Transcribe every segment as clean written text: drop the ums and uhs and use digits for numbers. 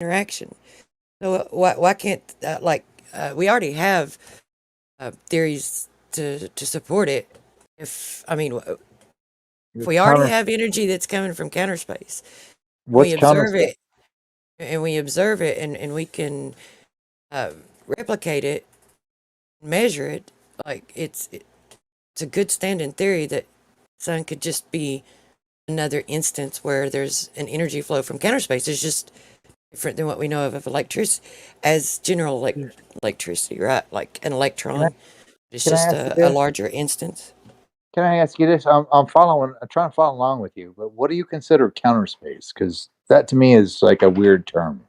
interaction. So why can't we already have theories to support it? If I mean, if we already have energy that's coming from counter space, What's counter space? We observe it, and we can replicate it, measure it. Like it's a good standing theory that sun could just be another instance where there's an energy flow from counter space. It's just different than what we know of electricity as general electricity, right? Like an electron. It's just a larger instance. Can I ask you this? I'm trying to follow along with you, but what do you consider counter space? Because that to me is like a weird term.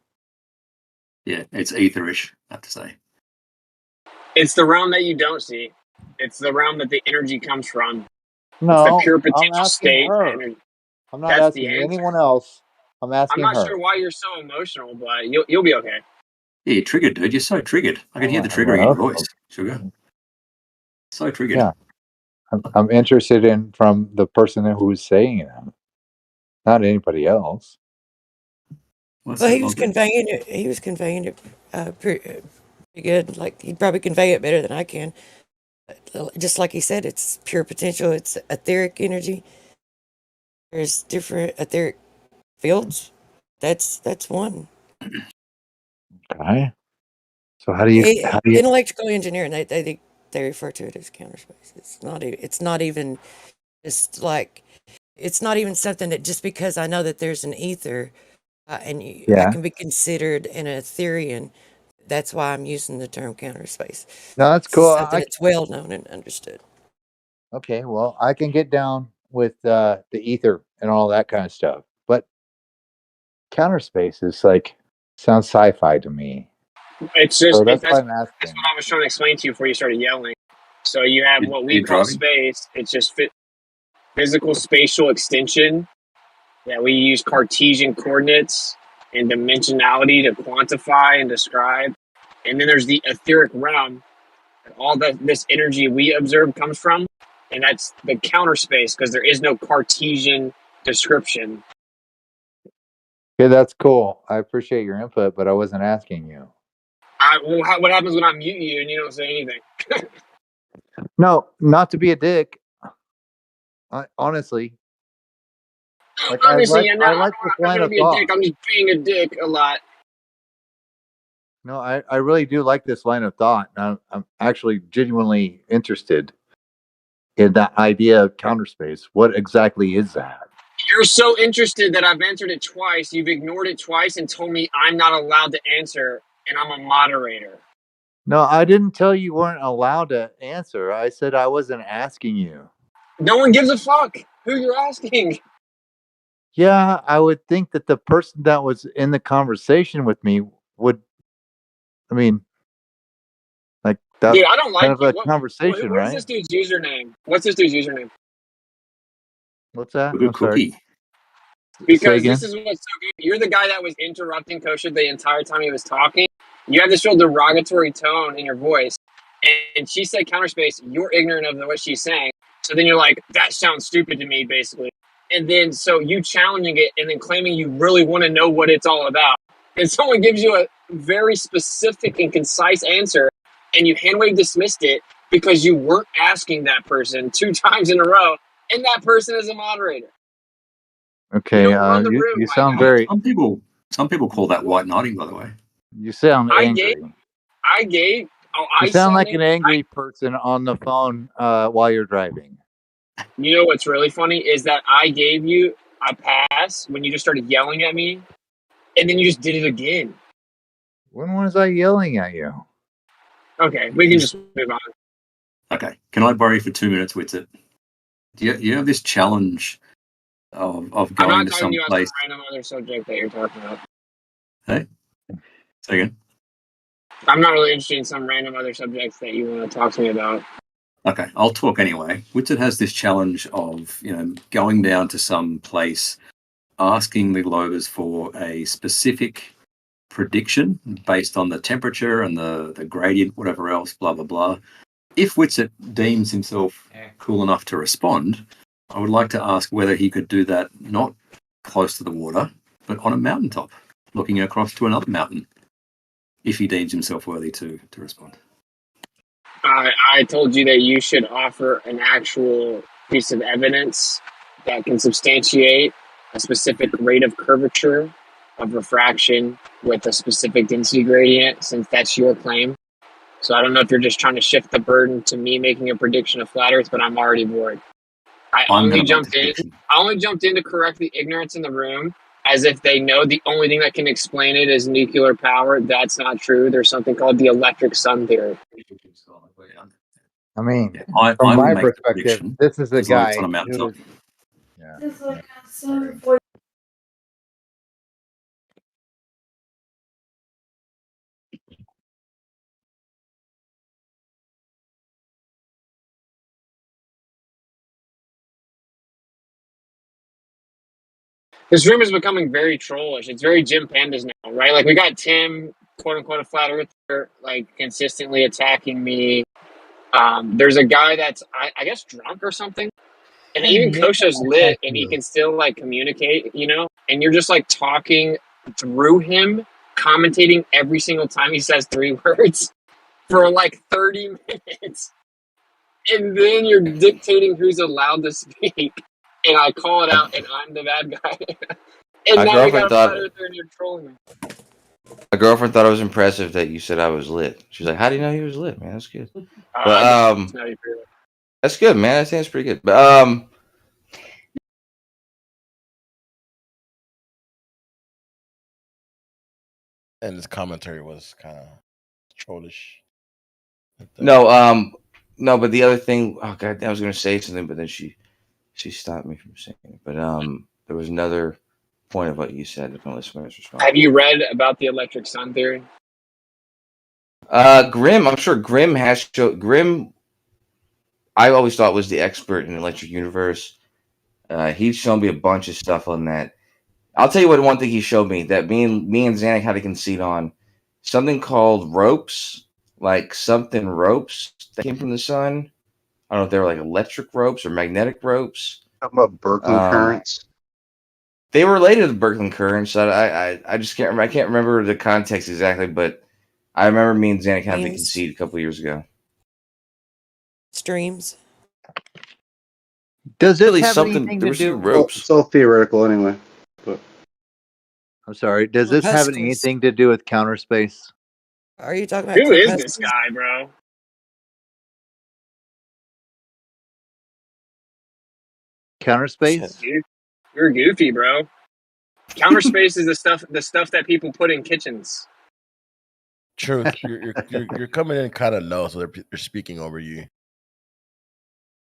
Yeah, it's etherish, I have to say. It's the realm that you don't see. It's the realm that the energy comes from. No, it's the pure potential I'm asking state. her. I'm not asking anyone else. I'm asking her. I'm not sure why you're so emotional, but you'll be okay. Yeah, you're triggered, dude. You're so triggered. I can hear the triggering in your voice, Sugar. So triggered. Yeah. I'm interested in from the person who's saying it, not anybody else. Well, he was conveying it. He was conveying it pretty good. Like he'd probably convey it better than I can. But just like he said, it's pure potential. It's etheric energy. There's different etheric fields. That's one. Okay. So how do you in electrical engineering they refer to it as counter space. It's not even just like it's not even something that just because I know that there's an ether I can be considered an Etherean. That's why I'm using the term counter space. No, that's cool. It's well known and understood. Okay, well, I can get down with the ether and all that kind of stuff, but counter space is like sounds sci-fi to me. It's just that's what I was trying to explain to you before you started yelling. So you have what we call space. It's just physical spatial extension that we use Cartesian coordinates and dimensionality to quantify and describe. And then there's the etheric realm that all this energy we observe comes from, and that's the counter space because there is no Cartesian description. Okay, that's cool. I appreciate your input, but I wasn't asking you. What happens when I mute you and you don't say anything? No, not to be a dick. Honestly. Like, honestly, I like this line of thought. I'm just being a dick a lot. No, I really do like this line of thought. I'm actually genuinely interested in that idea of counter space. What exactly is that? You're so interested that I've answered it twice. You've ignored it twice and told me I'm not allowed to answer, and I'm a moderator. No, I didn't tell you weren't allowed to answer. I said I wasn't asking you. No one gives a fuck who you're asking. Yeah, I would think that the person that was in the conversation with me would. I mean, like that's Dude, I don't like kind of a conversation, right? What's this dude's username? What's this dude's username? What's that? I'm sorry. Because this is what's so good. You're the guy that was interrupting Kosher the entire time he was talking. You have this real derogatory tone in your voice. And she said counterspace, you're ignorant of what she's saying. So then you're like, that sounds stupid to me, basically. And then so you challenging it and then claiming you really want to know what it's all about. And someone gives you a very specific and concise answer and you hand-wave dismissed it because you weren't asking that person 2 times in a row. And that person is a moderator. Okay, you sound very. Some people call that white knighting, by the way. You sound angry. You sound like an angry person on the phone while you're driving. You know what's really funny is that I gave you a pass when you just started yelling at me, and then you just did it again. When was I yelling at you? Okay, we can just move on. Okay, can I borrow you for 2 minutes, Whitsett? Do you have this challenge of going to some place? I'm not talking to you about some random other subject that you're talking about. Hey? Say again? I'm not really interested in some random other subjects that you want to talk to me about. Okay, I'll talk anyway. Whitsett has this challenge of, going down to some place, asking the Lobers for a specific prediction based on the temperature and the gradient, whatever else, blah, blah, blah. If Whitsett deems himself cool enough to respond, I would like to ask whether he could do that not close to the water, but on a mountaintop. looking across to another mountain, if he deems himself worthy to respond. I told you that you should offer an actual piece of evidence that can substantiate a specific rate of curvature of refraction with a specific density gradient, since that's your claim. So I don't know if you're just trying to shift the burden to me making a prediction of flat Earth, but I'm already bored. I only jumped in to correct the ignorance in the room, as if they know the only thing that can explain it is nuclear power. That's not true. There's something called the electric sun theory. I mean, I from will my make the perspective, prediction this is a as long as it's guy on a mountaintop. who. Yeah. It's like a sun for This room is becoming very trollish. It's very Jim Pandas now, right? Like we got Tim, quote unquote, a flat earther, like consistently attacking me. There's a guy that's I guess drunk or something, and even Kosha's lit, and he can still like communicate, you know. And you're just like talking through him, commentating every single time he says 3 words for like 30 minutes, and then you're dictating who's allowed to speak. And I call it out, and I'm the bad guy. And My now we girlfriend got a thought- flat earther, and you're trolling me. My girlfriend thought it was impressive that you said I was lit. She's like, "How do you know he was lit, man? That's good." I But just know you're pretty lit. that's good, man. I think it's pretty good. But And his commentary was kind of trollish. no, no. But the other thing, oh god, I was gonna say something, but then she stopped me from saying it. But there was another point of what you said. If my listeners respond. Have you read about the electric sun theory? Grimm, I'm sure Grimm has showed Grimm. I always thought was the expert in electric universe. He's shown me a bunch of stuff on that. I'll tell you what. One thing he showed me that me and Zanuck had a conceit on something called ropes, like something ropes that came from the sun. I don't know if they were like electric ropes or magnetic ropes. Talking about Birkeland currents. They were related to the Birkeland currents. I just can't remember. I can't remember the context exactly, but I remember me and Zanuck having a conceit a couple of years ago. Streams. Does it Really have something? anything There to was do? some ropes. It's all theoretical anyway. But I'm sorry. Does this have Corpuscles. anything to do with counter space? Are you talking about Who is corpuscles? this guy, bro? Counter space? Dude, you're goofy, bro. Counter space is the stuff that people put in kitchens. Truth, you're coming in kind of low, so they're speaking over you.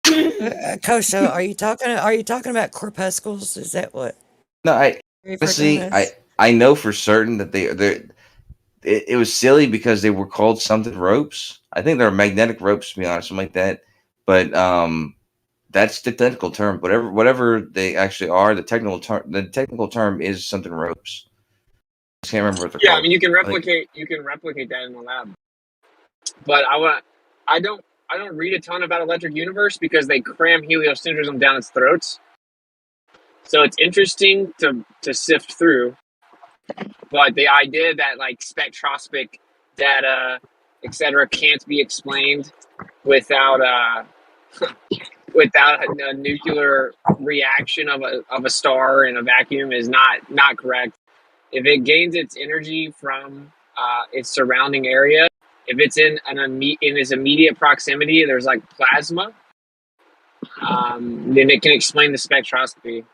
Kosha, are you talking about corpuscles? Is that what? No, you're referring honestly, to as? I know for certain that it was silly because they were called something ropes. I think they're magnetic ropes, to be honest, something like that. But that's the technical term. Whatever they actually are, the technical term is something ropes. I can't remember what they're Yeah, called. I mean you can replicate that in the lab. But I don't read a ton about Electric Universe because they cram heliocentrism down its throats. So it's interesting to sift through. But the idea that like spectroscopic data, etc., can't be explained without without a nuclear reaction of a star in a vacuum is not correct. If it gains its energy from its surrounding area, if it's in its immediate proximity, there's like plasma, then it can explain the spectroscopy.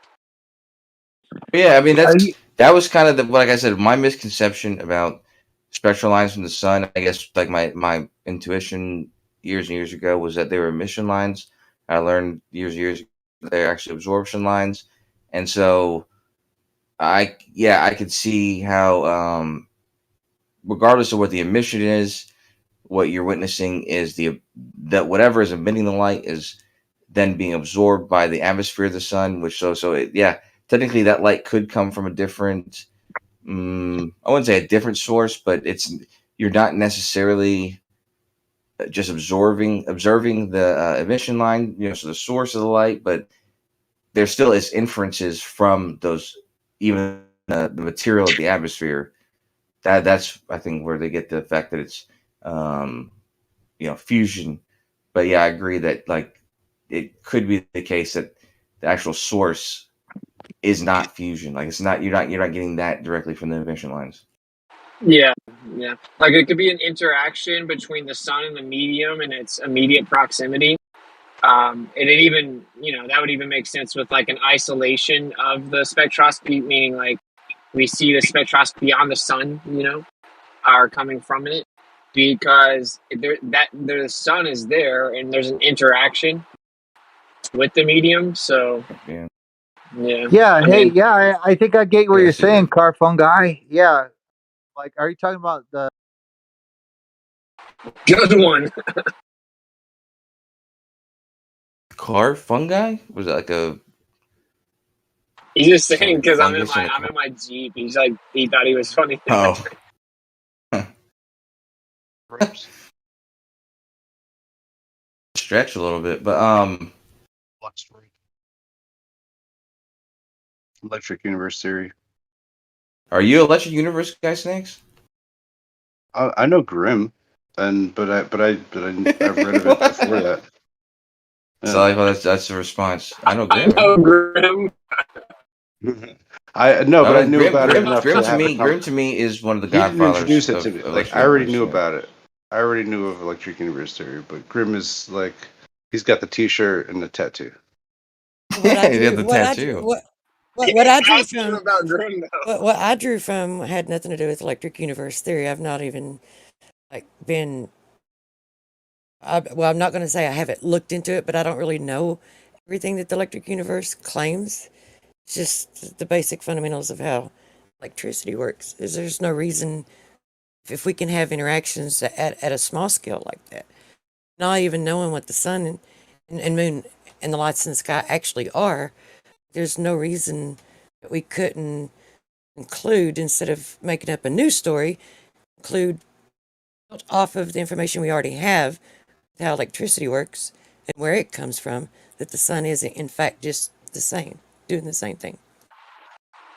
Yeah, I mean that was kind of like I said, my misconception about spectral lines from the sun. I guess like my intuition years and years ago was that they were emission lines. I learned years ago they're actually absorption lines, and so I could see how regardless of what the emission is, what you're witnessing is that whatever is emitting the light is then being absorbed by the atmosphere of the sun, which technically that light could come from a different I wouldn't say a different source, but you're not necessarily just observing the emission line, so the source of the light, but there still is inferences from those, even the material of the atmosphere. That's I think where they get the fact that it's fusion. But yeah, I agree that like it could be the case that the actual source is not fusion. Like it's not you're not getting that directly from the emission lines. Yeah, yeah. Like it could be an interaction between the sun and the medium and its immediate proximity. And it even, that would even make sense with like an isolation of the spectroscopy, meaning like we see the spectroscopy on the sun, are coming from it because the sun is there and there's an interaction with the medium. So Yeah. Yeah. I think I get what you're saying, car fungi. Yeah. Like, are you talking about the good one? Car fungi? Was it like a? He's just saying because I'm in fungus in a car? my Jeep. He's like he thought he was funny. Oh, stretch a little bit, but Electric universe theory. are you Electric Universe guy, Snakes? I know Grimm, but I've read of it before that. Yeah. So that's the response. I know I Grim. know Grim. I know, but I knew about it enough Grim to to have me. it Grim to me is one of the He didn't godfathers introduce it of to me. Like Electric I already Universe, knew yeah. about it. I already knew of Electric Universe theory, but Grimm is like he's got the T-shirt and the tattoo. What I He drew, had the what I tattoo. drew, what I drew Asking you from, about Grim though. what I drew from had nothing to do with Electric Universe theory. I've not even been. I'm not going to say I haven't looked into it, but I don't really know everything that the Electric Universe claims. It's just the basic fundamentals of how electricity works. There's no reason if we can have interactions at a small scale like that, not even knowing what the sun and moon and the lights in the sky actually are. There's no reason that we couldn't include, instead of making up a new story, include off of the information we already have, how electricity works and where it comes from, that the sun is in fact just the same, doing the same thing.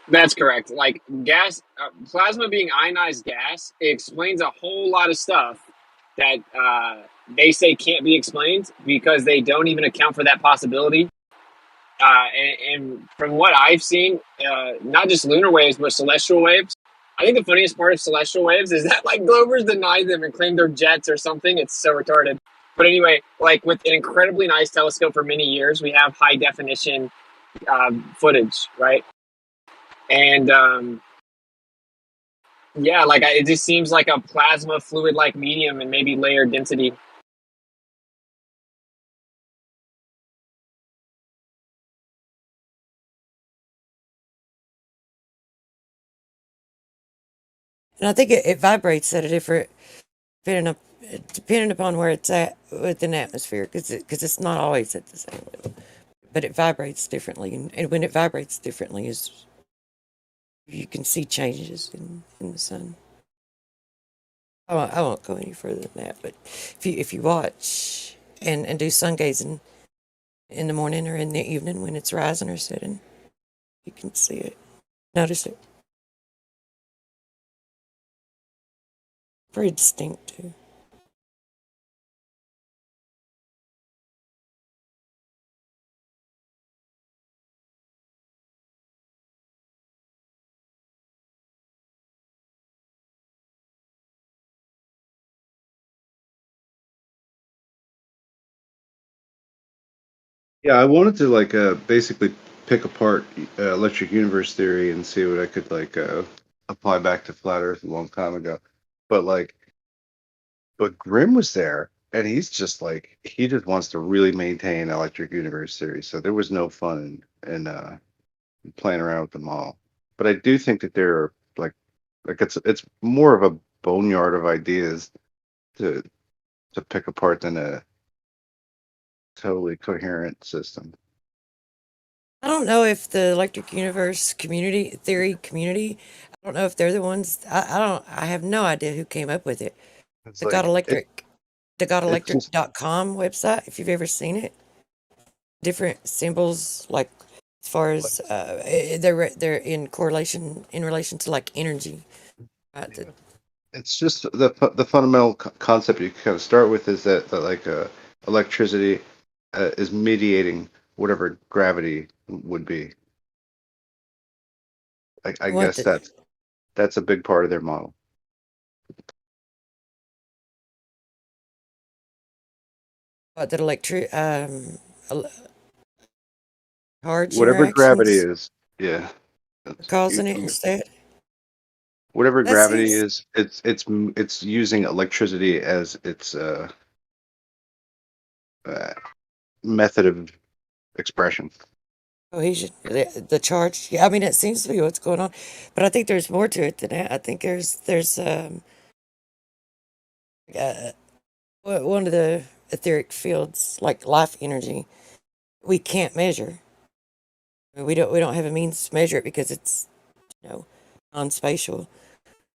That's correct. Like gas, plasma being ionized gas, it explains a whole lot of stuff that they say can't be explained because they don't even account for that possibility. And from what I've seen, not just lunar waves, but celestial waves. I think the funniest part of celestial waves is that like Glovers deny them and claim they're jets or something. It's so retarded. But anyway, like with an incredibly nice telescope for many years, we have high definition footage, right? And yeah, like it just seems like a plasma fluid-like medium and maybe layered density. And I think it vibrates at a different, depending upon where it's at within the atmosphere, because it's not always at the same level, but it vibrates differently, and when it vibrates differently, is you can see changes in the sun. I won't go any further than that, but if you watch and do sun gazing in the morning or in the evening when it's rising or setting, you can see it, notice it. Pretty distinct too. Yeah, I wanted to like basically pick apart electric universe theory and see what I could like apply back to flat Earth a long time ago. But like, but Grimm was there, and he's just like he just wants to really maintain electric universe theory. So there was no fun in playing around with them all. But I do think that there are like it's more of a boneyard of ideas to pick apart than a totally coherent system. I don't know if the electric universe theory community, I don't know if they're the ones, I have no idea who came up with it. It's The like God Electric, the it's just godelectric.com website, if you've ever seen it. Different symbols, like as far as they're in correlation in relation to like energy. Right? It's just the fundamental concept you kind of start with is that like electricity is mediating whatever gravity would be. I What guess that's a big part of their model. that charge Whatever gravity interactions is, yeah. are That's, causing it instead. whatever That gravity seems is, it's using electricity as its uh, method of expression. cohesion. The charge. Yeah, I mean, it seems to be what's going on, but I think there's more to it than that. I think there's uh, one of the etheric fields like life energy we can't measure. I mean, we don't have a means to measure it because it's non-spatial.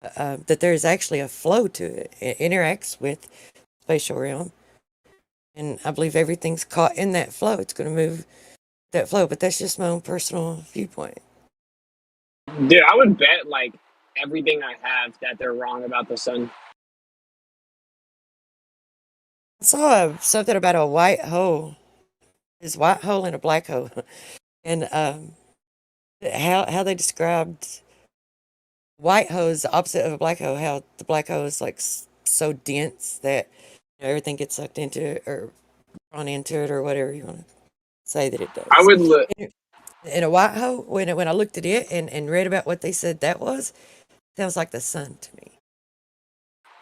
That there's actually a flow to it. It interacts with spatial realm, and I believe everything's caught in that flow. It's going to move that flow, but that's just my own personal viewpoint. Dude, I would bet like everything I have that they're wrong about the sun. I saw something about a white hole. There's a white hole and a black hole, and how they described white hole is the opposite of a black hole. How the black hole is like so dense that everything gets sucked into it or drawn into it or whatever you want to say that it I does. would look. In a white hole, when I looked at it and read about what they said that was, sounds like the sun to me.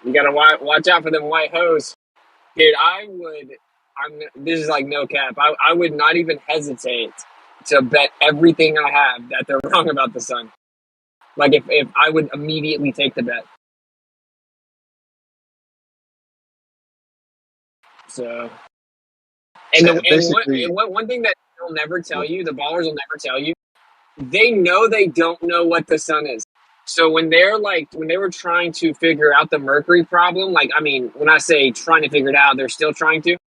You gotta watch out for them white hoes, dude. This is like no cap. I would not even hesitate to bet everything I have that they're wrong about the sun. Like if I would immediately take the bet. So Basically, one thing that they'll never tell you, the ballers will never tell you, they know they don't know what the sun is. So when they were trying to figure out the mercury problem, like I mean, when I say trying to figure it out, they're still trying to.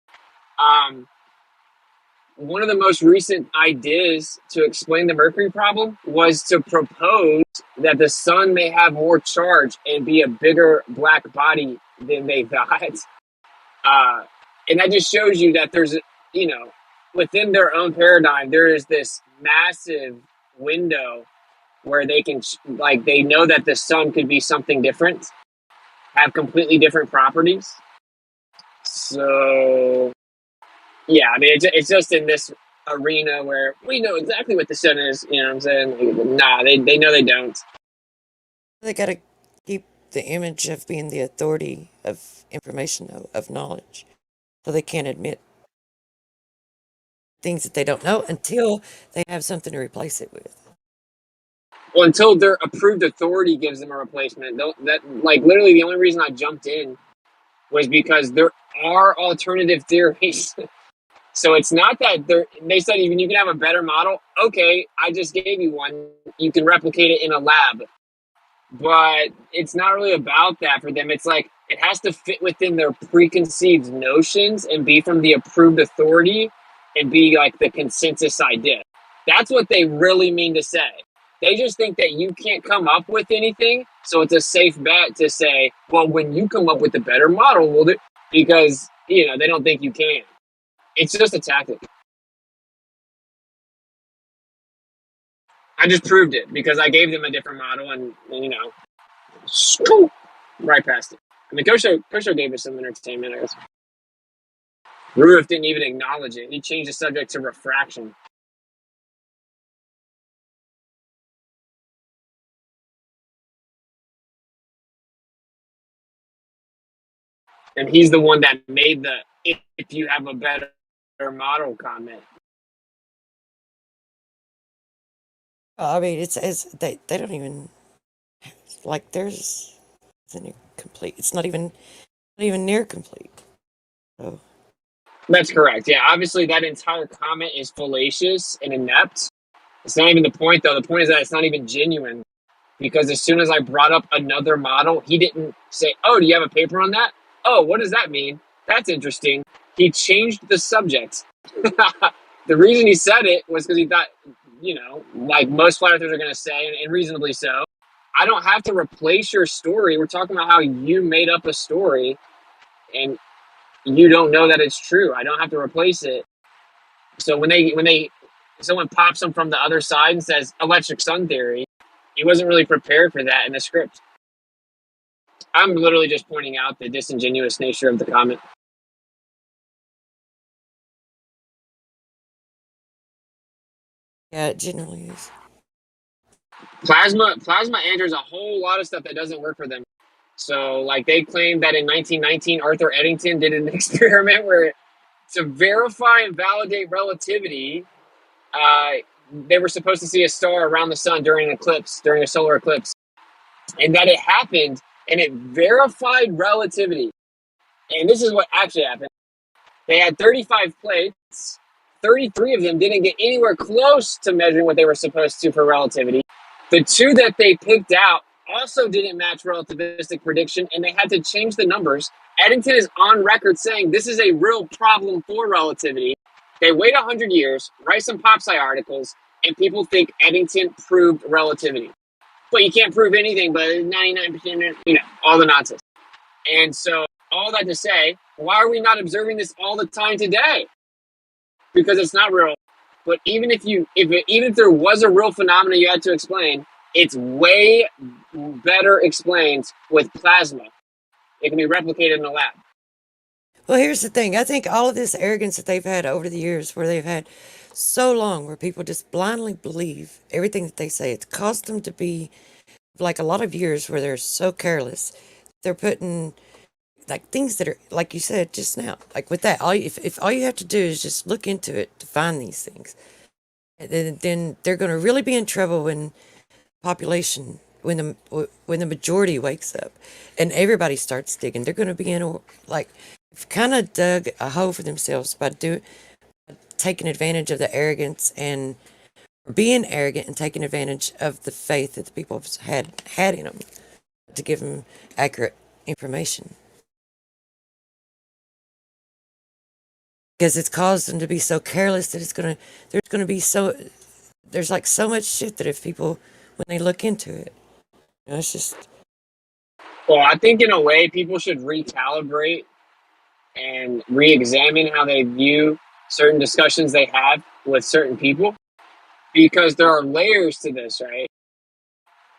One of the most recent ideas to explain the mercury problem was to propose that the sun may have more charge and be a bigger black body than they thought. And that just shows you that there's, within their own paradigm, there is this massive window where they can, they know that the sun could be something different, have completely different properties. So, yeah, I mean, it's just in this arena where we know exactly what the sun is, you know what I'm saying? Like, nah, they know they don't. They got to keep the image of being the authority of information, of knowledge. So they can't admit things that they don't know until they have something to replace it with. Well, until their approved authority gives them a replacement. Literally the only reason I jumped in was because there are alternative theories. So it's not that they said even you can have a better model. Okay, I just gave you one. You can replicate it in a lab. But it's not really about that for them. It's like it has to fit within their preconceived notions and be from the approved authority and be like the consensus idea. That's what they really mean to say. They just think that you can't come up with anything. So it's a safe bet to say, well, when you come up with a better model, we'll do, because, they don't think you can. It's just a tactic. I just proved it because I gave them a different model and right past it. I mean, Kosho gave us some entertainment, I guess. Rudolph didn't even acknowledge it. He changed the subject to refraction. And he's the one that made the if you have a better model comment. I mean, it's they don't even like theirs isn't complete. It's not even near complete. So That's correct. Yeah, obviously that entire comment is fallacious and inept. It's not even the point, though. The point is that it's not even genuine. Because as soon as I brought up another model, he didn't say, oh, do you have a paper on that? Oh, what does that mean? That's interesting. He changed the subject. The reason he said it was because he thought, like most flat earthers are going to say, and reasonably so, I don't have to replace your story. We're talking about how you made up a story and you don't know that it's true. I don't have to replace it. So when someone pops them from the other side and says electric sun theory, he wasn't really prepared for that in the script. I'm literally just pointing out the disingenuous nature of the comment. Yeah, it generally is. Plasma answers a whole lot of stuff that doesn't work for them. So, like, they claimed that in 1919, Arthur Eddington did an experiment where, to verify and validate relativity, they were supposed to see a star around the sun during an eclipse, during a solar eclipse, and that it happened, and it verified relativity. And this is what actually happened. They had 35 plates. 33 of them didn't get anywhere close to measuring what they were supposed to for relativity. The 2 that they picked out also didn't match relativistic prediction, and they had to change the numbers. Eddington is on record saying this is a real problem for relativity. They wait 100 years, write some pop sci articles, and people think Eddington proved relativity. But you can't prove anything but 99%, all the nonsense. And so, all that to say, why are we not observing this all the time today? Because it's not real. But even if there was a real phenomenon you had to explain, it's way better explained with plasma. It can be replicated in a lab. Well, here's the thing. I think all of this arrogance that they've had over the years, where they've had so long, where people just blindly believe everything that they say, it's caused them to be like a lot of years where they're so careless. They're putting like things that are, like you said just now, like with that, if all you have to do is just look into it to find these things, then they're going to really be in trouble when population, when the majority wakes up and everybody starts digging. They're going to be in kind of dug a hole for themselves by taking advantage of the arrogance and being arrogant and taking advantage of the faith that the people have had in them to give them accurate information. Because it's caused them to be so careless that there's like so much shit that if people, when they look into it, it's just. Well, I think in a way people should recalibrate and re-examine how they view certain discussions they have with certain people, because there are layers to this, right?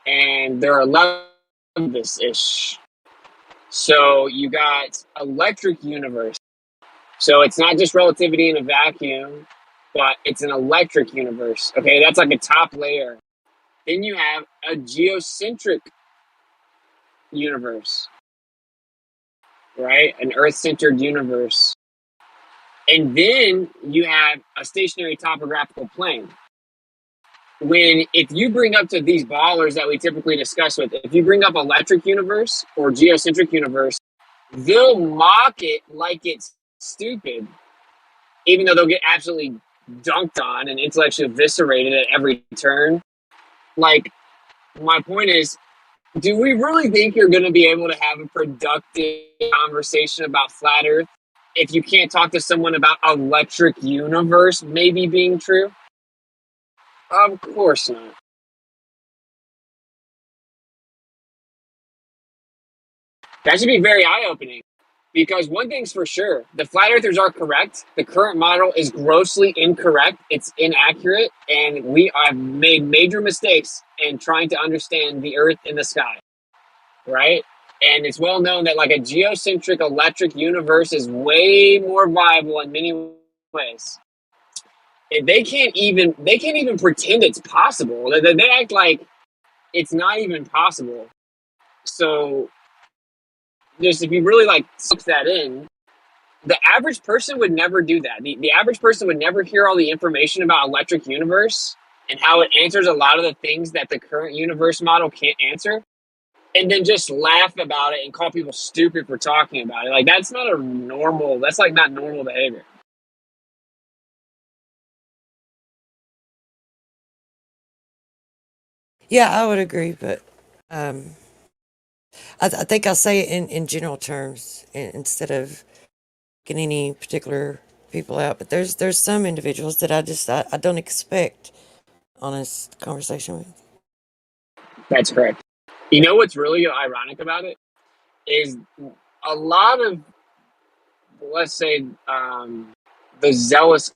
And there are levels of this-ish. So you got electric universe. So it's not just relativity in a vacuum, but it's an electric universe. Okay, that's like a top layer. Then you have a geocentric universe, right? An Earth-centered universe. And then you have a stationary topographical plane. If you bring up to these ballers that we typically discuss with, if you bring up electric universe or geocentric universe, they'll mock it like it's stupid, even though they'll get absolutely dunked on and intellectually eviscerated at every turn. Like, my point is, do we really think you're going to be able to have a productive conversation about flat Earth if you can't talk to someone about electric universe maybe being true? Of course not. That should be very eye-opening, because one thing's for sure, the flat earthers are correct. The current model is grossly incorrect. It's inaccurate, and we have made major mistakes in trying to understand the Earth in the sky, right? And it's well known that like a geocentric electric universe is way more viable in many ways. And they can't even pretend it's possible. They act like it's not even possible. So just if you really like suck that in, the average person would never do that. The average person would never hear all the information about electric universe and how it answers a lot of the things that the current universe model can't answer, and then just laugh about it and call people stupid for talking about it. Like, that's not normal behavior. Yeah, I would agree, but I think I'll say it in general terms instead of getting any particular people out. But there's some individuals that I don't expect honest conversation with. That's correct. You know what's really ironic about it is a lot of, let's say, the zealous,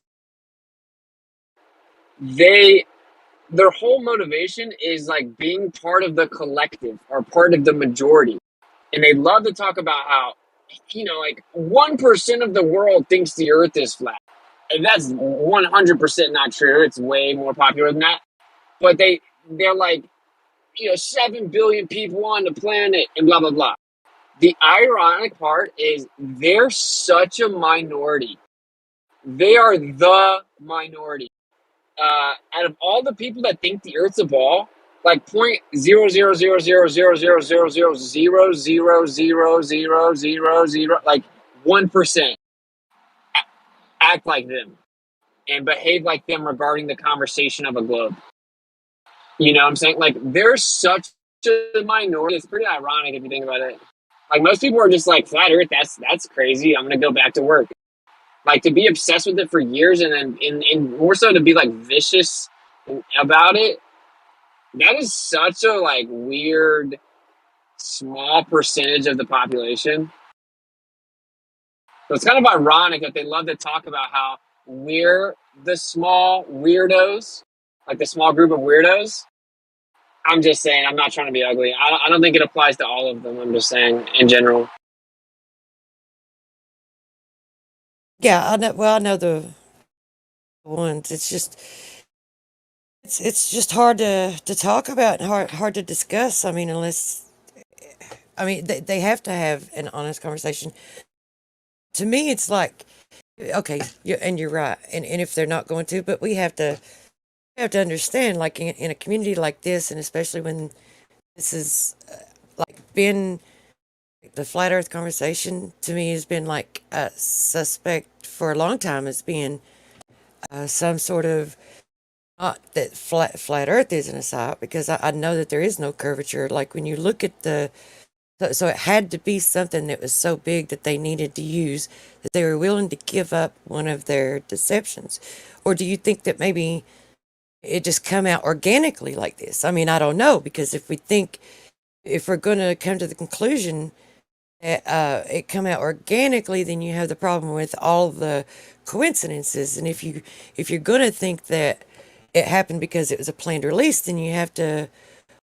their whole motivation is like being part of the collective or part of the majority. And they love to talk about how, like 1% of the world thinks the earth is flat. And that's 100% not true. It's way more popular than that. But they're like, 7 billion people on the planet and blah, blah, blah. The ironic part is they're such a minority. They are the minority. Out of all the people that think the Earth's a ball, like 0.000000000000000, like 1% act like them and behave like them regarding the conversation of a globe. You know what I'm saying? Like they're such a minority. It's pretty ironic if you think about it. Like most people are just like flat Earth. That's crazy. I'm gonna go back to work. Like to be obsessed with it for years and then in more so to be like vicious about it. That is such a like weird small percentage of the population. So it's kind of ironic that they love to talk about how we're the small weirdos, like the small group of weirdos. I'm just saying, I'm not trying to be ugly. I don't think it applies to all of them. I'm just saying in general. Yeah, I know. Well, I know the ones. It's just it's just hard to talk about and hard to discuss. I mean, they have to have an honest conversation. To me, it's like, okay, you're right, and if they're not going to, but we have to understand, like in a community like this, and especially when this is like been the flat Earth conversation to me has been like suspect for a long time as being some sort of not that flat Earth isn't a site, because I know that there is no curvature. Like when you look at so it had to be something that was so big that they needed to use that they were willing to give up one of their deceptions. Or do you think that maybe it just come out organically like this? I mean, I don't know, because if we're going to come to the conclusion that it come out organically, then you have the problem with all the coincidences. And if you're going to think that it happened because it was a planned release, then you have to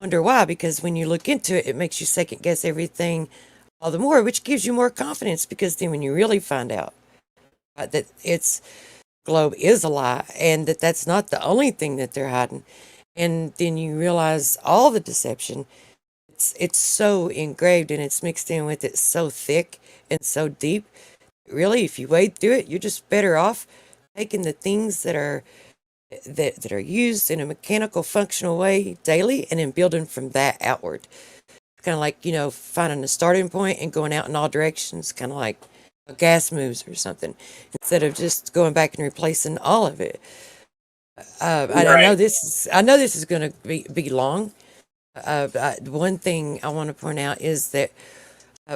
wonder why, because when you look into it, it makes you second guess everything all the more, which gives you more confidence, because then when you really find out that its globe is a lie and that that's not the only thing that they're hiding, and then you realize all the deception, it's so engraved and it's mixed in with it so thick and so deep. Really, if you wade through it, you're just better off taking the things that are used in a mechanical, functional way daily, and then building from that outward. Kind of like, finding a starting point and going out in all directions, kind of like a gas moves or something, instead of just going back and replacing all of it. I know this is going to be long. One thing I want to point out is that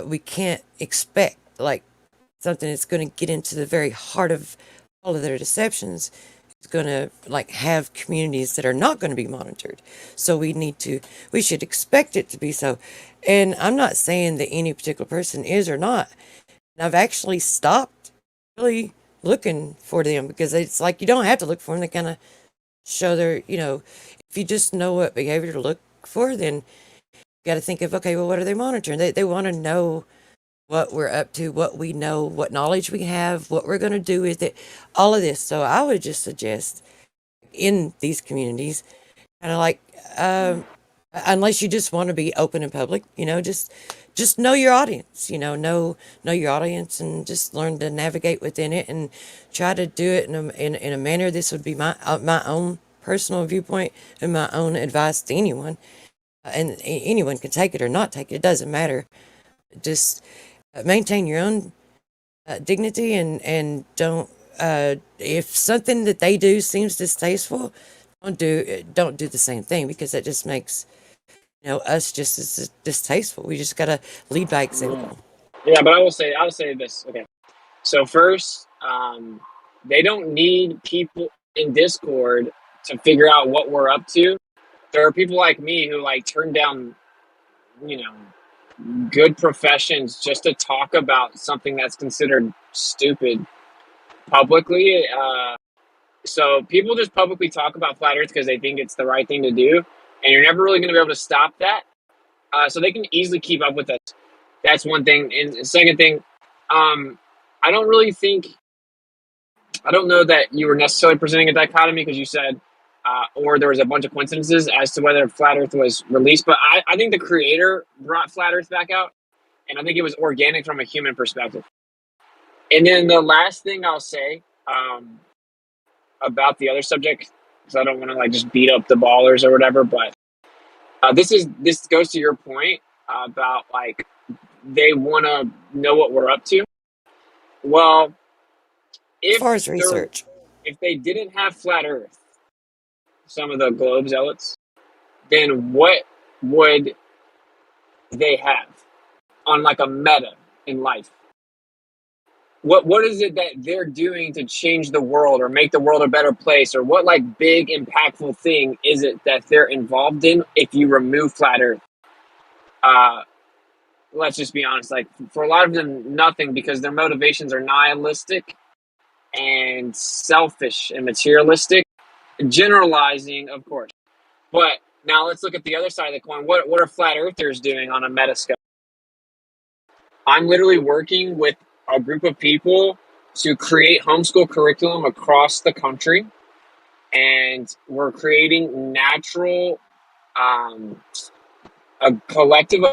we can't expect like something that's going to get into the very heart of all of their deceptions. It's going to like have communities that are not going to be monitored. So we should expect it to be so. And I'm not saying that any particular person is or not. And I've actually stopped really looking for them, because it's like you don't have to look for them. They kind of show their, if you just know what behavior to look for, then you got to think of, okay, well, what are they monitoring? They want to know what we're up to, what we know, what knowledge we have, what we're going to do with it, all of this. So I would just suggest in these communities, kind of like, unless you just want to be open and public, just know your audience, know your audience, and just learn to navigate within it and try to do it in a manner. This would be my own personal viewpoint and my own advice to anyone. And anyone can take it or not take it. It doesn't matter. Just maintain your own dignity, and don't, if something that they do seems distasteful, don't do the same thing, because that just makes us just as distasteful. We just gotta lead by example. Yeah, but I'll say this. Okay, so first, they don't need people in Discord to figure out what we're up to. There are people like me who like turn down, you know, good professions just to talk about something that's considered stupid publicly. So people just publicly talk about flat Earth because they think it's the right thing to do, and you're never really going to be able to stop that. So they can easily keep up with us. That's one thing. And the second thing, I don't really think, I don't know that you were necessarily presenting a dichotomy because you said, or there was a bunch of coincidences as to whether flat Earth was released. But I think the creator brought flat Earth back out, and I think it was organic from a human perspective. And then the last thing I'll say about the other subject, because I don't want to like just beat up the ballers or whatever, but this goes to your point about like they want to know what we're up to. Well, As far as research, if they didn't have flat Earth, some of the globe zealots, then what would they have on like a meta in life? What is it that they're doing to change the world or make the world a better place, or what like big impactful thing is it that they're involved in if you remove flat Earth? Let's just be honest, like for a lot of them, nothing, because their motivations are nihilistic and selfish and materialistic. Generalizing, of course. But now let's look at the other side of the coin. What are flat earthers doing on a meta scale? I'm literally working with a group of people to create homeschool curriculum across the country. And we're creating natural, a collective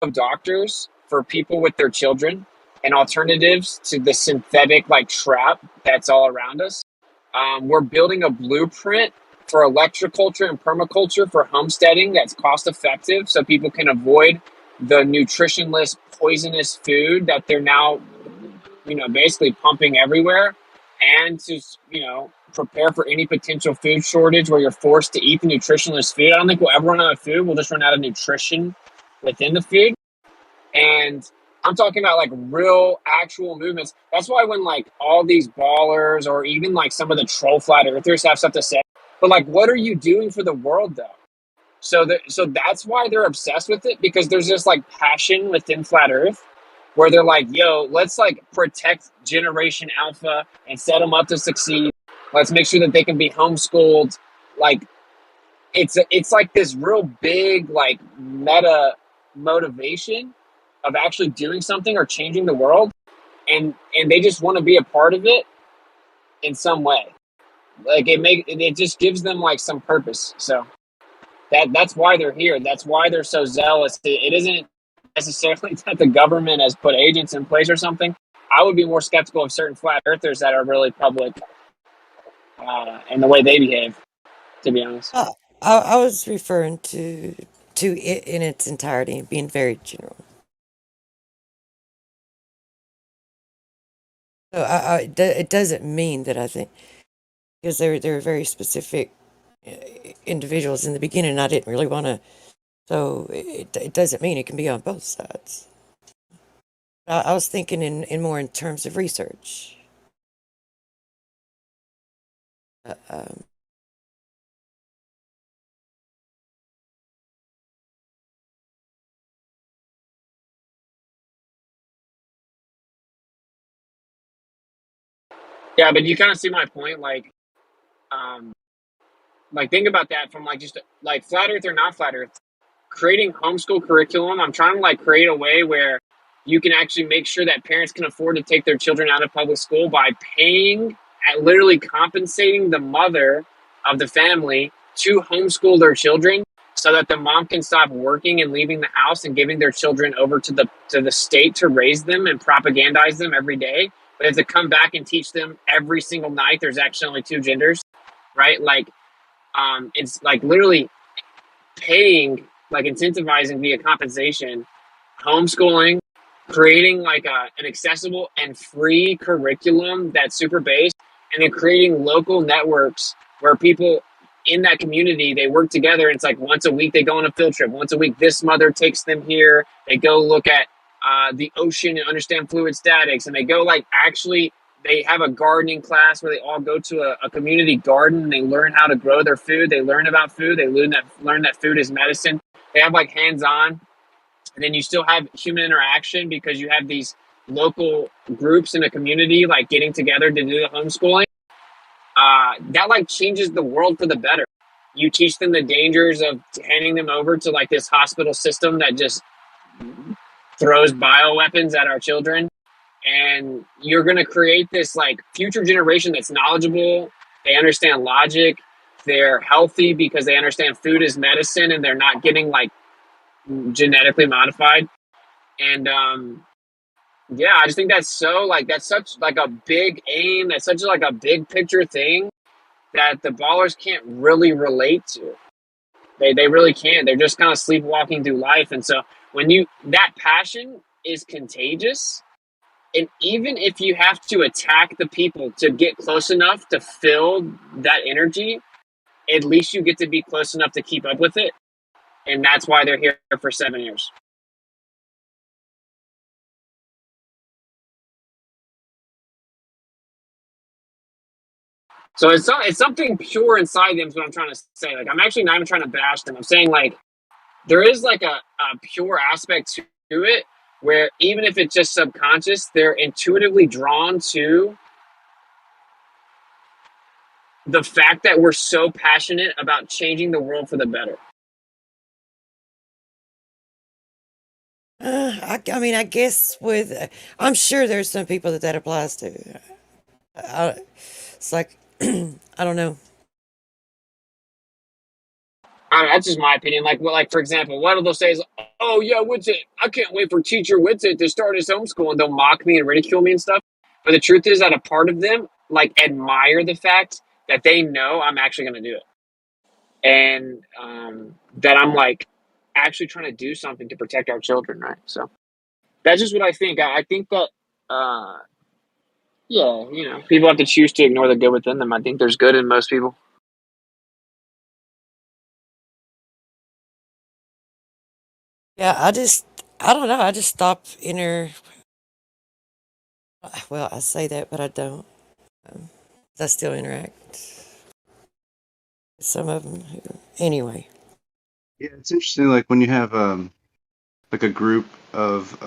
of doctors for people with their children and alternatives to the synthetic like trap that's all around us. We're building a blueprint for electroculture and permaculture for homesteading that's cost effective so people can avoid the nutritionless, poisonous food that they're now, basically pumping everywhere, and to, prepare for any potential food shortage where you're forced to eat the nutritionless food. I don't think we'll ever run out of food. We'll just run out of nutrition within the food. And I'm talking about like real actual movements. That's why when like all these ballers or even like some of the troll flat earthers have stuff to say, but like, what are you doing for the world though? So that's why they're obsessed with it, because there's this like passion within flat earth where they're like, yo, let's like protect generation alpha and set them up to succeed. Let's make sure that they can be homeschooled. Like it's like this real big like meta motivation of actually doing something or changing the world, and they just want to be a part of it in some way. Like it just gives them like some purpose. So that's why they're here. That's why they're so zealous. It isn't necessarily that the government has put agents in place or something. I would be more skeptical of certain flat earthers that are really public and the way they behave, to be honest. I was referring to it in its entirety, being very general. So it doesn't mean that I think, because they're very specific individuals in the beginning, and I didn't really want to. So it doesn't mean it can be on both sides. I was thinking in more in terms of research. Yeah, but you kind of see my point. Like think about that from like just like flat earth or not flat earth, creating homeschool curriculum. I'm trying to like create a way where you can actually make sure that parents can afford to take their children out of public school by paying, at literally compensating the mother of the family to homeschool their children, so that the mom can stop working and leaving the house and giving their children over to the state to raise them and propagandize them every day, but to come back and teach them every single night there's actually only two genders, right? Like it's like literally paying, like incentivizing via compensation, homeschooling, creating like an accessible and free curriculum that's super based, and then creating local networks where people in that community, they work together. And it's like once a week they go on a field trip. Once a week this mother takes them here. They go look at the ocean and understand fluid statics, and they go like actually They have a gardening class where they all go to a community garden and they learn how to grow their food. They learn about food. They learn that food is medicine. They have like hands-on, and then you still have human interaction because you have these local groups in a community like getting together to do the homeschooling. That like changes the world for the better. You teach them the dangers of handing them over to like this hospital system that just throws bioweapons at our children, and you're going to create this like future generation that's knowledgeable. They understand logic. They're healthy because they understand food is medicine and they're not getting like genetically modified. And yeah, I just think that's so like that's such like a big aim. That's such like a big picture thing that the ballers can't really relate to. They really can't. They're just kind of sleepwalking through life. And so when you that passion is contagious, and even if you have to attack the people to get close enough to fill that energy, at least you get to be close enough to keep up with it. And that's why they're here for 7 years. So it's something pure inside them is what I'm trying to say. Like, I'm actually not even trying to bash them. I'm saying, like, there is, like, a pure aspect to it where even if it's just subconscious, they're intuitively drawn to the fact that we're so passionate about changing the world for the better. I mean, I guess I'm sure there's some people that applies to. It's like, I don't know. That's just my opinion. Like, well, like for example, what they'll say is, "Oh yeah, Whitsitt, I can't wait for teacher Whitsitt to start his homeschool," and they'll mock me and ridicule me and stuff. But the truth is that a part of them like admire the fact that they know I'm actually going to do it, and that I'm like actually trying to do something to protect our children, right? So that's just what I think. I think that, yeah, you know, people have to choose to ignore the good within them. I think there's good in most people. Yeah, I don't know. I just stopped well, I say that, but I don't. I still interact with some of them. Anyway. Yeah, it's interesting. Like when you have like a group of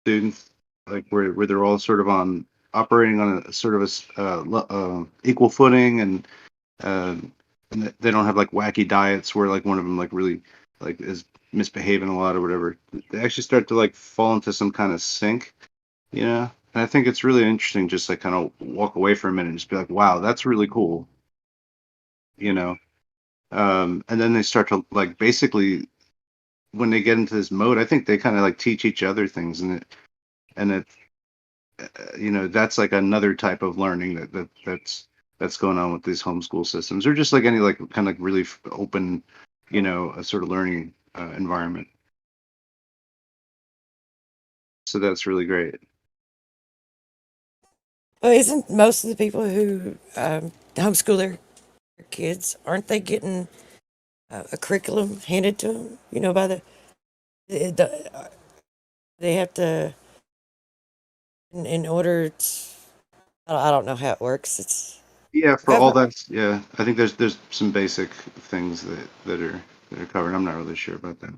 students, like where they're all sort of on operating on a sort of equal footing, uh, and they don't have like wacky diets where like one of them like really like is misbehaving a lot or whatever. They actually start to like fall into some kind of sync, you know. And I think it's really interesting just like kind of walk away for a minute and just be like, wow, that's really cool, you know. And then they start to like basically when they get into this mode, I think they kind of like teach each other things, and it you know that's like another type of learning that's going on with these homeschool systems, or just like any like kind of really open, you know, a sort of learning environment. So that's really great. Well, isn't most of the people who homeschool their kids, aren't they getting a curriculum handed to them? You know, by they have to, in order to, I don't know how it works. It's Yeah, for all government. that. Yeah, I think there's some basic things that are covered. I'm not really sure about that.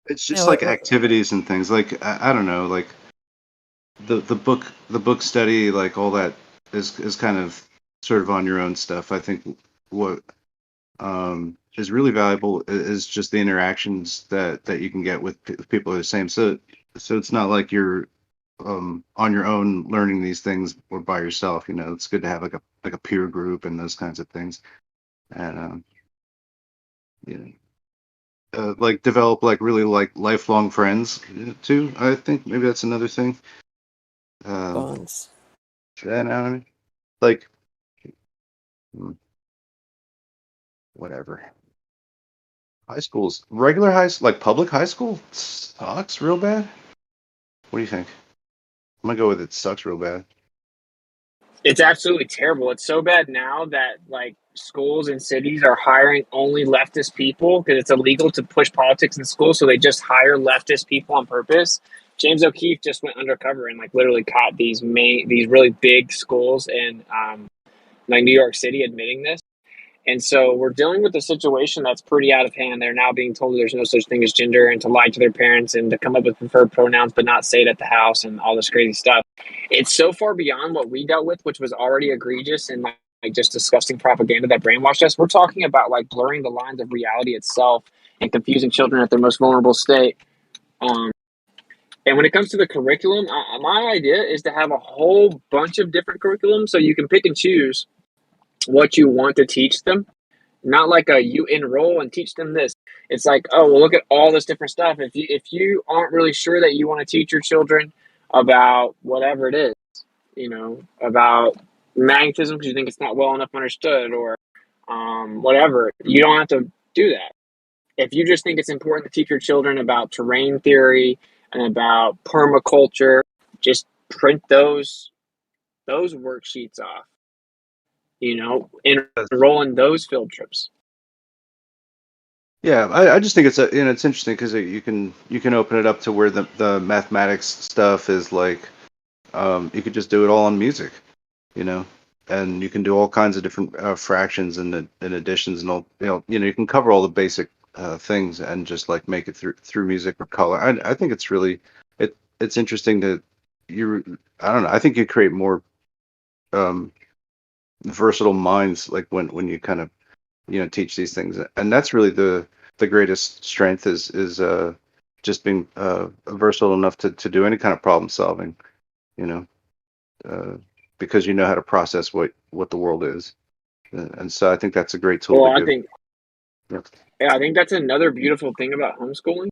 It's You just know, like activities and things. Like I don't know, like the book study, like all that is kind of sort of on your own stuff. I think what is really valuable is just the interactions that you can get with people who are the same. So it's not like you're on your own learning these things or by yourself. You know, it's good to have like a peer group and those kinds of things, and you know, like develop like really like lifelong friends too. I think maybe that's another thing. Um, bonds. you know what I mean? Like hmm, whatever. High schools, regular like public high school sucks real bad. What do you think? I'm gonna go with it sucks real bad. It's absolutely terrible. It's so bad now that like schools and cities are hiring only leftist people because it's illegal to push politics in school. So they just hire leftist people on purpose. James O'Keefe just went undercover and like literally caught these really big schools in like New York City admitting this. And so we're dealing with a situation that's pretty out of hand. They're now being told there's no such thing as gender and to lie to their parents and to come up with preferred pronouns but not say it at the house and all this crazy stuff. It's so far beyond what we dealt with, which was already egregious and like just disgusting propaganda that brainwashed us. We're talking about like blurring the lines of reality itself and confusing children at their most vulnerable state. Um, and when it comes to the curriculum, my idea is to have a whole bunch of different curriculums so you can pick and choose what you want to teach them. Not like you enroll and teach them this. It's like, oh, well, look at all this different stuff. If you aren't really sure that you want to teach your children about whatever it is, about magnetism because you think it's not well enough understood or whatever, you don't have to do that. If you just think it's important to teach your children about terrain theory and about permaculture, just print those worksheets off, and enroll in those field trips. Yeah, I just think it's interesting because you can open it up to where the mathematics stuff is like, you could just do it all on music, you know, and you can do all kinds of different fractions and additions and all, you can cover all the basic things and just like make it through music or color. I think it's really it's interesting that I don't know, I think you create more um, versatile minds like when you kind of teach these things, and that's really the greatest strength is just being versatile enough to do any kind of problem solving, you know, uh, because you know how to process what the world is. And so I think that's a great tool Well, to I give. think Yeah. Yeah, I think that's another beautiful thing about homeschooling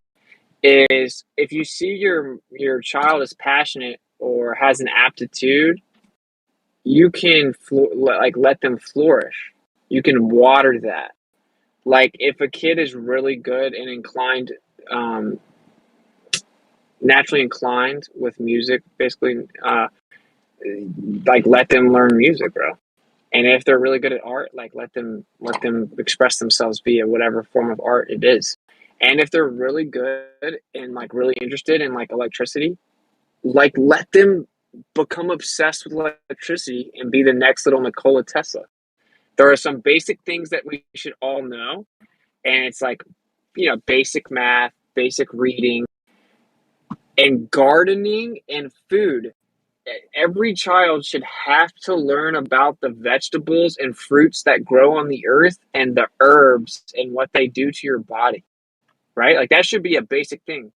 is if you see your child is passionate or has an aptitude, you can let them flourish. You can water that. Like if a kid is really good and inclined, um, naturally inclined with music, basically, like let them learn music, bro. And if they're really good at art, like let them express themselves via whatever form of art it is. And if they're really good and like really interested in like electricity, like let them become obsessed with electricity and be the next little Nikola Tesla. There are some basic things that we should all know, and it's like, basic math, basic reading, and gardening and food. Every child should have to learn about the vegetables and fruits that grow on the earth and the herbs and what they do to your body, right? Like that should be a basic thing.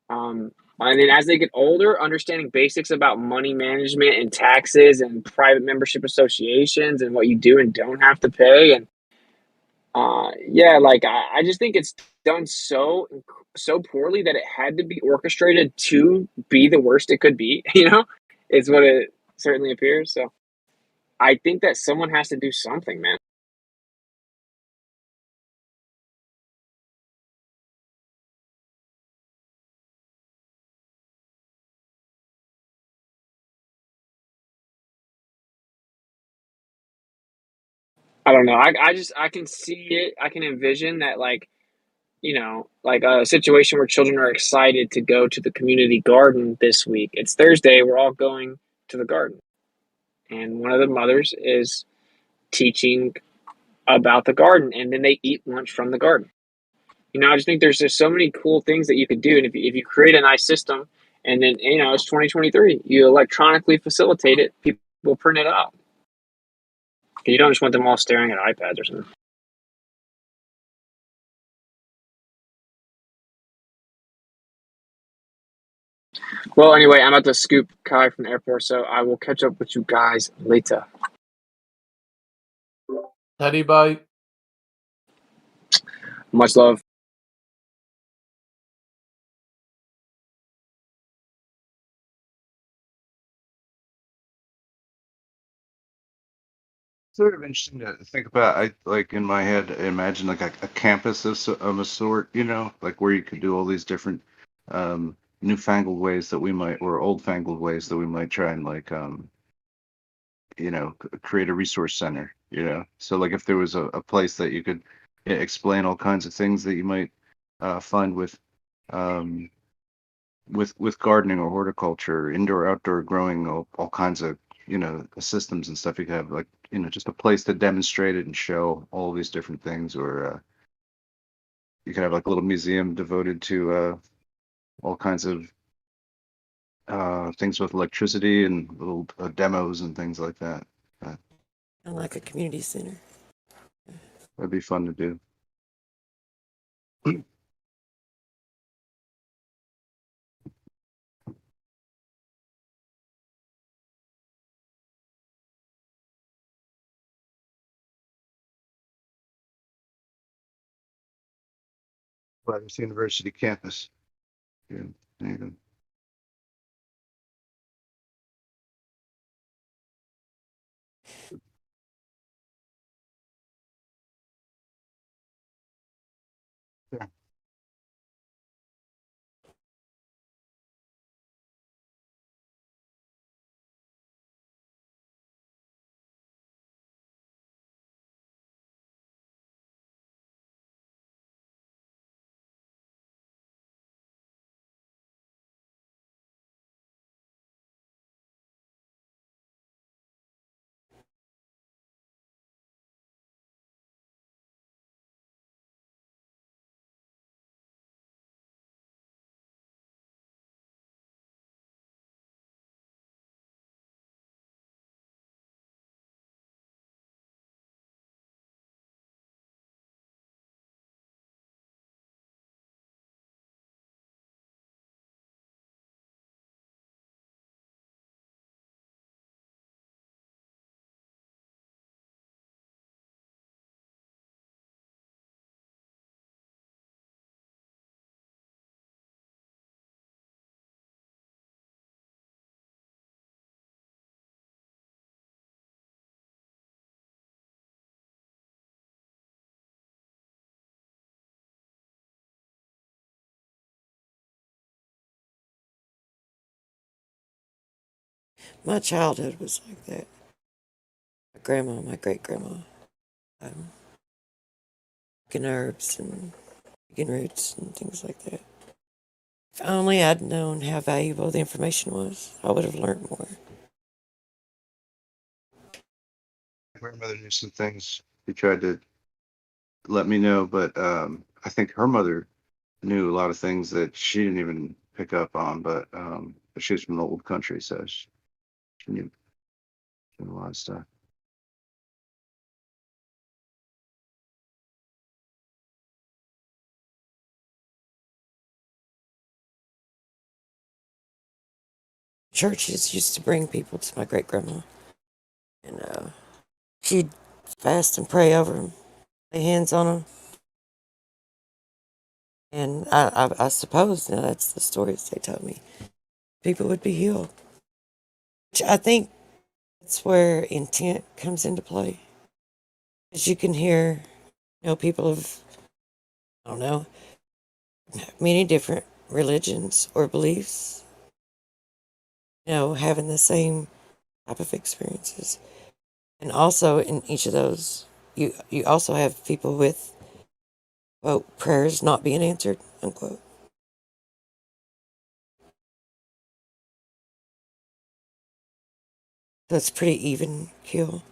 And then as they get older, understanding basics about money management and taxes and private membership associations and what you do and don't have to pay. And yeah, like I just think it's done so poorly that it had to be orchestrated to be the worst it could be. Is what it certainly appears. So I think that someone has to do something, man. I don't know. I can see it. I can envision that, like, like a situation where children are excited to go to the community garden this week. It's Thursday. We're all going to the garden, and one of the mothers is teaching about the garden, and then they eat lunch from the garden. I just think there's just so many cool things that you could do, and if you create a nice system, and then it's 2023, you electronically facilitate it, people print it out. You don't just want them all staring at iPads or something. Well, anyway, I'm about to scoop Kai from the airport, so I will catch up with you guys later. Teddy, bye. Much love. Sort of interesting to think about. I like in my head, I imagine like a campus of a sort, like where you could do all these different newfangled ways that we might, or old fangled ways that we might try and like create a resource center, so like if there was a place that you could explain all kinds of things that you might find um, with gardening or horticulture, indoor outdoor growing, all kinds of systems and stuff. You could have like just a place to demonstrate it and show all these different things, or you could have like a little museum devoted to all kinds of things with electricity and little demos and things like that. And like a community center. That'd be fun to do. Platers University campus. Yeah, there you go. Yeah. My childhood was like that. My grandma, my great grandma, picking herbs and picking roots and things like that. If only I'd known how valuable the information was, I would have learned more. My grandmother knew some things. She tried to let me know, but I think her mother knew a lot of things that she didn't even pick up on. But she was from the old country, so she knew a lot of stuff. Churches used to bring people to my great grandma, and she'd fast and pray over them, lay hands on them, and I suppose now that's the stories they told me. People would be healed, which I think that's where intent comes into play. As you can hear, people of, I don't know, many different religions or beliefs, having the same type of experiences. And also in each of those, you also have people with, quote, prayers not being answered, unquote. So it's pretty even kill.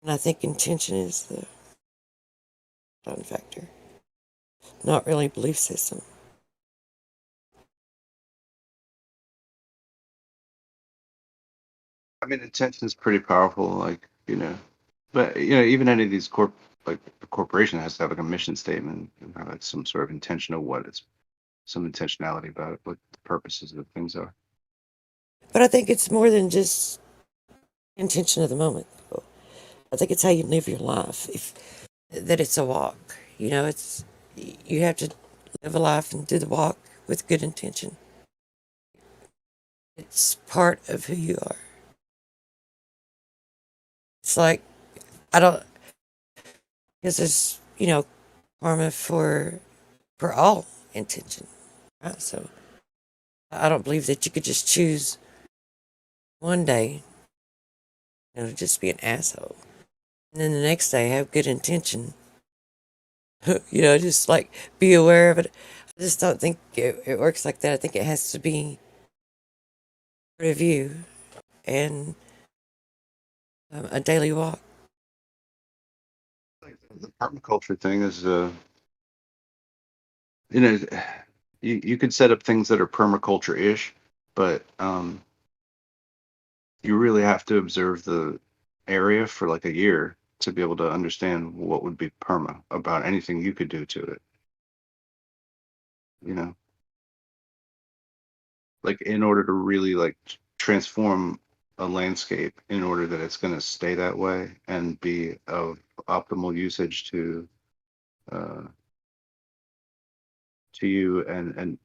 And I think intention is the fun factor, not really belief system. I mean, intention is pretty powerful, like but even any of these like a corporation has to have like a mission statement and have like some sort of intention of what it's some intentionality about it, what the purposes of things are. But I think it's more than just intention of the moment. I think it's how you live your life. That it's a walk. It's you have to live a life and do the walk with good intention. It's part of who you are. It's like I don't because there's karma for all intention. Right? So I don't believe that you could just choose one day just be an asshole. And then the next day have good intention. Just like be aware of it. I just don't think it works like that. I think it has to be part of you and a daily walk. Like the permaculture thing is, you know, you could set up things that are permaculture-ish, but you really have to observe the area for like a year to be able to understand what would be perma about anything you could do to it. You know, like in order to really like transform a landscape in order that it's going to stay that way and be of optimal usage uh, to you and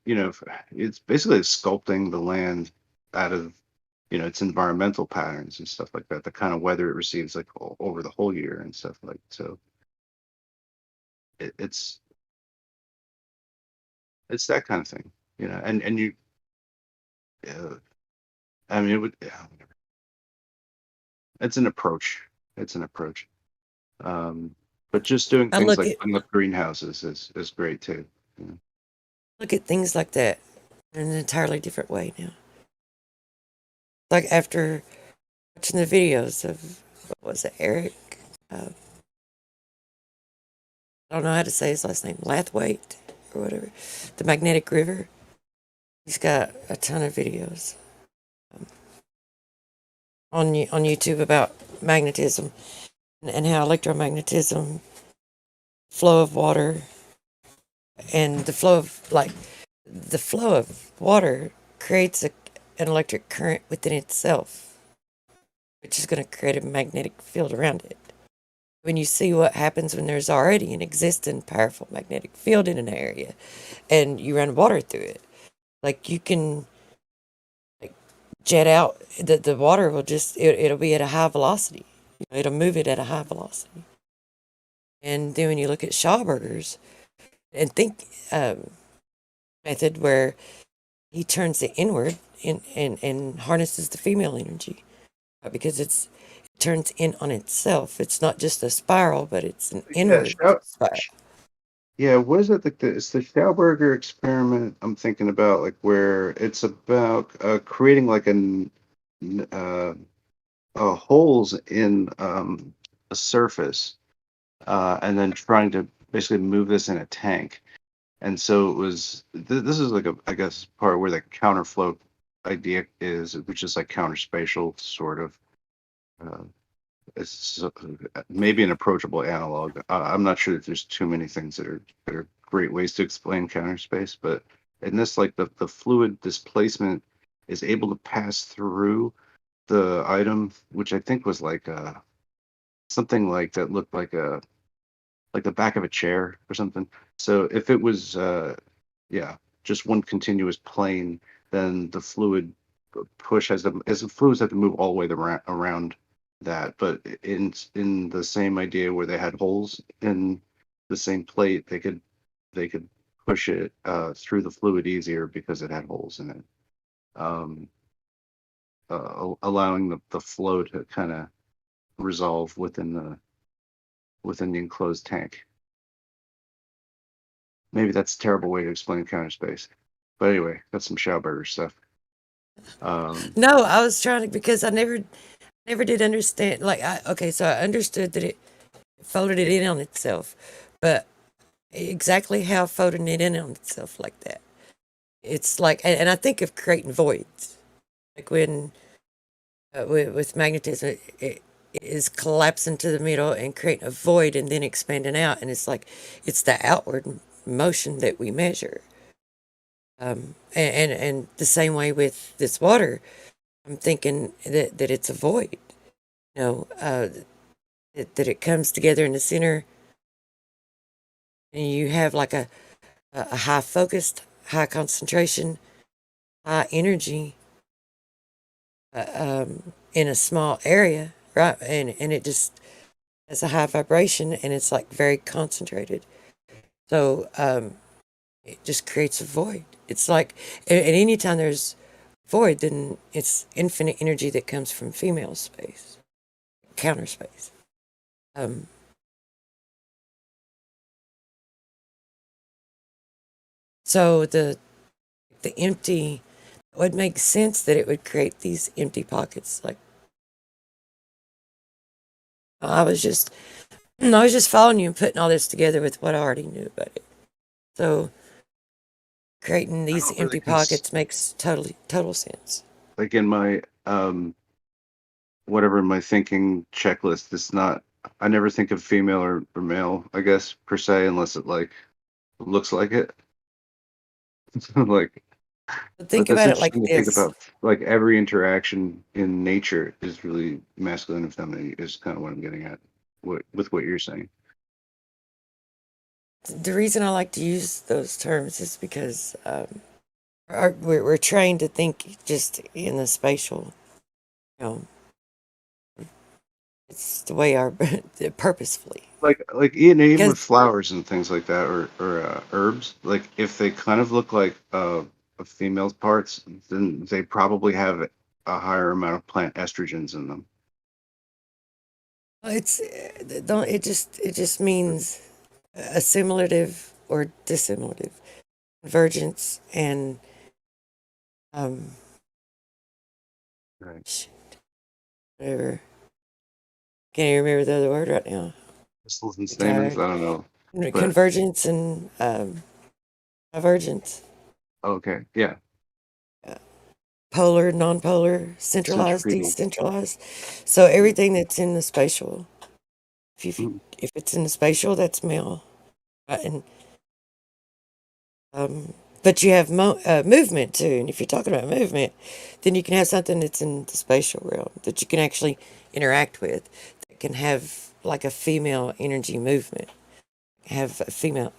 it's basically sculpting the land out of its environmental patterns and stuff like that, the kind of weather it receives like over the whole year and stuff like so it's that kind of thing, and you uh, I mean it would, yeah, whatever. It's an approach. It's an approach. But just doing I things look like at putting up greenhouses is great too. look at things like that in an entirely different way now. Like after watching the videos of what was it, Eric? I don't know how to say his last name, Lathwaite or whatever. The Magnetic River. He's got a ton of videos on YouTube about magnetism and how electromagnetism, flow of water, and the flow of water creates an electric current within itself, which is going to create a magnetic field around it. When you see what happens when there's already an existing powerful magnetic field in an area and you run water through it, like you can like jet out, the water will just, it'll be at a high velocity. It'll move it at a high velocity. And then when you look at Schauberger's and think method where he turns it inward and harnesses the female energy, because it turns in on itself. It's not just a spiral, but it's an inward spiral. Yeah, what is it? It's the Schauberger experiment. I'm thinking about like where it's about creating like holes in a surface, and then trying to basically move this in a tank. And so it was. This is like I guess part where the counterflow idea is, which is like counterspatial sort of. Uh, it's maybe an approachable analog. I'm not sure that there's too many things that are great ways to explain counter space, but in this, like the fluid displacement is able to pass through the item, which I think was like something like that looked like the back of a chair or something. So if it was yeah, just one continuous plane, then the fluid push as the fluids have to move all the way around that. But in the same idea where they had holes in the same plate, they could push it through the fluid easier because it had holes in it, um, allowing the flow to kind of resolve within the enclosed tank. Maybe that's a terrible way to explain counter space. But anyway, that's some Schauberger stuff. No, I was trying to, because I never did understand. So I understood that it folded it in on itself, but exactly how folding it in on itself like that. It's like, and I think of creating voids, like when with magnetism, it is collapsing to the middle and creating a void and then expanding out, and it's like it's the outward motion that we measure. And the same way with this water, I'm thinking that it's a void, that it comes together in the center, and you have like a high focused, high concentration, high energy in a small area, right? And it just has a high vibration, and it's like very concentrated. So it just creates a void. It's like at any time there's void, then it's infinite energy that comes from female space. counter space. So the empty, it would make sense that it would create these empty pockets. Like I was just following you and putting all this together with what I already knew about it. So creating I these don't really empty pockets makes total sense. like in my whatever my thinking checklist. It's not. I never think of female or male. I guess per se, unless it like looks like it. Like, But but think that's about it like interesting to think this. about. Like every interaction in nature is really masculine and feminine. Is kind of what I'm getting at. With what you're saying. The reason I like to use those terms is because we're trained to think just in the spatial, you know, it's the way our purposefully. Like even Because with flowers and things like that, or herbs. Like if they kind of look like a female's parts, then they probably have a higher amount of plant estrogens in them. it's don't it just means assimilative or dissimilative, convergence and um Right. sh- whatever. Can't even remember the other word right now. Crystals and I'm stamens. tired. I don't know, but Convergence and divergence. okay, yeah, Polar, non-polar, centralized, centripetal. decentralized. So Mm, everything that's in the spatial, mm, if it's in the spatial, that's male, and but you have movement too. And if you're talking about movement, then you can have something that's in the spatial realm that you can actually interact with. That can have like a female energy movement. Have a female.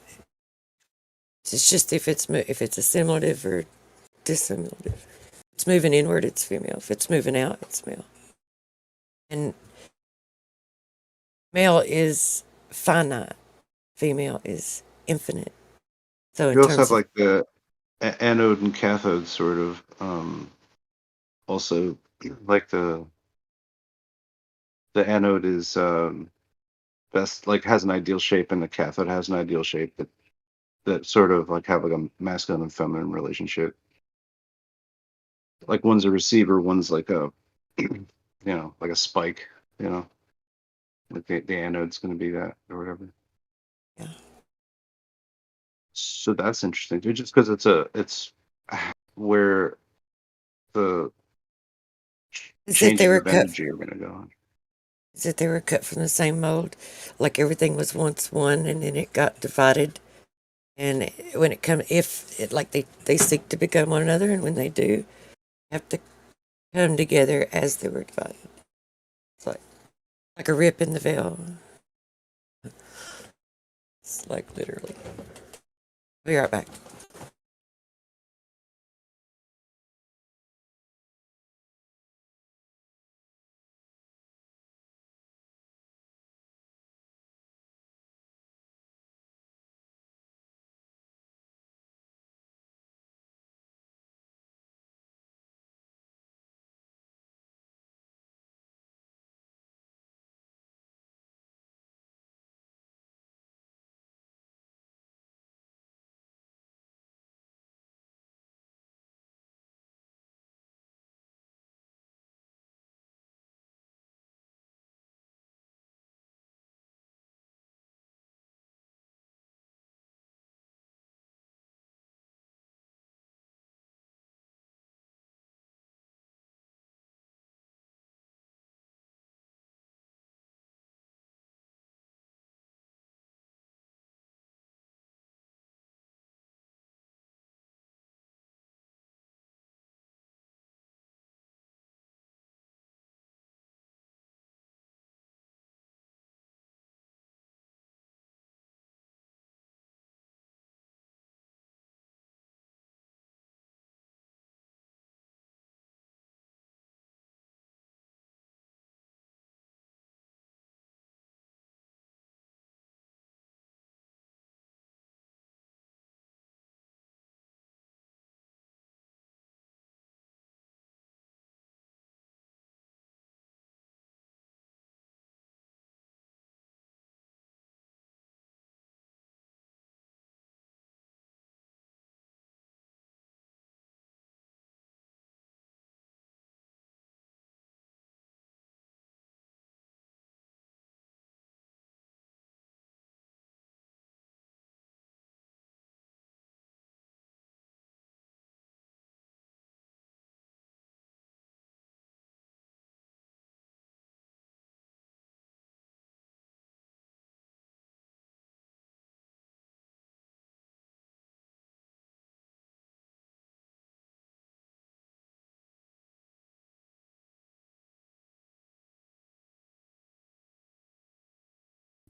It's just if it's assimilative or dissimilative. If it's moving inward, it's female. If it's moving out, it's male. And male is finite, female is infinite. So in You also have terms of like the anode and cathode sort of. Also, like the anode is best like has an ideal shape, and the cathode has an ideal shape that sort of like have like a masculine and feminine relationship. Like one's a receiver, one's like a like a spike. You know, like the anode's going to be that or whatever. yeah, So that's interesting too, just because it's where the is that they changes were of cut. energy are going to go on. Is that they were cut from the same mold, like everything was once one, and then it got divided. And when it comes, if it like they seek to become one another, and when they do, have to come together as they were divided. It's like a rip in the veil. It's like literally. Be right back.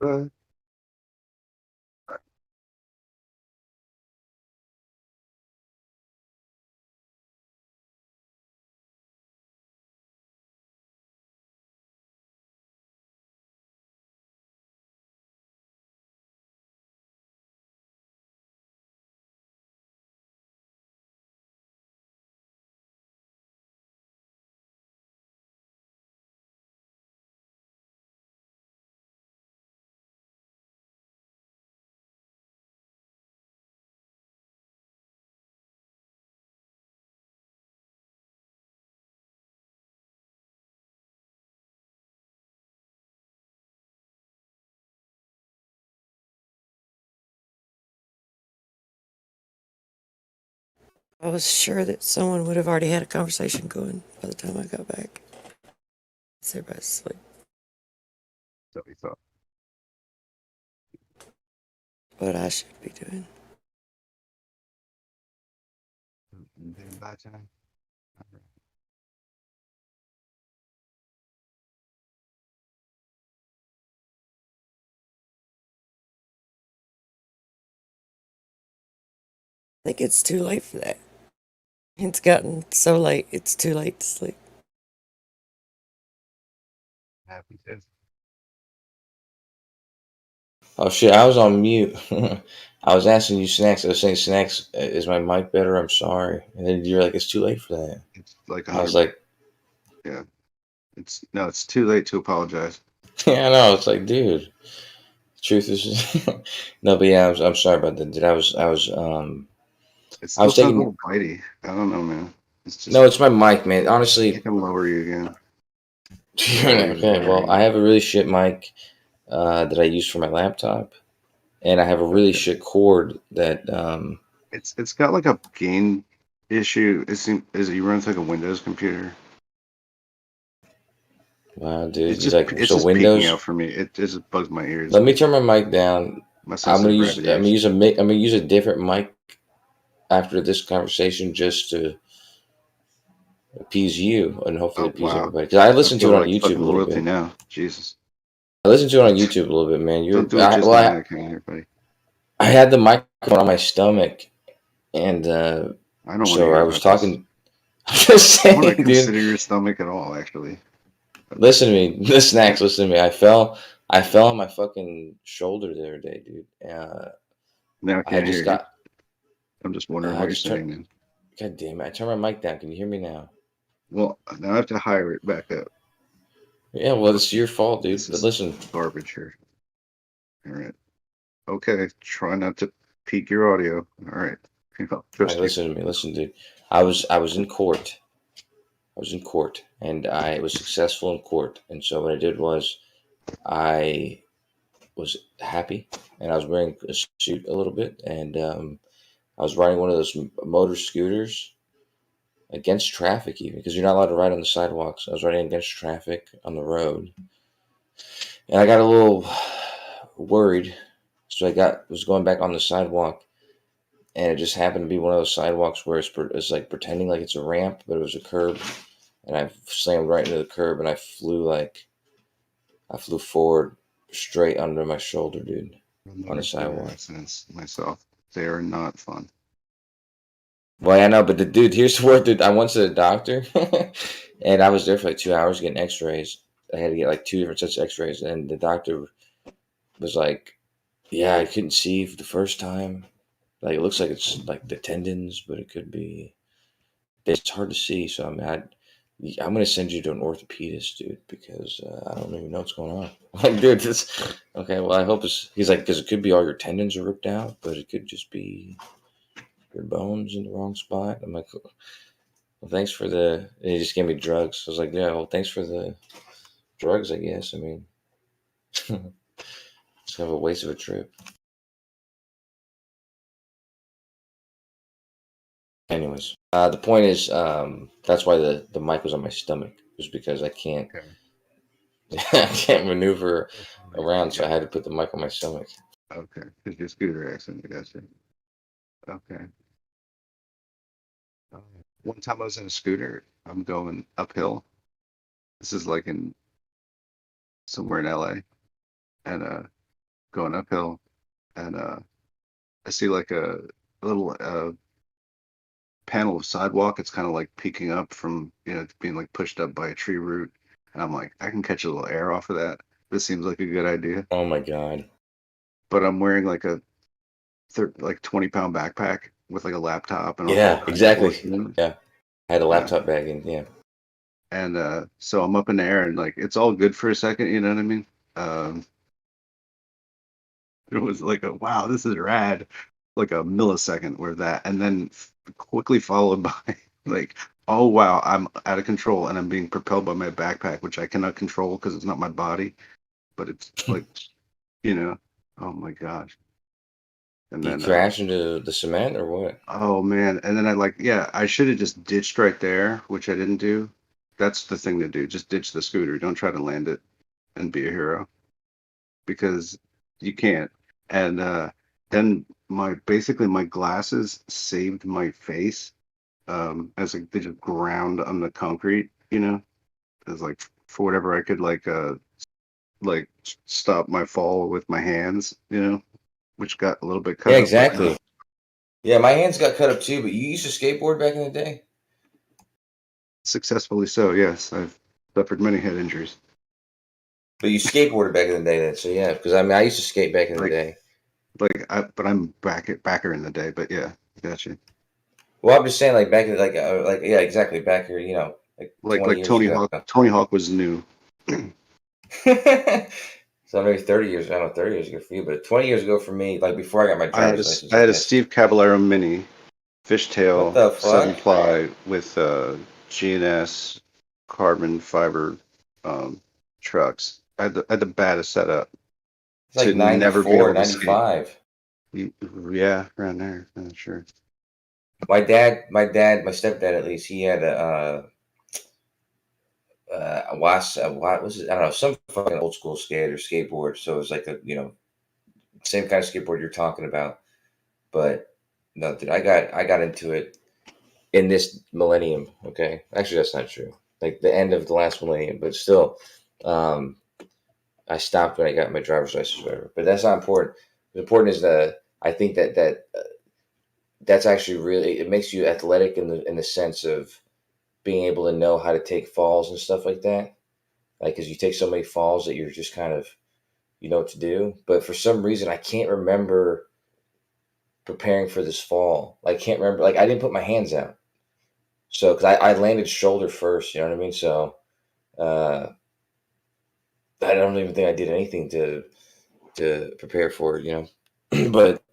I was sure that someone would have already had a conversation going by the time I got back. Everybody's asleep. So we thought. What I should be doing. Bye time. I think it's too late for that. It's gotten so late, it's too late to sleep. Happy to. Oh shit, I was on mute. I was asking you snacks. I was saying snacks. Is my mic better? I'm sorry. And then you're like, it's too late for that. It's like I was like, yeah. It's too late to apologize. yeah, I know. It's like, dude, truth is no, but yeah, I'm sorry about that, dude. I was It I still was sounds a taking. little bitey. I don't know, man. It's just No, it's my mic, man. I Honestly, can lower you again. okay. Well, I have a really shit mic that I use for my laptop, and I have a really shit cord that It's got like a gain issue. Is it you run like a Windows computer? wow, dude. It's You just like it's so just peeking Windows? out for me. It just bugs my ears. Let me turn my mic down. My I'm gonna sensitive use rabbit ears. I'm gonna use a different mic after this conversation just to appease you and hopefully Oh appease wow. everybody. Because I I listened to feel it on like YouTube fucking a little royalty bit. now. Jesus. I listened to it on YouTube a little bit, man. Don't do it just on that account here, buddy. I had the microphone on my stomach, and I don't want to so hear I was about this. talking. I'm just I want to saying, consider dude. your stomach at all, actually. Listen to me, the snacks. Listen to me. I fell on my fucking shoulder the other day, dude. Now I I can't just hear you. got. I'm just wondering I what you're just turned. saying, man. God damn it! I turned my mic down. Can you hear me now? Well, now I have to hire it back up. Yeah, well, it's your fault, dude. This But is listen, garbage here. All right. Okay. Try not to peak your audio. All right. I'll trust you. listen to me. Listen, dude. I was in court. I was in court, and I was successful in court. And so what I did was I was happy, and I was wearing a suit a little bit, and I was riding one of those motor scooters against traffic, even because you're not allowed to ride on the sidewalks. I was riding against traffic on the road, and I got a little worried, so was going back on the sidewalk, and it just happened to be one of those sidewalks where it's like pretending like it's a ramp, but it was a curb, and I slammed right into the curb, and I flew forward straight under my shoulder, dude, on the Motor sidewalk. accidents myself. They are not fun. Well, yeah, I know, but dude, here's the word, dude. I went to the doctor, and I was there for like 2 hours getting X-rays. I had to get like two different sets of X-rays, and the doctor was like, "Yeah, I couldn't see for the first time. Like, it looks like it's like the tendons, but it could be. It's hard to see. So I'm gonna send you to an orthopedist, dude, because I don't even know what's going on. Like, dude, this. Okay, well, I hope it's. He's like, because it could be all your tendons are ripped out, but it could just be your bones in the wrong spot. I'm like, well, thanks for the. And he just gave me drugs. I was like, yeah, well, thanks for the drugs, I guess. I mean, it's kind of a waste of a trip. Anyways, the point is, that's why the mic was on my stomach, was because I can't. Okay. I can't maneuver around, so I had to put the mic on my stomach. Okay. It's your scooter accident. I got you. Okay. One time I was in a scooter. I'm going uphill. This is like in somewhere in LA. And going uphill, and I see like a little panel of sidewalk. It's kind of like peeking up from, it's being like pushed up by a tree root, and I'm like, I can catch a little air off of that. This seems like a good idea. Oh my god. But I'm wearing like a 20-pound backpack with like a laptop and all Yeah, kinds of exactly. bullshit. Yeah. I had a Yeah. laptop bag in, yeah. And so I'm up in the air and like it's all good for a second, you know what I mean? Um, it was like a wow, this is rad, like a millisecond where that, and then quickly followed by like, oh wow, I'm out of control and I'm being propelled by my backpack, which I cannot control because it's not my body, but it's like, oh my gosh. And You then crash into the cement or what? oh man, and then I should have just ditched right there, which I didn't do. That's the thing to do. Just ditch the scooter. Don't try to land it and be a hero because you can't. And then basically my glasses saved my face. As like they just ground on the concrete, as like for whatever I could like stop my fall with my hands, which got a little bit cut Yeah, up. exactly. Yeah, my hands got cut up too, but you used to skateboard back in the day? Successfully so, yes. I've suffered many head injuries. But you skateboarded back in the day then, so yeah, because I mean I used to skate back in the day. But I'm backer in the day. But yeah, gotcha. Well, I'm just saying, like back in yeah, exactly back here, like 20 Like years Tony ago. Hawk. Tony Hawk was new. So maybe 30 years. I don't know, 30 years ago for you, but 20 years ago for me, like before I got my driver's license, I I had a guess. Steve Caballero Mini What fishtail the 7-ply with GNS carbon fiber trucks. I had the baddest setup It's like to never be 94, able to skate. 95. Yeah, around there. Not sure. My stepdad at least, he had what was it? I don't know, some fucking old school skate or skateboard. So it was like same kind of skateboard you're talking about. But no, dude, I got into it in this millennium. Okay, actually, that's not true. Like the end of the last millennium, but still, um, I stopped when I got my driver's license, or whatever. But that's not important. What's important is I think that's actually really, it makes you athletic in the sense of being able to know how to take falls and stuff like that. Like, because you take so many falls that you're just kind of, you know what to do. But for some reason, I can't remember preparing for this fall. I can't remember. Like, I didn't put my hands out. So, because I landed shoulder first, you know what I mean? So, uh, I don't even think I did anything to prepare for it, but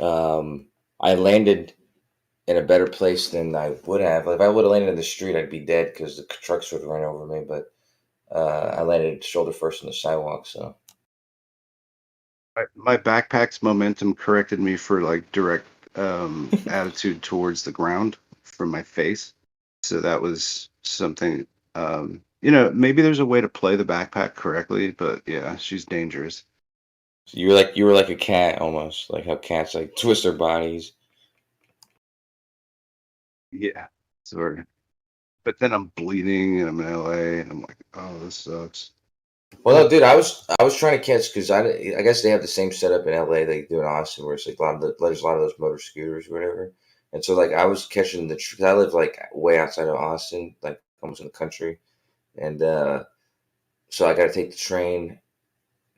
I landed in a better place than I would have. Like, if I would have landed in the street, I'd be dead because the trucks would have run over me. But I landed shoulder first on the sidewalk. So My backpack's momentum corrected me for like direct attitude towards the ground from my face. So that was something. Maybe there's a way to play the backpack correctly, but yeah, she's dangerous. you were like a cat almost, like how cats like twist their bodies. Yeah, sort of. But then I'm bleeding and I'm in LA and I'm like, oh, this sucks. Well, no, dude, I was trying to catch because I guess they have the same setup in LA they do in Austin, where it's like there's a lot of those motor scooters or whatever. And so like I was catching because I live like way outside of Austin, like almost in the country, and so I got to take the train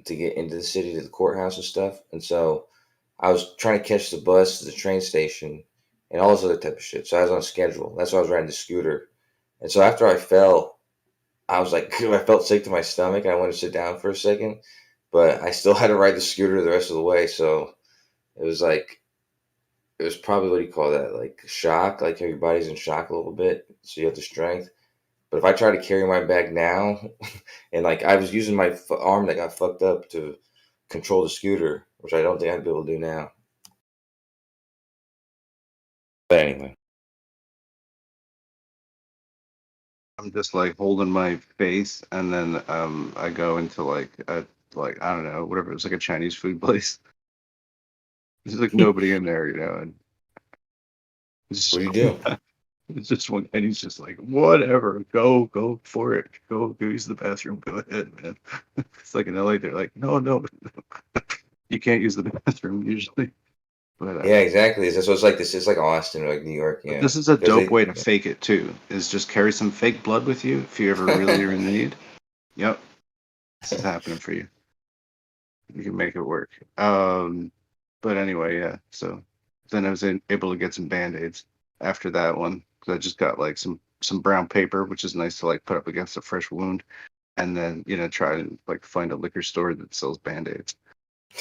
to get into the city to the courthouse and stuff. And so I was trying to catch the bus to the train station and all this other type of shit. So I was on schedule. That's why I was riding the scooter. And so after I fell, I was like, I felt sick to my stomach. And I went to sit down for a second, but I still had to ride the scooter the rest of the way. So it was like, it was probably, what do you call that? Like shock, like your body's in shock a little bit. So you have the strength. But if I try to carry my bag now, and like I was using my arm that got fucked up to control the scooter, which I don't think I'd be able to do now. But anyway, I'm just like holding my face, and then I go into like I don't know, whatever, it's like a Chinese food place. There's like nobody in there, and what do you do? It's just one, and he's just like, whatever, go for it, go use the bathroom, go ahead, man. It's like in LA, they're like, no, you can't use the bathroom usually. But Yeah, exactly. So it's like this is like Austin or like New York, but yeah. this is a Because dope they way to fake it too. Is just carry some fake blood with you if you ever really are in need. Yep, this is happening for you. You can make it work. But anyway, yeah. So then I was able to get some band-aids after that one because I just got like some brown paper, which is nice to like put up against a fresh wound, and then try and like find a liquor store that sells band-aids.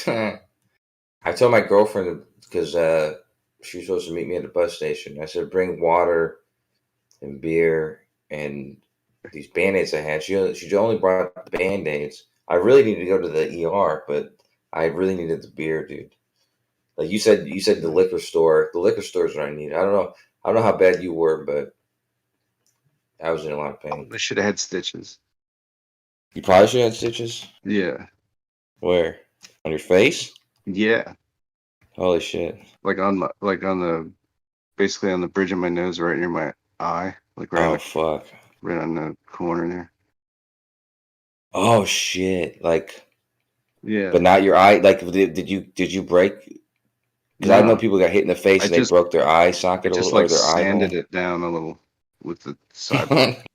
I told my girlfriend because she was supposed to meet me at the bus station. I said, bring water and beer and these band-aids I had. She only brought the band-aids. I really needed to go to the ER, but I really needed the beer, dude. Like you said the liquor store. The liquor store is what I need. I don't know how bad you were, but I was in a lot of pain. I should have had stitches. You probably should have had stitches. Yeah. Where? On your face? Yeah. Holy shit. Like on the basically on the bridge of my nose, right near my eye, like Oh fuck. right on the corner there. Oh shit. Like, Yeah. but not your eye. Like, did you break? Because I know people got hit in the face and they broke their eye socket I just or like their sanded eyeball. it down a little with the sidewalk.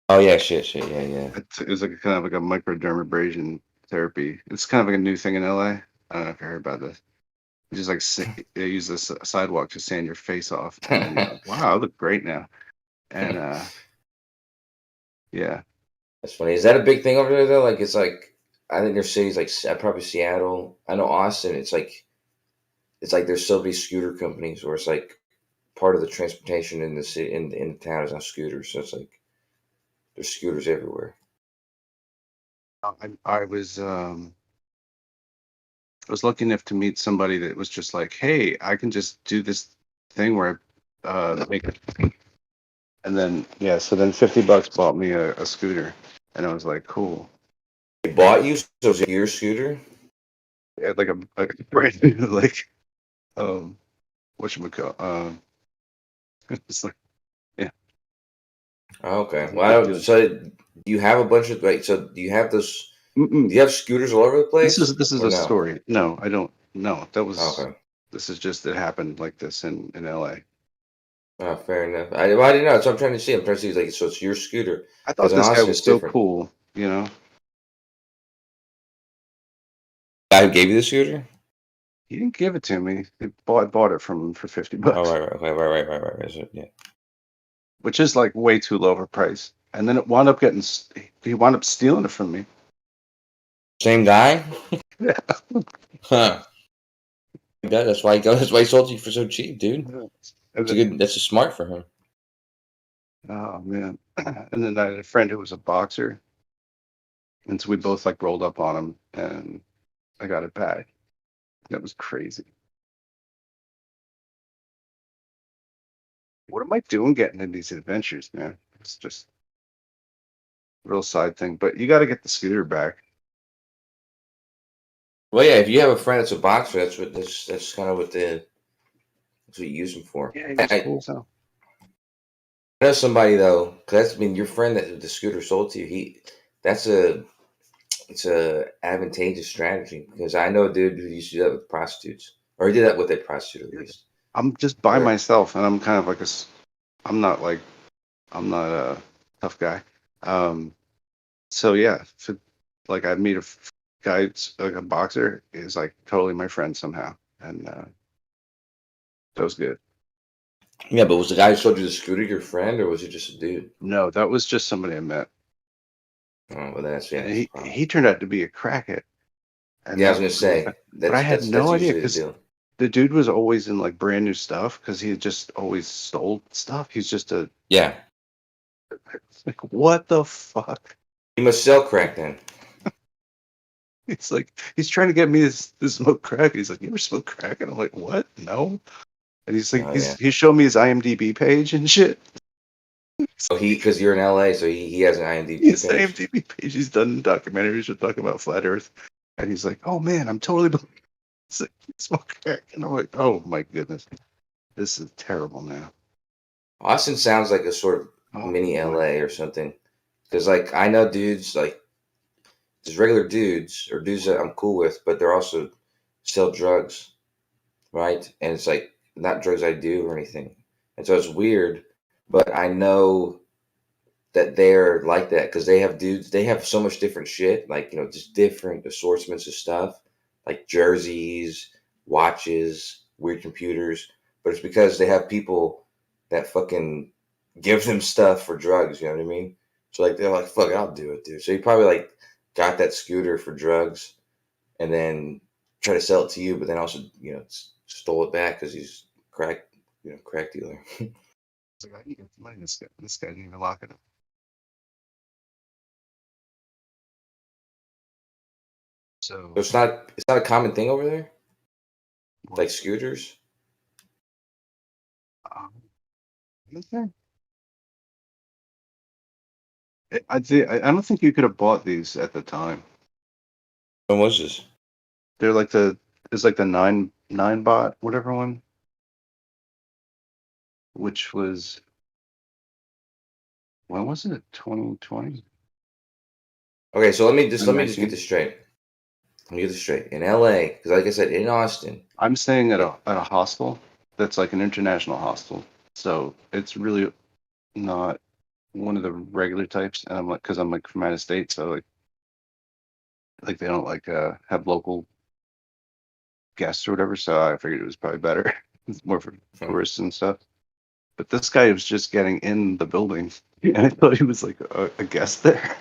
Oh yeah, shit, yeah. It was like kind of like a microdermabrasion therapy. It's kind of like a new thing in LA. I don't know if you heard about this. You just like they use this sidewalk to sand your face off, and then you're like, wow, I look great now. And yeah. That's funny. Is that a big thing over there though? Like, it's like I think there's cities like probably Seattle. I know Austin. It's like there's so many scooter companies where it's like part of the transportation in the city in the town is on scooters. So it's like there's scooters everywhere. I was lucky enough to meet somebody that was just like, hey, I can just do this thing where I make it. And then so then $50 bought me a scooter, and I was like, cool. They bought you, so it's your scooter? Yeah, like a brand new like whatchamacallit. It's like Oh, okay. Well, so do you have a bunch of so do you have those? Do you have scooters all over the place? This is or a no? story. No, I don't. No, that was Okay. This is just it happened like this in LA. Oh, fair enough. I didn't know. So I'm trying to see. I'm trying to see like so it's your scooter. I thought in this guy Austin, was it's so different. cool, you know. Guy who gave you the scooter? He didn't give it to me. I bought it from him for $50. Oh, right. Okay, right. So, yeah. Which is like way too low of a price. And then it wound up he wound up stealing it from me. Same guy? Yeah. Huh. That's why he sold you for so cheap, dude. That's just smart for him. Oh man. And then I had a friend who was a boxer. And so we both like rolled up on him and I got it back. That was crazy. What am I doing getting in these adventures, man? It's just a real side thing. But you got to get the scooter back. Well, yeah, if you have a friend that's a boxer, that's kind of what you use him for. Yeah, he's cool. So I know somebody though, because your friend that the scooter sold to you. It's a advantageous strategy because I know a dude who used to do that with prostitutes, or he did that with a prostitute at least. I'm just by myself, and I'm kind of like I'm not a tough guy. So yeah, like I meet a guy like a boxer is like totally my friend somehow, and that was good. Yeah, but was the guy who sold you the scooter your friend, or was he just a dude? No, that was just somebody I met. Oh, well, that's he turned out to be a crackhead. And I was gonna say, but I had no idea because the dude was always in like brand new stuff because he just always stole stuff. He's just like, what the fuck? He must sell crack then. It's like he's trying to get me to smoke crack. He's like, you ever smoke crack? And I'm like, what? No. And he's like, he showed me his IMDb page and shit. So because you're in LA, so he has an IMDb page. IMDb page. He's done documentaries with talking about flat Earth, and he's like, "Oh man, I'm totally." He's like, "Smoke crack," and I'm like, "Oh my goodness, this is terrible now." Austin sounds like a sort of mini LA or something. Because like I know dudes like there's regular dudes or dudes that I'm cool with, but they're also sell drugs, right? And it's like not drugs I do or anything. And so it's weird, but I know that they're like that because they have dudes, they have so much different shit, like, just different assortments of stuff, like jerseys, watches, weird computers. But it's because they have people that fucking give them stuff for drugs, you know what I mean? So, like, they're like, fuck, I'll do it, dude. So he probably, like, got that scooter for drugs and then try to sell it to you, but then also, stole it back because he's crack dealer. It's like, I need to get the money. This guy didn't even lock it up. So So it's not a common thing over there, what? like scooters. Okay. I don't think you could have bought these at the time. When was this? They're like it's like the nine bot, whatever one, which was, when was it? 2020? Okay, so let me just get 2019? this straight. Let me get this straight. In LA, because like I said, in Austin, I'm staying at a hostel that's like an international hostel, so it's really not one of the regular types. And I'm like, because I'm like from out of state, so like they don't like have local guests or whatever. So I figured it was probably better. It's more for tourists and stuff. But this guy was just getting in the building, and I thought he was like a guest there,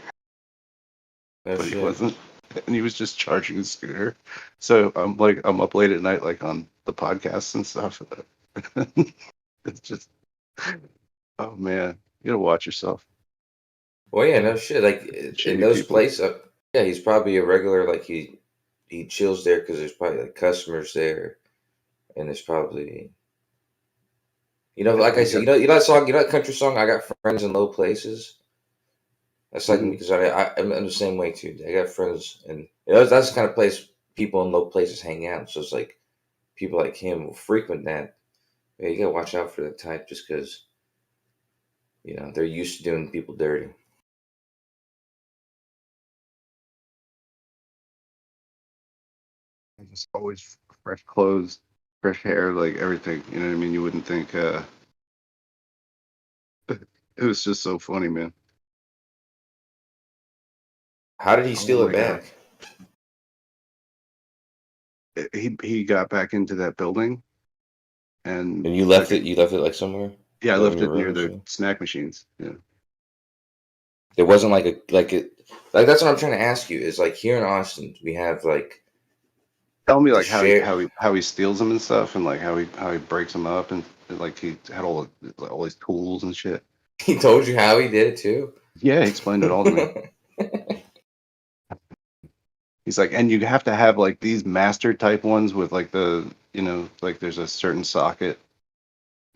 no but he shit. wasn't. And he was just charging his scooter. So I'm up late at night, like on the podcasts and stuff. It's just, oh man, you gotta watch yourself. Well, yeah, no shit. Like in Shady those people. places, yeah, he's probably a regular. Like he chills there because there's probably like customers there, and there's probably like I You said, got, that song, that country song. I got friends in low places. That's like me mhm. because I'm the same way too. I got friends, and that's the kind of place people in low places hang out. So it's like people like him will frequent that. Yeah, you gotta watch out for that type just because they're used to doing people dirty. Just always fresh clothes, fresh hair, like everything. You know what I mean? You wouldn't think. It was just so funny, man. How did he Oh steal it my god. back? He got back into that building and And you took left it. it. You left it like somewhere. Yeah, I Like in left your it near room or the something. snack machines. Yeah. There wasn't like that's what I'm trying to ask you. Is like here in Austin we have like Tell me the like share. how he steals them and stuff, and like how he breaks them up, and like he had all these tools and shit. He told you how he did it too. Yeah, he explained it all to me. He's like, and you have to have like these master type ones with like like there's a certain socket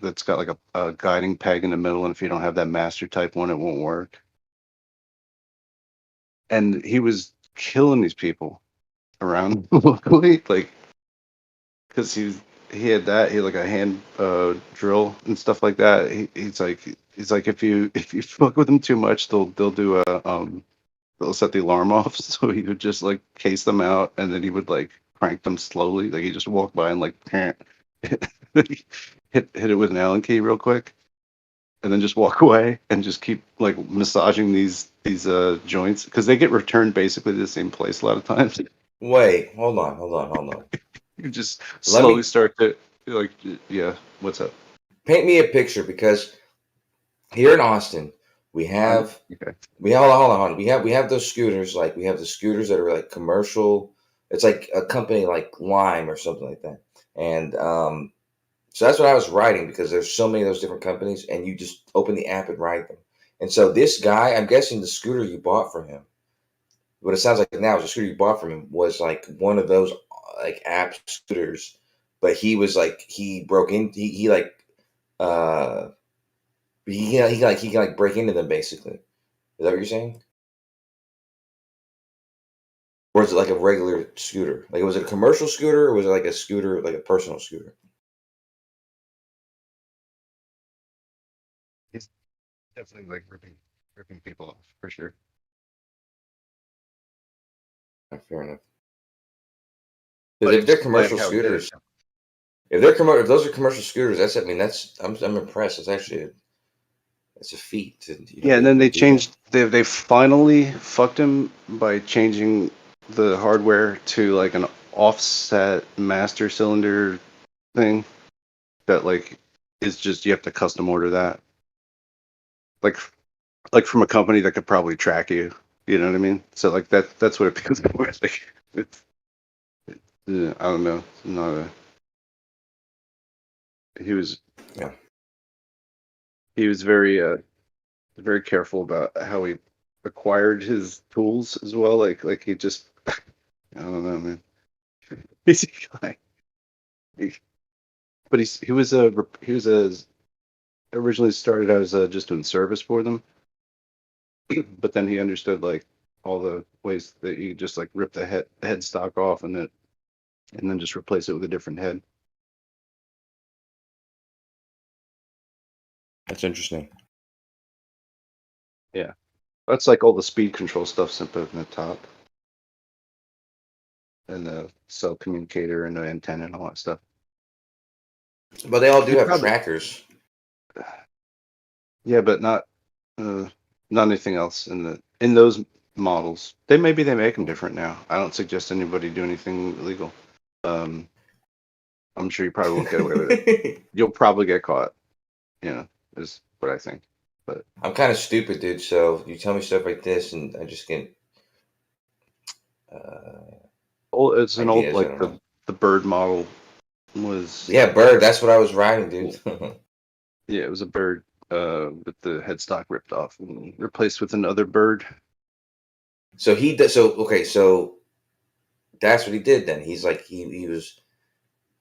that's got like a guiding peg in the middle, and if you don't have that master type one, it won't work. And he was killing these people around locally, like because he had like a hand drill and stuff like that. He's like if you fuck with them too much, they'll do they'll set the alarm off. So he would just like case them out, and then he would like crank them slowly. Like he just walk by and like hit it with an Allen key real quick, and then just walk away and just keep like massaging these joints because they get returned basically to the same place a lot of times. Wait, hold on. You just Let slowly me start to like, yeah, what's up? paint me a picture because here in Austin we I'm have okay. hold on. We have those scooters, like we have the scooters that are like commercial. It's like a company like Lime or something like that. And so that's what I was writing because there's so many of those different companies, and you just open the app and write them. And so this guy, I'm guessing the scooter you bought from him, what it sounds like now is the scooter you bought from him was like one of those like app scooters, but he broke in, he like uh he can like break into them basically. Is that what you're saying? Or is it like a regular scooter? Like was it a commercial scooter or was it like a scooter, like a personal scooter? Definitely like ripping people off for sure. Fair enough. But Because it if they're explained commercial how he did it. scooters, if those are commercial scooters, I'm impressed. It's a feat to Yeah, be and able then to they do that. changed. They finally fucked him by changing the hardware to like an offset master cylinder thing that like is just you have to custom order that. Like from a company that could probably track you. You know what I mean? So like that's what it feels like. It's, I don't know. It's not a. He was Yeah. he was very careful about how he acquired his tools as well. Like he just I don't know, man. He's a guy. He, but he was a originally started out as just doing service for them, but then he understood like all the ways that you just like rip the head stock off and then just replace it with a different head. That's interesting. Yeah, that's like all the speed control stuff sent both in the top and the cell communicator and the antenna and all that stuff. But they all do You have probably trackers. yeah, but uh, not anything else in those models. Maybe they make them different now. I don't suggest anybody do anything illegal. Um, I'm sure you probably won't get away with it. You'll probably get caught. You know, is what I think. But I'm kind of stupid, dude. So you tell me stuff like this, and I just get it's an old ideas. I like don't know. the Bird model was Yeah, Bird. That's what I was riding, dude. yeah, it was a Bird with the headstock ripped off and replaced with another Bird. So he does. So okay. So that's what he did. Then he's like he was.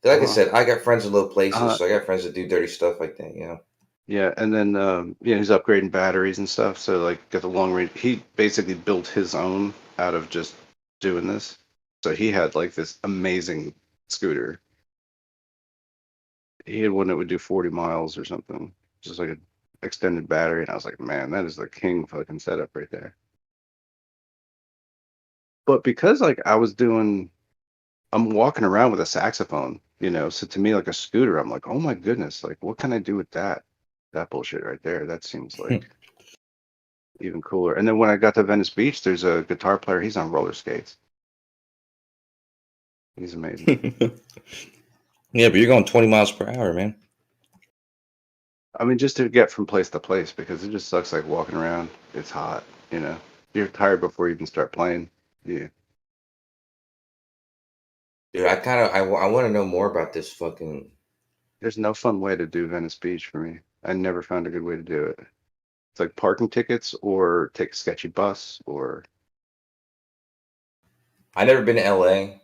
Like I Uh-huh. said, I got friends in low places, Uh-huh. so I got friends that do dirty stuff like that. You know. Yeah, and then he's upgrading batteries and stuff. So like got the long range. He basically built his own out of just doing this. So he had like this amazing scooter. He had one that would do 40 miles or something, just like an extended battery. And I was like, man, that is the king fucking setup right there. But because like I'm walking around with a saxophone, so to me like a scooter, I'm like, oh my goodness, like what can I do with that? That bullshit right there. That seems like even cooler. And then when I got to Venice Beach, there's a guitar player. He's on roller skates. He's amazing. Yeah, but you're going 20 miles per hour, man. I mean, just to get from place to place because it just sucks like walking around. It's hot, You're tired before you even start playing. Yeah. Dude, I want to know more about this fucking. There's no fun way to do Venice Beach for me. I never found a good way to do it. It's like parking tickets or take a sketchy bus or I never been to LA,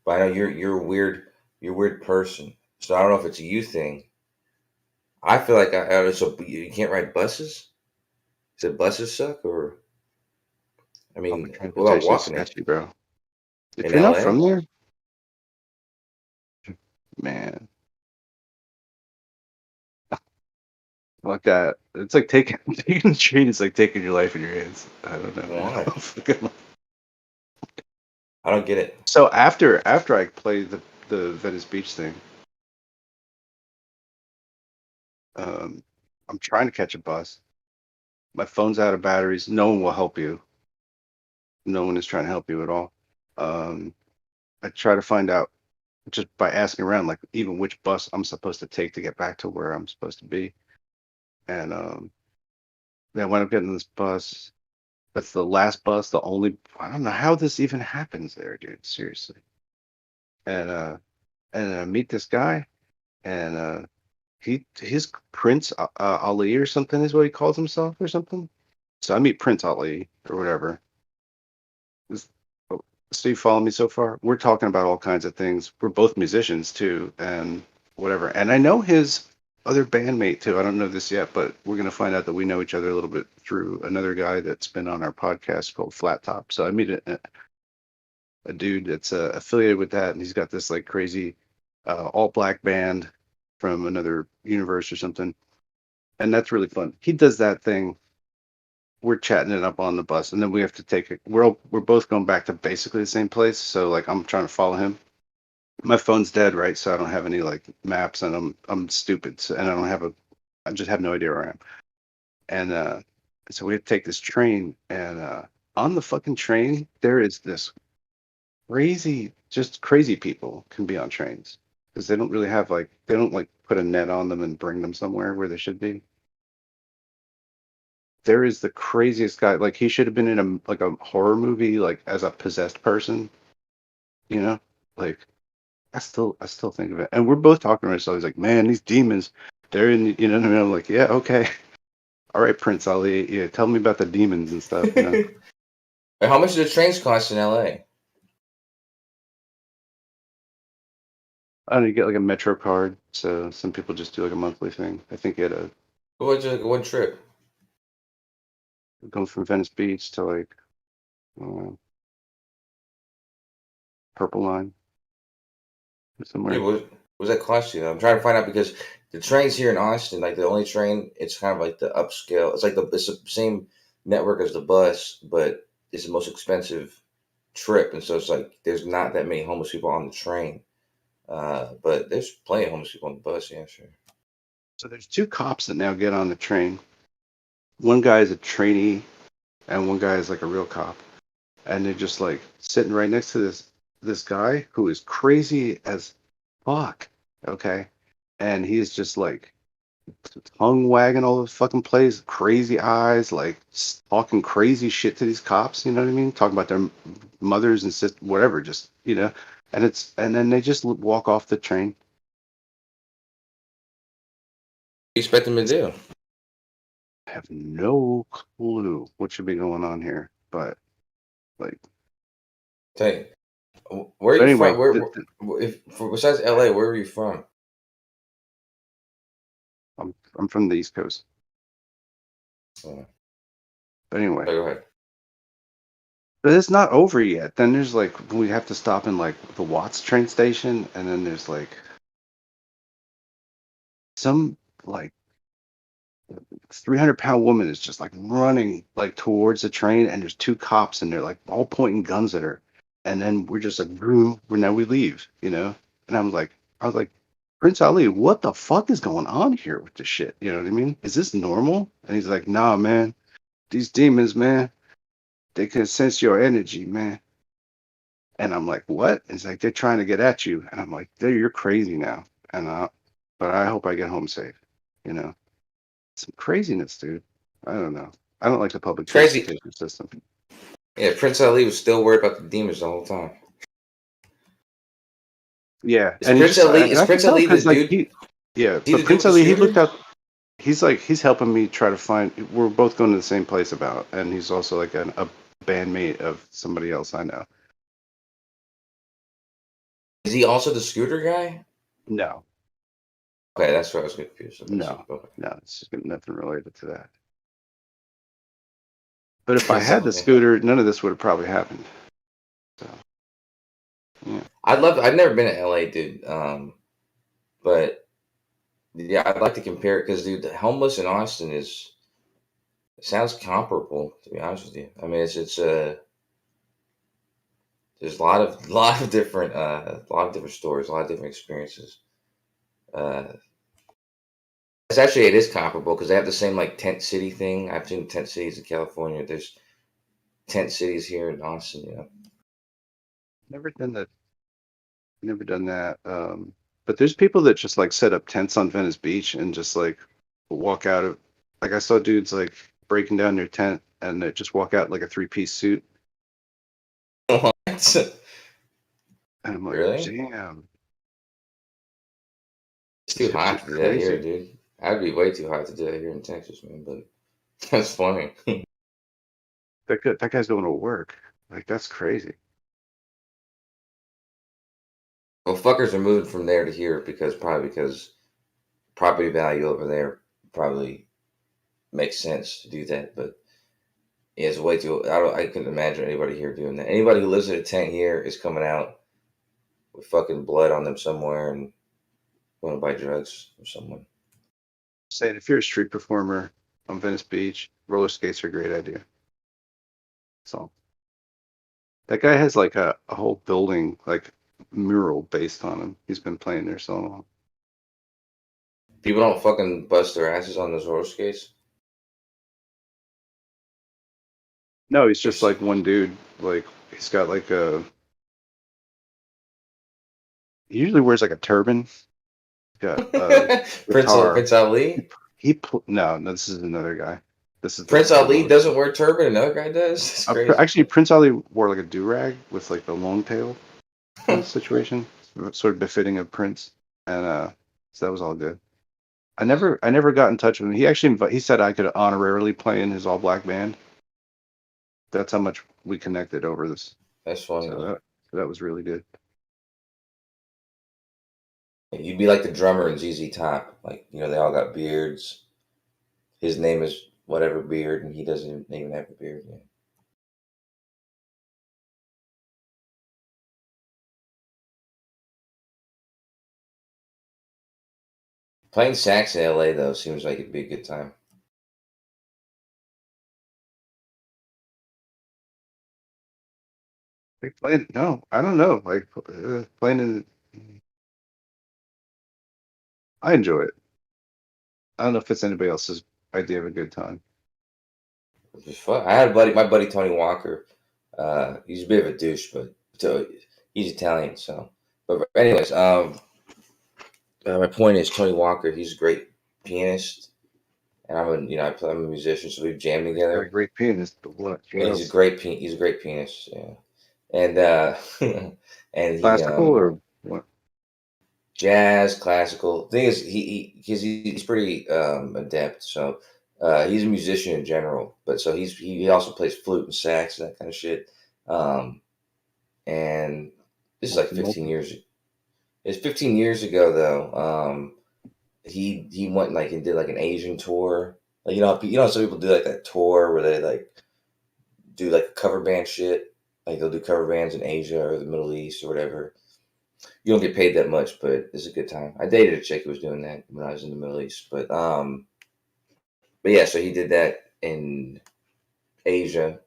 but I know you're a weird person. So I don't know if it's a you thing. I feel like so you can't ride buses. Is it buses suck or? I public mean, what about transportation is walking it sketchy, bro. If in you're not LA? from there, man, fuck that. It's like taking taking the train is like taking your life in your hands. I don't know, man. Why? Fucking- I don't get it. So after I play the Venice Beach thing, um, I'm trying to catch a bus. My phone's out of batteries. No one will help you. No one is trying to help you at all. Um, I try to find out just by asking around, like even which bus I'm supposed to take to get back to where I'm supposed to be. And then I wound up getting this bus. That's the last bus, the only. I don't know how this even happens there, dude. Seriously. And I meet this guy, and his Prince Ali or something is what he calls himself or something. So I meet Prince Ali or whatever. This- oh, so you follow me so far? We're talking about all kinds of things. We're both musicians too, and whatever. And I know his other bandmate too. I don't know this yet, but we're gonna find out that we know each other a little bit through another guy that's been on our podcast called Flat Top. So I meet a dude that's affiliated with that, and he's got this like crazy all black band from another universe or something. and that's really fun. He does that thing. We're chatting it up on the bus, and then we have to take it. We're both going back to basically the same place. So like I'm trying to follow him. My phone's dead, right? So I don't have any like maps, and I'm stupid, so, and I just have no idea where I am. And so we have to take this train, and on the fucking train there is this just crazy people can be on trains because they don't really have like they don't like put a net on them and bring them somewhere where they should be. There is the craziest guy. Like he should have been in a horror movie, like as a possessed person. You know, like I still think of it. And we're both talking to ourselves like, man, these demons, they're in. You know what I mean? I'm like, yeah, okay, all right, Prince Ali, yeah, tell me about the demons and stuff. You know, How much do the trains cost in LA? I don't know, you get like a Metro card, so some people just do like a monthly thing. I think it What's like one trip? goes from Venice Beach to like uh, Purple Line or Yeah, somewhere. what does that cost you? I'm trying to find out because the trains here in Austin, like the only train, it's kind of like the upscale. It's like it's the same network as the bus, but it's the most expensive trip, and so it's like there's not that many homeless people on the train. But there's plenty of homeless people on the bus. Yeah, sure. So there's two cops that now get on the train. One guy is a trainee, and one guy is like a real cop, and they're just like sitting right next to this guy who is crazy as fuck. Okay, and he's just like tongue wagging all over the fucking place, crazy eyes, like talking crazy shit to these cops. You know what I mean? Talking about their mothers and sisters, whatever. Just and then they just walk off the train. What do you expect them to do? I have no clue what should be going on here, but like, Tell you, where are but you anyway, from? Besides LA, where are you from? I'm from the East Coast. Oh, But anyway, go ahead. but it's not over yet. Then there's like we have to stop in like the Watts train station, and then there's like some like 300-pound woman is just like running like towards the train, and there's two cops, and they're like all pointing guns at her, and then we're just like, now we leave, and I was like, Prince Ali, what the fuck is going on here with this shit? You know what I mean? Is this normal? And he's like, nah, man, these demons, man, they can sense your energy, man. And I'm like, what? It's like they're trying to get at you, and I'm like, you're crazy now, and but I hope I get home safe, you know. Some craziness, dude. I don't know. I don't like the public It's crazy. transportation system. Yeah, Prince Ali was still worried about the demons the whole time. Yeah, Is and Prince Ali? and Is I can Prince tell Ali the because like dude? yeah, Is he the but dude with Prince the Ali, he looked scooter? out. He's helping me try to find. We're both going to the same place about, and he's also like a bandmate of somebody else I know. Is he also the scooter guy? No, Okay, that's where I was confused. no, Okay. no. It's just nothing related to that. But if I Prince had the Ali. scooter, none of this would have probably happened. So yeah, I've never been to LA, dude. But yeah, I'd like to compare it because, dude, the homeless in Austin it sounds comparable. To be honest with you, I mean, there's a lot of different stories, a lot of different experiences. Uh, it is comparable because they have the same like tent city thing. I've seen tent cities in California. There's tent cities here in Austin. never done that. Never done that. But there's people that just like set up tents on Venice Beach and just like walk out of. Like I saw dudes like breaking down their tent and they just walk out like a three-piece suit, What? and I'm like, Really? damn, It's this too shit's hot just to do that here, crazy. dude. I'd be way too hot to do that here in Texas, man. But that's funny. That guy's doing to work. Like that's crazy. Well, fuckers are moving from there to here because property value over there probably makes sense to do that. But yeah, it's way too. I couldn't imagine anybody here doing that. Anybody who lives in a tent here is coming out with fucking blood on them somewhere and going to buy drugs or someone. saying if you're a street performer on Venice Beach, roller skates are a great idea. So that guy has like a whole building, like mural based on him. He's been playing there so long. People don't fucking bust their asses on those roller skates. No, he's just like one dude. Like he's got like a. He usually wears like a turban. Got a guitar. Prince Ali. No, this is another guy. This is Prince Ali doesn't wear turban. Another guy does. It's crazy. Actually, Prince Ali wore like a do rag with like the long tail kind of situation, sort of befitting of Prince, and so that was all good. I never got in touch with him. He actually he said I could honorarily play in his all black band. That's how much we connected over this. That's funny. So that was really good. You'd be like the drummer in ZZ Top. Like, you know, they all got beards. His name is whatever beard, and he doesn't even have a beard yet. Playing sax in LA, though, seems like it'd be a good time. They played, no, I don't know. Like playing in, I enjoy it. I don't know if it's anybody else's idea of a good time. It's fun. I had a buddy, my buddy Tony Walker. He's a bit of a douche, but he's Italian. So, but anyways, my point is Tony Walker. He's a great pianist, and I'm a musician, so we've jammed together. You're a great pianist, but what? He's a great pianist. Yeah, and and Classical or what? Jazz, classical. Thing is, he's pretty adept. So he's a musician in general, but so he also plays flute and sax and that kind of shit. And this is like 15 years. It's 15 years ago though. He went like and did like an Asian tour. Like you know some people do like that tour where they like do like cover band shit. Like they'll do cover bands in Asia or the Middle East or whatever. You don't get paid that much, but it's a good time. I dated a chick who was doing that when I was in the Middle East, but yeah, so he did that in Asia,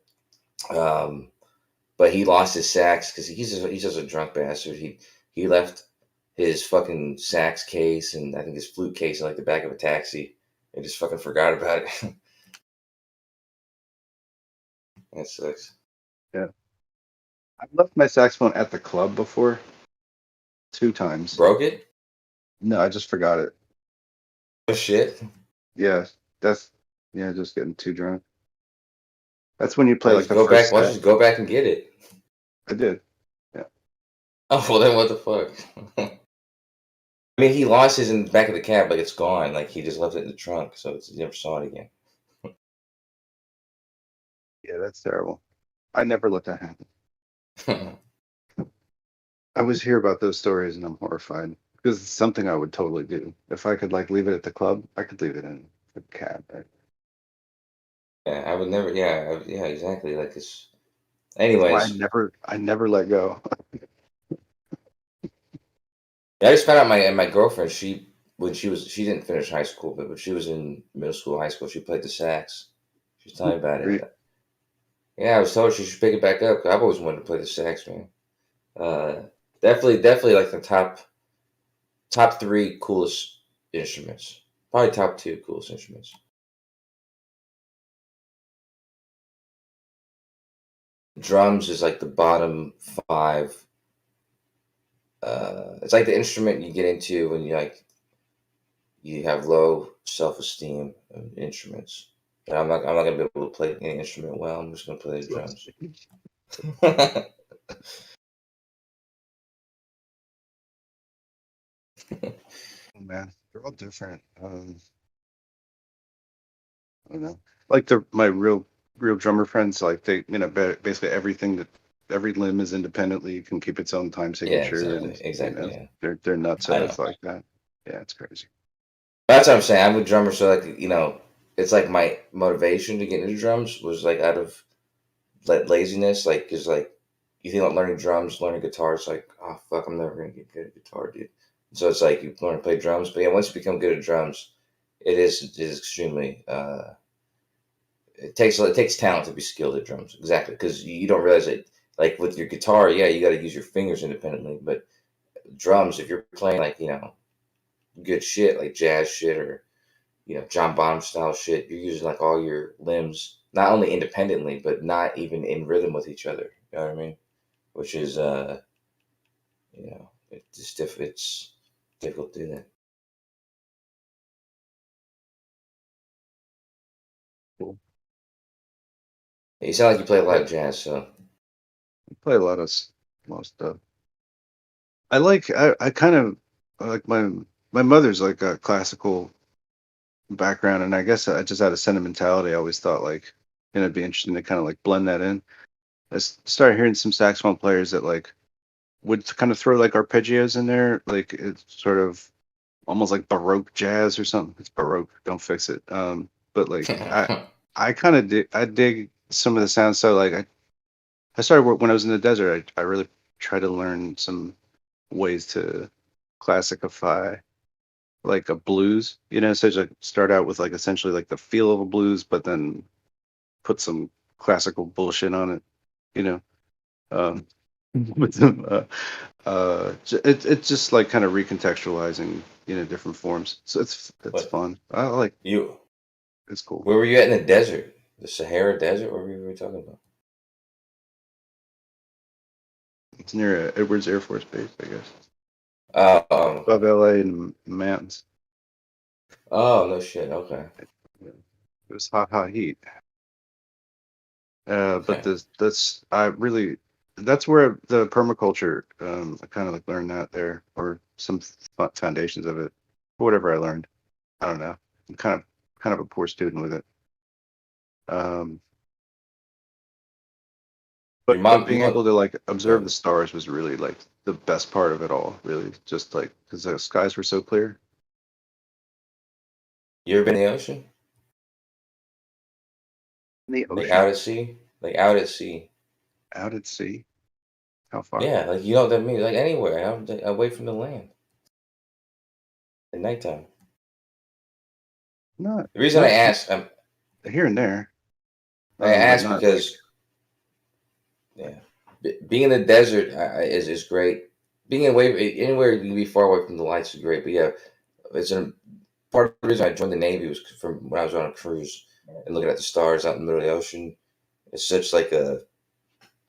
but he lost his sax because he's just a drunk bastard. He left his fucking sax case and I think his flute case in like the back of a taxi and just fucking forgot about it. That sucks. Yeah, I've left my saxophone at the club before. 2 times. Broke it? No, I just forgot it. Oh shit. Yeah, just getting too drunk. That's when you play Why like don't the you first why don't you just go back and get it? I did. Yeah. Oh well, then what the fuck? I mean, he lost his in the back of the cab, like it's gone. Like he just left it in the trunk, so you never saw it again. Yeah, that's terrible. I never let that happen. I always hear about those stories and I'm horrified because it's something I would totally do. If I could like leave it at the club, I could leave it in the cab. Right? Yeah, I would never. Yeah, yeah, exactly. Like it's. That's why Anyways, I never let go. yeah, I just found out my girlfriend. She didn't finish high school, but when she was in middle school, high school, she played the sax. She was telling me about Great. it. Yeah, I was told she should pick it back up. 'Cause I've always wanted to play the sax, man. Definitely like the top 3 coolest instruments. Probably top 2 coolest instruments. Drums is like the bottom 5. It's like the instrument you get into when you have low self-esteem of instruments. And I'm not gonna be able to play any instrument well. I'm just gonna play the drums. Oh, man, they're all different. I don't know. Like my real drummer friends, like they, basically every limb is independently can keep its own time Yeah, signature, and exactly. Yeah. they're nuts I at know. it like that. Yeah, it's crazy. That's what I'm saying. I'm a drummer, so like it's like my motivation to get into drums was like out of laziness, like because like you think about learning drums, learning guitar, it's like oh fuck, I'm never gonna get good at guitar, dude. So it's like you learn to play drums, but yeah, once you become good at drums, it is extremely. It takes talent to be skilled at drums. Exactly, because you don't realize it. Like with your guitar, yeah, you got to use your fingers independently. But drums, if you're playing like good shit like jazz shit or John Bonham style shit, you're using like all your limbs not only independently but not even in rhythm with each other. You know what I mean? Which is it's difficult to do that. Cool. You sound like you play a lot of jazz, so I play a lot of stuff. I kind of like my mother's like a classical background, and I guess I just had a sentimentality. I always thought like, it'd be interesting to kind of like blend that in. Started hearing some saxophone players that like would kind of throw like arpeggios in there, like it's sort of almost like Baroque jazz or something. It's Baroque, don't fix it. But like I kind of I dig some of the sounds. So like I started when I was in the desert. I really tried to learn some ways to classify like a blues, so like start out with like essentially like the feel of a blues, but then put some classical bullshit on it, you know. Um, with some, it's just like kind of recontextualizing, different forms. So it's what fun. I like you? it's cool. Where were you at in the desert? The Sahara Desert? What were we talking about? It's near Edwards Air Force Base, I guess. Oh, Above LA and mountains. oh no shit. Okay. It was hot heat. But Okay. that's where the permaculture, I kind of like learned that there, or some foundations of it, whatever I learned. I don't know. I'm kind of a poor student with it. Um, Your but mom, being able to like observe go. the stars was really like the best part of it all, really, just like because the skies were so clear. You ever been in the ocean? In the Like out ocean, at sea? Like out at sea? out at sea. How far? Yeah, like you know what that means? Like anywhere away from the land at nighttime. Not The reason I not ask, here and there, I but ask not like. because yeah, being in the desert is great. Being away anywhere you can be far away from the lights is great. But yeah, it's a part of the reason I joined the Navy was from when I was on a cruise and looking at the stars out in the middle of the ocean. It's such like a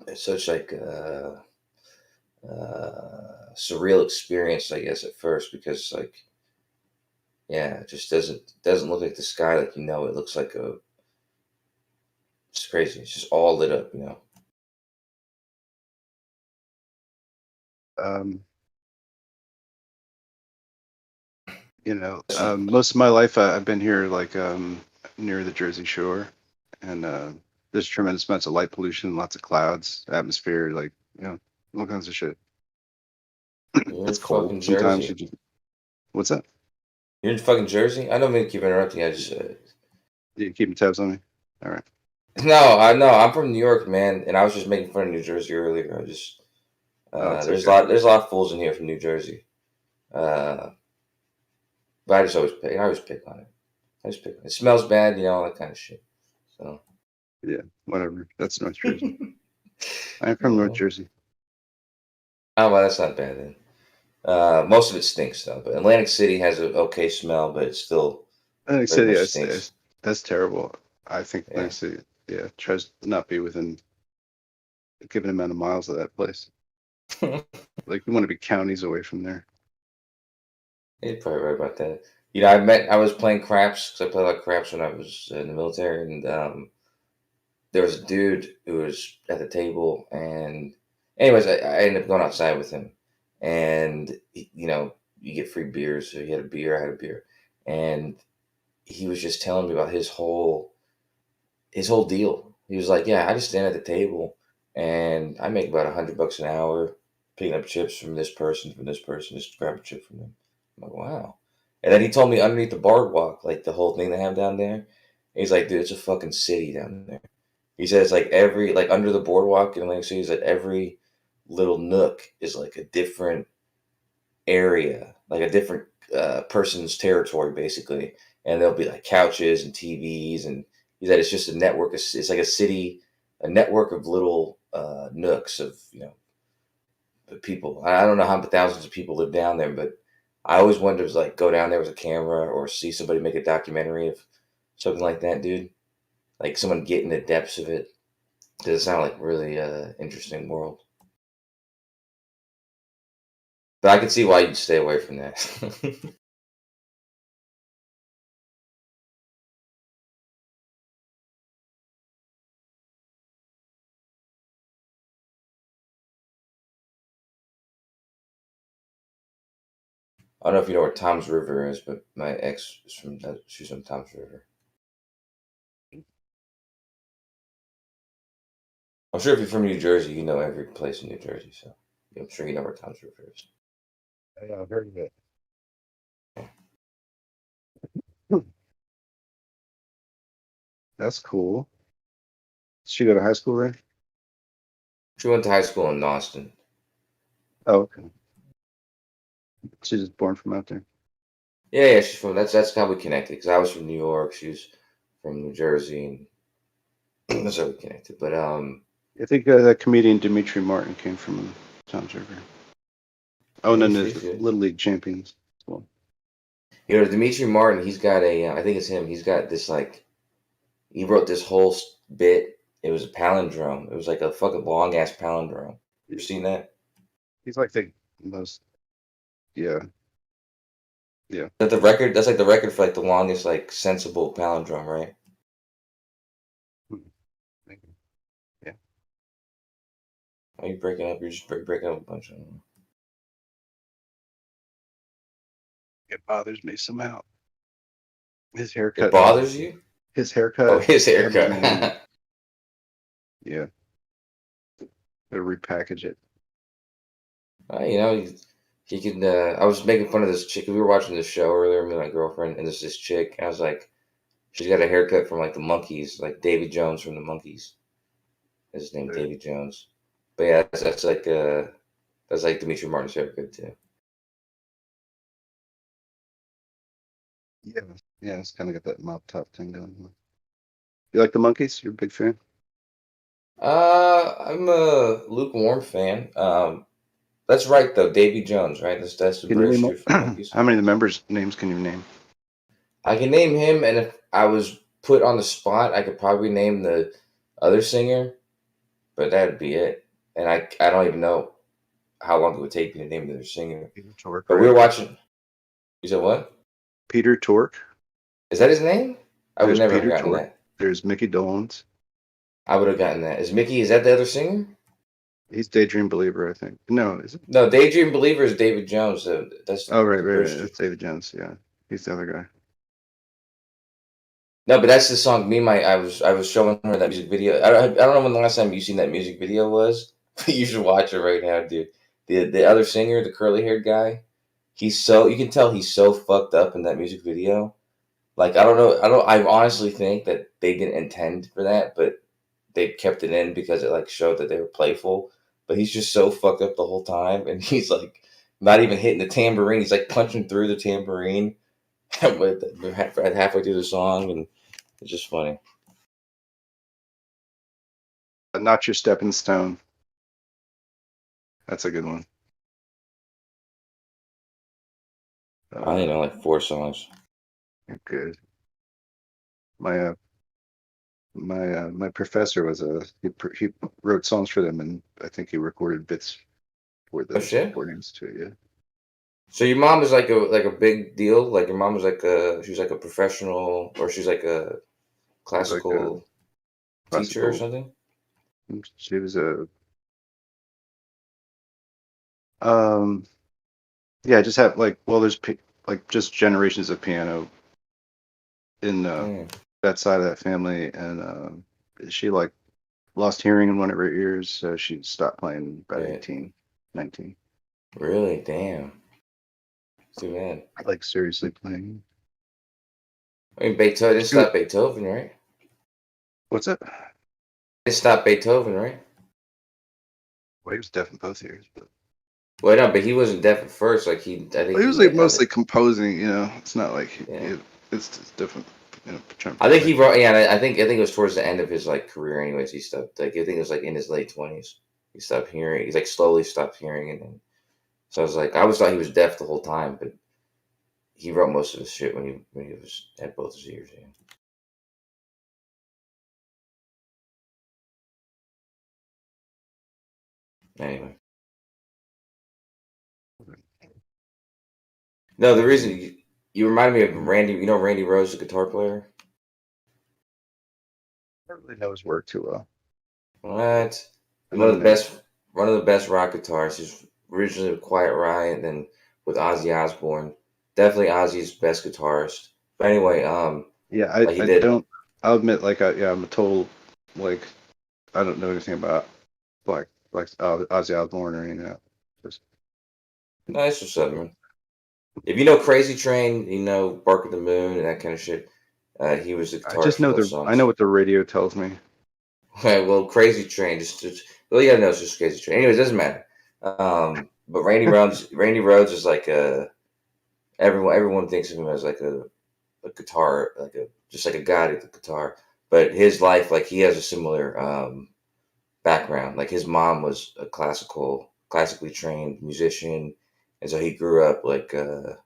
it's such like a, surreal experience, I guess, at first because like yeah, it just doesn't look like the sky like it looks like it's crazy. It's just all lit up. Um, most of my life I've been here like near the Jersey Shore, and there's tremendous amounts of light pollution, lots of clouds, atmosphere, like all kinds of shit. You're in It's cold. fucking Sometimes Jersey. what's that? You're in fucking Jersey. I don't mean to keep interrupting. I just You keeping tabs on me? All right. no, I know I'm from New York, man, and I was just making fun of New Jersey earlier. I just Oh, it's there's okay. a lot of fools in here from New Jersey. Uh, but I always pick on it. I just pick. It smells bad, all that kind of shit. So. Yeah, whatever. That's North Jersey. I'm from North Oh, Jersey. well, that's not bad then. Most of it stinks though, but Atlantic City has an okay smell, but it still Atlantic very City, much stinks. that's terrible. I think Yeah. Atlantic City, yeah, tries to not be within a given amount of miles of that place. Like you want to be counties away from there. You're probably right about that. I was playing craps because I played a lot of craps when I was in the military, and there was a dude who was at the table, and anyways, I ended up going outside with him, and you get free beers, so he had a beer, I had a beer, and he was just telling me about his whole deal. He was like, "Yeah, I just stand at the table, and I make about $100 an hour, picking up chips from this person, just grab a chip from them." I'm like, "Wow!" And then he told me underneath the boardwalk, like the whole thing they have down there. He's like, "Dude, it's a fucking city down there." He says like every like under the boardwalk in Atlantic City, he's like every little nook is like a different area, like a different person's territory, basically. and there'll be like couches and TVs, and he said it's just a network. It's like a city, a network of little nooks of the people. I don't know how many thousands of people live down there, but I always wanted to like go down there with a camera or see somebody make a documentary of something like that, dude. Like someone get in the depths of it. Does it sound like really interesting world? But I can see why you'd stay away from that. I don't know if you know where Tom's River is, but my ex is from she's from Tom's River. I'm sure if you're from New Jersey, you know every place in New Jersey, so I'm sure you know where Tom's River is. Yeah, I've heard of it. That's cool. Did she go to high school there? She went to high school in Austin. Oh, okay. She's just born from out there. Yeah, she's from. That's how we connected. Because I was from New York, she was from New Jersey, and that's how we connected. But I think that comedian Dimitri Martin came from Tom's River. Oh, and then the Little League champions. Well, Dimitri Martin, he's got I think it's him. He's got this like, he wrote this whole bit. It was a palindrome. It was like a fucking long ass palindrome. You ever seen that? he's like the most. Yeah. Yeah. That's the record. That's like the record for like the longest like sensible palindrome, right? Yeah. Are you breaking up? You're just breaking up a bunch of them. It bothers me somehow. His haircut. It bothers you? His haircut. Oh, his haircut. Yeah. Gotta repackage it. He can. I was making fun of this chick. We were watching this show earlier, me and my girlfriend, and there's this chick. And I was like, she's got a haircut from like the Monkees, like Davy Jones from the Monkees. His name Davy Jones. But yeah, that's like Dimitri Martin's haircut too. Yeah, it's kind of got that mop top thing going on. You like the Monkees? You're a big fan? I'm a lukewarm fan. That's right though, Davy Jones, right? That's the British dude from Monkees. How many of the members' names can you name? I can name him, and if I was put on the spot, I could probably name the other singer, but that'd be it. And I don't even know how long it would take me to name the other singer. Peter Tork. But we were watching. You said what? Peter Tork. Is that his name? I would never have gotten Tork. that. There's Mickey Dolenz. I would have gotten that. Is that the other singer? He's Daydream Believer, I think. No, is it? No, Daydream Believer is David Jones. That's right. It's David Jones. Yeah, he's the other guy. No, but that's the song. I was showing her that music video. I don't know when the last time you seen that music video was. But you should watch it right now, dude. The other singer, the curly haired guy, you can tell he's so fucked up in that music video. Like I honestly think that they didn't intend for that, but they kept it in because it like showed that they were playful. But he's just so fucked up the whole time, and he's like not even hitting the tambourine. He's like punching through the tambourine halfway through the song, and it's just funny. Not Your Stepping Stone. That's a good one. I only know like 4 songs. Good. My professor was he wrote songs for them, and I think he recorded bits for the recordings too. Yeah. So your mom is like a big deal. Like your mom was she's like a professional, or she's like a classical teacher or something. She was yeah, just have there's just generations of piano in that side of that family, and she lost hearing in one of her ears, so she stopped playing about 18, 19. Really? Damn. Too bad. Seriously playing. I mean, Beethoven didn't stop Beethoven, right? What's that? It stopped Beethoven, right? Well, he was deaf in both ears, but. Well, no, but he wasn't deaf at first. Like I think he was mostly composing. It's not like it's different. I think he wrote. Yeah, I think it was towards the end of his like career. Anyways, he stopped. Like I think it was like in his late 20s. He stopped hearing. He's like slowly stopped hearing, and then so I was like, I always thought he was deaf the whole time, but he wrote most of his shit when he was had both his ears. Yeah. Anyway, no, the reason you reminded me of Randy. You know Randy Rose, the guitar player. I don't really know his work too well. What? I One know of the the name. best rock guitarists. He's originally with Quiet Riot, then with Ozzy Osbourne. Definitely Ozzy's best guitarist. But anyway, Yeah, like he I did. don't. I'll admit, like, I'm a total like I don't know anything about Ozzy Osbourne or anything. Just, Nice or something. If you know Crazy Train, you know Bark of the Moon and that kind of shit. He was the I guitarist just for know those I know songs. what the radio tells me. Okay, well, Crazy Train, just all you gotta know is just Crazy Train. Anyways, doesn't matter. But Randy Rhodes is like everyone thinks of him as like a guitar, like a just like a god at the guitar. But his life, like he has a similar background. Like his mom was a classically trained musician, and so he grew up like like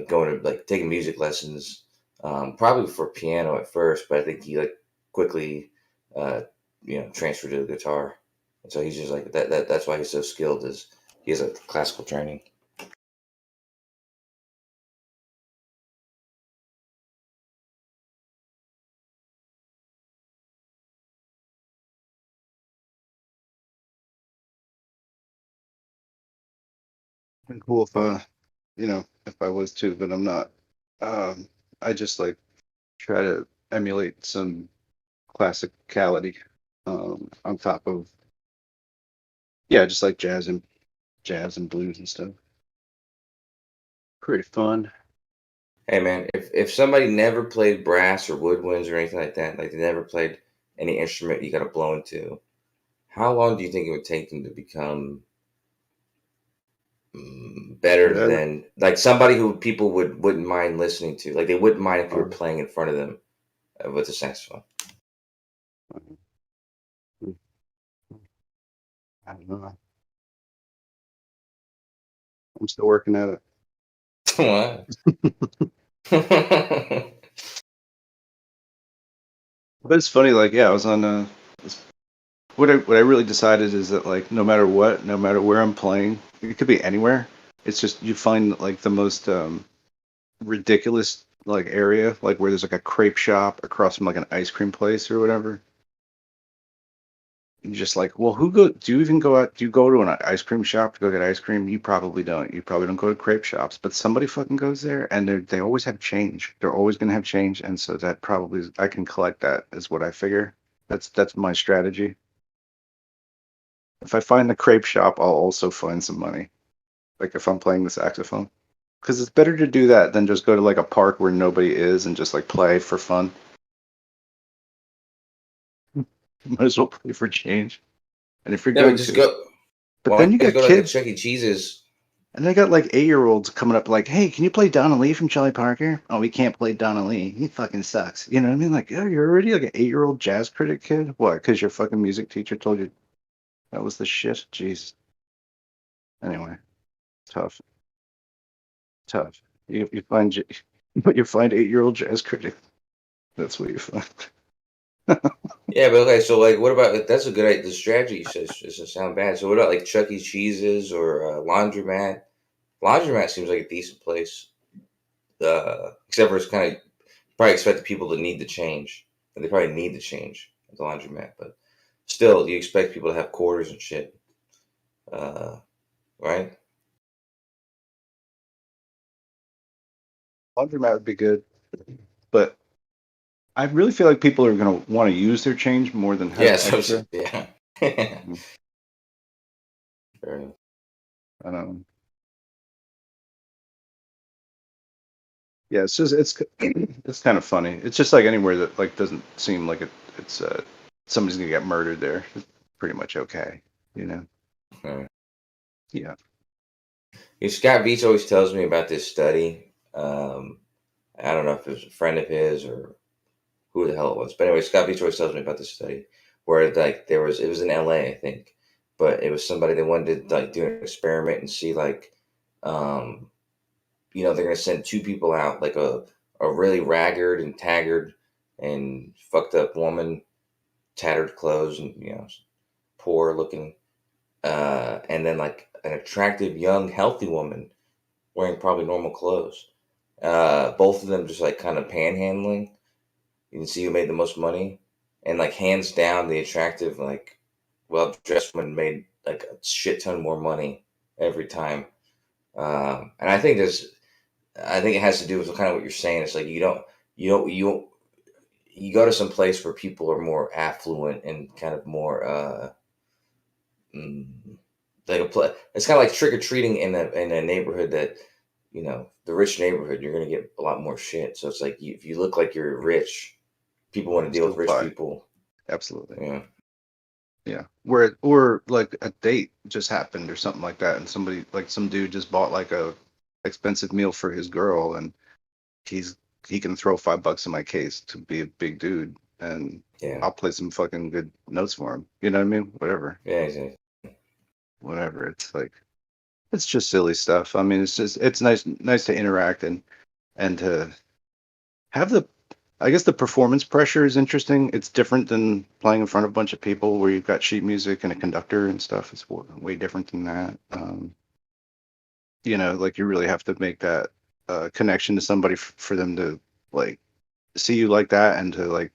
going to like taking music lessons, probably for piano at first, but I think he like quickly, uh, transferred to the guitar. And so he's just like that. That's why he's so skilled. Is he has a classical training. Been cool if if I was to, but I'm not. Um, I just like try to emulate some classicality on top of just like jazz and blues and stuff. Pretty fun. Hey man, if somebody never played brass or woodwinds or anything like that, like they never played any instrument you got to blow into, how long do you think it would take them to become better Better. than like somebody who people wouldn't mind listening to? Like they wouldn't mind if you were Um, playing in front of them with a saxophone. I don't know. I'm still working at it. What? But it's funny, like, I was on what I really decided is that like no matter what, no matter where I'm playing, it could be anywhere. It's just you find like the most ridiculous like area, like where there's like a crepe shop across from like an ice cream place or whatever. You're just like, well, do you even go out? Do you go to an ice cream shop to go get ice cream? You probably don't. You probably don't go to crepe shops, but somebody fucking goes there, and they always have change. They're always gonna have change, and so that probably I can collect that is what I figure. That's my strategy. If I find the crepe shop, I'll also find some money. Like if I'm playing the saxophone, because it's better to do that than just go to like a park where nobody is and just like play for fun. Might as well play for change. And if you're No, but going just to, go. but Why then you don't you got go to like a kids. Chuck E. Cheese's? And they got like 8-year-olds coming up like, hey, can you play Donna Lee from Charlie Parker? Oh, we can't play Donna Lee. He fucking sucks. You know what I mean? Like, oh, you're already like an 8-year-old jazz critic kid? What? Because your fucking music teacher told you that was the shit? Jeez. Anyway, tough. Tough. You find but you find 8-year-old jazz critic. That's what you find. Yeah, but okay. So like, what about that's a good idea. The strategy doesn't sound bad. So what about like Chuck E. Cheese's or laundromat? Laundromat seems like a decent place. Except for it's kind of probably expect the people to need the change, and they probably need the change at the laundromat. But still, you expect people to have quarters and shit, right? Laundromat would be good, but I really feel like people are going to want to use their change more than have Yeah. So extra. yeah. Mm, Fair enough. I don't know. Yeah, it's just it's kind of funny. It's just like anywhere that like doesn't seem like it's somebody's gonna get murdered there. It's pretty much okay, you know. Yeah. Yeah. Scott Beach always tells me about this study. I don't know if it was a friend of his or who the hell it was. But anyway, Scott Beach always tells me about this study where like it was in LA, I think, but it was somebody that wanted to like do an experiment and see like, they're gonna send two people out, like a really ragged and tagged and fucked up woman, tattered clothes and poor looking, and then like an attractive young healthy woman wearing probably normal clothes. Both of them just like kind of panhandling. You can see who made the most money, and like hands down, the attractive, like well dressed woman made like a shit ton more money every time. And I think it has to do with kind of what you're saying. It's like you go to some place where people are more affluent and kind of more mm, like it's kind of like trick or treating in a neighborhood that the rich neighborhood. You're gonna get a lot more shit. So it's like if you look like you're rich, people want to deal with rich Fly. people. Absolutely. Yeah. Yeah. Or like a date just happened or something like that, and somebody like some dude just bought like a expensive meal for his girl, and he can throw $5 in my case to be a big dude, and Yeah. I'll play some fucking good notes for him. You know what I mean? Whatever. Yeah. Exactly. Whatever. It's just silly stuff. I mean, it's nice to interact and to have I guess the performance pressure is interesting. It's different than playing in front of a bunch of people where you've got sheet music and a conductor and stuff. It's way different than that. Like you really have to make that connection to somebody for them to like see you like that and to like,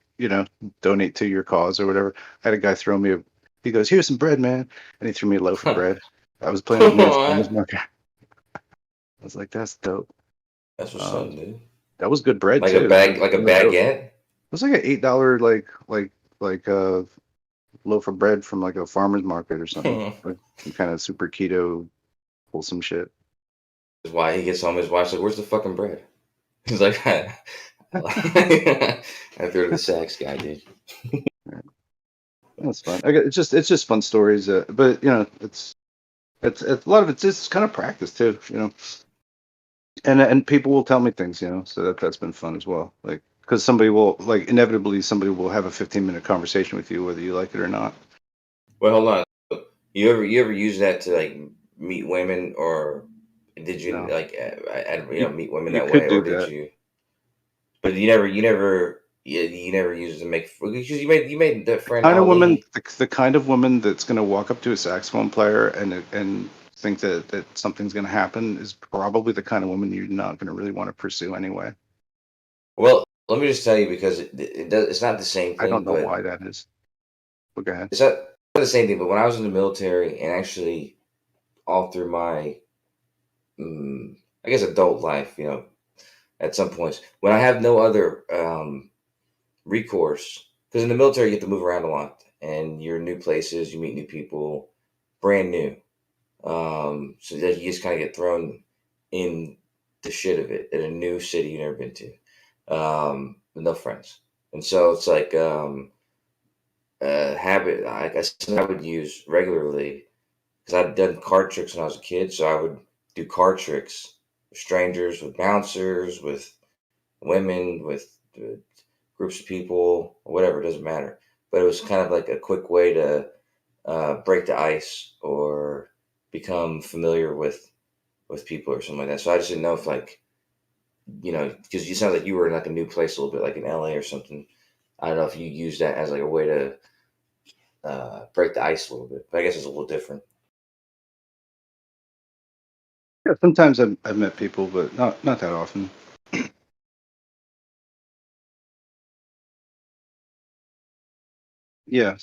donate to your cause or whatever. I had a guy throw me he goes, "Here's some bread, man." And he threw me a loaf of bread. I was playing with Man's Farmers Market. I was like, that's dope. That's what's up, dude. That was good bread Like too. a bag, like a Really dope. baguette. It was like an $8 like a loaf of bread from like a farmer's market or something. Like some kind of super keto wholesome shit. Is why he gets home. His wife's like, "Where's the fucking bread?" He's like, "I threw to the sex guy, dude." That's fun. It's just fun stories. But it's a lot of it's just kind of practice too. And people will tell me things. So that's been fun as well. Like because inevitably somebody will have a 15-minute conversation with you whether you like it or not. Well, hold on. You ever use that to like meet women, or did you No. like meet women You that could way, do or did that. you? But you never use it to make because you made that friend Kind of woman, Ali. the kind of woman that's going to walk up to a saxophone player and think that something's going to happen is probably the kind of woman you're not going to really want to pursue anyway. Well, let me just tell you because it's not the same I don't thing, know but why that is. But go ahead. it's not the same thing. But when I was in the military and actually all through my, I guess, adult life, at some points when I have no other recourse, because in the military you have to move around a lot and you're in new places, you meet new people, brand new. So that you just kind of get thrown in the shit of it in a new city you've never been to, with no friends. And so it's like a habit I guess I would use regularly because I'd done card tricks when I was a kid. So I would do card tricks with strangers, with bouncers, with women, with groups of people, or whatever. It doesn't matter. But it was kind of like a quick way to break the ice or become familiar with people or something like that. So I just didn't know if like because you sound like you were in like a new place a little bit, like in LA or something. I don't know if you use that as like a way to break the ice a little bit, but I guess it's a little different. Yeah, sometimes I've met people, but not that often. Yeah.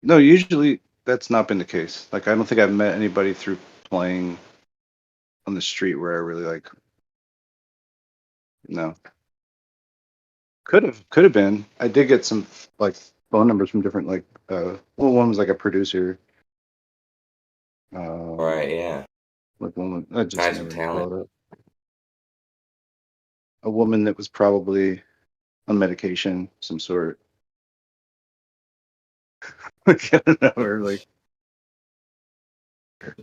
No, usually that's not been the case. Like I don't think I've met anybody through playing on the street where I really like. No. Could have been. I did get some like phone numbers from different one was like a producer. All right, Um yeah, like one I just find some never talent. followed up. A woman that was probably on medication, some sort. Like, I don't know, or like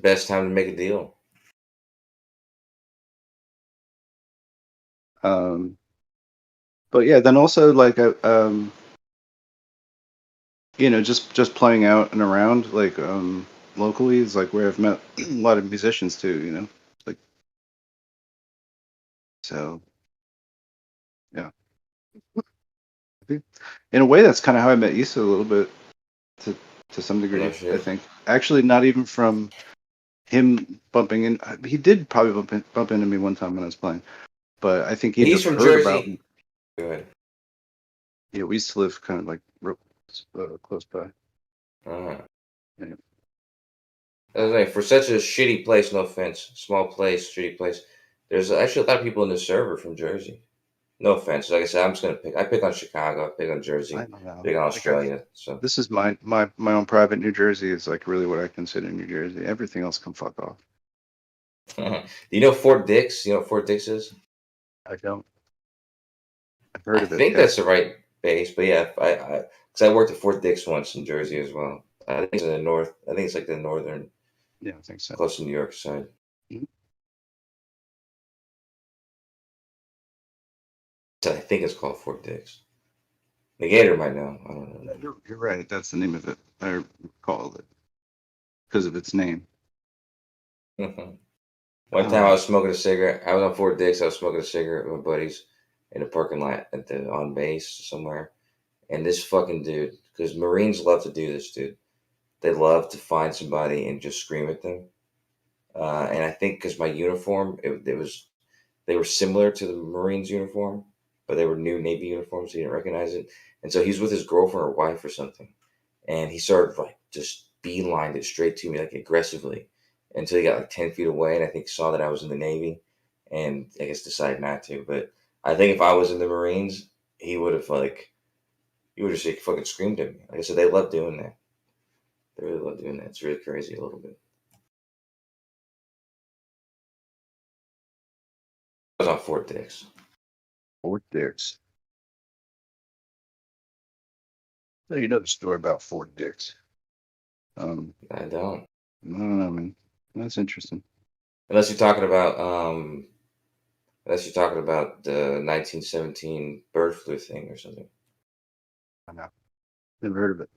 Best time to make a deal. um But yeah, then also like just playing out and around like locally is like where I've met a lot of musicians too. Like so yeah. In a way, that's kind of how I met Issa a little bit to some degree. No I shit. think actually not even from him bumping in. He did probably bump into me one time when I was playing, but I think he He's just from heard about. Jersey. Go ahead. Yeah, we used to live kind of like real close by. Uh-huh. Yeah. I was like, for such a shitty place, no offense, small place, shitty place, there's actually a lot of people in the server from Jersey. No offense. Like I said, I'm just gonna pick. I pick on Chicago. I pick on I Jersey. don't know. Pick on Like Australia. So, this is my own private New Jersey is like really what I consider New Jersey. Everything else can fuck off. do you know Fort Dix? You know what Fort Dix is? I don't. I've I heard of it. think Yeah. that's the right base, but yeah, because I worked at Fort Dix once in Jersey as well. I think it's in the north. I think it's like the northern, Yeah, I think so. close to New York side. Mhm. So I think it's called Fort Dix. The Gator might know. I don't know. You're right. That's the name of it. I recall it because of its name. One time I was smoking a cigarette. I was on Fort Dix. I was smoking a cigarette with my buddies in a parking lot on base somewhere. And this fucking dude, because Marines love to do this, dude. They love to find somebody and just scream at them. And I think because my uniform, they were similar to the Marines uniform, but they were new Navy uniforms. So he didn't recognize it. And so he's with his girlfriend or wife or something. And he started like just beelined it straight to me, like aggressively, until he got like 10 feet away. And I think he saw that I was in the Navy and I guess decided not to. But I think if I was in the Marines, he would have just fucking screamed at me. Like I said, they love doing that. They really love doing that. It's really crazy a little bit. I was on Fort Dix. Fort Dix. So you know the story about Fort Dix. I don't. I don't know, man. That's interesting. Unless you're talking about the 1917 bird flu thing or something. I know. Never heard of it.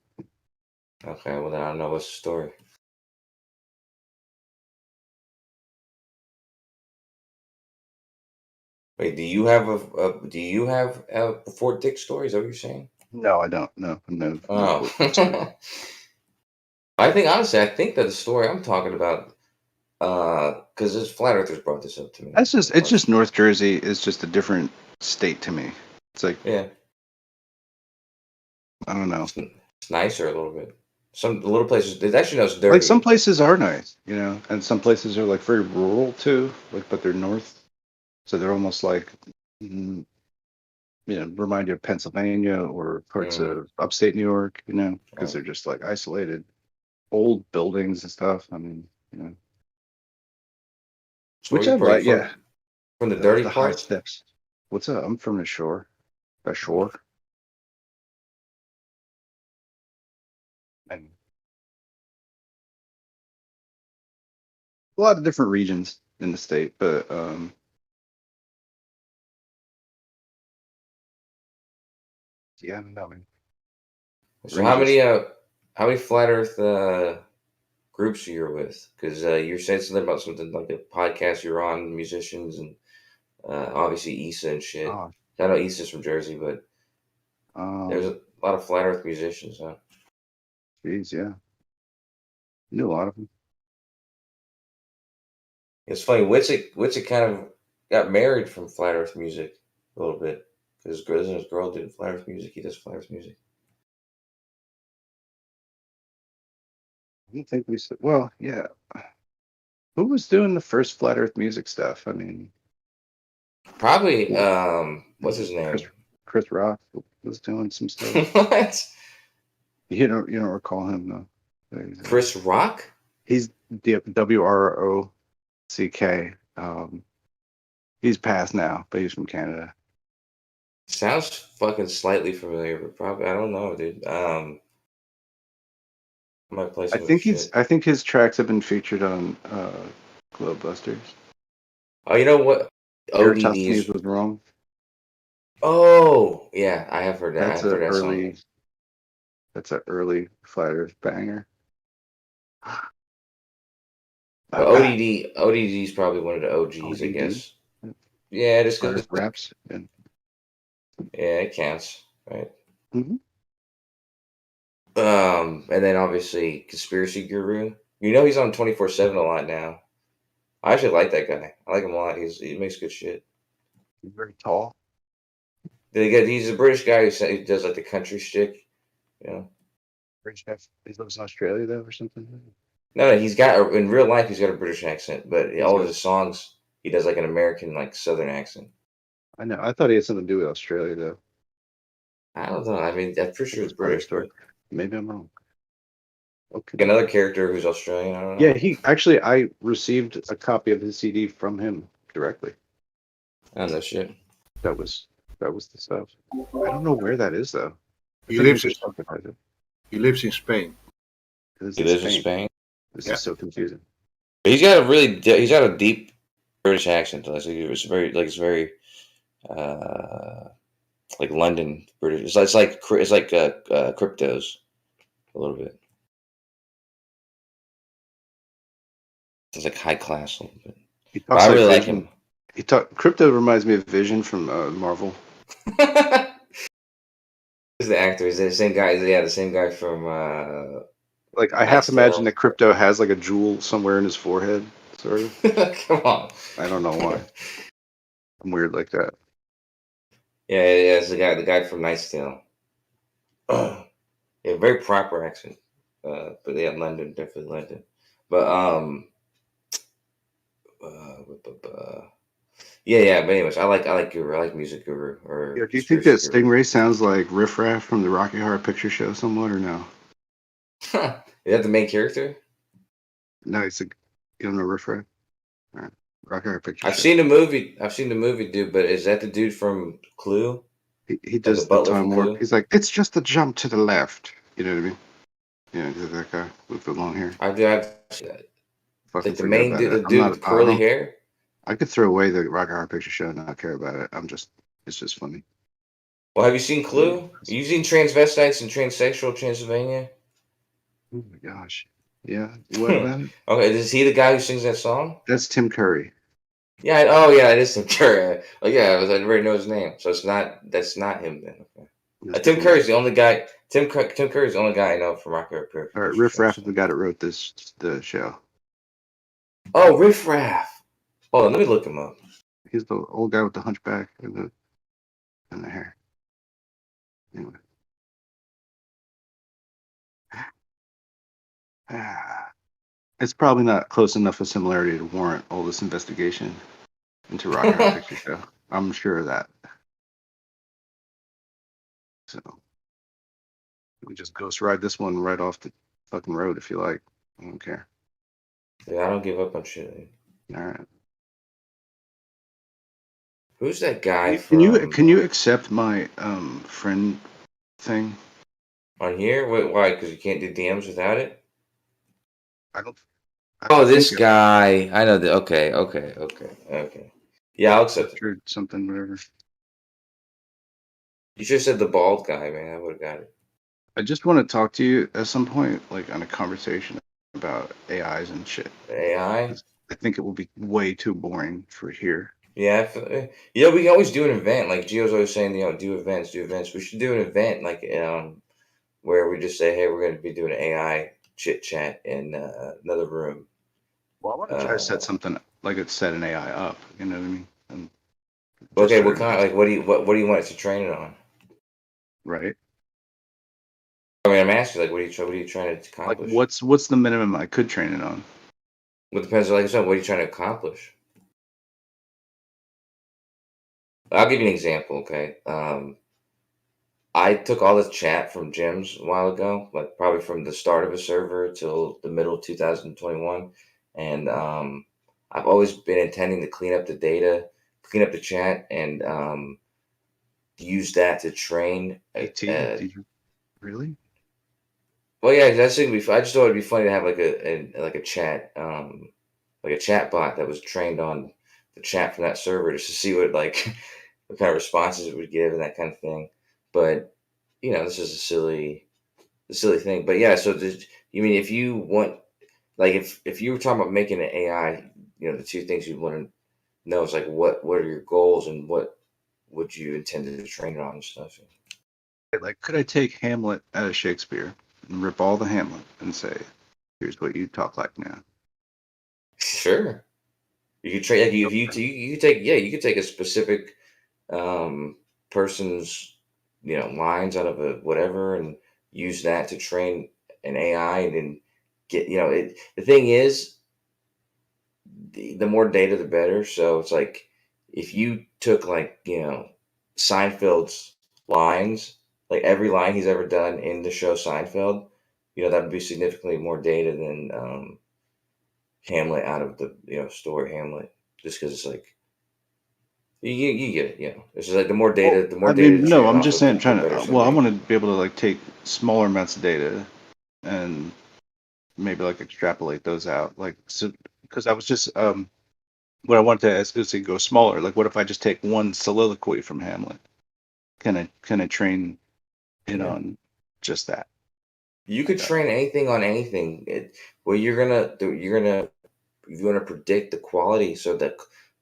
Okay, well then I don't know what's the story. Wait, do you have a Fort Dix story? Is that what you're saying? No, I don't. No, no. Oh, Fort Dix story. I think that the story I'm talking about, because this flat earthers brought this up to me. It's just North Jersey is just a different state to me. It's like Yeah, I don't know. it's nicer a little bit. Some little places, it's actually not dirty. Like some places are nice, and some places are like very rural too. Like, but they're north, so they're almost like, remind you of Pennsylvania or parts of upstate New York, because they're just like isolated, old buildings and stuff. I mean, So which I like. Yeah, from the dirty the high parts. steps. What's up? I'm from the shore. The shore. And a lot of different regions in the state, but yeah, I don't know, man. So how many flat Earth groups you're with? Because you said something like a podcast you're on, musicians, and obviously Issa and shit. Oh, I know Issa's from Jersey, but there's a lot of flat Earth musicians, huh? geez, yeah, knew a lot of them. It's funny. Witzik kind of got married from flat Earth music a little bit. Because his girl did flat Earth music. He does flat Earth music. I don't think we said. Well, yeah. Who was doing the first flat Earth music stuff? I mean, Probably what's his name? Chris Rock was doing some stuff. What? You don't recall him though. Chris Rock? He's WROCK. He's passed now, but he's from Canada. Sounds fucking slightly familiar, but probably I don't know, dude. I might play some of his shit. I think his tracks have been featured on Globebusters. Oh, you know what? Your ODD Tuscany's was wrong. Oh, yeah, I have heard that. I That's have a heard that song. early. That's an early Fighters banger. But ODD is probably one of the OGs, I ODD. guess. Yeah, just Fighters because. raps. And Yeah, it counts, right? Mhm. And then obviously Conspiracy Guru. You know he's on 24/7 a lot now. I actually like that guy. I like him a lot. He makes good shit. He's very tall. He's a British guy who does like the country shtick. You know. British guy. He lives in Australia though, or something. No, he's got in real life he's got a British accent, but He's all of got. his songs he does like an American like Southern accent. I know. I thought he had something to do with Australia though. I don't know. I mean, I'm pretty It sure was he's part of the British, story. but Maybe I'm wrong. Okay. another character who's Australian. I don't Yeah, know. he actually. I received a copy of his CD from him directly. I don't know shit. That was the stuff. I don't know where that is though. I He think we lives in just talked about it. he lives in Spain. It was He in lives in Spain. Spain. This Yeah. is so confusing. But he's got a deep British accent. Though. It's very like London British. It's like cryptos a little bit. It's like high class a little bit. He But talks I like really like Vision. him. Crypto reminds me of Vision from Marvel. Who's the actor? Is it the same guy? Yeah, the same guy from Like I half Knight's imagine Tale. that Crypto has like a jewel somewhere in his forehead, sort of. Come on. I don't know why. I'm weird like that. Yeah, it's the guy from Knight's Tale. Yeah, very proper accent. But yeah, London, definitely London. But yeah. But anyways, I like Guru. I like Music Guru or Yeah, do you think Conspiracy that Guru. Stingray sounds like Riff Raff from the Rocky Horror Picture Show somewhat, or no? Is that the main character? No, you don't know Riff Raff? All right. Rocky Horror Picture I've Show. seen the movie. I've seen the movie, dude. But is that the dude from Clue? He Like the does the butler from time warp. Clue? He's like, it's just a jump to the left. You know what I mean? Yeah, he's that guy with the long hair. I've seen that. Fucking Like the forget main about dude, it. the I'm dude not. with curly hair. I could throw away the Rocky Horror Picture Show and not care about it. It's just funny. Well, have you seen Clue? Have you seen Transvestites in Transsexual Transylvania? Oh my gosh. Yeah. What about it? Okay, is he the guy who sings that song? That's Tim Curry. Yeah. It is Tim Curry. Like, yeah, I already know his name, so that's not him then. Okay. That's Tim definitely Curry's the only guy. Tim Curry's the only guy I know from Rocky Horror Picture all right. Riff Show. Raff is the guy that wrote the show. Oh, Riff Raff. Hold on, let me look him up. He's the old guy with the hunchback and the hair. Anyway. It's probably not close enough a similarity to warrant all this investigation into Rocky Horror Picture Show. I'm sure of that. So we just ghost ride this one right off the fucking road if you like. I don't care. Yeah, I don't give up on shit. All right. Who's that guy Can you accept my friend thing? on here? Wait, why? Because you can't do DMs without it? I don't. Oh, this guy. I know that. Okay. Yeah, I'll accept it. Or something, whatever. You should have said the bald guy, man. I would have got it. I just want to talk to you at some point, like on a conversation about AIs and shit. AI? I think it will be way too boring for here. Yeah, we can always do an event. Like Gio's always saying, do events. We should do an event like where we just say, hey, we're going to be doing AI chit chat in another room. Well, I want to try to set something like it set an AI up. You know what I mean? Okay, what kind? Like, what do you want it to train it on? Right. I mean, I'm asking, like, what are you trying to accomplish? Like, what's the minimum I could train it on? Well, it depends. Like I said, what are you trying to accomplish? I'll give you an example. Okay. I took all the chat from gyms a while ago, like probably from the start of a server till the middle of 2021. And I've always been intending to clean up the data, clean up the chat, and use that to train. Really? Well, yeah, I just thought it'd be funny to have like a chat, like a chat bot that was trained on the chat from that server just to see what like what kind of responses it would give and that kind of thing. But this is a silly thing. But yeah, so you mean if you want, like, if you were talking about making an AI, the two things you'd want to know is like what are your goals and what would you intend to train it on and stuff. Like, could I take Hamlet out of Shakespeare and rip all the Hamlet and say, here's what you talk like now? Sure. You could train, like, if you could take, you could take a specific person's lines out of a whatever and use that to train an AI and then get it. The thing is, the more data the better. So it's like if you took like Seinfeld's lines, like every line he's ever done in the show Seinfeld, that would be significantly more data than Hamlet out of the story Hamlet, just because it's like you get it. It's just like the more data, I data mean, to train no, it I'm off just of, saying, the better it's gonna I be. want to be able to like take smaller amounts of data and maybe like extrapolate those out. Like, so, because I was just, what I wanted to ask is to go smaller. Like, what if I just take one soliloquy from Hamlet? Can I train it on just that? You could train anything on anything. What you're gonna do, you're gonna predict the quality, so that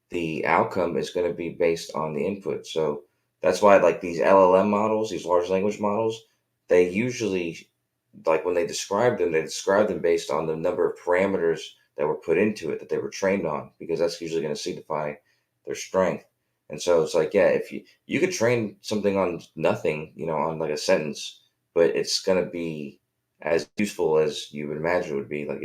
the outcome is going to be based on the input. So that's why, like, these LLM models, these large language models, they usually, like, when they describe them, they describe them based on the number of parameters that were put into it that they were trained on, because that's usually going to signify their strength. And so it's like, yeah, if you could train something on nothing, on like a sentence, but it's going to be as useful as you would imagine it would be. Like,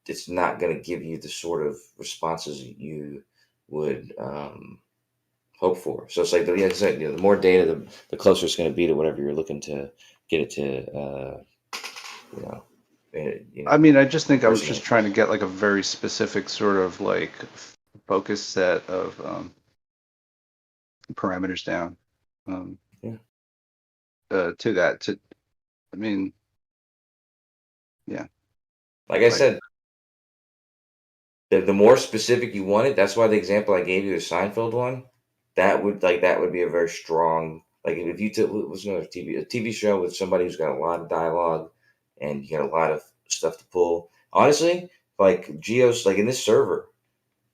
it's not going to give you the sort of responses you would hope for. So it's like, like I said, the more data, the closer it's going to be to whatever you're looking to get it to, I mean, I just think I was just impersonate. trying to get like a very specific sort of like focus set of parameters down. Yeah. To that. I mean, yeah. Like I said, the more specific you want it, that's why the example I gave you, the Seinfeld one, that would be a very strong, like, if you took, what's another TV show with somebody who's got a lot of dialogue and you got a lot of stuff to pull. Honestly, like Geo's, like in this server,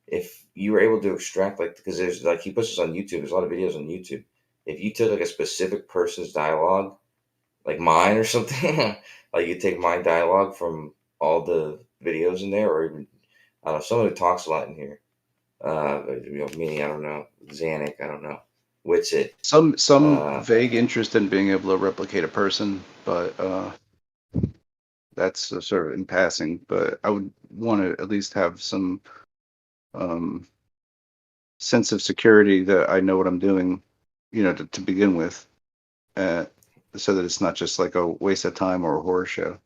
if you were able to extract, like, because there's, like, he puts this on YouTube, there's a lot of videos on YouTube. If you took like a specific person's dialogue, like mine or something, like you take my dialogue from all the videos in there, or even, I don't know, someone who talks a lot in here. Me, I don't know. Xanic, I don't know. Witsit. Some vague interest in being able to replicate a person, but that's sort of in passing. But I would want to at least have some sense of security that I know what I'm doing, to begin with, so that it's not just like a waste of time or a horror show.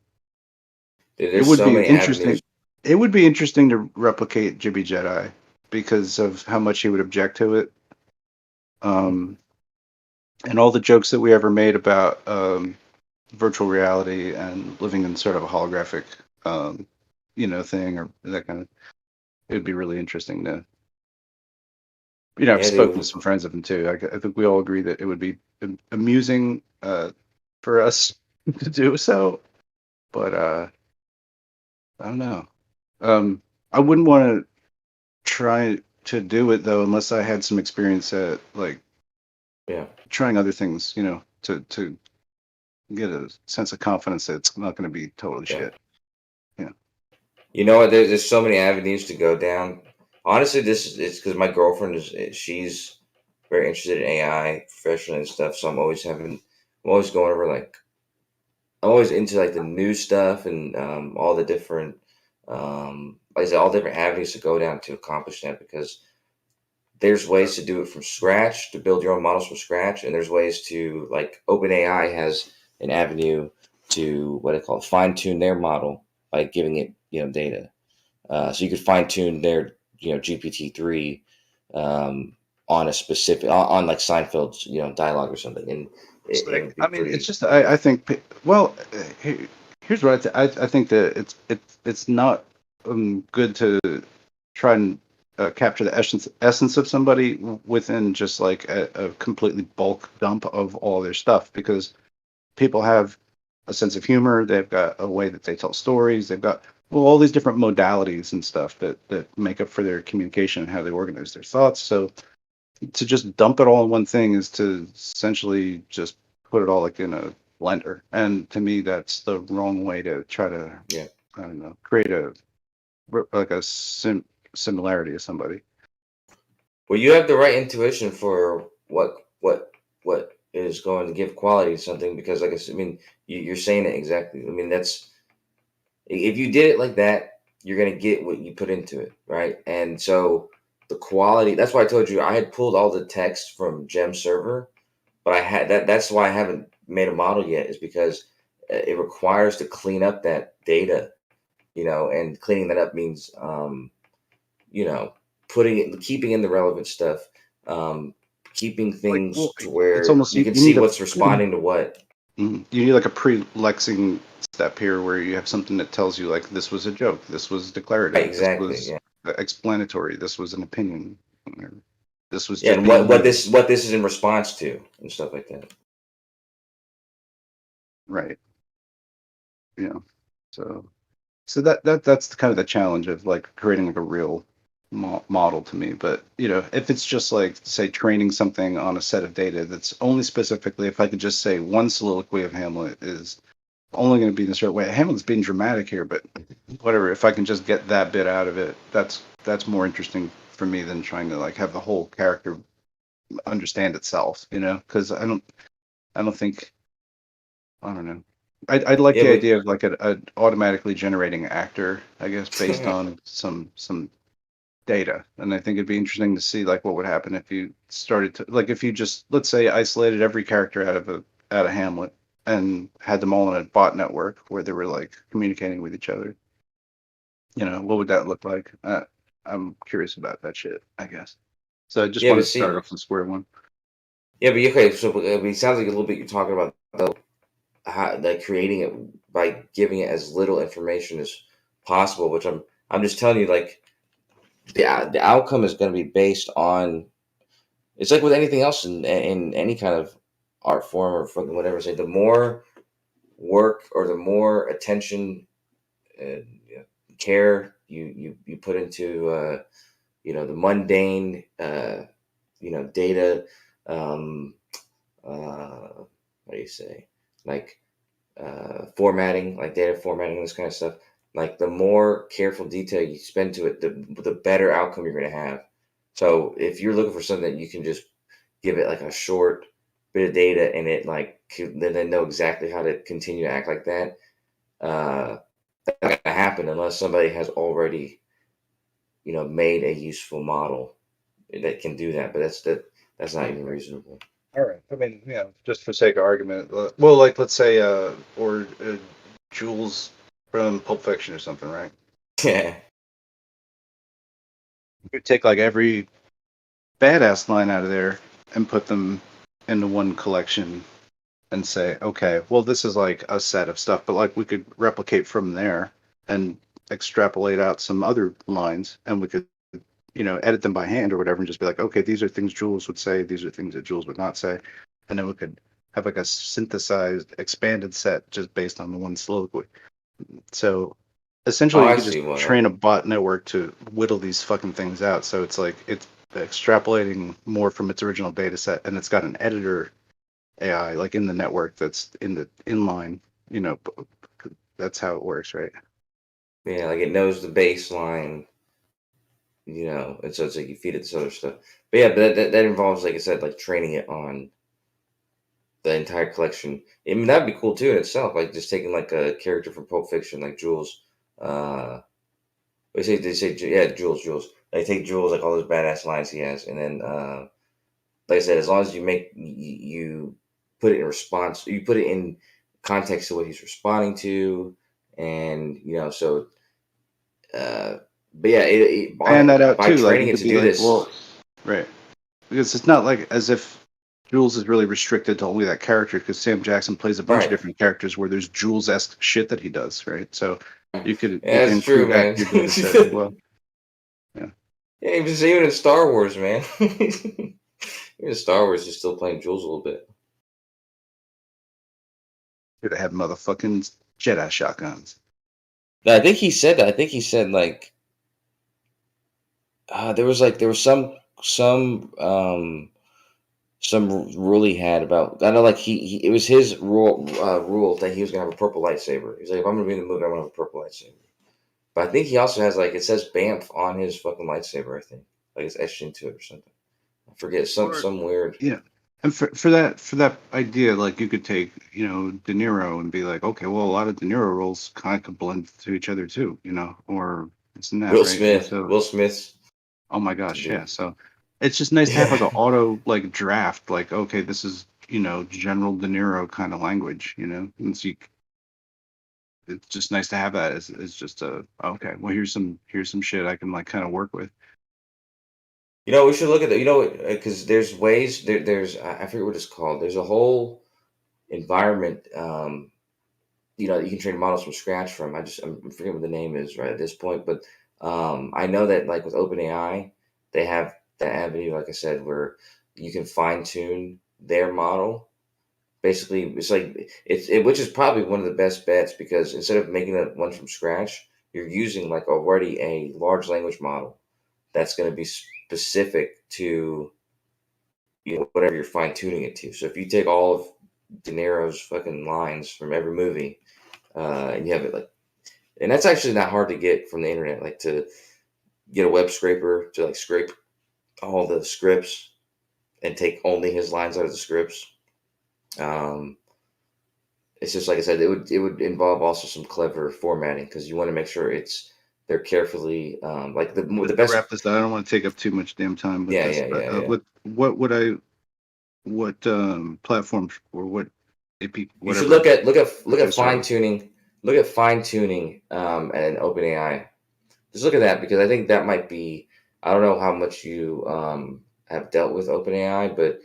Dude, It there's would so be many interesting. avenues. It would be interesting to replicate Jibby Jedi because of how much he would object to it. And all the jokes that we ever made about virtual reality and living in sort of a holographic, thing or that kind of. It would be really interesting to. I've Yeah, spoken to dude. some friends of him too. I think we all agree that it would be amusing for us to do so, but I don't know. I wouldn't want to try to do it though unless I had some experience at like trying other things, to get a sense of confidence that it's not going to be totally shit. Yeah. You know what? There's so many avenues to go down. Honestly, it's because my girlfriend she's very interested in AI professionally and stuff. So I'm always going over, like, I'm always into like the new stuff and all the different, like I said, all different avenues to go down to accomplish that, because there's ways to do it from scratch, to build your own models from scratch, and there's ways to, like, OpenAI has an avenue to what they call fine tune their model by giving it data. So you could fine tune their GPT-3 on a specific on like Seinfeld's dialogue or something, and it would be I mean, pretty. it's just I think. Well, here's what I think that it's not good to try and capture the essence of somebody within just like a completely bulk dump of all their stuff, because people have a sense of humor, they've got a way that they tell stories, they've got all these different modalities and stuff that make up for their communication and how they organize their thoughts. So to just dump it all in one thing is to essentially just put it all like in a blender. And to me, that's the wrong way to try to, I don't know, create a like a similarity of somebody. Well, you have the right intuition for what is going to give quality to something, because, like I said, I mean, you're saying it exactly. I mean, that's if you did it like that, you're gonna get what you put into it, right? And so the quality. That's why I told you I had pulled all the text from Gem server, but I had That's why I haven't made a model yet, is because it requires to clean up that data, and cleaning that up means, keeping in the relevant stuff, keeping Like, things well, to it's where almost you you can see need a what's responding to what. you need like a pre-lexing step here where you have something that tells you like this was a joke, this was declarative, Right, this exactly. was Yeah. explanatory, this was an opinion, or this was Yeah, just and being what you. this is in response to, and stuff like that. Right. Yeah. So that's kind of the challenge of like creating like a real model to me. But if it's just like say training something on a set of data that's only specifically, if I could just say one soliloquy of Hamlet is only going to be in a certain way. Hamlet's being dramatic here, but whatever. If I can just get that bit out of it, that's more interesting for me than trying to like have the whole character understand itself. Because I don't think I don't know. I'd like Yeah, the but idea of like a automatically generating actor, I guess, based on some data. And I think it'd be interesting to see like what would happen if you started to like if you just let's say isolated every character out of Hamlet and had them all in a bot network where they were like communicating with each other. What would that look like? I'm curious about that shit, I guess. So I just yeah, wanted but to start see, off from square one. yeah, but okay. So it sounds like a little bit you're talking about, though, how, like, creating it by giving it as little information as possible. Which I'm just telling you, like, the outcome is going to be based on. It's like with anything else in any kind of art form or fucking whatever. Say the more work or the more attention and care you put into the mundane data, um, what do you say, like formatting, like data formatting, this kind of stuff. Like the more careful detail you spend to it, the better outcome you're going to have. So if you're looking for something that you can just give it like a short bit of data and it like then they know exactly how to continue to act like that, that's not going to happen unless somebody has already made a useful model that can do that. But that's not even reasonable. All right. I mean, just for sake of argument, well, like let's say, Jules from Pulp Fiction or something, right? Yeah. You take like every badass line out of there and put them into one collection and say, okay, well, this is like a set of stuff, but like we could replicate from there and extrapolate out some other lines, and we could, edit them by hand or whatever, and just be like, okay, these are things Jules would say, these are things that Jules would not say, and then we could have like a synthesized, expanded set just based on the one soliloquy. So Oh, essentially, you I could just see what. train a bot network to whittle these fucking things out. So it's like it's extrapolating more from its original data set, and it's got an editor AI like in the network that's in the inline. That's how it works, right? Yeah, like it knows the baseline, and so it's like you feed it this other stuff. But yeah, but that involves, like I said, like training it on the entire collection. I mean, that'd be cool too in itself. Like just taking like a character from Pulp Fiction, like Jules. Yeah, Jules. They take Jules, like all those badass lines he has, and then like I said, as long as you put it in response, you put it in context to what he's responding to, and so. Uh, but yeah, Fan that out by too. Like training you it could to be do like, this. well, right, because it's not like as if Jules is really restricted to only that character. Because Sam Jackson plays a bunch of Right. different characters where there's Jules-esque shit that he does, right? So Yeah, you can that's true, include that man. in your data set as well. Yeah. Yeah, even in Star Wars, man. Even in Star Wars, he's still playing Jules a little bit. Should have had motherfucking Jedi shotguns. I think he said that. I think he said like there was some rule he had about. I know like he it was his rule that he was gonna have a purple lightsaber. He's like, if I'm gonna be in the movie, I'm gonna have a purple lightsaber. But I think he also has like it says Banff on his fucking lightsaber. I think like it's etched into it or something. I forget some weird. Yeah. And for that idea, like you could take, De Niro and be like, okay, well, a lot of De Niro roles kind of could blend to each other too, or isn't that right? And so, Will Smith's. oh my gosh, yeah. So it's just nice to have like an auto like draft, like, okay, this is, general De Niro kind of language, and so it's just nice to have that as just okay, well, here's some shit I can like kind of work with. We should look at that. Because there's ways. There's I forget what it's called. There's a whole environment. You can train models from scratch from. I'm forgetting what the name is right at this point, but I know that like with OpenAI, they have that avenue, like I said, where you can fine tune their model. Basically, it's like which is probably one of the best bets because instead of making one from scratch, you're using like already a large language model that's going to be specific to whatever you're fine tuning it to. So if you take all of De Niro's fucking lines from every movie, and you have it like, and that's actually not hard to get from the internet, like to get a web scraper to like scrape all the scripts and take only his lines out of the scripts. It's just like I said, it would involve also some clever formatting because you want to make sure they're carefully like the best. Wrap this up. I don't want to take up too much damn time with this. Yeah. What platforms or what AP, You whatever. should look at fine tuning. Look at fine tuning and OpenAI. Just look at that because I think that might be. I don't know how much you have dealt with OpenAI, but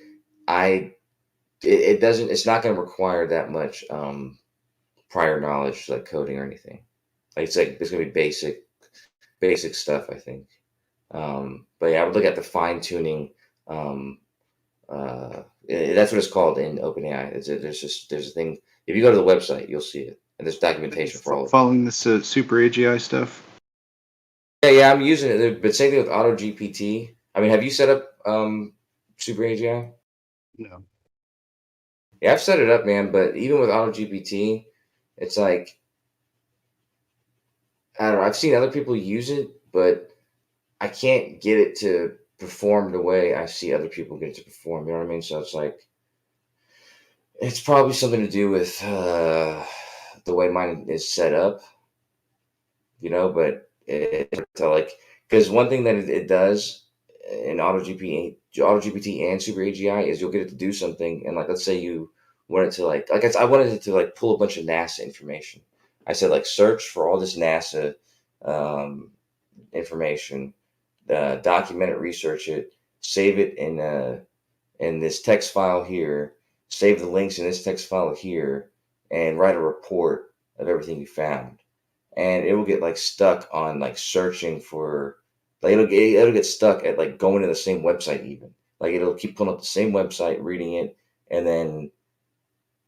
it doesn't. It's not going to require that much prior knowledge like coding or anything. Like it's going to be basic stuff. I think. But yeah, I would look at the fine tuning. That's what it's called in OpenAI. There's a thing. If you go to the website, you'll see it, and there's documentation for all of it. Following this super AGI stuff. Yeah, I'm using it. But same thing with Auto GPT. I mean, have you set up Super AGI? No. Yeah, I've set it up, man. But even with Auto GPT, it's like I don't know. I've seen other people use it, but I can't get it to perform the way I see other people get it to perform. You know what I mean? So it's like it's probably something to do with the way mine is set up. But to like because one thing that it does in AutoGPT and Super AGI is you'll get it to do something, and like let's say you want it to I wanted it to like pull a bunch of NASA information. I said like search for all this NASA information, document it, research it, save it in this text file here, save the links in this text file here, and write a report of everything you found. And it will get like stuck on like searching for like it'll get stuck at like going to the same website even. Like it'll keep pulling up the same website, reading it, and then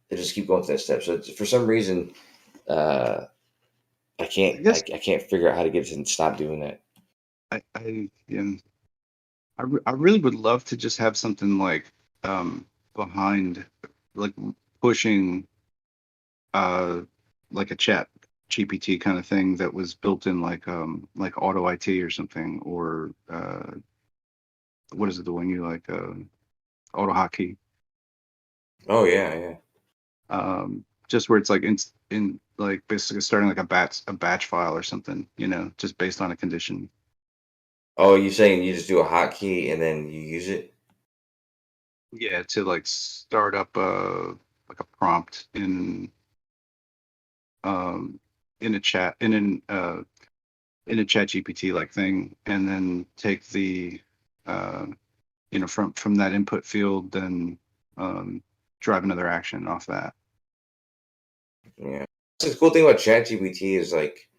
it just keep going through that step. So for some reason, I can't figure out how to get it to stop doing that. I really would love to just have something like behind like pushing like a chat GPT kind of thing that was built in like auto IT or something, or what is it, the one you like auto hotkey. Oh yeah. Just where it's like in like basically starting like a batch file or something, just based on a condition. Oh, you saying you just do a hotkey and then you use it? Yeah, to like start up like a prompt in a chat in a chat GPT like thing, and then take the from that input field, then drive another action off that. Yeah. The cool thing about ChatGPT is like,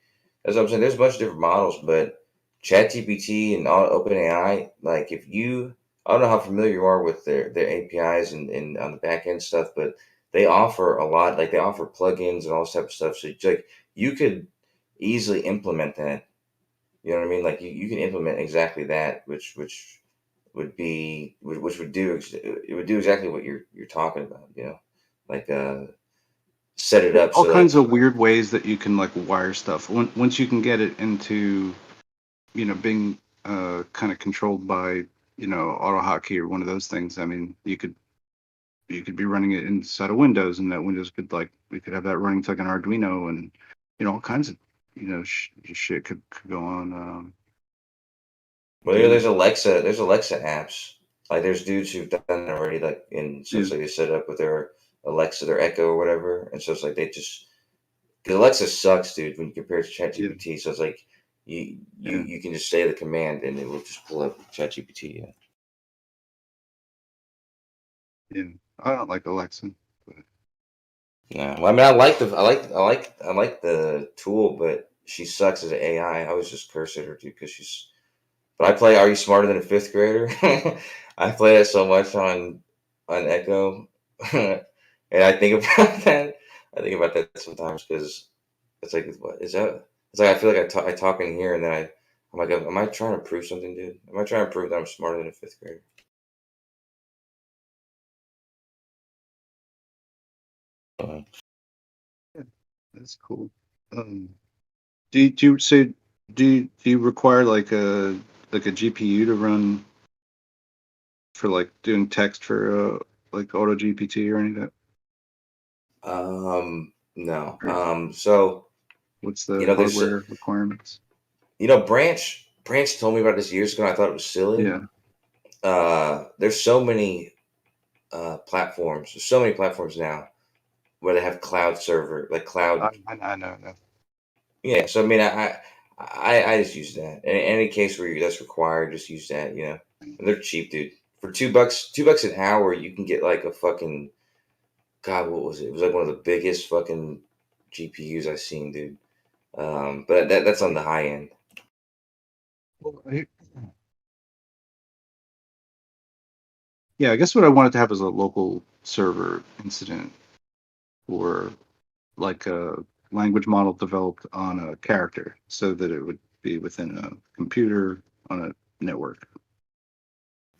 as I'm saying, there's a bunch of different models, but ChatGPT and all OpenAI, like if you, I don't know how familiar you are with their APIs and on the back end stuff, but they offer a lot. Like they offer plugins and all this type of stuff. So it's like you could easily implement that. You know what I mean? Like you can implement exactly that, which would be which would do it would do exactly what you're talking about. You know, like set it up All so kinds that. of weird ways that you can like wire stuff. Once you can get it into, being kind of controlled by, AutoHotkey or one of those things. I mean, you could be running it inside of Windows, and that Windows could we could have that running to like an Arduino, and all kinds of shit could go on. Well, there's Alexa. There's Alexa apps. Like there's dudes who've done it already. Like so it's like they set it up with their Alexa, their Echo, or whatever. And so it's like they just because Alexa sucks, dude, when you compare it to ChatGPT. So it's like you can just say the command and it will just pull up ChatGPT. Yeah. Yeah, I don't like Alexa. But No, well, I mean, I like the tool, but she sucks as an AI. I always just curse at her too because she's. But I play Are You Smarter Than a Fifth Grader? I play it so much on Echo, and I think about that. I think about that sometimes because it's like, what is that? It's like I feel like I talk in here, and then I'm like, am I trying to prove something, dude? Am I trying to prove that I'm smarter than a fifth grader? yeah, that's cool. Do you require like a GPU to run for like doing text for like Auto GPT or any of that? No. Or So what's you the know, there's hardware requirements? Branch told me about this years ago. And I thought it was silly. Yeah. There's so many platforms. There's so many platforms now where they have cloud server, like cloud. I know. Yeah. So I mean, I just use that. In any case where that's required, just use that. You know, and they're cheap, dude. For $2 an hour, you can get like a fucking God. What was it? It was like one of the biggest fucking GPUs I've seen, dude. But that's on the high end. Well, yeah, I guess what I wanted to have is a local server incident or like a language model developed on a character so that it would be within a computer on a network.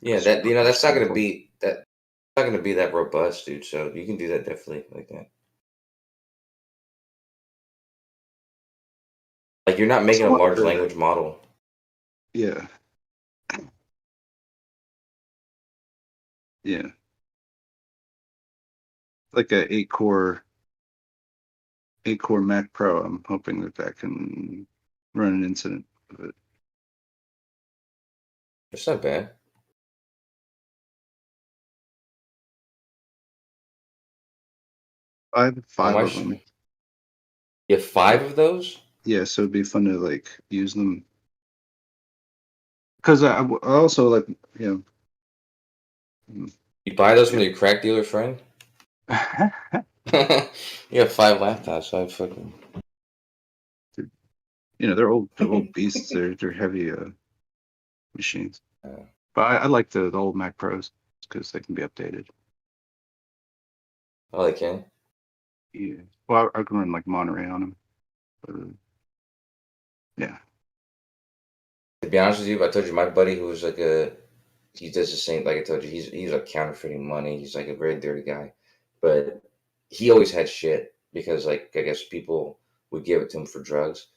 Yeah, that that's not gonna be that. Not going to be that robust, dude. So you can do that definitely like that. Like you're not making a large language model. Yeah. Yeah. Like a 8-core Mac Pro. I'm hoping that can run an incident of it. It's not bad. I have 5 of them. You have 5 of those? Yeah, so it'd be fun to like use them. Because I also like, You buy those from your crack dealer friend? You have 5 laptops, so I fucking. they're old beasts. They're heavy machines. But I like the old Mac Pros because they can be updated. Oh, they can? Yeah. Well, I can run like Monterey on them. But, yeah. To be honest with you, I told you my buddy who was like he does the same, like I told you, he's like counterfeiting money. He's like a very dirty guy. But he always had shit because like I guess people would give it to him for drugs.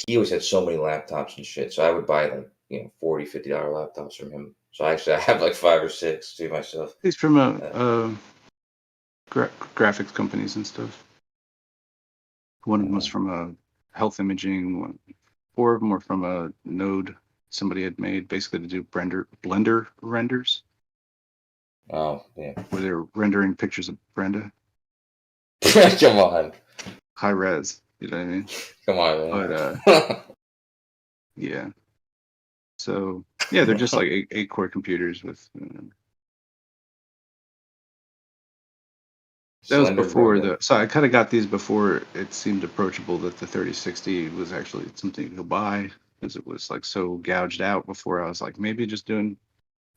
He always had so many laptops and shit. So I would buy like, $40, $50 laptops from him. So actually I have like 5 or 6 to myself. He's from graphics companies and stuff. One of them was from a health imaging. 4 of them were from a node somebody had made, basically to do Blender renders. Oh, yeah. Where they're rendering pictures of Brenda. Come on. High res. You know what I mean? Come on, man. But yeah. So yeah, they're just like 8-core computers with. That was before so I kind of got these before it seemed approachable that the 3060 was actually something to buy. because it was like so gouged out before. I was like, maybe just doing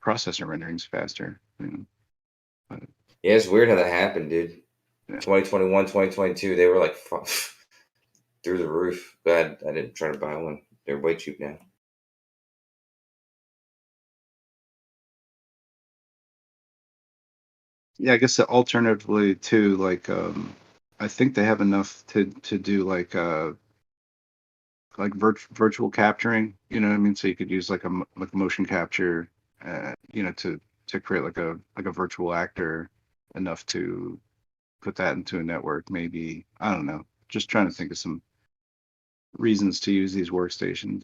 processor renderings faster. But, Yeah, it's weird how that happened, dude. yeah. 2021, 2022, they were like through the roof. Glad I didn't try to buy one. They're way cheap now. Yeah, I guess that alternatively too, like I think they have enough to do like virtual capturing. You know what I mean? So you could use like like motion capture, to create like a virtual actor enough to put that into a network. Maybe I don't know. Just trying to think of some reasons to use these workstations.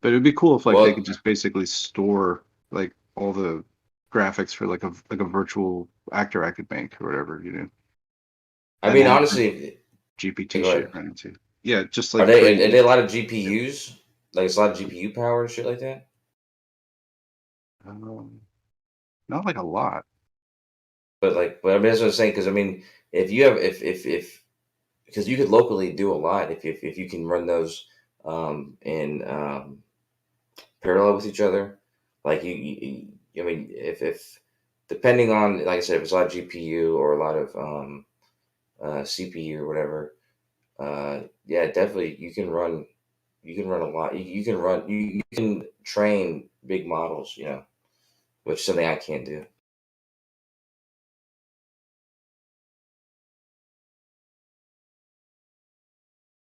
But it'd be cool if like they could just basically store like all the graphics for like a virtual actor I could make or whatever. I mean, honestly, GPT shit running too. Yeah, just like are they a lot of GPUs? Like it's a lot of GPU power and shit like that? Not like a lot. But I mean, that's what I'm saying. Because I mean, if you have, if because you could locally do a lot if you can run those in parallel with each other. Like I mean, if depending on, like I said, if it's a lot of GPU or a lot of CPU or whatever, yeah, definitely you can run a lot. You can train big models, which is something I can't do.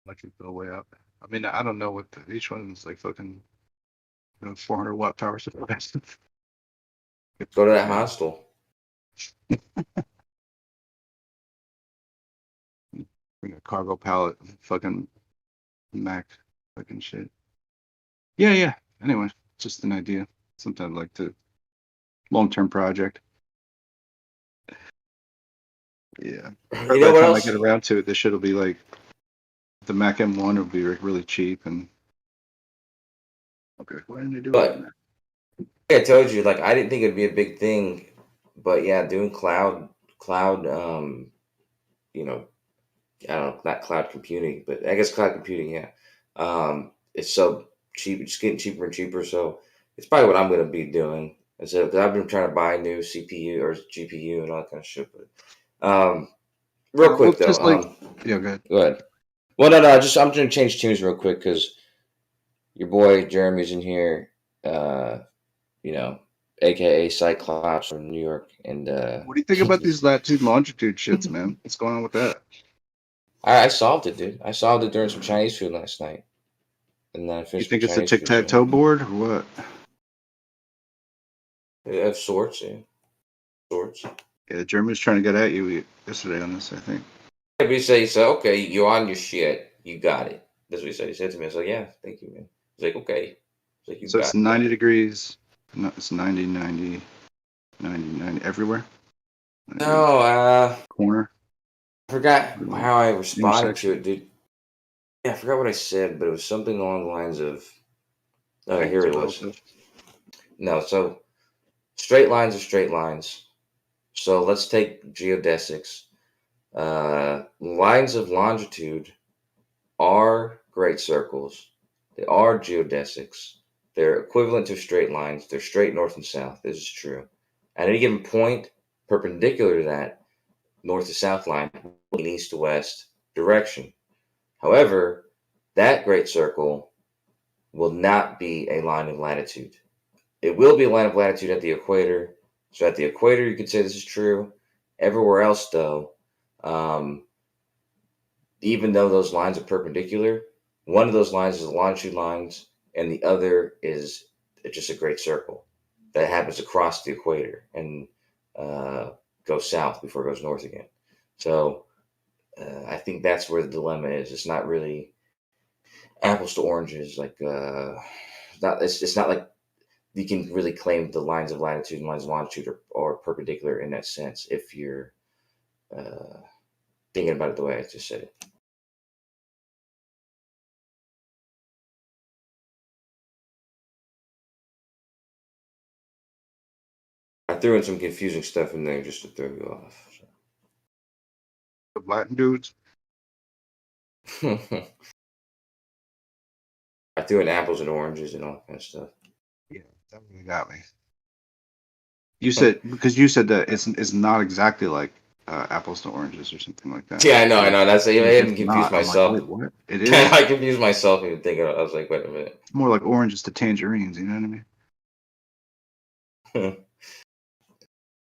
Like it go way up. I mean, I don't know what each one's like fucking 400 watt power supply. Go to that hostel. Bring a cargo pallet, fucking Mac, fucking shit. Yeah. Anyway, just an idea. Something I'd like to long-term project. Yeah. You know By the what time I else? get around to it, this shit will be like the Mac M1 will be like really cheap and okay. Why didn't they do it? But I told you, like I didn't think it'd be a big thing, but yeah, doing cloud, you know, I don't know, not cloud computing, but I guess cloud computing, yeah. It's so cheap, it's getting cheaper and cheaper, so it's probably what I'm gonna be doing. Instead, because I've been trying to buy a new CPU or GPU and all that kind of shit. But real Well, quick though, just like yeah, go ahead. go ahead. Well, no, I'm gonna change tunes real quick because your boy Jeremy's in here, uh, you know, aka Cyclops from New York, and What do you think about these latitude and longitude shits, man? What's going on with that? I solved it, dude. I solved it during some Chinese food last night, and then I You finished my think it's a Chinese food. tic-tac-toe board or what? Of sorts, yeah, sorts. Yeah, the German was trying to get at you yesterday on this, I think. Yeah, but he said, okay, you're on your shit. You got it. That's what he said. He said to me, I was like, yeah, thank you, man. He's like, okay. He's like, you So got it's it. 90 degrees. No, it's 90, 90 everywhere. No, corner. I forgot how I responded to Intersection. it, dude. Yeah, I forgot what I said, but it was something along the lines of, Like here it's it was. relative. No, so straight lines are straight lines. So let's take geodesics. Lines of longitude are great circles. They are geodesics. They're equivalent to straight lines. They're straight north and south. This is true. At any given point, perpendicular to that north to south line, in east to west direction. However, that great circle will not be a line of latitude. It will be a line of latitude at the equator. So at the equator, you could say this is true. Everywhere else, though, even though those lines are perpendicular, one of those lines is the longitude lines, and the other is just a great circle that happens across the equator and goes south before it goes north again. So I think that's where the dilemma is. It's not really apples to oranges. Like it's not like you can really claim the lines of latitude and lines of longitude are perpendicular in that sense if you're thinking about it the way I just said it. I threw in some confusing stuff in there just to throw you off. The Latin dudes. So. I threw in apples and oranges and all that kind of stuff. Yeah, that really got me. You said that it's not exactly like apples to oranges or something like that. Yeah, I know. That's I even It's confused not. I'm like, myself. wait, what? It is. I confused myself even thinking. I was like, wait a minute. It's more like oranges to tangerines. You know what I mean?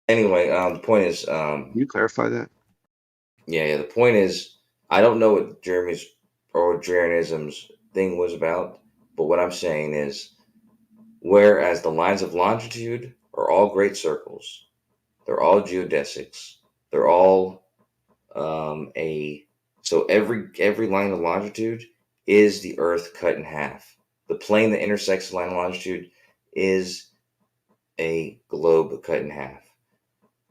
Anyway, the point is, Can you clarify that? yeah. The point is, I don't know what Jeremy's or Jeranism's thing was about, but what I'm saying is, whereas the lines of longitude are all great circles, they're all geodesics, they're all so every line of longitude is the Earth cut in half. The plane that intersects the line of longitude is a globe cut in half.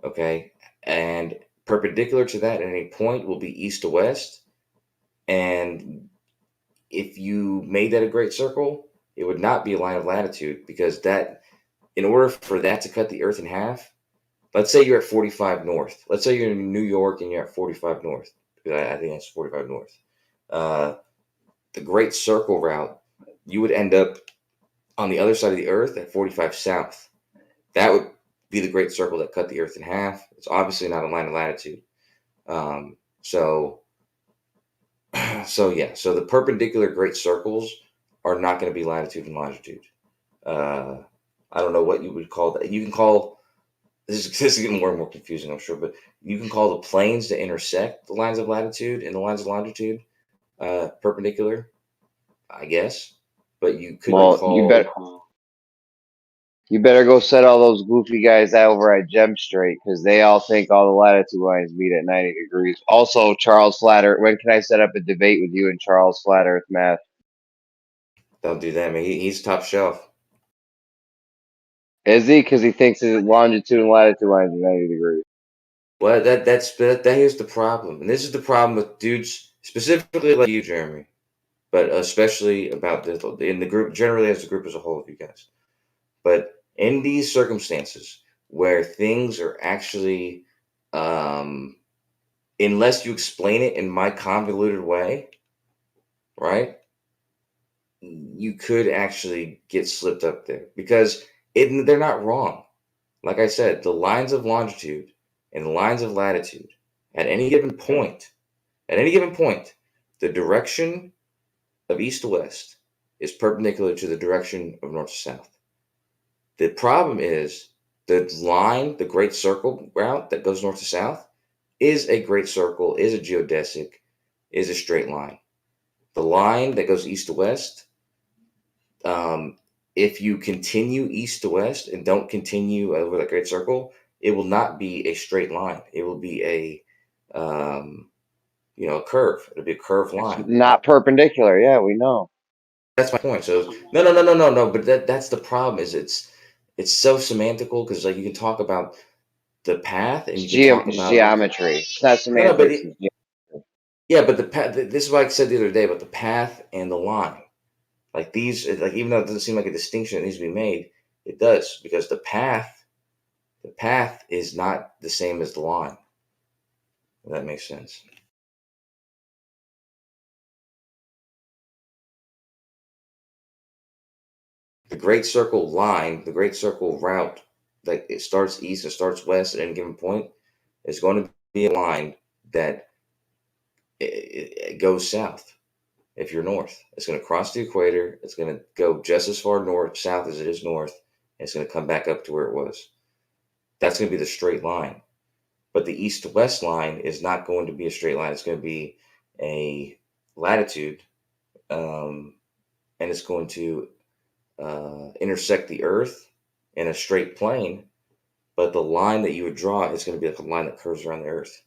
Okay, and perpendicular to that at any point will be east to west. And if you made that a great circle, it would not be a line of latitude, because that, in order for that to cut the Earth in half, let's say you're at 45 north. Let's say you're in New York and you're at 45 north. I think that's 45 north. The Great Circle route, you would end up on the other side of the Earth at 45 south. That would be the Great Circle that cut the Earth in half. It's obviously not a line of latitude. So the perpendicular great circles are not going to be latitude and longitude. I don't know what you would call that. You can call this is getting more and more confusing, I'm sure, but you can call the planes that intersect the lines of latitude and the lines of longitude perpendicular, I guess. But you couldn't Well, you better go set all those goofy guys over at Gem straight, because they all think all the latitude lines meet at 90 degrees. Also, Charles Flat Earth. When can I set up a debate with you and Charles Flat Earth Math? Don't do that, man. He's top shelf. Is he? Because he thinks his longitude and latitude lines are 90 degrees. Well, that here's the problem, and this is the problem with dudes specifically like you, Jeremy, but especially about this in the group, generally as a group as a whole of you guys. But in these circumstances where things are actually, unless you explain it in my convoluted way, right? You could actually get slipped up there, because they're not wrong. Like I said, the lines of longitude and the lines of latitude at any given point, the direction of east to west is perpendicular to the direction of north to south. The problem is the great circle route that goes north to south is a great circle, is a geodesic, is a straight line. The line that goes east to west, if you continue east to west and don't continue over that great circle, it will not be a straight line. It will be a a curve. It'll be a curved line. It's not perpendicular. Yeah, we know. That's my point. So no. But that's the problem. Is it's so semantical, because like you can talk about the path and you can talk about geometry. It's not semantics. But the path. This is what I said the other day about the path and the line. Like these, like even though it doesn't seem like a distinction that needs to be made, it does, because the path is not the same as the line. If that makes sense. The great circle line, the great circle route, like it starts east and starts west at any given point, is going to be a line that it goes south. If you're north, it's going to cross the equator. It's going to go just as far north, south as it is north. And it's going to come back up to where it was. That's going to be the straight line. But the east to west line is not going to be a straight line. It's going to be a latitude, and it's going to intersect the Earth in a straight plane. But the line that you would draw is going to be like a line that curves around the Earth.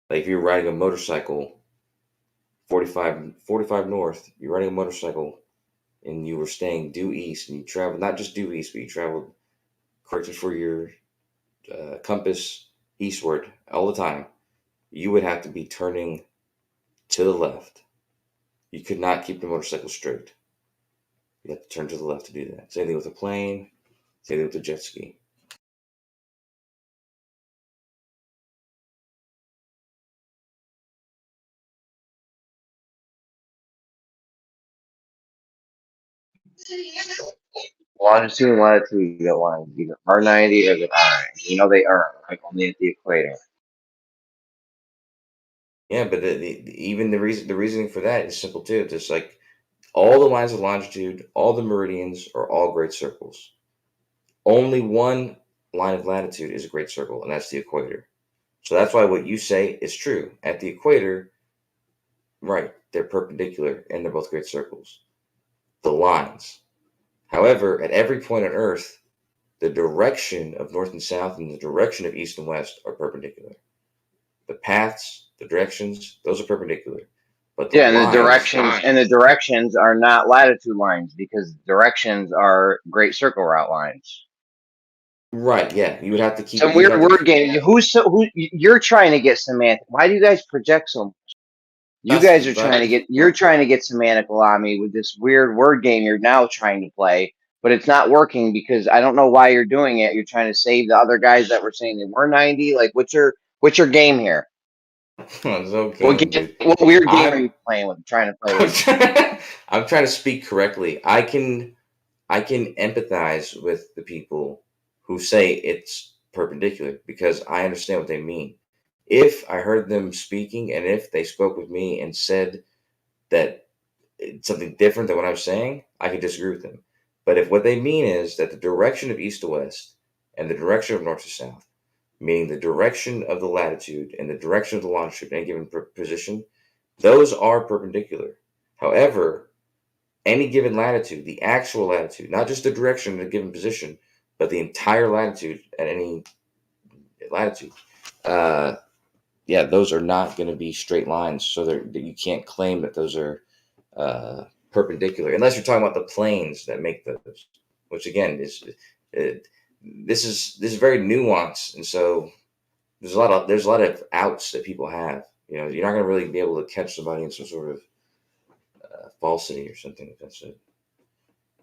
Like if you're riding a motorcycle, 45 north, you're riding a motorcycle and you were staying due east, and you traveled not just due east, but you traveled corrected for your compass eastward all the time, you would have to be turning to the left. You could not keep the motorcycle straight. You have to turn to the left to do that. Same thing with a plane, same thing with a jet ski. Longitude and latitude, you got lines either R90 or the R. You know they are like only at the equator. Yeah, but even the reasoning for that is simple too. Just like all the lines of longitude, all the meridians are all great circles. Only one line of latitude is a great circle, and that's the equator. So that's why what you say is true. At the equator, right, they're perpendicular and they're both great circles. The lines. However, at every point on Earth, the direction of north and south and the direction of east and west are perpendicular. The paths, the directions, those are perpendicular. But the Yeah, and lines, the directions are not latitude lines because directions are great circle route lines. right? Yeah, you would have to keep. Some You would weird have to word game. Who you're trying to get semantic? Why do you guys project so much? You That's guys are trying to get. You're trying to get semantical on me with this weird word game you're now trying to play, but it's not working because I don't know why you're doing it. You're trying to save the other guys that were saying they were 90. Like, what's your game here? it's okay, dude. What weird game are I'm you playing with? Trying to play with? I'm trying to speak correctly. I can empathize with the people who say it's perpendicular because I understand what they mean. If I heard them speaking and if they spoke with me and said that it's something different than what I'm saying, I could disagree with them. But if what they mean is that the direction of east to west and the direction of north to south, meaning the direction of the latitude and the direction of the longitude in any given position, those are perpendicular. However, any given latitude, the actual latitude, not just the direction in a given position, but the entire latitude at any latitude, uh, yeah, those are not going to be straight lines. So you can't claim that those are perpendicular, unless you're talking about the planes that make those, which again is this is very nuanced, and so there's a lot of outs that people have. You know, you're not going to really be able to catch somebody in some sort of falsity or something. If that's it.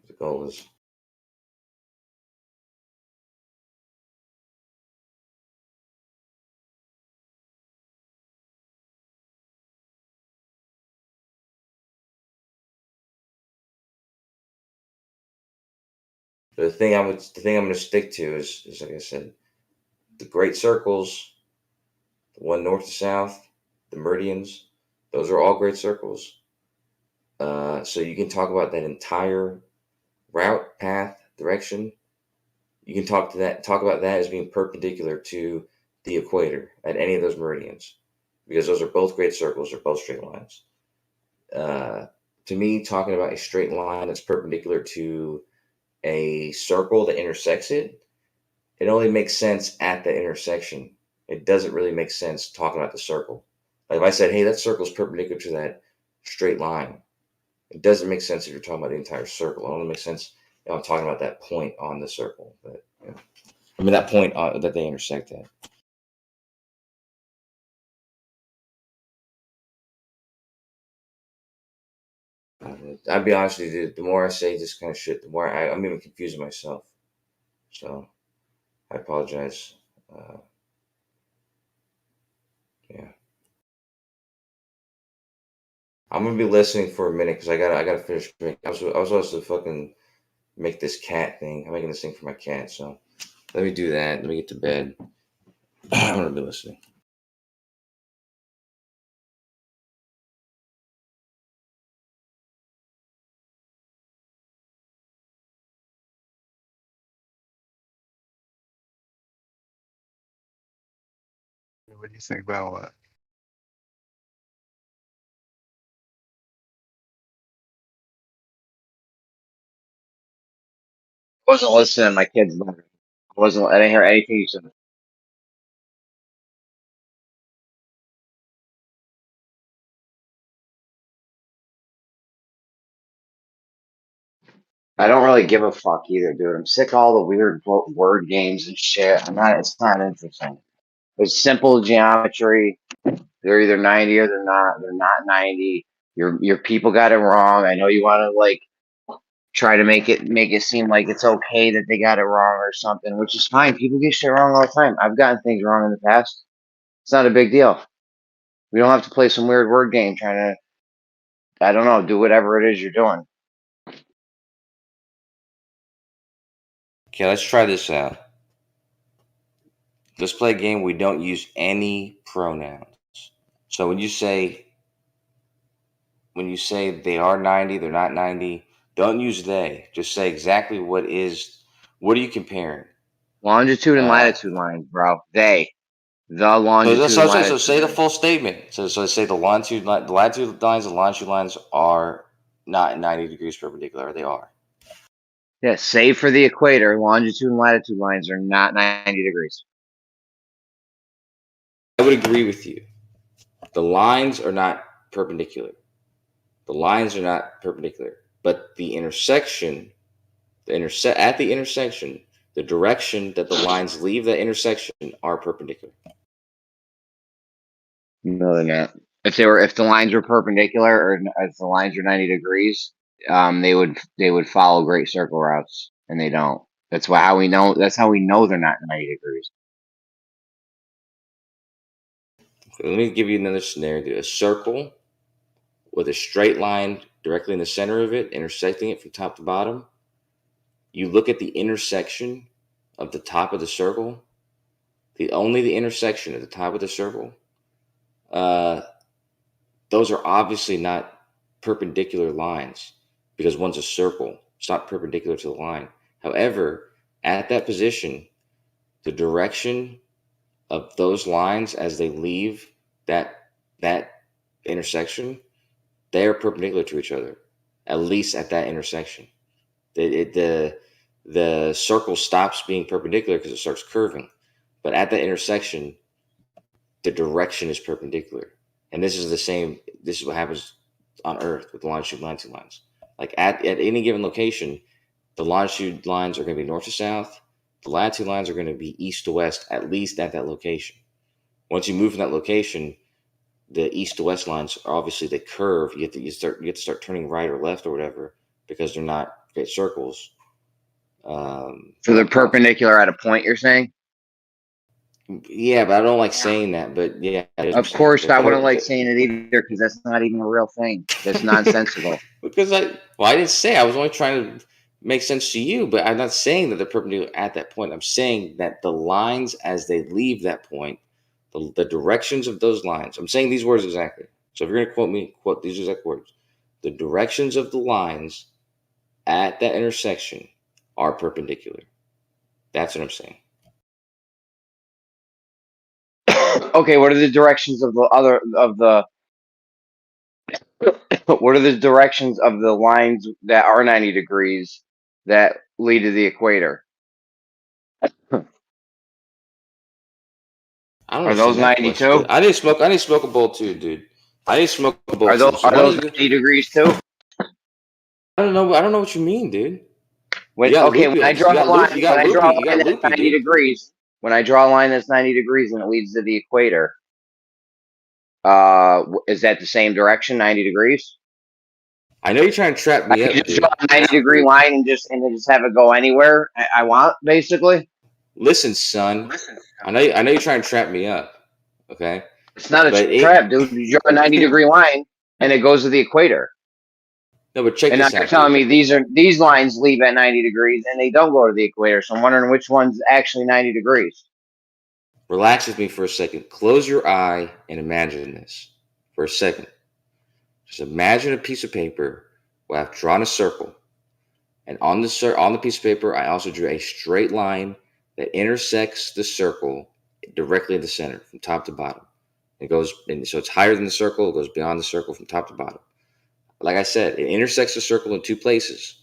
The goal is. But the thing I'm going to stick to is like I said, the great circles, the one north to south, the meridians, those are all great circles. So you can talk about that entire route, path, direction. You can talk about that as being perpendicular to the equator at any of those meridians, because those are both great circles. They're both straight lines. To me, talking about a straight line that's perpendicular to a circle that intersects it, it only makes sense at the intersection. It doesn't really make sense talking about the circle. Like if I said, hey, that circle is perpendicular to that straight line, it doesn't make sense if you're talking about the entire circle. It only makes sense if I'm talking about that point on the circle. But yeah. I mean, that point that they intersect at. I'll be honest with you, the more I say this kind of shit, the more I'm even confusing myself. So I apologize. Yeah. I'm gonna be listening for a minute because I gotta finish. I was supposed to fucking make this cat thing. I'm making this thing for my cat, so let me do that. Let me get to bed. I'm gonna be listening. What do you think about what? I wasn't listening to my kids. I didn't hear anything you said. I don't really give a fuck either, dude. I'm sick of all the weird word games and shit. It's not interesting. It's simple geometry. They're either 90 or they're not. They're not 90. Your people got it wrong. I know you want to like try to make it seem like it's okay that they got it wrong or something, which is fine. People get shit wrong all the time. I've gotten things wrong in the past. It's not a big deal. We don't have to play some weird word game trying to, I don't know, do whatever it is you're doing. Okay, let's try this out. Let's play a game we don't use any pronouns. So when you say they are 90, they're not 90, don't use they. Just say exactly what are you comparing? Longitude and latitude lines, bro. The longitude and latitude. So say the full statement. So say the latitude lines and longitude lines are not 90 degrees perpendicular. They are. Yeah, save for the equator, longitude and latitude lines are not 90 degrees. I would agree with you. The lines are not perpendicular. But the intersection, at the intersection, the direction that the lines leave the intersection are perpendicular. No, they're not. If the lines were perpendicular, or if the lines are 90 degrees, they would follow great circle routes, and they don't. That's how we know they're not 90 degrees. Okay, let me give you another scenario. A circle with a straight line directly in the center of it, intersecting it from top to bottom. You look at the intersection of the top of the circle, only the intersection at the top of the circle. Those are obviously not perpendicular lines because one's a circle. It's not perpendicular to the line. However, at that position, the direction of those lines as they leave that intersection, they are perpendicular to each other, at least at that intersection. The circle stops being perpendicular because it starts curving. But at that intersection, the direction is perpendicular. And this is what happens on Earth with the longitude lines. Like at any given location, the longitude lines are going to be north to south. The latitude lines are going to be east to west, at least at that location. Once you move from that location, the east to west lines are obviously they curve. You have to start turning right or left or whatever because they're not great circles. So they're perpendicular at a point, you're saying? Yeah, but I don't like saying that. But yeah, of course I wouldn't like saying it either because that's not even a real thing. That's nonsensical. Because I didn't say. I was only trying to make sense to you, but I'm not saying that they're perpendicular at that point. I'm saying that the lines as they leave that point, the directions of those lines. I'm saying these words exactly. So if you're going to quote me, quote these exact words. The directions of the lines at that intersection are perpendicular. That's what I'm saying. Okay, what are the directions of what are the directions of the lines that are 90 degrees that lead to the equator? I don't Are those understand that 92? question. I didn't smoke a bowl too, dude. I didn't smoke a bowl Are too. those, So are those 90 degrees too? I don't know what you mean, dude. When I draw a line that's 90 degrees, when I draw a line that's 90 degrees and it leads to the equator, is that the same direction, 90 degrees? I know you're trying to trap me I up, can just dude. draw a 90-degree line and just have it go anywhere I want, basically. Listen, son. I know you're trying to trap me up. Okay. It's not a trap, dude. You draw a 90-degree line and it goes to the equator. No, but check and this now out. You're telling me these lines leave at 90 degrees and they don't go to the equator. So I'm wondering which one's actually 90 degrees. Relax with me for a second. Close your eye and imagine this for a second. Just imagine a piece of paper where I've drawn a circle. And on the piece of paper, I also drew a straight line that intersects the circle directly in the center from top to bottom. So it's higher than the circle. It goes beyond the circle from top to bottom. Like I said, it intersects the circle in two places.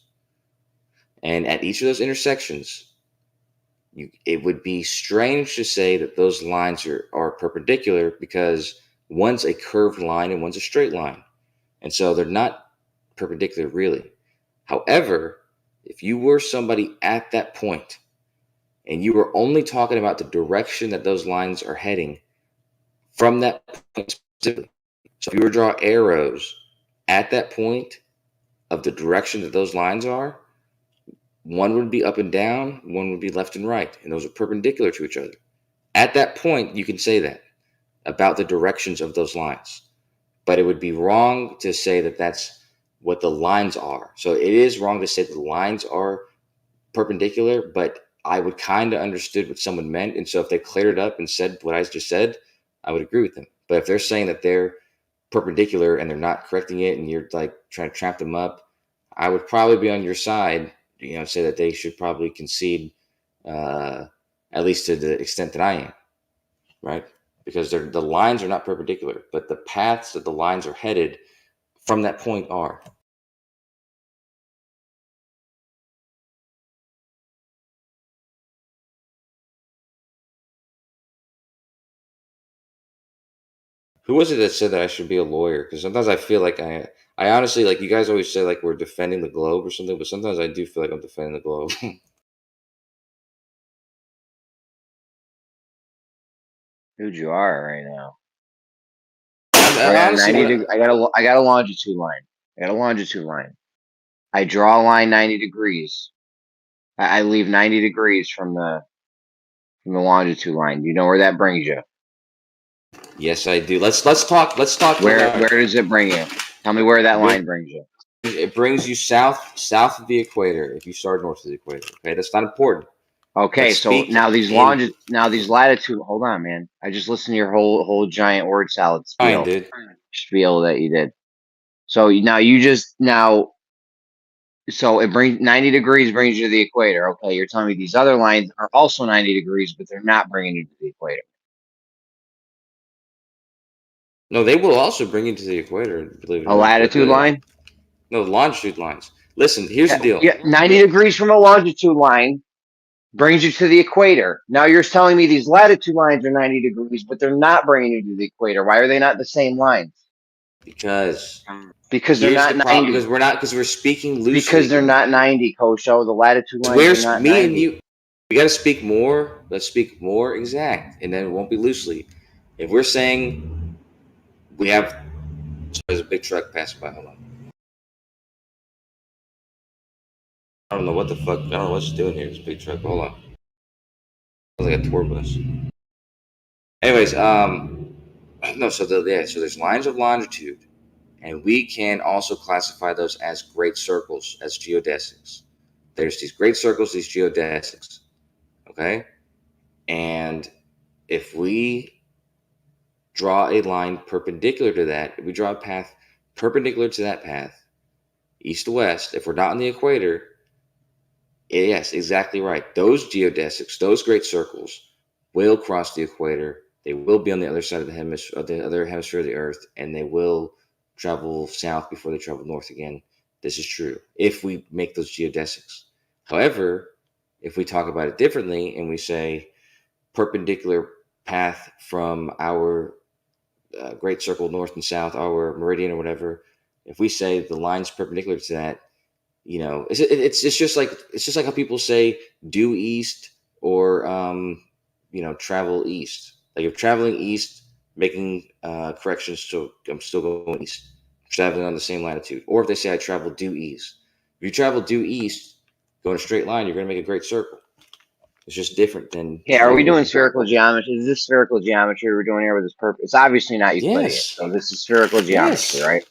And at each of those intersections, it would be strange to say that those lines are perpendicular because one's a curved line and one's a straight line. And so they're not perpendicular really. However, if you were somebody at that point and you were only talking about the direction that those lines are heading from that point specifically, so if you were to draw arrows at that point of the direction that those lines are, one would be up and down, one would be left and right, and those are perpendicular to each other. At that point, you can say that about the directions of those lines, but it would be wrong to say that that's what the lines are. So it is wrong to say the lines are perpendicular, but I would kind of understood what someone meant. And so if they cleared it up and said what I just said, I would agree with them. But if they're saying that they're perpendicular and they're not correcting it and you're like trying to trap them up, I would probably be on your side, say that they should probably concede, at least to the extent that I am, right? Because the lines are not perpendicular, but the paths that the lines are headed from that point are. Who was it that said that I should be a lawyer? Because sometimes I feel like I honestly, like, you guys always say like we're defending the globe or something, but sometimes I do feel like I'm defending the globe. Dude, you are right now. Honestly, I got a longitude line. I draw a line 90 degrees. I leave 90 degrees from the longitude line. Do you know where that brings you? yes, I do. Let's talk. Where About does it bring you? Tell me where that line brings you. it brings you south of the equator. If you start north of the equator, okay, that's not important. Okay, Let's so speak now these in- latitude. Hold on, man. I just listened to your whole giant word salad Fine, dude. spiel that you did. So so it brings 90 degrees brings you to the equator. Okay, you're telling me these other lines are also 90 degrees, but they're not bringing you to the equator. No, they will also bring you to the equator. Believe it or A not. latitude line? No, longitude lines. Listen, here's the deal. Yeah, 90 degrees from a longitude line brings you to the equator. Now you're telling me these latitude lines are 90 degrees, but they're not bringing you to the equator. Why are they not the same lines? Because they're not 90. Because we're speaking loosely. Because they're not 90, Kosho. The latitude lines are not 90. And you, we got to speak more. Let's speak more exact, and then it won't be loosely. If we're saying we have, there's a big truck passing by. Hold on. I don't know what the fuck. I don't know what's doing here. This big truck. Hold on. Sounds like a tour bus. Anyways, no. So there's lines of longitude, and we can also classify those as great circles, as geodesics. There's these great circles, these geodesics. Okay, and if we draw a line perpendicular to that, if we draw a path perpendicular to that path, east to west, if we're not on the equator, yes, exactly right. Those geodesics, those great circles, will cross the equator. They will be on the other side of the hemisphere, of the Earth, and they will travel south before they travel north again. This is true if we make those geodesics. However, if we talk about it differently and we say perpendicular path from our great circle north and south, our meridian or whatever, if we say the line's perpendicular to that, it's just like how people say due east or travel east. Like if traveling east, making corrections, so I'm still going east, traveling on the same latitude. Or if they say I travel due east, if you travel due east, go in a straight line, you're going to make a great circle. It's just different than. Yeah, are we doing spherical geometry? Is this spherical geometry we're doing here with this purpose? It's obviously not Euclidean, Yes. so this is spherical geometry, Yes. right?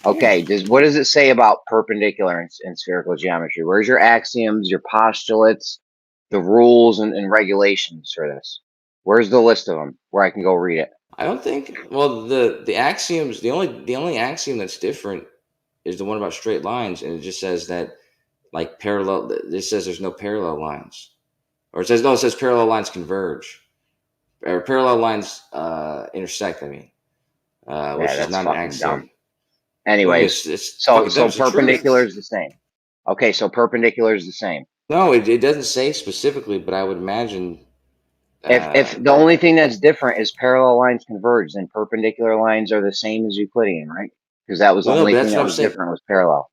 Okay, what does it say about perpendicular in spherical geometry? Where's your axioms, your postulates, the rules and regulations for this? Where's the list of them where I can go read it? I don't think. Well, the axioms. The only axiom that's different is the one about straight lines, and it just says that like parallel. It says there's no parallel lines, or it says parallel lines converge, or parallel lines intersect. I mean, which is not an axiom. Dumb. Anyways, so perpendicular is the same. Okay, so perpendicular is the same. No, it doesn't say specifically, but I would imagine. If the only thing that's different is parallel lines converge, then perpendicular lines are the same as Euclidean, right? Because that was the only thing that was different was parallel.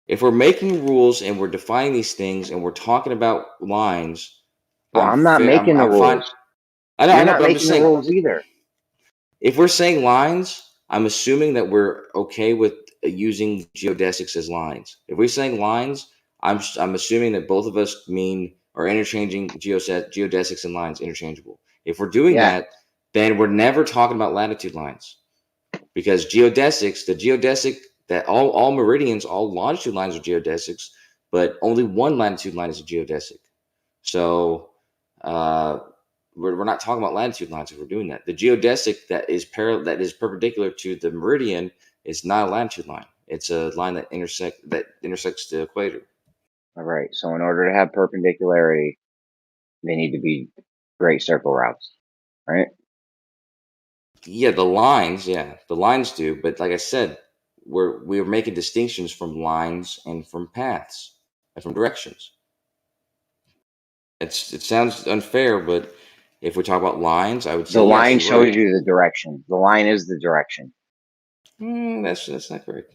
If we're making rules and we're defining these things and we're talking about lines, well, I'm not making the rules. I know, You're not making the rules either. If we're saying lines, I'm assuming that we're okay with using geodesics as lines. If we're saying lines, I'm assuming that both of us are interchanging geodesics and lines interchangeable. If we're doing that, then we're never talking about latitude lines, because geodesic that all meridians, all longitude lines are geodesics, but only one latitude line is a geodesic. So we're not talking about latitude lines if we're doing that. The geodesic that is perpendicular to the meridian is not a latitude line. It's a line that intersects the equator. All right. So in order to have perpendicularity, they need to be great circle routes, right? Yeah, the lines do. But like I said, we're making distinctions from lines and from paths and from directions. It sounds unfair, but if we talk about lines, I would say The line yes, you're shows right. you the direction. The line is the direction. That's not correct.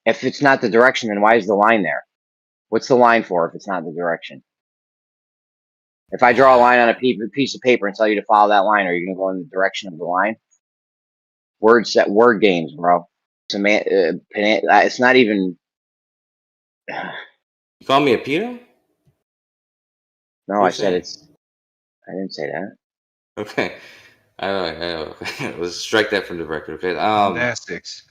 If it's not the direction, then why is the line there? What's the line for if it's not the direction? If I draw a line on a piece of paper and tell you to follow that line, are you going to go in the direction of the line? Word games, bro. It's not even. You call me a pedo? No, What are I you said saying? it's. I didn't say that. Okay. I know. Let's strike that from the record. Okay. Gymnastics.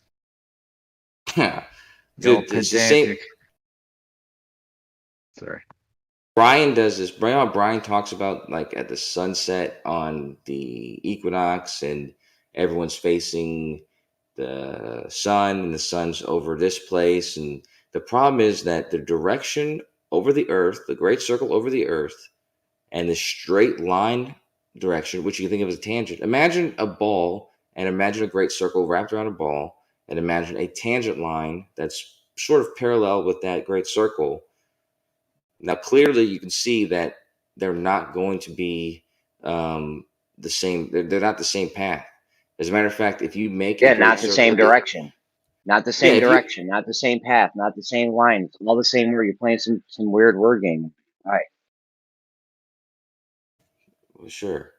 Dude, it's the same. Sorry. Brian does this. Brian talks about like at the sunset on the equinox, and everyone's facing the sun, and the sun's over this place. And the problem is that the direction over the Earth, the great circle over the Earth, and the straight line direction, which you can think of as a tangent. Imagine a ball, and imagine a great circle wrapped around a ball, and imagine a tangent line that's sort of parallel with that great circle. Now, clearly, you can see that they're not going to be the same. They're not the same path. As a matter of fact, if you make a Yeah, great not the same circle, direction. Not the yeah, same direction. Not the same path. Not the same line. It's all the same word. You're playing some weird word game. All right. sure,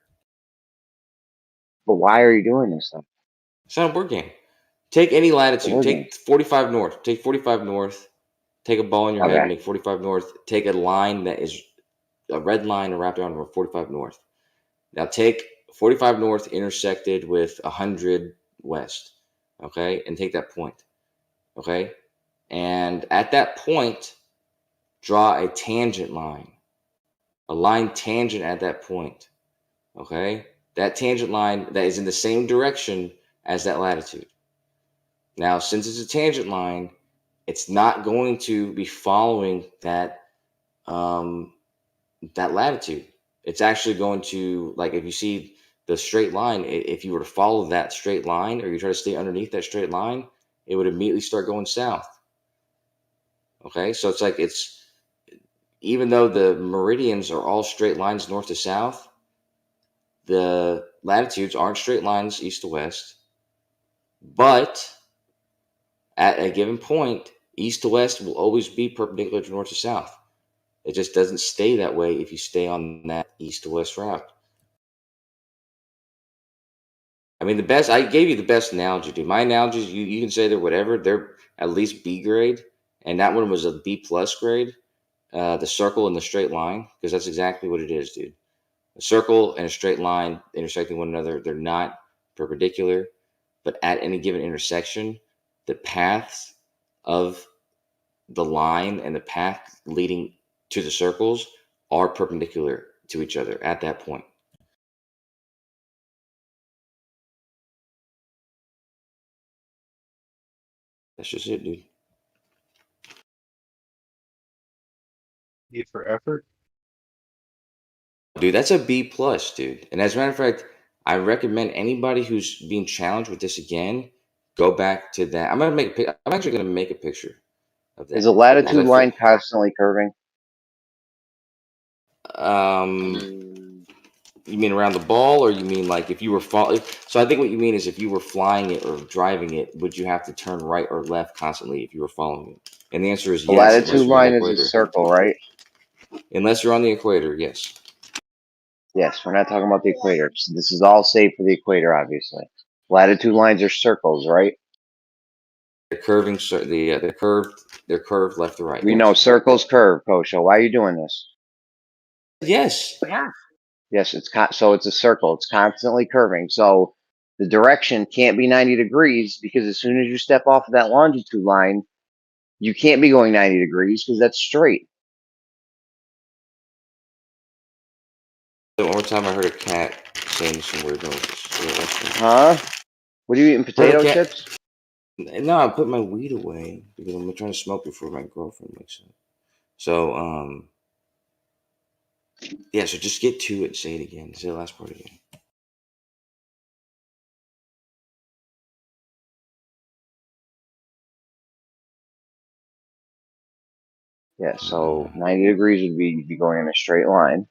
But why are you doing this stuff? it's not a board game. Take any The latitude. word game. Take 45 north. Take 45 north. Take a ball in your head and Okay. make 45 north. Take a line that is a red line wrapped around 45 north. Now take 45 north intersected with 100 west. Okay, and take that point. Okay, and at that point, draw a tangent line, a line tangent at that point. Okay, that tangent line that is in the same direction as that latitude. Now, since it's a tangent line, it's not going to be following that that latitude. It's actually going to, like, if you see the straight line, if you were to follow that straight line, or you try to stay underneath that straight line, it would immediately start going south. Okay, so it's like even though the meridians are all straight lines north to south, the latitudes aren't straight lines east to west, but at a given point, east to west will always be perpendicular to north to south. It just doesn't stay that way if you stay on that east to west route. I mean, I gave you the best analogy, dude. My analogies, you can say they're whatever. They're at least B grade, and that one was a B plus grade. The circle and the straight line, because that's exactly what it is, dude. A circle and a straight line intersecting one another, they're not perpendicular, but at any given intersection, the paths of the line and the path leading to the circles are perpendicular to each other at that point. That's just it, dude. E for effort. Dude, that's a B plus, dude. And as a matter of fact, I recommend anybody who's being challenged with this again, go back to that. I'm actually gonna make a picture of Is that. a latitude line constantly curving? You mean around the ball, or you mean like if you were so I think what you mean is if you were flying it or driving it, would you have to turn right or left constantly if you were following it? And the answer is The yes, latitude line is a circle, right? Unless you're on the equator, yes. Yes, we're not talking about the equator. This is all safe for the equator, obviously. Latitude lines are circles, right? They're curving, they're curved left to right. We Yes. know circles curve, Kosho. Why are you doing this? Yes. Yeah. Yes, so it's a circle. It's constantly curving. So the direction can't be 90 degrees because as soon as you step off of that longitude line, you can't be going 90 degrees because that's straight. One more time, I heard a cat saying some weird noises. Huh? What are you eating? Potato cat- chips? No, I put my weed away because I'm trying to smoke before my girlfriend wakes up. So, yeah. So just get to it. Say it again. Say the last part again. Yeah. So 90 degrees would be going in a straight line.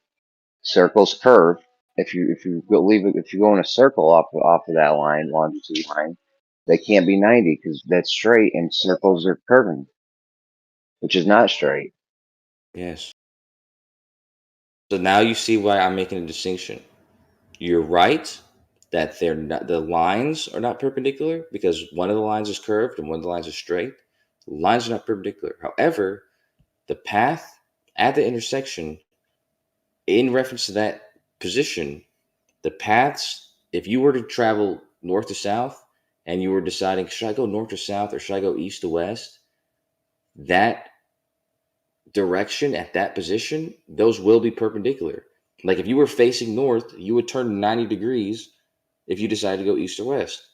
Circles curve. If you go in a circle off of that line, longitude line, they can't be 90 because that's straight, and circles are curving, which is not straight. Yes. So now you see why I'm making a distinction. You're right that they're not, the lines are not perpendicular because one of the lines is curved and one of the lines is straight. The lines are not perpendicular. However, the path at the intersection, in reference to that position, the paths, if you were to travel north to south and you were deciding, should I go north to south or should I go east to west? That direction at that position, those will be perpendicular. Like if you were facing north, you would turn 90 degrees if you decide to go east or west.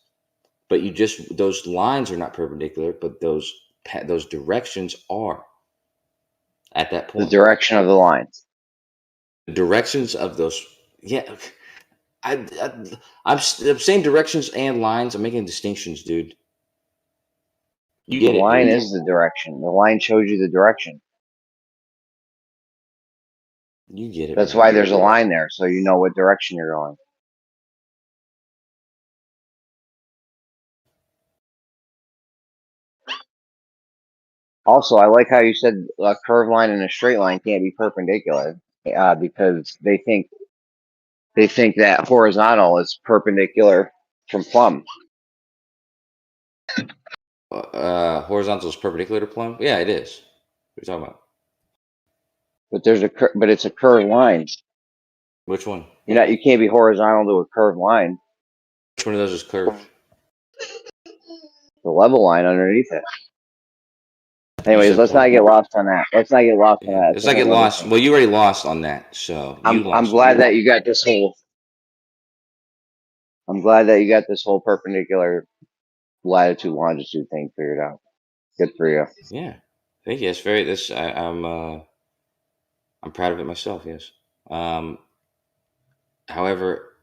But those lines are not perpendicular, but those directions are at that The point. direction of the lines. The directions of those, yeah. I'm saying directions and lines. I'm making distinctions, dude. You get The it, line dude. is the direction. The line shows you the direction. You get it. That's man. why there's a line there, so you know what direction you're going. Also, I like how you said a curved line and a straight line can't be perpendicular, because they think that horizontal is perpendicular from plumb. Horizontal is perpendicular to plumb. Yeah, it is. What are you talking about? But it's a curved line. Which one? You can't be horizontal to a curved line. Which one of those is curved? The level line underneath it. Anyways, let's not get lost on that. Let's not get lost on that. Let's not get lost. Well, you already lost on that, so I'm glad that you got this whole. I'm glad that you got this whole perpendicular latitude longitude thing figured out. Good for you. Yeah, thank you. I'm proud of it myself. Yes. However,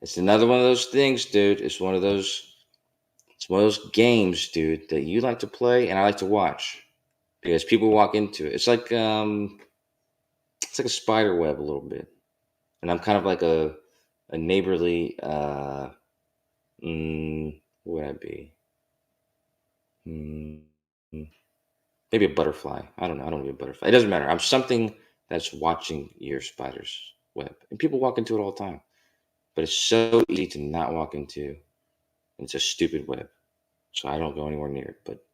it's another one of those things, dude. It's one of those games, dude, that you like to play and I like to watch because people walk into it. It's like a spider web a little bit, and I'm kind of like a neighborly. What would I be? Maybe a butterfly. I don't know. I don't want to be a butterfly. It doesn't matter. I'm something that's watching your spider's web, and people walk into it all the time. But it's so easy to not walk into. It's a stupid web, so I don't go anywhere near it. But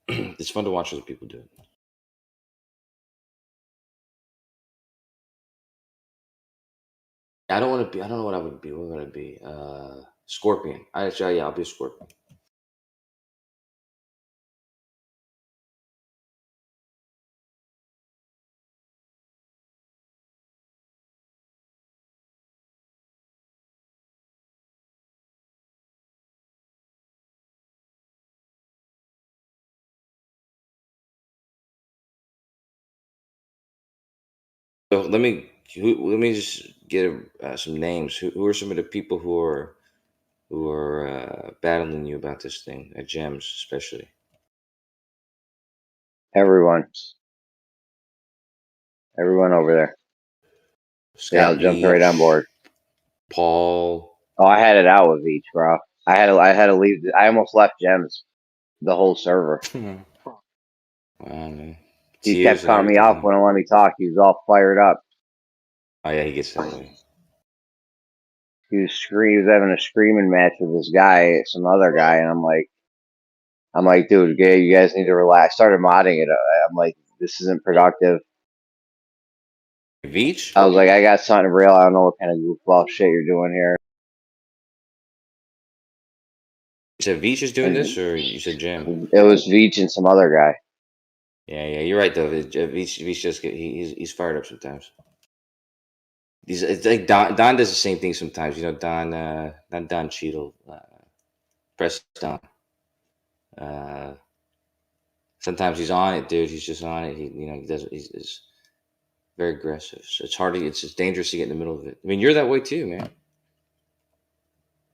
it's fun to watch other people do it. I don't want to be. I don't know what I would be. What would I be? Scorpion. Yeah, I'll be a scorpion. So let me just get some names. Who are some of the people who are battling you about this thing at Gems, especially? Everyone over there. Scott Yeah, jumped right on board. Paul. Oh, I had it out with each, bro. I had to leave. I almost left Gems, the whole server. Wow, man. He kept cutting me off, wouldn't let me talk. He was all fired up. Oh yeah, he gets that way. He was having a screaming match with this guy, some other guy, and I'm like, dude, you guys need to relax. Started modding it. I'm like, this isn't productive. Veach? I was like, I got something real. I don't know what kind of goofball shit you're doing here. You said Veach is doing this, or you said Jim? It was Veach and some other guy. Yeah, you're right though. Veach just he's fired up sometimes. It's like Don does the same thing sometimes. You know, Don, not Don Cheadle, Press Don. Sometimes he's on it, dude. He's just on it. He does. He's very aggressive. So it's hard to. It's just dangerous to get in the middle of it. I mean, you're that way too, man.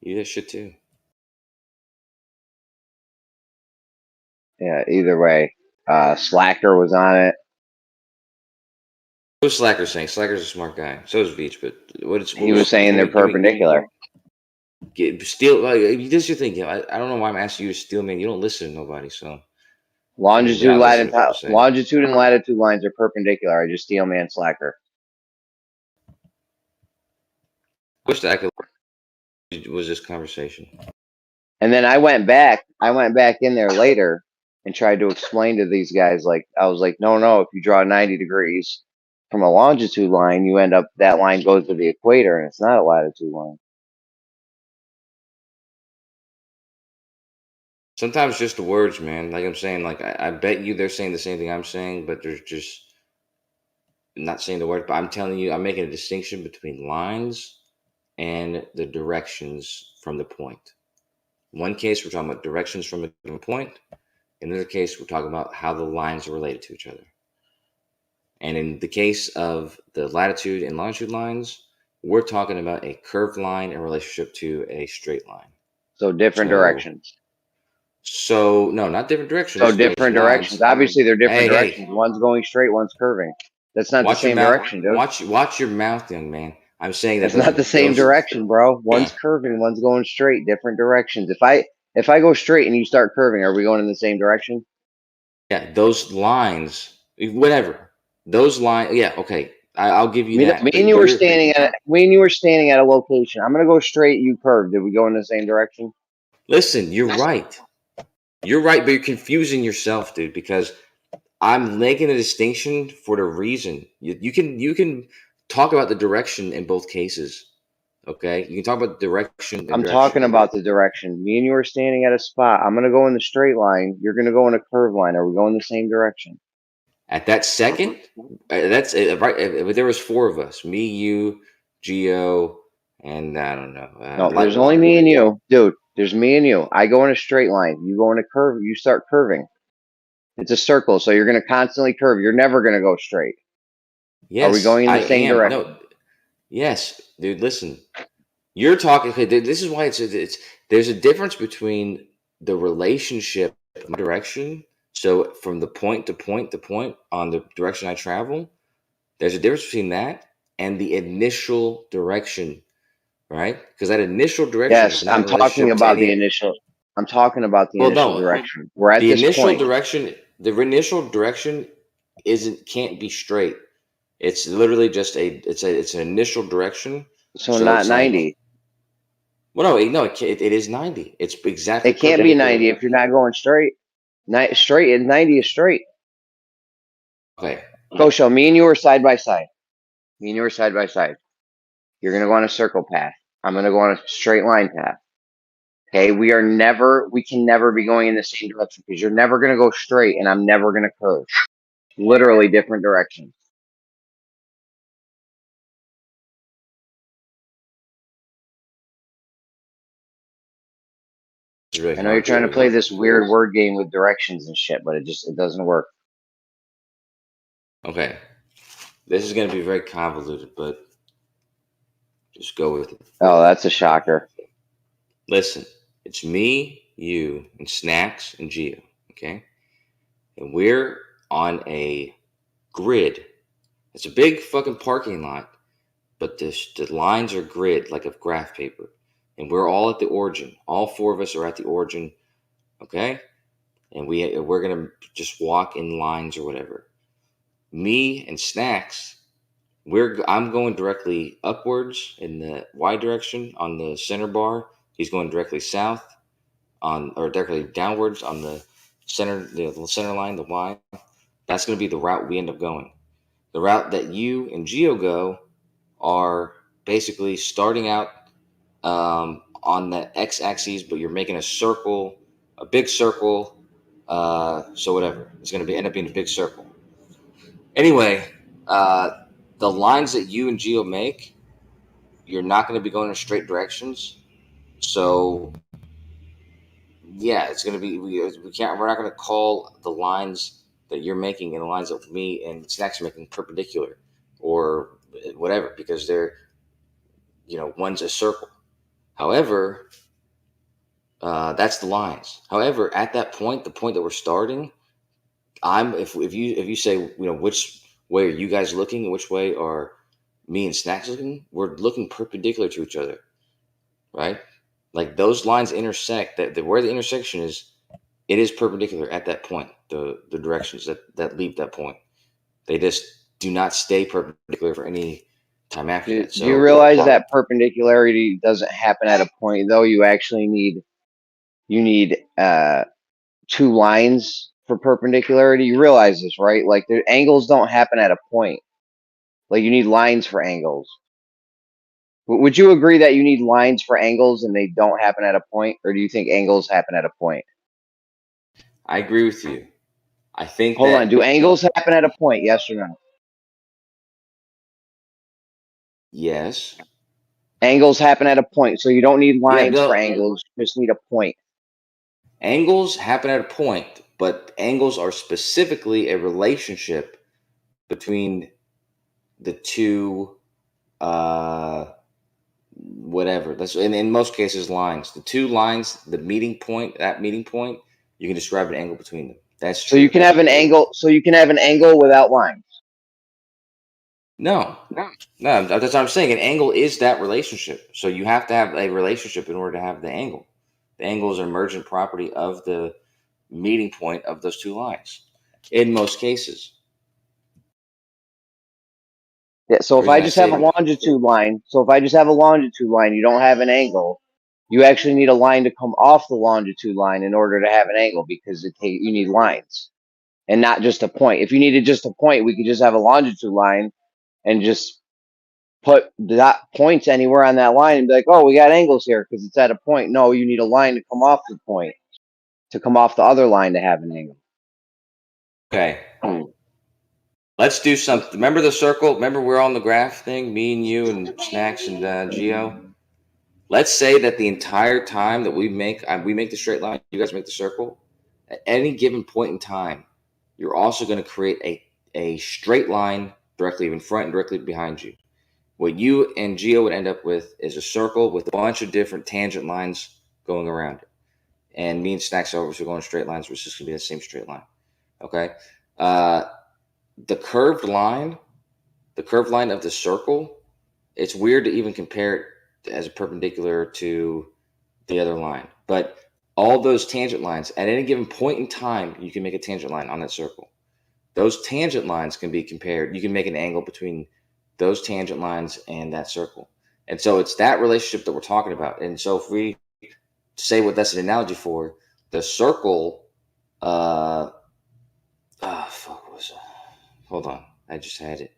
You do that shit too. Yeah. Either way, Slacker was on it. What was Slacker saying? Slacker's a smart guy. So is Beach, but He was saying they're perpendicular. Steal. Like, this is your thing. I don't know why I'm asking you to steal, man. You don't listen to nobody, so. Longitude and latitude lines are perpendicular. I just steal man Slacker. Wish that I could. Was this conversation? And then I went back in there later and tried to explain to these guys, like, I was like, no, if you draw 90 degrees from a longitude line, you end up, that line goes to the equator, and it's not a latitude line. Sometimes just the words, man. Like I'm saying, like I bet you they're saying the same thing I'm saying, but they're just not saying the word. But I'm telling you, I'm making a distinction between lines and the directions from the point. One case, we're talking about directions from a given point. In another case, we're talking about how the lines are related to each other. And in the case of the latitude and longitude lines, we're talking about a curved line in relationship to a straight line. So different directions. So no, not different directions. So different directions. Obviously, they're different directions. One's going straight, one's curving. That's not the same direction, dude. Watch your mouth, young man. I'm saying that it's not the same direction, bro. One's curving, one's going straight. Different directions. If I go straight and you start curving, are we going in the same direction? Yeah, those lines, whatever. Those lines. Yeah, okay. I'll give you that. Me and you were standing at a location. I'm gonna go straight. You curve. Did we go in the same direction? Listen, you're right. You're right, but you're confusing yourself, dude. Because I'm making a distinction for the reason you can talk about the direction in both cases. Okay, you can talk about the direction. I'm talking about the direction. Me and you are standing at a spot. I'm gonna go in the straight line. You're gonna go in a curved line. Are we going the same direction? At that second, that's right. There was four of us: me, you, Geo, and I don't know. No, there's only me and you, dude. There's me and you. I go in a straight line. You go in a curve. You start curving. It's a circle, so you're going to constantly curve. You're never going to go straight. Yes, are we going in the same direction? No. Yes, dude. Listen, you're talking. Okay, this is why it's there's a difference between the relationship direction. So from the point to point to point on the direction I travel, there's a difference between that and the initial direction, right? Because that initial direction. Yes, I'm talking about the initial. I'm talking about the initial direction. We're at this point. The initial direction can't be straight. It's literally just it's an initial direction. So not 90. Well, no, it is 90. It's exactly. It can't be 90 if you're not going straight. Straight and 90 is straight. Okay. Go show. Me and you are side by side. You're gonna go on a circle path. I'm gonna go on a straight line path. Okay, we can never be going in the same direction because you're never gonna go straight and I'm never gonna curve. Literally different directions. I know you're trying to play this weird word game with directions and shit, but it doesn't work. Okay. This is going to be very convoluted, but just go with it. Oh, that's a shocker. Listen, it's me, you, and Snacks and Geo, okay? And we're on a grid. It's a big fucking parking lot, but the lines are grid like a graph paper. And we're all at the origin. All four of us are at the origin, okay? And we're going to just walk in lines or whatever. Me and Snacks, I'm going directly upwards in the Y direction on the center bar. He's going directly south or directly downwards on the center line, the Y. That's going to be the route we end up going. The route that you and Geo go are basically starting out on the x-axis, but you're making a circle, a big circle. So whatever, it's going to end up being a big circle. Anyway, the lines that you and Geo make you're not going to be going in straight directions. So yeah, it's going to be we're not going to call the lines that you're making and the lines that me and Snacks are making perpendicular or whatever, because they're, one's a circle. However, that's the lines. However, at that point, the point that we're starting, if you say, which way are you guys looking and which way are me and Snacks looking, we're looking perpendicular to each other, right? Like those lines intersect. Where the intersection is, it is perpendicular at that point. The directions that leave that point, they just do not stay perpendicular for any time after Do that. do you So realize that perpendicularity doesn't happen at a point, though? You actually need two lines for perpendicularity. You realize this, right? Like the angles don't happen at a point. Like you need lines for angles. Would you agree that you need lines for angles and they don't happen at a point, or do you think angles happen at a point? I agree with you. I think Hold on. that Do angles happen at a point? Yes or no? yes, Angles happen at a point, so you don't need yeah, lines for no, angles. You just need a point. angles happen at a point, but angles are specifically a relationship between the two, whatever. That's in most cases lines. The two lines, that meeting point, you can describe an angle between them. That's So you true. can have an angle. So you can have an angle without lines. No, no, that's what I'm saying. An angle is that relationship. So you have to have a relationship in order to have the angle. The angle is an emergent property of the meeting point of those two lines in most cases. Yeah. So The if reason I I just have say a longitude line, you don't have an angle. You actually need a line to come off the longitude line in order to have an angle because you need lines and not just a point. If you needed just a point, we could just have a longitude line and just put dot points anywhere on that line and be like, oh, we got angles here because it's at a point. No, you need a line to come off the point, to come off the other line to have an angle. okay, let's do something. Remember the circle? Remember we're on the graph thing, me and you and Snacks and Geo? Let's say that the entire time that we make the straight line, you guys make the circle. At any given point in time, you're also going to create a straight line directly in front and directly behind you. What you and Geo would end up with is a circle with a bunch of different tangent lines going around it. And me and Snacks are going straight lines, which is going to be the same straight line. Okay. Uh, the curved line of the circle, it's weird to even compare it as a perpendicular to the other line. But all those tangent lines, at any given point in time, you can make a tangent line on that circle. Those tangent lines can be compared. You can make an angle between those tangent lines and that circle. And so it's that relationship that we're talking about. And so if we say what that's an analogy for, the circle, fuck, what was it? Hold on. I just had it.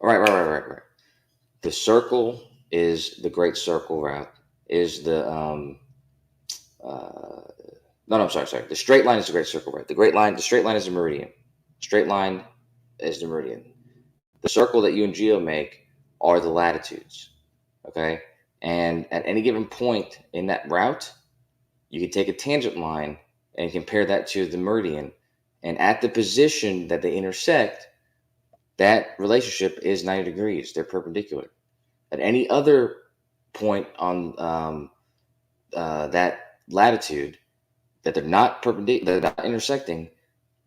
Right. The circle is the great circle route, is the, no, I'm sorry. The straight line is the great circle route. The straight line is the meridian. Straight line is the meridian. The circle that you and Geo make are the latitudes. Okay. And at any given point in that route, you can take a tangent line and compare that to the meridian. And at the position that they intersect, that relationship is 90 degrees. They're perpendicular. At any other point on that latitude that they're not perpendicular, they're not intersecting,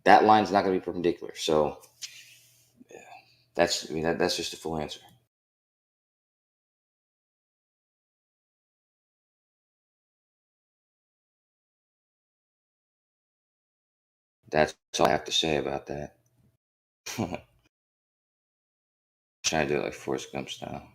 that line's not going to be perpendicular. So yeah, that's just a full answer. That's all I have to say about that. Trying to do it like Forrest Gump style.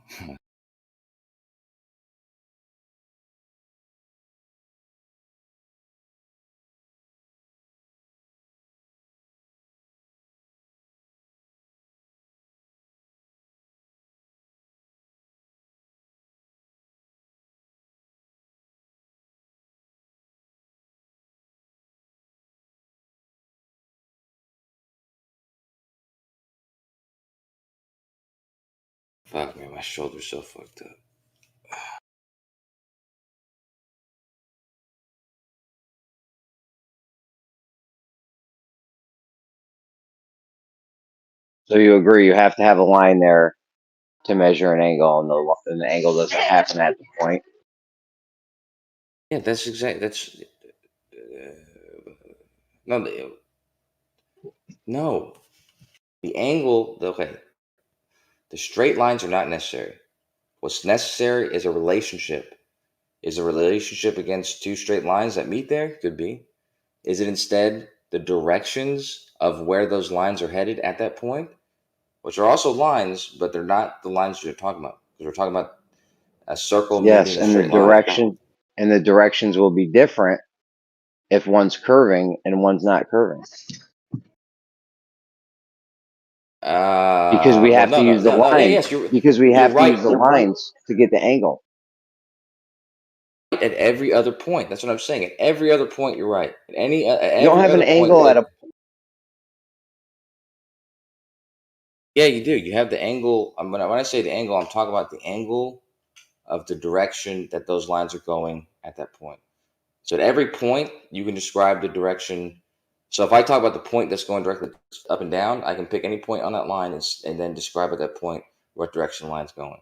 Fuck, man, my shoulder's so fucked up. So you agree you have to have a line there to measure an angle, and the angle doesn't happen at the point. Yeah, that's exact. That's no, no. The angle. Okay, the straight lines are not necessary. What's necessary is a relationship. Is a relationship against two straight lines that meet there? Could be. Is it instead the directions of where those lines are headed at that point, which are also lines, but they're not the lines you're talking about? Because we're talking about a circle Yes, meeting a and the straight line. directions will be different if one's curving and one's not curving. Because we Well, have to use the no. Yeah, lines. yes, Because we you're have to right. use the lines to get the angle. At every other point, that's what I'm saying. At every other point, you're right. At You don't every have an other point, angle at a. yeah, you do. You have the angle. When I say the angle, I'm talking about the angle of the direction that those lines are going at that point. So at every point, you can describe the direction. So if I talk about the point that's going directly up and down, I can pick any point on that line and then describe at that point what direction the line's going.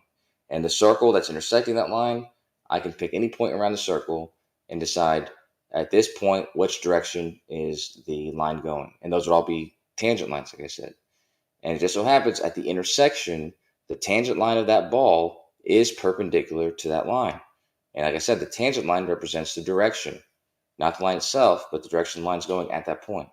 And the circle that's intersecting that line, I can pick any point around the circle and decide at this point which direction is the line going. And those would all be tangent lines, like I said. And it just so happens at the intersection, the tangent line of that ball is perpendicular to that line. And like I said, the tangent line represents the direction, not the line itself, but the direction the line's going at that point.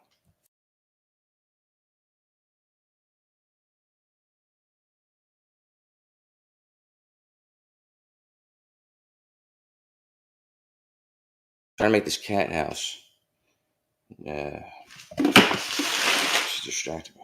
Trying to make this cat house. She's distracting me.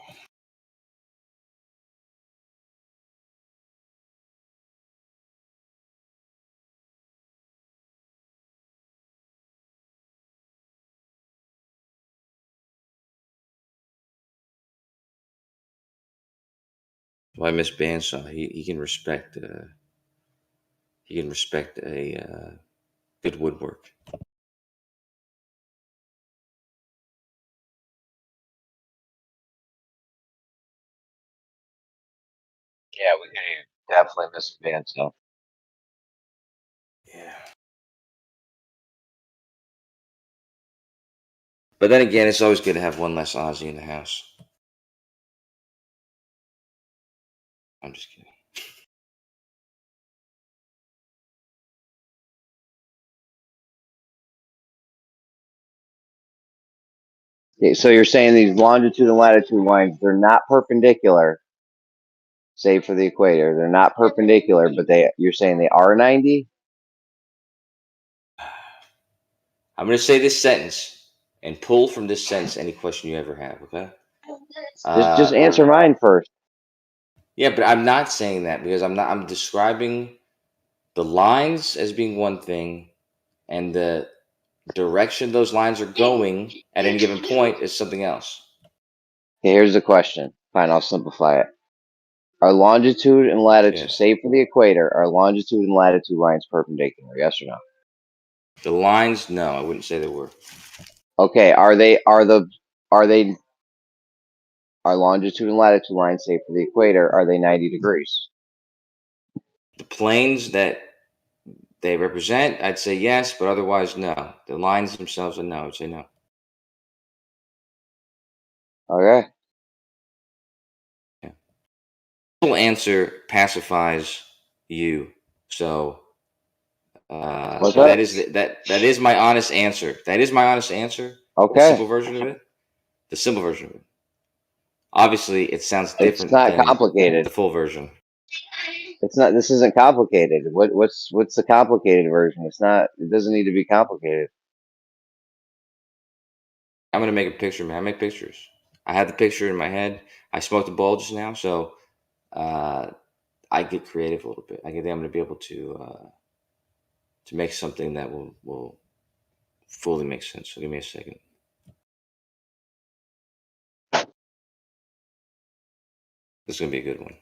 Why Miss Bandsaw? He can respect a good woodwork. Yeah, we can definitely miss a band. So Yeah. But then again, it's always good to have one less Aussie in the house. I'm just kidding. So you're saying these longitude and latitude lines, they're not perpendicular, save for the equator. They're not perpendicular, but you're saying they are 90? I'm going to say this sentence and pull from this sentence any question you ever have, okay? Just answer mine first. Yeah, but I'm not saying that because I'm describing the lines as being one thing and the direction those lines are going at any given point is something else. Okay, here's the question. Fine, I'll simplify it. Are longitude and latitude, Yes. save for the equator, are longitude and latitude lines perpendicular? Yes or no? The lines, no, I wouldn't say they were. Okay, are longitude and latitude lines, save for the equator, are they 90 degrees? The planes that they represent, I'd say yes, but otherwise no. The lines themselves are no, I'd say no. Okay. Yeah. Simple answer pacifies you. So What's up? that is my honest answer. That is my honest answer. Okay. The simple version of it. The simple version of it. Obviously, it sounds different It's not than complicated. the full version. It's not. This isn't complicated. What's the complicated version? It's not. It doesn't need to be complicated. I'm gonna make a picture, man. I make pictures. I had the picture in my head. I smoked a bowl just now, so I get creative a little bit. I think I'm gonna be able to make something that will fully make sense. So give me a second. This is gonna be a good one.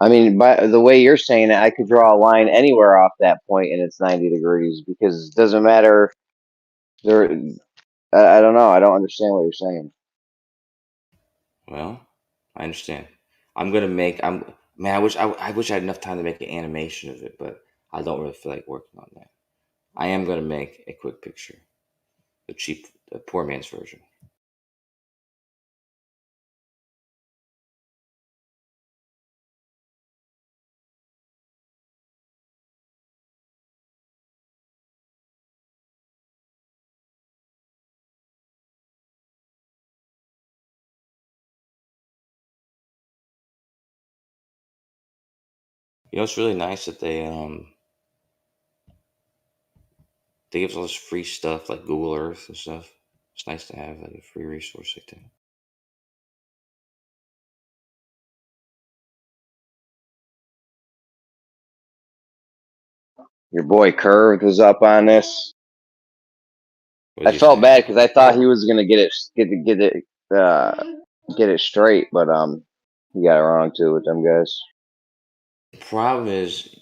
I mean, by the way you're saying it, I could draw a line anywhere off that point, and it's 90 degrees because it doesn't matter. There, I don't know. I don't understand what you're saying. Well, I understand. I'm gonna make. I'm man. I wish I had enough time to make an animation of it, but I don't really feel like working on that. I am gonna make a quick picture, the poor man's version. You know, it's really nice that they give us all this free stuff like Google Earth and stuff. It's nice to have like a free resource like that. Your boy Curved was up on this. What I did you felt say? bad because I thought he was gonna get it straight, but he got it wrong too with them guys. The problem is,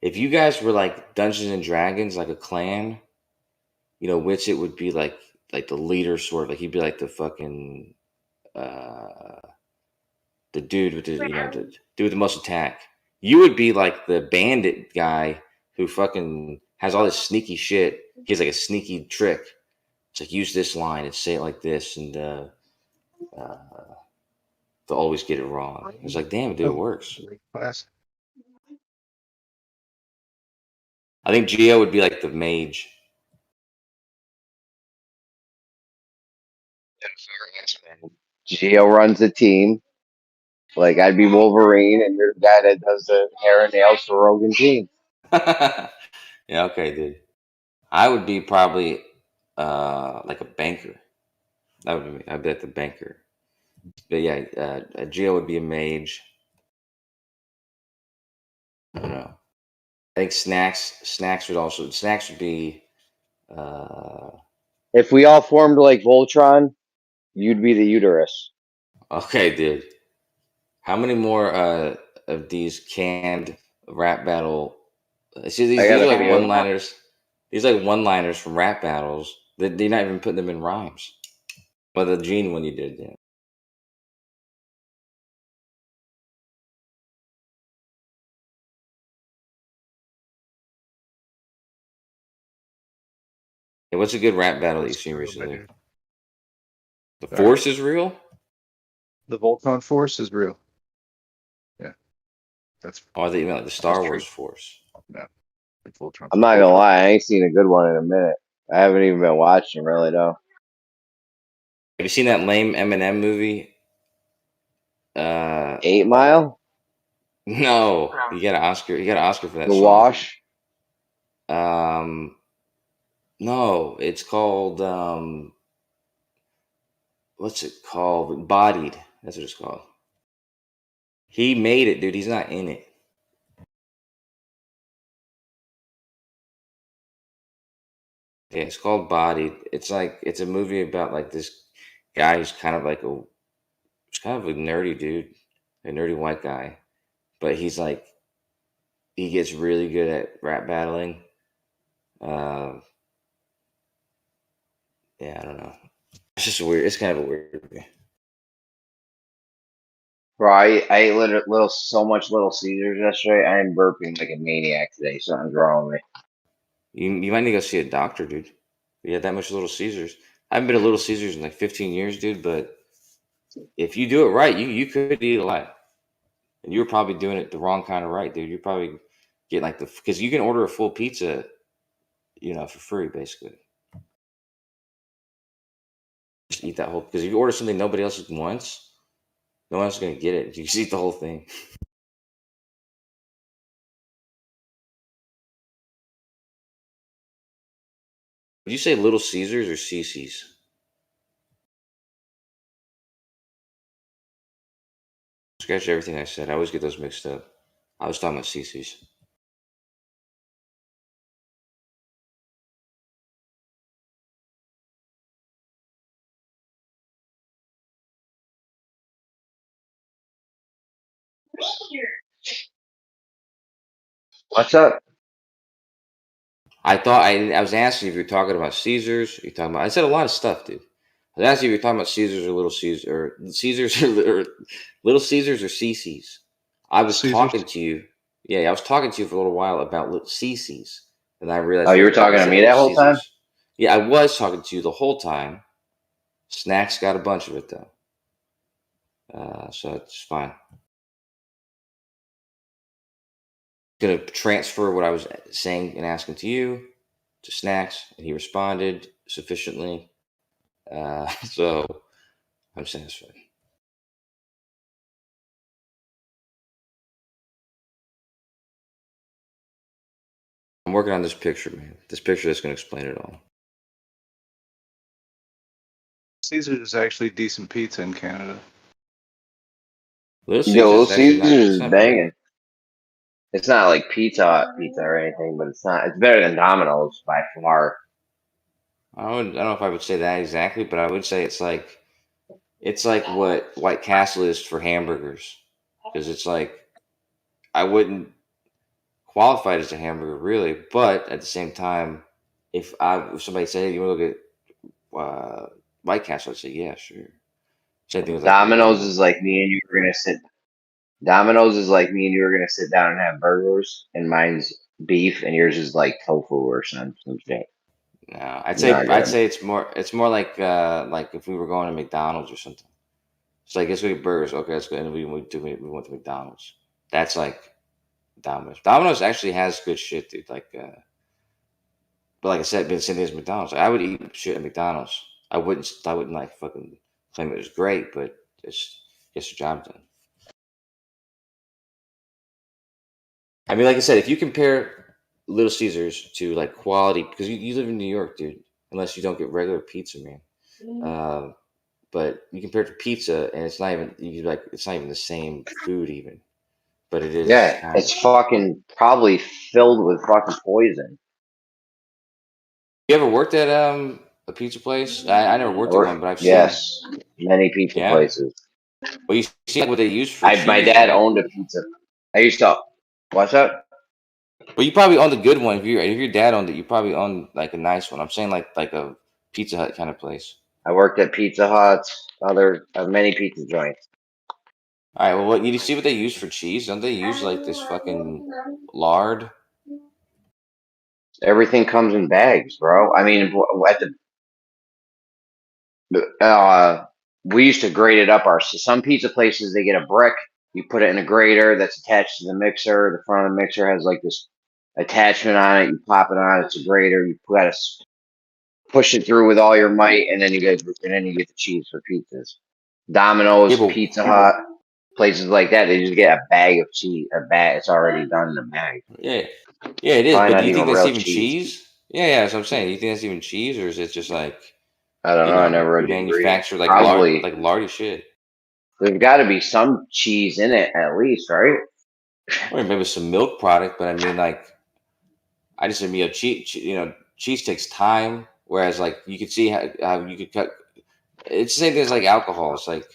if you guys were like Dungeons and Dragons, like a clan, you know, which it would be like the leader sort of like he'd be like the fucking uh the dude with the the dude with the most attack. You would be like the bandit guy who fucking has all this sneaky shit. He has like a sneaky trick. It's like use this line and say it like this, and uh, they'll always get it wrong. It's like, damn, dude, it works. Class. I think Geo would be like the mage. Gio runs the team. Like I'd be Wolverine, and you're the guy that does the hair and nails for Rogan team. Yeah, okay, dude. I would be probably like a banker. That would be me. I'd be like the banker. But yeah, Geo would be a mage. I don't know. I think snacks would be uh If we all formed like Voltron, you'd be the uterus. okay, dude. How many more of these canned rap battle see I these got are a like few. one liners. These are like one liners from rap battles. They're not even putting them in rhymes. But the Gene one you did, yeah. Hey, what's a good rap battle that you've seen recently? The Force is real? The Voltron Force is real. Yeah, that's Oh, I thought you meant like the Star true. Wars Force. No, the Voltron. I'm not gonna lie, I ain't seen a good one in a minute. I haven't even been watching really though. Have you seen that lame Eminem movie? 8 Mile, No, he got an Oscar. He got an Oscar for that The song. Wash. No, it's called what's it called? Bodied. That's what it's called. He made it, dude. He's not in it. Yeah, it's called Bodied. It's like it's a movie about like this guy who's kind of like he's kind of a nerdy dude, a nerdy white guy, but he's like he gets really good at rap battling. Um, yeah, I don't know. It's just weird. It's kind of a weird movie. Bro, I ate so much Little Caesars yesterday. I am burping like a maniac today. Something's wrong with me. You might need to go see a doctor, dude. You had that much Little Caesars. I haven't been to Little Caesars in like 15 years, dude. But if you do it right, you could eat a lot, and you were probably doing it the wrong kind of right, dude. You're probably getting like because you can order a full pizza, for free, basically. Just eat that whole because if you order something nobody else wants, no one else is gonna get it. You just eat the whole thing. Would you say Little Caesars or CC's? Scratch everything I said. I always get those mixed up. I was talking about CC's. What's up? I thought I was asking if you're talking about Caesars. You're talking about. I said a lot of stuff, dude. I was asking if you're talking about Caesars or Little Caesars or Caesars or Little Caesars or CC's. I was Caesars. talking to you. Yeah, I was talking to you for a little while about Little CC's, and I realized. Oh, you were I talking to said me Little that whole time? Caesars. Yeah, I was talking to you the whole time. Snacks got a bunch of it though, so it's fine. Gonna transfer what I was saying and asking to you to Snacks, and he responded sufficiently. So I'm satisfied. I'm working on this picture, man. This picture that's gonna explain it all. Caesars is actually decent pizza in Canada. Little Yo, Caesars Little is actually not. Caesars It's is not bad. banging. It's not like Pizza Hut pizza or anything, but it's not. It's better than Domino's by far. I don't know if I would say that exactly, but I would say it's like what White Castle is for hamburgers, because it's like I wouldn't qualify it as a hamburger really, but at the same time, if somebody said, "Hey, you want to look at White Castle," I'd say, "Yeah, sure." Same thing with like Domino's is McDonald's. like me and you were gonna sit. Domino's is like me and you were gonna sit down and have burgers, and mine's beef, and yours is like tofu or some shit. No, I'd say Not I'd good. say it's more like if we were going to McDonald's or something. It's like let's go get burgers. Okay, let's go. And we went to McDonald's. That's like Domino's. Domino's actually has good shit, dude. But like I said, been same as McDonald's. Like, I would eat shit at McDonald's. I wouldn't like fucking claim it was great, but it's gets the job done. I mean, like I said, if you compare Little Caesars to like quality, because you live in New York, dude. Unless you don't get regular pizza, man. But you compare it to pizza, and it's not even it's not even the same food, even. But it is Yeah, kind it's of. fucking probably filled with fucking poison. You ever worked at a pizza place? I never worked at one, but I've seen. Yes, many pizza Yeah. places. Well, you see what they use for My cheese, dad right? owned a pizza. I used to. What's up? Well, you probably own the good one. If your dad owned it, you probably own like a nice one. I'm saying like a Pizza Hut kind of place. I worked at Pizza Hut, other many pizza joints. All right. Well, you see what they use for cheese? Don't they use like this fucking lard? Everything comes in bags, bro. I mean, at we used to grate it up. Some pizza places they get a brick. You put it in a grater that's attached to the mixer. The front of the mixer has like this attachment on it. You pop it on. It's a grater. You got to push it through with all your might, and then you get the cheese for pizzas. Yeah, Domino's, but Pizza Hut, places like that, they just get a bag of cheese. A bag, it's already done in a bag. yeah, yeah, it is. Probably But do not you even think that's real even cheese. cheese? Yeah. That's what I'm saying. Do you think that's even cheese, or is it just like I don't know. I never read the ingredients. manufactured like Probably lardy shit? there's got to be some cheese in it at least, right? Or maybe some milk product, but I mean, like, I just mean, cheese takes time. Whereas, like, you could see how you could cut. It's the same thing as like alcohol. It's like,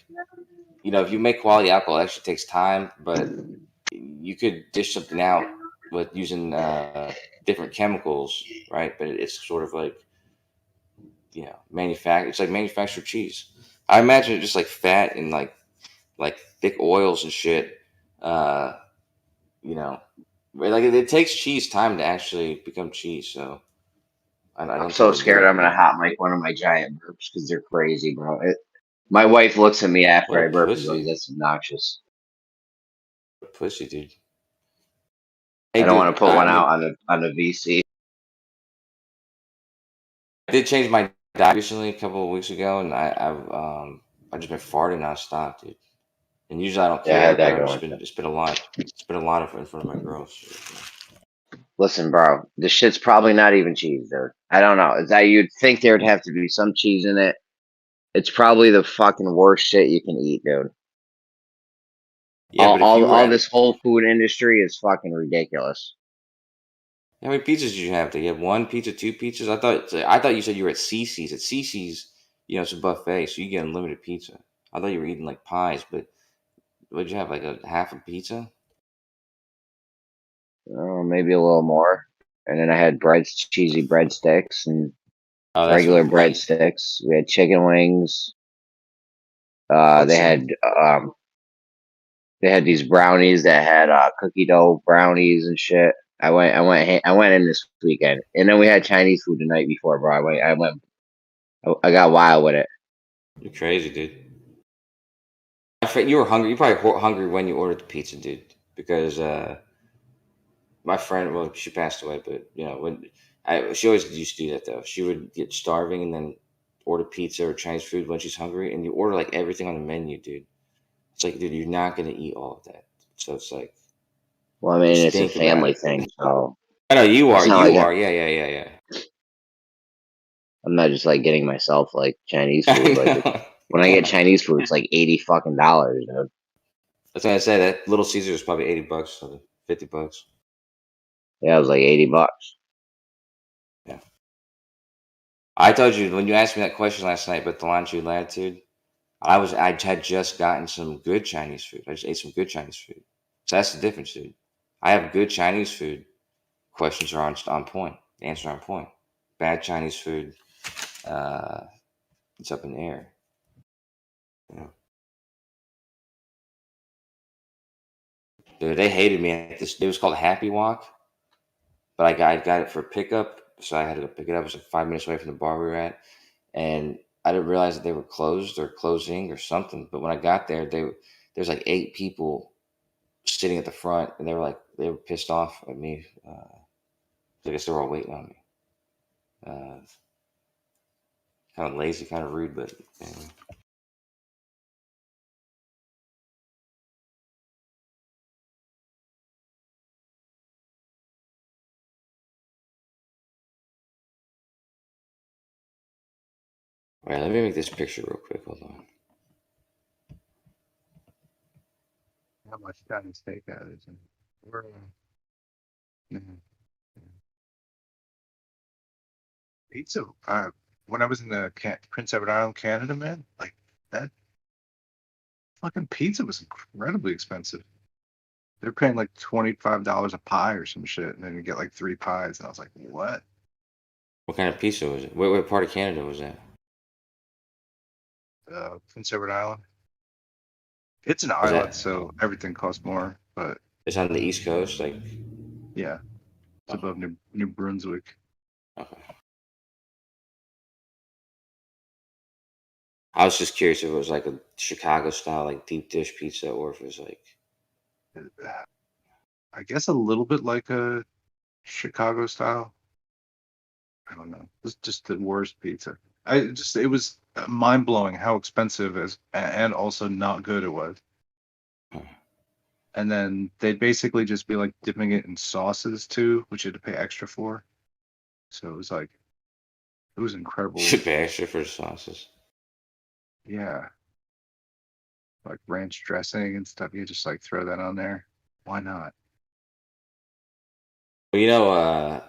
if you make quality alcohol, it actually takes time, but you could dish something out with using different chemicals, right? But it's sort of like, manufacture. It's like manufactured cheese. I imagine it just like fat and like thick oils and shit. Uh, you know, like it takes cheese time to actually become cheese. So I I'm don't so think it'd be scared like I'm gonna that. hot mic one of my giant burps because they're crazy, bro. My wife looks at me What a after I burp and goes, pussy. "That's obnoxious." What a pussy, dude. I Hey, don't want dude. to put I one out mean, on a VC. I did change my diet recently a couple of weeks ago, and I've just been farting nonstop, dude. And usually I don't Yeah, I had care, but that I've going. just been it's been a lot. It's been a lot of in front of my girls. Listen, bro, this shit's probably not even cheese, dude. I don't know. It's that you'd think there'd have to be some cheese in it. It's probably the fucking worst shit you can eat, dude. Yeah, but if you were All at this whole food industry is fucking ridiculous. how many pizzas did you have? Did you have one pizza, two pizzas? I thought you said you were at CC's. At CC's, it's a buffet, so you get unlimited pizza. I thought you were eating like pies, but what did you have? Like a half a pizza? maybe a little more. And then I had cheesy breadsticks and regular right. breadsticks. We had chicken wings. They had these brownies that had cookie dough brownies and shit. I went in this weekend, and then we had Chinese food the night before, bro. I got wild with it. You're crazy, dude. You were hungry. You probably were hungry when you ordered the pizza, dude. Because my friend, well, she passed away, but she always used to do that though. She would get starving and then order pizza or Chinese food when she's hungry, and you order like everything on the menu, dude. It's like, dude, you're not gonna eat all of that. So it's like, Well, I mean, just it's a think about family it. thing, so I know you are. it's not You like are. Yeah. I'm not just like getting myself like Chinese I food. Like know. when I get Chinese food, it's like $80 fucking, dude. That's what I say. That Little Caesar is probably $80, or $50. Yeah, it was like $80. Yeah. I told you when you asked me that question last night about the longitude latitude. I had just gotten some good Chinese food. I just ate some good Chinese food. So that's the difference, dude. I have good Chinese food. Questions are on point. The answers are on point. Bad Chinese food, uh, it's up in the air. Yeah. Dude, they hated me at this. It was called Happy Walk, but I got it for pickup, so I had to go pick it up. It was like 5 minutes away from the bar we were at, and I didn't realize that they were closed or closing or something. But when I got there, there's like 8 people sitting at the front, and they were pissed off at me. I guess they were all waiting on me. Kind of lazy, kind of rude, but anyway. All right, let me make this picture real quick. Hold on. How much Chinese takeout is in? We're pizza. When I was in the Prince Edward Island, Canada, man, like that fucking pizza was incredibly expensive. They're paying like $25 a pie or some shit, and then you get like 3 pies, and I was like, what? What kind of pizza was it? What part of Canada was that? Prince Edward Island. It's an Was island, that? so everything costs more. But It's on the East Coast, like. yeah, it's above New Brunswick. Okay. I was just curious if it was like a Chicago style, like deep dish pizza, or if it was like. I guess a little bit like a Chicago style. I don't know. It's just the worst pizza. It was mind blowing how expensive and also not good it was. And then they'd basically just be like dipping it in sauces too, which you had to pay extra for. So it was incredible. You should pay extra for the sauces. Yeah. Like ranch dressing and stuff. You just like throw that on there. Why not? Well,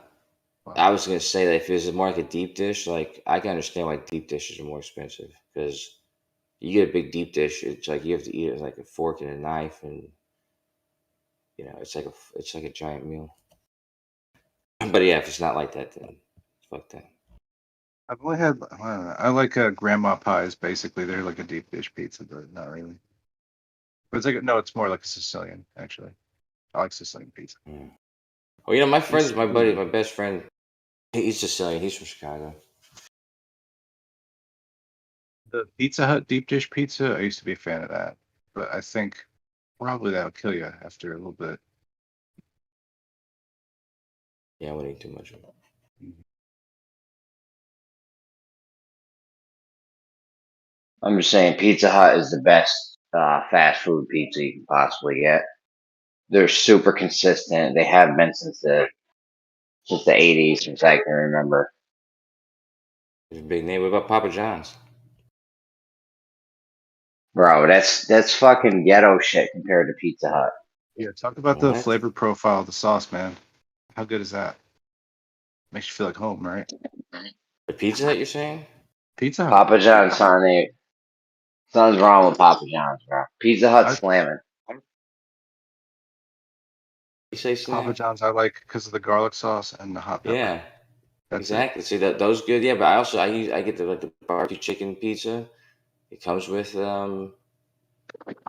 I was gonna say that if it was more like a deep dish, like I can understand why deep dishes are more expensive because you get a big deep dish, it's like you have to eat it with like a fork and a knife, and it's like a giant meal. But yeah, if it's not like that, then fuck that. I've only had, I don't know, I like grandma pies. Basically, they're like a deep dish pizza, but not really. But it's like no, it's more like a Sicilian actually. I like Sicilian pizza. Well, my friend's my buddy, my best friend. He's Sicilian. He's from Chicago. The Pizza Hut deep dish pizza, I used to be a fan of that, but I think probably that'll kill you after a little bit. Yeah, I wouldn't eat too much of it. I'm just saying, Pizza Hut is the best fast food pizza you can possibly get. They're super consistent. They have been since the '80s, since I can remember. There's a big name. What about Papa John's? Bro, that's fucking ghetto shit compared to Pizza Hut. Yeah, talk about the flavor profile of the sauce, man. How good is that? Makes you feel like home, right? The Pizza Hut, you're saying? Pizza Hut. Papa John's on there. Something's wrong with Papa John's, bro. Pizza Hut's slamming. You say Papa Snap? John's I like because of the garlic sauce and the hot pepper. Yeah, That's exactly. See that those good. Yeah, but I get the barbecue chicken pizza. It comes with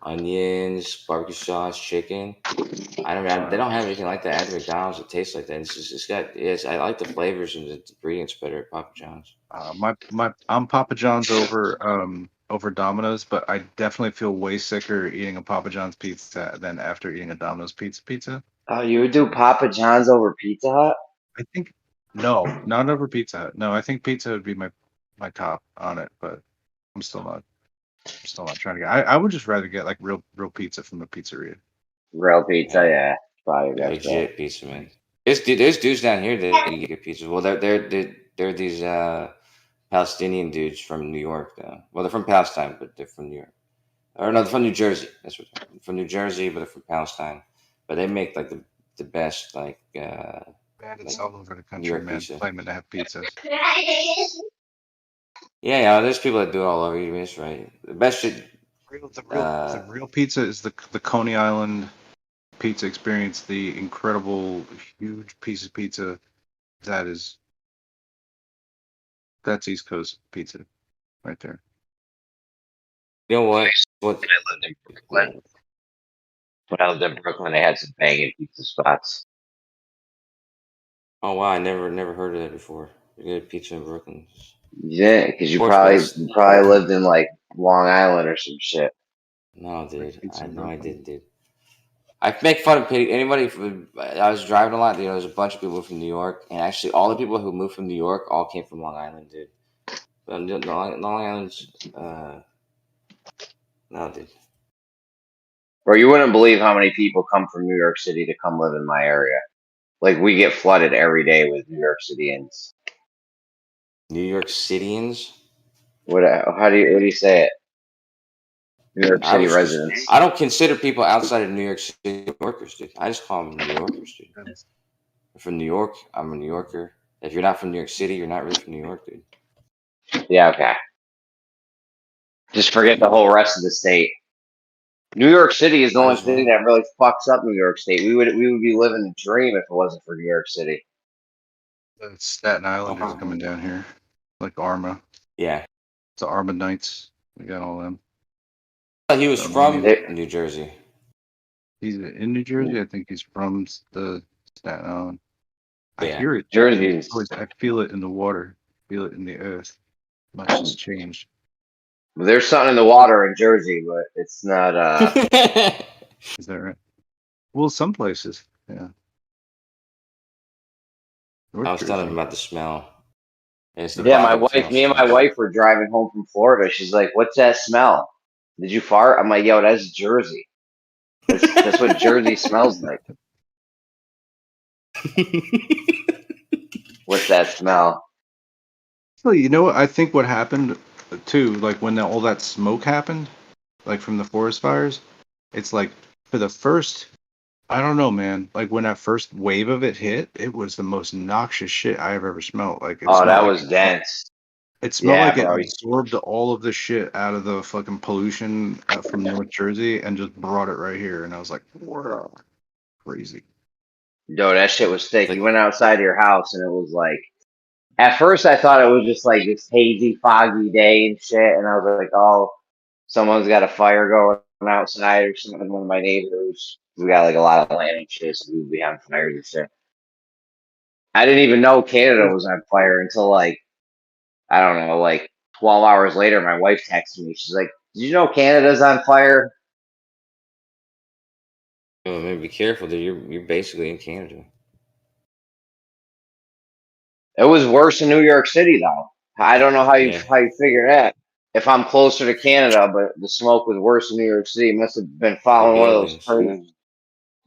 onions, barbecue sauce, chicken. They don't have anything like that at McDonald's that tastes like that. I like the flavors and the ingredients better at Papa John's. I'm Papa John's over Domino's, but I definitely feel way sicker eating a Papa John's pizza than after eating a Domino's pizza. Oh, you would do Papa John's over Pizza Hut? I think no, not over Pizza Hut. No, I think pizza would be my top on it, but I'm still not trying to get. I would just rather get like real pizza from a pizzeria. Real pizza, yeah. Probably best bet. Legit pizza, man. There's dudes down here that can get pizza. Well, they're these Palestinian dudes from New York, though. Well, they're from Palestine, but they're from New York. Or no, they're from New Jersey. That's what they're from New Jersey, but they're from Palestine. But they make like the best like Bandits all over the New country, York man, pizza. claiming to have pizzas. Yeah, there's people that do it all over. You miss right. The best shit. The real pizza is the Coney Island pizza experience. The incredible huge piece of pizza that's East Coast pizza, right there. You know what? What? When I lived in Brooklyn. When I lived in Brooklyn, they had some banging pizza spots. Oh wow, I never heard of that before. Good pizza in Brooklyn. Yeah, because you Of course, probably lived in like Long Island or some shit. No, dude. Pizza I in know I Brooklyn. did, dude. I make fun of anybody. I was driving a lot. There's a bunch of people from New York, and actually, all the people who moved from New York all came from Long Island, dude. Long Island's, no, dude. Bro, you wouldn't believe how many people come from New York City to come live in my area. Like we get flooded every day with New York Cityans. New York Cityans. What do you say it? New York City residents. I don't consider people outside of New York City New Yorkers, dude. I just call them New Yorkers, dude. I'm from New York. I'm a New Yorker. If you're not from New York City, you're not really from New York, dude. Yeah, okay. Just forget the whole rest of the state. New York City is the only thing that really fucks up New York State. We would be living a dream if it wasn't for New York City. The Staten Islanders coming down here, like Arma. Yeah. The Arma Knights. We got all them. He was from New Jersey. He's in New Jersey. I think he's from the Staten Island. I Yeah. hear it. Jersey. I feel it in the water. Feel it in the earth. Much has changed. There's something in the water in Jersey, but it's not. Is that right? Well, some places, yeah. I was telling him about the smell. Yeah, my wife. Me and my wife were driving home from Florida. She's like, "What's that smell? Did you fart?" I'm like, "Yo, that's Jersey. That's what Jersey smells like." What's that smell? Well, you know what? I think what happened too, like when all that smoke happened, like from the forest fires, it's like for the first, I don't know, man. Like when that first wave of it hit, it was the most noxious shit I have ever smelled. Like that was dense. It smelled like it absorbed all of the shit out of the fucking pollution from North Jersey and just brought it right here. And I was like, wow, crazy. Yo, that shit was thick. You went outside your house and it was like, at first I thought it was just like this hazy, foggy day and shit. And I was like, oh, someone's got a fire going outside or something. One of my neighbors, we got like a lot of land and shit, so we would be on fires and shit. I didn't even know Canada was on fire until like, I don't know, like 12 hours later, my wife texted me. She's like, "Did you know Canada's on fire?" Oh, man, be careful, dude. You're basically in Canada. It was worse in New York City, though. I don't know how you figure that. If I'm closer to Canada, but the smoke was worse in New York City, must have been following one of those curves.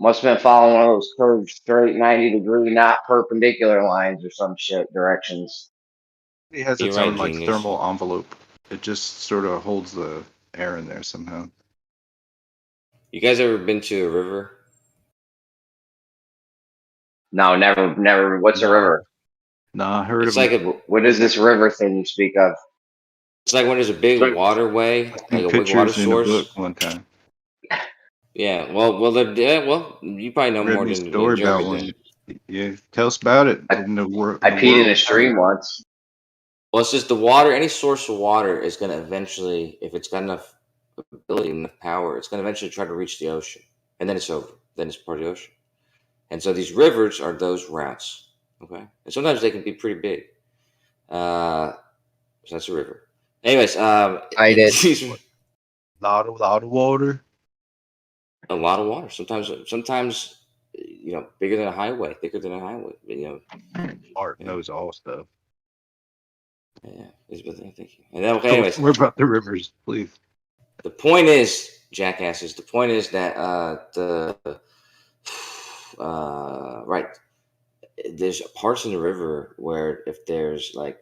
Must have been following one of those curved, straight 90-degree, not perpendicular lines or some shit directions. It has its own like thermal envelope. It just sort of holds the air in there somehow. You guys ever been to a river? No, never. What's a river? No, I heard it's of like it. What is this river thing you speak of? It's like when there's a big waterway, like a big water source. In a book one time. Yeah. Well, you probably know Read more me a than story Jeremy about did. one. Yeah, tell us about it. I, In the I peed in a world. stream once. Well, it's just the water. Any source of water is going to eventually, if it's got enough ability, enough power, it's going to eventually try to reach the ocean, and then it's over. Then it's part of the ocean. And so these rivers are those routes. Okay, and sometimes they can be pretty big. So that's a river. Anyways, I did. these are Lot of water. a lot of water. Sometimes, bigger than a highway, thicker than a highway. Art Yeah, knows all stuff. yeah. Thank you. And then, okay, anyways, We're about the rivers, please. the point is, jackasses. The point is that right. There's parts in the river where if there's like,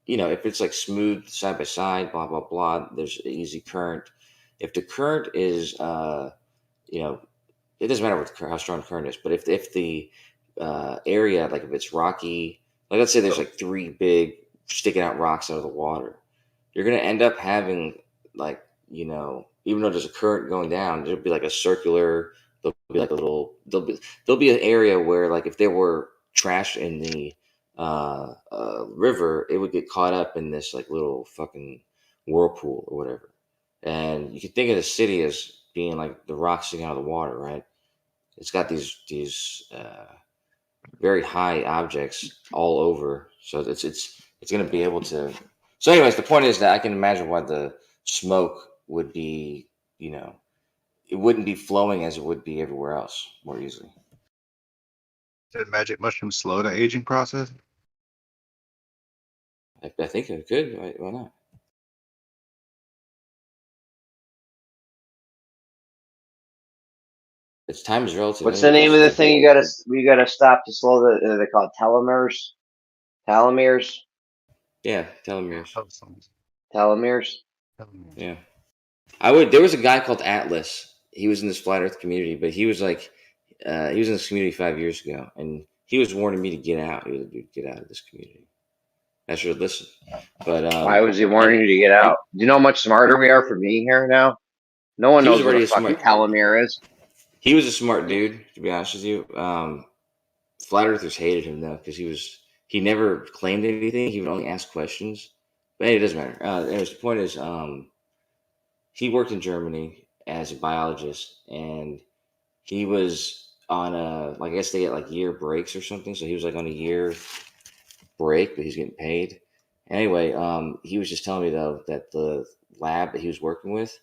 if it's like smooth side by side, blah blah blah, there's an easy current. If the current is, you know, it doesn't matter how strong the current is, but if the area, like if it's rocky, like let's say there's like three big sticking out rocks out of the water, you're gonna end up having like, even though there's a current going down, there'll be like a circular. There'll be like a little. There'll be an area where like if there were trash in the river, it would get caught up in this like little fucking whirlpool or whatever. And you can think of the city as being like the rock sticking out of the water, right? It's got these very high objects all over, so it's going to be able to. So, anyways, the point is that I can imagine why the smoke would be, it wouldn't be flowing as it would be everywhere else more easily. Did magic mushroom slow the aging process? I think it could. Why not? Its time is relative. What's the name of the thing you gotta stop to slow the? They're called telomeres. Telomeres. Yeah, telomeres. Telomeres. Yeah, There was a guy called Atlas. He was in this flat Earth community, but he was like, he was in this community 5 years ago, and he was warning me to get out. He was like, dude, get out of this community. I should have listened. But Why was he warning you to get out? Do you know how much smarter we are for being here now? No one he was knows what a already fucking smart. telomere is. He was a smart dude, to be honest with you. Flat Earthers hated him though because he never claimed anything. He would only ask questions. But anyway, it doesn't matter. Anyways, the point is, he worked in Germany as a biologist, and he was on I guess they get like year breaks or something. So he was like on a year break, but he's getting paid. Anyway, he was just telling me though that the lab that he was working with,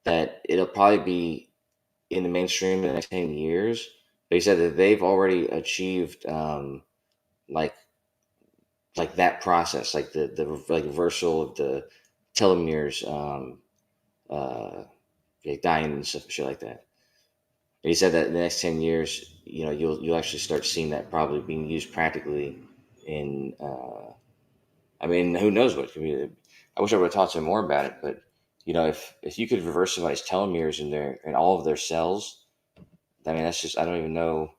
that it'll probably be in the mainstream in the next 10 years. But he said that they've already achieved like that process, like the like reversal of the telomeres dying and stuff, shit like that. And he said that in the next 10 years, you'll actually start seeing that probably being used practically in. I mean, who knows what could be. I wish I would have talked to him more about it, but if you could reverse somebody's telomeres in all of their cells, I mean, that's just I don't even know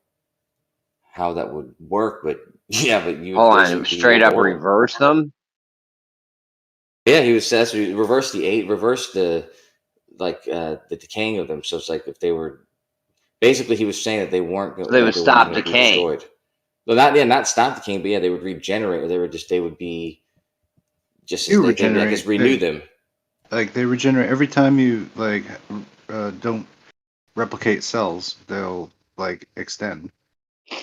how that would work, but yeah, but you would Hold on, basically be straight up immortal. reverse them. Yeah, he was says reverse the the decaying of them. So it's like if they were basically he was saying that they weren't So they would stop going to be decaying. destroyed. Well, not stop decaying, but yeah, they would regenerate. Or they would be just as You they I regenerate. guess renew them. Like they regenerate every time you don't replicate cells. They'll like extend.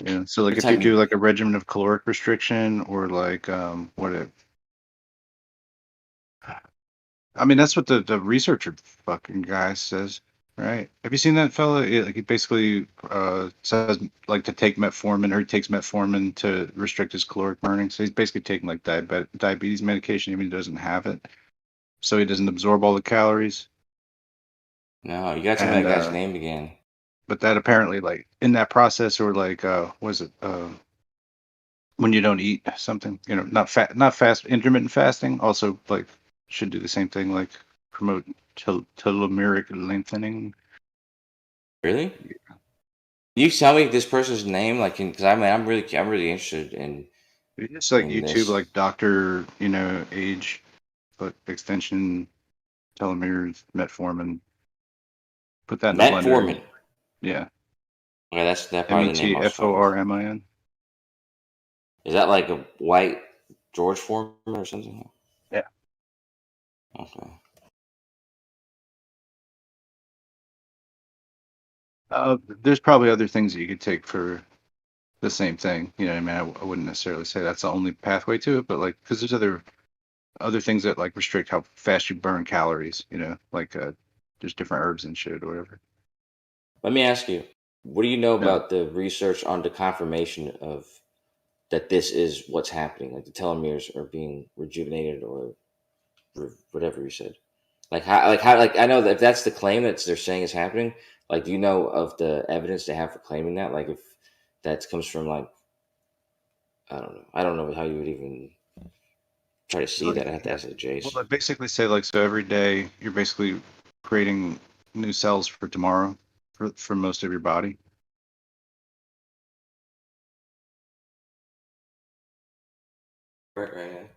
Yeah. So like Every if you time do like a regimen of caloric restriction or like I mean that's what the researcher fucking guy says, right? Have you seen that fella? Like he basically says like to take metformin, or he takes metformin to restrict his caloric burning. So he's basically taking like diabetes medication even if he doesn't have it, so he doesn't absorb all the calories. No, you got to tell me And that guy's name again. but that apparently like in that process, or like was it when you don't eat something, not fast, intermittent fasting also like should do the same thing, like promote telomeric lengthening. Really? Can you tell me this person's name? Like, because I mean, I'm really interested in. It's like YouTube, this. like doctor, age, but extension, telomeres, metformin. Put that in Matt the blender. Foreman. Yeah. Okay, that's probably the name I was talking about. METFORMIN. Is that like a white George Foreman or something? Yeah. Okay. There's probably other things that you could take for the same thing. You know what I mean? I wouldn't necessarily say that's the only pathway to it, but like, because there's other things that like restrict how fast you burn calories. You know, like there's different herbs and shit or whatever. Let me ask you, what do you know Yeah. about the research on the confirmation of that this is what's happening? Like the telomeres are being rejuvenated or whatever you said. Like I know that if that's the claim that they're saying is happening, like do you know of the evidence they have for claiming that? Like if that comes from like I don't know how you would even try to see that. I have to ask Jace. Well, I basically say like, so every day you're basically creating new cells for tomorrow for most of your body. Right.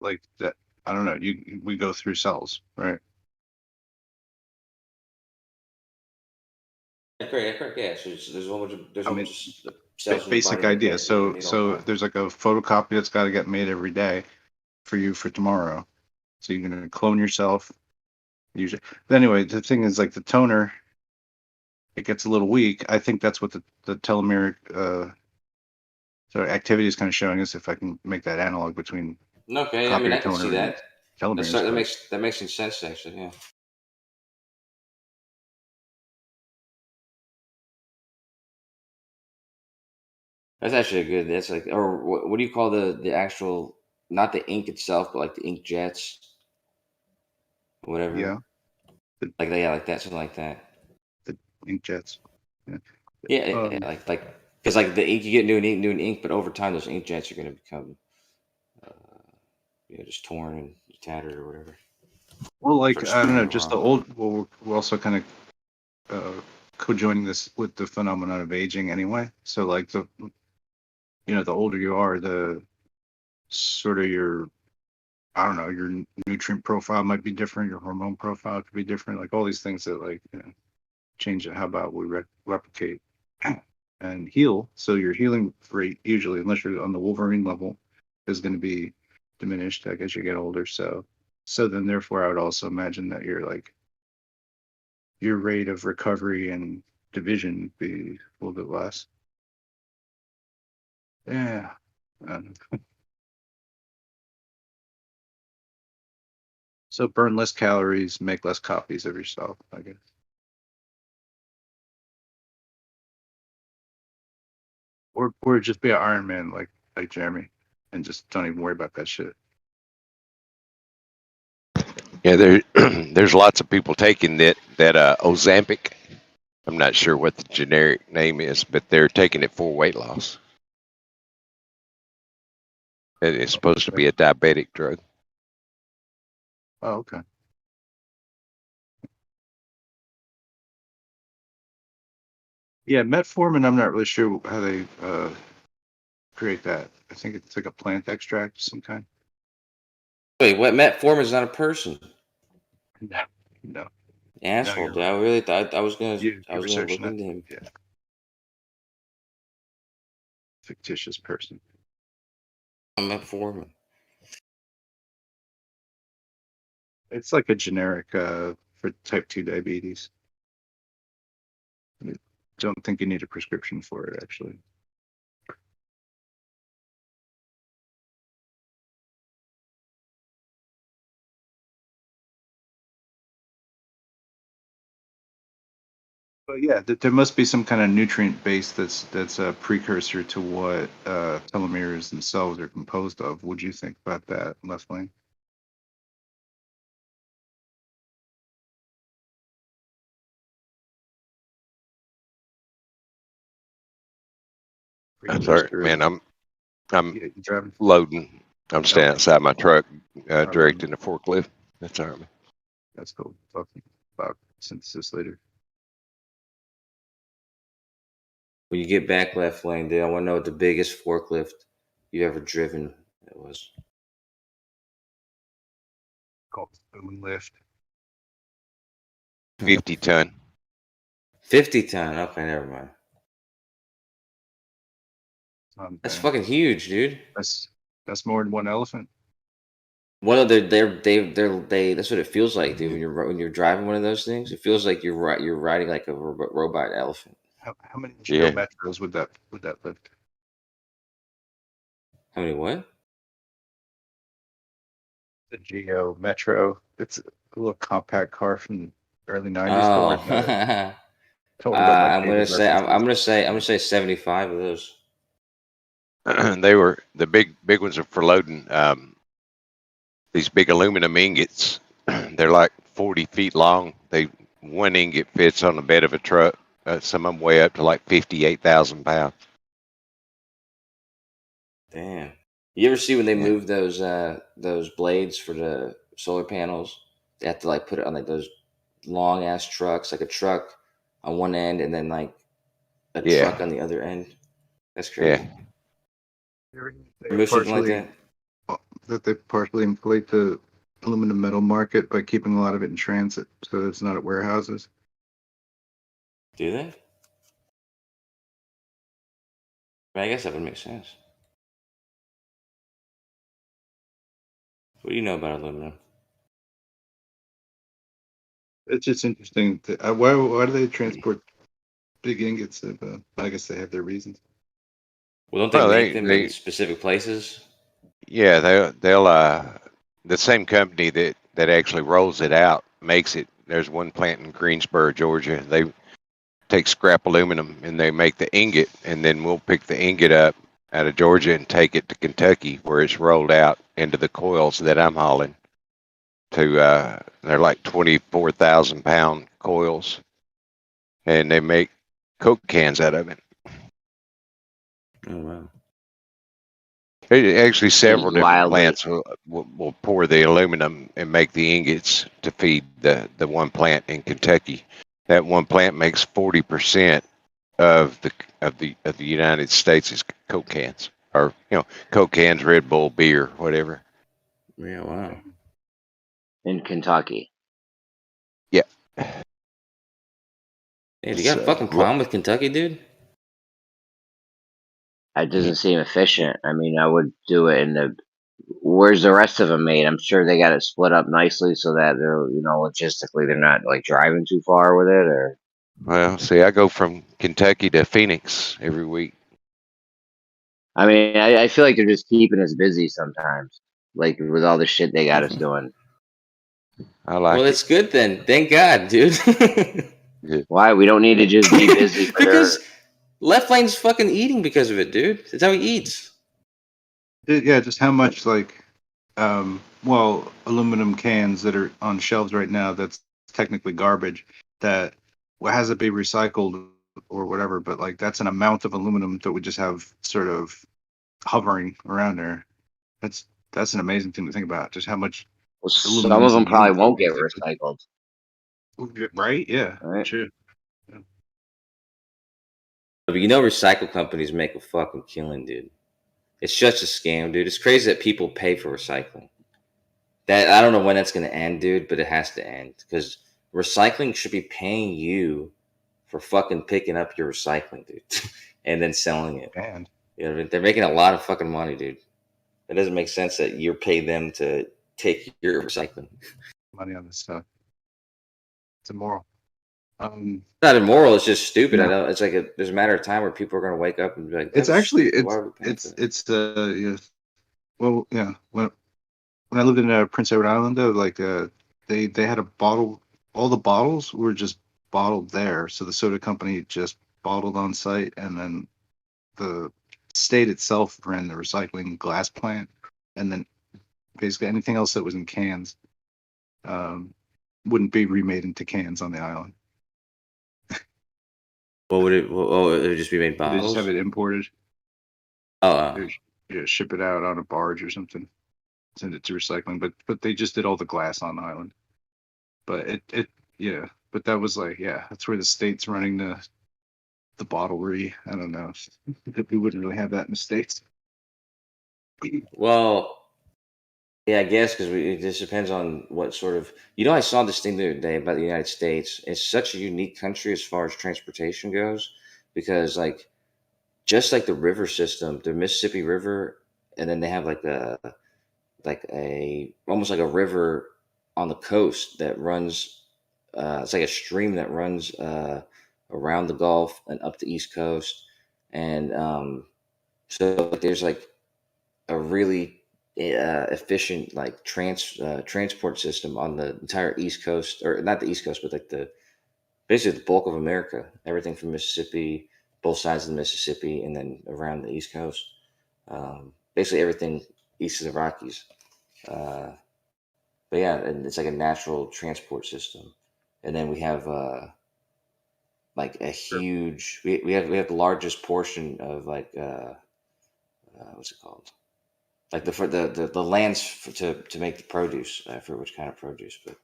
Like that, I don't know. We go through cells, right? Great. Yeah. So there's a whole bunch of cells in your Basic body idea. that So need all the time. there's like a photocopy that's got to get made every day for you for tomorrow. So you're gonna clone yourself. Usually, but anyway, the thing is like the toner, it gets a little weak. I think that's what the telomeric so activity is kind of showing us, if I can make that analog between Okay, I mean I can see toner and that. telomeres. That makes some sense actually. Yeah. That's actually a good. That's like, or what do you call the actual, not the ink itself, but like the ink jets, whatever. Yeah. Like that, something like that. The ink jets. Yeah. Yeah, like because like the ink, you get new ink, but over time those ink jets are going to become, just torn and tattered or whatever. Well, like I don't know, just the old. Well, we're also kind of co-joining this with the phenomenon of aging anyway. So like the older you are, the sort of your, I don't know, your nutrient profile might be different, your hormone profile could be different, like all these things that like change it. How about we replicate and heal? So your healing rate usually, unless you're on the Wolverine level, is going to be diminished as you get older. So then therefore I would also imagine that your rate of recovery and division would be a little bit less. Yeah. So burn less calories, make less copies of yourself, I guess. Or just be an Iron Man like Jeremy, and just don't even worry about that shit. Yeah, there's lots of people taking that Ozempic. I'm not sure what the generic name is, but they're taking it for weight loss. It's supposed to be a diabetic drug. Oh, okay. Yeah, metformin, I'm not really sure how they create that. I think it's like a plant extract of some kind. Wait, what? Metformin is not a person. No. Asshole, No, dude. I really thought I was gonna researching look into him. Yeah. Fictitious person. Metformin. It's like a generic for type 2 diabetes. I don't think you need a prescription for it, actually. But yeah, there must be some kind of nutrient base that's a precursor to what telomeres themselves are composed of. What do you think about that, Leslie? Sorry, man. I'm driving. Loading. I'm standing outside my truck, directing the forklift. That's all right, man. That's cool. Talking about synthesis later. When you get back left lane, dude, I want to know what the biggest forklift you ever driven it was. Called boom lift. 50 ton. 50 ton. Okay, never mind. That's bad. fucking huge, dude. That's more than one elephant. Well, they. That's what it feels like, dude. When you're driving one of those things, it feels like you're riding like a robot elephant. How many Yeah. metros would that lift? How many what? The Geo Metro. It's a little compact car from the early '90s. Oh, Don't worry about my I'm gonna dated say I'm references. gonna say 75 of those. They were the big ones are for loading these big aluminum ingots. They're like 40 feet long. One ingot fits on the bed of a truck. Some of them weigh up to like 58,000 pounds. Damn. You ever see when they Yeah. move those blades for the solar panels? They have to like put it on like those long ass trucks, like a truck on one end and then like a Yeah. truck on the other end. That's Yeah. crazy. They Move something like that. they partially inflate the aluminum metal market by keeping a lot of it in transit, so it's not at warehouses. Do they? I guess that would make sense. What do you know about aluminum? It's just interesting. Why do they transport big ingots? I guess they have their reasons. Well, don't they Well, make them in specific places? yeah, they'll the same company that actually rolls it out makes it. There's one plant in Greensboro, Georgia. They take scrap aluminum and they make the ingot, and then we'll pick the ingot up out of Georgia and take it to Kentucky where it's rolled out into the coils that I'm hauling. They're like 24,000 pound coils, and they make Coke cans out of it. Oh wow. Actually, several different wild. plants will pour the aluminum and make the ingots to feed the one plant in Kentucky. That one plant makes 40% of the United States' Coke cans, or Coke cans, Red Bull, beer, whatever. Yeah, wow. In Kentucky. Yeah. Hey, do you got a fucking problem with Kentucky, dude? It doesn't seem efficient. I mean, I would do it in the. Where's the rest of them made? I'm sure they got it split up nicely so that they're, logistically they're not like driving too far with it. Or Well, see, I go from Kentucky to Phoenix every week. I mean, I feel like they're just keeping us busy sometimes, like with all the shit they got us doing. I like Well, it. it's good then. Thank God, dude. Yeah. Why we don't need to just be busy for Because Left Lane's fucking eating because of it, dude. It's how he eats. Yeah, just how much aluminum cans that are on shelves right now that's technically garbage that has to be recycled or whatever, but like that's an amount of aluminum that we just have sort of hovering around there. That's an amazing thing to think about, just how much some aluminum of is them probably used, won't get basically. recycled. Right? Yeah. Right? True. But recycle companies make a fucking killing, dude. It's such a scam, dude. It's crazy that people pay for recycling. That I don't know when that's gonna end, dude, but it has to end because recycling should be paying you for fucking picking up your recycling, dude, and then selling it. And They're making a lot of fucking money, dude. It doesn't make sense that you pay them to take your recycling. money on this stuff. It's immoral. It's not immoral. It's just stupid. No. I know. It's like there's a matter of time where people are going to wake up and be like, It's "That was actually stupid. Why are we paying for that?" yeah. Well, yeah. When I lived in Prince Edward Island, though, they had a bottle. All the bottles were just bottled there, so the soda company just bottled on site, and then the state itself ran the recycling glass plant, and then basically anything else that was in cans wouldn't be remade into cans on the island. What would it? Oh, it would just be made They just bottles. have it imported. Oh, Yeah, ship it out on a barge or something. Send it to recycling, but they just did all the glass on the island. But but that was that's where the state's running the bottlery. I don't know. We wouldn't really have that in the States. well, Yeah, I guess because it just depends on what sort of. I saw this thing the other day about the United States. It's such a unique country as far as transportation goes, because just like the river system, the Mississippi River, and then they have like a almost like a river on the coast that runs. It's like a stream that runs around the Gulf and up the East Coast, and so there's like a really efficient transport system on the entire East Coast, or not the East Coast, but like the basically the bulk of America, everything from Mississippi, both sides of the Mississippi, and then around the East Coast. Basically everything east of the Rockies. Uh, but yeah, and it's like a natural transport system. And then we have like a Sure. huge. We have the largest portion of what's it called? Like the lands to make the produce. I forget which kind of produce, but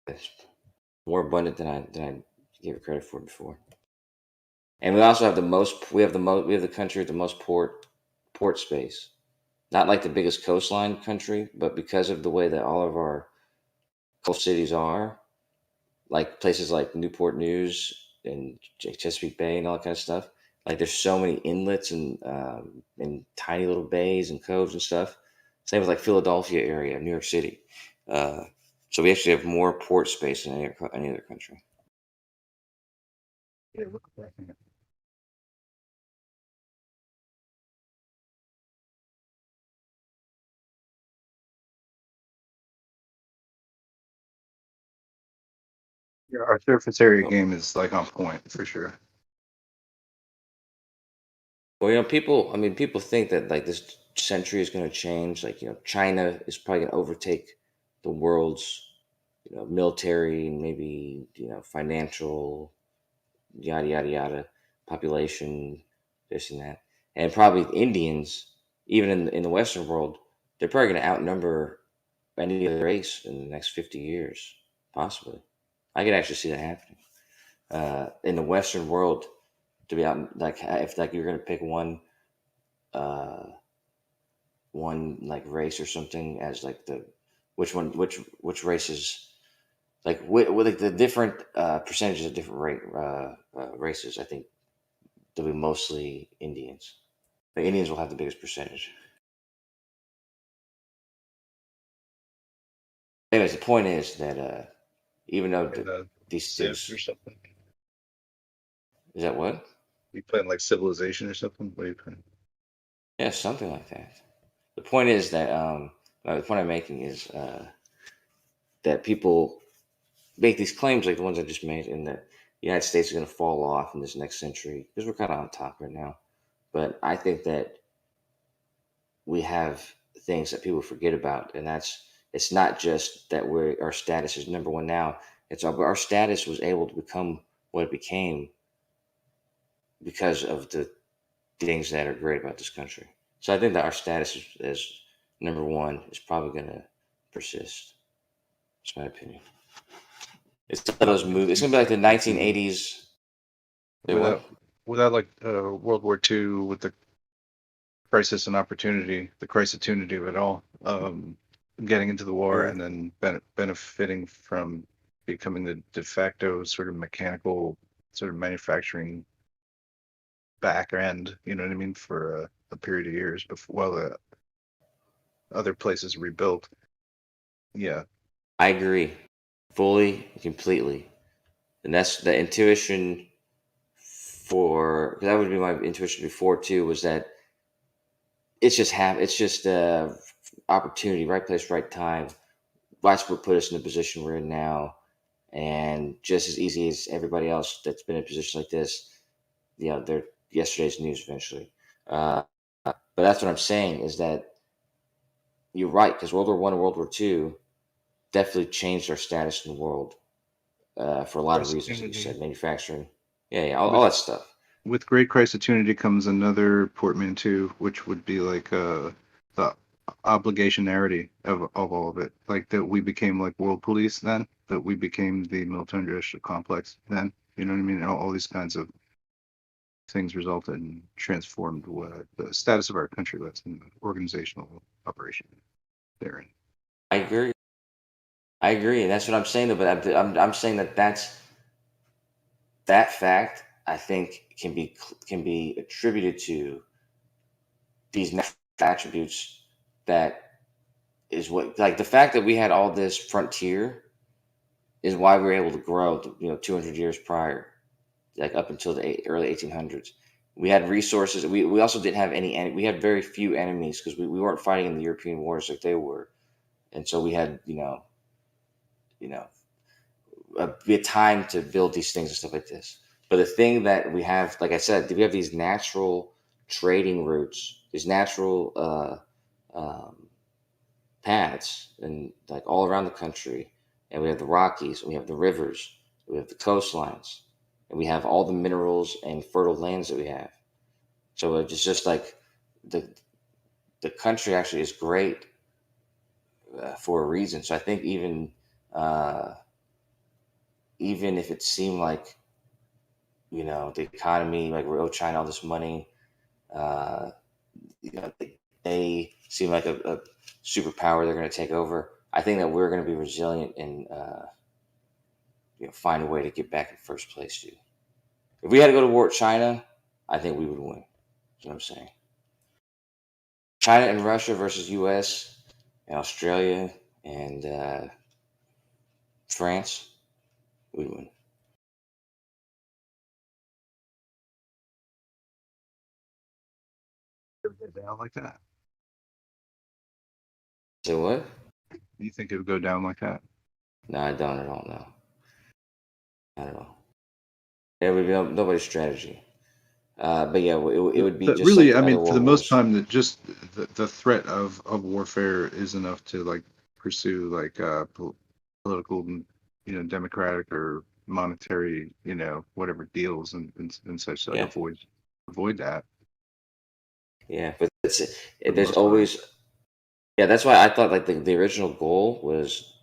it's more abundant than I gave it credit for before. And we also have the most. We have the country with the most port space. Not like the biggest coastline country, but because of the way that all of our coast cities are, like places like Newport News and Chesapeake Bay and all that kind of stuff. Like there's so many inlets and tiny little bays and coves and stuff. Same with like Philadelphia area, New York City. Uh, so we actually have more port space than any other country. Yeah, our surface area So, game is like on point for sure. well, people think that like this century is going to change. Like, China is probably going to overtake the world's, military and maybe, financial, yada yada yada, population, this and that, and probably Indians, even in the Western world, they're probably going to outnumber any other race in the next 50 years, possibly. I could actually see that happening in the Western world to be out. Like if like you're going to pick uh, one like race or something as like the which races with like the different percentages of different races. I think they'll be mostly Indians. The Indians will have the biggest percentage. Anyways, the point is that even though these Civ or things something. is that what? You playing like Civilization or something? What are you playing? Yeah, something like that. The point is that the point I'm making is that people make these claims like the ones I just made, and that the United States is going to fall off in this next century because we're kind of on top right now. But I think that we have things that people forget about, and it's not just that our status is number one now. It's our status was able to become what it became because of the things that are great about this country. So I think that our status as number one is probably going to persist. That's my opinion. It's one of those movies. It's gonna be like the 1980s. They what? Without like World War II with the crisis and opportunity, the crisis-tunity of it all, getting into the war and then benefiting from becoming the de facto sort of mechanical sort of manufacturing back end, you know what I mean, for a period of years before while the other places rebuilt. Yeah, I agree, fully, completely, and that's the intuition for. That would be my intuition before too. Was that it's just opportunity, right place, right time. That's what put us in the position we're in now, and just as easy as everybody else that's been in a position like this, they're yesterday's news eventually. But that's what I'm saying is that you're right, because World War One and World War Two definitely changed our status in the world for a lot of reasons. Like you said, manufacturing, yeah, all that stuff. with great crisis-tunity comes another portmanteau, which would be like the obligationarity of all of it, like that we became like world police then, that we became the military industrial complex then, you know what I mean, all these kinds of things resulted and transformed the status of our country. That's in the organizational operation therein. I agree. I agree, and that's what I'm saying. Though, but I'm saying that fact I think can be attributed to these natural attributes that is what, like, the fact that we had all this frontier is why we were able to grow 200 years prior, like up until the early 1800s. We had resources. We also didn't have we had very few enemies because we weren't fighting in the European wars like they were, and so we had we had time to build these things and stuff like this. But the thing that we have, like I said, we have these natural trading routes, these natural paths, and like all around the country. And we have the Rockies, and we have the rivers, we have the coastlines, and we have all the minerals and fertile lands that we have. So it's just like the country actually is great for a reason. So I think even if it seemed like the economy, like we're China all this money, uh, they seem like a superpower. They're going to take over. I think that we're going to be resilient and find a way to get back in first place too. If we had to go to war with China, I think we would win. That's what I'm saying. China and Russia versus U.S. and Australia and France, we'd win. Ever get down like that? Say what? Do you think it would go down like that? No, I don't at all. No, not at all. It would be nobody's strategy. But yeah, it would be But just really, like the I other mean, for the world most wars. time, that just the threat of warfare is enough to like pursue like political, democratic or monetary, whatever deals and such, like Yeah, avoid that yeah. But for the there's most part. always, yeah. That's why I thought like the original goal was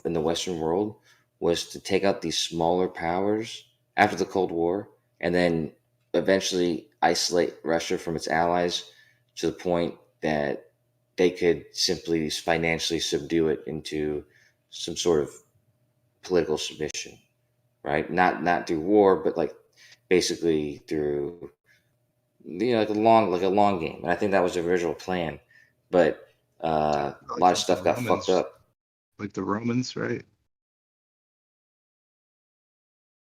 in the Western world was to take out these smaller powers after the Cold War, and then eventually isolate Russia from its allies to the point that they could simply financially subdue it into some sort of political submission, right? Not through war, but like basically through like a long game. And I think that was the original plan, but a lot of Like the stuff got fucked Romans, up. right?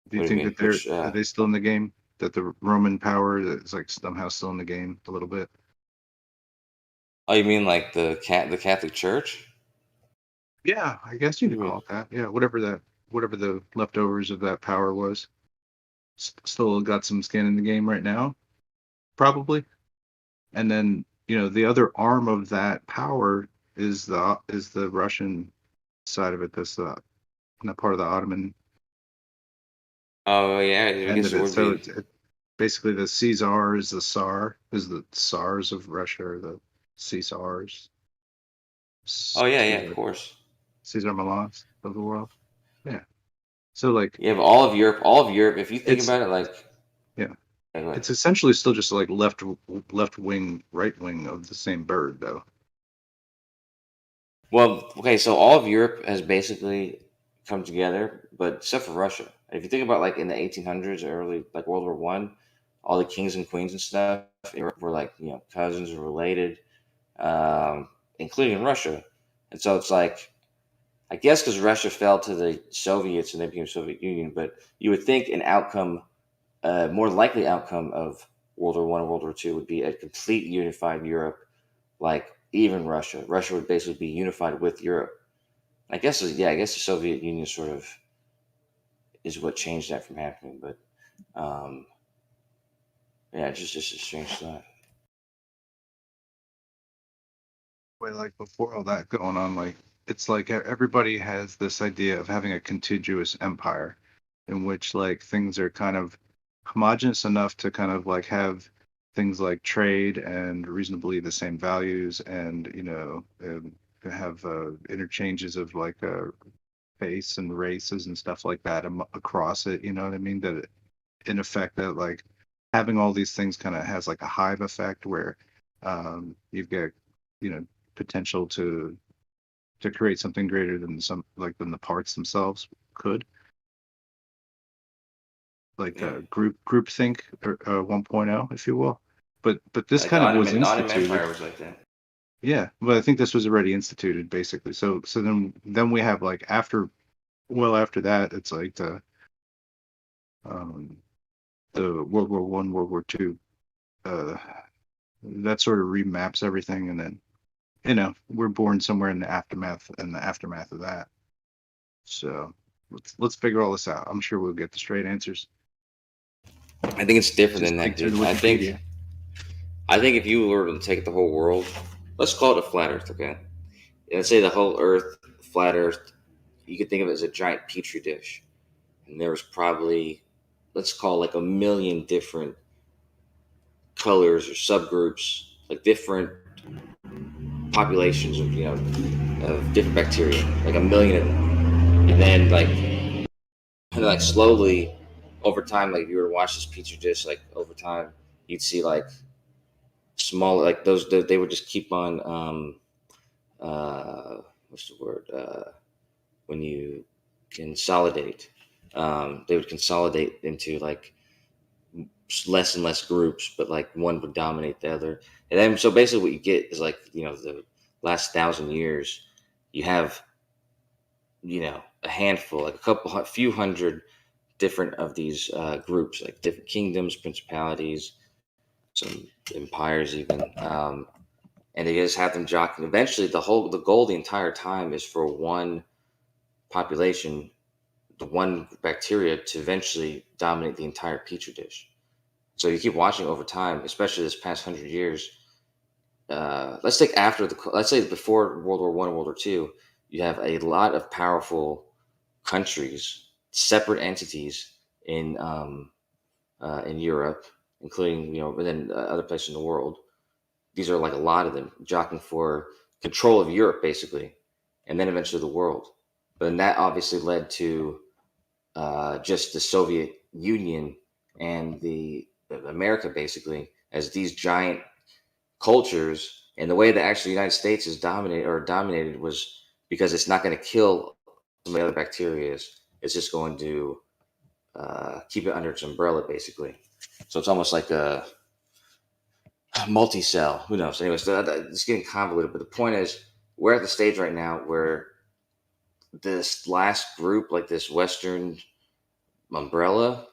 Do you What do you think mean? that Which are they still in the game? That the Roman power is like somehow still in the game a little bit? oh, you mean like the Catholic Church? Yeah, I guess you What do could you mean? call it that. Yeah, whatever the leftovers of that power was, still got some skin in the game right now, probably. And then the other arm of that power is the Russian side of it. That's not part of the Ottoman Oh yeah, I end guess of it it. would So be. it's basically the Caesar is the Tsar, is the Tsars of Russia, or the Caesars, Oh yeah, yeah, of Caesar course. Caesar Milans of the world. Yeah. So like Yeah, but all of Europe. If you think it's about it, like, yeah, yeah, go ahead. it's essentially still just like left wing, right wing of the same bird, though. Well, okay, so all of Europe has basically come together, but except for Russia. If you think about like in the 1800s, early like World War One, all the kings and queens and stuff in Europe were like cousins or related, including Russia. And so it's like I guess because Russia fell to the Soviets and they became Soviet Union, but you would think an outcome, more likely outcome of World War One and World War Two would be a complete unified Europe, like even Russia. Russia would basically be unified with Europe. I guess, yeah, I guess the Soviet Union sort of is what changed that from happening. But um, yeah, it's just a strange thought. Way like before all that going on, like it's like everybody has this idea of having a contiguous empire in which like things are kind of homogenous enough to kind of like have things like trade and reasonably the same values, and have interchanges of like face and races and stuff like that across it. You know what I mean? That in effect that like having all these things kind of has like a hive effect where you've got, potential to create something greater than than the parts themselves could, like Yeah. group think or 1.0, if you will. But this Like kind of was Ottoman instituted. Empire was like that. Yeah, but I think this was already instituted basically. So then we have like after that, it's like the World War One, World War Two, that sort of remaps everything, and then we're born somewhere in the aftermath of that. So let's figure all this out. I'm sure we'll get the straight answers. I think it's different Just than dig that, through dude. the Wikipedia. I think if you were to take the whole world, let's call it a flat Earth, okay? Let's say the whole Earth, flat Earth, you could think of it as a giant petri dish, and there was probably, let's call like 1,000,000 different colors or subgroups, like different populations of of different bacteria, like 1,000,000 of them, and then like slowly over time, like if you were to watch this petri dish, like over time, you'd see like small, like those they would just keep on what's the word when you consolidate, they would consolidate into like less and less groups, but like one would dominate the other. And then so basically what you get is like, the last 1,000 years, you have, a handful, like a few hundred different of these groups, like different kingdoms, principalities, some empires even. And they just have them jockeying. Eventually the goal the entire time is for one population, the one bacteria, to eventually dominate the entire petri dish. So you keep watching over time, especially this past 100 years. Let's take let's say before World War One, World War Two, you have a lot of powerful countries, separate entities in Europe, including but then other places in the world. These are like a lot of them jockeying for control of Europe, basically, and then eventually the world. But then that obviously led to just the Soviet Union and the America, basically, as these giant cultures. And the way that actually the United States is dominated was because it's not going to kill some of the other bacteria. It's just going to keep it under its umbrella, basically. So it's almost like a multi-cell. Who knows? Anyway, so it's getting convoluted. But the point is, we're at the stage right now where this last group, like this Western umbrella,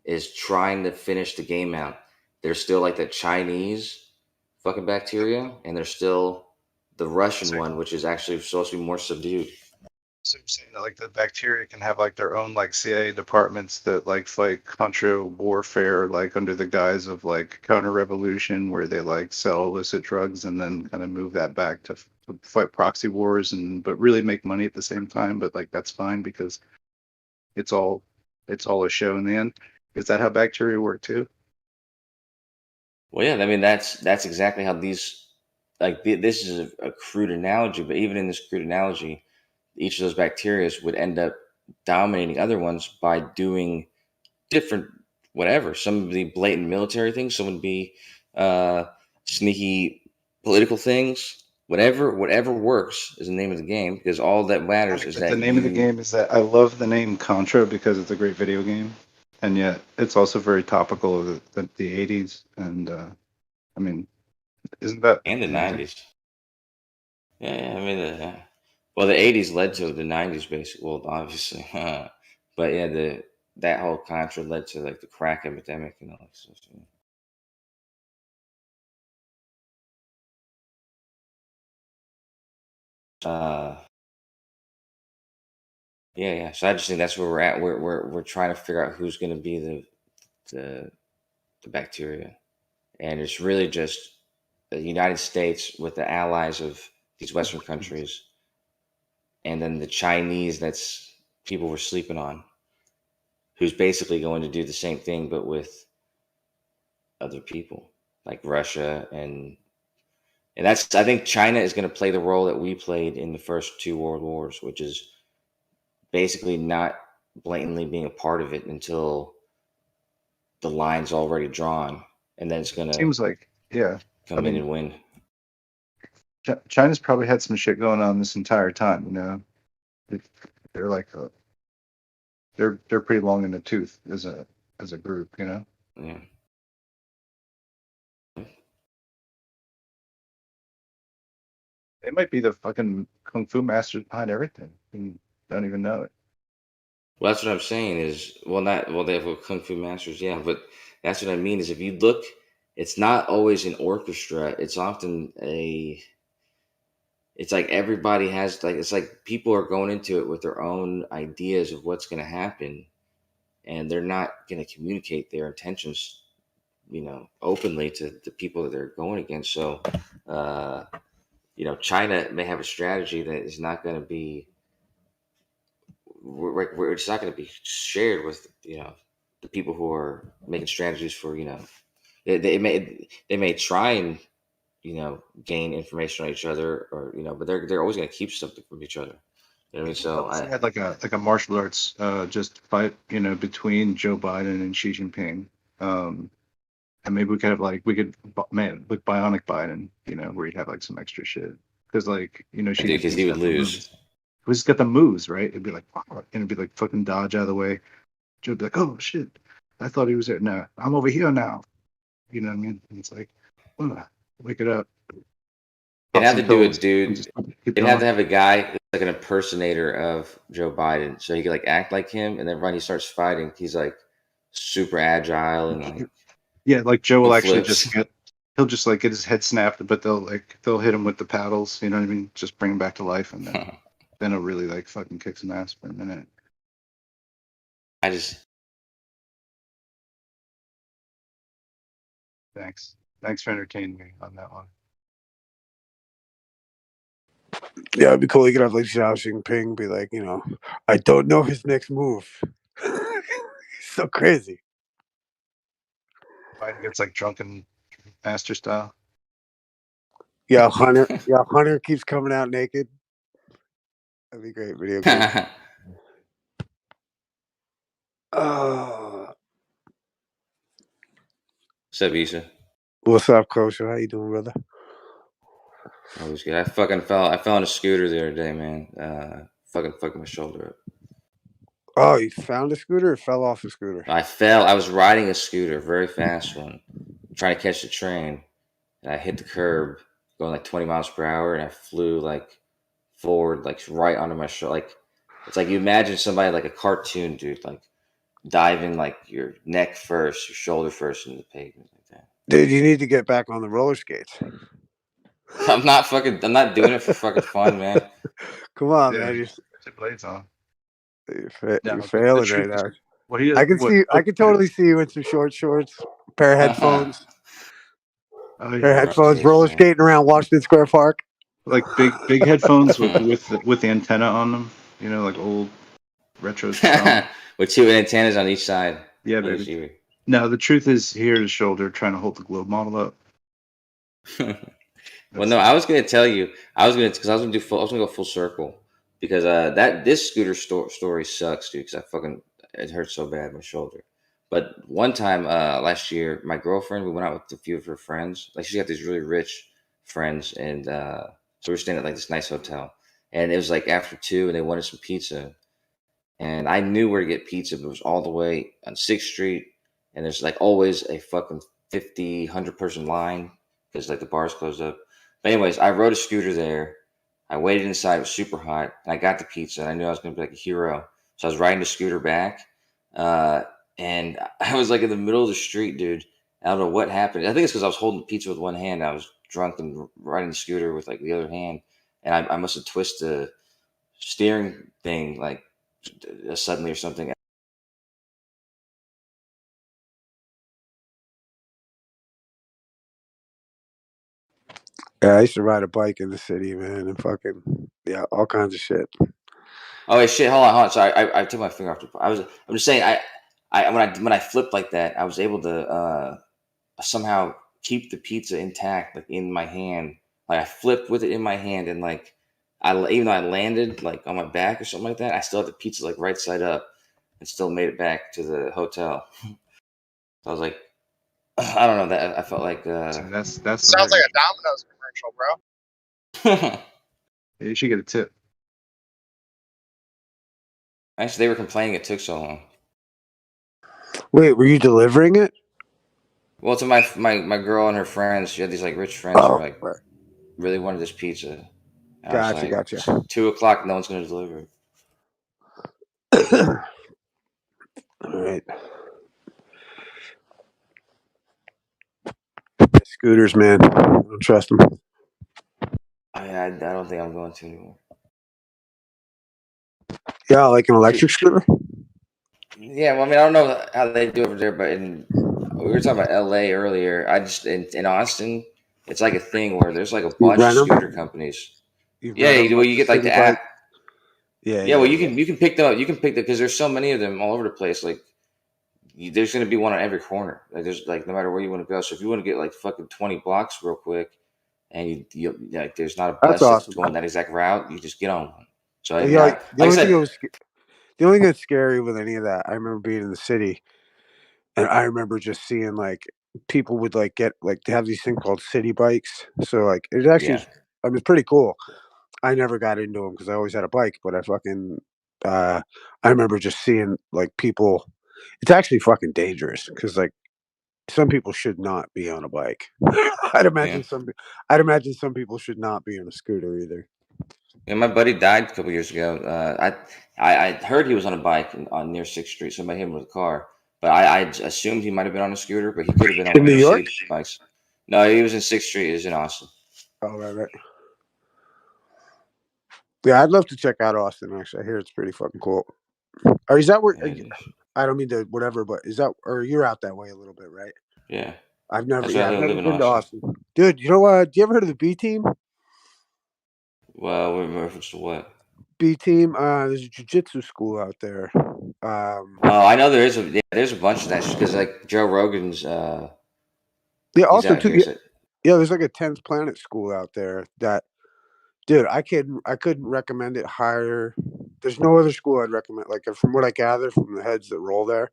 is trying to finish the game out. There's still like the Chinese fucking bacteria, and there's still the Russian one, which is actually supposed to be more subdued. So you're saying that like the bacteria can have like their own like CIA departments that like fight contra warfare, like under the guise of like counter revolution, where they like sell illicit drugs and then kind of move that back to fight proxy wars but really make money at the same time. But like that's fine because it's all a show in the end. Is that how bacteria work too? Well, yeah, I mean that's exactly how these, like this is a crude analogy, but even in this crude analogy, each of those bacteria would end up dominating other ones by doing different whatever. Some would be blatant military things, some would be sneaky political things. Whatever works is the name of the game, because all that matters is that the name of the game is that I love the name Contra because it's a great video game, and yet it's also very topical of the 80s, and I mean, isn't that and the amazing? 90s. Yeah, I mean, well, the 80s led to the 90s, basically. Well, obviously, but yeah, that whole Contra led to like the crack epidemic and all that stuff. Yeah. So I just think that's where we're at. We're trying to figure out who's going to be the bacteria, and it's really just the United States with the allies of these Western countries, and then the Chinese that's people were sleeping on, who's basically going to do the same thing but with other people like Russia, and that's, I think China is going to play the role that we played in the first two world wars, which is basically not blatantly being a part of it until the line's already drawn, and then it's gonna Seems like, yeah. come in and win. China's probably had some shit going on this entire time. You know, they're like they're pretty long in the tooth as a group. You know. Yeah. They might be the fucking kung fu masters behind everything. And don't even know it. Well, that's what I'm saying is, they have kung fu masters, yeah, but that's what I mean is if you look, it's not always an orchestra. It's often it's like everybody has like, it's like people are going into it with their own ideas of what's going to happen, and they're not going to communicate their intentions, openly to the people that they're going against. So, China may have a strategy that is not going to be where it's not going to be shared with the people who are making strategies for they may try and gain information on each other, or but they're always going to keep something from each other. You know what I mean? So I had like a martial arts just fight between Joe Biden and Xi Jinping, and maybe we could have like look bionic Biden, where you'd have like some extra shit because Xi because he would lose. We just got the moves, right? It'd be like, and it'd be like fucking dodge out of the way. Joe'd be like, oh shit, I thought he was there. No, I'm over here now. You know what I mean? And it's like, wake it up. You'd have to do it, dude. You'd have to have a guy who's like an impersonator of Joe Biden, so he could like act like him, and then when he starts fighting, he's like super agile and like like Joe will actually flips. he'll just like get his head snapped, but they'll hit him with the paddles. You know what I mean? Just bring him back to life, and then he'll really like fucking kick some ass for a minute. Thanks for entertaining me on that one. Yeah, it'd be cool. You could have like Xiao Jinping be like, I don't know his next move. So crazy. Biden gets like drunken master style. Yeah, Hunter keeps coming out naked. That'd be great video game. What's up, Issa? What's up, Kosher? How you doing, brother? Always good. I fell on a scooter the other day, man. Fucking my shoulder up. Oh, you found a scooter or fell off a scooter? I fell. I was riding a scooter, very fast one, trying to catch the train, and I hit the curb going like 20 miles per hour, and I flew like forward, like right onto my shoulder. Like it's like you imagine somebody like a cartoon dude, like diving like your neck first, your shoulder first into the pavement like that. Dude, you need to get back on the roller skates. I'm not doing it for fucking fun, man. Come on, man. Just put your blades on. You're failing right now. I can totally see you in some short shorts, pair of headphones. Roller skating around Washington Square Park. Like big headphones with the antenna on them. Like old retro style. With two antennas on each side. Yeah, baby. No, the truth is here to shoulder, trying to hold the globe model up. Well, no, I was going to tell you, I was going to go full circle because this scooter story sucks, dude. Because it hurts so bad my shoulder. But one time last year, my girlfriend, we went out with a few of her friends. Like she's got these really rich friends, and so we were staying at like this nice hotel. And it was like after 2, and they wanted some pizza. And I knew where to get pizza, but it was all the way on 6th Street, and there's like always a fucking 50, 100 person line because like the bar's closed up. But anyways, I rode a scooter there. I waited inside. It was super hot, and I got the pizza. And I knew I was going to be like a hero. So I was riding the scooter back, and I was like in the middle of the street, dude. I don't know what happened. I think it's because I was holding the pizza with one hand. I was drunk and riding the scooter with like the other hand, and I must have twisted the steering thing like suddenly or something. Yeah, I used to ride a bike in the city, man, and fucking all kinds of shit. Oh wait, shit! Hold on. Sorry, I took my finger off the. I'm just saying. When I flipped like that, I was able to somehow keep the pizza intact, like in my hand. Like I flipped with it in my hand, and like even though I landed like on my back or something like that, I still had the pizza like right side up, and still made it back to the hotel. So I was like, I don't know that I felt like So that's Sounds like a Domino's commercial, bro. you should get a tip. actually they were complaining it took so long. Wait, were you delivering it? Well, to my girl and her friends, she had these like rich friends who Oh, were like right. really wanted this pizza. And I was Gotcha, like, gotcha. it's 2:00, no one's gonna deliver it. All right. Scooters, man. I don't trust them. I don't think I'm going to anymore. Yeah, like an electric scooter. Yeah, well, I mean, I don't know how they do over there, but we were talking about LA earlier. I just in Austin, it's like a thing where there's like a You bunch of rent them. scooter companies. You Yeah, rent them well, like you the get like city the bike. app. Yeah, Yeah, well, you can pick them up. You can pick them because there's so many of them all over the place. Like, there's gonna be one on every corner. Like, there's like no matter where you want to go. So if you want to get like fucking 20 blocks real quick, and you like, there's not a That's bus that's awesome. going that exact route, you just get on one. So I mean, Yeah, like I said, the only thing that's scary with any of that, I remember being in the city, and I remember just seeing like people would like get like they have these things called city bikes. So like it actually, yeah. I mean, it's pretty cool. I never got into them because I always had a bike, but I remember just seeing like people. It's actually fucking dangerous because like some people should not be on a bike. I'd Yeah. imagine some people should not be on a scooter either. Yeah, my buddy died a couple years ago. I heard he was on a bike on near 6th Street. Somebody hit him with a car, but I assumed he might have been on a scooter, but he could have been on In one New of those York? city bikes. No, he was in 6th Street. He was in Austin. Oh, right. Yeah, I'd love to check out Austin. Actually, I hear it's pretty fucking cool. Or is that where? I don't mean to whatever, but is that or you're out that way a little bit, right? Yeah. I've never That's why I been live in to Austin. Austin, dude. You know what? Do you ever heard of the B team? Well, in reference to what? B team. There's a jiu-jitsu school out there. Oh, I know there's a bunch of that because like Joe Rogan's yeah, he's also out too. here. So, Yeah, there's like a 10th Planet school out there that, dude, I couldn't recommend it higher. There's no other school I'd recommend. Like from what I gather from the heads that roll there,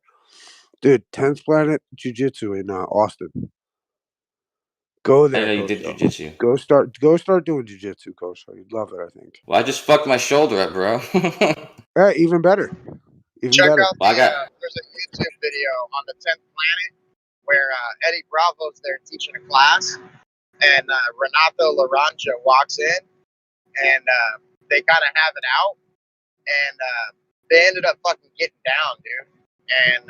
dude, 10th Planet Jiu-Jitsu in Austin. Go I there, know you did Kosho. jujitsu. Go start doing jiu-jitsu, Kosho. You'd love it, I think. Well, I just fucked my shoulder up, bro. Even better. Check Better. out there's a YouTube video on the 10th Planet where Eddie Bravo's there teaching a class, and Renato Laranja walks in, and they kind of have it out, and they ended up fucking getting down, dude. And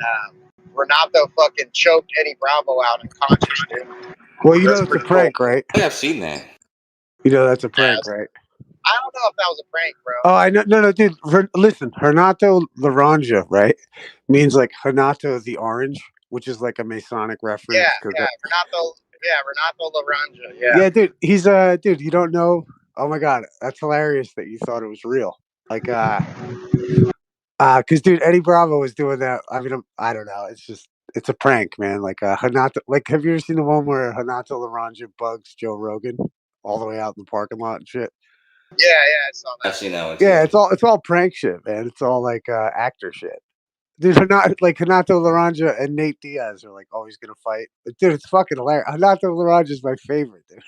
Renato fucking choked Eddie Bravo out unconscious, dude. Well, you know it's a prank, right? I think I've seen that. You know that's a prank, right? I don't know if that was a prank, bro. Oh, I know. No, dude. Listen, Renato Laranja, right? Means like Renato the Orange, which is like a Masonic reference. Yeah, Renato Laranja. Yeah. Yeah, dude. He's dude. You don't know? Oh my god, that's hilarious that you thought it was real. Like, because dude, Eddie Bravo was doing that. I mean, I don't know. It's a prank, man. Like, Renato. Like, have you ever seen the one where Renato Laranja bugs Joe Rogan all the way out in the parking lot and shit? Yeah, I saw that. I've seen that one. Yeah, it's all prank shit, man. It's all like actor shit. Dude, Renato Laranja and Nate Diaz are like always gonna fight. Dude, it's fucking hilarious. Renato Laranja is my favorite, dude.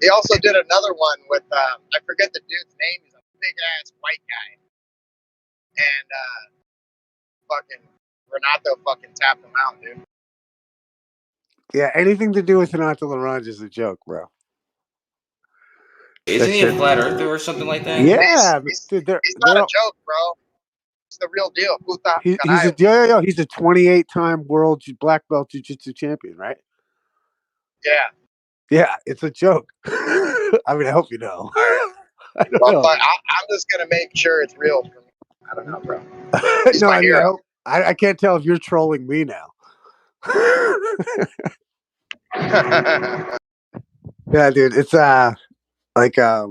He also did another one with I forget the dude's name. He's a big ass white guy, and fucking Renato fucking tapped him out, dude. Yeah, anything to do with Renato Laranja is a joke, bro. Isn't he a flat earther or something like that? Yeah, dude, he's not a joke, bro. It's the real deal. Puta, He's a 28-time world black belt jiu-jitsu champion, right? Yeah. Yeah, it's a joke. I mean, I hope you know. I don't know. I'm just gonna make sure it's real for me. I don't know, bro. He's no, my hero. I can't tell if you're trolling me now. Yeah, dude, it's like yeah,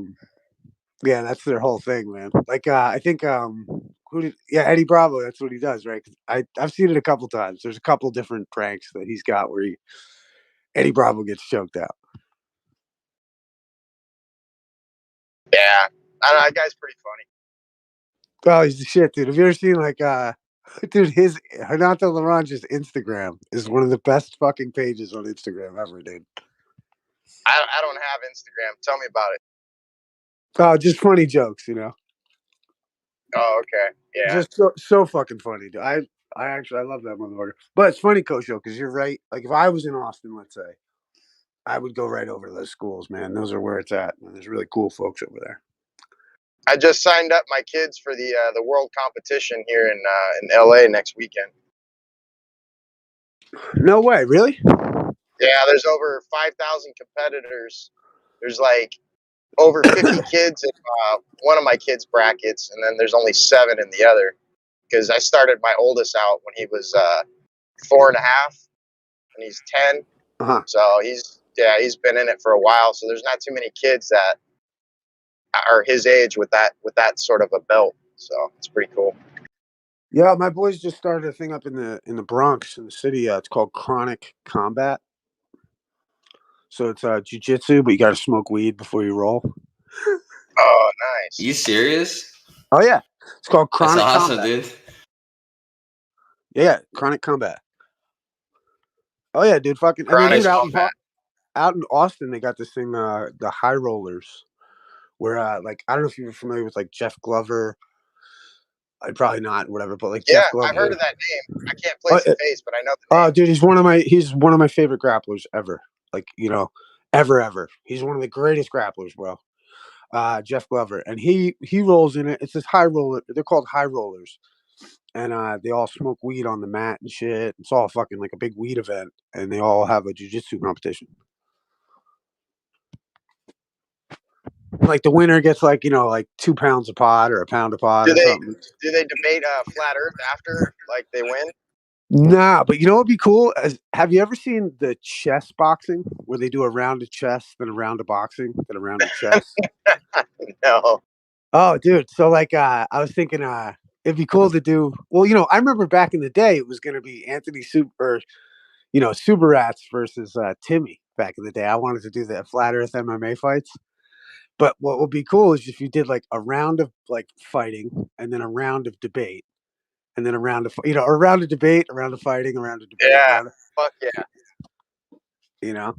that's their whole thing, man. Like I think Eddie Bravo, that's what he does, right? I've seen it a couple times. There's a couple different pranks that he's got where Eddie Bravo gets choked out. Yeah, I don't know, that guy's pretty funny. Oh, he's the shit, dude. Have you ever seen like Dude, his Renato Larange's Instagram is one of the best fucking pages on Instagram ever, dude. I don't have Instagram. Tell me about it. Oh, just funny jokes, you know. Oh, okay. Yeah. Just so fucking funny, dude. I love that motherfucker. But it's funny, Coach, because you're right. Like if I was in Austin, let's say, I would go right over to those schools, man. Those are where it's at. And there's really cool folks over there. I just signed up my kids for the world competition here in LA next weekend. No way, really? Yeah, there's over 5,000 competitors. There's like over 50 kids in one of my kids' brackets, and then there's only 7 in the other. Because I started my oldest out when he was 4.5, and he's 10. Uh-huh. So he's been in it for a while. So there's not too many kids that are his age with that sort of a belt. So it's pretty cool. Yeah, my boys just started a thing up in the Bronx, in the city. It's called Chronic Combat. So it's jiu-jitsu, but you got to smoke weed before you roll. Oh, nice. You serious? Oh yeah, it's called Chronic That's awesome, Combat. dude. Yeah, Chronic Combat. Oh yeah, dude, fucking. And then, Chronic dude, Combat. out in Austin, they got this thing, the High Rollers, where like I don't know if you're familiar with like Jeff Glover. I'd probably not, whatever, but like Yeah, Jeff Glover. I've heard of that name. I can't place the face, but I know the name. Oh, dude, he's one of my favorite grapplers ever. Like, you know, ever. He's one of the greatest grapplers, bro. Jeff Glover, and he rolls in it. It's this high roller. They're called high rollers, and they all smoke weed on the mat and shit. It's all fucking like a big weed event, and they all have a jiu-jitsu competition. Like the winner gets like, you know, like 2 pounds of pot or a pound of pot or something. Do they debate flat Earth after like they win? Nah, but you know what'd be cool? Have you ever seen the chess boxing where they do a round of chess, then a round of boxing, then a round of chess? No. Oh, dude. So like I was thinking it'd be cool to do. Well, you know, I remember back in the day it was gonna be Anthony Subarats versus Timmy back in the day. I wanted to do the flat earth MMA fights. But what would be cool is if you did like a round of like fighting and then a round of debate. And then a round of, you know, a round of debate, a round of fighting, a round of debate. Yeah, fuck yeah. You know?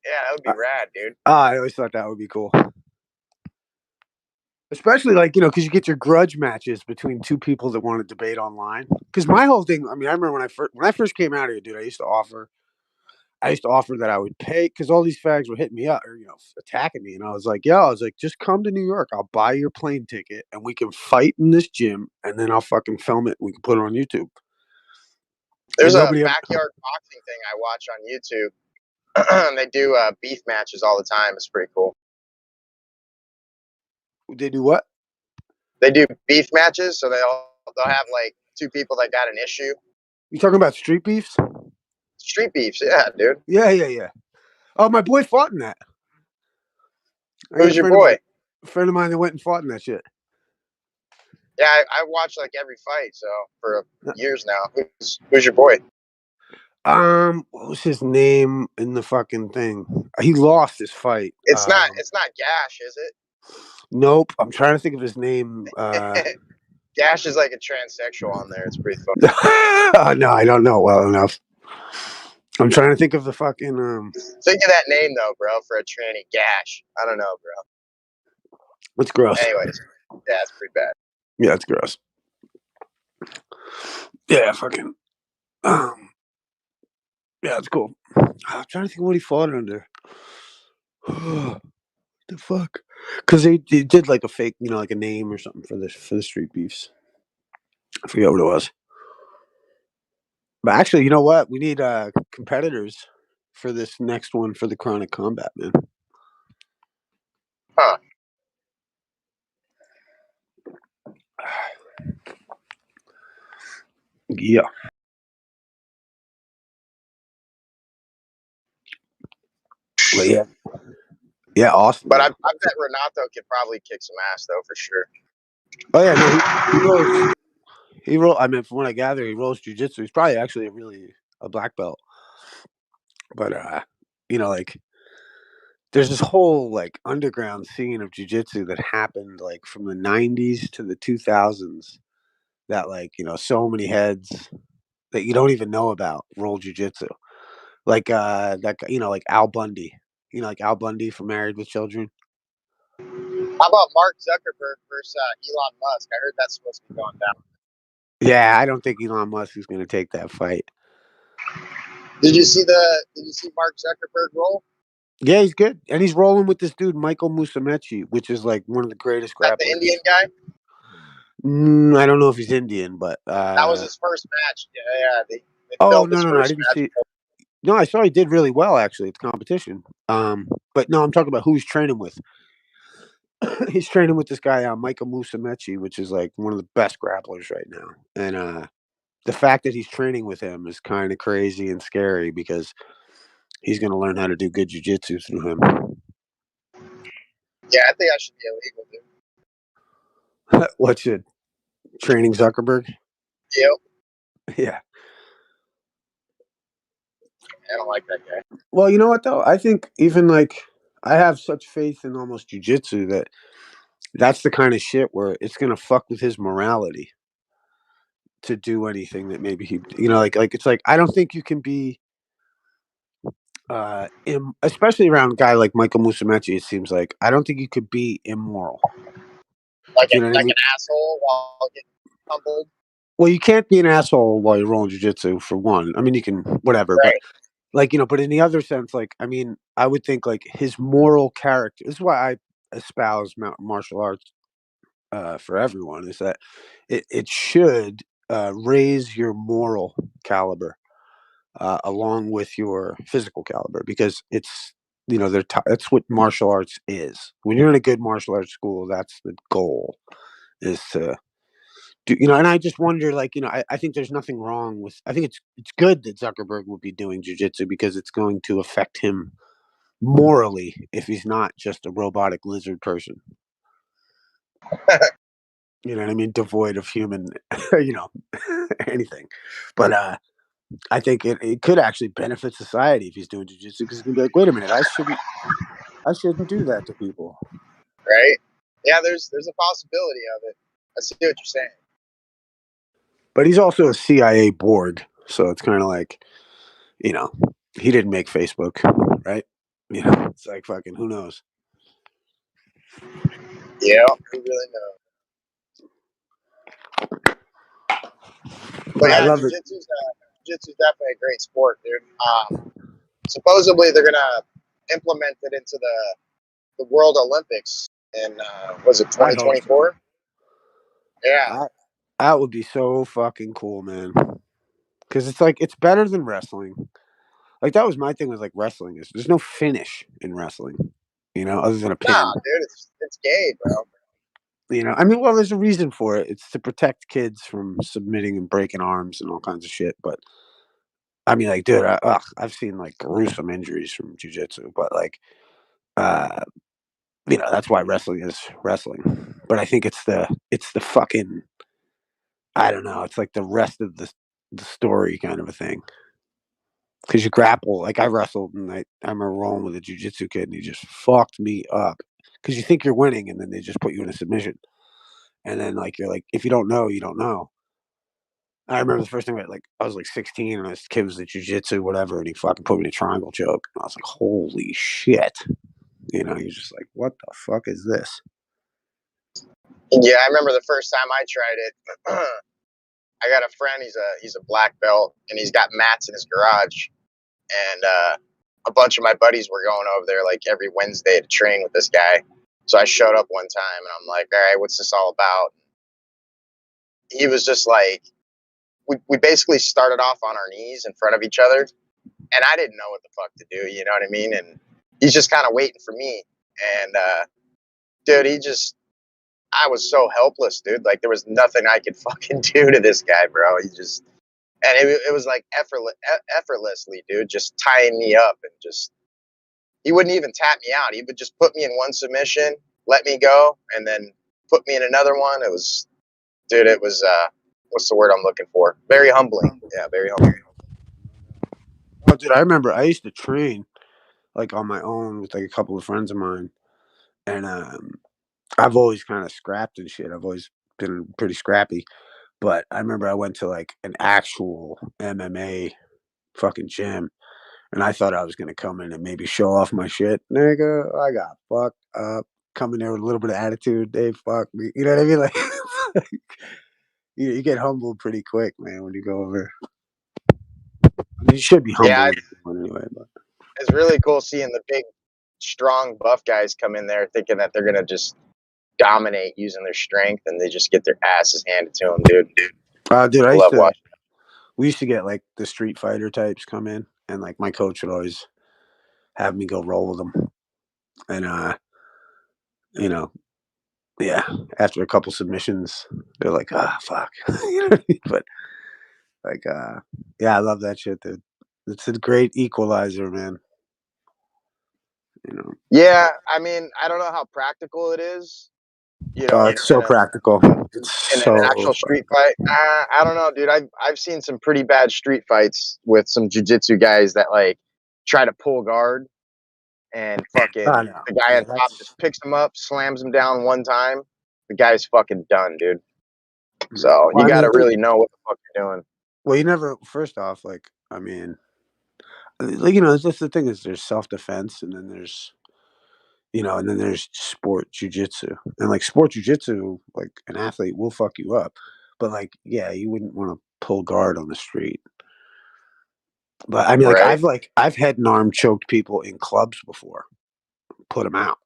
Yeah, that would be rad, dude. I always thought that would be cool. Especially like, you know, because you get your grudge matches between 2 people that want to debate online. Because my whole thing, I mean, I remember when I first came out here, dude, I used to offer that I would pay, because all these fags were hitting me up or, you know, attacking me. And I was like, just come to New York. I'll buy your plane ticket and we can fight in this gym. And then I'll fucking film it and we can put it on YouTube. There's a backyard boxing thing I watch on YouTube. They do beef matches all the time. It's pretty cool. They do what? They do beef matches, so they'll have like 2 people that got an issue. You talking about street beefs? Street beefs, yeah, dude. Yeah. Oh, my boy fought in that. Who's your boy? A friend of mine that went and fought in that shit. Yeah, I watch like every fight, so for years now. Who's your boy? What was his name in the fucking thing? He lost his fight. It's not Gash, is it? Nope. I'm trying to think of his name. Gash is like a transsexual on there. It's pretty funny. No, I don't know well enough. I'm trying to think of the fucking Think of that name though, bro, for a tranny. Gash. I don't know, bro. It's gross. Anyways, yeah, it's pretty bad. Yeah, it's gross. Yeah, fucking. Yeah, it's cool. I'm trying to think of what he fought under. What the fuck? Because they did like a fake, you know, like a name or something for the street beefs. I forget what it was. But actually, you know what? We need competitors for this next one for the Chronic Combat, man. Huh. Yeah. But yeah, awesome. But I bet Renato could probably kick some ass though, for sure. Oh yeah, no, he rolls. I mean, from what I gather, he rolls jiu-jitsu. He's probably actually a black belt. But you know, like there's this whole like underground scene of jiu-jitsu that happened like from the 90s to the 2000s that like so many heads that you don't even know about roll jujitsu. Like that guy, like Al Bundy. Like Al Bundy from Married with Children. How about Mark Zuckerberg versus Elon Musk? I heard that's supposed to be going down. Yeah, I don't think Elon Musk is going to take that fight. Did you see Mark Zuckerberg roll? Yeah, he's good, and he's rolling with this dude Michael Musumeci, which is like one of the greatest grapplers. That the Indian guy? I don't know if he's Indian, but that was his first match. Yeah, they no, I didn't see. No, I saw he did really well actually at the competition. But no, I'm talking about who he's training with. He's training with this guy, Michael Musumeci, which is like one of the best grapplers right now. And the fact that he's training with him is kind of crazy and scary because he's going to learn how to do good jiu-jitsu through him. Yeah, I think I should be illegal, dude. What's it? Training Zuckerberg? Yep. Yeah. I don't like that guy. Well, you know what though? I think even like I have such faith in almost jiu-jitsu that that's the kind of shit where it's going to fuck with his morality to do anything that maybe he, like it's like I don't think you can be especially around a guy like Michael Musumeci, it seems like I don't think you could be immoral. Like an asshole while getting humbled. Well, you can't be an asshole while you're rolling jiu-jitsu for one. I mean, you can whatever, right. But like, but in the other sense, like, I mean, I would think like his moral character, this is why I espouse martial arts for everyone, is that it should raise your moral caliber along with your physical caliber, because it's, that's what martial arts is. When you're in a good martial arts school, that's the goal, is to do, and I just wonder, like, I think there's nothing wrong with, I think it's good that Zuckerberg will be doing jiu-jitsu because it's going to affect him morally if he's not just a robotic lizard person. You know what I mean? Devoid of human, anything. But I think it could actually benefit society if he's doing jiu-jitsu, because he can be like, wait a minute, I shouldn't do that to people. Right? Yeah, there's a possibility of it. I see what you're saying. But he's also a CIA board, so it's kind of like, he didn't make Facebook, right? It's like fucking who knows. Yeah, who really knows? But yeah, I love jiu-jitsu's definitely a great sport, dude. Supposedly they're gonna implement it into the World Olympics in was it 2024? So. Yeah, that would be so fucking cool, man. Because it's like, it's better than wrestling. Like, that was my thing with like wrestling, is there's no finish in wrestling, other than a pin. Nah, dude, it's gay, bro. I mean, well, there's a reason for it. It's to protect kids from submitting and breaking arms and all kinds of shit. But I mean, like, dude, I've seen like gruesome injuries from jiu-jitsu, but like, that's why wrestling is wrestling. But I think it's the fucking, I don't know. It's like the rest of the story kind of a thing. Because you grapple, like I wrestled, and I remember rolling with a jiu-jitsu kid, and he just fucked me up. Because you think you're winning, and then they just put you in a submission. And then, like, you're like, if you don't know, you don't know. I remember the first time I was like 16, and this kid was at jiu-jitsu, whatever, and he fucking put me in a triangle choke. And I was like, holy shit. You're just like, what the fuck is this? Yeah, I remember the first time I tried it. I got a friend, he's a black belt, and he's got mats in his garage. And a bunch of my buddies were going over there like every Wednesday to train with this guy. So I showed up one time, and I'm like, all right, what's this all about? He was just like, we basically started off on our knees in front of each other, and I didn't know what the fuck to do, you know what I mean? And he's just kind of waiting for me. And dude, I was so helpless, dude. Like, there was nothing I could fucking do to this guy, bro. And it was like effortlessly, dude, just tying me up, and just, he wouldn't even tap me out. He would just put me in one submission, let me go, and then put me in another one. It was, dude, what's the word I'm looking for? Very humbling. Yeah, very humbling. Oh, dude, I remember I used to train like on my own with like a couple of friends of mine. And I've always kind of scrapped and shit. I've always been pretty scrappy. But I remember I went to like an actual MMA fucking gym, and I thought I was gonna come in and maybe show off my shit. Nigga, I got fucked up. Coming there with a little bit of attitude, they fucked me. You know what I mean? Like, you get humbled pretty quick, man, when you go over. I mean, you should be humble Yeah, anyway, but it's really cool seeing the big, strong, buff guys come in there thinking that they're gonna just dominate using their strength, and they just get their asses handed to them, dude. dude, I love watching. we used to get like the Street Fighter types come in, and like my coach would always have me go roll with them, and you know, yeah, after a couple submissions, they're like, ah, fuck, you know what I mean? But like, yeah, I love that shit, dude. It's a great equalizer, man. You know. Yeah, I mean, I don't know how practical it is. You Oh, know, it's so practical. It's in an so actual street fight. I don't know, dude. I've seen some pretty bad street fights with some jujitsu guys that like try to pull guard, and fucking I know. the guy Yeah, on top just picks him up, slams him down one time. The guy's fucking done, dude. So well, you I got to mean, dude, really know what the fuck you're doing. well, you never. First off, like, I mean, like, you know, that's the thing is there's self defense, and then there's, you know, and then there's sport jujitsu, and like sport jujitsu, like an athlete will fuck you up, but like, yeah, you wouldn't want to pull guard on the street. But I mean, Right. I've head and arm choked people in clubs before, put them out.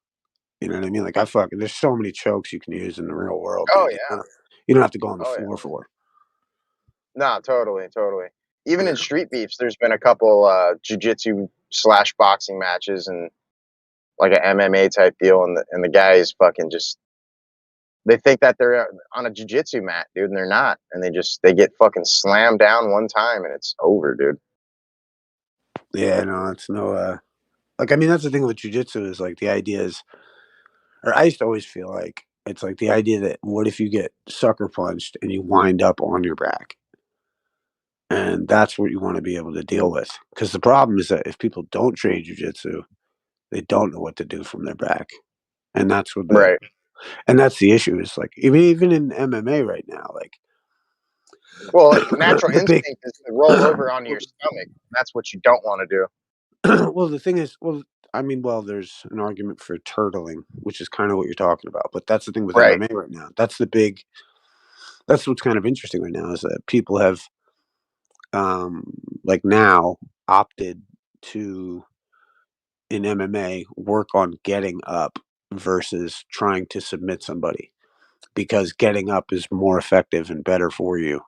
You know what I mean? Like there's so many chokes you can use in the real world, Oh dude. yeah. You don't have to go on the Oh yeah. floor for. No, totally. Even in street beefs, there's been a couple jujitsu / boxing matches and like an MMA type deal, and the guys fucking just they think that they're on a jujitsu mat, dude, and they're not, and they get fucking slammed down one time and it's over, dude. Yeah, no, it's no. Like I mean, that's the thing with jujitsu is like the idea is, or I used to always feel like it's like the idea that what if you get sucker punched and you wind up on your back, and that's what you want to be able to deal with. Because the problem is that if people don't train jujitsu, they don't know what to do from their back, and that's what Right. and that's the issue. Is like even in MMA right now, like. Well, like natural The big instinct is to roll over onto your stomach. That's what you don't want to do. well, the thing is, I mean, there's an argument for turtling, which is kind of what you're talking about. But that's the thing with Right. MMA right now. That's what's kind of interesting right now is that people have, like now, opted to in MMA work on getting up versus trying to submit somebody because getting up is more effective and better for you.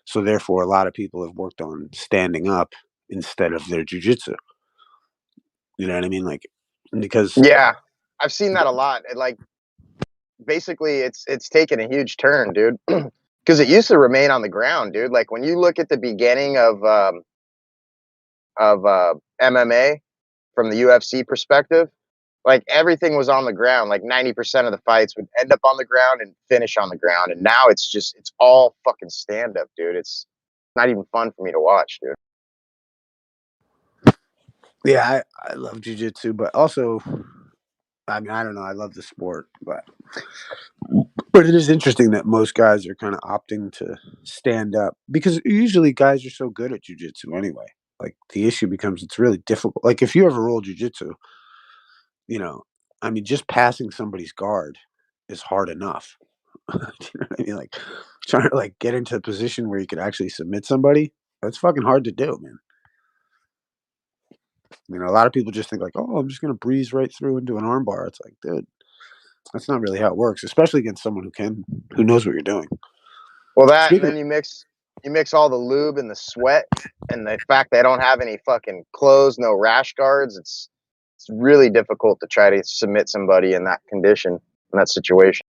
So therefore, a lot of people have worked on standing up instead of their jujitsu. You know what I mean? Like because Yeah, I've seen that a lot. Like basically, it's taken a huge turn, dude. Because it used to remain on the ground, dude. Like when you look at the beginning of MMA from the UFC perspective, like everything was on the ground. Like 90% of the fights would end up on the ground and finish on the ground. And now it's all fucking stand up, dude. It's not even fun for me to watch, dude. yeah, I love jujitsu, but also, I mean, I don't know, I love the sport, but it is interesting that most guys are kind of opting to stand up because usually guys are so good at jujitsu anyway. Like the issue becomes it's really difficult. Like if you ever roll jujitsu, you know, I mean, just passing somebody's guard is hard enough. Do you know what I mean? Like trying to like get into a position where you could actually submit somebody. That's fucking hard to do, man. You know, a lot of people just think like, oh, I'm just gonna breeze right through into an armbar. It's like, dude, that's not really how it works, especially against someone who knows what you're doing. Well, that and Speaking then you mix all the lube and the sweat and the fact they don't have any fucking clothes, no rash guards. It's really difficult to try to submit somebody in that condition, in that situation.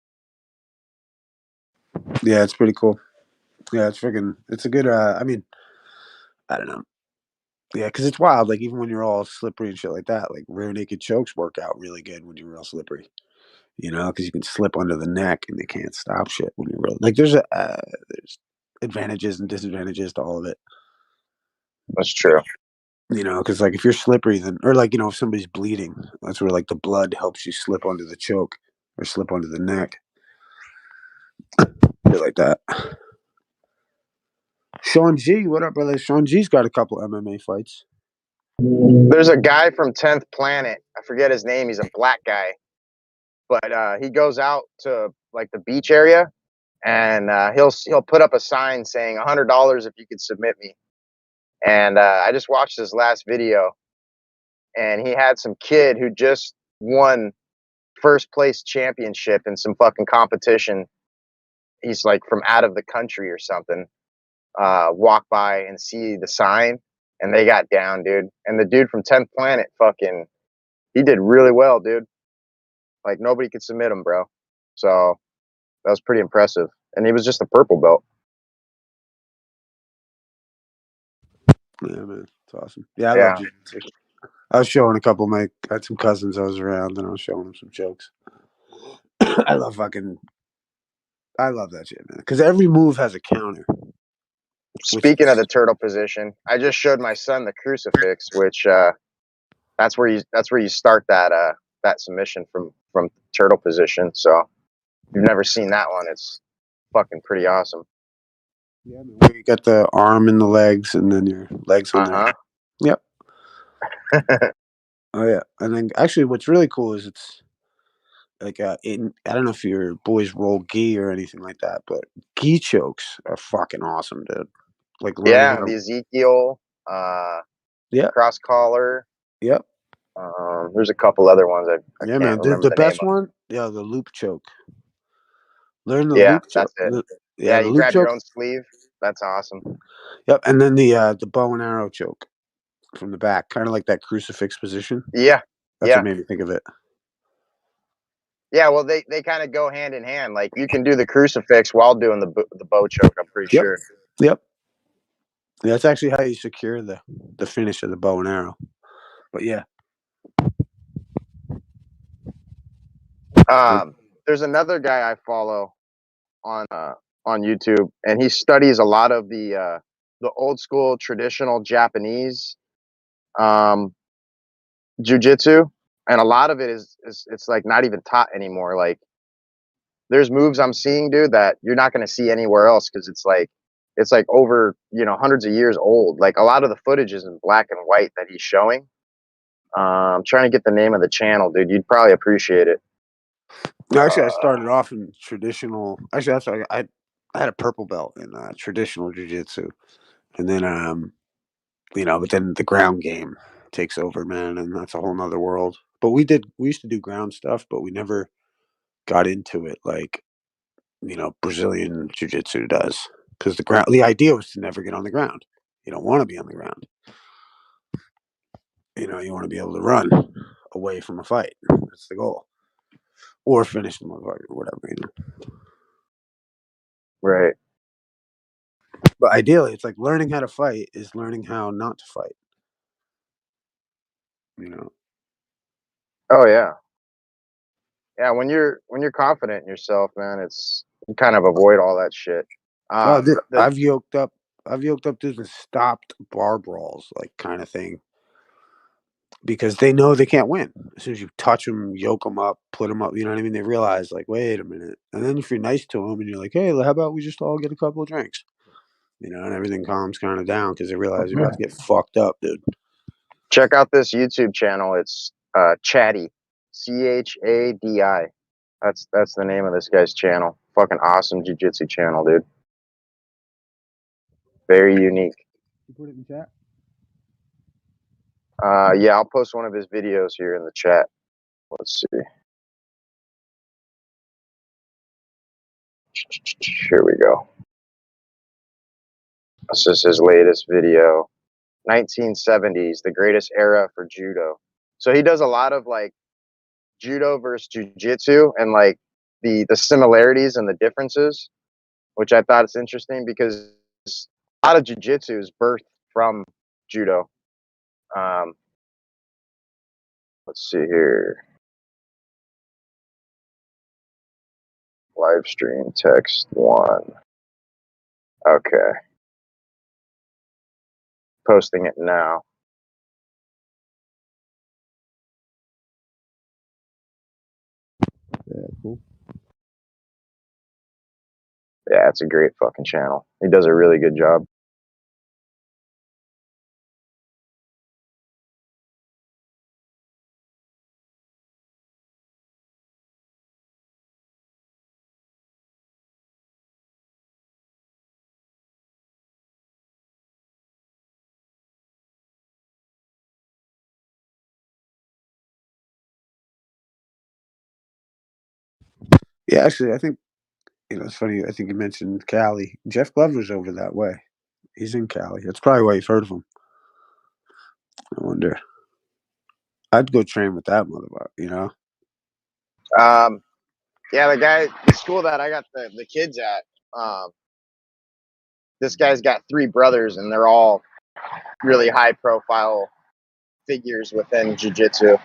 yeah, it's pretty cool. Yeah, it's a good. I mean, I don't know. Yeah, because it's wild. Like even when you're all slippery and shit like that, like rear naked chokes work out really good when you're real slippery. You know, because you can slip under the neck and they can't stop shit when you're real. Like there's advantages and disadvantages to all of it. That's true. You know, because like if you're slippery, then or like you know if somebody's bleeding, that's where like the blood helps you slip under the choke or slip under the neck, shit like that. Sean G, what up, brother? Sean G's got a couple MMA fights. There's a guy from 10th Planet. I forget his name. He's a black guy, but he goes out to like the beach area, and he'll put up a sign saying $100 if you could submit me. And I just watched his last video, and he had some kid who just won first place championship in some fucking competition. He's like from out of the country or something. Walk by and see the sign, and they got down, dude. And the dude from 10th Planet, he did really well, dude. Like nobody could submit him, bro. So that was pretty impressive. And he was just a purple belt. Yeah, man, it's awesome. Yeah, I love jiu-jitsu. I was showing a couple of I had some cousins I was around, and I was showing them some jokes. I love that shit, man. Because every move has a counter. Speaking of the turtle position, I just showed my son the crucifix, which that's where you start that submission from turtle position. So if you've never seen that one, it's fucking pretty awesome. Yeah, man. Where you got the arm and the legs, and then your legs on there. Yep. Oh yeah, and then actually, what's really cool is it's like I don't know if your boys roll gi or anything like that, but gi chokes are fucking awesome, dude. Like the Ezekiel, cross collar. Yep. There's a couple other ones I can't remember the best one. Yeah, the loop choke. Learn the loop choke. That's it. The you loop grab choke. your own sleeve. That's awesome. Yep, and then the bow and arrow choke from the back, kind of like that crucifix position. Yeah, that's what made me think of it. Yeah, well, they kind of go hand in hand. Like you can do the crucifix while doing the bow choke. I'm pretty sure. Yep. Yeah, that's actually how you secure the finish of the bow and arrow. But yeah. There's another guy I follow on YouTube, and he studies a lot of the old school traditional Japanese jiu-jitsu, and a lot of it is it's like not even taught anymore. Like there's moves I'm seeing, dude, that you're not going to see anywhere else because it's like over hundreds of years old. Like a lot of the footage is in black and white that he's showing. I'm trying to get the name of the channel, dude. You'd probably appreciate it. Actually, I started off in traditional. Actually, that's I had a purple belt in traditional jiu-jitsu, and then but then the ground game takes over, man, and that's a whole nother world. But we used to do ground stuff, but we never got into it like Brazilian jiu-jitsu does, because the idea was to never get on the ground. You don't want to be on the ground. You want to be able to run away from a fight. That's the goal. Or finish the motherfucker or whatever, Right. But ideally, it's like learning how to fight is learning how not to fight. Oh yeah. Yeah, when you're confident in yourself, man, you kind of avoid all that shit. Dude, I've yoked up dudes and stopped bar brawls, like kind of thing, because they know they can't win. As soon as you touch them, yoke them up, put them up, you know what I mean? They realize, like, wait a minute. And then if you're nice to them and you're like, hey, how about we just all get a couple of drinks? And everything calms kind of down because they realize you're about to get fucked up, dude. Check out this YouTube channel. It's Chaddy, Chadi. That's the name of this guy's channel. Fucking awesome jiu-jitsu channel, dude. Very unique. You put it in chat? Yeah, I'll post one of his videos here in the chat. Let's see. Here we go. This is his latest video. 1970s, the greatest era for judo. So he does a lot of like judo versus jiu-jitsu and like the similarities and the differences, which I thought is interesting because a lot of jiu-jitsu is birthed from judo. Let's see here. Live stream text 1. Okay. Posting it now. Yeah, cool. Yeah, it's a great fucking channel. He does a really good job. Yeah, actually, I think it's funny. I think you mentioned Cali. Jeff Glover's over that way. He's in Cali. That's probably why you've heard of him. I wonder. I'd go train with that motherfucker. Yeah, the school that I got the kids at, this guy's got 3 brothers, and they're all really high profile figures within jiu-jitsu.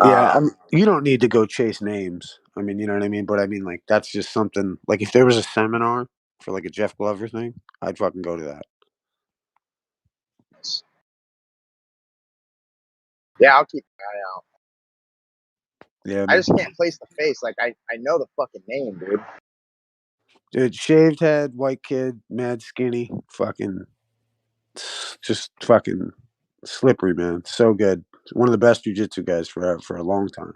Yeah, you don't need to go chase names. I mean, you know what I mean? But I mean, like, that's just something. Like, if there was a seminar for like a Jeff Glover thing, I'd fucking go to that. Yeah, I'll keep an eye out. Yeah, I man. just can't place the face. Like I know the fucking name, dude. Dude, shaved head, white kid, mad skinny, fucking, just fucking slippery, man. So good. One of the best jujitsu guys for a long time.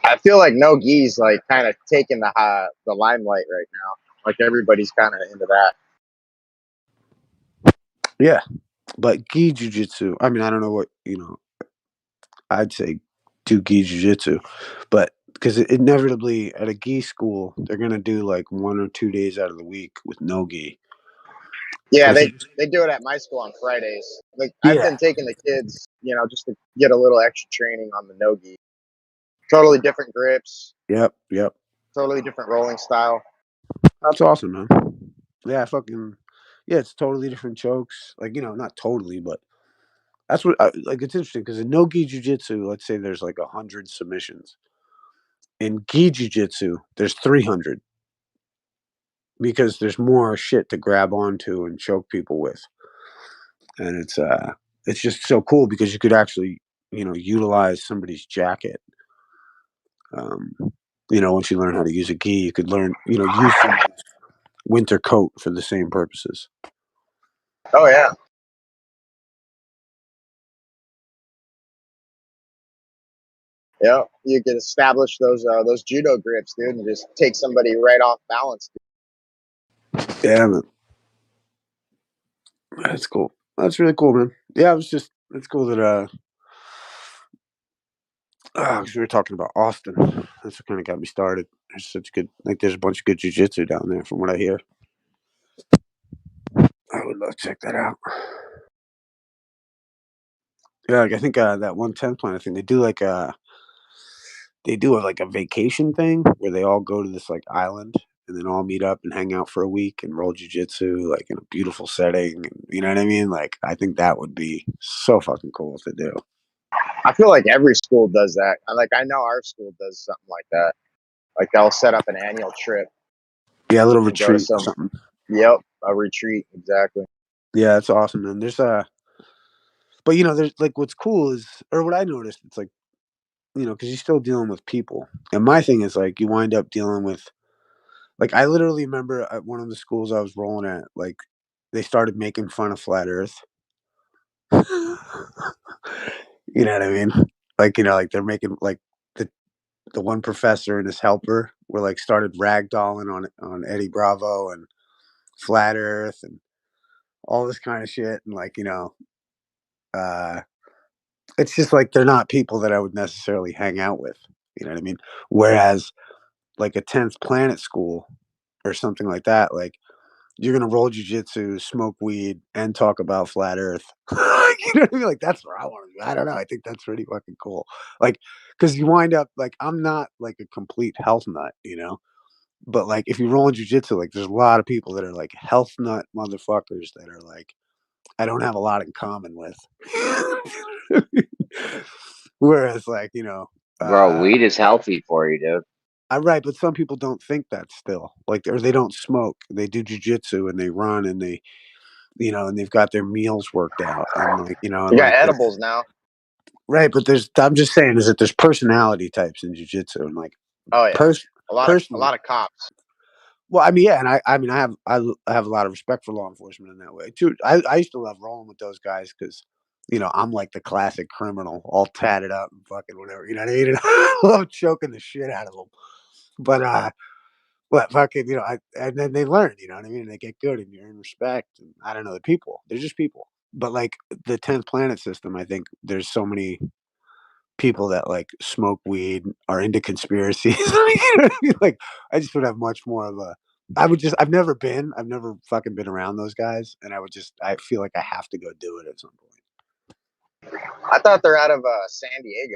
I feel like no gi's like kind of taking the limelight right now. Like everybody's kind of into that. Yeah, but gi jujitsu. I mean, I don't know what I'd say do gi jujitsu, but because inevitably at a gi school they're gonna do like 1 or 2 days out of the week with no gi. Yeah, Which is, they do it at my school on Fridays. Like I've yeah. been taking the kids, just to get a little extra training on the no gi. Totally different grips, Yep. Yep. totally different rolling style. That's awesome, man. Yeah, yeah, it's totally different chokes. Like, not totally, but that's what like. It's interesting because in no gi jujitsu, let's say there's like 100 submissions. In gi jujitsu, there's 300 because there's more shit to grab onto and choke people with, and it's just so cool because you could actually utilize somebody's jacket. Um, once you learn how to use a gi, you could learn use somebody's winter coat for the same purposes. Oh yeah. Yeah, you can establish those judo grips, dude, and just take somebody right off balance. Yeah, man. That's cool. That's really cool, man. Yeah, it's cool that 'cause we were talking about Austin. That's what kind of got me started. There's such good, like, there's a bunch of good jujitsu down there, from what I hear. I would love to check that out. Yeah, like, I think that 110 Planet thing, they do like a vacation thing where they all go to this like island and then all meet up and hang out for a week and roll jujitsu like in a beautiful setting. And, you know what I mean? Like, I think that would be so fucking cool to do. I feel like every school does that. I know our school does something like that. Like they'll set up an annual trip Yeah, a little and go to retreat or some. something. Yep, a retreat exactly. Yeah, that's awesome, man. But there's like what's cool is, or what I noticed, it's like, because you're still dealing with people. And my thing is like, you wind up dealing with, like, I literally remember at one of the schools I was rolling at, like, they started making fun of flat Earth. You know what I mean? Like, like they're making like the one professor and his helper were like started ragdolling on Eddie Bravo and flat Earth and all this kind of shit. And like, uh, it's just like they're not people that I would necessarily hang out with. You know what I mean? Whereas like a 10th Planet school or something like that, like you're gonna roll jujitsu, smoke weed, and talk about flat Earth. You know what I mean? Like that's where I want to be. I don't know. I think that's pretty fucking cool. Like, because you wind up like I'm not like a complete health nut, but like if you roll in jujitsu, like there's a lot of people that are like health nut motherfuckers that are like I don't have a lot in common with. Whereas like Bro, weed is healthy for you, dude. I'm right, but some people don't think that still. Like, or they don't smoke. They do jujitsu and they run and they, and they've got their meals worked out and like, and You got like edibles now. right. But I'm just saying is that there's personality types in jujitsu and like, Oh yeah, a personally, lot of cops. well, I mean, yeah, and I have a lot of respect for law enforcement in that way too. I used to love rolling with those guys because, I'm like the classic criminal, all tatted up and fucking whatever. You know what I mean? And I love choking the shit out of them. But fucking, and then they learn, you know what I mean? And they get good and you earn respect. And I don't know, the people, they're just people. But like the 10th Planet system, I think there's so many people that like smoke weed are into conspiracies. You know what I mean? Like, I just would have much more of a. I've never fucking been around those guys, and I feel like I have to go do it at some point. I thought they're out of San Diego.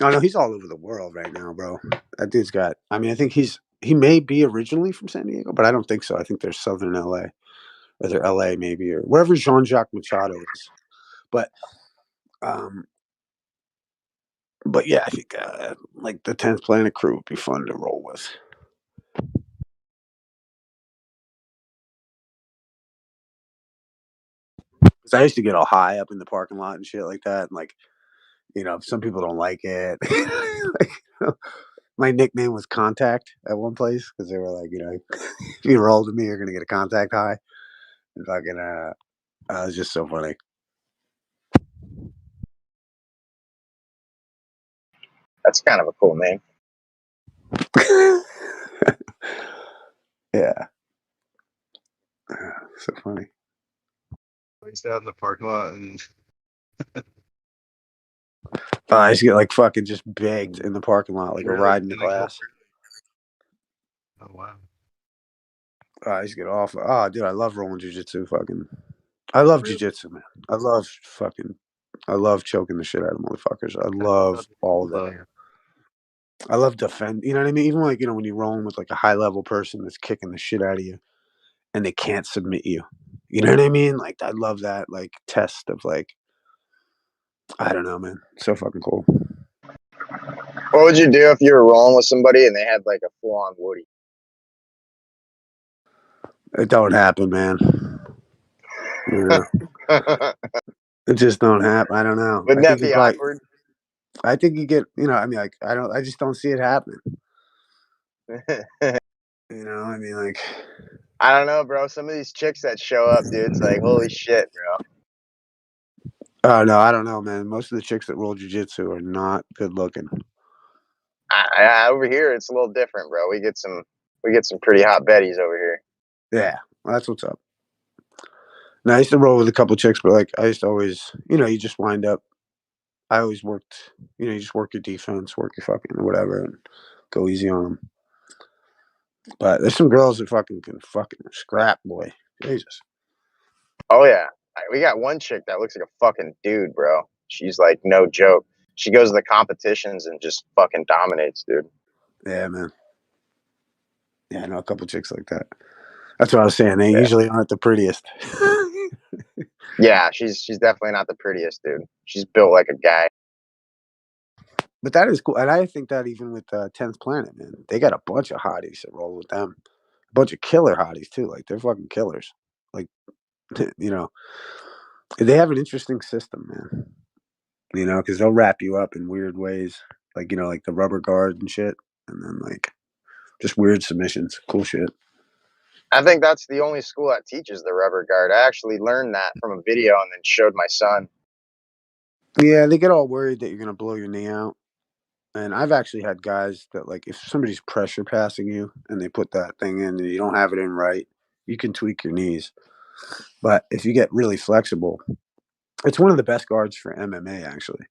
Oh no, he's all over the world right now, bro. That dude's got. I mean, I think he may be originally from San Diego, but I don't think so. I think they're Southern LA, or they're LA maybe, or wherever Jean-Jacques Machado is. But um, but yeah, I think like the 10th Planet crew would be fun to roll with. 'Cause I used to get all high up in the parking lot and shit like that, and like, some people don't like it. Like, my nickname was Contact at one place because they were like, if you roll to me, you're gonna get a contact high. And fucking, it was just so funny. That's kind of a cool name. Yeah, so funny. He's out in the parking lot and I used to get like fucking just begged in the parking lot, like a really? ride in the And they go, class. oh wow. I used to get off. Oh, dude, I love rolling jujitsu. I love Really? jujitsu, man. I love choking the shit out of motherfuckers. I love all of that. I love defend. You know what I mean? Even like, when you're rolling with like a high level person that's kicking the shit out of you and they can't submit you. You know what I mean? Like, I love that like test of like, I don't know, man. So fucking cool. What would you do if you were rolling with somebody and they had like a full on Woody? It don't happen, man. It just don't happen. I don't know. Wouldn't that be awkward? I think you get, I mean, like, I just don't see it happening. I mean, like, I don't know, bro. Some of these chicks that show up, dude, it's like, holy shit, bro. oh no, I don't know, man. Most of the chicks that roll jujitsu are not good looking. Over here, it's a little different, bro. We get some pretty hot betties over here. Yeah, that's what's up. Now, I used to roll with a couple chicks, but like, I used to always, you just wind up. I always worked, you just work your defense, work your fucking whatever, and go easy on them. But there's some girls that fucking can fucking scrap, boy. Jesus. Oh yeah, we got one chick that looks like a fucking dude, bro. She's like no joke. She goes to the competitions and just fucking dominates, dude. Yeah, man. Yeah, I know a couple chicks like that. That's what I was saying. They usually aren't the prettiest. Yeah, she's definitely not the prettiest, dude. She's built like a guy. But that is cool. And I think that even with 10th Planet, man, they got a bunch of hotties that roll with them. A bunch of killer hotties, too. Like, they're fucking killers. Like, they have an interesting system, man. Because they'll wrap you up in weird ways. Like, like the rubber guard and shit. And then, like, just weird submissions. Cool shit. I think that's the only school that teaches the rubber guard. I actually learned that from a video and then showed my son. Yeah, they get all worried that you're going to blow your knee out. And I've actually had guys that, like, if somebody's pressure passing you and they put that thing in and you don't have it in right, you can tweak your knees. But if you get really flexible, it's one of the best guards for MMA, actually,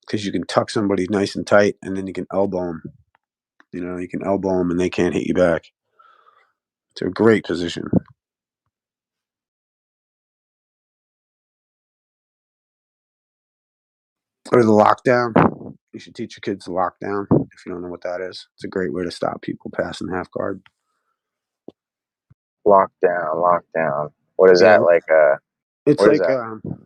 because you can tuck somebody nice and tight and then you can elbow them. You can elbow them and they can't hit you back. It's a great position. Or the lockdown. You should teach your kids the lockdown if you don't know what that is. It's a great way to stop people passing half guard. Lockdown. What is that like? It's what is like that?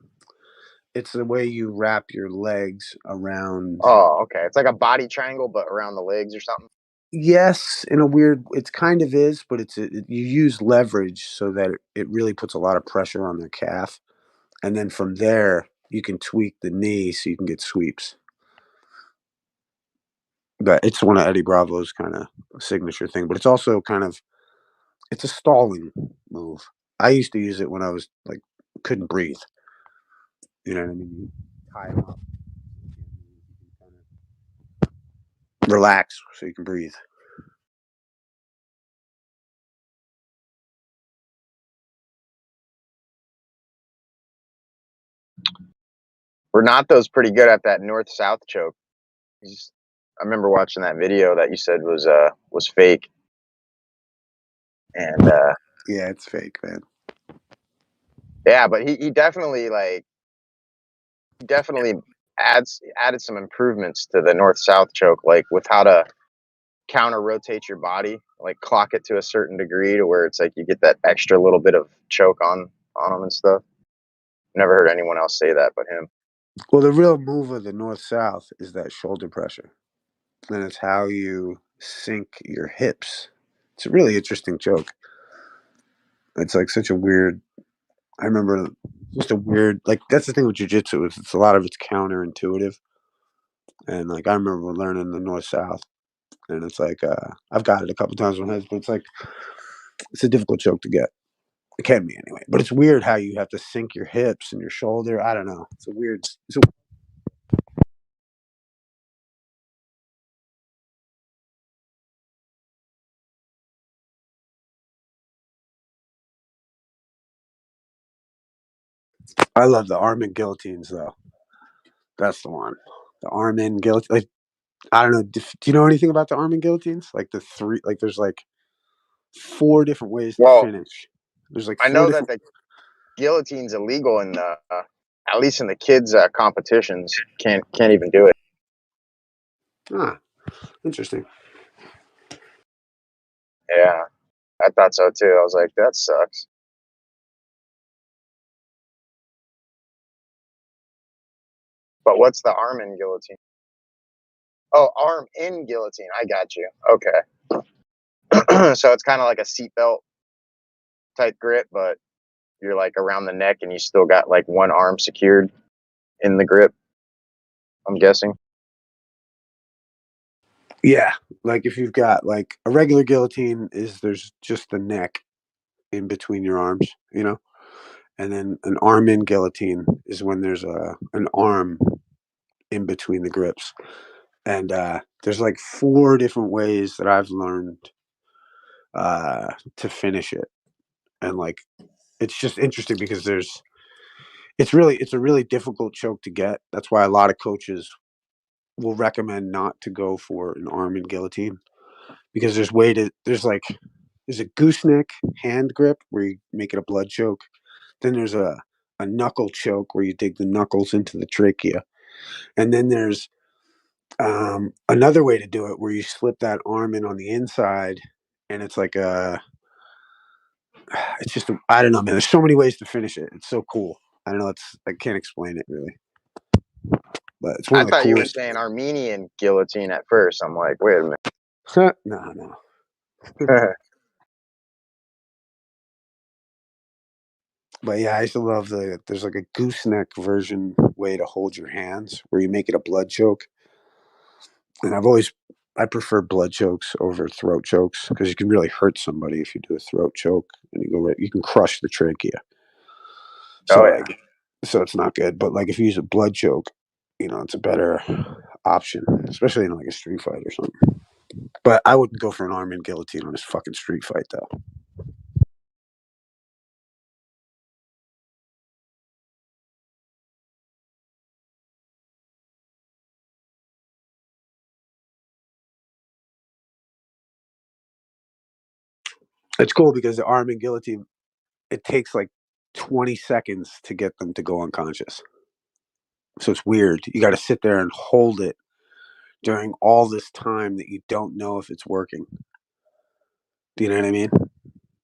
It's the way you wrap your legs around. Oh, okay. It's like a body triangle, but around the legs or something. Yes, in a weird. It's kind of is, but you use leverage so that it really puts a lot of pressure on their calf, and then from there you can tweak the knee so you can get sweeps. But it's one of Eddie Bravo's kind of signature thing. But it's also it's a stalling move. I used to use it when I was like couldn't breathe. You know what I mean? You tie them up, relax so you can breathe. Renato's pretty good at that north-south choke. I remember watching that video that you said was fake. And Yeah, it's fake, man. yeah, but he definitely added some improvements to the north-south choke, like with how to counter rotate your body, like clock it to a certain degree to where it's like you get that extra little bit of choke on them and stuff. Never heard anyone else say that but him. Well, the real move of the north-south is that shoulder pressure. And it's how you sink your hips. It's a really interesting choke. It's like such a weird. I remember just a weird. Like that's the thing with jiu-jitsu is it's a lot of it's counterintuitive. And like I remember learning the north-south, and it's like I've got it a couple times on heads, but it's like it's a difficult choke to get. It can be anyway, but it's weird how you have to sink your hips and your shoulder. I don't know. It's a weird. I love the arm and guillotines though. That's the one. The arm in guillotine. Like I don't know. Do you know anything about the arm and guillotines? Like the three. Like there's like 4 different ways to Well, finish. There's like I 4 know that different. the guillotine's illegal in the at least in the kids competitions. Can't even do it. Ah, interesting. Yeah, I thought so too. I was like, that sucks. But what's the arm in guillotine? Oh, arm in guillotine. I got you. Okay. So it's kind of like a seatbelt type grip, but you're like around the neck and you still got like one arm secured in the grip, I'm guessing. Yeah, like if you've got like a regular guillotine is there's just the neck in between your arms, you know, and then an arm in guillotine is when there's an arm in between the grips, and there's like 4 different ways that I've learned to finish it, and like it's just interesting because it's a really difficult choke to get. That's why a lot of coaches will recommend not to go for an arm in guillotine because there's a gooseneck hand grip where you make it a blood choke. Then there's a knuckle choke where you dig the knuckles into the trachea. And then there's another way to do it where you slip that arm in on the inside and it's like it's just, I don't know, man. There's so many ways to finish it. It's so cool. I don't know. I can't explain it really, but it's one I of the thought you were coolest. saying Armenian guillotine at first. I'm like, wait a No. minute. But yeah, I used to love there's like a gooseneck version way to hold your hands where you make it a blood choke. And I prefer blood chokes over throat chokes because you can really hurt somebody if you do a throat choke and you can crush the trachea. So Oh yeah. like, so it's not good. But like if you use a blood choke, it's a better option, especially in like a street fight or something. But I wouldn't go for an arm and guillotine on this fucking street fight though. It's cool because the arm and guillotine, it takes like 20 seconds to get them to go unconscious. So it's weird. You got to sit there and hold it during all this time that you don't know if it's working. Do you know what I mean?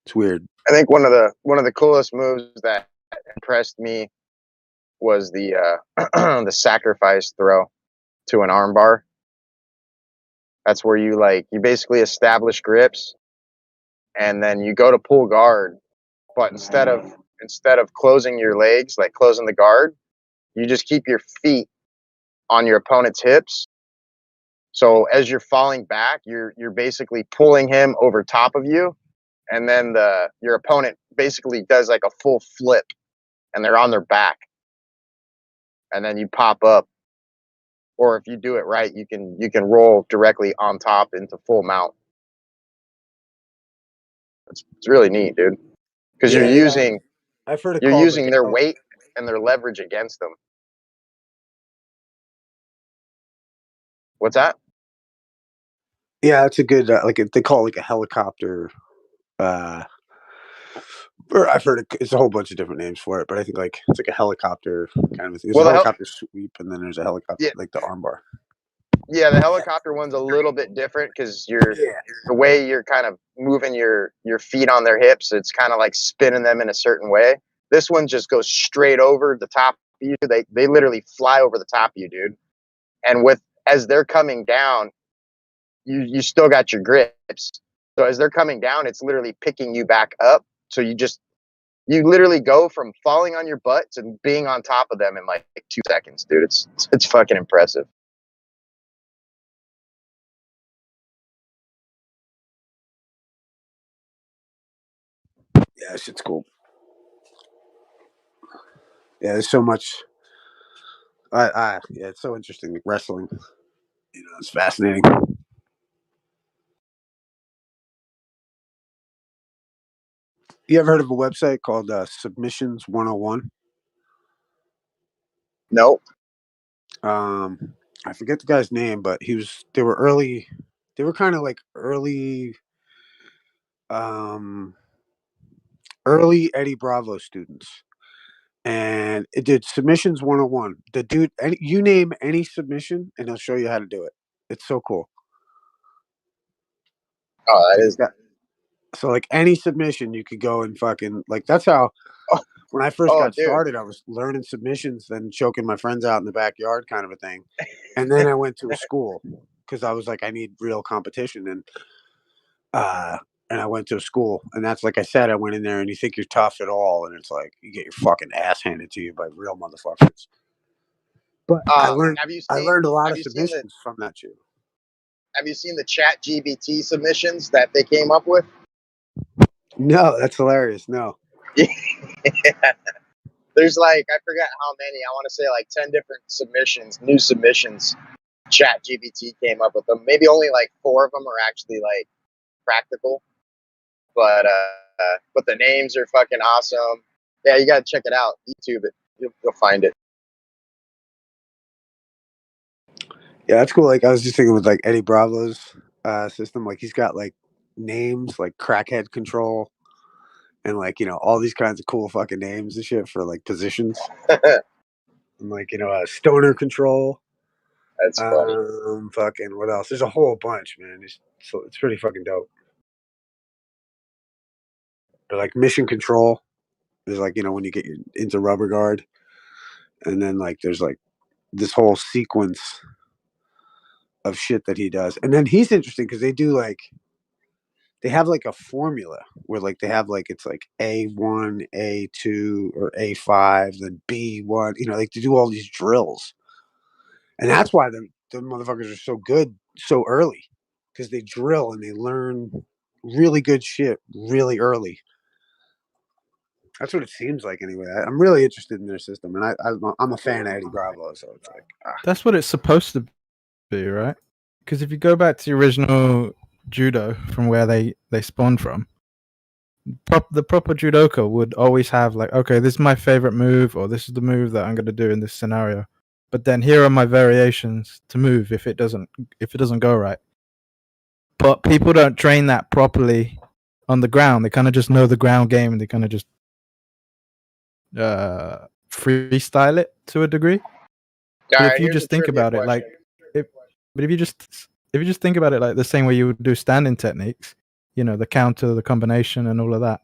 It's weird. I think one of the coolest moves that impressed me was the the sacrifice throw to an armbar. That's where you basically establish grips and then you go to pull guard, but instead of closing your legs, like closing the guard, you just keep your feet on your opponent's hips. So as you're falling back, you're basically pulling him over top of you, and then your opponent basically does like a full flip, and they're on their back, and then you pop up. Or if you do it right, you can roll directly on top into full mount. It's really neat, dude, because Yeah. I've heard it you're called using their weight and their leverage against them. What's that? Yeah, it's a good they call it like a helicopter. Or I've heard it's a whole bunch of different names for it, but I think like it's like a helicopter kind of thing. There's Well, a helicopter sweep, and then there's a helicopter yeah, like the armbar. yeah, the helicopter one's a little bit different because Yeah, the way you're kind of moving your feet on their hips, it's kind of like spinning them in a certain way. This one just goes straight over the top of you. They literally fly over the top of you, dude. And as they're coming down, you still got your grips. So as they're coming down, it's literally picking you back up. So you literally go from falling on your butt to being on top of them in like 2 seconds, dude. It's fucking impressive. yeah, shit's cool. Yeah, there's so much. Yeah, it's so interesting. Like wrestling, it's fascinating. You ever heard of a website called Submissions 101? Nope. I forget the guy's name, but they were early. They were kind of like early early Eddie Bravo students. And it did Submissions 101. The dude, you name any submission and he'll show you how to do it. It's so cool. Oh, that Like, is. so like any submission you could go and fucking like that's how when I first got Dude. started, I was learning submissions, then choking my friends out in the backyard kind of a thing. And then I went to a school because I was like, I need real competition. And I went to a school, and that's like I said, I went in there, and you think you're tough at all, and it's like you get your fucking ass handed to you by real motherfuckers. But I learned a lot of submissions from that shit. Have you seen the Chat GBT submissions that they came up with? No, that's hilarious. No. Yeah. There's like, I forgot how many. I want to say like 10 different submissions, new submissions. Chat GBT came up with them. Maybe only like 4 of them are actually like practical. But the names are fucking awesome. Yeah, you gotta check it out. YouTube it. You'll find it. Yeah, that's cool. Like I was just thinking with like Eddie Bravo's system, like he's got like names like crackhead control and like, all these kinds of cool fucking names and shit for like positions. And like, stoner control. That's funny. Fucking what else? There's a whole bunch, man. It's pretty fucking dope. Or like mission control. There's like, when you get into rubber guard. And then like there's like this whole sequence of shit that he does. And then he's interesting because they have like a formula where like they have like it's like A1, A2, or A5, then B1, like to do all these drills. And that's why the motherfuckers are so good so early. Because they drill and they learn really good shit really early. That's what it seems like anyway. I'm really interested in their system, and I'm a fan of Eddie Bravo, so it's like that's what it's supposed to be, right? Because if you go back to the original judo from where they spawned from, the proper judoka would always have like, okay, this is my favorite move, or this is the move that I'm going to do in this scenario. But then here are my variations to move if it doesn't go right. But people don't train that properly on the ground. They kind of just know the ground game, and they kind of just freestyle it to a degree. But if you just think about it, like, if you just think about it like the same way you would do standing techniques, the counter, the combination, and all of that,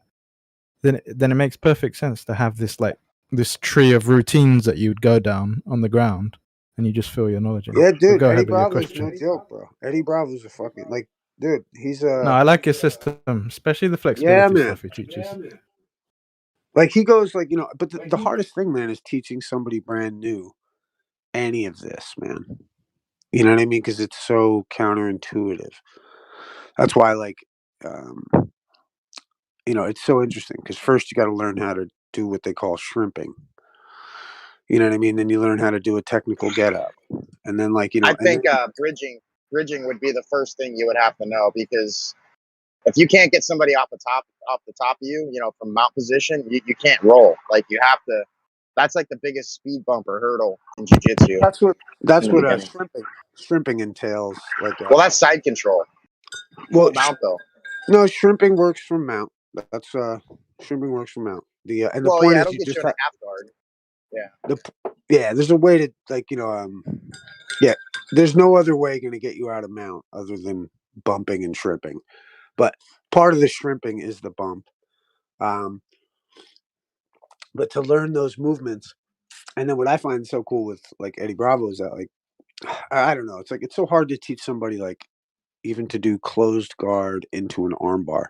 then it makes perfect sense to have this tree of routines that you would go down on the ground, and you just feel your knowledge. Yeah, dude. Go Eddie ahead with your Bravo's question. no joke, bro. Eddie Bravo's a fucking like, dude. He's No, I like your system, especially the flexibility stuff he teaches. Like he goes like, but the hardest thing, man, is teaching somebody brand new any of this, man. You know what I mean? Because it's so counterintuitive. That's why, like, it's so interesting. Because first you got to learn how to do what they call shrimping. You know what I mean? Then you learn how to do a technical get up, and then like I think bridging would be the first thing you would have to know, because if you can't get somebody off the top of you, from mount position, you can't roll. Like you have to That's like the biggest speed bump or hurdle in jiu-jitsu. That's what in the beginning. shrimping entails. Like Well, that's side control. well, Mount though. no, shrimping works from mount. That's shrimping works from mount. And the Well, point yeah, is it'll you get just you in a half guard. Yeah. there's a way to there's no other way going to get you out of mount other than bumping and shrimping. But part of the shrimping is the bump. But to learn those movements, and then what I find so cool with like Eddie Bravo is that like I don't know, it's like it's so hard to teach somebody like even to do closed guard into an armbar.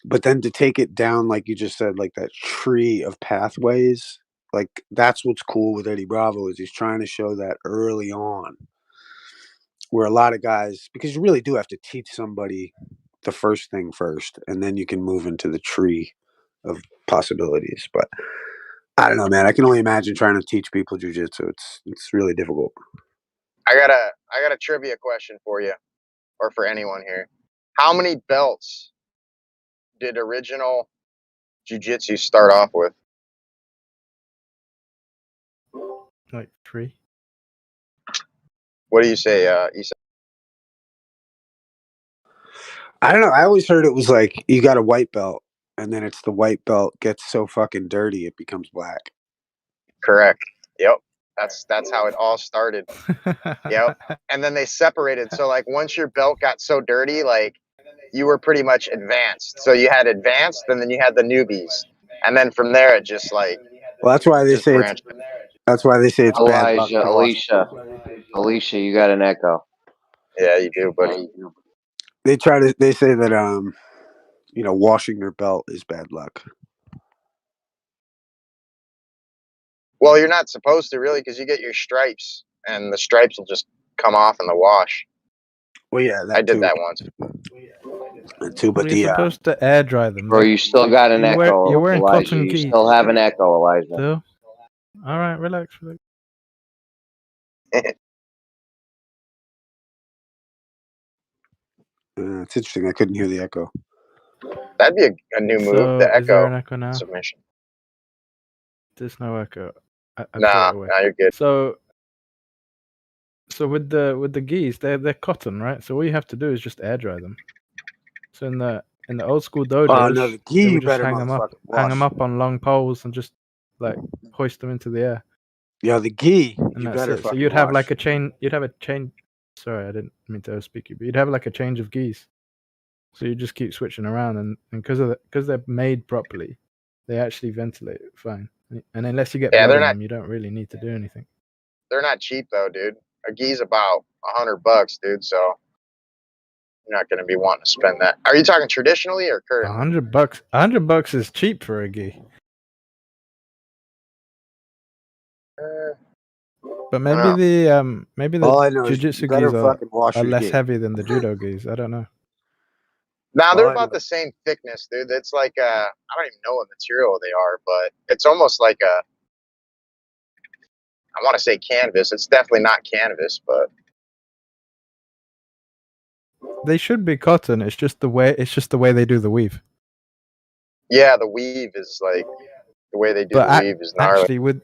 But then to take it down, like you just said, like that tree of pathways, like that's what's cool with Eddie Bravo is he's trying to show that early on, where a lot of guys, because you really do have to teach somebody the first thing first, and then you can move into the tree of possibilities. But I don't know, man. I can only imagine trying to teach people jujitsu. It's really difficult. I got a trivia question for you, or for anyone here. How many belts did original jiu-jitsu start off with? Like 3. What do you say, Issa? I don't know. I always heard it was like you got a white belt, and then it's the white belt gets so fucking dirty it becomes black. Correct. Yep. That's how it all started. Yep. And then they separated. So like once your belt got so dirty, like you were pretty much advanced. So you had advanced, and then you had the newbies, and then from there it just like. Well, that's why they say it's. That's why they say it's bad luck. Alicia, you got an echo. Yeah, you do, buddy. They say that washing your belt is bad luck. Well, you're not supposed to really, because you get your stripes, and the stripes will just come off in the wash. Well, yeah, I did that once. That too, but you're supposed to air dry them. Bro, you still got an echo. You're wearing Elijah. cotton You gi. still have an echo, Elijah. Still? All right, relax. It's interesting. I couldn't hear the echo. That'd be a new move. The Is there echo an echo now? submission. There's no echo. I Nah, you're good. So with the gis, they're cotton, right? So all you have to do is just air dry them. So in the old school dojos, no, the gi they would you just better hang them up on long poles and just like hoist them into the air. Yeah, the gi. And that's it. So you'd have like a chain. You'd have a chain. Sorry, I didn't mean to speak you, but you'd have like a change of gis. So you just keep switching around, and because they're made properly, they actually ventilate fine. And unless you get blood on them, you don't really need to do anything. They're not cheap though, dude. A gi's about $100, dude. So you're not gonna be wanting to spend that. Are you talking traditionally or currently? $100. $100 is cheap for a gi. But maybe the jiu-jitsu gis are less heavy than the judo gis. I don't know. Now they're about the same thickness, dude. It's like I don't even know what material they are, but it's almost like I want to say canvas. It's definitely not canvas, but they should be cotton. It's just the way they do the weave. Yeah, the weave is like the way they do the weave is gnarly. Actually,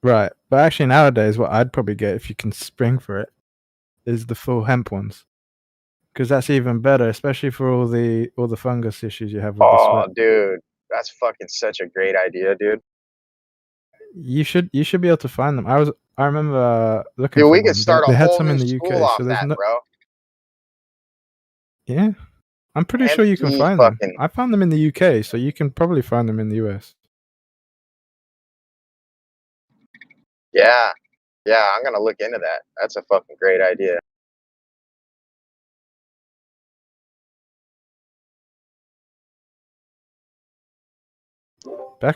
but actually nowadays, what I'd probably get if you can spring for it is the full hemp ones, because that's even better, especially for all the fungus issues you have with the sweat. Dude, that's fucking such a great idea, dude. You should be able to find them. I remember looking. Dude, for we could them. start they a had whole some new in the school UK, off so there's that, no. Bro. Yeah, I'm pretty sure you can find them. I found them in the UK, so you can probably find them in the US. Yeah, I'm gonna look into that. That's a fucking great idea.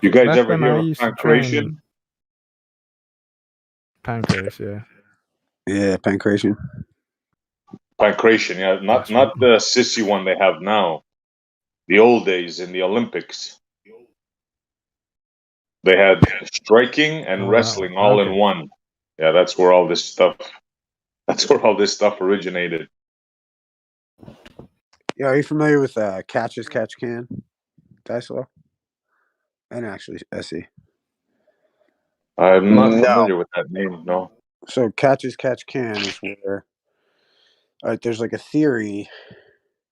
You guys ever hear of pancreation? Pancreas, yeah. Yeah, pancreation. Pancreation, yeah. Not the sissy one they have now. The old days in the Olympics. They had striking and wrestling all in one. Yeah, that's where all this stuff originated. Yeah, are you familiar with Catch as Catch Can? Daiso? And actually, Essie. I'm not No. familiar with that name. No. So catch as catch can is where there's like a theory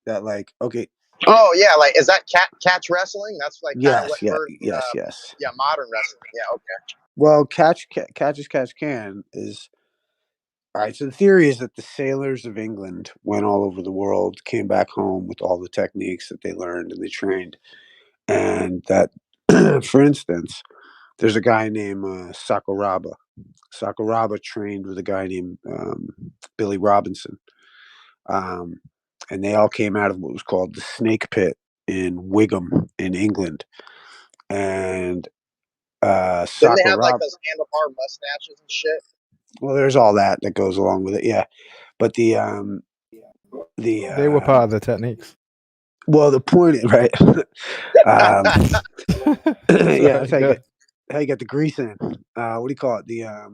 that like okay. Oh yeah, like is that catch wrestling? That's like kind of what Yes, birth. yes. Yeah, modern wrestling. Yeah, okay. Well, catch as catch can is all right. So the theory is that the sailors of England went all over the world, came back home with all the techniques that they learned and they trained, and that, for instance, there's a guy named Sakuraba. Sakuraba trained with a guy named Billy Robinson, and they all came out of what was called the Snake Pit in Wigan in England, and Didn't they have like Sakuraba. those handlebar mustaches and shit? Well, there's all that goes along with it, yeah. But the They were part of the techniques. well, the point is right. Yeah, that's how you get the grease in. What do you call it?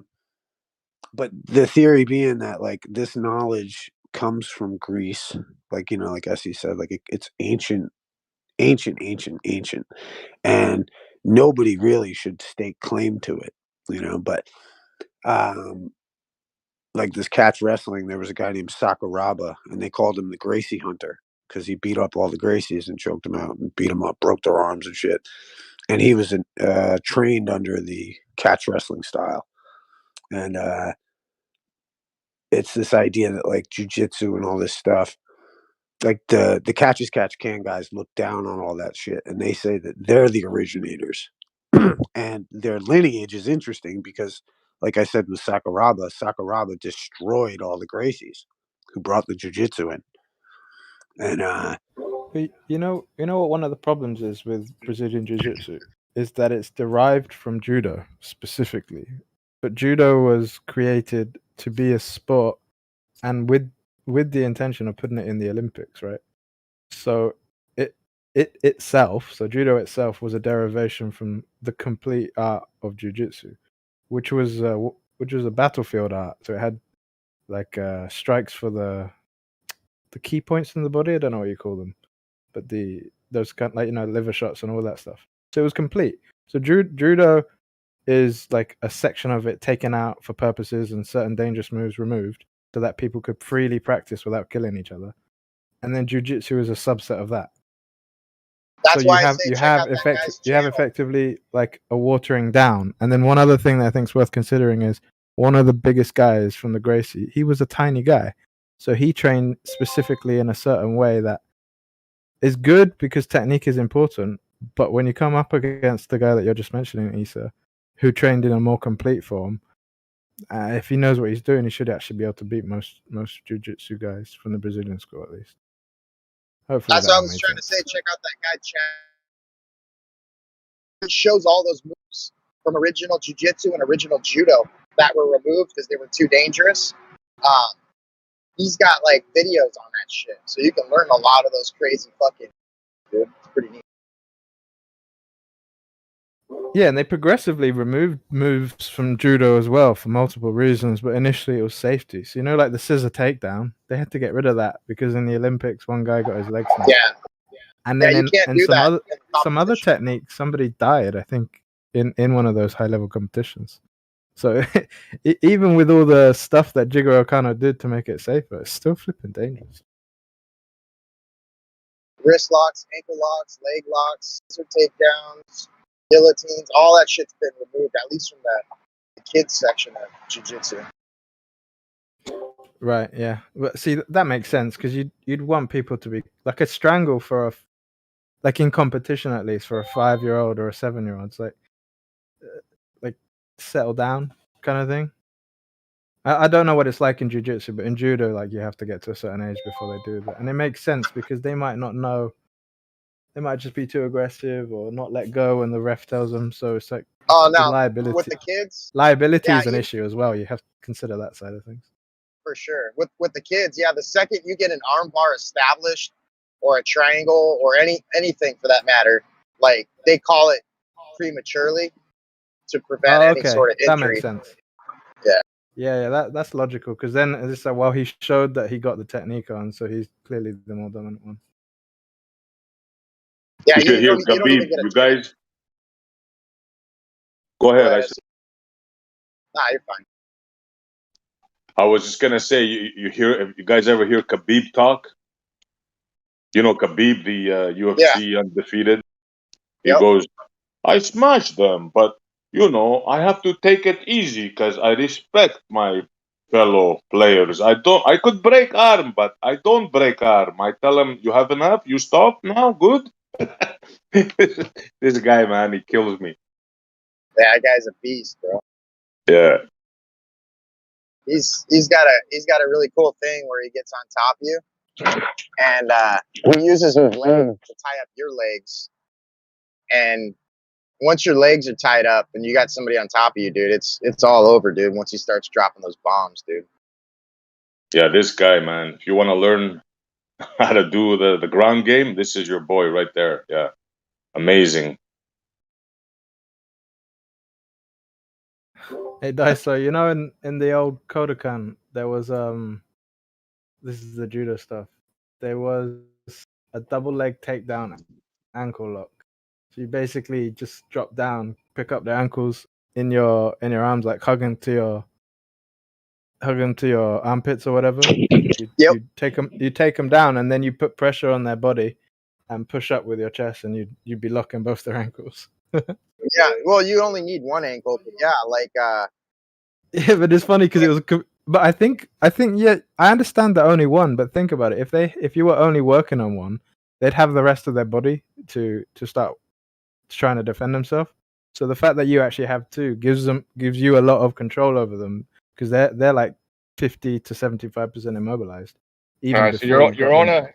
But the theory being that like this knowledge comes from Greece, like like as he said, like it's ancient, and nobody really should stake claim to it, But like this catch wrestling, there was a guy named Sakuraba, and they called him the Gracie Hunter because he beat up all the Gracies and choked them out and beat them up, broke their arms and shit. And he was trained under the catch wrestling style, and it's this idea that like jujitsu and all this stuff, like the catch as catch can guys look down on all that shit, and they say that they're the originators, and their lineage is interesting because, like I said with Sakuraba destroyed all the Gracies who brought the jujitsu in, and But you know what one of the problems is with Brazilian Jiu-Jitsu is that it's derived from judo specifically, but judo was created to be a sport, and with the intention of putting it in the Olympics, right? So it itself, so judo itself, was a derivation from the complete art of jiu-jitsu, which was a battlefield art. So it had like strikes for the key points in the body. I don't know what you call them, but those kind like liver shots and all that stuff. So it was complete. So judo is like a section of it taken out for purposes and certain dangerous moves removed, so that people could freely practice without killing each other. And then jiu-jitsu is a subset of that. That's so why I say check out that guy's channel. Effectively like a watering down. And then one other thing that I think is worth considering is one of the biggest guys from the Gracie, he was a tiny guy. So he trained specifically in a certain way that is good because technique is important. But when you come up against the guy that you're just mentioning, Issa, who trained in a more complete form, if he knows what he's doing, he should actually be able to beat most jiu-jitsu guys from the Brazilian school, at least. Hopefully that's what I was trying to say. Check out that guy channel. It shows all those moves from original jiu-jitsu and original judo that were removed because they were too dangerous. He's got like videos on that shit, so you can learn a lot of those crazy fucking dude. It's pretty neat. Yeah, and they progressively removed moves from judo as well for multiple reasons, but initially it was safety. So like the scissor takedown, they had to get rid of that because in the Olympics one guy got his leg snapped. Yeah. And then you can't do that some other technique, somebody died, I think, in one of those high level competitions. So even with all the stuff that Jigoro Kano did to make it safer, it's still flipping dangerous. Wrist locks, ankle locks, leg locks, scissor takedowns, guillotines, all that shit's been removed, at least from the kids section of jiu-jitsu. Right, yeah. But see, that makes sense because you'd want people to be like a strangle for like in competition, at least for a 5-year-old or a 7-year-old. It's like settle down kind of thing. I don't know what it's like in jiu-jitsu, but in judo, like you have to get to a certain age before they do that, and it makes sense because they might not know. They might just be too aggressive or not let go when the ref tells them. So it's like liability. With the kids, liability is an issue as well. You have to consider that side of things. For sure. With the kids, yeah, the second you get an arm bar established or a triangle or anything for that matter, like they call it prematurely to prevent any sort of injury. That makes sense. Yeah. Yeah, that's logical because then it's like, well, he showed that he got the technique on, so he's clearly the more dominant one. Yeah, you don't even get a guys. Go ahead. Nah, you're fine. I was just gonna say, you guys ever hear Khabib talk? You know Khabib, the UFC undefeated. He Yep. goes, "I smashed them, but I have to take it easy because I respect my fellow players. I could break arm, but I don't break arm. I tell him, you have enough, you stop now, good." This guy, man, he kills me. Yeah, that guy's a beast, bro. Yeah. He's got a really cool thing where he gets on top of you, and he uses his leg to tie up your legs. And once your legs are tied up and you got somebody on top of you, dude, it's all over, dude. Once he starts dropping those bombs, dude. Yeah, this guy, man. If you want to learn how to do the ground game, this is your boy right there. Yeah. Amazing. Hey Daiso, in the old Kodokan there was this is the judo stuff. There was a double leg takedown ankle lock. So you basically just drop down, pick up the ankles in your arms, like hug them to your armpits or whatever. You take them down, and then you put pressure on their body and push up with your chest, and you'd be locking both their ankles. Yeah, well, you only need one ankle, but yeah, like Yeah, but it's funny because it was. But I think yeah, I understand that only one. But think about it: if you were only working on one, they'd have the rest of their body to start trying to defend themselves. So the fact that you actually have two gives you a lot of control over them because they're like 50 to 75% immobilized. All right, so you're on a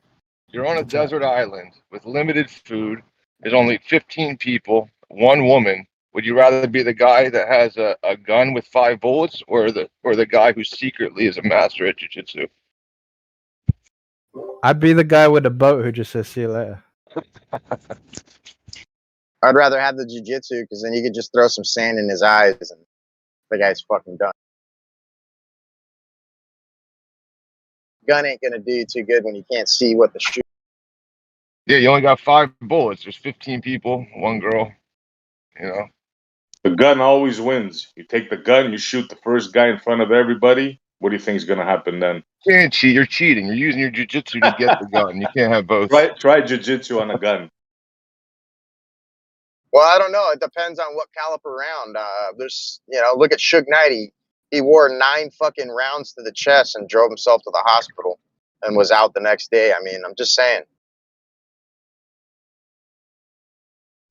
to try. desert island with limited food. There's only 15 people, one woman. Would you rather be the guy that has a gun with 5 bullets, or the guy who secretly is a master at jiu-jitsu? I'd be the guy with the boat who just says "see you later." I'd rather have the jiu-jitsu because then you could just throw some sand in his eyes and the guy's fucking done. Gun ain't gonna do you too good when you can't see what the shoot. Yeah, you only got 5 bullets. There's 15 people, one girl. The gun always wins. You take the gun, you shoot the first guy in front of everybody. What do you think is going to happen then? You can't cheat. You're cheating. You're using your jiu-jitsu to get the gun. You can't have both. Try jiu-jitsu on a gun. Well, I don't know. It depends on what caliber round. There's, look at Suge Knight. He wore 9 fucking rounds to the chest and drove himself to the hospital and was out the next day. I mean, I'm just saying.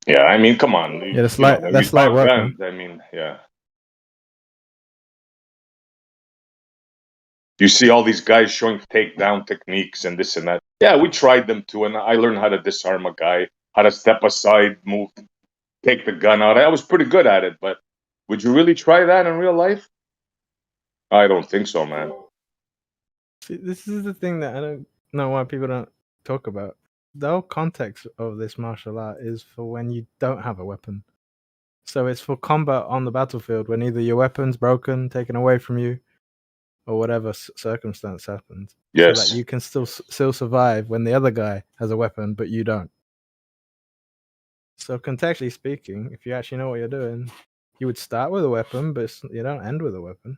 Yeah, I mean, come on. Yeah, that's light work, guns, I mean, yeah. You see all these guys showing takedown techniques and this and that. Yeah, we tried them too, and I learned how to disarm a guy, how to step aside, move, take the gun out. I was pretty good at it, but would you really try that in real life? I don't think so, man. See, this is the thing that I don't know why people don't talk about. The whole context of this martial art is for when you don't have a weapon. So it's for combat on the battlefield when either your weapon's broken, taken away from you, or whatever circumstance happens. Yes. So that you can still survive when the other guy has a weapon, but you don't. So contextually speaking, if you actually know what you're doing, you would start with a weapon, but you don't end with a weapon.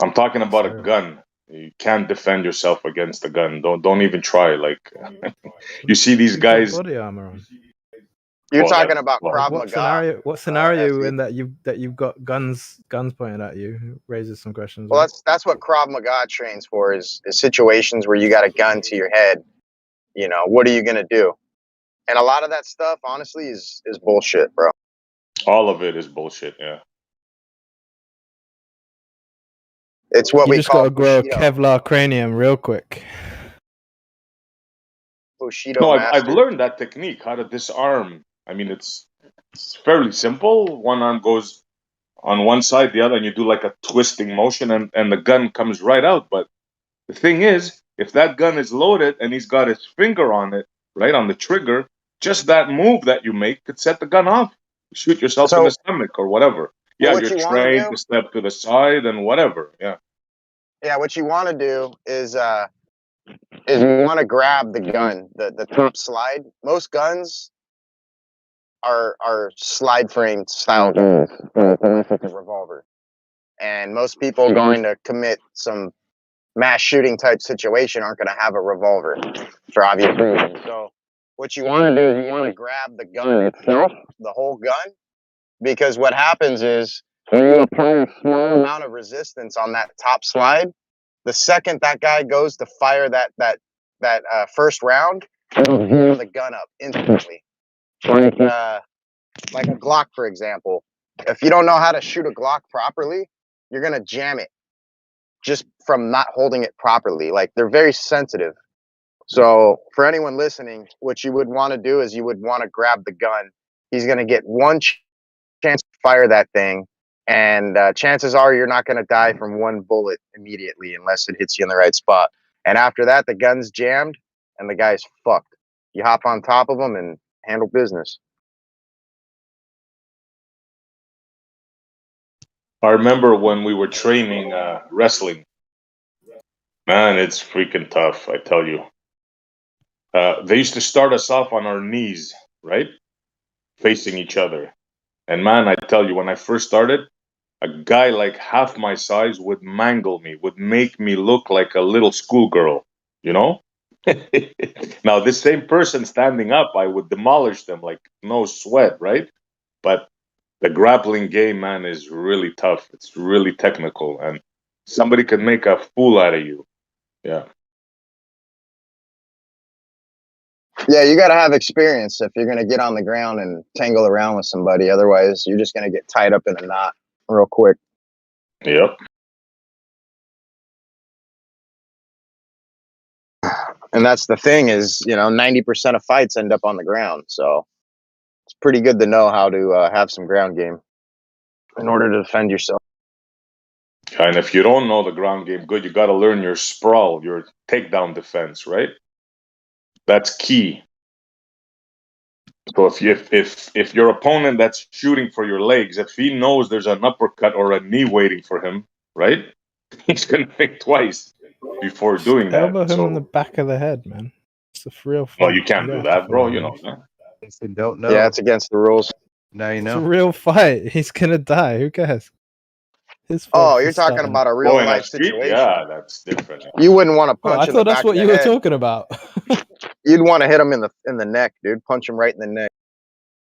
I'm talking about a gun. You can't defend yourself against a gun. Don't even try. Like you see these guys. Body armor on. You're talking about Krav Maga. What scenario in that you've got guns pointed at you raises some questions. Well, that's what Krav Maga trains for is situations where you got a gun to your head. What are you gonna do? And a lot of that stuff, honestly, is bullshit, bro. All of it is bullshit. Yeah. It's what you we just call gotta grow Bushido. a Kevlar cranium real quick. Bushido. No, I've learned that technique, how to disarm. I mean, it's fairly simple. One arm goes on one side, the other, and you do like a twisting motion, and the gun comes right out. But the thing is, if that gun is loaded and he's got his finger on it, right on the trigger, just that move that you make could set the gun off. You shoot yourself in the stomach or whatever. Yeah, you're trained to step to the side and whatever. Yeah. Yeah, what you want to do is you want to grab the gun, the top slide. Most guns are slide frame style guns, unless it's a revolver. And most people going to commit some mass shooting type situation aren't going to have a revolver for obvious reasons. So what you want to do is you want to grab the gun itself, the whole gun, because what happens is when you apply a small amount of resistance on that top slide, the second that guy goes to fire that first round, it'll blow the gun up instantly. Like a Glock, for example. If you don't know how to shoot a Glock properly, you're gonna jam it just from not holding it properly. Like, they're very sensitive. So for anyone listening, what you would want to do is you would want to grab the gun. He's gonna get one chance to fire that thing, and chances are you're not gonna die from one bullet immediately unless it hits you in the right spot. And after that, the gun's jammed and the guy's fucked. You hop on top of him and handle business. I remember when we were training wrestling. Man, it's freaking tough, I tell you. They used to start us off on our knees, right? Facing each other. And man, I tell you, when I first started, a guy like half my size would mangle me, would make me look like a little schoolgirl, you know? Now, this same person standing up, I would demolish them like no sweat, right? But the grappling game, man, is really tough. It's really technical, and somebody can make a fool out of you. Yeah. Yeah, you got to have experience if you're going to get on the ground and tangle around with somebody. Otherwise, you're just going to get tied up in a knot real quick. Yep. And that's the thing is, 90% of fights end up on the ground. So it's pretty good to know how to have some ground game in order to defend yourself. And if you don't know the ground game good, you got to learn your sprawl, your takedown defense, right? That's key. So if your opponent that's shooting for your legs, if he knows there's an uppercut or a knee waiting for him, right? He's gonna think twice before doing that. Elbow him on the back of the head, man. It's a real fight. Well, you can't do that, bro. You know that. They don't know. Yeah, it's against the rules. Now you It's know. a real fight. He's gonna die. Who cares? His fault Oh, for you're talking starting. about a real Oh, in a life street? situation. Yeah, that's different. You wouldn't want to Oh, punch I in the thought that's back what of you the were head. talking about. You'd want to hit him in the neck, dude. Punch him right in the neck.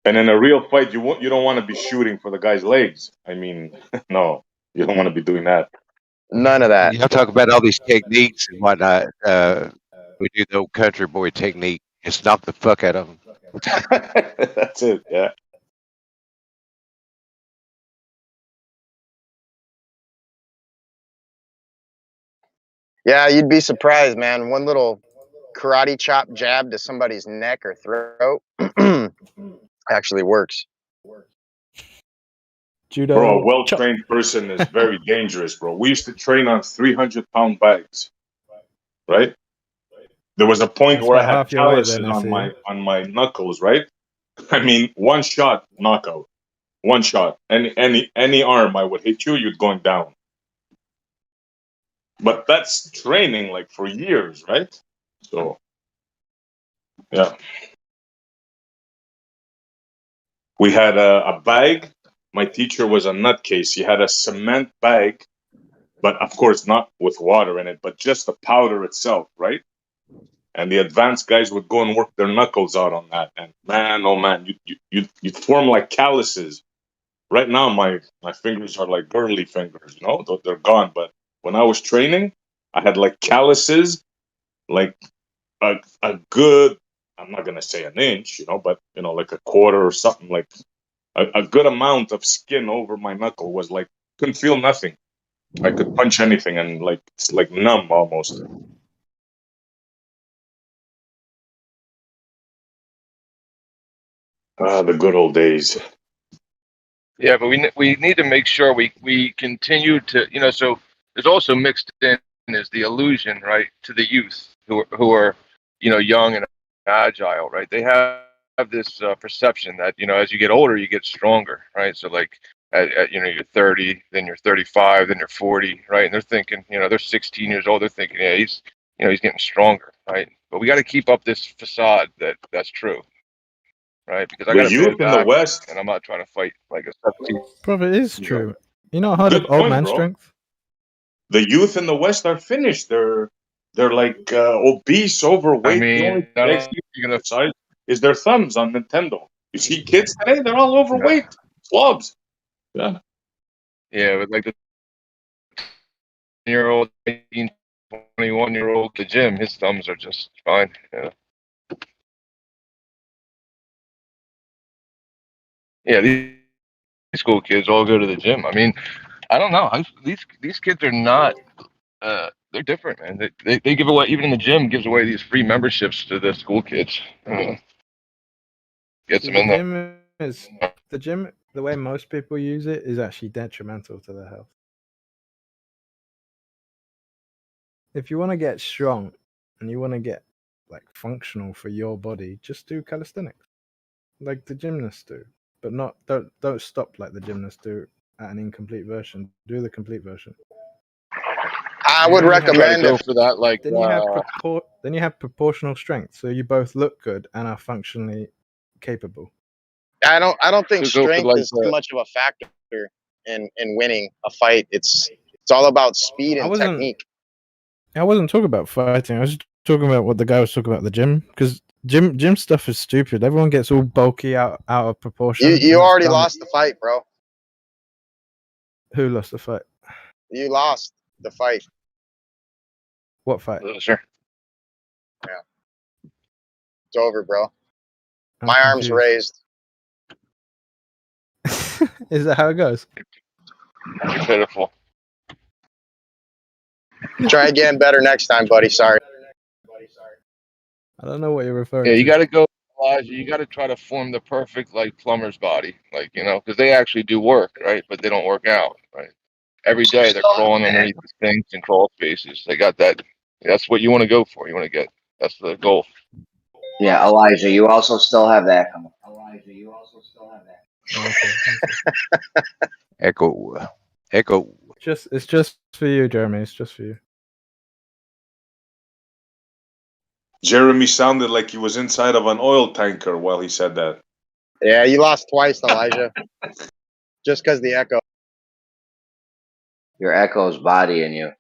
And in a real fight, you don't want to be shooting for the guy's legs. I mean, no, you don't want to be doing that. None of that. Y'all talk about all these techniques and whatnot. We do the old country boy technique. Just knock the fuck out of them. That's it. Yeah. Yeah, you'd be surprised, man. One little karate chop jab to somebody's neck or throat actually works. Judo. Bro, a well-trained person is very dangerous, bro. We used to train on 300-pound bags, right? There was a point That's where I about had half your weight calluses then, I see. on my knuckles, right? I mean, one shot knockout, one shot. Any arm I would hit you, you'd going down. But that's training like for years, right? So, yeah. We had a bag. My teacher was a nutcase. He had a cement bag, but of course not with water in it, but just the powder itself, right? And the advanced guys would go and work their knuckles out on that. And man, oh man, you'd form like calluses. Right now, my fingers are like girly fingers, they're gone. But when I was training, I had like calluses, like a good, I'm not going to say an inch, but, like a quarter or something, like a good amount of skin over my knuckle was like, couldn't feel nothing. I could punch anything and like, it's like numb almost. Ah, the good old days. Yeah, but we need to make sure we continue to, so there's also mixed in is the illusion, right, to the youth who are young and agile, right? They have this perception that as you get older you get stronger, right? So like at you're 30, then you're 35, then you're 40, right? And they're thinking, they're 16 years old, they're thinking, yeah, he's getting stronger, right? But we got to keep up this facade that's true. Right, because I got The a youth big in the back, West, and I'm not trying to fight like a 17. Brother, it is true. You not heard Good of old point, man bro. strength? The youth in the West are finished. They're like obese, I overweight. The mean, only I don't thing think you're gonna. exercise is their thumbs on Nintendo. You see kids today, they're all overweight. Slobs. Yeah. Yeah, but like the year-old, 18, 21-year-old, the gym, his thumbs are just fine. Yeah. Yeah, these school kids all go to the gym. I mean, I don't know. These kids are not. They're different, man. They give away, even in the gym, gives away these free memberships to the school kids. Gets See, them in there. the gym. The way most people use it is actually detrimental to their health. If you want to get strong and you want to get like functional for your body, just do calisthenics, like the gymnasts do. But don't stop like the gymnasts do at an incomplete version. Do the complete version. I And would then you have- recommend Go if for that, like Then you have proportional strength, so you both look good and are functionally capable. I don't think go for strength like is too much of a factor in winning a fight. It's all about speed and technique. I wasn't talking about fighting. I was talking about what the guy was talking about, the gym, because gym stuff is stupid. Everyone gets all bulky out of proportion. and You it's already dumb. lost the fight, bro. Who lost the fight? You lost the fight. What fight? Loser. Yeah. It's over, bro. I'm My arm's confused. raised. Is that how it goes? Pitiful. Try again better next time, buddy. Sorry. I don't know what you're referring Yeah, to. you got to go, Elijah. You got to try to form the perfect like plumber's body, like because they actually do work, right? But they don't work out, right? Every day they're crawling underneath the sinks and crawl spaces. They got that. That's what you want to go for. You want to get. That's the goal. Yeah, Elijah, you also still have that. Echo. It's just for you, Jeremy. It's just for you. Jeremy sounded like he was inside of an oil tanker while he said that. Yeah, you lost twice, Elijah. Just because the echo. Your echo's bodying you.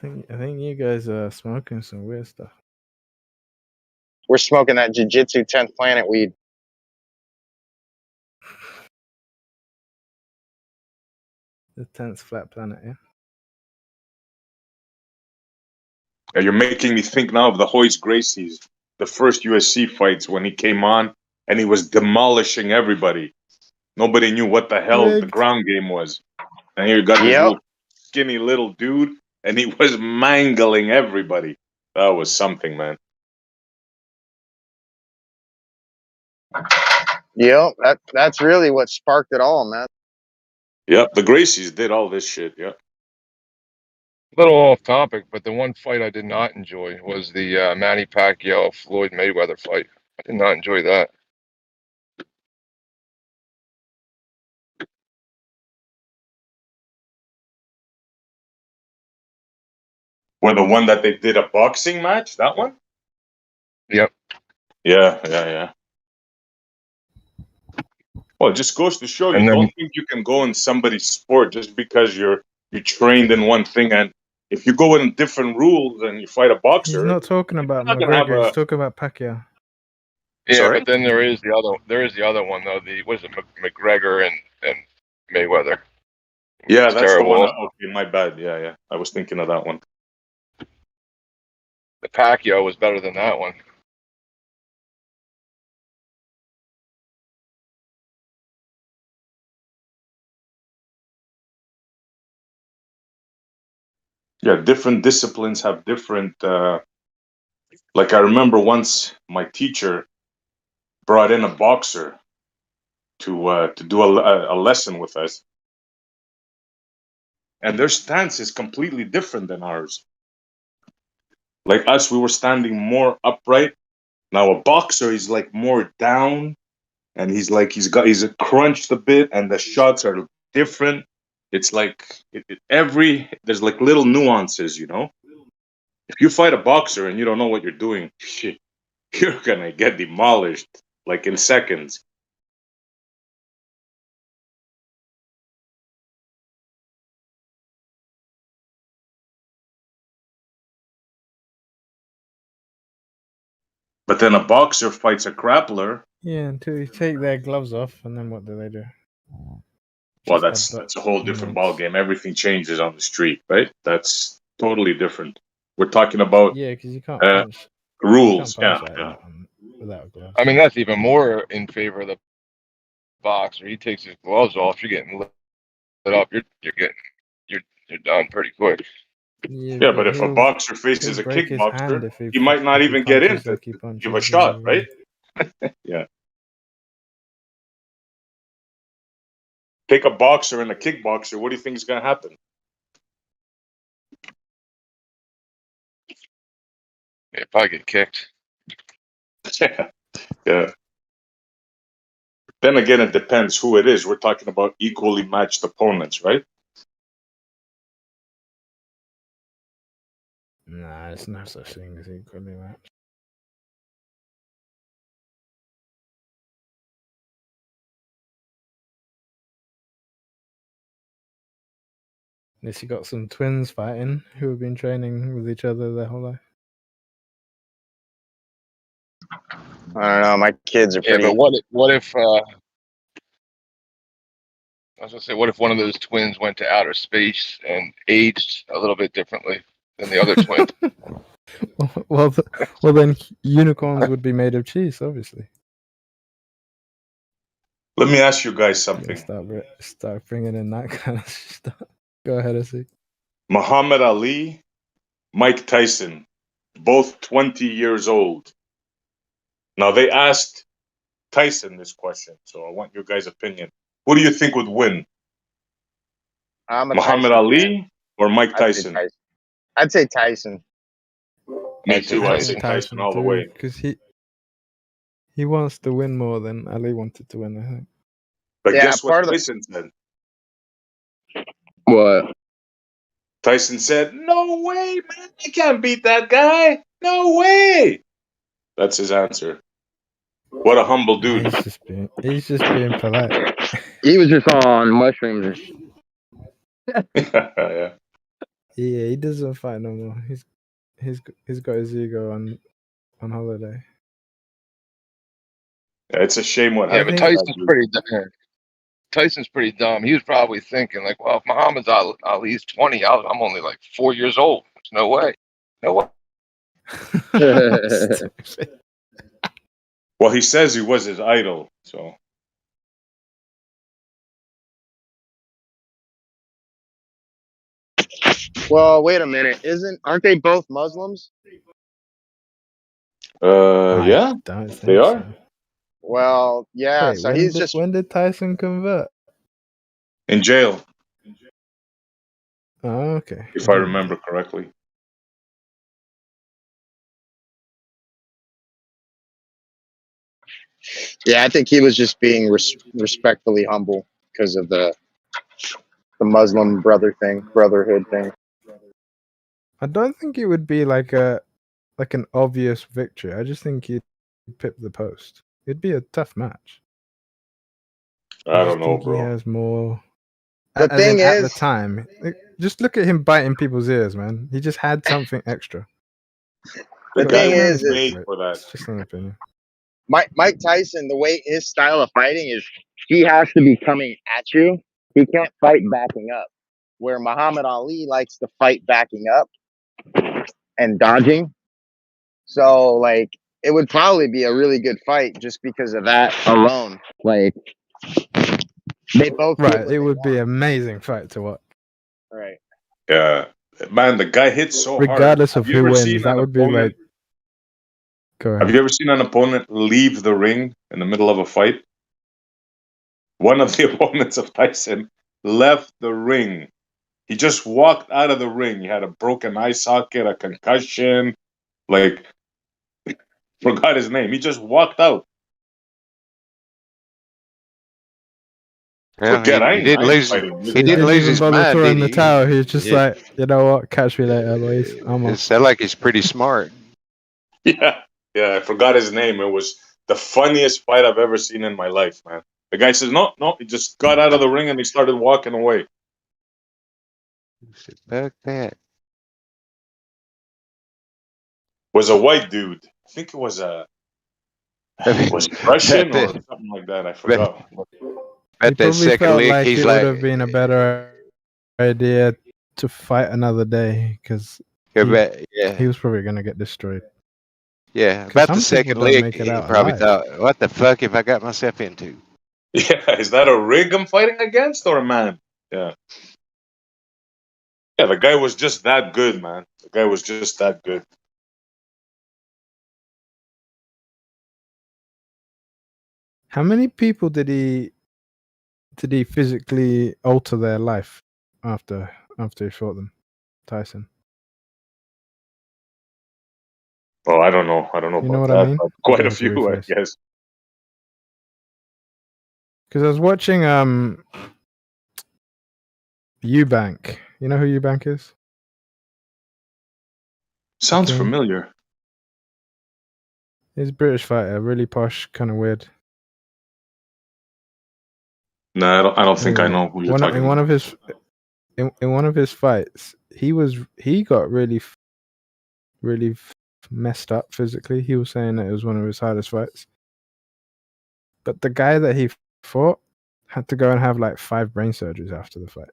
I think you guys are smoking some weird stuff. We're smoking that jiu-jitsu 10th planet weed. The 10th flat planet, yeah. Yeah, you're making me think now of the Hoyce Gracies, the first USC fights when he came on and he was demolishing everybody. Nobody knew what the hell the ground game was. And here you got this little skinny little dude and he was mangling everybody. That was something, man. Yep, that's really what sparked it all, man. Yep, the Gracies did all this shit, yeah. A little off topic, but the one fight I did not enjoy was the Manny Pacquiao Floyd Mayweather fight. I did not enjoy that. Or the one that they did a boxing match, that one? Yep. Yeah. Well, it just goes to show you, don't think you can go in somebody's sport just because you're trained in one thing. And if you go in different rules and you fight a boxer, He's not talking about not gonna have McGregor. He's talking about Pacquiao. Yeah, Sorry? but then there is the other one though. What is it, McGregor and Mayweather? Yeah, It's that's terrible. the one. Okay, my bad. Yeah. I was thinking of that one. The Pacquiao was better than that one. Yeah, different disciplines have different. Like I remember once my teacher brought in a boxer to do a lesson with us, and their stance is completely different than ours. Like us, we were standing more upright. Now a boxer is like more down, and he's crunched a bit, and the shots are different. It's like there's like little nuances, you know. If you fight a boxer and you don't know what you're doing, shit, you're gonna get demolished like in seconds. But then a boxer fights a grappler. Yeah, until you take their gloves off, and then what do they do? Well, Just that's a whole different ball punch. game. Everything changes on the street, right? That's totally different. We're talking about Yeah, because you can't punch. rules. You can't punch Yeah, like yeah. that without gloves. I mean, that's even more in favor of the boxer. He takes his gloves off. You're getting lit up. You're done pretty quick. Yeah, but if a boxer faces a break his hand kickboxer, he might not if he even get in punches to like he give punches. a shot, right? Yeah. Take a boxer and a kickboxer. What do you think is going to happen? Yeah, probably get kicked. Yeah. Then again, it depends who it is. We're talking about equally matched opponents, right? Nah, there's no such thing as equally matched. Unless you got some twins fighting who have been training with each other their whole life. I don't know. My kids are Yeah, pretty. but what if I was gonna say, what if one of those twins went to outer space and aged a little bit differently than the other twin? well, then unicorns would be made of cheese, obviously. Let me ask you guys Yeah, something. start bringing in that kind of stuff. Go ahead, Odysee. Muhammad Ali, Mike Tyson, both 20 years old. Now, they asked Tyson this question, so I want your guys' opinion. Who do you think would win? I'm a Muhammad Tyson Ali fan. or Mike I'd say Tyson? Tyson. I'd say Tyson. Me I'd say too. I say Tyson. Tyson all the way. Because he wants to win more than Ali wanted to win, I think. But Yeah, guess what part of the Tyson said? what? Tyson said, "No way, man! I can't beat that guy. No way." That's his answer. What a humble dude. He's just being polite. He was just on mushrooms and shit. Yeah. Yeah, he doesn't fight no more. He's got his ego on holiday. Yeah, it's a shame what Yeah, happened. but Tyson's pretty dumb. He was probably thinking like, well, if Muhammad Ali's 20, I'm only like 4 years old. There's no way. No way. Well, he says he was his idol, so. Well, wait a minute. Aren't they both Muslims? Yeah, they are. So. Well, yeah. Wait, So he's just. when did Tyson convert? In jail, Oh, okay. if I remember correctly. Yeah, I think he was just being respectfully humble because of the Muslim brotherhood thing. I don't think it would be like an obvious victory. I just think he'd pip the post. It'd be a tough match. I don't know, bro. He has more. The thing at is, the time, just look at him biting people's ears, man. He just had something extra. The thing is, made for that. It's just an opinion. Mike Tyson, the way his style of fighting is, he has to be coming at you. He can't fight backing up. Where Muhammad Ali likes to fight backing up and dodging. So, like, it would probably be a really good fight just because of that alone. Like, they both right. It would be an amazing fight to watch. Right. Yeah, man, the guy hits so regardless hard. of who wins. That would be like. Go ahead. Have you ever seen an opponent leave the ring in the middle of a fight? One of the opponents of Tyson left the ring. He just walked out of the ring. He had a broken eye socket, a concussion, like, forgot his name. He just walked out. Yeah, he didn't lose. He didn't lose his mind, throwing did the he? towel. He's just Yeah. like, you know what? Catch me later, boys. I'm It off. sounds like he's pretty smart. Yeah, I forgot his name. It was the funniest fight I've ever seen in my life, man. The guy says, no, he just got out of the ring and he started walking away. Fuck that. Was a white dude. I think it was a Was it Russian bet or that, something like that? I bet, forgot. He bet that probably second felt lick, like he's it would like, have been a better idea to fight another day because yeah, he was probably going to get destroyed. yeah. Because About the some people second don't lick, make it he out probably alive. thought, "What the fuck have I got myself into?" Yeah, is that a rig I'm fighting against or a man? Yeah. Yeah, the guy was just that good, man. The guy was just that good. How many people did he physically alter their life after he fought them, Tyson? Oh, I don't know. I don't know You know about what I that, mean? but I quite don't a know if you few, I rephrase. guess. Because I was watching Eubank. You know who Eubank is? Sounds King. familiar. He's a British fighter, really posh, kind of weird. No, I don't think I Anyway, know who you're talking in one about. of his in one of his fights, he got really messed up physically. He was saying that it was one of his hardest fights. But the guy that he fought had to go and have like 5 brain surgeries after the fight.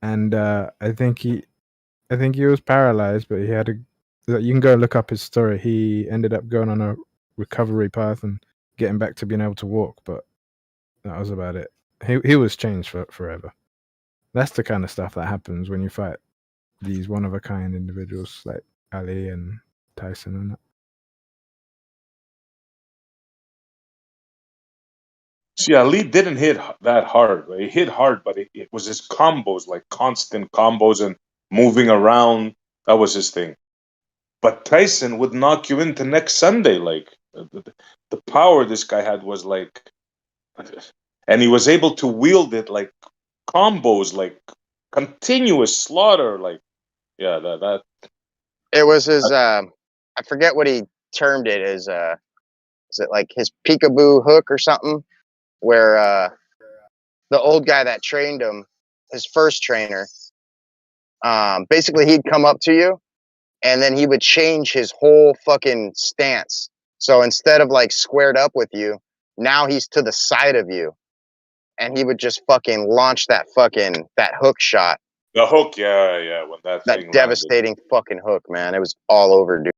And I think he was paralyzed, but he had you can go look up his story. He ended up going on a recovery path and getting back to being able to walk, but that was about it. He was changed forever. That's the kind of stuff that happens when you fight these one of a kind individuals like Ali and Tyson and that. See, Ali didn't hit that hard. Right? He hit hard, but it was his combos, like constant combos and moving around. That was his thing. But Tyson would knock you into next Sunday. Like the power this guy had was like, and he was able to wield it like combos, like continuous slaughter. Like, yeah, that. It was his. I forget what he termed it as. Is it like his peekaboo hook or something? Where the old guy that trained him, his first trainer, basically he'd come up to you and then he would change his whole fucking stance. So instead of like squared up with you, now he's to the side of you, and he would just fucking launch that hook shot. The hook, yeah, when that That thing landed. devastating fucking hook, man. It was all over, dude.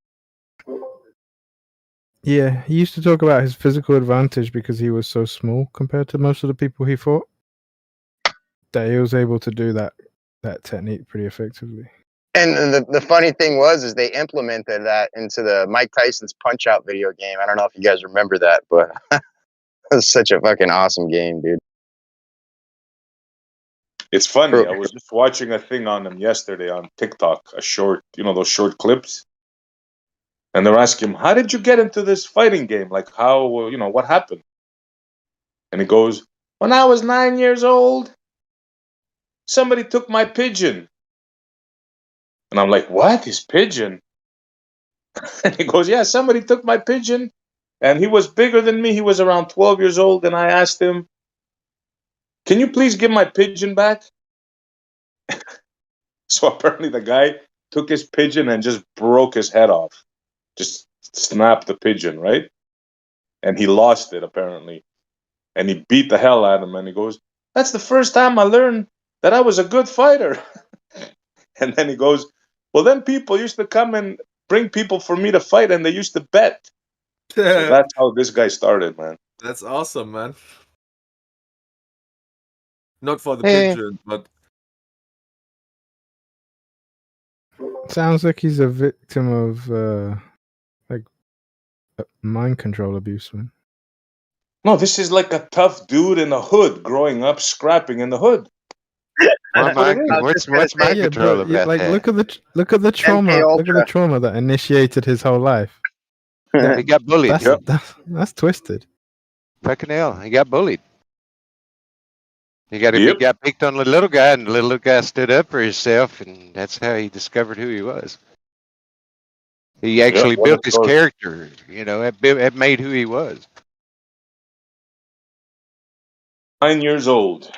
Yeah, he used to talk about his physical advantage because he was so small compared to most of the people he fought, that he was able to do that technique pretty effectively. And the funny thing is they implemented that into the Mike Tyson's Punch Out video game. I don't know if you guys remember that, but it was such a fucking awesome game, dude. It's funny. I was just watching a thing on him yesterday on TikTok, a short, those short clips. And they're asking him, how did you get into this fighting game? Like, how, what happened? And he goes, when I was 9 years old, somebody took my pigeon. And I'm like, what? His pigeon? And he goes, yeah, somebody took my pigeon. And he was bigger than me. He was around 12 years old. And I asked him, can you please give my pigeon back? So apparently the guy took his pigeon and just broke his head off. Just snapped the pigeon, right? And he lost it, apparently. And he beat the hell out of him. And he goes, that's the first time I learned that I was a good fighter. And then he goes, well, then people used to come and bring people for me to fight, and they used to bet. So that's how this guy started, man. That's awesome, man. Not for the Eh. pigeon, but Sounds like he's a victim of like mind control abuse, man. No, this is like a tough dude in the hood growing up scrapping in the hood. That's what it is. What's mind control about like that? look at the trauma. Look at the trauma that initiated his whole life. He got bullied. That's twisted. Fucking hell, he got bullied. He got picked on the little guy, and the little guy stood up for himself, and that's how he discovered who he was. He actually built his character, it made who he was. 9 years old.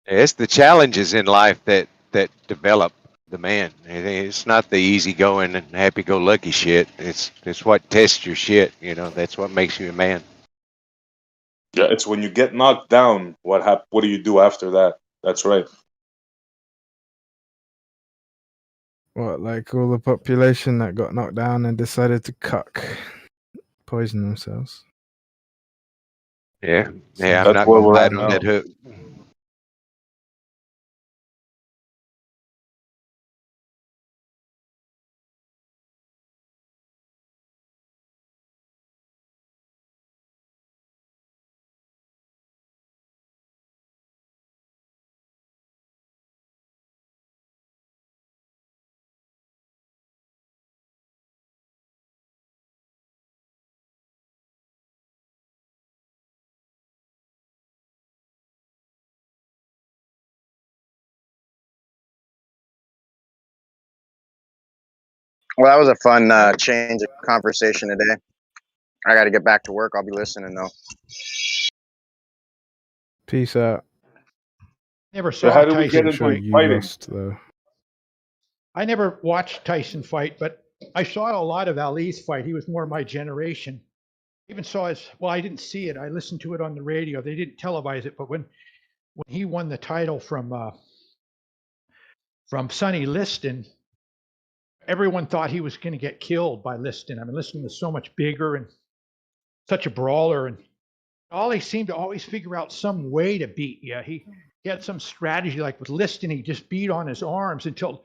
It's the challenges in life that develop the man. It's not the easygoing and happy-go-lucky shit. It's what tests your shit. You know, that's what makes you a man. Yeah, it's when you get knocked down. What do you do after that? That's right. What, like all the population that got knocked down and decided to poison themselves? Yeah, I'm That's not where gonna we're bite at on now. that hook. Well, that was a fun change of conversation today. I got to get back to work. I'll be listening though. Peace out. Never So saw how do we get Tyson Pretty sure into fight. you fighting? lost though. I never watched Tyson fight, but I saw a lot of Ali's fight. He was more my generation. I even saw his, well, I didn't see it. I listened to it on the radio. They didn't televise it, but when he won the title from Sonny Liston, everyone thought he was going to get killed by Liston. I mean, Liston was so much bigger and such a brawler, and Ollie seemed to always figure out some way to beat you. He had some strategy, like with Liston, he just beat on his arms until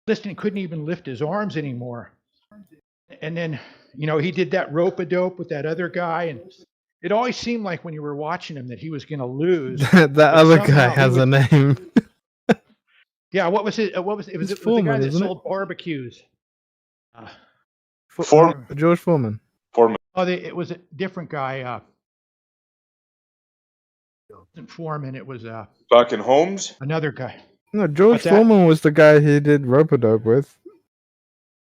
Liston couldn't even lift his arms anymore. And then, he did that rope-a-dope with that other guy, and it always seemed like when you were watching him that he was going to lose. That other guy has a name. Yeah, what was it? It was the guy that sold barbecues. George Foreman. Oh, it was a different guy. Wasn't Foreman. It was Fucking Holmes. Another guy. No, George Foreman was the guy he did rope-a-dope with.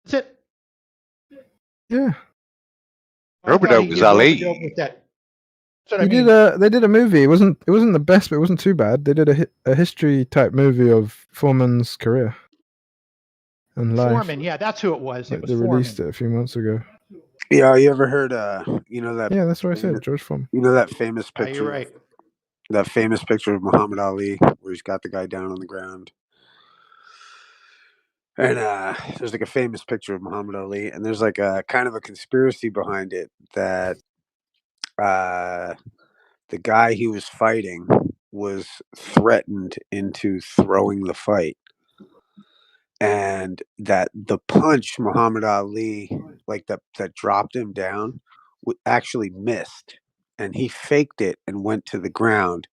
Is it? Yeah. Rope-a-dope was Ali. With that. They did a movie. It wasn't the best, but it wasn't too bad. They did a history type movie of Foreman's career and life. Foreman, yeah, that's who it was. It was They Foreman. released it a few months ago. Yeah, you ever heard that? Yeah, that's what I said, George Foreman. You know that famous picture? You're right. That famous picture of Muhammad Ali where he's got the guy down on the ground. And there's like a famous picture of Muhammad Ali, and there's like a kind of a conspiracy behind it that the guy he was fighting was threatened into throwing the fight, and that the punch Muhammad Ali like that dropped him down actually missed, and he faked it and went to the ground.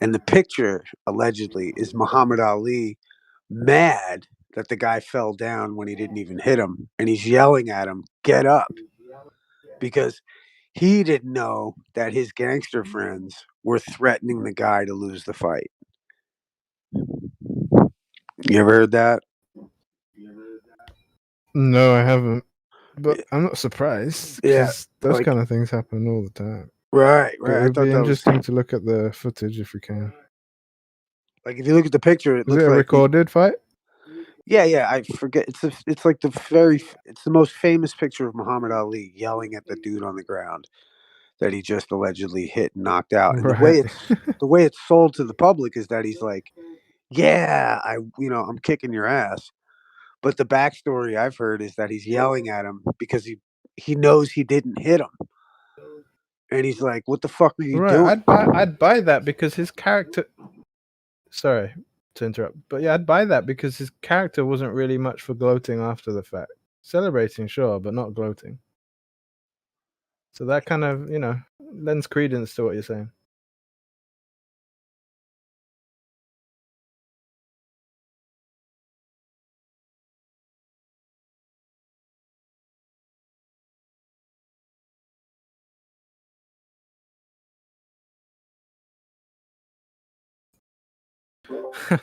And the picture allegedly is Muhammad Ali mad that the guy fell down when he didn't even hit him, and he's yelling at him, "Get up," because he didn't know that his gangster friends were threatening the guy to lose the fight. You ever heard that? No, I haven't. But I'm not surprised. Yeah, those kind of things happen all the time. Right. But it'd be interesting to look at the footage if we can. Like if you look at the picture, it Was looks it a like recorded fight? Yeah. I forget. It's like it's the most famous picture of Muhammad Ali yelling at the dude on the ground that he just allegedly hit and knocked out. And Right. the way it's sold to the public is that he's like, "Yeah, I'm kicking your ass." But the backstory I've heard is that he's yelling at him because he knows he didn't hit him, and he's like, "What the fuck are you doing?" I'd buy that because his character. Sorry to interrupt, but yeah, I'd buy that because his character wasn't really much for gloating after the fact. Celebrating, sure, but not gloating. So that kind of, lends credence to what you're saying.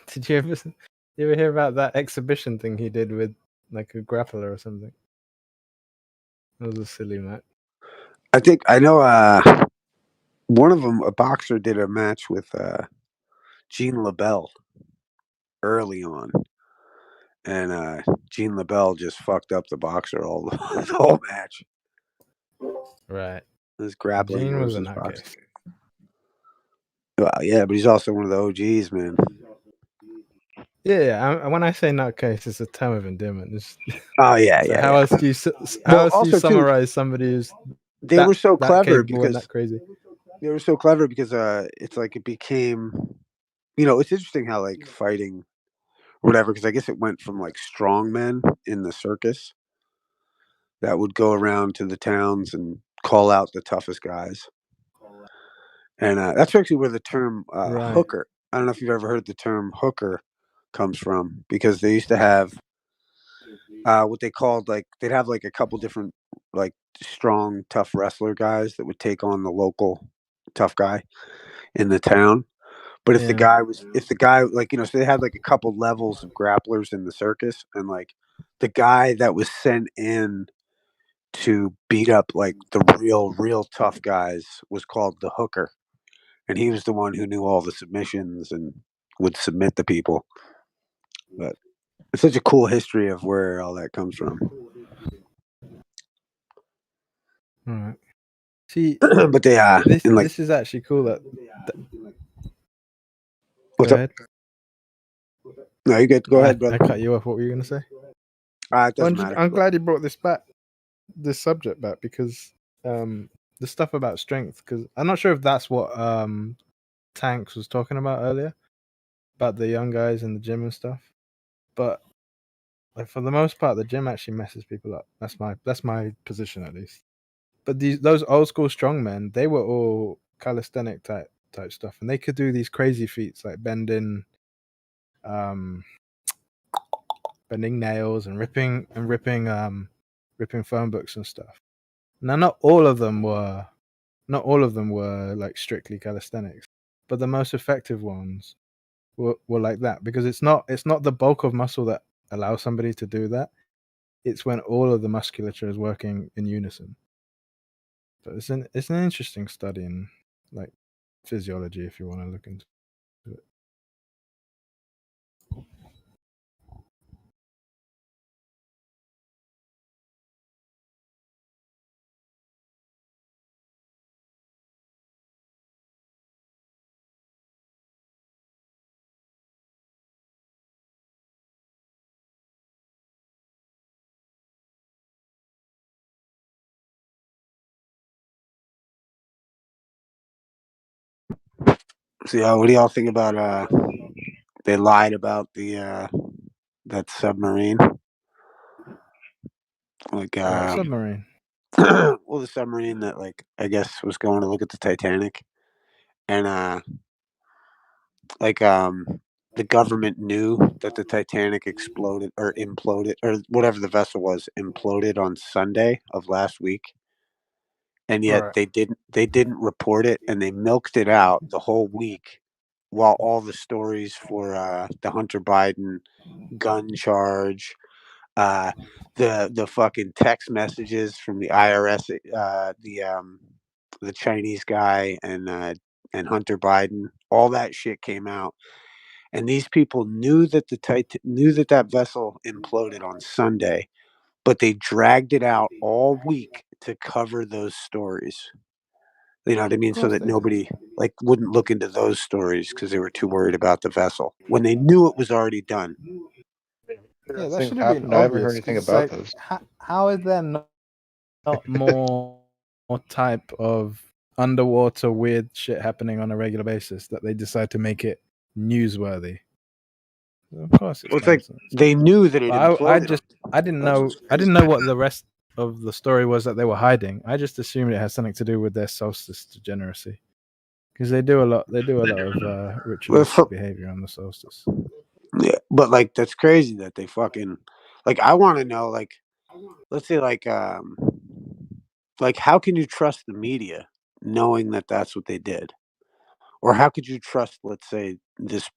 Did you ever hear about that exhibition thing he did with like a grappler or something? That was a silly match. I think I know. One of them, a boxer, did a match with Gene LaBelle early on, and Gene LaBelle just fucked up the boxer all the whole match. Right. This grappling Gene was a versus boxing. nutcase. Well, yeah, but he's also one of the OGs, man. Yeah. When I say nutcase, it's a term of endearment. Oh yeah, So yeah. how Yeah. else do you Well, also, too, summarize somebody who's they were so that clever capable and because that crazy? they were so clever because it's like it became, it's interesting how like fighting, whatever. Because I guess it went from like strongmen in the circus that would go around to the towns and call out the toughest guys, and that's actually where the term Right. hooker. I don't know if you've ever heard the term hooker comes from, because they used to have what they called, like, they'd have like a couple different like strong tough wrestler guys that would take on the local tough guy in the town. But if the guy like, so they had like a couple levels of grapplers in the circus, and like the guy that was sent in to beat up like the real tough guys was called the hooker, and he was the one who knew all the submissions and would submit the people. But it's such a cool history of where all that comes from. All right. See, but they this is actually cool. That what's go up? ahead. No, you get go ahead, brother. I cut you off. What were you going to say? It doesn't matter. I'm glad you brought this subject back, because the stuff about strength. Because I'm not sure if that's what Tanks was talking about earlier, about the young guys in the gym and stuff. But like, for the most part, the gym actually messes people up. That's my position, at least. But those old school strongmen, they were all calisthenic type stuff, and they could do these crazy feats like bending nails and ripping phone books and stuff. Now, not all of them were like strictly calisthenics, but the most effective ones were like that, because it's not the bulk of muscle that allows somebody to do that. It's when all of the musculature is working in unison. But it's an interesting study in like physiology, if you want to look into it. So, what do y'all think about they lied about the that submarine? Like Submarine. well, the submarine that, like, I guess was going to look at the Titanic, and like the government knew that the Titanic exploded or imploded, or whatever the vessel was, imploded on Sunday of last week, and yet Right. they didn't report it, and they milked it out the whole week, while all the stories for the Hunter Biden gun charge, the fucking text messages from the IRS, the Chinese guy, and Hunter Biden, all that shit came out, and these people knew that that vessel imploded on Sunday, but they dragged it out all week to cover those stories. You know what I mean? So that nobody like wouldn't look into those stories because they were too worried about the vessel when they knew it was already done. Yeah, that should have been obvious. It's like, how is there not more type of underwater weird shit happening on a regular basis that they decide to make it newsworthy? Of course, it's like they knew that it imploded. I didn't know what the rest of the story was that they were hiding. I just assumed it has something to do with their solstice degeneracy, because they do a lot of ritualistic behavior on the solstice. Yeah, but like that's crazy that they fucking like. I want to know, like, let's say like how can you trust the media knowing that that's what they did, or how could you trust, let's say, this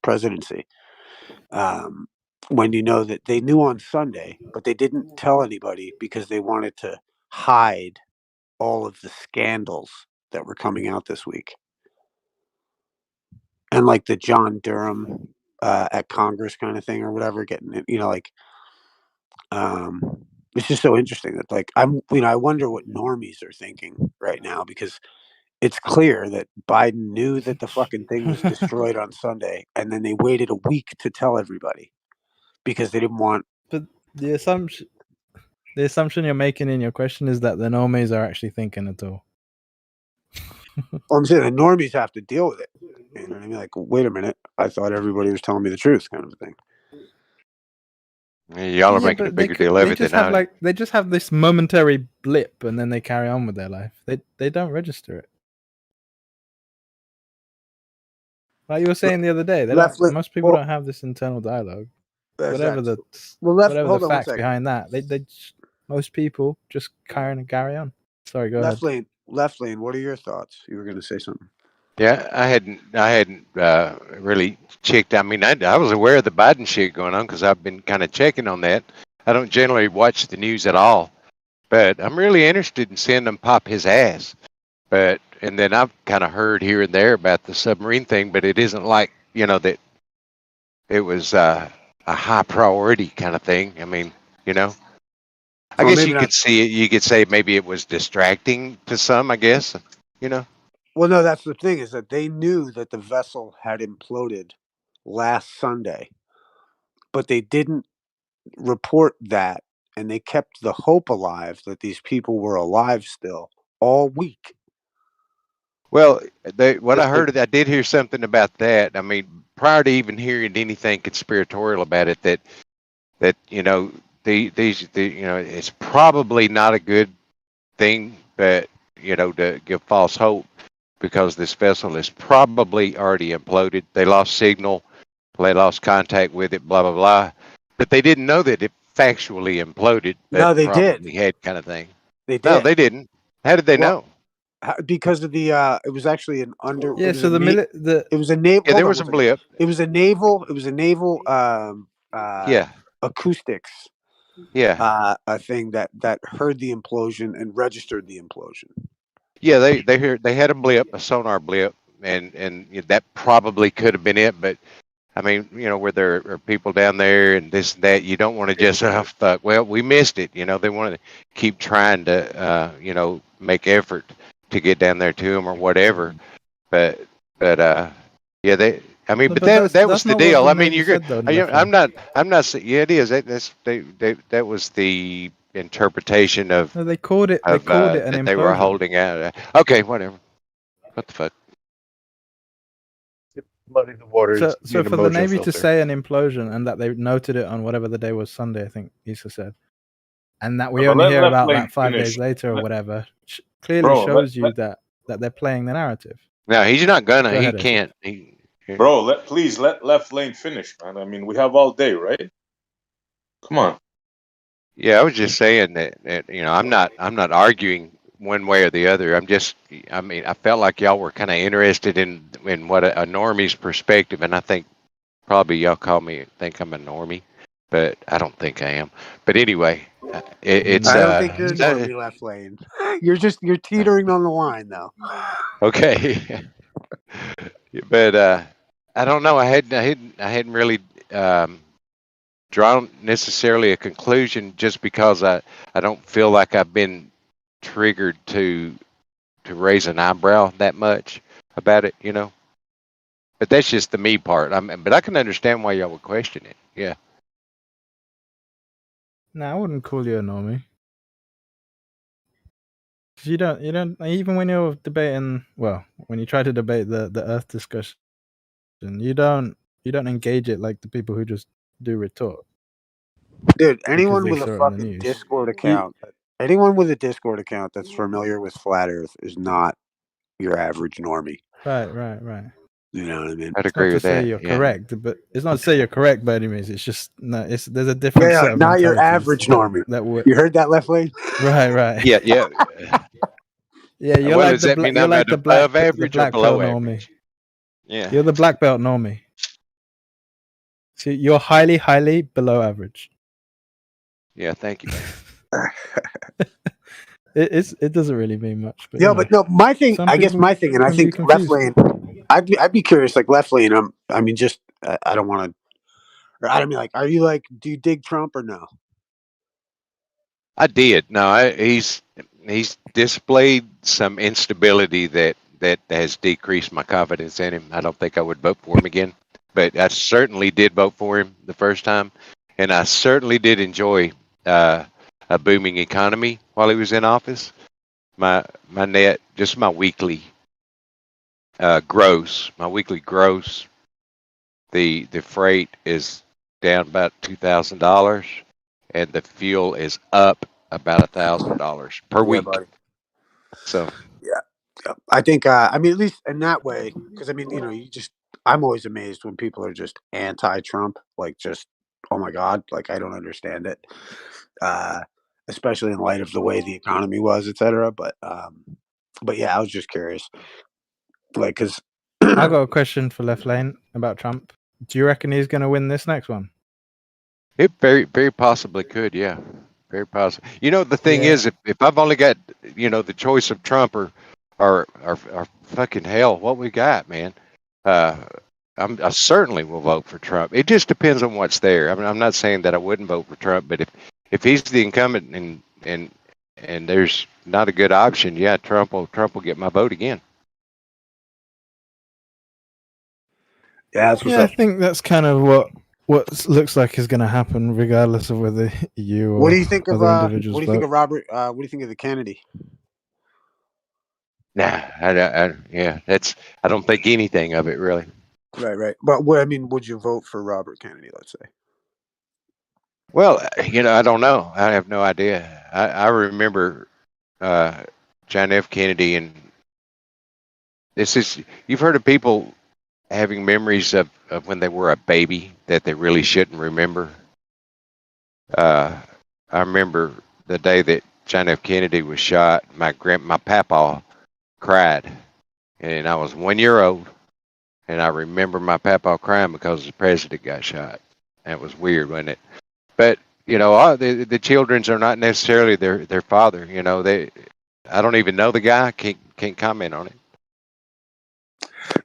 presidency, when you know that they knew on Sunday, but they didn't tell anybody because they wanted to hide all of the scandals that were coming out this week, and like the John Durham at Congress kind of thing or whatever, getting it, like it's just so interesting that like I wonder what normies are thinking right now because it's clear that Biden knew that the fucking thing was destroyed on Sunday, and then they waited a week to tell everybody because they didn't want. But the assumption you're making in your question is that the normies are actually thinking at all. Well, I'm saying the normies have to deal with it. You know what I mean? Like, wait a minute, I thought everybody was telling me the truth, kind of a thing. Y'all are making a bigger deal of it than I do. They just have this momentary blip, and then they carry on with their life. They don't register it. Like you were saying the other day, most people don't have this internal dialogue. Whatever the facts behind that, most people just carry on. Sorry, go ahead. Left lane. What are your thoughts? You were going to say something. Yeah, I hadn't really checked. I mean, I was aware of the Biden shit going on because I've been kind of checking on that. I don't generally watch the news at all, but I'm really interested in seeing them pop his ass. And then I've kind of heard here and there about the submarine thing, but it isn't like, that it was a high priority kind of thing. I mean, I guess you could see it. You could say maybe it was distracting to some, I guess, Well, no, that's the thing is that they knew that the vessel had imploded last Sunday, but they didn't report that, and they kept the hope alive that these people were alive still all week. Well, I did hear something about that. I mean, prior to even hearing anything conspiratorial about it, that it's probably not a good thing, but to give false hope because this vessel is probably already imploded. They lost signal, they lost contact with it, blah blah blah. But they didn't know that it factually imploded. No, they did. Had kind of thing. They did. No, they didn't. How did they know? Because of the it was actually an under. Yeah, so it was a naval. Yeah, there was a blip. It was a naval. Acoustics. Yeah. A thing that heard the implosion and registered the implosion. Yeah, they had a blip, a sonar blip, and that probably could have been it. But I mean, where there are people down there and this and that, you don't want to just fuck. Well, we missed it. They want to keep trying to make effort to get down there to them or whatever. But yeah, they. I mean, but that was the deal. I mean, I'm not. Yeah, it is. That was the interpretation of. No, they called it. They called it an implosion. They were holding out. Okay, whatever. What the fuck? Muddy the waters. So for the Navy to say an implosion and that they noted it on whatever the day was, Sunday, I think Issa said, and that we only hear about that 5 days later or whatever, clearly shows you that they're playing the narrative. No, he's not gonna. He can't. Please let left lane finish, man. I mean, we have all day, right? Come on. Yeah, I was just saying that I'm not arguing one way or the other. I felt like y'all were kind of interested in what a normie's perspective, and I think probably y'all think I'm a normie, but I don't think I am. But anyway, it's. I don't think you're normie left lane. You're teetering on the line though. Okay. But I don't know. I hadn't really drawn necessarily a conclusion just because I don't feel like I've been triggered to raise an eyebrow that much about it, But that's just the me part. But I can understand why y'all would question it. Yeah. No, I wouldn't call you a normie. You don't even when you're debating. Well, when you try to debate the Earth discussion, you don't engage it like the people who just do retort. Dude, anyone with a fucking Discord account, anyone with a Discord account that's familiar with flat Earth is not your average normie. Right. You know what I mean? I'd agree with that. Say you're correct, but it's not to say you're correct by any means. It's just there's a difference. Yeah, not your average normie. You heard that, left lane? Right. Yeah. Yeah, you're like the black average or below normie. Yeah, you're the black belt normie. See, you're highly below average. Yeah, thank you. It doesn't really mean much. But, but no, my thing. I guess my thing, and I think left lane. I'd be curious, like left lane. I mean, just I don't want to. Or I don't mean like, are you like, do you dig Trump or no? I did. No, he's displayed some instability that has decreased my confidence in him. I don't think I would vote for him again, but I certainly did vote for him the first time, and I certainly did enjoy a booming economy while he was in office. My net, just my weekly gross, the freight is down about $2,000, and the fuel is up about $1,000 per Yeah, week. buddy. So Yeah. I think, I mean, at least in that way, because I mean, I'm always amazed when people are just anti-Trump, like just, oh my God, like I don't understand it, uh, especially in light of the way the economy was, et cetera. But yeah, I was just curious, like, because I got a question for Left Lane about Trump. Do you reckon he's going to win this next one? it very, very possibly could, yeah. Very possible. The thing Yeah. is, if I've only got, the choice of Trump or fucking hell, what we got, man. I certainly will vote for Trump. It just depends on what's there. I mean, I'm not saying that I wouldn't vote for Trump, but if he's the incumbent and there's not a good option, yeah, Trump will get my vote again. yeah, that's what's Yeah, I up. think that's kind of what looks like is going to happen, regardless of whether you What or do you think of other what individuals do you think vote. of Robert? What do you think of the Kennedy? Nah, yeah, I don't think anything of it really. Right. But what I mean, would you vote for Robert Kennedy? Let's say. Well, I don't know. I have no idea. I remember John F. Kennedy, and you've heard of people having memories of when they were a baby that they really shouldn't remember. I remember the day that John F. Kennedy was shot. My papa cried, and I was 1 year old, and I remember my papa crying because the president got shot. That was weird, wasn't it? But all the children's are not necessarily their father. I don't even know the guy. Can't comment on it.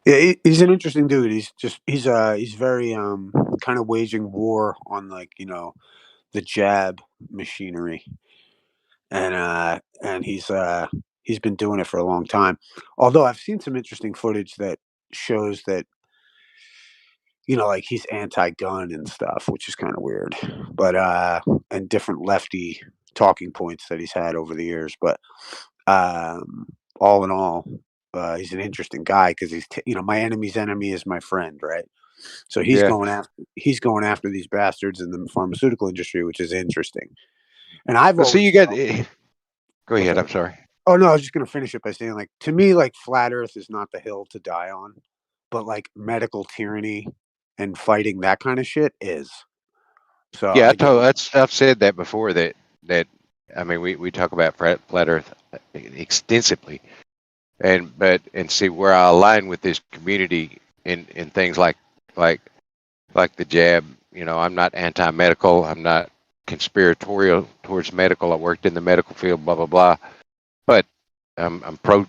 Yeah, he's an interesting dude. He's very kind of waging war on like the jab machinery, and he's been doing it for a long time. Although I've seen some interesting footage that shows that like he's anti-gun and stuff, which is kind of weird. But and different lefty talking points that he's had over the years. But all in all, he's an interesting guy because my enemy's enemy is my friend, right? So he's Yeah. going after these bastards in the pharmaceutical industry, which is interesting. And I've Well, see, always you got. felt, Go what's ahead. up? I'm sorry. Oh no, I was just gonna finish it by saying, like, to me, like flat Earth is not the hill to die on, but like medical tyranny and fighting that kind of shit is. So Yeah, I get I've said that before. That I mean, we talk about flat Earth extensively, and see where I align with this community in things like the jab. I'm not anti-medical. I'm not conspiratorial towards medical. I worked in the medical field. Blah blah blah. But I'm pro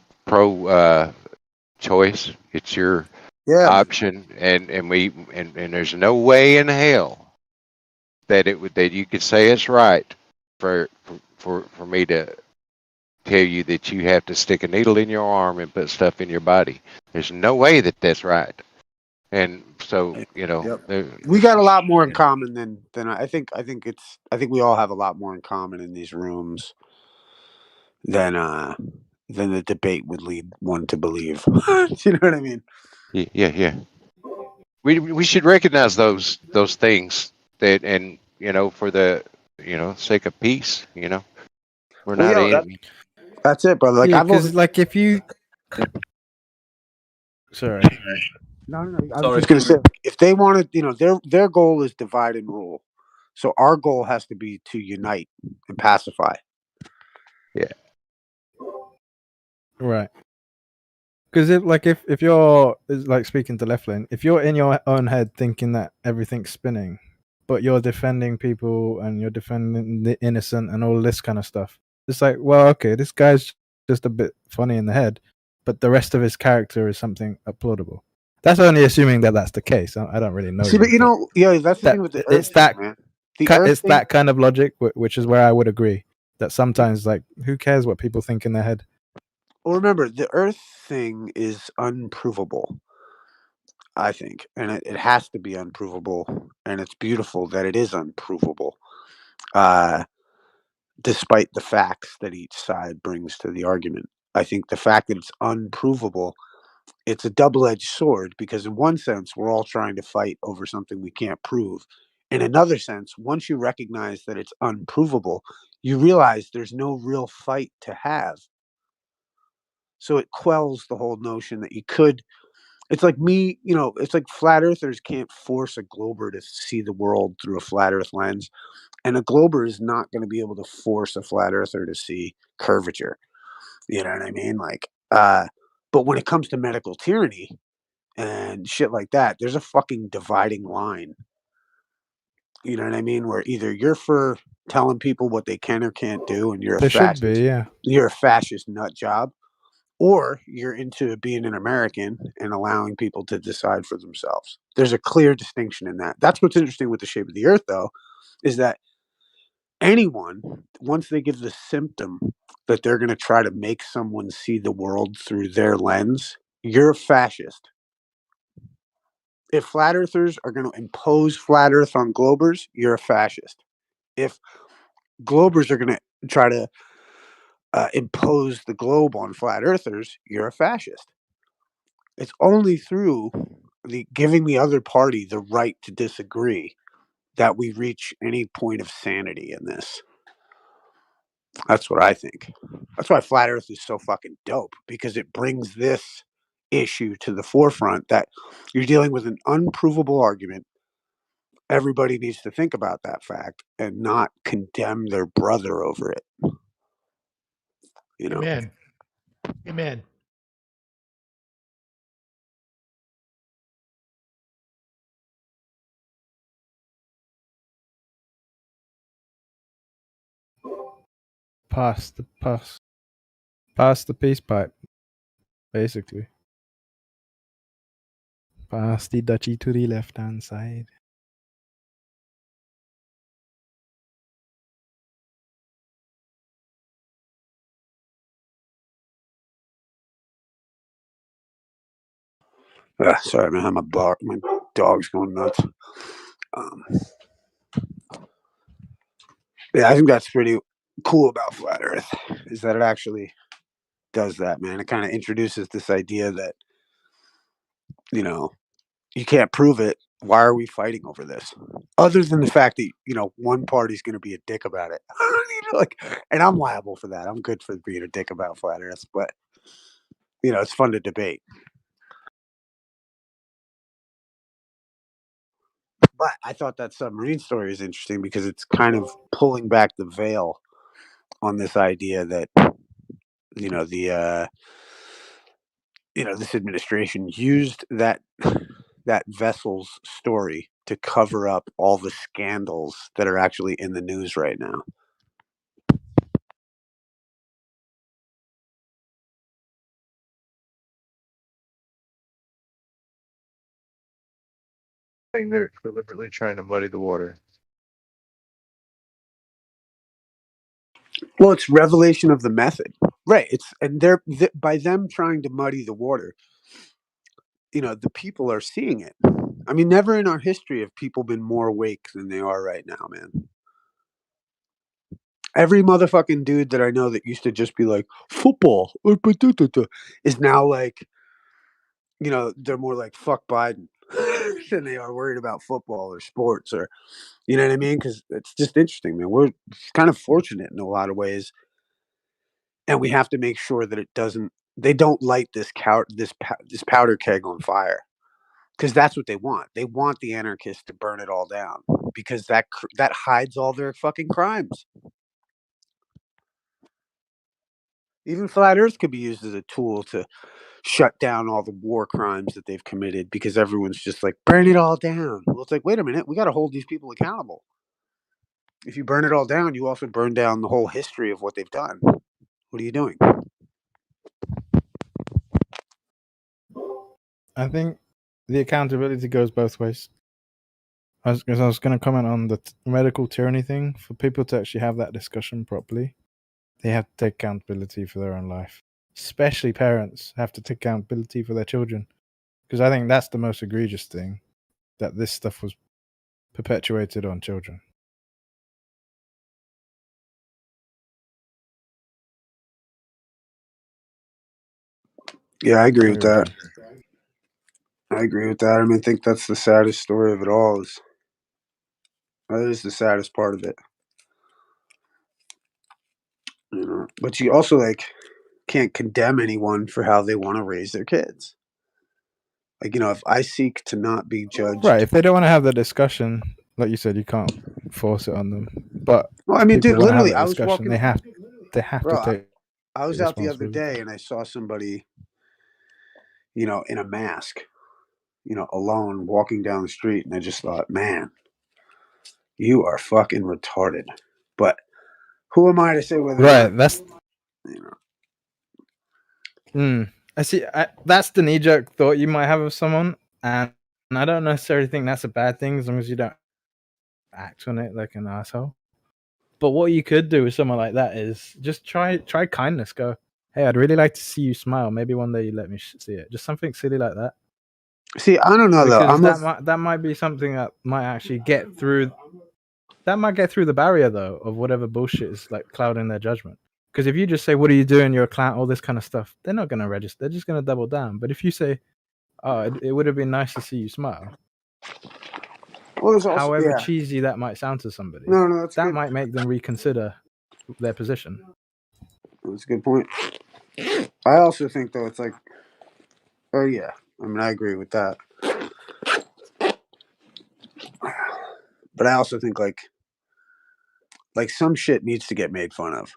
choice. It's your option, and there's no way in hell that you could say it's right for me to tell you that you have to stick a needle in your arm and put stuff in your body. There's no way that that's right. And so we got a lot more in common than I think. I think we all have a lot more in common in these rooms than the debate would lead one to believe. You know what I mean? Yeah. We should recognize those things that, and for the sake of peace, we're not That's it, brother. Like yeah, I've always because like if you, sorry, no. I was just gonna say, if they want to, their goal is divide and rule. So our goal has to be to unite and pacify. Yeah. Right. Because if you're like speaking to Left Lane, if you're in your own head thinking that everything's spinning, but you're defending people and you're defending the innocent and all this kind of stuff, it's like, well, okay, this guy's just a bit funny in the head, but the rest of his character is something applaudable. That's only assuming that that's the case. I don't really know. See, but that's the thing with the Earth it's that thing, man. The Earth it's thing, that kind of logic, which is where I would agree that sometimes, like, who cares what people think in their head? well, remember, the Earth thing is unprovable, I think, and it has to be unprovable, and it's beautiful that it is unprovable, despite the facts that each side brings to the argument. I think the fact that it's unprovable, it's a double-edged sword, because in one sense, we're all trying to fight over something we can't prove. In another sense, once you recognize that it's unprovable, you realize there's no real fight to have. So it quells the whole notion that you could. It's like me, it's like flat earthers can't force a glober to see the world through a flat earth lens. And a glober is not going to be able to force a flat earther to see curvature. You know what I mean? But when it comes to medical tyranny and shit like that, there's a fucking dividing line. You know what I mean? Where either you're for telling people what they can or can't do, and you're a There should fascist. be, yeah. You're a fascist nut job, or you're into being an American and allowing people to decide for themselves. There's a clear distinction in that. That's what's interesting with the shape of the Earth, though, is that anyone, once they give the symptom that they're going to try to make someone see the world through their lens, you're a fascist. If flat earthers are going to impose flat earth on globers, you're a fascist. If globers are going to try to impose the globe on flat earthers, you're a fascist. It's only through giving the other party the right to disagree that we reach any point of sanity in this. That's what I think. That's why flat earth is so fucking dope, because it brings this issue to the forefront, that you're dealing with an unprovable argument. Everybody needs to think about that fact and not condemn their brother over it. Amen. Amen. Pass the peace pipe, basically. Pass the duchy to the left hand side. Sorry, man. My dog's going nuts. Yeah, I think that's pretty cool about flat Earth, is that it actually does that, man. It kind of introduces this idea that, you can't prove it. Why are we fighting over this? Other than the fact that, one party's going to be a dick about it. And I'm liable for that. I'm good for being a dick about flat Earth, but, it's fun to debate. But I thought that submarine story is interesting because it's kind of pulling back the veil on this idea that, this administration used that vessel's story to cover up all the scandals that are actually in the news right now. I think they're deliberately trying to muddy the water. Well, it's revelation of the method, right? By them trying to muddy the water, the people are seeing it. I mean, never in our history have people been more awake than they are right now, man. Every motherfucking dude that I know that used to just be like, football, is now like, they're more like, fuck Biden than they are worried about football or sports, or, you know what I mean? Because it's just interesting, man. We're kind of fortunate in a lot of ways. And we have to make sure that they don't light this powder keg on fire. Because that's what they want. They want the anarchists to burn it all down, because that hides all their fucking crimes. Even flat Earth could be used as a tool to shut down all the war crimes that they've committed, because everyone's just like, burn it all down. Well, it's like, wait a minute, we got to hold these people accountable. If you burn it all down, you also burn down the whole history of what they've done. What are you doing? I think the accountability goes both ways. I was going to comment on the medical tyranny thing. For people to actually have that discussion properly, they have to take accountability for their own life. Especially parents have to take accountability for their children. Because I think that's the most egregious thing, that this stuff was perpetuated on children. Yeah, I agree with that. I agree with that. I mean, I think that's the saddest story of it all. That is the saddest part of it. You know, but you also like can't condemn anyone for how they want to raise their kids. Like, you know, if I seek to not be judged, Right, if they don't want to have the discussion, like you said, you can't force it on them. But well, I mean, people dude, want to have literally, that I was discussion. walking, They have to bro. take I was out the other responsibility. day and I saw somebody, you know, in a mask, you know, alone walking down the street, and I just thought, man, you are fucking retarded. But who am I to say whether or Right, not? that's You know, I see. That's the knee-jerk thought you might have of someone, and I don't necessarily think that's a bad thing as long as you don't act on it like an asshole. But what you could do with someone like that is just try kindness. Go, hey, I'd really like to see you smile. Maybe one day you let me see it. Just something silly like that. see, I don't know though. Because I'm that might be something that might actually get through. That might get through the barrier though of whatever bullshit is like clouding their judgment. Because if you just say, "What are you doing? You're a clown," all this kind of stuff, they're not going to register. They're just going to double down. But if you say, "Oh, it would have been nice to see you smile," well, there's also however yeah. cheesy that might sound to somebody, No, that's that good. might make them reconsider their position. That's a good point. I also think though it's like, oh yeah, I mean I agree with that. But I also think like some shit needs to get made fun of.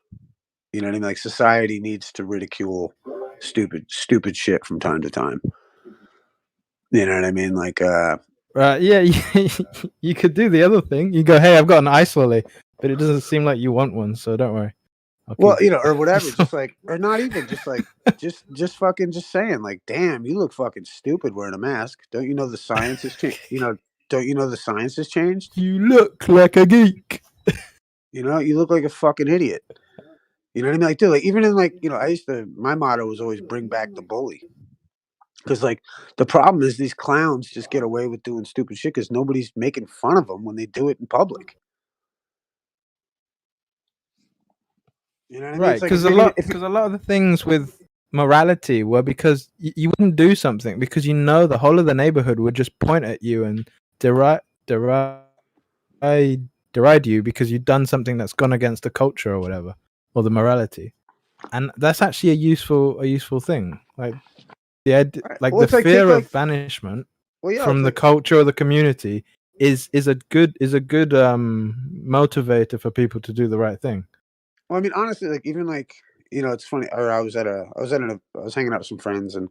You know what I mean? Like society needs to ridicule stupid shit from time to time. You know what I mean? Like Right? Yeah, you could do the other thing. You go, "Hey, I've got an ice lolly, but it doesn't seem like you want one, so don't worry, I'll well, keep you it." know, or whatever, just like or not even just like just fucking just saying like, "Damn, you look fucking stupid wearing a mask. Don't you know the science has changed? You know, don't you know the science has changed? You look like a geek. You know, you look like a fucking idiot." You know what I mean? Like, dude, like even in like, you know, my motto was always bring back the bully. Because like the problem is these clowns just get away with doing stupid shit because nobody's making fun of them when they do it in public. You know what I mean? Right, It's like if you're gonna if because a lot of the things with morality were because you wouldn't do something because you know the whole of the neighborhood would just point at you and deride you because you've done something that's gone against the culture or whatever or the morality, and that's actually a useful thing. Like like well, the it's like take fear like of banishment well yeah, from it's the like culture or the community is a good motivator for people to do the right thing. well, I mean honestly, like even like you know, it's funny. Or I was hanging out with some friends and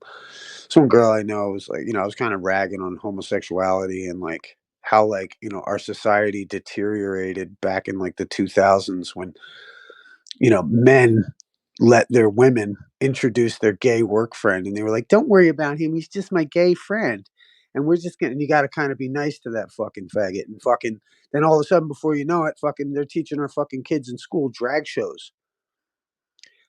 some girl I know was like, you know, I was kind of ragging on homosexuality and like how like you know our society deteriorated back in like the 2000s when you know, men let their women introduce their gay work friend, and they were like, "Don't worry about him. He's just my gay friend." And we're just getting. You got to kind of be nice to that fucking faggot, and fucking. Then all of a sudden, before you know it, fucking, they're teaching our fucking kids in school drag shows.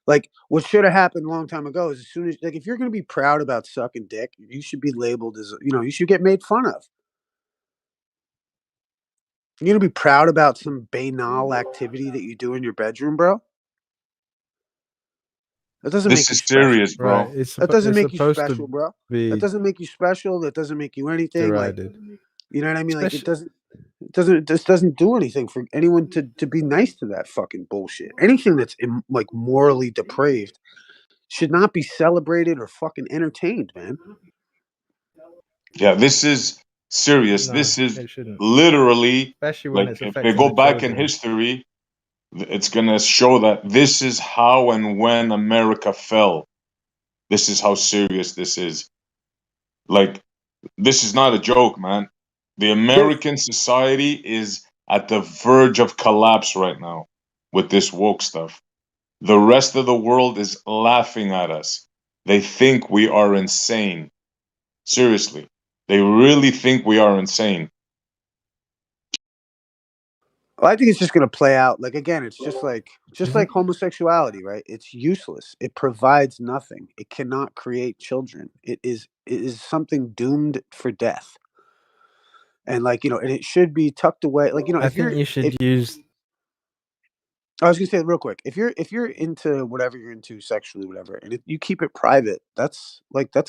Like what should have happened a long time ago is as soon as like if you're gonna be proud about sucking dick, you should be labeled as you know you should get made fun of. You're gonna be proud about some banal activity that you do in your bedroom, bro. That doesn't This make you is special. serious, Right, bro. That doesn't it's make you supposed to special, bro. That be doesn't make you special. That doesn't make you anything. Like, derided. you know what I mean? Like, Especially, it just doesn't do anything for anyone to be nice to that fucking bullshit. Anything that's like morally depraved should not be celebrated or fucking entertained, man. Yeah, this is serious. no, This is it shouldn't. literally Especially when like it's if they affecting go the back in children. history, it's gonna show that this is how and when America fell. This is how serious this is. Like, this is not a joke, man. The American society is at the verge of collapse right now with this woke stuff. The rest of the world is laughing at us. They think we are insane. Seriously. They really think we are insane. Well, I think it's just going to play out. Like, again, it's just like homosexuality, right? It's useless. It provides nothing. It cannot create children. It is something doomed for death. And like, and it should be tucked away. Like, I think you should use. I was gonna say real quick, if you're into whatever you're into sexually, whatever, and if you keep it private, that's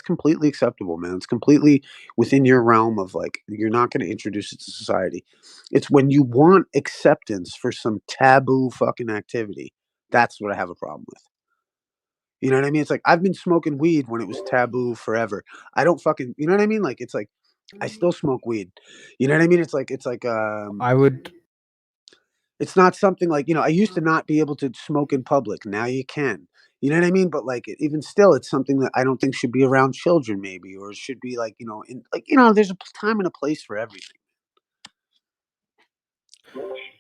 completely acceptable, man. It's completely within your realm of like you're not gonna introduce it to society. It's when you want acceptance for some taboo fucking activity, that's what I have a problem with. You know what I mean? It's like I've been smoking weed when it was taboo forever. I don't fucking, you know what I mean? Like it's like I still smoke weed. You know what I mean? It's like I would. It's not something like, I used to not be able to smoke in public. Now you can. You know what I mean? But like even still, it's something that I don't think should be around children, maybe, or it should be like, there's a time and a place for everything.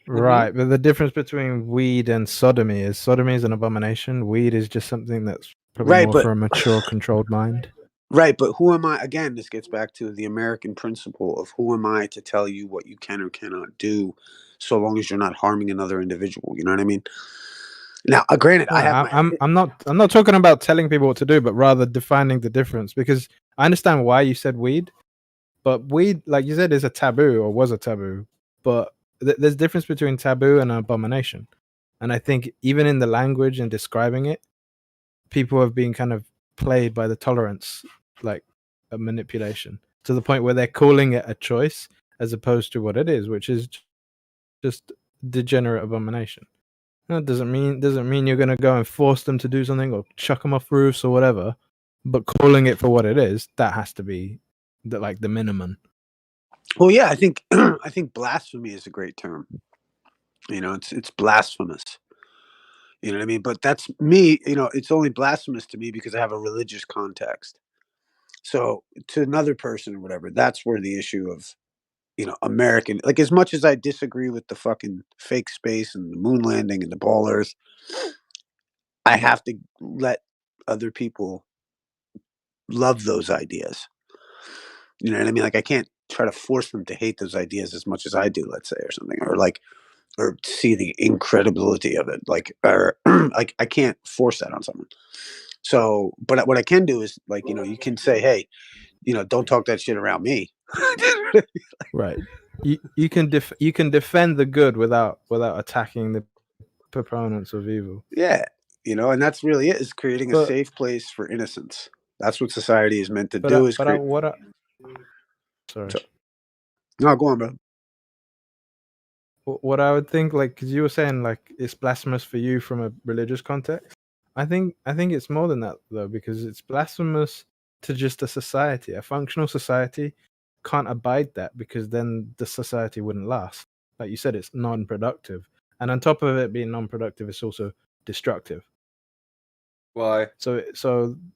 Right, but the difference between weed and sodomy is an abomination. Weed is just something that's probably Right, more but for a mature, controlled mind. right, but who am I? Again, this gets back to the American principle of who am I to tell you what you can or cannot do, so long as you're not harming another individual. You know what I mean? Now, granted, I have my. I'm not talking about telling people what to do, but rather defining the difference, because I understand why you said weed, but weed, like you said, is a taboo or was a taboo. But there's difference between taboo and abomination, and I think even in the language and describing it, people have been kind of played by the tolerance, like a manipulation, to the point where they're calling it a choice as opposed to what it is, which is just degenerate abomination. That doesn't mean you're going to go and force them to do something or chuck them off roofs or whatever, but calling it for what it is, that has to be the minimum. Well, yeah, I think I think blasphemy is a great term. It's blasphemous. You know what I mean? But that's me. It's only blasphemous to me because I have a religious context. So to another person or whatever, that's where the issue of American, like as much as I disagree with the fucking fake space and the moon landing and the ball Earth, I have to let other people love those ideas. You know what I mean? Like I can't try to force them to hate those ideas as much as I do, let's say, or something, or see the incredibility of it. Like, or like I can't force that on someone. So, but what I can do is like, you can say, hey, don't talk that shit around me. Right. You can defend the good without attacking the proponents of evil. Yeah. And that's really it, is creating a safe place for innocence. That's what society is meant to do. Sorry. No, go on, bro. What I would think, like, because you were saying, like, it's blasphemous for you from a religious context. I think it's more than that, though, because it's blasphemous to just a society. A functional society can't abide that, because then the society wouldn't last. Like you said, it's non-productive. And on top of it being non-productive, it's also destructive. Why? So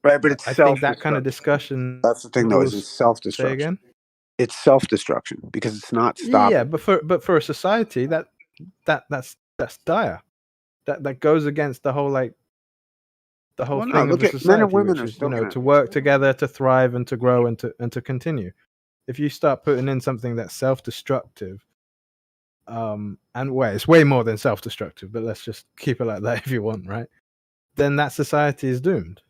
right, but it's I think that kind of discussion. That's the thing, though, is it's self-destruction. Say again? It's self-destruction because it's not stopping. Yeah, but for a society, that's dire. That goes against the whole thing of a society, men and women which are is still to work together, to thrive, and to grow, and to continue. If you start putting in something that's self-destructive, and it's way more than self-destructive, but let's just keep it like that if you want, right? Then that society is doomed.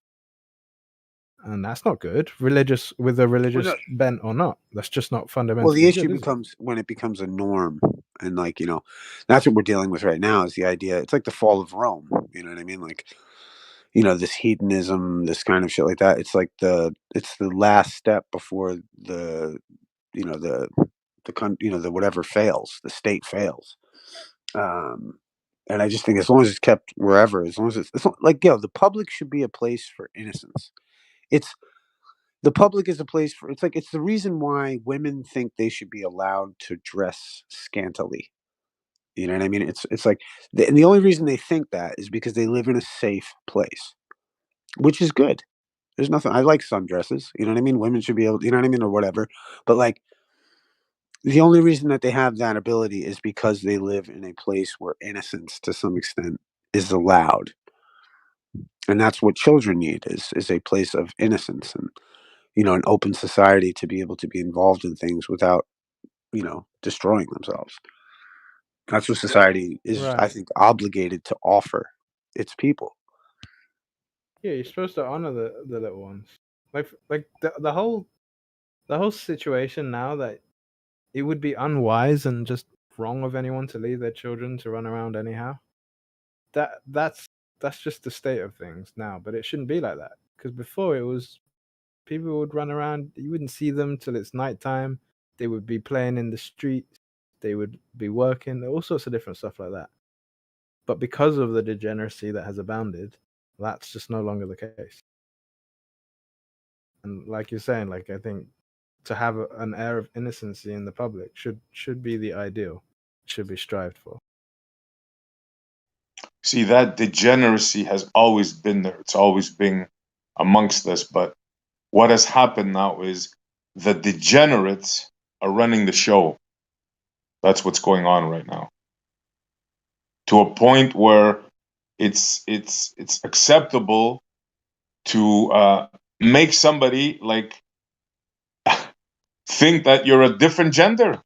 And that's not good. With a religious bent or not, that's just not fundamentally. Well, the issue good, becomes when it becomes a norm, and like that's what we're dealing with right now. Is the idea? It's like the fall of Rome. You know what I mean? Like, this hedonism, this kind of shit like that. It's like it's the last step before the whatever fails, the state fails. And I just think as long as it's kept wherever, as long as it's like the public should be a place for innocence. The public is a place for, it's the reason why women think they should be allowed to dress scantily. You know what I mean? It's like, and the only reason they think that is because they live in a safe place, which is good. There's nothing, I like sundresses, you know what I mean? Women should be able, you know what I mean? Or whatever. But like, the only reason that they have that ability is because they live in a place where innocence to some extent is allowed. And that's what children need is a place of innocence. And, an open society to be able to be involved in things without, destroying themselves. That's what society is, I Right. think, obligated to offer its people. Yeah, you're supposed to honor the little ones. Like the whole situation now, that it would be unwise and just wrong of anyone to leave their children to run around anyhow. That's just the state of things now, but it shouldn't be like that. Because before, it was people would run around, you wouldn't see them till it's nighttime. They would be playing in the streets, they would be working, all sorts of different stuff like that. But because of the degeneracy that has abounded, that's just no longer the case. And like you're saying, like, I think to have an air of innocency in the public should be the ideal, should be strived for. See, that degeneracy has always been there. It's always been amongst us. But what has happened now is the degenerates are running the show. That's what's going on right now. To a point where it's acceptable to make somebody like think that you're a different gender,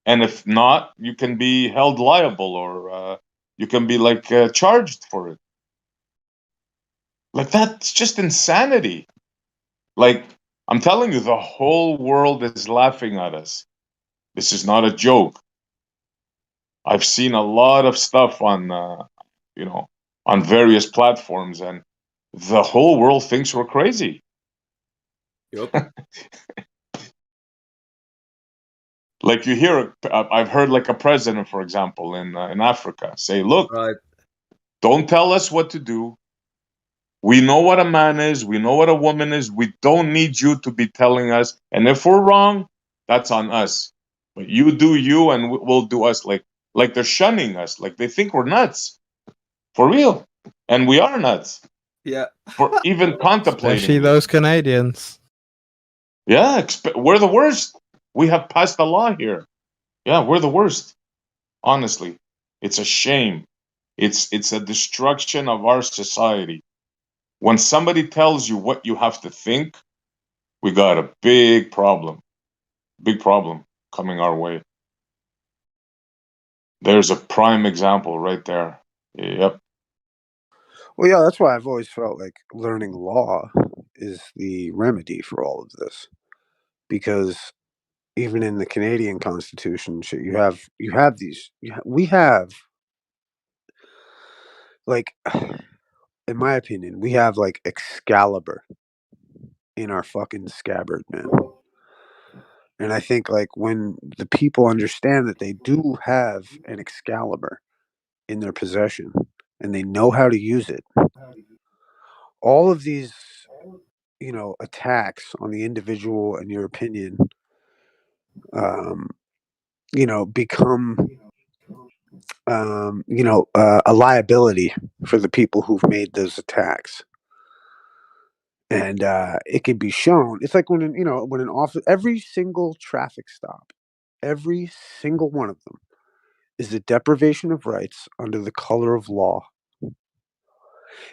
and if not, you can be held liable, or you can be like charged for it. Like, that's just insanity. Like, I'm telling you, the whole world is laughing at us. This is not a joke. I've seen a lot of stuff on on various platforms, and the whole world thinks we're crazy. Yep. Like, you hear, I've heard like a president, for example, in Africa say, "Look, Right. don't tell us what to do. We know what a man is. We know what a woman is. We don't need you to be telling us. And if we're wrong, that's on us. But you do you, and we'll do us." Like they're shunning us. Like they think we're nuts, for real, and we are nuts Yeah. for even contemplating Especially this. those Canadians. Yeah, we're the worst. We have passed a law here. Yeah, we're the worst. Honestly, it's a shame. It's a destruction of our society. When somebody tells you what you have to think, we got a big problem coming our way. There's a prime example right there. Yep. Well, yeah, that's why I've always felt like learning law is the remedy for all of this, because even in the Canadian Constitution, shit, we have, like, in my opinion, we have like Excalibur in our fucking scabbard, man. And I think, like, when the people understand that they do have an Excalibur in their possession and they know how to use it, all of these, attacks on the individual and your opinion, become, a liability for the people who've made those attacks. And it can be shown. It's like when an officer, every single traffic stop, every single one of them is a deprivation of rights under the color of law.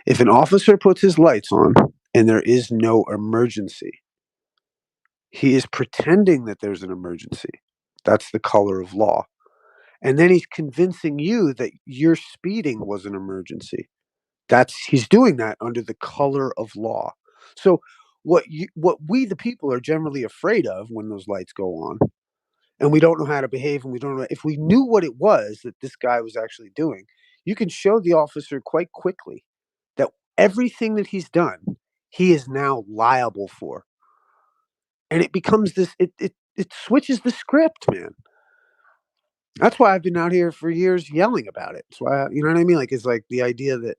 If an officer puts his lights on and there is no emergency, he is pretending that there's an emergency. That's the color of law. And then he's convincing you that your speeding was an emergency. He's doing that under the color of law. So what we the people are generally afraid of when those lights go on, and we don't know how to behave, and we don't know if we knew what it was that this guy was actually doing, you can show the officer quite quickly that everything that he's done, he is now liable for. And it becomes this, it switches the script, man. That's why I've been out here for years yelling about it. That's why, you know what I mean? Like, it's like the idea that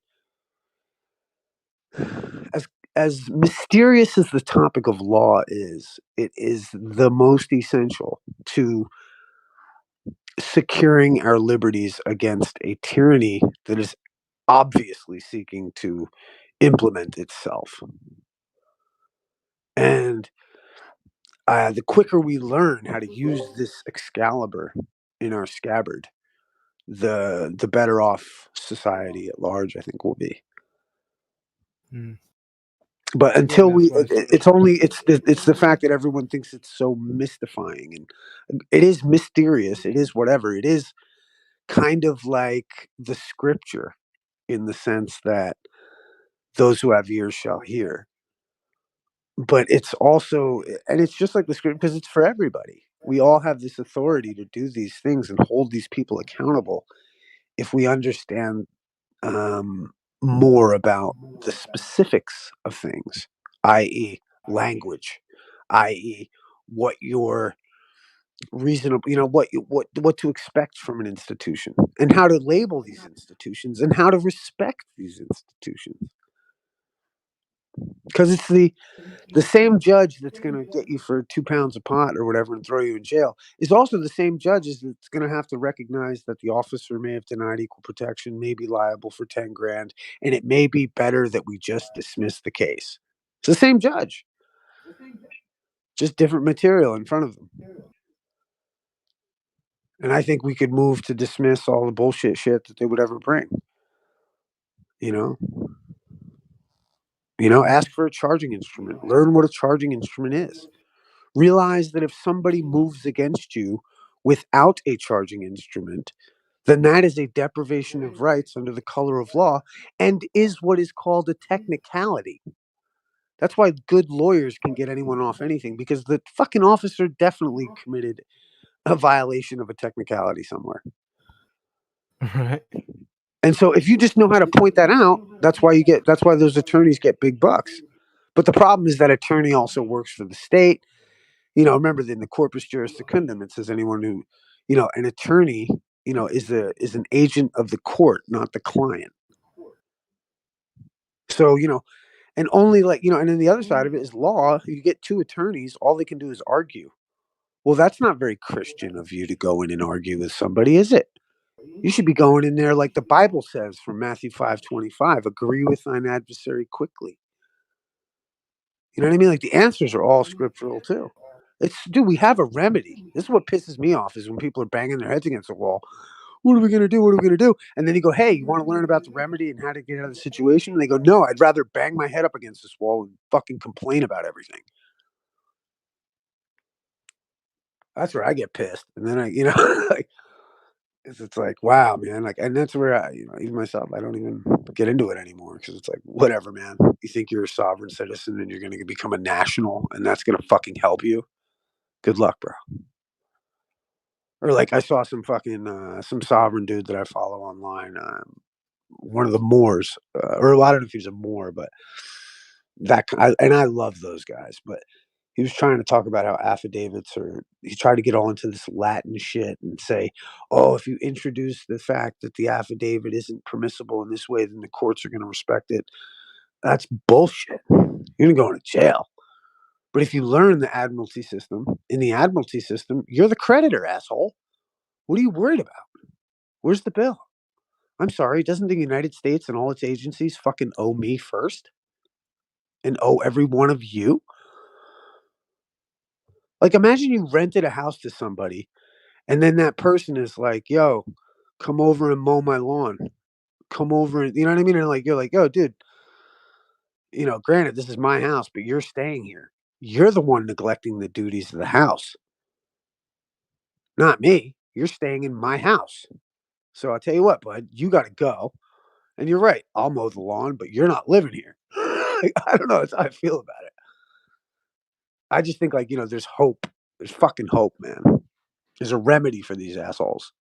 as mysterious as the topic of law is, it is the most essential to securing our liberties against a tyranny that is obviously seeking to implement itself. And the quicker we learn how to use this Excalibur in our scabbard, the better off society at large, I think, will be. Mm. But until it's the fact that everyone thinks it's so mystifying, and it is mysterious. It is whatever. It is kind of like the scripture in the sense that those who have ears shall hear. But it's also, and it's just like the script because it's for everybody. We all have this authority to do these things and hold these people accountable if we understand more about the specifics of things, i.e., language, i.e., what your reasonable, what to expect from an institution, and how to label these institutions, and how to respect these institutions. Because it's the same judge that's going to get you for 2 pounds of pot or whatever and throw you in jail is also the same judge that's going to have to recognize that the officer may have denied equal protection, may be liable for 10 grand, and it may be better that we just dismiss the case. It's the same judge, just different material in front of them. And I think we could move to dismiss all the bullshit shit that they would ever bring. Ask for a charging instrument. Learn what a charging instrument is. Realize that if somebody moves against you without a charging instrument, then that is a deprivation of rights under the color of law and is what is called a technicality. That's why good lawyers can get anyone off anything, because the fucking officer definitely committed a violation of a technicality somewhere. Right. And so if you just know how to point that out, that's why those attorneys get big bucks. But the problem is that attorney also works for the state. Remember that in the corpus juris secundum, it says anyone who, an attorney, is an agent of the court, not the client. So, and only and then the other side of it is law. You get 2 attorneys, all they can do is argue. Well, that's not very Christian of you to go in and argue with somebody, is it? You should be going in there like the Bible says from Matthew 5:25, agree with thine adversary quickly. You know what I mean? Like the answers are all scriptural too. Dude, we have a remedy. This is what pisses me off is when people are banging their heads against the wall. What are we going to do? What are we going to do? And then you go, hey, you want to learn about the remedy and how to get out of the situation? And they go, no, I'd rather bang my head up against this wall and fucking complain about everything. That's where I get pissed. And then like, it's like, wow, man. Like, and that's where even myself, I don't even get into it anymore because it's like, whatever, man. You think you're a sovereign citizen and you're going to become a national and that's going to fucking help you? Good luck, bro. Or like I saw some fucking some sovereign dude that I follow online, one of the Moors, or I don't know if he's a Moor, but I love those guys, but he was trying to talk about how affidavits he tried to get all into this Latin shit and say, oh, if you introduce the fact that the affidavit isn't permissible in this way, then the courts are going to respect it. That's bullshit. You're going to go into jail. But if you learn the admiralty system, in the admiralty system, you're the creditor, asshole. What are you worried about? Where's the bill? I'm sorry, doesn't the United States and all its agencies fucking owe me first? And owe every one of you? Like, imagine you rented a house to somebody, and then that person is like, yo, come over and mow my lawn. Come over and, you know what I mean? And like, you're like, yo, dude, granted, this is my house, but you're staying here. You're the one neglecting the duties of the house. Not me. You're staying in my house. So I'll tell you what, bud, you got to go. And you're right. I'll mow the lawn, but you're not living here. I don't know. That's how I feel about it. I just think there's hope. There's fucking hope, man. There's a remedy for these assholes.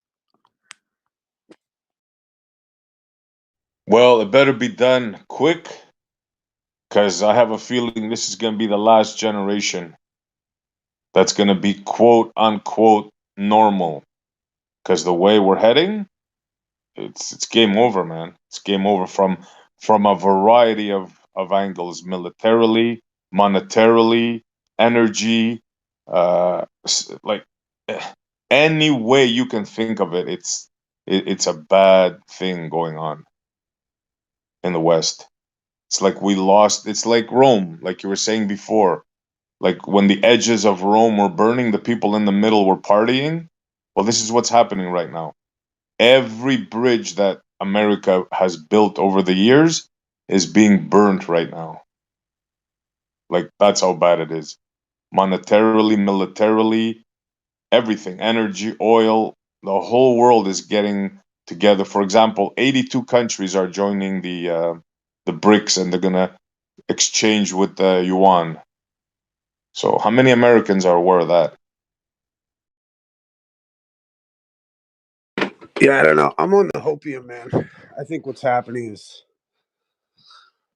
Well, it better be done quick, because I have a feeling this is going to be the last generation that's going to be quote unquote normal. Because the way we're heading, it's game over, man. It's game over from a variety of angles, militarily, monetarily, energy, like any way you can think of it. It's a bad thing going on in the West. It's like we lost. It's like Rome, like you were saying before. Like when the edges of Rome were burning, the people in the middle were partying. Well, this is what's happening right now. Every bridge that America has built over the years is being burnt right now. Like that's how bad it is. Monetarily, militarily, everything, energy, oil, the whole world is getting together. For example, 82 countries are joining the BRICS, and they're gonna exchange with the yuan. So how many Americans are aware of that? Yeah, I don't know. I'm on the hopium, man. I think what's happening is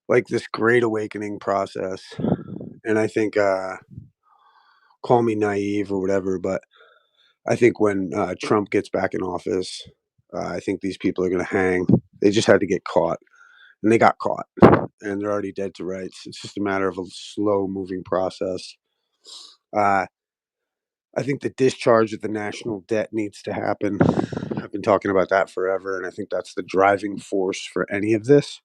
like this great awakening process. And I think, call me naive or whatever, but I think when Trump gets back in office, I think these people are going to hang. They just had to get caught, and they got caught, and they're already dead to rights. It's just a matter of a slow moving process. I think the discharge of the national debt needs to happen. I've been talking about that forever, and I think that's the driving force for any of this.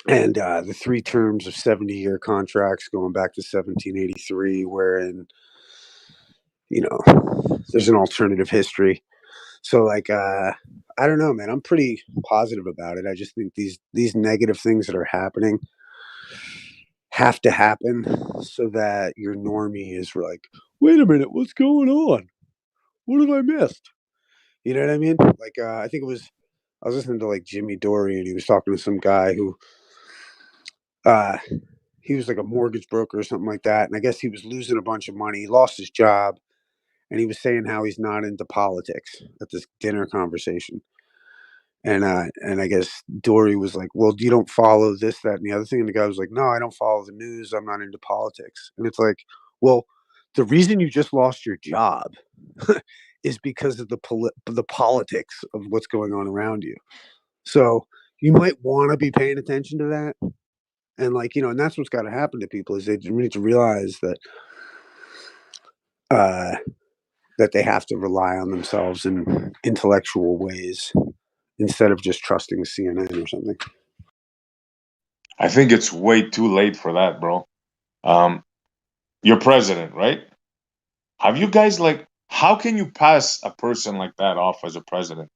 And the 3 terms of 70-year contracts going back to 1783, wherein, you know, there's an alternative history. So, like, I don't know, man. I'm pretty positive about it. I just think these negative things that are happening have to happen so that your normie is like, wait a minute, what's going on? What have I missed? You know what I mean? Like, I think I was listening to like Jimmy Dory, and he was talking to some guy who, he was like a mortgage broker or something like that. And I guess he was losing a bunch of money. He lost his job, and he was saying how he's not into politics at this dinner conversation. And I guess Dory was like, "Well, you don't follow this, that, and the other thing." And the guy was like, "No, I don't follow the news. I'm not into politics." And it's like, well, the reason you just lost your job is because of the politics of what's going on around you. So you might want to be paying attention to that. And like, you know, and that's what's got to happen to people is they need to realize that uh, that they have to rely on themselves in intellectual ways instead of just trusting CNN or something. I think it's way too late for that, bro. You're president, right? Have you guys like how can you pass a person like that off as a president?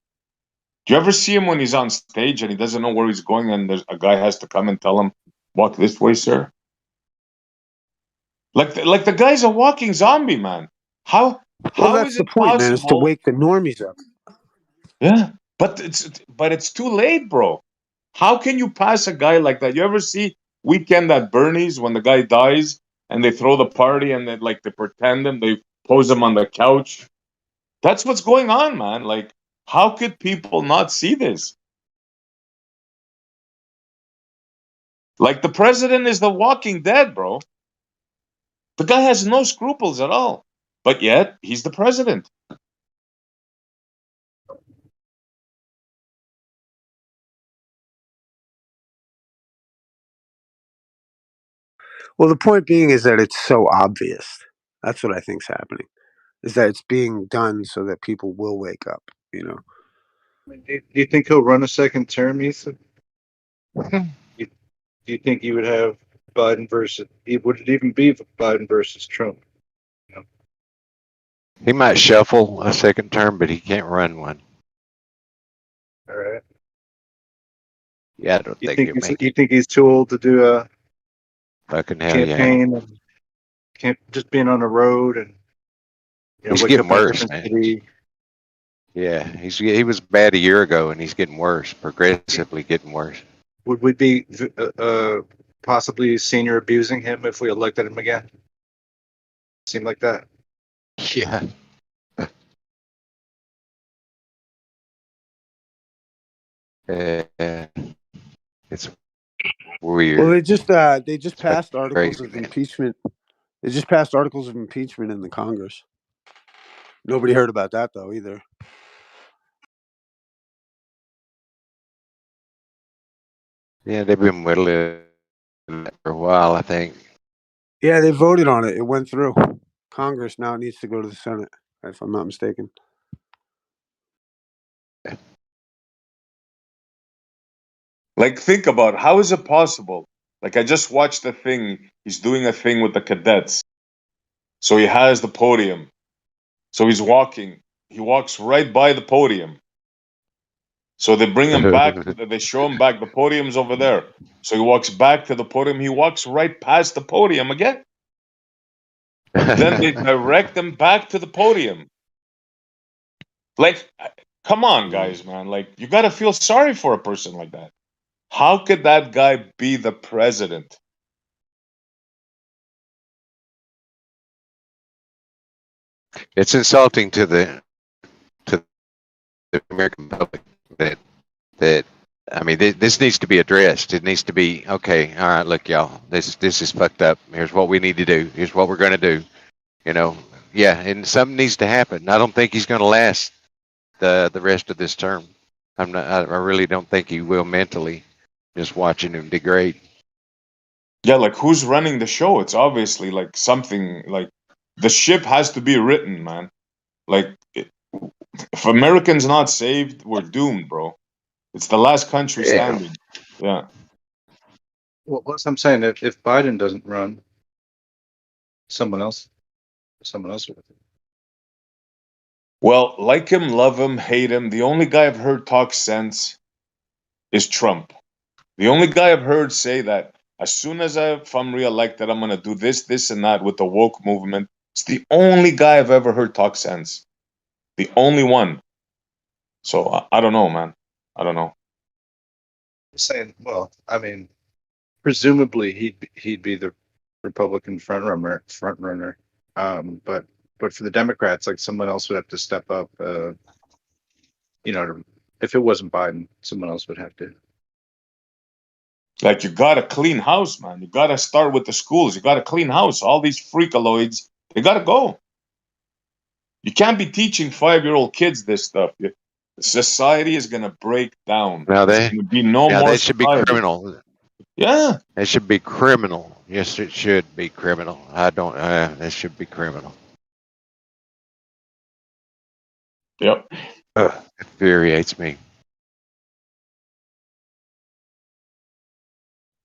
Do you ever see him when he's on stage and he doesn't know where he's going, and there's a guy has to come and tell him, "Walk this way, sir"? Like the guy's a walking zombie, man. Well, how that's is the it point, man, is to possible? wake the normies up. Yeah, but it's too late, bro. How can you pass a guy like that? You ever see Weekend at Bernie's when the guy dies and they throw the party and they pretend him, they pose him on the couch? That's what's going on, man. Like, how could people not see this? Like, the president is the walking dead, bro. The guy has no scruples at all. But yet, he's the president. Well, the point being is that it's so obvious. That's what I think's happening. Is that it's being done so that people will wake up, you know. Do you think he'll run a second term, Ethan? Do you think you would have Biden versus? Would it even be Biden versus Trump? You know? He might shuffle a second term, but he can't run one. All right. Yeah, I don't think he'll make You it. think he's too old to do a Fucking hell, yeah. campaign? And can't just being on the road and He's wake getting up in a worse, different man. city. Yeah, he was bad a year ago, and he's getting worse, progressively getting worse. Would we be possibly senior abusing him if we elected him again? Seem like that. Yeah. It's weird. Well, they just passed articles Crazy, of man. impeachment. They just passed articles of impeachment in the Congress. Nobody heard about that though either. Yeah, they've been whittling it for a while, I think. Yeah, they voted on it. It went through Congress. Now it needs to go to the Senate, if I'm not mistaken. Like, think about how is it possible? Like, I just watched a thing. He's doing a thing with the cadets. So he has the podium. So he's walking. He walks right by the podium. So they bring him back. They show him back. The podium's over there. So he walks back to the podium. He walks right past the podium again. Then they direct him back to the podium. Like, come on, guys, man. Like, you got to feel sorry for a person like that. How could that guy be the president? It's insulting to the American public that I mean, this needs to be addressed. It needs to be, okay, all right, look, y'all, this is fucked up. Here's what we need to do. Here's what we're going to do. You know, yeah, and something needs to happen. I don't think he's going to last the rest of this term. I really don't think he will mentally. Just watching him degrade. Yeah, like, who's running the show? It's obviously like something like the ship has to be written, man. Like, if Americans not saved, we're doomed, bro. It's the last country standing. Yeah. Well, what's I'm saying, if Biden doesn't run, someone else will. Well, like him, love him, hate him, the only guy I've heard talk sense is Trump. The only guy I've heard say that as soon as if I'm reelected, I'm gonna do this, this, and that with the woke movement. It's the only guy I've ever heard talk sense. The only one. So I don't know, man. I don't know. Saying, well, I mean, presumably he'd be the Republican front runner. But for the Democrats, like, someone else would have to step up. If it wasn't Biden, someone else would have to. Like, you gotta clean house, man. You gotta start with the schools. You gotta clean house. All these freakaloids, they gotta go. You can't be teaching 5-year-old kids this stuff. Society is gonna break down. Now There's gonna be no more that should be society. criminal. Yeah. That should be criminal. Yes, it should be criminal. That should be criminal. Yep. Infuriates me.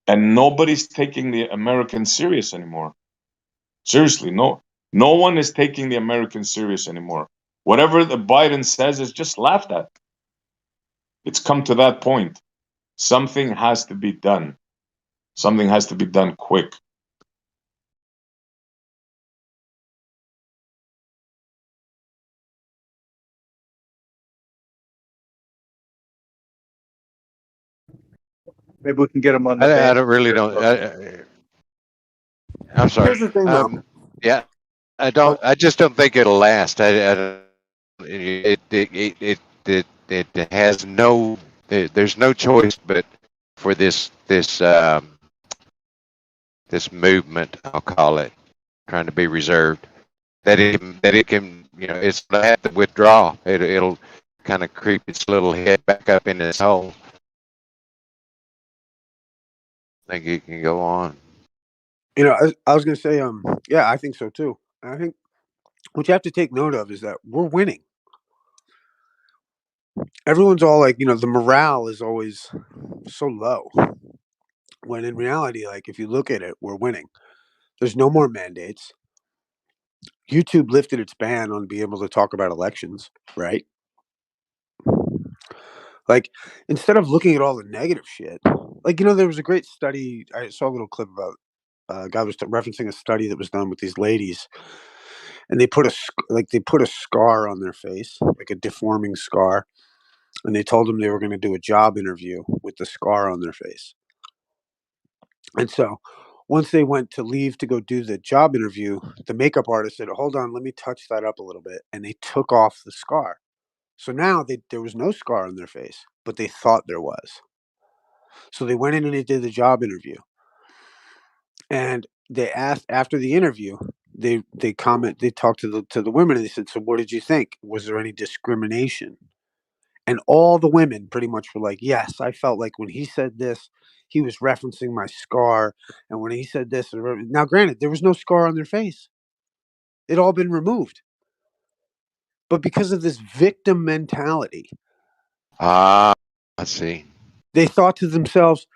And nobody's taking the Americans serious anymore. Seriously, no one is taking the Americans serious anymore. Whatever the Biden says is just laughed at. It's come to that point. Something has to be done. Something has to be done quick. Maybe we can get him on. I don't really don't. I'm sorry. Here's the thing, though. Yeah, I just don't think it'll last. It has no. There's no choice but for this movement. I'll call it, trying to be reserved. That it can, it's gonna have to withdraw. It'll kind of creep its little head back up in its hole. I think it can go on. I was going to say, yeah, I think so too. And I think what you have to take note of is that we're winning. Everyone's all like, the morale is always so low. When in reality, like, if you look at it, we're winning. There's no more mandates. YouTube lifted its ban on being able to talk about elections, right? Like, instead of looking at all the negative shit, like, there was a great study. I saw a little clip about a guy was referencing a study that was done with these ladies, and they put a scar on their face, like a deforming scar, and they told them they were going to do a job interview with the scar on their face. And so once they went to leave to go do the job interview, the makeup artist said, "Hold on, let me touch that up a little bit," and they took off the scar. So now there was no scar on their face, but they thought there was. So they went in and they did the job interview. And they asked after the interview, they talked to the women, and they said, "So what did you think? Was there any discrimination?" And all the women pretty much were like, "Yes, I felt like when he said this, he was referencing my scar. And when he said this," now granted, there was no scar on their face. It all been removed. But because of this victim mentality, I see. They thought to themselves,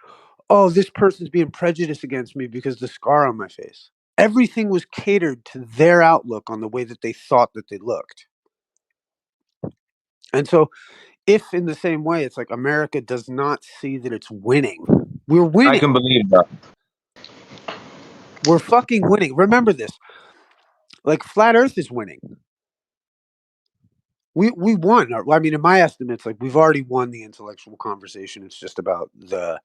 "Oh, this person's being prejudiced against me because of the scar on my face." Everything was catered to their outlook on the way that they thought that they looked. And so, if in the same way, it's like America does not see that it's winning. We're winning. I can believe that. We're fucking winning. Remember this. Like, Flat Earth is winning. We won. I mean, in my estimates, like, we've already won the intellectual conversation. It's just about the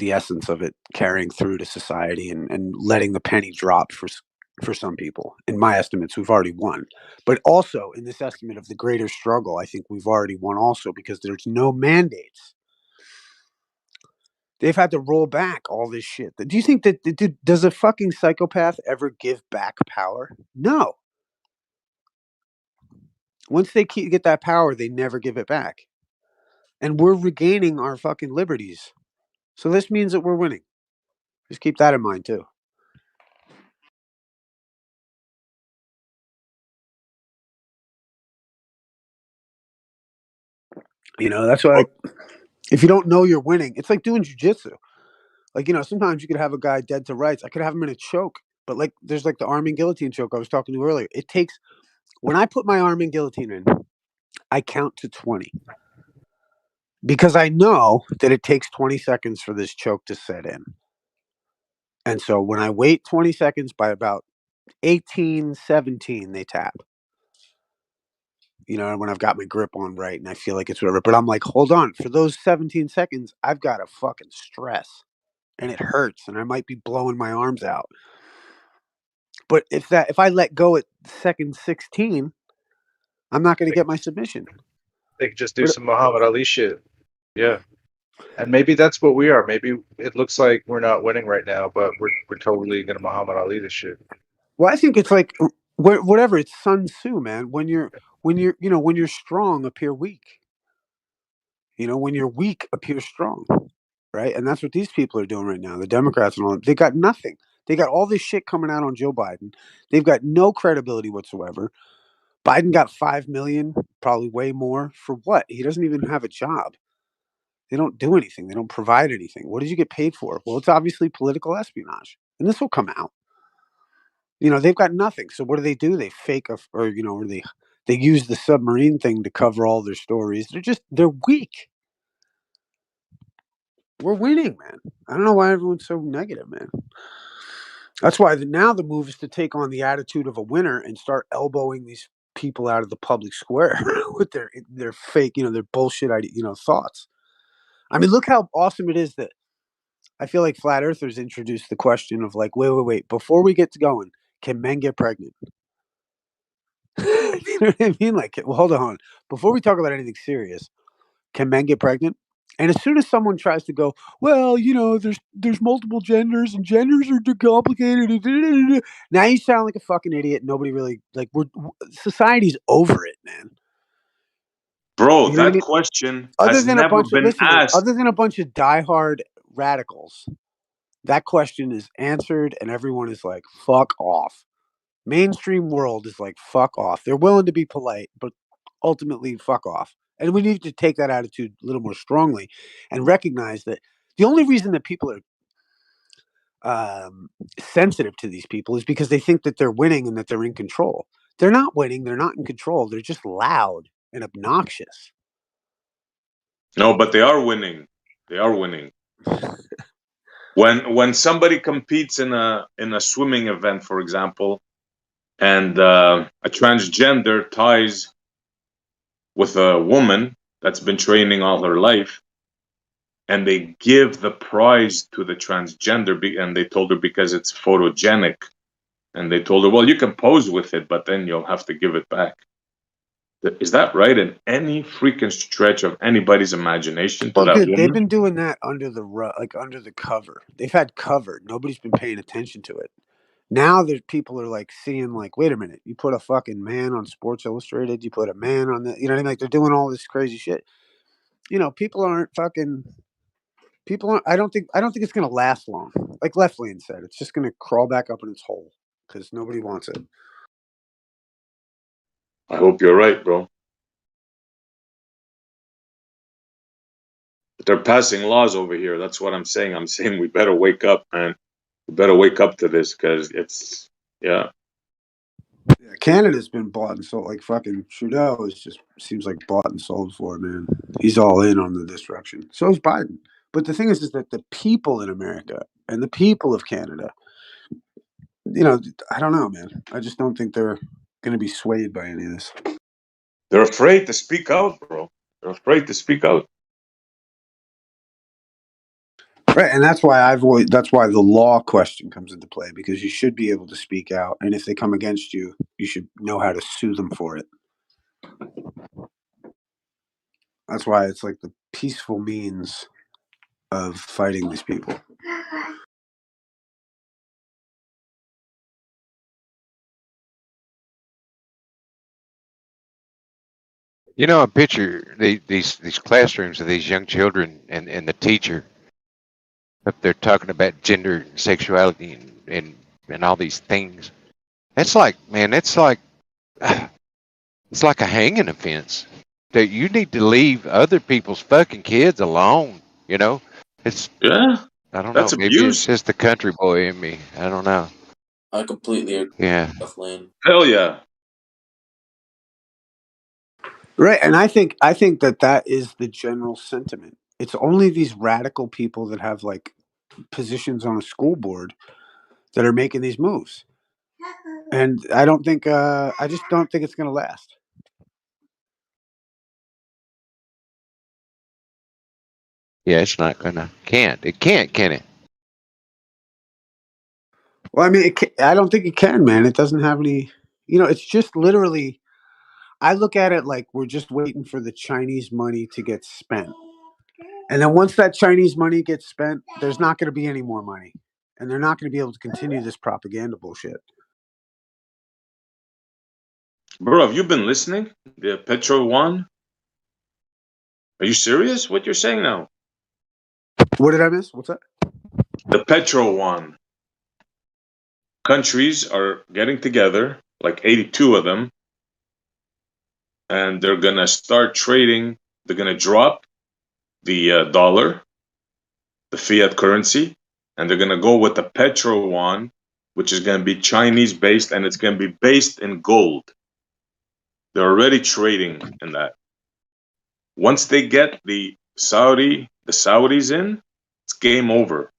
essence of it carrying through to society and letting the penny drop for some people. In my estimates, we've already won. But also, in this estimate of the greater struggle, I think we've already won also because there's no mandates. They've had to roll back all this shit. Do you think that does a fucking psychopath ever give back power? No. Once they get that power, they never give it back. And we're regaining our fucking liberties. So this means that we're winning. Just keep that in mind too. You know, that's why, like, if you don't know you're winning, it's like doing jujitsu. Like, you know, sometimes you could have a guy dead to rights. I could have him in a choke, but like, there's like the arm and guillotine choke I was talking to earlier. It takes, when I put my arm and guillotine in, I count to 20 because I know that it takes 20 seconds for this choke to set in. And so when I wait 20 seconds, by about 18, 17, they tap. You know, when I've got my grip on right and I feel like it's whatever. But I'm like, hold on, for those 17 seconds, I've got to fucking stress. And it hurts and I might be blowing my arms out. But if I let go at second 16, I'm not going to get my submission. They could just do some Muhammad Ali shit. Yeah. And maybe that's what we are. Maybe it looks like we're not winning right now, but we're totally gonna Muhammad Ali this shit. Well, I think it's like whatever. It's Sun Tzu, man. When you're strong, appear weak. You know, when you're weak, appear strong, right? And that's what these people are doing right now. The Democrats and all. They got nothing. They got all this shit coming out on Joe Biden. They've got no credibility whatsoever. Biden got 5 million, probably way more. For what? He doesn't even have a job. They don't do anything. They don't provide anything. What did you get paid for? Well, it's obviously political espionage, and this will come out. You know, they've got nothing. So what do? They fake or they use the submarine thing to cover all their stories. They're weak. We're winning, man. I don't know why everyone's so negative, man. That's why now the move is to take on the attitude of a winner and start elbowing these people out of the public square with their fake, their bullshit, thoughts. I mean, look how awesome it is that I feel like flat earthers introduced the question of like, wait, before we get to going, can men get pregnant? You know what I mean? Like, well, hold on. Before we talk about anything serious, can men get pregnant? And as soon as someone tries to go, well, there's multiple genders and genders are too complicated. Now you sound like a fucking idiot. Nobody really society's over it, man. Bro, You know what I mean? question Other has than a never bunch of been asked. other than a bunch of diehard radicals, that question is answered, and everyone is like, "Fuck off." Mainstream world is like, "Fuck off." They're willing to be polite, but ultimately, fuck off. And we need to take that attitude a little more strongly, and recognize that the only reason that people are sensitive to these people is because they think that they're winning and that they're in control. They're not winning. They're not in control. They're just loud and obnoxious. No, but they are winning. They are winning. When somebody competes in a swimming event, for example, and a transgender ties with a woman that's been training all her life, and they give the prize to the transgender, and they told her because it's photogenic, and they told her, well, you can pose with it, but then you'll have to give it back. Is that right? In any freaking stretch of anybody's imagination to Well, that dude, they've woman? been doing that under the under the cover. They've had cover. Nobody's been paying attention to it. Now there's people are like seeing like, wait a minute, you put a fucking man on Sports Illustrated, you put a man on the, you know what I mean? Like they're doing all this crazy shit. People aren't fucking. People aren't. I don't think it's gonna last long. Like Leftlane said, it's just gonna crawl back up in its hole because nobody wants it. I hope you're right, bro. But they're passing laws over here. That's what I'm saying. I'm saying we better wake up, man. We better wake up to this because it's, yeah. Canada's been bought and sold. Like fucking Trudeau is just seems like bought and sold for, man. He's all in on the disruption. So is Biden. But the thing is that the people in America and the people of Canada, I don't know, man. I just don't think they're going to be swayed by any of this. They're afraid to speak out, bro. They're afraid to speak out. Right, and that's why that's why the law question comes into play, because you should be able to speak out, and if they come against you, you should know how to sue them for it. That's why it's like the peaceful means of fighting these people. You know, I picture these classrooms of these young children and the teacher up there talking about gender and sexuality and all these things. That's like, man, it's like a hanging offense. That you need to leave other people's fucking kids alone. You know, it's Yeah, I don't that's know. Maybe it's abuse. just the country boy in me. I don't know. I completely agree. Yeah. Hell yeah. Right, and I think that is the general sentiment. It's only these radical people that have like positions on a school board that are making these moves, and I just don't think it's going to last. Yeah, it's not gonna. It can't, can it? Well, I mean, I don't think it can, man. It doesn't have any. It's just literally. I look at it like we're just waiting for the Chinese money to get spent. And then once that Chinese money gets spent, there's not going to be any more money. And they're not going to be able to continue this propaganda bullshit. Bro, have you been listening? The Petro one? Are you serious? What you're saying now? What did I miss? What's that? The Petro one. Countries are getting together, like 82 of them, and they're gonna start trading. They're gonna drop the dollar, the fiat currency, and they're gonna go with the Petro one, which is gonna be Chinese based, and it's gonna be based in gold. They're already trading in that. Once they get the Saudis in, it's game over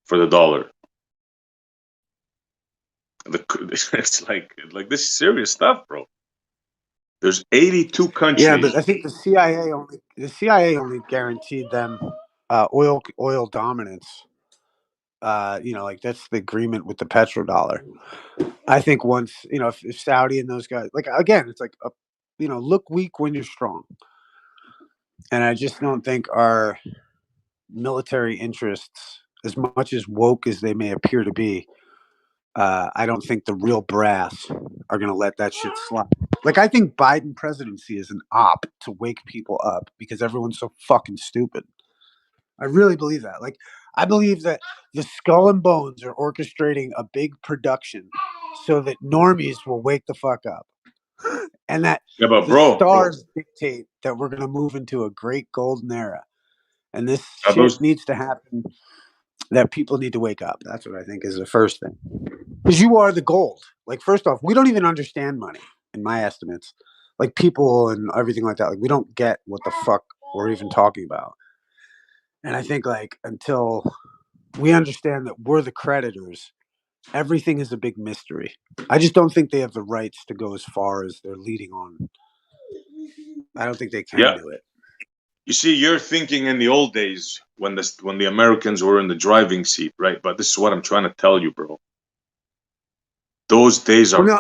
for the dollar. It's like this is serious stuff, bro. There's 82 countries. Yeah, but I think the CIA only guaranteed them oil dominance. Like that's the agreement with the petrodollar. I think once if Saudi and those guys, like again, it's like look weak when you're strong, and I just don't think our military interests, as much as woke as they may appear to be, I don't think the real brass are going to let that shit slide. Like, I think Biden presidency is an op to wake people up because everyone's so fucking stupid. I really believe that. Like, I believe that the Skull and Bones are orchestrating a big production so that normies will wake the fuck up. And that the stars dictate that we're going to move into a great golden era. And this shit needs to happen, that people need to wake up. That's what I think is the first thing. Because you are the gold. Like, first off, we don't even understand money, in my estimates. Like, people and everything like that. Like, we don't get what the fuck we're even talking about. And I think, like, until we understand that we're the creditors, everything is a big mystery. I just don't think they have the rights to go as far as they're leading on. I don't think they can do it. You see, you're thinking in the old days when the Americans were in the driving seat, right? But this is what I'm trying to tell you, bro. Those days are over.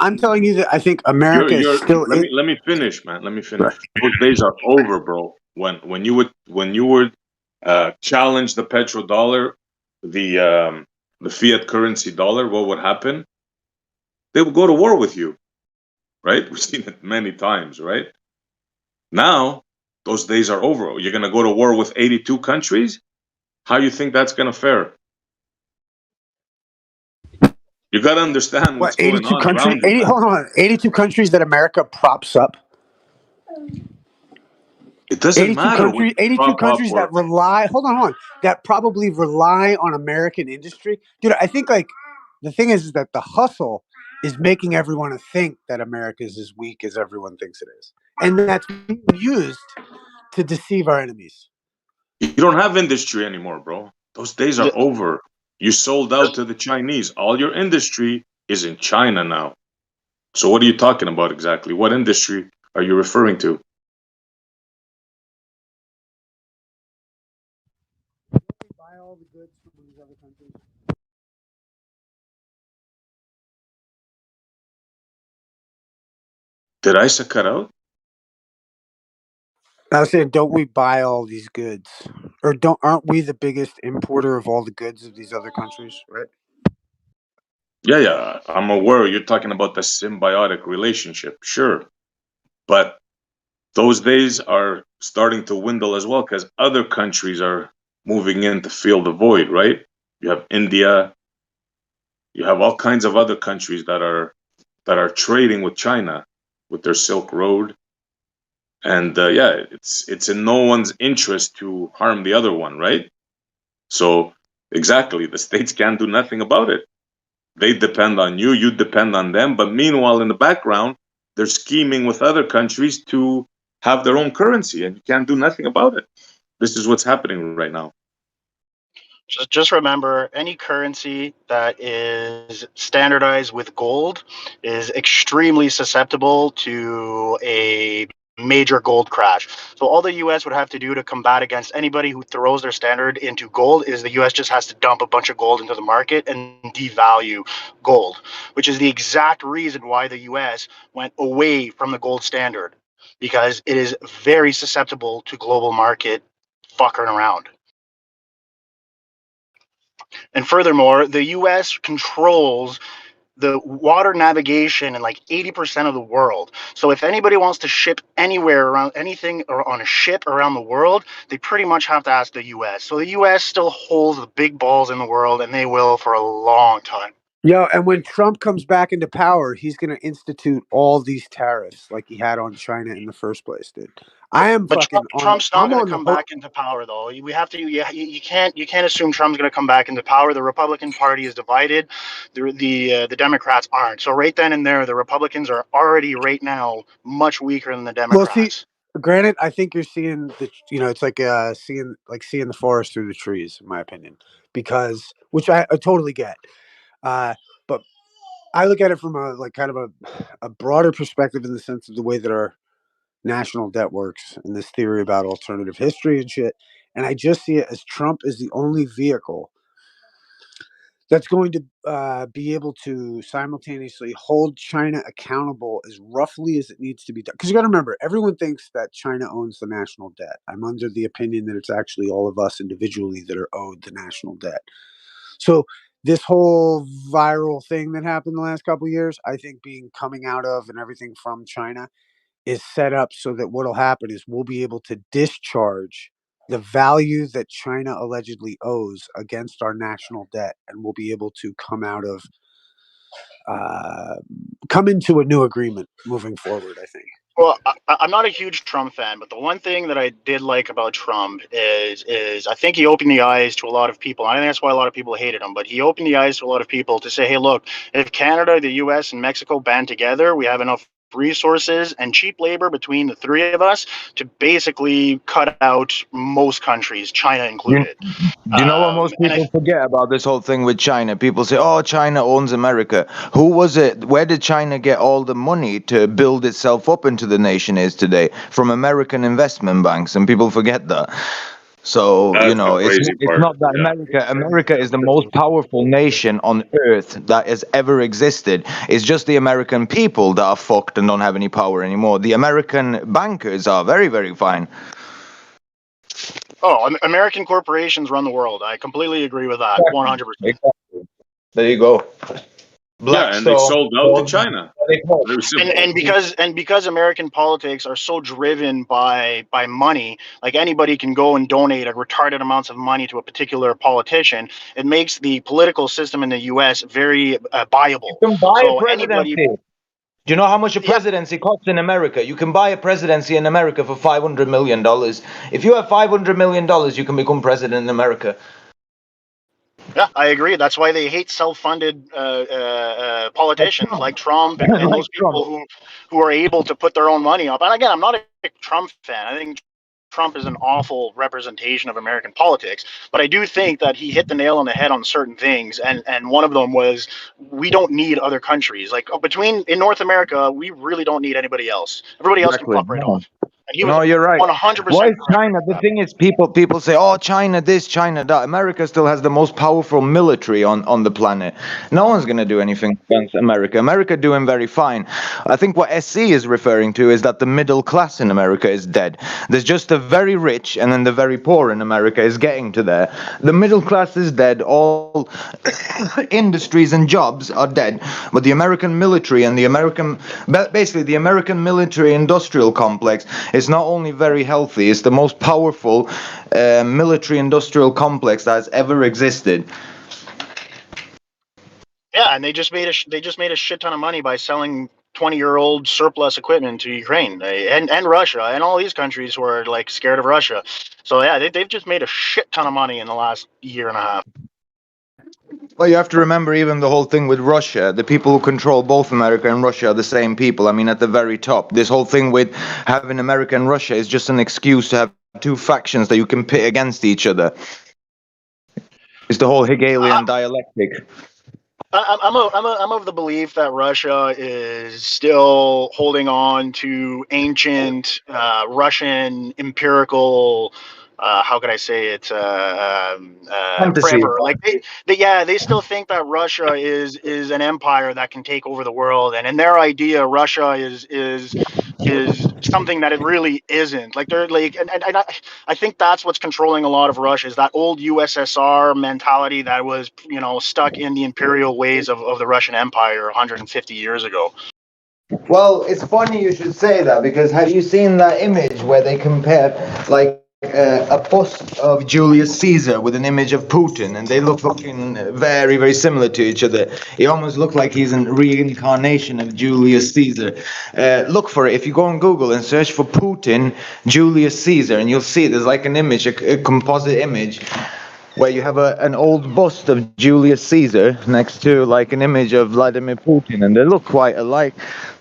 I'm telling you that I think America is still. Let me finish, man. Let me finish. Those days are over, bro. When you would challenge the petrodollar, the fiat currency dollar, what would happen? They would go to war with you, right? We've seen it many times, right? Now those days are over. You're gonna go to war with 82 countries. How you think that's gonna fare? You gotta understand what's going on around you. Hold on, 82 countries that America props up. It doesn't matter. 82 countries that rely. Hold on. That probably rely on American industry, dude. I think like the thing is that the hustle is making everyone think that America is as weak as everyone thinks it is, and that's being used to deceive our enemies. You don't have industry anymore, bro. Those days are over. You sold out to the Chinese. All your industry is in China now. So what are you talking about exactly? What industry are you referring to? Buy all the goods from these other countries. Did Isa cut out? I was saying, don't we buy all these goods, or aren't we the biggest importer of all the goods of these other countries? Right. Yeah, I'm aware you're talking about the symbiotic relationship. Sure. But those days are starting to dwindle as well because other countries are moving in to fill the void, right? You have India, you have all kinds of other countries that are trading with China with their Silk Road. And yeah, it's in no one's interest to harm the other one, right? So exactly, the states can't do nothing about it. They depend on you, you depend on them. But meanwhile, in the background, they're scheming with other countries to have their own currency, and you can't do nothing about it. This is what's happening right now. Just remember, any currency that is standardized with gold is extremely susceptible to a major gold crash. So all the US would have to do to combat against anybody who throws their standard into gold is the US just has to dump a bunch of gold into the market and devalue gold, which is the exact reason why the US went away from the gold standard, because it is very susceptible to global market fucking around. And furthermore, the US controls the water navigation in like 80% of the world. So if anybody wants to ship anywhere around anything or on a ship around the world, they pretty much have to ask the US. So the US still holds the big balls in the world, and they will for a long time. Yo, and when Trump comes back into power, he's going to institute all these tariffs like he had on China in the first place, dude. I am But fucking Trump's not I'm going on to the come hook. back into power, though. We have to. You can't assume Trump's going to come back into power. The Republican Party is divided. The Democrats aren't. So right then and there, the Republicans are already right now much weaker than the Well, see, Democrats. granted, I think you're seeing it's like seeing the forest through the trees, in my opinion, because which I totally get. But I look at it from a like kind of a broader perspective in the sense of the way that our national debt works and this theory about alternative history and shit. And I just see it as Trump is the only vehicle that's going to be able to simultaneously hold China accountable as roughly as it needs to be done. Because you got to remember, everyone thinks that China owns the national debt. I'm under the opinion that it's actually all of us individually that are owed the national debt. So this whole viral thing that happened the last couple of years, I think coming out of and everything from China is set up so that what'll happen is we'll be able to discharge the value that China allegedly owes against our national debt, and we'll be able to come into a new agreement moving forward, I think. Well, I'm not a huge Trump fan, but the one thing that I did like about Trump is I think he opened the eyes to a lot of people. I think that's why a lot of people hated him. But he opened the eyes to a lot of people to say, hey, look, if Canada, the U.S., and Mexico band together, we have enough resources and cheap labor between the three of us to basically cut out most countries, China included. Do you know what most people forget about this whole thing with China? People say, oh, China owns America. Who was it? Where did China get all the money to build itself up into the nation it is today? From American investment banks, and people forget that. So, That's you know, the crazy it's part. not that America is the most powerful nation on earth that has ever existed. It's just the American people that are fucked and don't have any power anymore. The American bankers are very, very fine. Oh, American corporations run the world. I completely agree with that, 100%. Exactly. There you go. Yeah, and they sold out to China. And because American politics are so driven by money, like anybody can go and donate a retarded amounts of money to a particular politician, it makes the political system in the U.S. very viable. You can buy So a presidency. Do you know how much a presidency costs in America? You can buy a presidency in America for $500 million. If you have $500 million, you can become president in America. Yeah, I agree. That's why they hate self-funded politicians like Trump and Like those Trump. people who are able to put their own money up. And again, I'm not a Trump fan. I think Trump is an awful representation of American politics. But I do think that he hit the nail on the head on certain things, and one of them was we don't need other countries. Like in North America, we really don't need anybody else. Everybody else can Exactly. fuck right No. off. And he was No, you're right. 100% Why is correct. China? The thing is, people say, "Oh, China this, China that." America still has the most powerful military on the planet. No one's gonna do anything against America. America doing very fine. I think what SC is referring to is that the middle class in America is dead. There's just the very rich and then the very poor in America is getting to there. The middle class is dead. All industries and jobs are dead. But the American military and basically the American military industrial complex is not only very healthy, it's the most powerful military industrial complex that has ever existed. Yeah, and they just made a shit ton of money by selling 20-year-old surplus equipment to Ukraine and Russia and all these countries who are like scared of Russia. So yeah, they've just made a shit ton of money in the last year and a half. Well, you have to remember even the whole thing with Russia. The people who control both America and Russia are the same people. I mean, at the very top. This whole thing with having America and Russia is just an excuse to have two factions that you can pit against each other. It's the whole Hegelian dialectic. I'm of the belief that Russia is still holding on to ancient Russian empirical. How could I say it? Fantasy. Forever. Like they still think that Russia is an empire that can take over the world, and in their idea, Russia is something that it really isn't. Like they're like, and I think that's what's controlling a lot of Russia is that old USSR mentality that was stuck in the imperial ways of the Russian Empire 150 years ago. Well, it's funny you should say that, because have you seen that image where they compared like a bust of Julius Caesar with an image of Putin, and they look fucking very, very similar to each other. He almost looked like he's a reincarnation of Julius Caesar. Look for it. If you go on Google and search for Putin, Julius Caesar, and you'll see there's like an image, a composite image, where you have an old bust of Julius Caesar next to like an image of Vladimir Putin, and they look quite alike.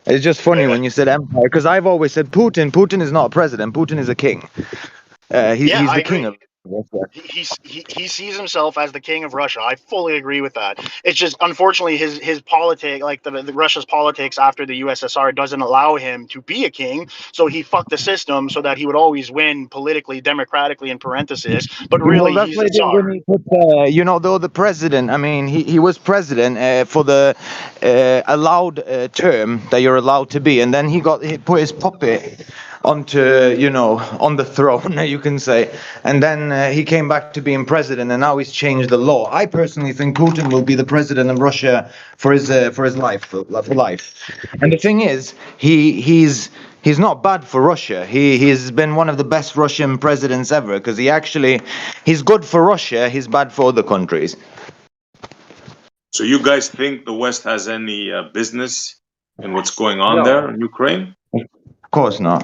It's just funny when you said empire, because I've always said Putin is not a president, Putin is a king. He's the king of Russia. He sees himself as the king of Russia. I fully agree with that. It's just unfortunately his politic, like the Russia's politics after the USSR, doesn't allow him to be a king. So he fucked the system so that he would always win politically, democratically, in parentheses. But really, well, that's he's why a czar. when he put, though the president, I mean, he was president for the allowed term that you're allowed to be, and then he put his puppet onto, on the throne, you can say, and then he came back to being president, and now he's changed the law. I personally think Putin will be the president of Russia for his life, for life. And the thing is, he's not bad for Russia. He's been one of the best Russian presidents ever, because he's good for Russia, he's bad for other countries. So you guys think the West has any business in what's going on there in Ukraine? Of course not.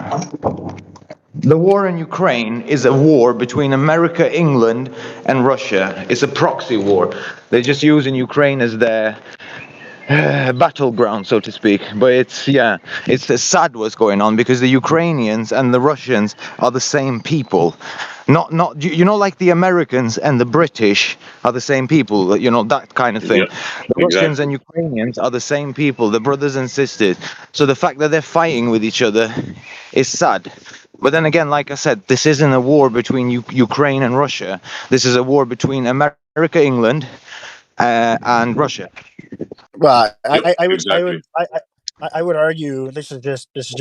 The war in Ukraine is a war between America, England, and Russia. It's a proxy war. They're just using Ukraine as their battleground, so to speak. But it's sad what's going on, because the Ukrainians and the Russians are the same people. Not like the Americans and the British are the same people, that kind of thing. Yeah, the Russians and Ukrainians are the same people, the brothers and sisters. So the fact that they're fighting with each other is sad. But then again, like I said, this isn't a war between Ukraine and Russia. This is a war between America, England, and Russia. Well, Exactly. I would argue this is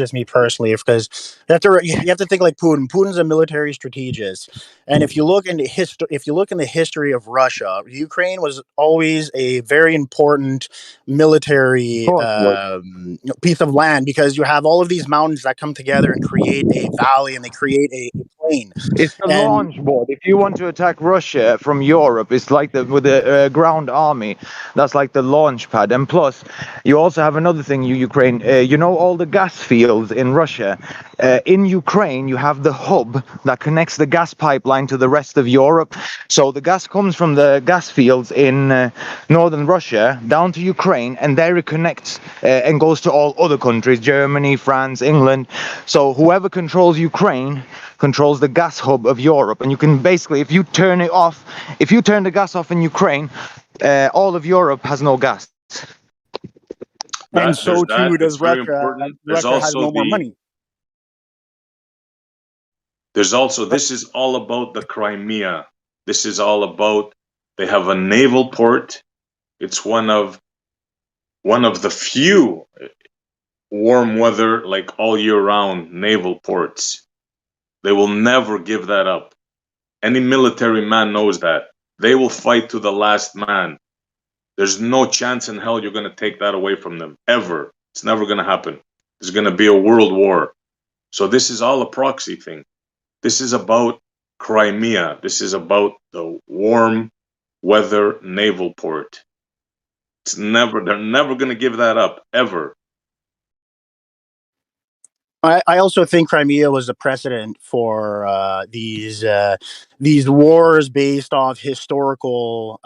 just me personally, because you have to think like Putin. Putin's a military strategist, and if you look in the history of Russia, Ukraine was always a very important military piece of land, because you have all of these mountains that come together and create a valley, and they create a plain. It's the launch board. If you want to attack Russia from Europe, it's like with the ground army. That's like the launch pad. And plus, you also have another thing. Ukraine. You know all the gas fields in Russia. In Ukraine, you have the hub that connects the gas pipeline to the rest of Europe. So the gas comes from the gas fields in northern Russia down to Ukraine, and there it connects and goes to all other countries, Germany, France, England. So whoever controls Ukraine controls the gas hub of Europe. And you can basically, if you turn it off, if you turn the gas off in Ukraine, all of Europe has no gas. And so too does It's very Russia. important. There's Russia has also no more money. There's also, this is all about the Crimea. This is all about, they have a naval port. It's one of the few warm weather, like all year round naval ports. They will never give that up. Any military man knows that. They will fight to the last man. There's no chance in hell you're going to take that away from them, ever. It's never going to happen. There's going to be a world war. So this is all a proxy thing. This is about Crimea. This is about the warm weather naval port. They're never going to give that up, ever. I also think Crimea was a precedent for these wars based off historical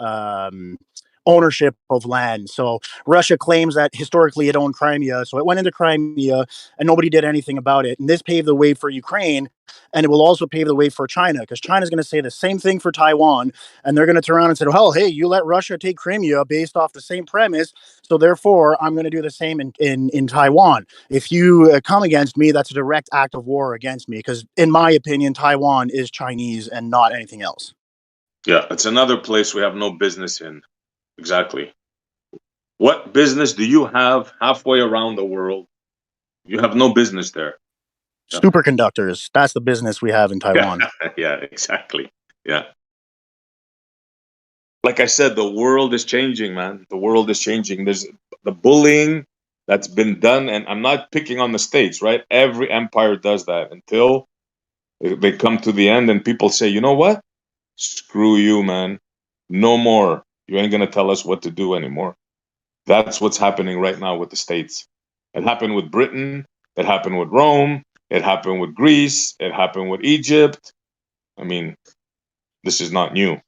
ownership of land. So Russia claims that historically it owned Crimea, so it went into Crimea and nobody did anything about it. And this paved the way for Ukraine, and it will also pave the way for China, because China's going to say the same thing for Taiwan, and they're going to turn around and say, "Oh, hey, you let Russia take Crimea based off the same premise, so therefore I'm going to do the same in Taiwan. If you come against me, that's a direct act of war against me, because in my opinion, Taiwan is Chinese and not anything else." Yeah, it's another place we have no business in. Exactly. What business do you have halfway around the world? You have no business there. Superconductors. That's the business we have in Taiwan. Yeah, exactly. Yeah. Like I said, the world is changing, man. The world is changing. There's the bullying that's been done, and I'm not picking on the States, right? Every empire does that until they come to the end and people say, you know what? Screw you, man. No more. You ain't going to tell us what to do anymore. That's what's happening right now with the States. It happened with Britain. It happened with Rome. It happened with Greece. It happened with Egypt. I mean, this is not new.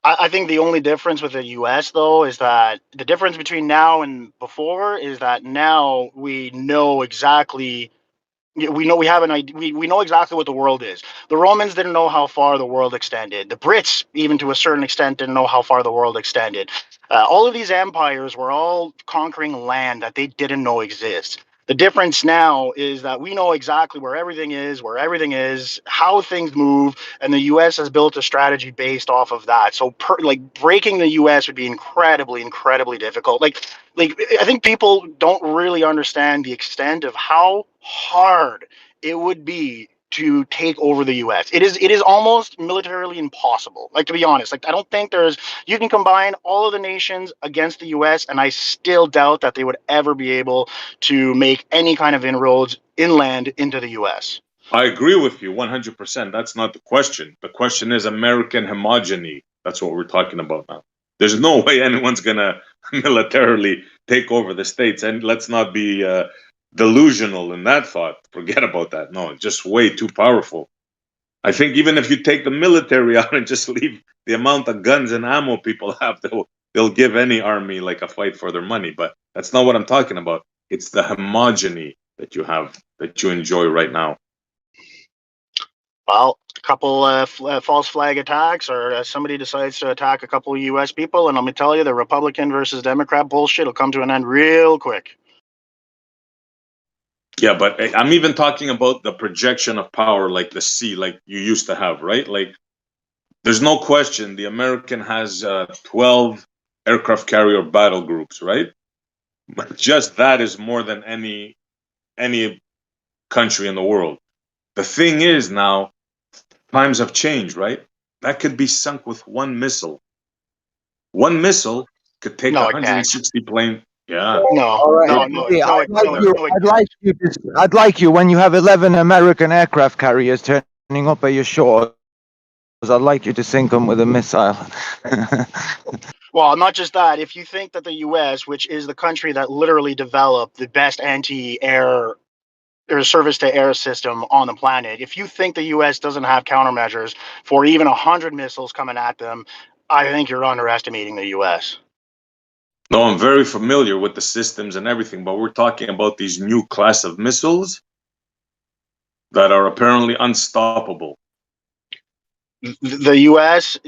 I think the only difference with the U.S. though is that the difference between now and before is that now we know exactly. We know we have an idea. We know exactly what the world is. The Romans didn't know how far the world extended. The Brits, even to a certain extent, didn't know how far the world extended. All of these empires were all conquering land that they didn't know exists. The difference now is that we know exactly where everything is, how things move, and the U.S. has built a strategy based off of that. So, breaking the U.S. would be incredibly, incredibly difficult. Like I think people don't really understand the extent of how hard it would be to take over the U.S. It is almost militarily impossible. Like, to be honest, like I don't think you can combine all of the nations against the U.S. and I still doubt that they would ever be able to make any kind of inroads inland into the U.S. I agree with you 100%. That's not the question. The question is American homogeny. That's what we're talking about now. There's no way anyone's going to militarily take over the States. And let's not be delusional in that thought. Forget about that. No, it's just way too powerful. I think even if you take the military out and just leave the amount of guns and ammo people have, they'll give any army like a fight for their money. But that's not what I'm talking about. It's the homogeny that you have, that you enjoy right now. Well, a couple false flag attacks, or somebody decides to attack a couple of U.S. people, and let me tell you, the Republican versus Democrat bullshit will come to an end real quick. Yeah, but I'm even talking about the projection of power, like the sea, like you used to have, right? Like, there's no question the American has 12 aircraft carrier battle groups, right? But just that is more than any country in the world. The thing is now, times have changed, right? That could be sunk with one missile. One missile could take 160 planes. Yeah. I'd like you when you have 11 American aircraft carriers turning up at your shores. I'd like you to sink them with a missile. Well, not just that. If you think that the U.S., which is the country that literally developed the best anti-air or surface-to-air system on the planet, if you think the U.S. doesn't have countermeasures for even 100 missiles coming at them, I think you're underestimating the U.S. No, I'm very familiar with the systems and everything, but we're talking about these new class of missiles that are apparently unstoppable. The U.S.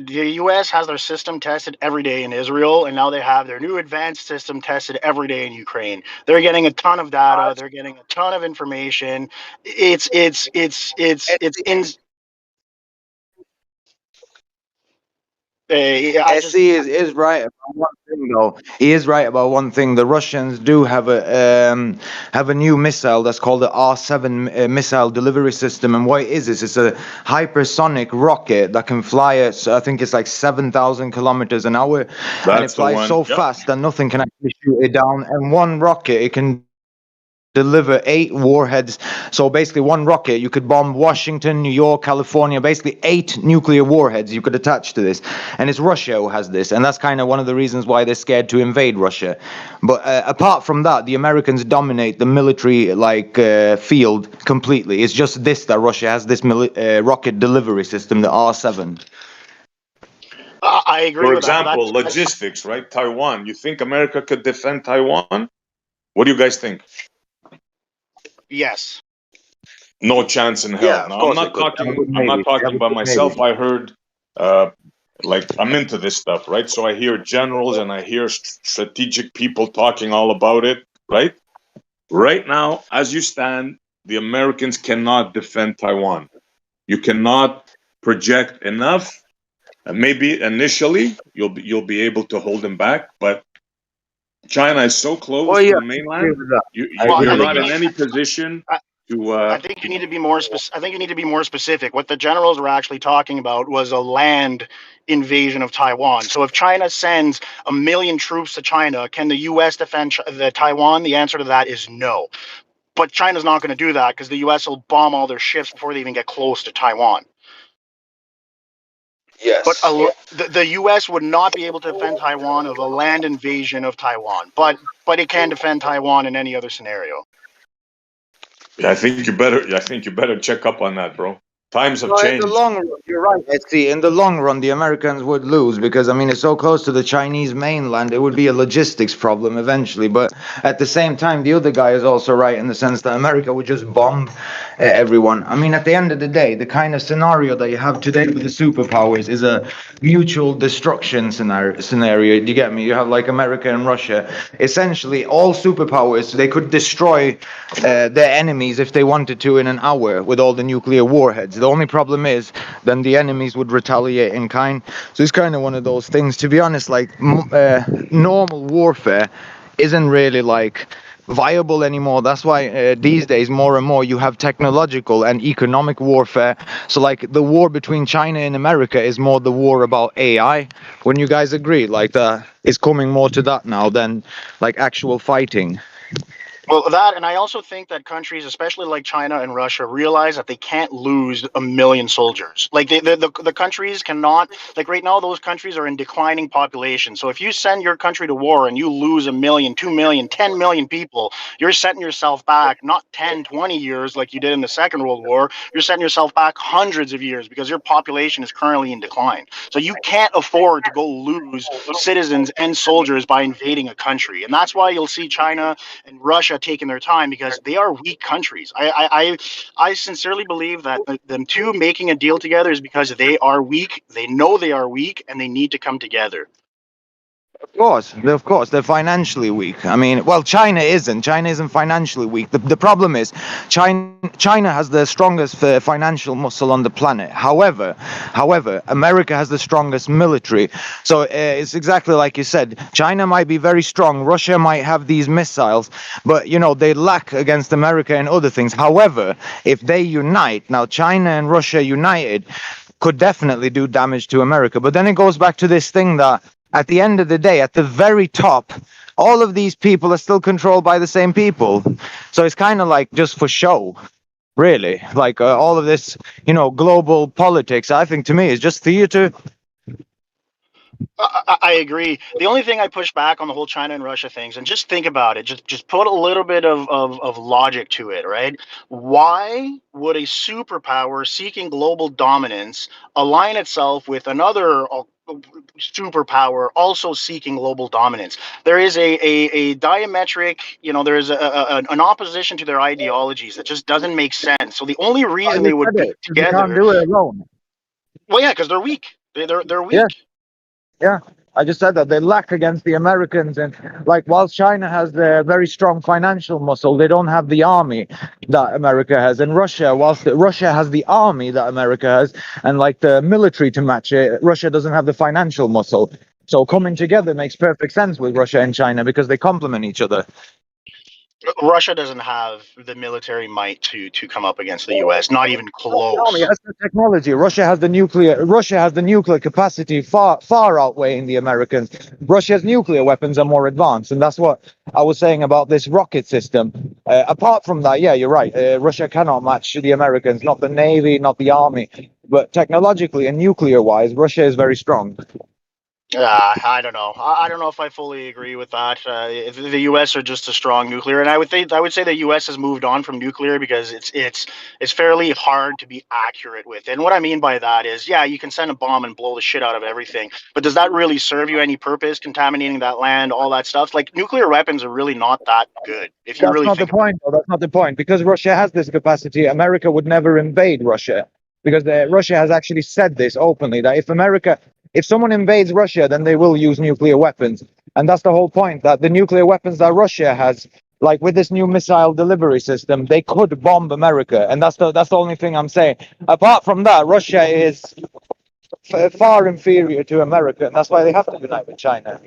has their system tested every day in Israel, and now they have their new advanced system tested every day in Ukraine. They're getting a ton of data. They're getting a ton of information. It's in. I just SE is right about one thing, though. He is right about one thing. The Russians do have a new missile that's called the R7 missile delivery system. And what it is it's a hypersonic rocket that can fly at, I think it's like 7,000 kilometers an hour, and it That's the flies one. so Yep. fast that nothing can actually shoot it down. And one rocket, it can deliver 8 warheads. So basically, one rocket, you could bomb Washington, New York, California, basically 8 nuclear warheads you could attach to this. And it's Russia who has this. And that's kind of one of the reasons why they're scared to invade Russia. But apart from that, the Americans dominate the military field completely. It's just this that Russia has this rocket delivery system, the R7. I agree For with that. example, logistics, right? Taiwan. You think America could defend Taiwan? What do you guys think? Yes. No chance in hell. Yeah, of Now, course I'm it not could. talking. Have a good I'm not Navy. talking Have a about good myself. Navy. I heard, like, I'm into this stuff, right? So I hear generals and I hear strategic people talking all about it, right? Right now, as you stand, the Americans cannot defend Taiwan. You cannot project enough. And maybe initially you'll be able to hold them back, but China is so close Oh to yeah, the I agree mainland. with that. I Well, agree You're with not in that. any position to. I think you need to be more I think you need to be more specific. What the generals were actually talking about was a land invasion of Taiwan. So if China sends 1 million troops to China, can the U.S. defend the Taiwan? The answer to that is no. But China's not going to do that because the U.S. will bomb all their ships before they even get close to Taiwan. But Yes. the U.S. would not be able to defend Taiwan of a land invasion of Taiwan. But it can defend Taiwan in any other scenario. Yeah, I think you better. I think you better check up on that, bro. Times have No, in the changed. long run, you're right. See, in the long run, the Americans would lose because I mean it's so close to the Chinese mainland. It would be a logistics problem eventually. But at the same time, the other guy is also right in the sense that America would just bomb everyone. I mean, at the end of the day, the kind of scenario that you have today with the superpowers is a mutual destruction scenario. Do you get me? You have like America and Russia. Essentially, all superpowers they could destroy their enemies if they wanted to in an hour with all the nuclear warheads. The only problem is then the enemies would retaliate in kind. So it's kind of one of those things. To be honest, like normal warfare isn't really like viable anymore. That's why these days more and more you have technological and economic warfare. So like the war between China and America is more the war about AI. When you guys agree, like it's coming more to that now than like actual fighting. Well, that, and I also think that countries, especially like China and Russia, realize that they can't lose 1 million soldiers. Like the countries cannot, like right now, those countries are in declining population. So if you send your country to war and you lose 1 million, 2 million, 10 million people, you're setting yourself back not 10, 20 years like you did in the Second World War. You're setting yourself back hundreds of years because your population is currently in decline. So you can't afford to go lose citizens and soldiers by invading a country. And that's why you'll see China and Russia taking their time because they are weak countries. I sincerely believe that them two making a deal together is because they are weak. They know they are weak, and they need to come together. Of course, they're financially weak. I mean, well, China isn't. China isn't financially weak. The problem is, China has the strongest financial muscle on the planet. However, America has the strongest military. So it's exactly like you said. China might be very strong. Russia might have these missiles, but you know they lack against America and other things. However, if they unite, now China and Russia united, could definitely do damage to America. But then it goes back to this thing that at the end of the day, at the very top, all of these people are still controlled by the same people. So it's kind of like just for show, really. Like all of this, global politics, I think to me is just theater. I agree. The only thing I push back on the whole China and Russia things, and just think about it, just put a little bit of logic to it, right? Why would a superpower seeking global dominance align itself with another superpower also seeking global dominance? There is a diametric, there is an opposition to their ideologies that just doesn't make sense. So the only reason they would be You can't together, do it alone. well, yeah, because they're weak. They're Yeah, weak. yeah. I just said that they lack against the Americans, and like whilst China has the very strong financial muscle, they don't have the army that America has. And Russia, whilst Russia has the army that America has, and like the military to match it, Russia doesn't have the financial muscle. So coming together makes perfect sense with Russia and China because they complement each other. Russia doesn't have the military might to come up against the U.S. Not even Army close. has the technology. Russia has the nuclear. Russia has the nuclear capacity far outweighing the Americans. Russia's nuclear weapons are more advanced, and that's what I was saying about this rocket system. Apart from that, yeah, you're right. Russia cannot match the Americans. Not the navy, not the army, but technologically and nuclear-wise, Russia is very strong. I don't know. I don't know if I fully agree with that. The U.S. are just a strong nuclear, and I would say the U.S. has moved on from nuclear because it's fairly hard to be accurate with. And what I mean by that is, yeah, you can send a bomb and blow the shit out of everything, but does that really serve you any purpose? Contaminating that land, all that stuff. Like nuclear weapons are really not that good if you That's really not the think about it. point, though. That's not the point. Because Russia has this capacity, America would never invade Russia. Because Russia has actually said this openly that if someone invades Russia, then they will use nuclear weapons. And that's the whole point, that the nuclear weapons that Russia has, like with this new missile delivery system, they could bomb America. And that's the only thing I'm saying. Apart from that, Russia is far inferior to America, and that's why they have to unite with China.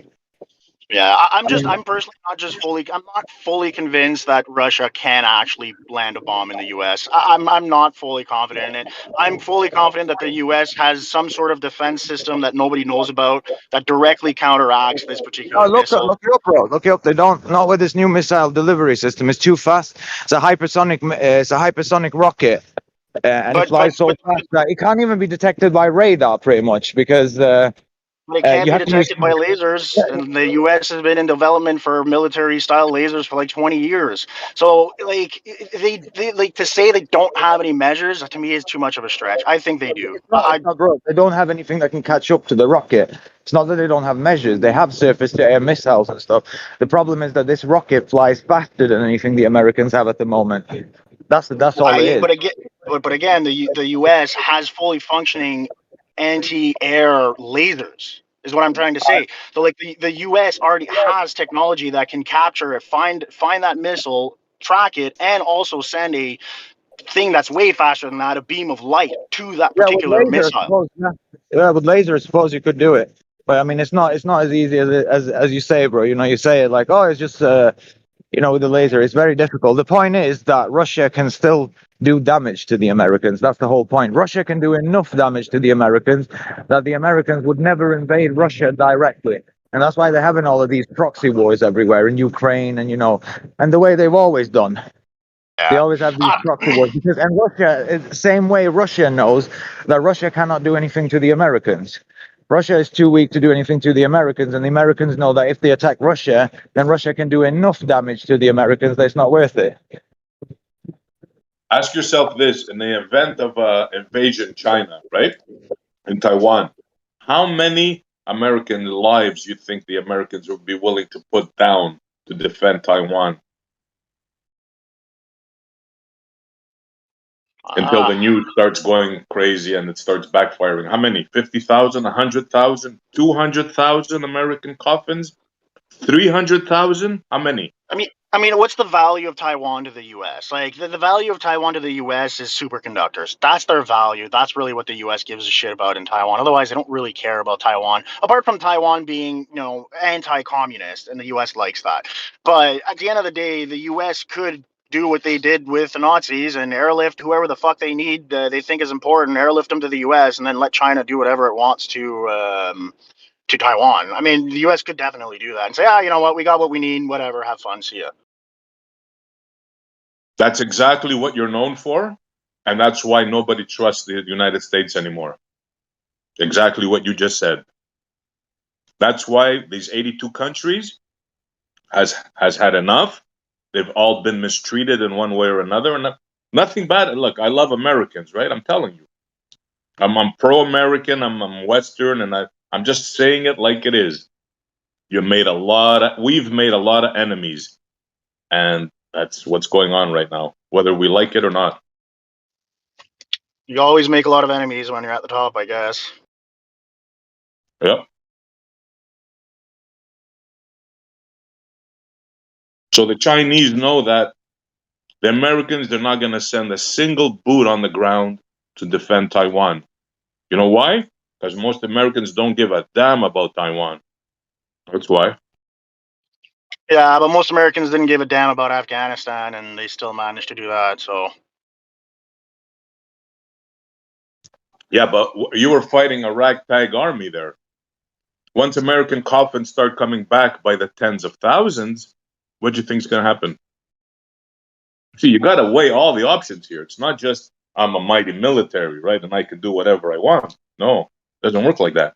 Yeah, I'm personally I'm not fully convinced that Russia can actually land a bomb in the U.S. I'm not fully confident in it. I'm fully confident that the U.S. has some sort of defense system that nobody knows about that directly counteracts this particular missile. Look it up, bro. Look it up. They don't. Not with this new missile delivery system. It's too fast. It's a hypersonic rocket, and it flies so fast that it can't even be detected by radar, pretty much, because They can't you be have to use. detected by lasers, and the U.S. has been in development for military-style lasers for like 20 years. So, like, they like to say they don't have any measures. To me, is too much of a stretch. I think they do. It's not, bro. They don't have anything that can catch up to the rocket. It's not that they don't have measures. They have surface-to-air missiles and stuff. The problem is that this rocket flies faster than anything the Americans have at the moment. That's all it is. But again, the U.S. has fully functioning anti-air lasers. Is what I'm trying to say. So, like, the U.S. already has technology that can capture it, find that missile, track it, and also send a thing that's way faster than that, a beam of light, to that Yeah, with particular laser, I missile. suppose. Yeah, with laser, I suppose you could do it. But I mean, it's not as easy as you say, bro. You know, you say it like, oh, it's just with the laser, it's very difficult. The point is that Russia can still do damage to the Americans. That's the whole point. Russia can do enough damage to the Americans that the Americans would never invade Russia directly. And that's why they're having all of these proxy wars everywhere in Ukraine and the way they've always done. They always have these proxy wars and Russia, same way Russia knows that Russia cannot do anything to the Americans. Russia is too weak to do anything to the Americans, and the Americans know that if they attack Russia, then Russia can do enough damage to the Americans that it's not worth it. Ask yourself this: in the event of invasion, China, right, in Taiwan, how many American lives you think the Americans would be willing to put down to defend Taiwan? Until the news starts going crazy and it starts backfiring. How many? 50,000, 100,000, 200,000 American coffins? 300,000? How many? I mean, what's the value of Taiwan to the U.S.? Like, the value of Taiwan to the U.S. is superconductors. That's their value. That's really what the U.S. gives a shit about in Taiwan. Otherwise, they don't really care about Taiwan, apart from Taiwan being, anti-communist, and the U.S. likes that. But at the end of the day, the U.S. could do what they did with the Nazis and airlift whoever the fuck they need, they think is important, airlift them to the U.S., and then let China do whatever it wants to Taiwan. I mean, the U.S. could definitely do that and say, you know what, we got what we need, whatever, have fun, see ya. That's exactly what you're known for, and that's why nobody trusts the United States anymore. Exactly what you just said. That's why these 82 countries has had enough. They've all been mistreated in one way or another, and nothing bad. Look, I love Americans, right? I'm telling you, I'm pro-American. I'm Western, and I'm just saying it like it is. We've made a lot of enemies, and that's what's going on right now, whether we like it or not. You always make a lot of enemies when you're at the top, I guess. Yep. So the Chinese know that the Americans, they're not going to send a single boot on the ground to defend Taiwan. You know why? Because most Americans don't give a damn about Taiwan. That's why. Yeah, but most Americans didn't give a damn about Afghanistan, and they still managed to do that. So Yeah, but you were fighting a ragtag army there. Once American coffins start coming back by the tens of thousands, what do you think's going to happen? See, you got to weigh all the options here. It's not just I'm a mighty military, right, and I can do whatever I want. No, it doesn't work like that.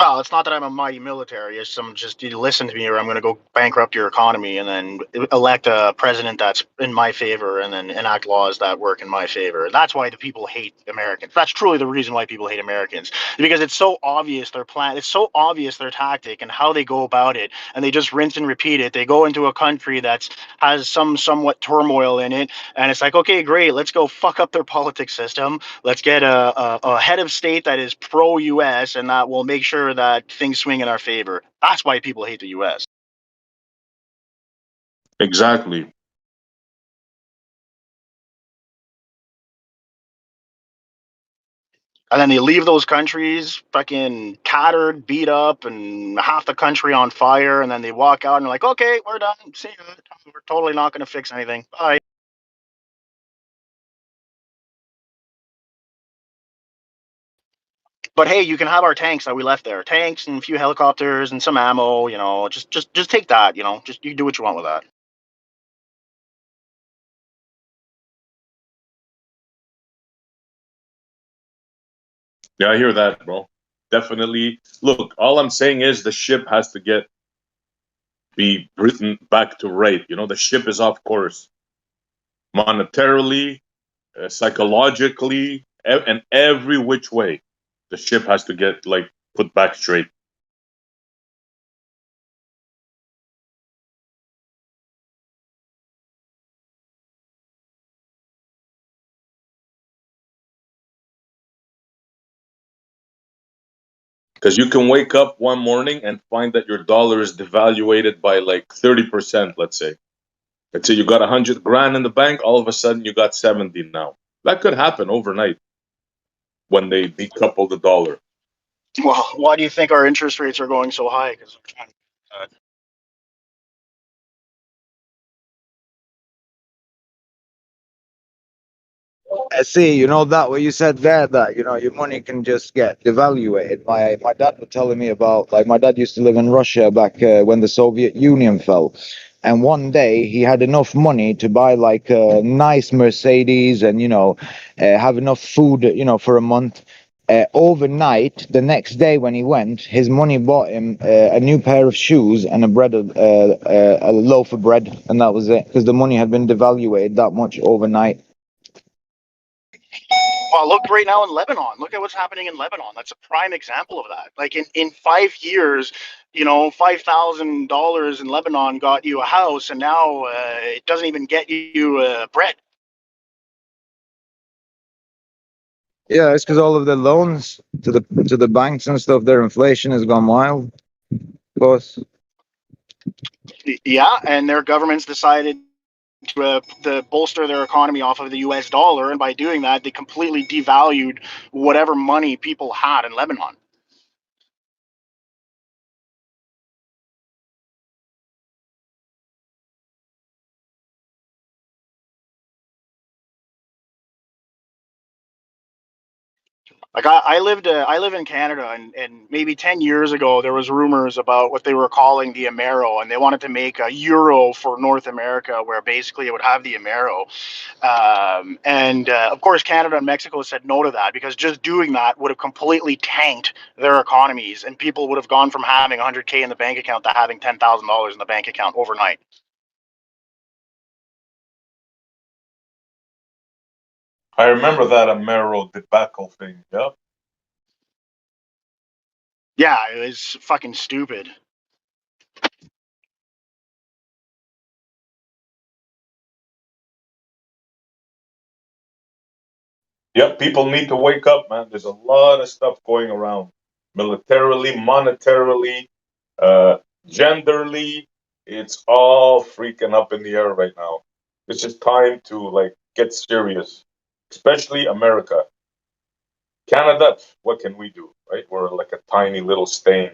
well, it's not that I'm a mighty military. It's you listen to me, or I'm going to go bankrupt your economy, and then elect a president that's in my favor, and then enact laws that work in my favor. That's why the people hate Americans. That's truly the reason why people hate Americans, because it's so obvious their plan. It's so obvious their tactic and how they go about it, and they just rinse and repeat it. They go into a country that's has some somewhat turmoil in it, and it's like, okay, great, let's go fuck up their politics system. Let's get a head of state that is pro-U.S. and that will make sure that things swing in our favor. That's why people hate the U.S. Exactly. And then they leave those countries fucking tattered, beat up, and half the country on fire. And then they walk out and they're like, okay, we're done. See you. We're totally not going to fix anything. Bye. But hey, you can have our tanks that we left there. Tanks and a few helicopters and some ammo, just take that, just you do what you want with that. Yeah, I hear that, bro. Definitely. Look, all I'm saying is the ship has to be written back to right. The ship is off course, monetarily, psychologically, and every which way. The ship has to get put back straight. Because you can wake up one morning and find that your dollar is devaluated by 30%, let's say. Let's say you got 100 grand in the bank, all of a sudden you got 70 now. That could happen overnight when they decouple the dollar. Well, why do you think our interest rates are going so high? Because I see, that what you said there, that your money can just get devaluated. My dad was telling me about, like, my dad used to live in Russia back when the Soviet Union fell, and one day he had enough money to buy like a nice Mercedes and have enough food for a month. Overnight, the next day when he went, his money bought him a new pair of shoes and a loaf of bread, and that was it, because the money had been devaluated that much overnight. well, look right now in Lebanon. Look at what's happening in Lebanon. That's a prime example of that. Like in 5 years, $5,000 in Lebanon got you a house, and now it doesn't even get you bread. Yeah, it's because all of the loans to the banks and stuff, their inflation has gone wild. Of course. Yeah, and their governments decided to bolster their economy off of the U.S. dollar, and by doing that, they completely devalued whatever money people had in Lebanon. Like I live in Canada, and maybe 10 years ago there was rumors about what they were calling the Amero, and they wanted to make a euro for North America, where basically it would have the Amero. And of course, Canada and Mexico said no to that because just doing that would have completely tanked their economies, and people would have gone from having 100K in the bank account to having $10,000 in the bank account overnight. I remember that Amero debacle thing. Yeah. Yeah, it was fucking stupid. Yep, people need to wake up, man. There's a lot of stuff going around, militarily, monetarily, uh, genderly. It's all freaking up in the air right now. It's just time to like get serious, especially America. Canada, what can we do, right? We're like a tiny little stain.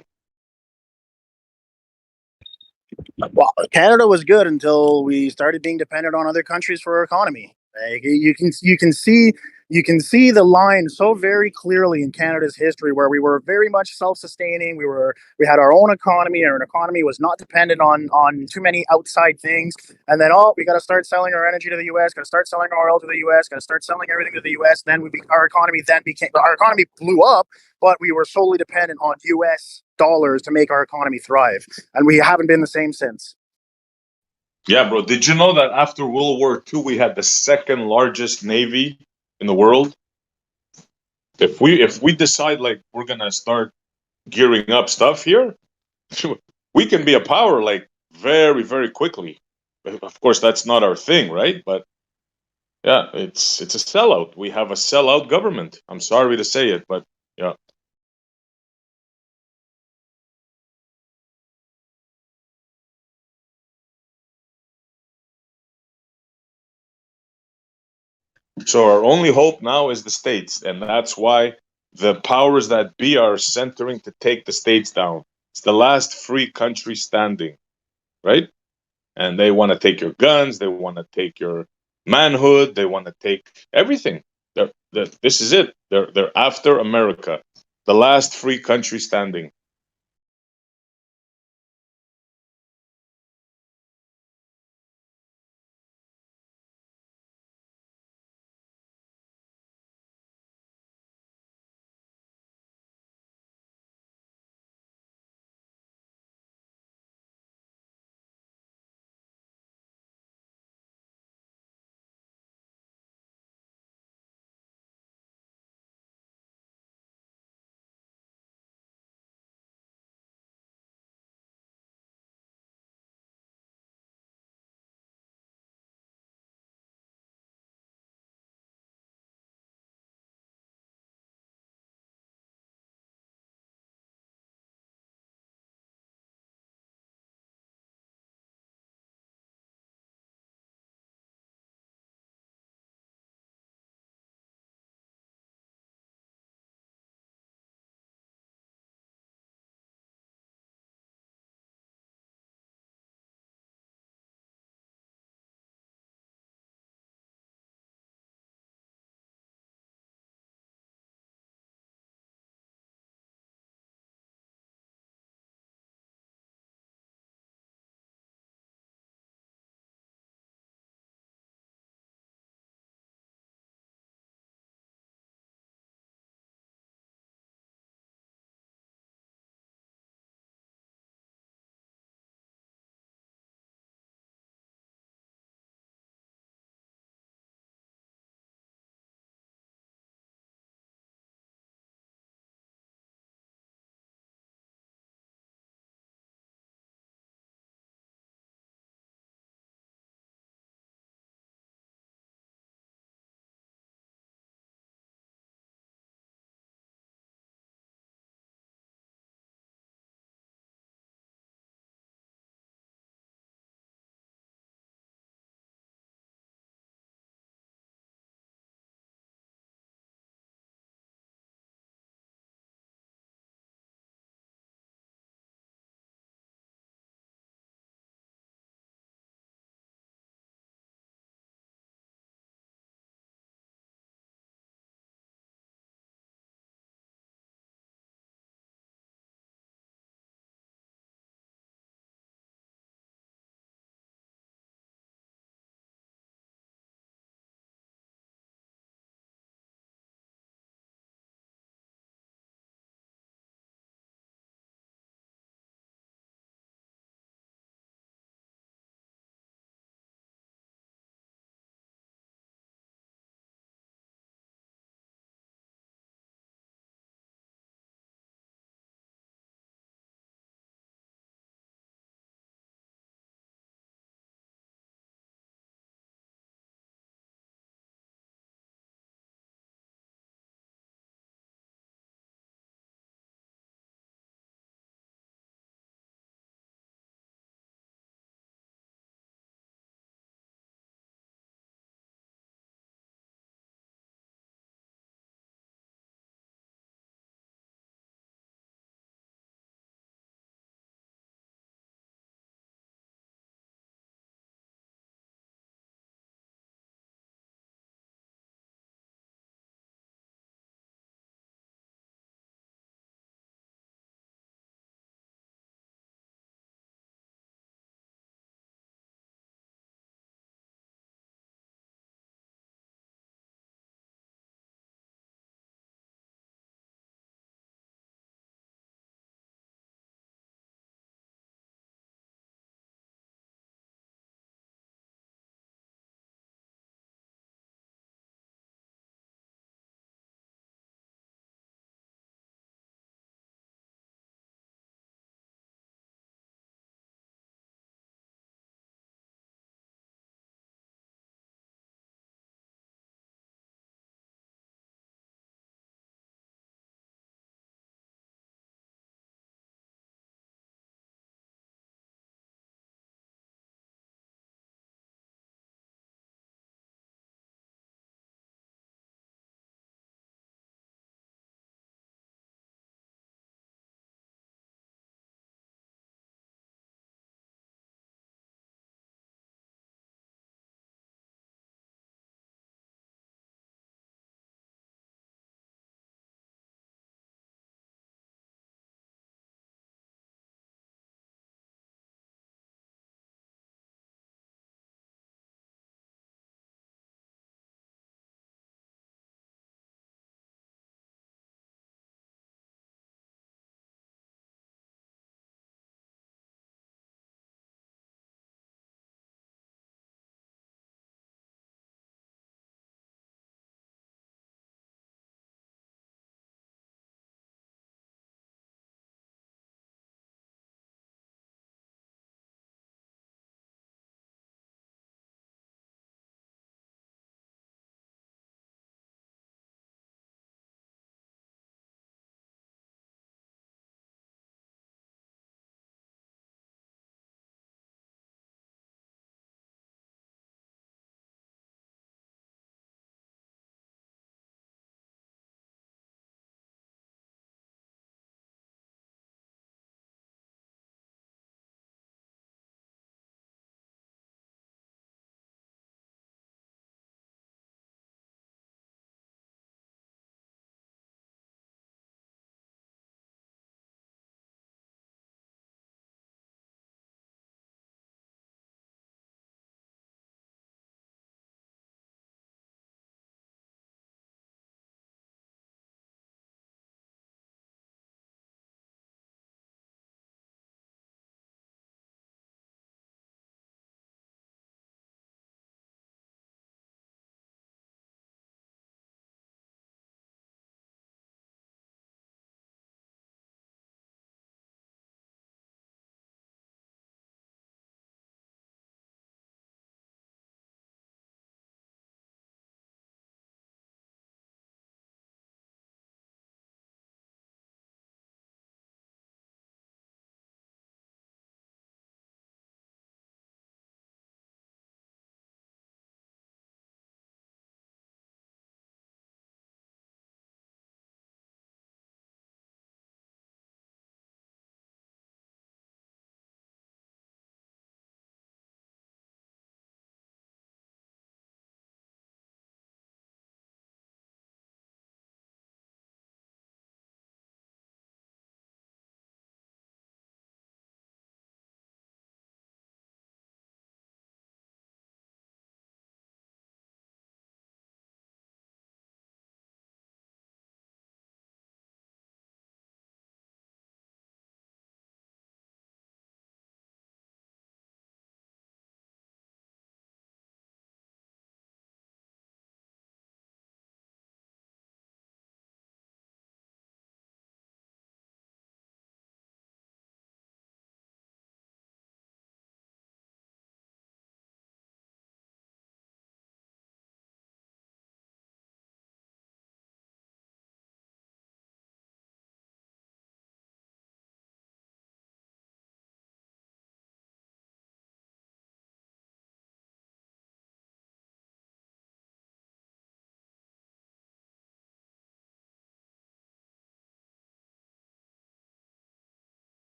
Well, Canada was good until we started being dependent on other countries for our economy. Like, you can see the line so very clearly in Canada's history, where we were very much self-sustaining. We had our own economy, and our economy was not dependent on too many outside things. And then, we got to start selling our energy to the U.S. Got to start selling our oil to the U.S. Got to start selling everything to the U.S. Then our economy blew up, but we were solely dependent on U.S. dollars to make our economy thrive, and we haven't been the same since. Yeah, bro. Did you know that after World War II, we had the second largest navy in the world? If we decide like we're gonna start gearing up stuff here, we can be a power like very, very quickly. Of course, that's not our thing, right? But yeah, it's a sellout. We have a sellout government. I'm sorry to say it, but yeah. So our only hope now is the states, and that's why the powers that be are centering to take the states down. It's the last free country standing, right? And they want to take your guns, they want to take your manhood, they want to take everything. This is it. They're after America, the last free country standing.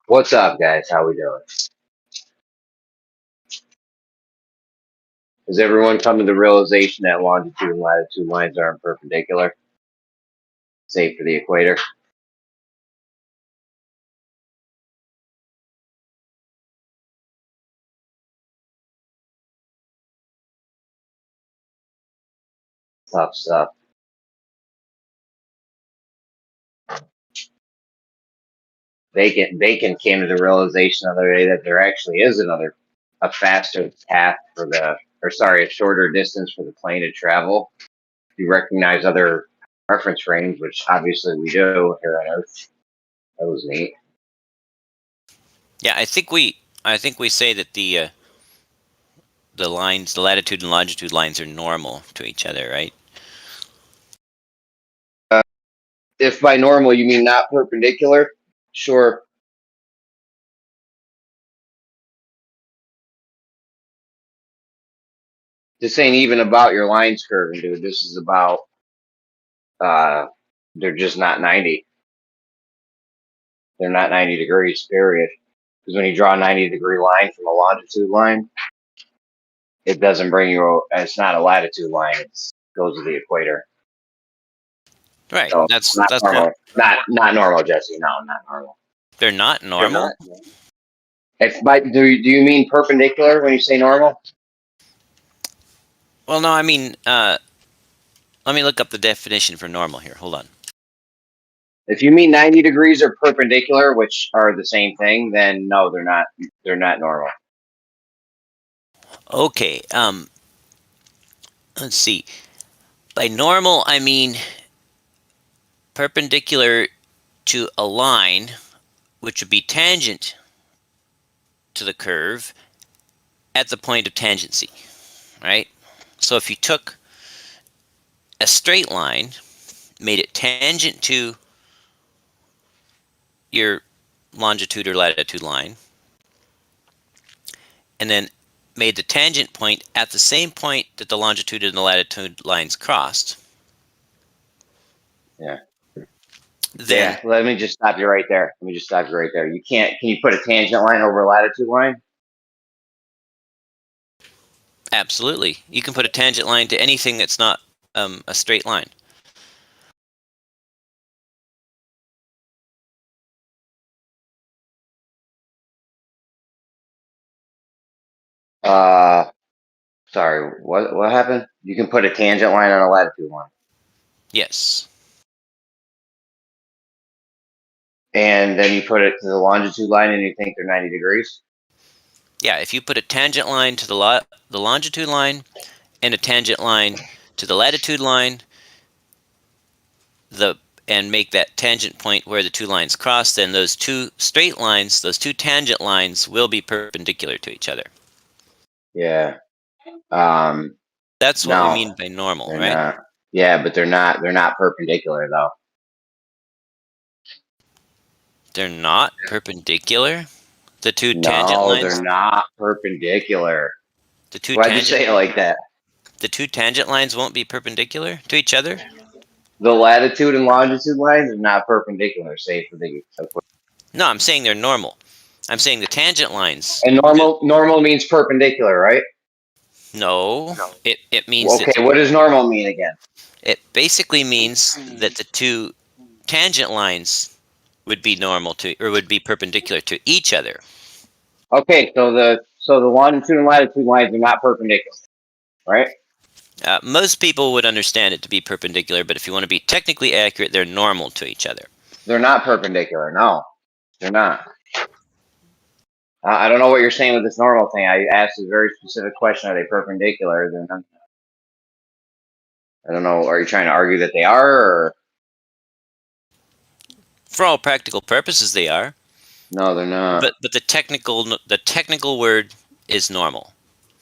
What's up, guys? How we doing? Has everyone come to the realization that longitude and latitude lines aren't perpendicular, save for the equator? Tough stuff. Bacon came to the realization the other day that there actually is a faster path for a shorter distance for the plane to travel. You recognize other reference frames, which obviously we do here on Earth. That was neat. Yeah, I think we say that the lines, the latitude and longitude lines, are normal to each other, right? If by normal you mean not perpendicular, sure. This ain't even about your lines curving, dude. This is about they're just not 90. They're not 90 degrees, period. Because when you draw a 90-degree line from a longitude line, it doesn't bring you. It's not a latitude line. It goes to the equator. Right. So That's not normal. Not normal, Jesse. No, not normal. They're not normal. If do you mean perpendicular when you say normal? Well, no, I mean, let me look up the definition for normal here. Hold on. If you mean 90 degrees or perpendicular, which are the same thing, then no, they're not. They're not normal. Okay. Let's see. By normal, I mean perpendicular to a line, which would be tangent to the curve at the point of tangency, right? So if you took a straight line, made it tangent to your longitude or latitude line, and then made the tangent point at the same point that the longitude and the latitude lines crossed. Yeah. Then yeah. Let me just stop you right there. You can't. Can you put a tangent line over a latitude line? absolutely, you can put a tangent line to anything that's not a straight line. Sorry. What happened? You can put a tangent line on a latitude line. Yes. And then you put it to the longitude line, and you think they're 90 degrees. Yeah, if you put a tangent line to the longitude line and a tangent line to the latitude line, and make that tangent point where the two lines cross, then those two straight lines, those two tangent lines, will be perpendicular to each other. Yeah. That's what we No, mean by normal, they're right? not. Yeah, but they're not. They're not perpendicular though. They're not perpendicular. The two tangent No, lines. they're not perpendicular. The two Why'd you tangent. say it like that? The two tangent lines won't be perpendicular to each other. The latitude and longitude lines are not perpendicular, save for the. No, I'm saying they're normal. I'm saying the tangent lines. And normal means perpendicular, right? No, it means Okay, that. what does normal mean again? It basically means that the two tangent lines would be normal to, or would be perpendicular to each other. Okay, so the longitude and latitude lines are not perpendicular, right? Most people would understand it to be perpendicular, but if you want to be technically accurate, they're normal to each other. They're not perpendicular. No, they're not. I don't know what you're saying with this normal thing. I asked a very specific question: are they perpendicular? They're not. I don't know. Are you trying to argue that they are, or For all practical purposes, they are. no? They're not. But the technical word is normal.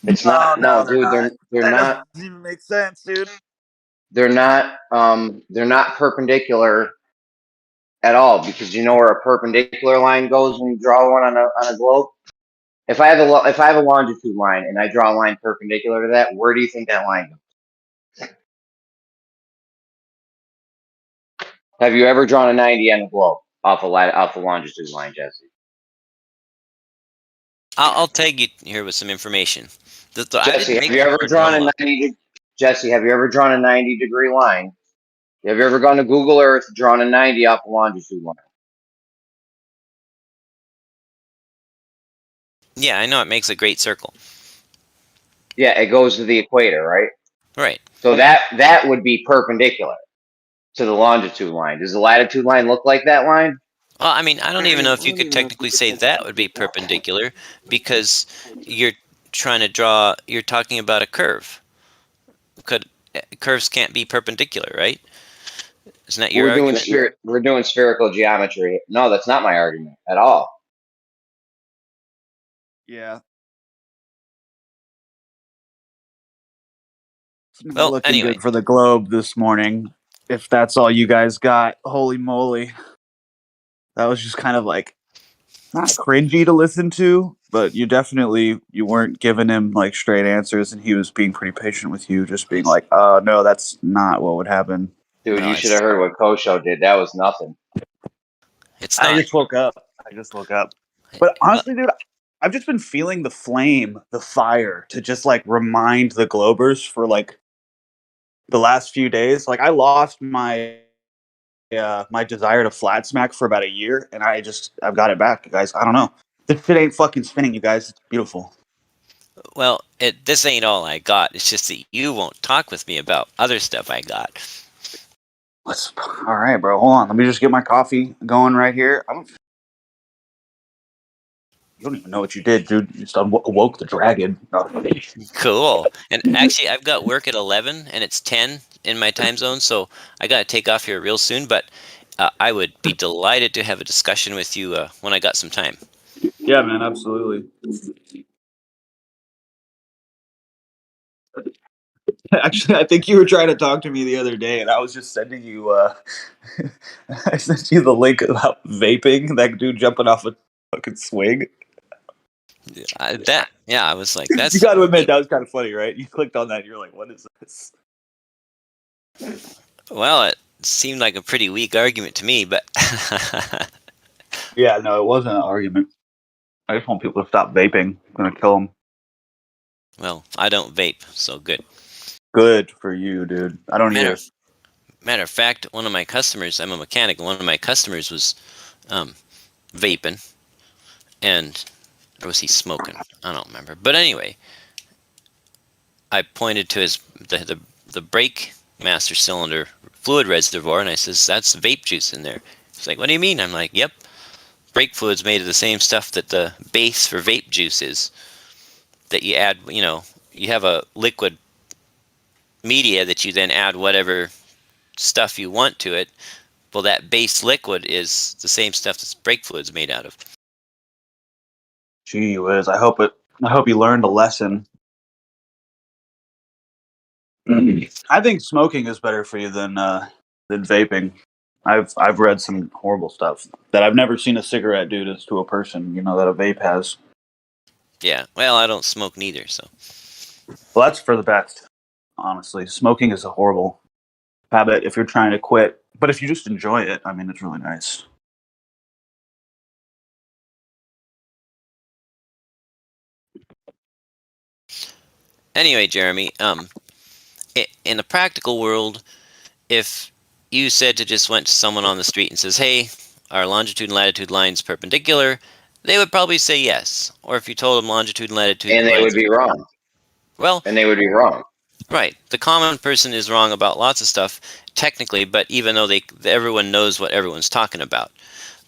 It's not. No, they're dude. not. They're That not. doesn't even make sense, dude. They're not. They're not perpendicular at all, because you know where a perpendicular line goes when you draw one on a globe. If I have a longitude line and I draw a line perpendicular to that, where do you think that line goes? Have you ever drawn a 90 on a globe off a longitude line, Jesse? I'll tag you here with some information. I Jesse, didn't have make you the ever for drawn a NOAA. 90? Jesse, have you ever drawn a 90-degree line? Have you ever gone to Google Earth, drawn a 90 off a longitude line? Yeah, I know it makes a great circle. Yeah, it goes to the equator, right? Right. So that would be perpendicular to the longitude line. Does the latitude line look like that line? Well, I mean, I don't even know if you could technically say that would be perpendicular because you're you're talking about a curve. Curves can't be perpendicular, right? Isn't that your argument? We're doing spherical geometry. No, that's not my argument at all. Yeah. It's not Well, looking anyway. good for the globe this morning. If that's all you guys got, holy moly. That was just kind of like not cringy to listen to, but you weren't giving him like straight answers, and he was being pretty patient with you, just being like, no, that's not what would happen. Dude, No, you should have heard what Kosho did. That was nothing. It's I not. just woke up. But honestly, dude, I've just been feeling the flame, the fire to just like remind the Globers for like the last few days. Like I lost my my desire to flat smack for about a year, and I've got it back, you guys. I don't know. This shit ain't fucking spinning, you guys. It's beautiful. Well, this ain't all I got. It's just that you won't talk with me about other stuff I got. All right, bro. Hold on. Let me just get my coffee going right here. You don't even know what you did, dude. You just awoke the dragon. Cool. And actually, I've got work at 11, and it's 10 in my time zone, so I got to take off here real soon. But I would be delighted to have a discussion with you when I got some time. Yeah, man. Absolutely. Actually, I think you were trying to talk to me the other day, and I was just sending you. I sent you the link about vaping. That dude jumping off a fucking swing. I was like, that's. You got to admit that was kind of funny, right? You clicked on that, and you're like, "What is this?" Well, it seemed like a pretty weak argument to me, but. Yeah, no, it wasn't an argument. I just want people to stop vaping. I'm gonna kill them. Well, I don't vape, so good. Good for you, dude. I don't either. Matter of fact, one of my customers, I'm a mechanic, one of my customers was vaping, or was he smoking? I don't remember. But anyway, I pointed to the brake master cylinder fluid reservoir, and I says, that's vape juice in there. He's like, what do you mean? I'm like, yep, brake fluid's made of the same stuff that the base for vape juice is. That you add, you have a liquid media that you then add whatever stuff you want to it. Well, that base liquid is the same stuff that brake fluid's made out of. Gee whiz, I hope you learned a lesson. I think smoking is better for you than vaping. I've read some horrible stuff that I've never seen a cigarette do to a person, that a vape has. Yeah, well, I don't smoke neither, so. Well, that's for the best, honestly. Smoking is a horrible habit if you're trying to quit. But if you just enjoy it, I mean, it's really nice. Anyway, Jeremy, in the practical world, if you said to just went to someone on the street and says, hey, our longitude and latitude line's perpendicular, they would probably say yes. Or if you told them longitude and latitude And they would be wrong. Well, and they would be wrong. Right. The common person is wrong about lots of stuff, technically, but even though everyone knows what everyone's talking about.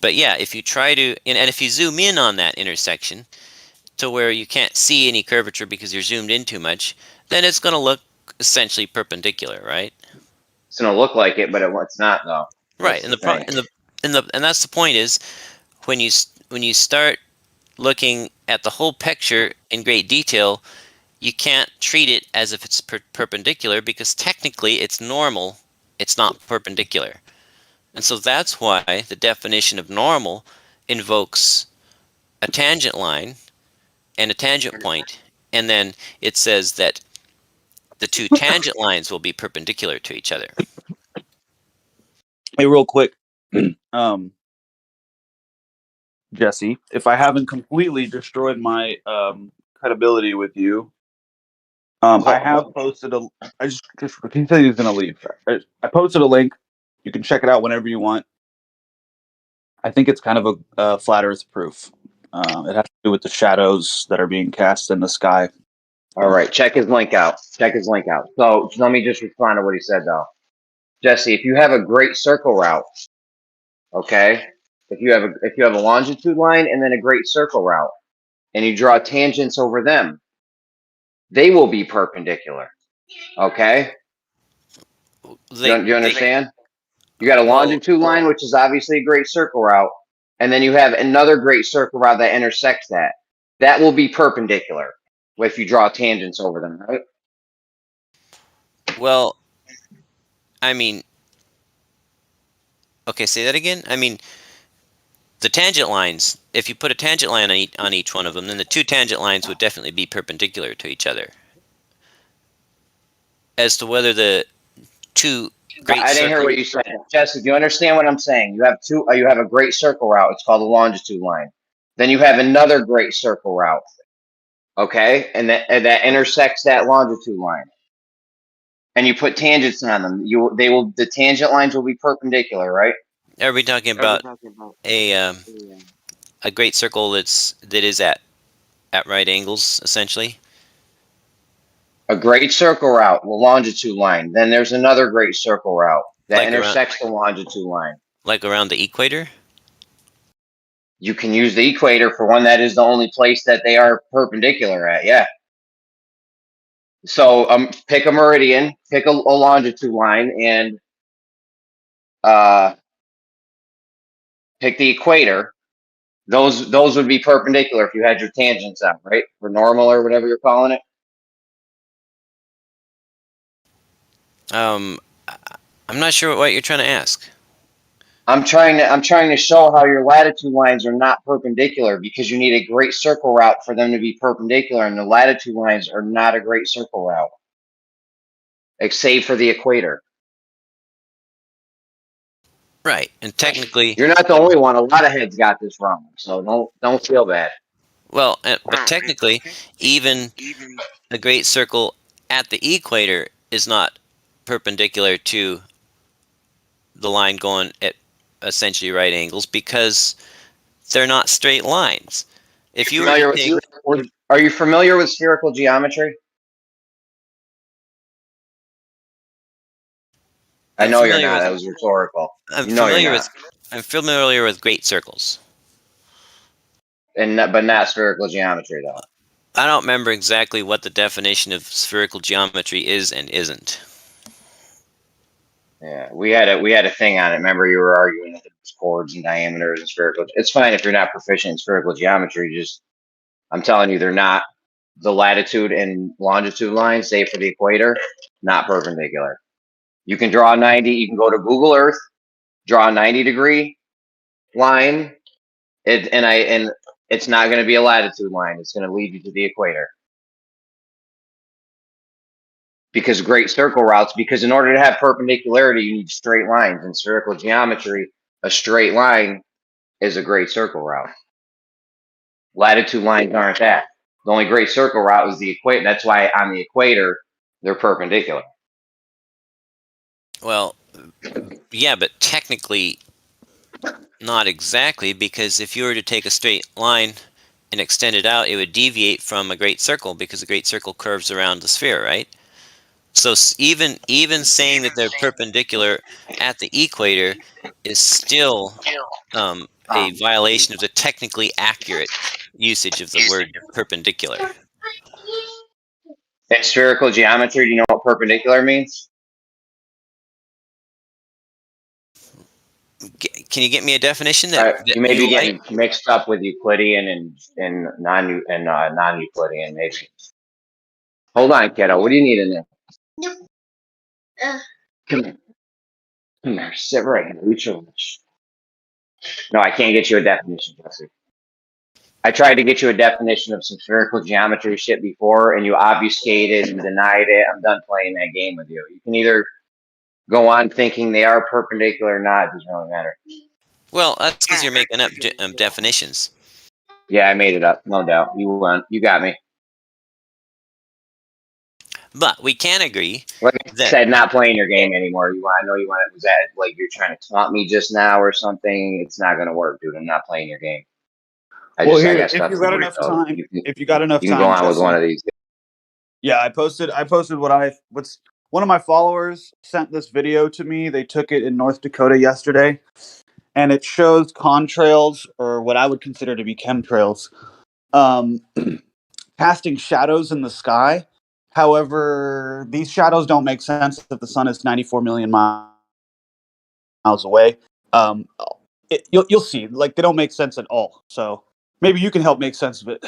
But yeah, if you try to, and if you zoom in on that intersection to where you can't see any curvature because you're zoomed in too much, then it's going to look essentially perpendicular, right? It's going to look like it, but it's not, though. Right. And that's the point is when you start looking at the whole picture in great detail, you can't treat it as if it's perpendicular because technically it's normal, it's not perpendicular. And so that's why the definition of normal invokes a tangent line and a tangent point, and then it says that the two tangent lines will be perpendicular to each other. Hey, real quick, Jesse, if I haven't completely destroyed my credibility with you, I have posted a. I just he said he's gonna leave. I posted a link. You can check it out whenever you want. I think it's kind of a flat Earth proof. It has to do with the shadows that are being cast in the sky. All right, check his link out. Check his link out. So let me just respond to what he said, though. Jesse, if you have a great circle route, okay, if you have a longitude line and then a great circle route, and you draw tangents over them, they will be perpendicular. Okay, do you understand? You got a longitude line, which is obviously a great circle route, and then you have another great circle route that intersects that. That will be perpendicular if you draw tangents over them, right? Well, I mean, okay, say that again. I mean, the tangent lines, if you put a tangent line on each one of them, then the two tangent lines would definitely be perpendicular to each other. As to whether the two great I didn't hear what you said. Jesse, do you understand what I'm saying? You have you have a great circle route. It's called a longitude line. Then you have another great circle route. Okay? And that intersects that longitude line. And you put tangents on them. The tangent lines will be perpendicular, right? Are we talking about a great circle that is at right angles, essentially? A great circle route, the longitude line. Then there's another great circle route that Like intersects the longitude line. Like around the equator? You can use the equator for one. That is the only place that they are perpendicular at. Yeah. So pick a meridian, pick a longitude line, and pick the equator. Those would be perpendicular if you had your tangents on, right? For normal or whatever you're calling it. I'm not sure what you're trying to ask. I'm trying to show how your latitude lines are not perpendicular because you need a great circle route for them to be perpendicular, and the latitude lines are not a great circle route, save for the equator. Right, and technically, you're not the only one. A lot of heads got this wrong, so don't feel bad. Well, but technically, even a great circle at the equator is not perpendicular to the line going at essentially right angles because they're not straight lines. If you were to take, are you familiar with spherical geometry? I know you're not. That was rhetorical. I'm familiar with great circles. But not spherical geometry, though. I don't remember exactly what the definition of spherical geometry is and isn't. Yeah, we had a thing on it. Remember, you were arguing that there's chords and diameters and spherical. It's fine if you're not proficient in spherical geometry. I'm telling you, they're not. The latitude and longitude lines, say for the equator, not perpendicular. You can draw 90. You can go to Google Earth, draw a 90-degree line, and it's not going to be a latitude line. It's going to lead you to the equator. Because great circle routes, because in order to have perpendicularity, you need straight lines. In spherical geometry, a straight line is a great circle route. Latitude lines aren't that. The only great circle route is the equator. That's why on the equator, they're perpendicular. Well, yeah, but technically not exactly, because if you were to take a straight line and extend it out, it would deviate from a great circle because a great circle curves around the sphere, right? So even saying that they're perpendicular at the equator is still a violation of the technically accurate usage of the word perpendicular. In spherical geometry, do you know what perpendicular means? Can you get me a definition that you may be like? getting mixed up with Euclidean and non-Euclidean, maybe. Hold on, kiddo. What do you need in there? Come here. Come here. Sit right here. Reach over. No, I can't get you a definition, Jesse. I tried to get you a definition of some spherical geometry shit before, and you obfuscated and denied it. I'm done playing that game with you. You can either go on thinking they are perpendicular or not. It doesn't really matter. Well, that's because you're making up definitions. Yeah, I made it up, no doubt. You won. You got me. But we can agree Like I that said, not playing your game anymore. I know you want. Was that like you're trying to taunt me just now or something? It's not gonna work, dude. I'm not playing your game. I Well, got here, if stuff you to got do. enough So time, if you got enough you can go time, on with one Jesse. of these. Yeah, I posted what's one of my followers sent this video to me. They took it in North Dakota yesterday, and it shows contrails, or what I would consider to be chemtrails, um, casting shadows in the sky. However, these shadows don't make sense if the sun is 94 million miles away. Um, you'll see, like they don't make sense at all. So maybe you can help make sense of it.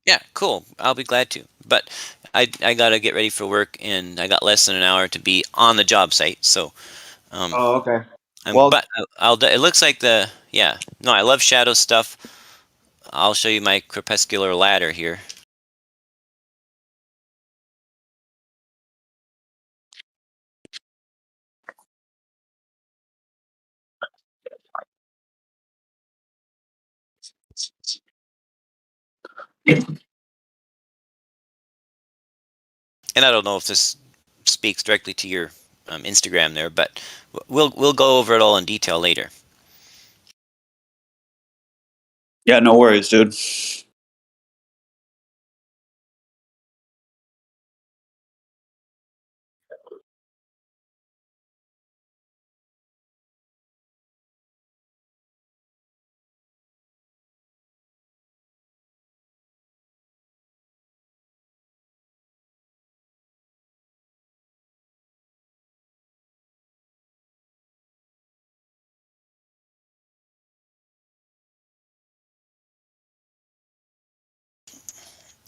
yeah, cool. I'll be glad to. But I gotta get ready for work, and I got less than an hour to be on the job site. So, Oh, okay. but it looks like no, I love shadow stuff. I'll show you my crepuscular ladder here. And I don't know if this speaks directly to your Instagram there, but we'll go over it all in detail later. Yeah, no worries, dude.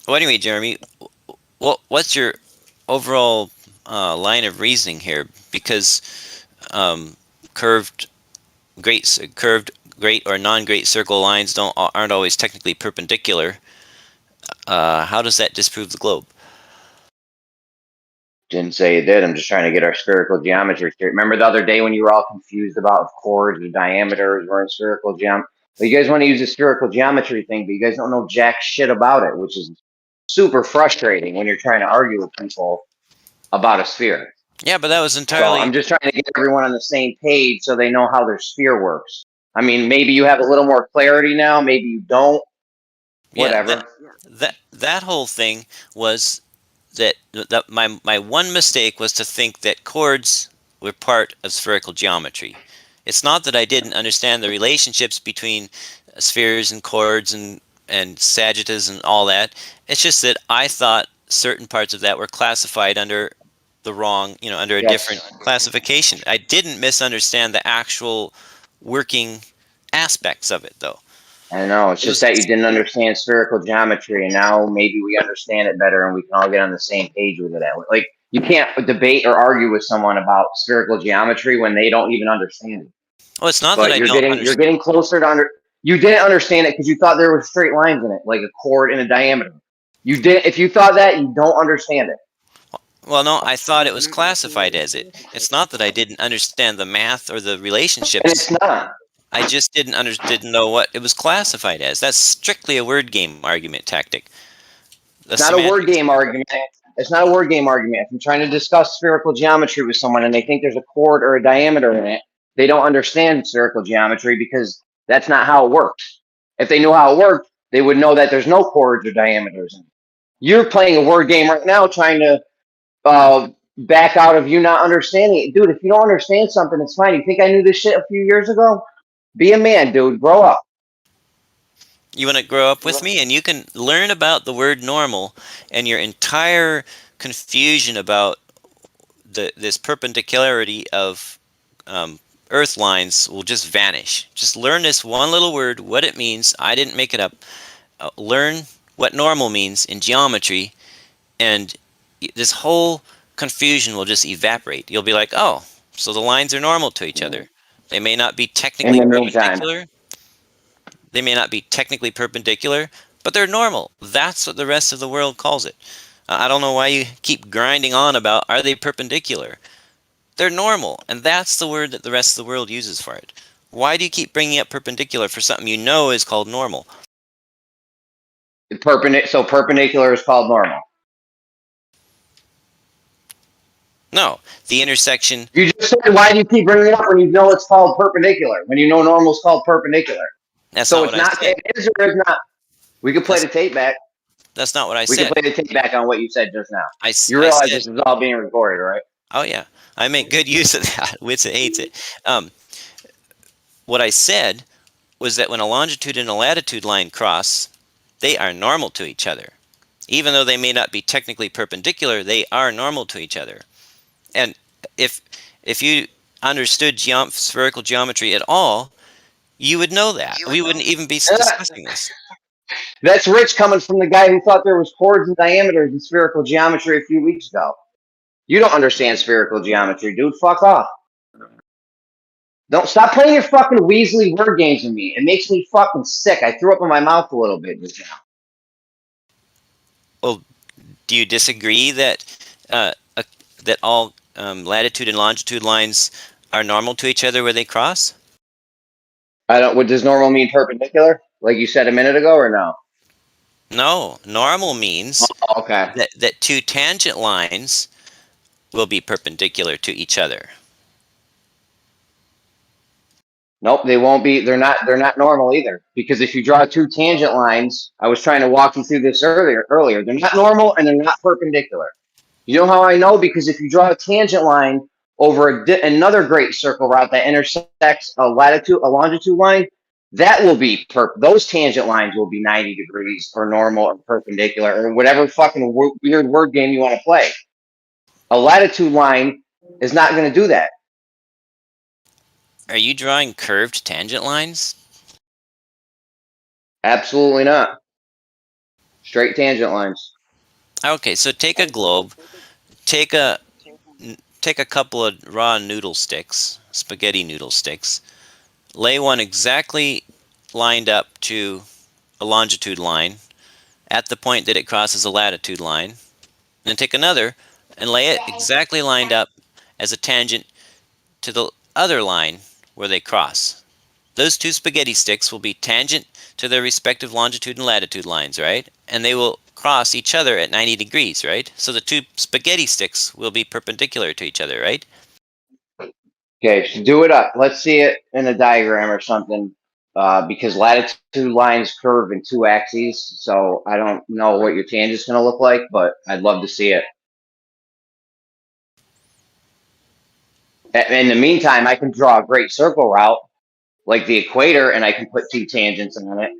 Well, anyway, Jeremy, what's your overall line of reasoning here? Because curved, great, or non-great circle lines aren't always technically perpendicular. How does that disprove the globe? Didn't say it did. I'm just trying to get our spherical geometry straight. Remember the other day when you were all confused about if chords or diameters were in spherical geometry? Well, you guys want to use the spherical geometry thing, but you guys don't know jack shit about it, which is super frustrating when you're trying to argue with people about a sphere. Yeah, but that was So entirely. I'm just trying to get everyone on the same page so they know how their sphere works. I mean, maybe you have a little more clarity now, maybe you don't. Whatever. Yeah, that whole thing was that my one mistake was to think that chords were part of spherical geometry. It's not that I didn't understand the relationships between spheres and chords and sagittas and all that. It's just that I thought certain parts of that were classified under the wrong, under a different classification. I didn't misunderstand the actual working aspects of it, though. I know. It's just that you didn't understand spherical geometry, and now maybe we understand it better, and we can all get on the same page with it. Like you can't debate or argue with someone about spherical geometry when they don't even understand it. Well, it's not But that I don't understand. You're getting closer to You didn't understand it because you thought there were straight lines in it, like a chord and a diameter. You did. If you thought that, you don't understand it. Well, no, I thought it was classified as it. It's not that I didn't understand the math or the relationships. And it's not. I just didn't know what it was classified as. That's strictly a word game argument tactic. It's not a word game argument. It's not a word game argument. If I'm trying to discuss spherical geometry with someone and they think there's a chord or a diameter in it, they don't understand spherical geometry because that's not how it works. If they knew how it worked, they would know that there's no chords or diameters in it. You're playing a word game right now trying to back out of you not understanding it. Dude, if you don't understand something, it's fine. You think I knew this shit a few years ago? Be a man, dude. Grow up. You want to grow up with me, and you can learn about the word normal, and your entire confusion about this perpendicularity of earth lines will just vanish. Just learn this one little word, what it means. I didn't make it up. Learn what normal means in geometry, and this whole confusion will just evaporate. You'll be like, oh, so the lines are normal to each other. They may not be technically perpendicular. They may not be technically perpendicular, but they're normal. That's what the rest of the world calls it. I don't know why you keep grinding on about, are they perpendicular? They're normal, and that's the word that the rest of the world uses for it. Why do you keep bringing up perpendicular for something you know is called normal? So perpendicular is called normal. No, the intersection. You just said, why do you keep bringing it up when you know it's called perpendicular? When you know normal is called perpendicular. That's So not it's what I not. said. It is or is not. We could play the tape back. That's not what I We can said. play the tape back on what you said just now. I You realize said, this is all being recorded, right? oh yeah, I make good use of that. Wits it hates it. What I said was that when a longitude and a latitude line cross, they are normal to each other. Even though they may not be technically perpendicular, they are normal to each other. And if you understood spherical geometry at all, you would know that. We wouldn't even be discussing this. That's Rich coming from the guy who thought there was chords and diameters in spherical geometry a few weeks ago. You don't understand spherical geometry, dude. Fuck off. Don't stop playing your fucking Weasley word games with me. It makes me fucking sick. I threw up in my mouth a little bit just now. Well, do you disagree that that all latitude and longitude lines are normal to each other where they cross? I don't. What does normal mean? Perpendicular, like you said a minute ago, or no? No, normal means okay. that two tangent lines will be perpendicular to each other. Nope, they won't be. They're not. They're not normal either. Because if you draw two tangent lines, I was trying to walk you through this earlier. They're not normal and they're not perpendicular. You know how I know? Because if you draw a tangent line over another great circle route that intersects a longitude line, that will be those tangent lines will be 90 degrees or normal or perpendicular or whatever fucking weird word game you want to play. A latitude line is not going to do that. Are you drawing curved tangent lines? Absolutely not. Straight tangent lines. Okay, so take a globe, take a couple of raw noodle sticks, spaghetti noodle sticks, lay one exactly lined up to a longitude line at the point that it crosses a latitude line, then take another and lay it exactly lined up as a tangent to the other line where they cross. Those two spaghetti sticks will be tangent to their respective longitude and latitude lines, right? And they will cross each other at 90 degrees, right? So the two spaghetti sticks will be perpendicular to each other, right? Okay, so do it up. Let's see it in a diagram or something. Because latitude lines curve in two axes, so I don't know what your tangent's going to look like, but I'd love to see it. In the meantime, I can draw a great circle route, like the equator, and I can put two tangents on it,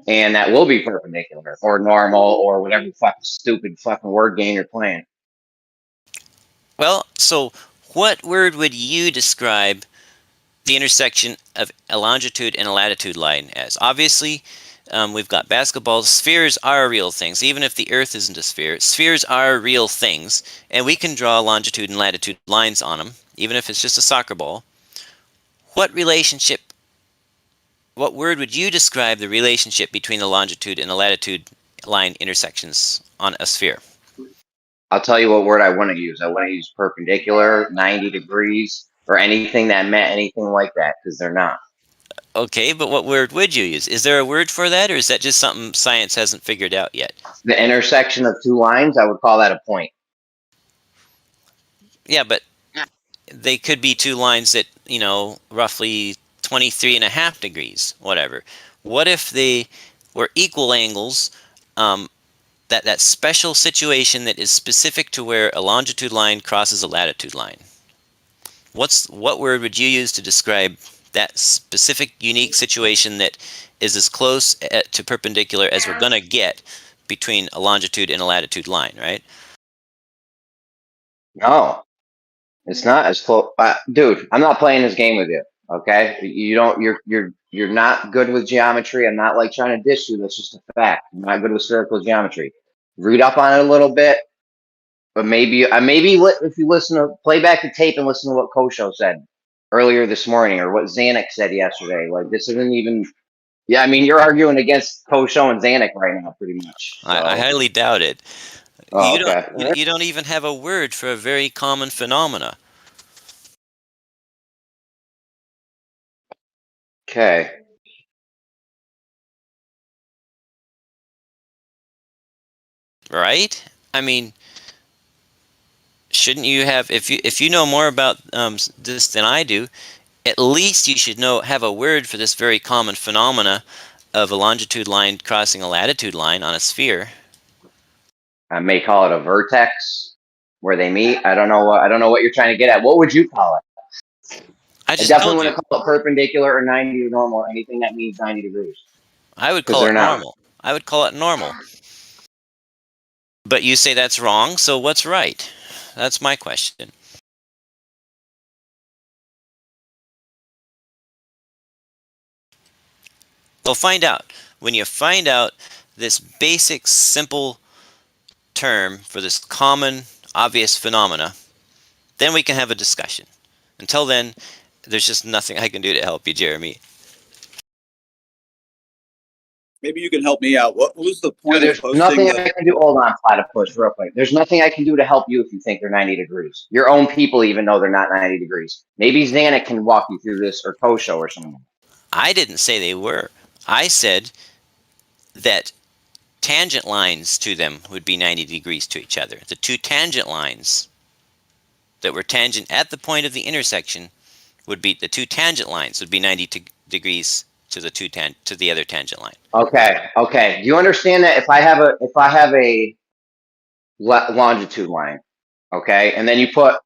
and that will be perpendicular, or normal, or whatever fucking stupid fucking word game you're playing. Well, so what word would you describe the intersection of a longitude and a latitude line as? Obviously, we've got basketballs. Spheres are real things. Even if the Earth isn't a sphere, spheres are real things, and we can draw longitude and latitude lines on them, even if it's just a soccer ball. What word would you describe the relationship between the longitude and the latitude line intersections on a sphere? I'll tell you what word I want to use. I want to use perpendicular, 90 degrees, or anything that meant anything like that, because they're not. Okay, but what word would you use? Is there a word for that, or is that just something science hasn't figured out yet? The intersection of two lines, I would call that a point. Yeah, but they could be two lines that, roughly 23.5 degrees, whatever. What if they were equal angles, that special situation that is specific to where a longitude line crosses a latitude line? What word would you use to describe that specific unique situation that is as close to perpendicular as we're going to get between a longitude and a latitude line, right? No, it's not as close. Dude, I'm not playing this game with you. Okay, you don't. You're not good with geometry. I'm not like trying to dish you. That's just a fact. I'm not good with spherical geometry. Read up on it a little bit, but maybe if you play back the tape and listen to what Kosho said earlier this morning or what Zanuck said yesterday. Like this isn't even. Yeah, I mean you're arguing against Kosho and Zanuck right now, pretty much. So. I highly doubt it. Oh, You don't even have a word for a very common phenomena. Okay. Right? I mean, shouldn't you have, if you know more about this than I do, at least you should have a word for this very common phenomena of a longitude line crossing a latitude line on a sphere. I may call it a vertex where they meet. I don't know what you're trying to get at. What would you call it? I I just definitely told wouldn't you. call it perpendicular or 90 or normal, anything that means 90 degrees. I would Because call they're it not. normal. I would call it normal. But you say that's wrong, so what's right? That's my question. Well, find out. When you find out this basic, simple term for this common, obvious phenomena, then we can have a discussion. Until then, there's just nothing I can do to help you, Jeremy. Maybe you can help me out. What was the point Dude, of there's posting nothing the? I can do. Hold on, platypus, real quick. There's nothing I can do to help you if you think they're 90 degrees. Your own people even know they're not 90 degrees. Maybe Xanax can walk you through this, or Kosho or someone. I didn't say they were. I said that tangent lines to them would be 90 degrees to each other. The two tangent lines that were tangent at the point of the intersection would be, the two tangent lines would be 90 degrees to the other tangent line. Okay, okay. Do you understand that if I have a longitude line, okay, and then you put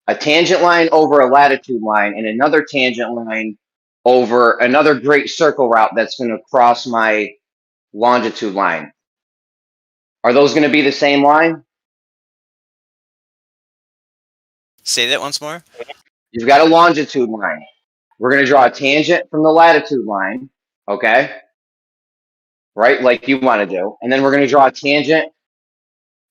a tangent line over a latitude line and another tangent line over another great circle route that's going to cross my longitude line, are those going to be the same line? Say that once more. You've got a longitude line. We're going to draw a tangent from the latitude line, okay? Right, like you want to do. And then we're going to draw a tangent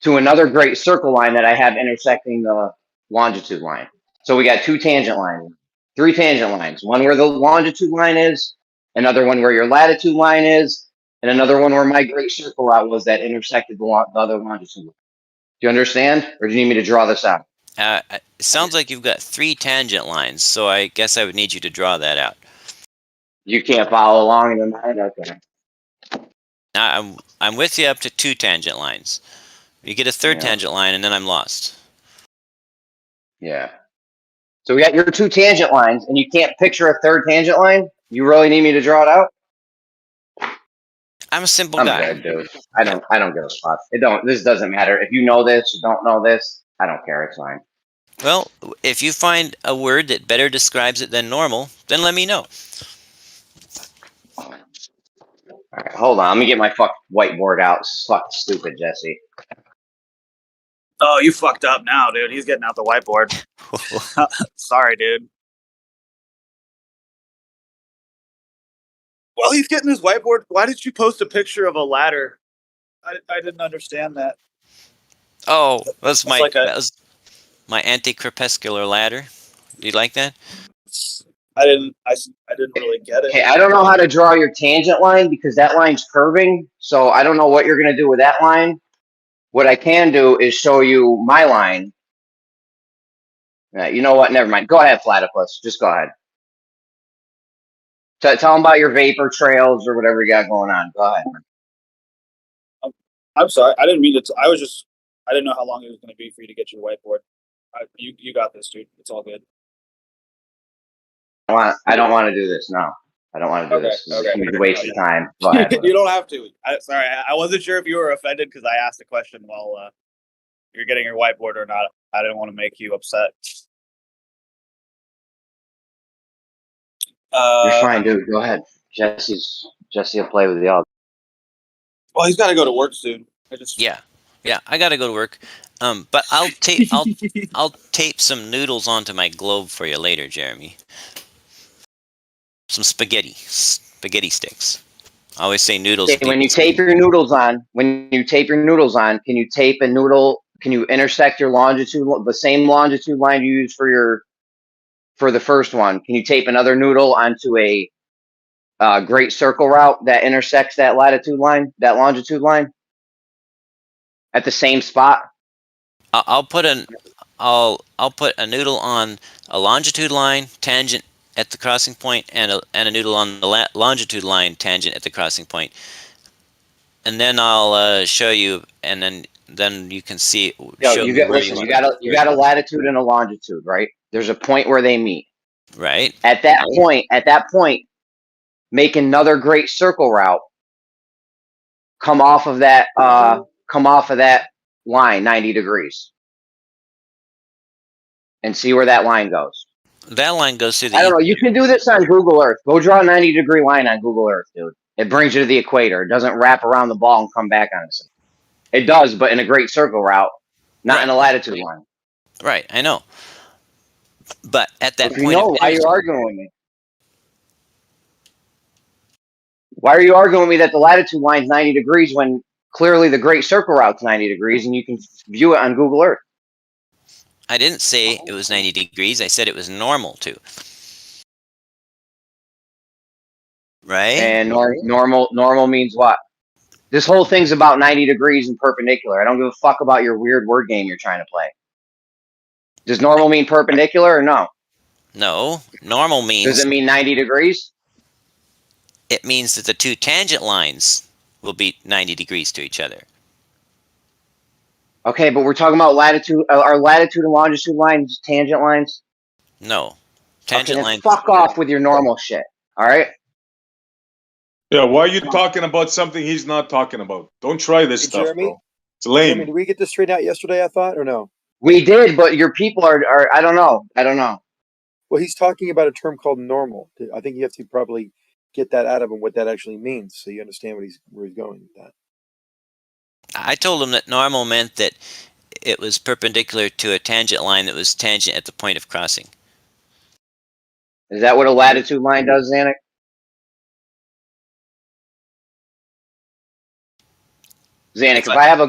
to another great circle line that I have intersecting the longitude line. So we got two tangent lines, three tangent lines. One where the longitude line is, another one where your latitude line is, and another one where my great circle route was that intersected the other longitude line. Do you understand? Or do you need me to draw this out? It sounds like you've got three tangent lines, so I guess I would need you to draw that out. You can't follow along in the mind? Okay. I'm with you up to two tangent lines. You get a third tangent line, and then I'm lost. Yeah. So we got your two tangent lines, and you can't picture a third tangent line? You really need me to draw it out? I'm a simple I'm guy. good, dude. I don't give a fuck. This doesn't matter. If you know this, you don't know this, I don't care. It's fine. Well, if you find a word that better describes it than normal, then let me know. All right, hold on. Let me get my fuck whiteboard out. Fuck stupid, Jesse. Oh, you fucked up now, dude. He's getting out the whiteboard. Sorry, dude. While he's getting his whiteboard, why did you post a picture of a ladder? I didn't understand that. Oh, that was my like anti-crepuscular ladder. Do you like that? I didn't really get it. Okay, I don't know how to draw your tangent line because that line's curving. So I don't know what you're gonna do with that line. What I can do is show you my line. You know what? Never mind. Go ahead, Platypus. Just go ahead. Tell them about your vapor trails or whatever you got going on. Go ahead. I'm sorry. I didn't mean to. I didn't know how long it was going to be for you to get your whiteboard. You got this, dude. It's all good. I don't want to do this. No, I don't want to do this. It's a huge waste of time. Go ahead. You don't have to. Sorry, I wasn't sure if you were offended because I asked a question while you're getting your whiteboard or not. I didn't want to make you upset. You're fine, dude. Go ahead. Jesse will play with y'all. Well, he's got to go to work soon. Yeah, I gotta go to work. But I'll tape some noodles onto my globe for you later, Jeremy. Some spaghetti sticks. I always say noodles. Okay, when you tape your noodles on, can you tape a noodle? Can you intersect your longitude, the same longitude line you use for the first one? Can you tape another noodle onto a great circle route that intersects that longitude line at the same spot? I'll put a noodle on a longitude line tangent at the crossing point and a noodle on the longitude line tangent at the crossing point. And then I'll show you, and then you can see. Yo, Show you me get where you listen. want. You got a latitude and a longitude, right? There's a point where they meet. Right. At that point, make another great circle route. Come off of that line 90 degrees, and see where that line goes. That line goes through the. I don't know. You can do this on Google Earth. Go draw a 90-degree line on Google Earth, dude. It brings you to the equator. It doesn't wrap around the ball and come back on itself. It does, but in a great circle route, not in a latitude line. Right, I know. But at that If you point, know, why are you arguing with me? Why are you arguing with me that the latitude line's 90 degrees when clearly the great circle route's 90 degrees and you can view it on Google Earth? I didn't say it was 90 degrees. I said it was normal too. Right? And normal means what? This whole thing's about 90 degrees and perpendicular. I don't give a fuck about your weird word game you're trying to play. Does normal mean perpendicular or no? No. Normal means. Does it mean 90 degrees? It means that the two tangent lines will be 90 degrees to each other. Okay, but we're talking about latitude. Are latitude and longitude lines tangent lines? No. Tangent okay, then lines. Fuck off with your normal shit. All right. Yeah, why are you talking about something he's not talking about? Don't try this stuff, Jeremy? bro. It's lame. Jeremy, did we get this straightened out yesterday, I thought, or no? We did, but your people are I don't know. Well, he's talking about a term called normal. I think you have to probably get that out of him, what that actually means, so you understand where he's going with that. I told him that normal meant that it was perpendicular to a tangent line that was tangent at the point of crossing. Is that what a latitude line does, Zanuck? Zanuck, if I have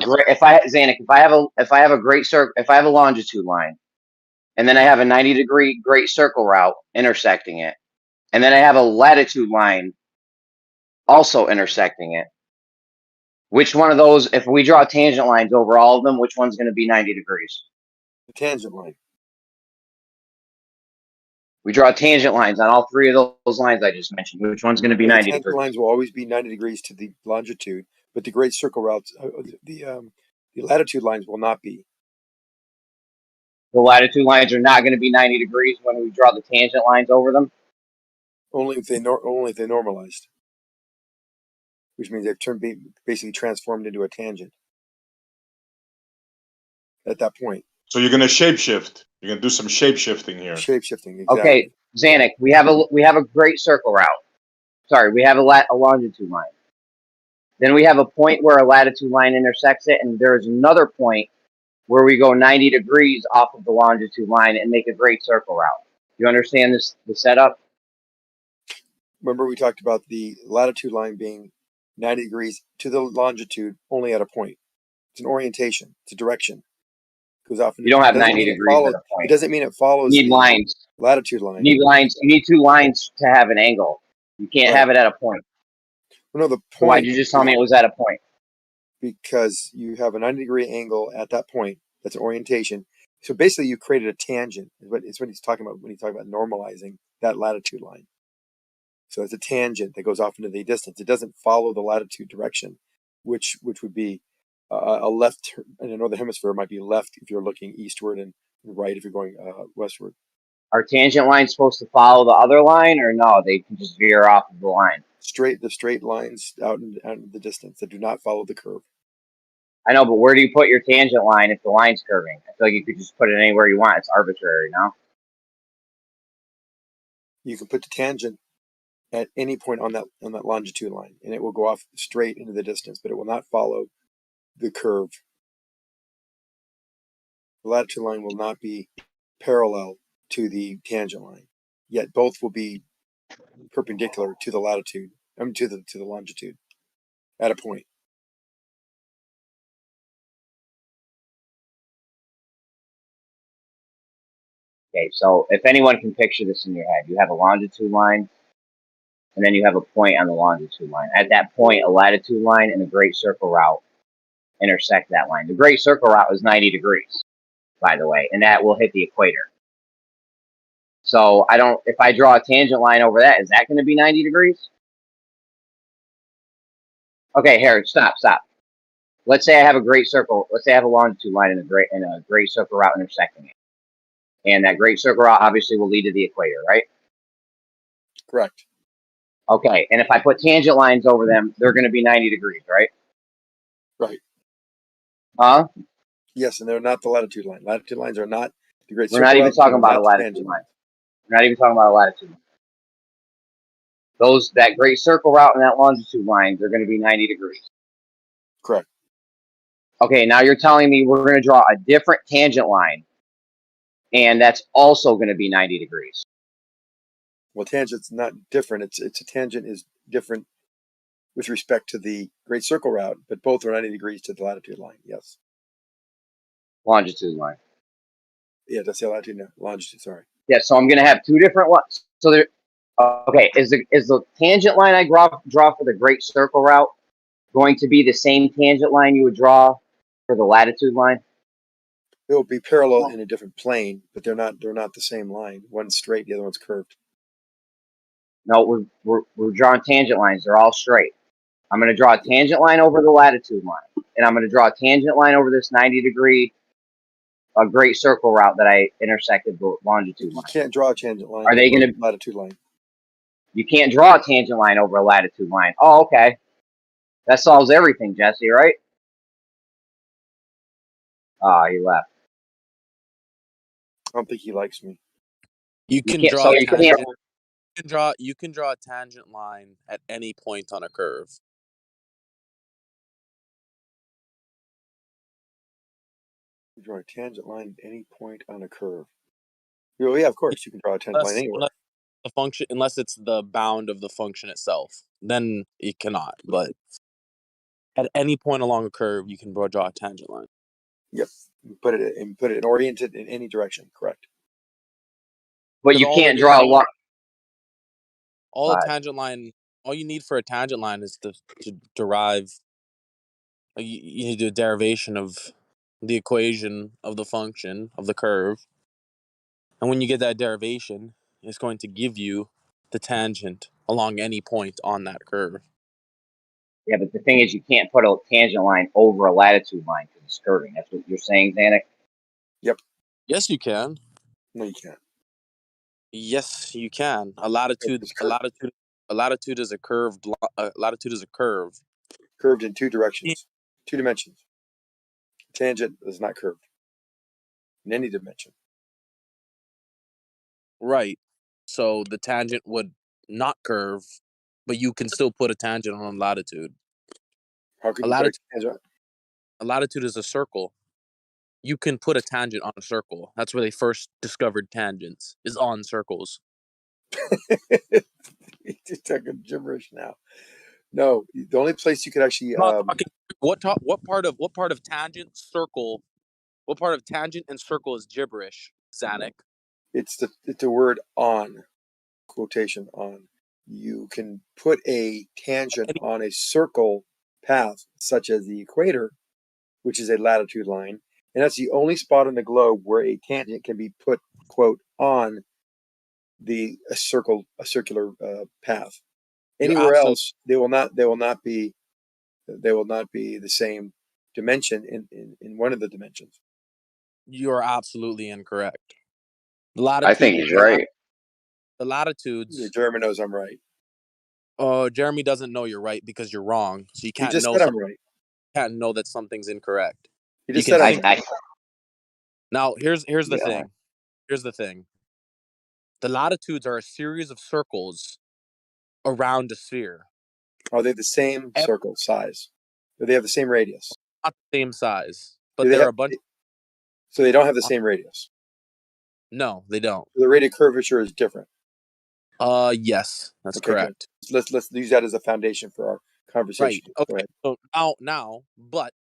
a longitude line, and then I have a 90-degree great circle route intersecting it, and then I have a latitude line also intersecting it. Which one of those, if we draw tangent lines over all of them, which one's going to be 90 degrees? The tangent line. We draw tangent lines on all three of those lines I just mentioned. Which one's going to be 90 tangent degrees? lines will always be 90 degrees to the longitude, but the great circle routes, the latitude lines will not be. The latitude lines are not going to be 90 degrees when we draw the tangent lines over them? Only if they normalized. Which means they've basically transformed into a tangent at that point. So you're gonna shapeshift. You're gonna do some shapeshifting here. Shapeshifting, exactly. Okay, Zanuck, we have a great circle route. Sorry, we have a longitude line. Then we have a point where a latitude line intersects it, and there's another point where we go 90 degrees off of the longitude line and make a great circle route. You understand the setup? Remember we talked about the latitude line being 90 degrees to the longitude only at a point. It's an orientation. It's a direction. Because often you don't have 90 degrees at a point. It doesn't mean it follows. You need lines. Latitude line. You need lines. You need two lines to have an angle. You can't have it at a point. Well, no, the point. So why'd you just tell me it was at a point? Because you have a 90-degree angle at that point. That's an orientation. So basically, you created a tangent. It's what he's talking about when he's talking about normalizing that latitude line. So it's a tangent that goes off into the distance. It doesn't follow the latitude direction, which would be a left in the northern hemisphere. It might be left if you're looking eastward and right if you're going westward. Are tangent lines supposed to follow the other line, or no? They can just veer off of the line. The straight lines out in the distance that do not follow the curve. I know, but where do you put your tangent line if the line's curving? I feel like you could just put it anywhere you want. It's arbitrary, no? You can put the tangent at any point on that longitude line, and it will go off straight into the distance, but it will not follow the curve. The latitude line will not be parallel to the tangent line, yet both will be perpendicular to the latitude. To the longitude at a point. Okay, so if anyone can picture this in your head, you have a longitude line, and then you have a point on the longitude line. At that point, a latitude line and a great circle route intersect that line. The great circle route is 90 degrees, by the way, and that will hit the equator. So I don't. If I draw a tangent line over that, is that going to be 90 degrees? Okay, Harry, stop. Let's say I have a great circle. Let's say I have a longitude line and a great circle route intersecting it, and that great circle route obviously will lead to the equator, right? Correct. Okay, and if I put tangent lines over them, they're going to be 90 degrees, right? Right. Huh? Yes, and they're not the latitude line. Latitude lines are not the great We're circle not even route. talking They're about a not latitude tangent line. lines. We're not even talking about a latitude line. That great circle route and that longitude line, they're going to be 90 degrees. Correct. Okay, now you're telling me we're going to draw a different tangent line, and that's also going to be 90 degrees. Well, tangent's not different. It's a tangent is different with respect to the great circle route, but both are 90 degrees to the latitude line. Yes. Longitude line. Yeah, that's the latitude. No, longitude. Sorry. Yeah, so I'm going to have two different ones. So there. Okay, is the tangent line I draw for the great circle route going to be the same tangent line you would draw for the latitude line? It will be parallel in a different plane, but they're not the same line. One's straight, the other one's curved. No, we're drawing tangent lines. They're all straight. I'm going to draw a tangent line over the latitude line, and I'm going to draw a tangent line over this 90-degree great circle route that I intersected the longitude line. You can't draw a tangent line. Are they going to latitude line? You can't draw a tangent line over a latitude line. Oh, okay. That solves everything, Jesse, right? Ah, he left. I don't think he likes me. You can can't- draw so a you tangent. can't- You can draw a tangent line at any point on a curve. You draw a tangent line at any point on a curve. Well, yeah, of course, you can draw a tangent line anywhere. Unless it's the bound of the function itself, then you cannot. But at any point along a curve, you can draw a tangent line. Yep, put it oriented in any direction. Correct. But you can't draw a line. All you need for a tangent line is to derive. You need to do a derivation of the equation of the function of the curve, and when you get that derivation, it's going to give you the tangent along any point on that curve. Yeah, but the thing is, you can't put a tangent line over a latitude line because it's curving. That's what you're saying, Zanuck? Yep. Yes, you can. No, you can't. Yes, you can. A latitude is a curved. A latitude is a curve. Curved in two directions, 2 dimensions. Tangent is not curved in any dimension. Right. So the tangent would not curve, but you can still put a tangent on latitude. How can you put a tangent? A latitude is a circle. You can put a tangent on a circle. That's where they first discovered tangents, is on circles. You're just talking gibberish now. No, the only place you could actually What part of tangent and circle is gibberish, Zanuck? it's the word on, quotation on. You can put a tangent on a circle path such as the equator, which is a latitude line, and that's the only spot on the globe where a tangent can be put, quote, on a circular path. Anywhere else, they will not be the same dimension in one of the dimensions. You are absolutely incorrect. I think he's right. The latitudes. Yeah, Jeremy knows I'm right. Oh, Jeremy doesn't know you're right because you're wrong. So you can't He just know. said I'm right. Can't know that something's incorrect. He just said I'm right. Now here's the thing. Here's the thing. The latitudes are a series of circles around a sphere. Are they the same circle size? Do they have the same radius? Not the same size, but they're a bunch. So they don't have the same radius. No, they don't. The rate of curvature is different. Yes, that's correct. Good. Let's use that as a foundation for our conversation. Right. Okay. So but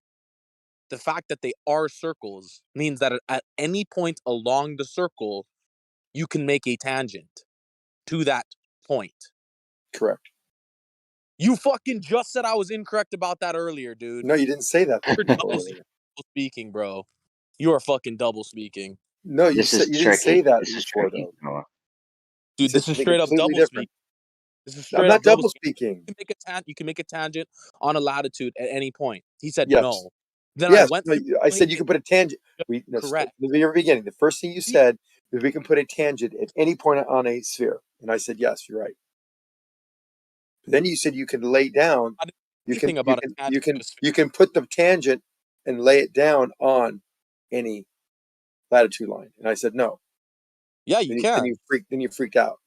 the fact that they are circles means that at any point along the circle, you can make a tangent to that point. Correct. You fucking just said I was incorrect about that earlier, dude. No, you didn't say that. You're double speaking, bro. You are fucking double speaking. No, you didn't say that before, though. Dude, this is something straight up completely double different. speak. This is I'm straight not up double double speak. speaking. You can make a tangent on a latitude at any point. He said Yes. no. Then I Yes. went No, through I said you can put a tangent. correct. The very beginning, the first thing you said is we can put a tangent at any point on a sphere, and I said yes, you're right. Then you said you can lay down. Anything about a tangent to a sphere. You can put the tangent and lay it down on any latitude line, and I said no. Yeah, you can. Then you freaked out.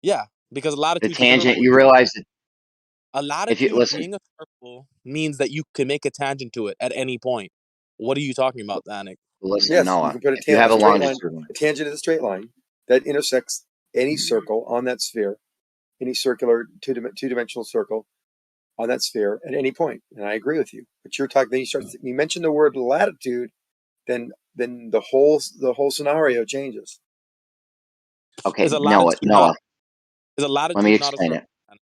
Yeah, because The latitude's a tangent, circle. you realize that A if you latitude listen, being a circle means that you can make a tangent to it at any point. What are you talking about, Danik? listen, Yes, you Noah, can put if you have a a straight line. longitude line, A tangent is a straight line that intersects any circle on that sphere, any circular two-dimensional circle on that sphere at any point. And I agree with you. But you're talking. Then you mention the word latitude, then the whole scenario changes. okay, Is a Noah, latitude not let me a explain circle? it.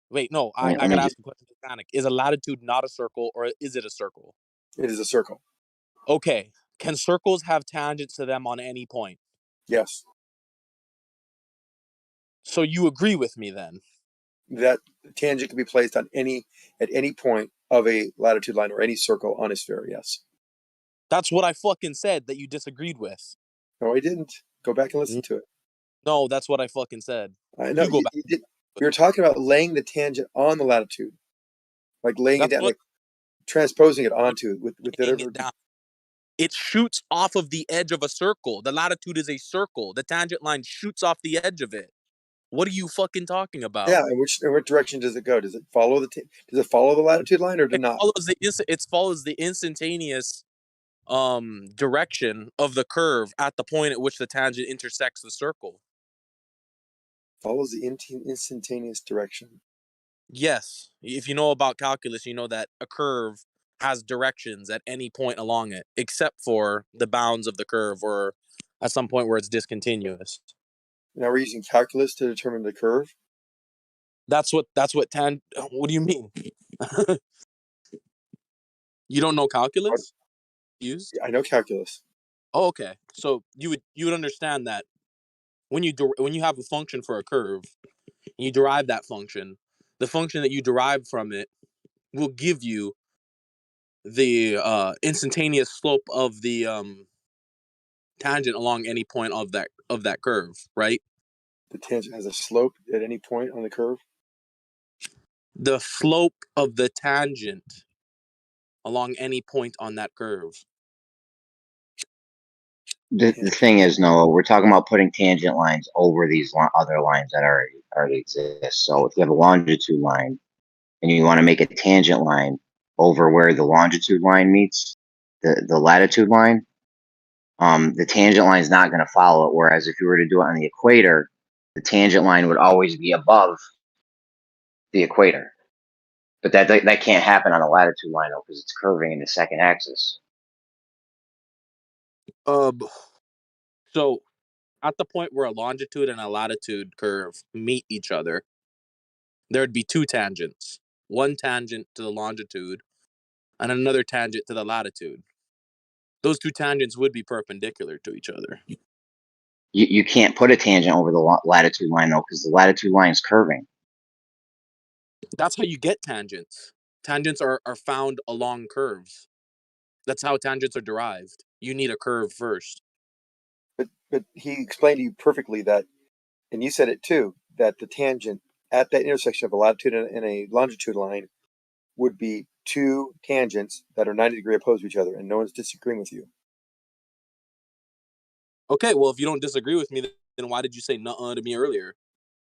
Wait, no, I Let me gotta just, ask a question to Danik. Is a latitude not a circle, or is it a circle? It is a circle. Okay. Can circles have tangents to them on any point? Yes. So you agree with me then? That tangent can be placed on at any point of a latitude line or any circle on a sphere. Yes. That's what I fucking said that you disagreed with. No, I didn't. Go back and listen to it. No, that's what I fucking said. I know You go back. you did. We were talking about laying the tangent on the latitude, like laying it That's down, what like transposing it onto it with laying whatever. it down. It shoots off of the edge of a circle. The latitude is a circle. The tangent line shoots off the edge of it. What are you fucking talking about? Yeah, in what direction does it go? Does it follow the latitude line or does it not? It follows the instantaneous direction of the curve at the point at which the tangent intersects the circle. Follows the instantaneous direction. Yes. If you know about calculus, you know that a curve has directions at any point along it, except for the bounds of the curve or at some point where it's discontinuous. Now we're using calculus to determine the curve. What do you mean? You don't know calculus used? I know calculus. Oh, okay. So you would understand that when you have a function for a curve, and you derive that function, the function that you derive from it will give you the instantaneous slope of the tangent along any point of that curve, right? The tangent has a slope at any point on the curve. The slope of the tangent along any point on that curve. the thing is, Noah, we're talking about putting tangent lines over these other lines that already exist. So if you have a longitude line and you want to make a tangent line over where the longitude line meets the latitude line, the tangent line is not going to follow it. Whereas if you were to do it on the equator, the tangent line would always be above the equator. But that can't happen on a latitude line though, because it's curving in the second axis. So at the point where a longitude and a latitude curve meet each other, there'd be two tangents. One tangent to the longitude and another tangent to the latitude. Those two tangents would be perpendicular to each other. You can't put a tangent over the latitude line though, because the latitude line is curving. That's how you get tangents. Tangents are found along curves. That's how tangents are derived. You need a curve first. But he explained to you perfectly that, and you said it too, that the tangent at that intersection of a latitude and a longitude line would be two tangents that are 90-degree opposed to each other, and no one's disagreeing with you. Okay, well, if you don't disagree with me, then why did you say nuh-uh to me earlier?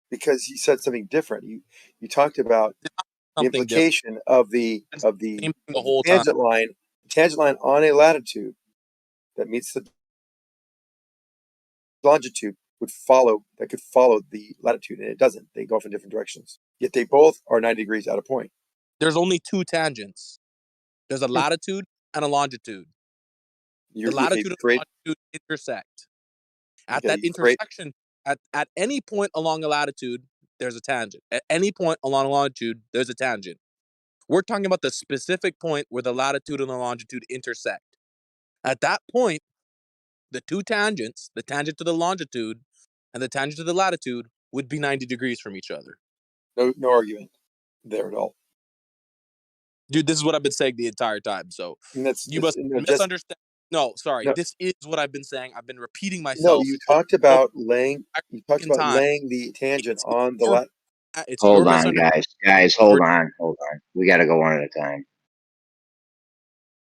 Because you said something different. You talked about the implication of the tangent line on a latitude that meets the longitude could follow the latitude, and it doesn't. They go off in different directions. Yet they both are 90 degrees out of point. There's only two tangents. There's a latitude and a longitude. The latitude and longitude intersect. At that intersection, at any point along a latitude, there's a tangent. At any point along a longitude, there's a tangent. We're talking about the specific point where the latitude and the longitude intersect. At that point, the two tangents, the tangent to the longitude and the tangent to the latitude would be 90 degrees from each other. No argument there at all. Dude, this is what I've been saying the entire time. So And that's you must no, just misunderstand. No, sorry. no. This is what I've been saying. I've been repeating No, myself. you talked about laying. You talked in about time. laying the tangent It's on the your, it's your Hold on, misunderstanding. guys. Hold on. We got to go one at a time.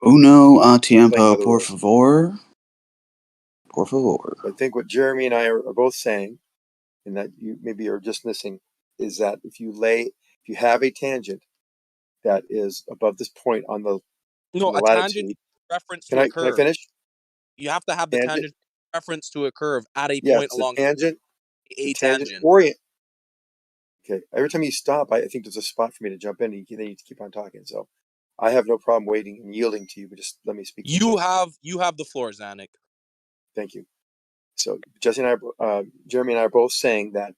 Uno a Playing by tiempo, the por rules. favor. Por favor. I think what Jeremy and I are both saying, and that you maybe are just missing, is that if you have a tangent that is above this point on the No, a latitude. tangent reference Can to a I curve. finish? You have to have the Tangent. tangent reference to a curve at a Yes, point the along tangent. a The tangent tangent. orient. Okay. Every time you stop, I think there's a spot for me to jump in, and then you keep on talking. So I have no problem waiting and yielding to you, but just let me speak. You have the floor, Zanuck. Thank you. So Jesse and I, Jeremy and I are both saying that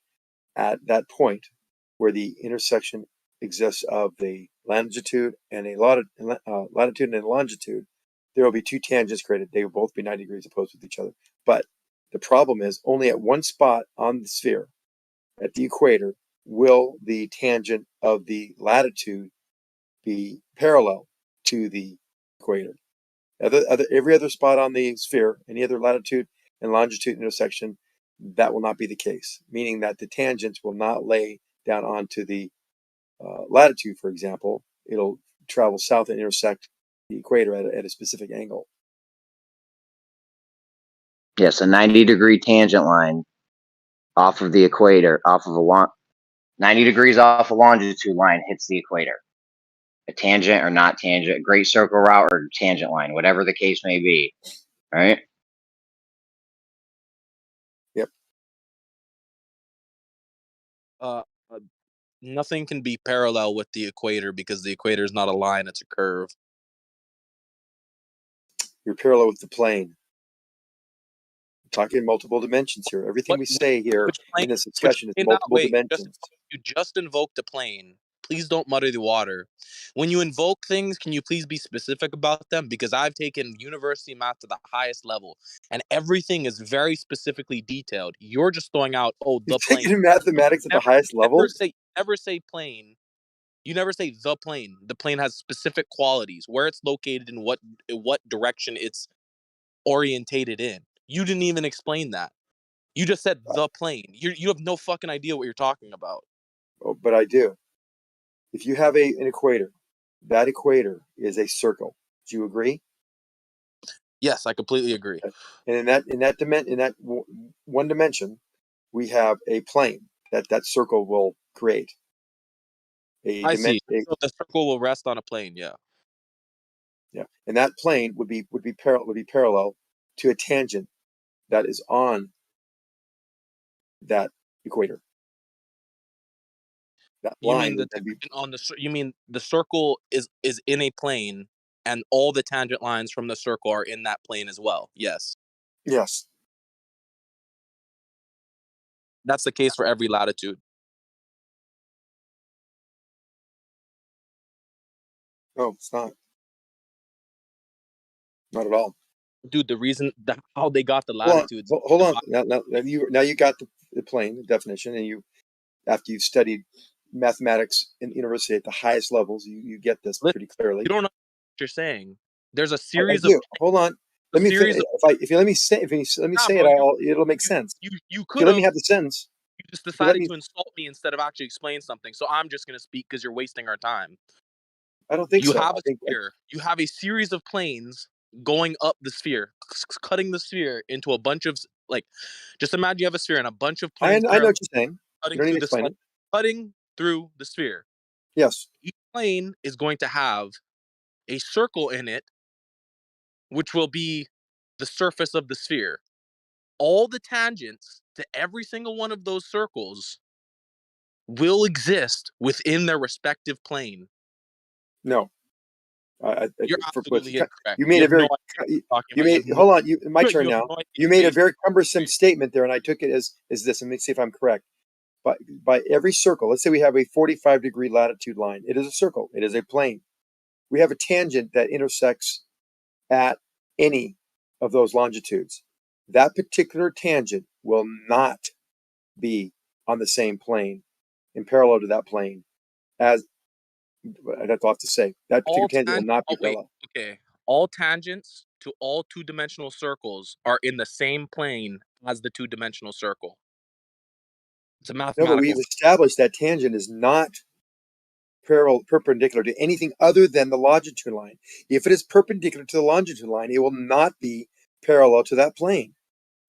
at that point where the intersection exists of the longitude and a latitude and a longitude, there will be two tangents created. They will both be 90 degrees opposed with each other. But the problem is only at one spot on the sphere, at the equator, will the tangent of the latitude be parallel to the equator. Every other spot on the sphere, any other latitude and longitude intersection, that will not be the case, meaning that the tangents will not lay down onto the latitude, for example. It'll travel south and intersect the equator at a specific angle. Yes, a 90-degree tangent line off of the equator, 90 degrees off a longitude line hits the equator. A tangent or not tangent, great circle route or tangent line, whatever the case may be. Right? Yep. Nothing can be parallel with the equator because the equator is not a line; it's a curve. You're parallel with the plane. We're talking multiple dimensions here. Everything we say here in this discussion is multiple dimensions. You just invoked a plane. Please don't muddy the water. When you invoke things, can you please be specific about them? Because I've taken university math to the highest level, and everything is very specifically detailed. You're just throwing out, the plane. Taking mathematics at the highest level. Never say plane. You never say the plane. The plane has specific qualities, where it's located and what direction it's orientated in. You didn't even explain that. You just said the plane. You have no fucking idea what you're talking about. Oh, but I do. If you have an equator, that equator is a circle. Do you agree? Yes, I completely agree. And in that one dimension, we have a plane that circle will create. I see. So the circle will rest on a plane. Yeah. Yeah, and that plane would be parallel to a tangent that is on that equator. That line would then be. You mean the circle is in a plane, and all the tangent lines from the circle are in that plane as well? Yes. Yes. That's the case for every latitude. No, it's not. Not at all. Dude, the reason how they got the Hold on. latitudes. Hold on. Now you got the plane, the definition, and after you've studied mathematics in university at the highest levels, you get this pretty clearly. You don't know what you're saying. There's a I series do. of. Hold on. Let me finish. If you let me say it, it'll make sense. You could let me have the sentence. You just decided to insult me instead of actually explain something. So I'm just going to speak because you're wasting our time. I don't think so. You have a sphere. You have a series of planes going up the sphere, cutting the sphere into a bunch of just imagine you have a sphere and a bunch of planes. I know what you're saying. Cutting You don't need through to explain it. Cutting through the sphere. Yes. Each plane is going to have a circle in it, which will be the surface of the sphere. All the tangents to every single one of those circles will exist within their respective plane. No. You're absolutely incorrect. You made a very. Hold on. My turn now. You made a very cumbersome statement there, and I took it as this. And let's see if I'm correct. But by every circle, let's say we have a 45-degree latitude line. It is a circle. It is a plane. We have a tangent that intersects at any of those longitudes. That particular tangent will not be on the same plane, in parallel to that plane, as that's off to say that particular tangent will not be parallel. Okay. All tangents to all two-dimensional circles are in the same plane as the two-dimensional circle. It's a No, but mathematical. we've established that tangent is not perpendicular to anything other than the longitude line. If it is perpendicular to the longitude line, it will not be parallel to that plane.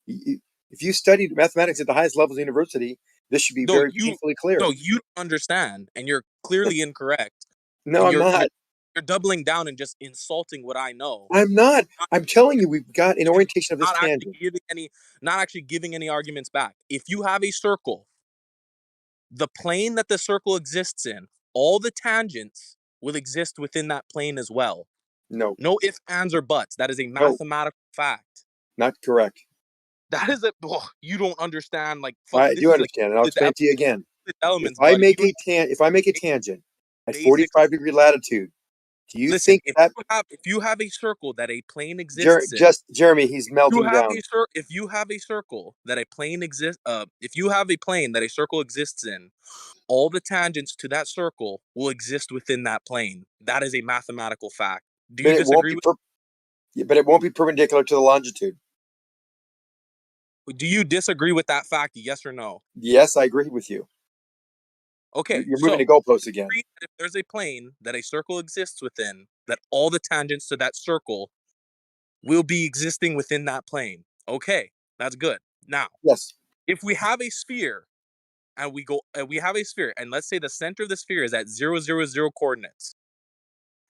If you studied mathematics at the highest levels of university, this should be very painfully clear. No, you don't understand, and you're clearly incorrect. No, I'm not. You're doubling down and just insulting what I know. I'm not. I'm telling you, we've got an orientation of this tangent. Not actually giving any arguments back. If you have a circle, the plane that the circle exists in, all the tangents will exist within that plane as well. No. No ifs, ands, or buts. That is a mathematical fact. Not correct. That is it. Oh, you don't understand. Like, I do understand, and I'll explain it to you again. If I make a tangent at 45-degree latitude, do you think that if you have a circle that a plane exists in, Jeremy, he's melting down. If you have a circle that a plane exists, if you have a plane that a circle exists in, all the tangents to that circle will exist within that plane. That is a mathematical fact. Do you disagree with? But it won't be perpendicular to the longitude. Do you disagree with that fact? Yes or no? Yes, I agree with you. Okay, you're moving the goalposts again. If there's a plane that a circle exists within, that all the tangents to that circle will be existing within that plane. Okay, that's good. Now, yes, if we have a sphere, and we have a sphere, and let's say the center of the sphere is at 0, 0, 0 coordinates,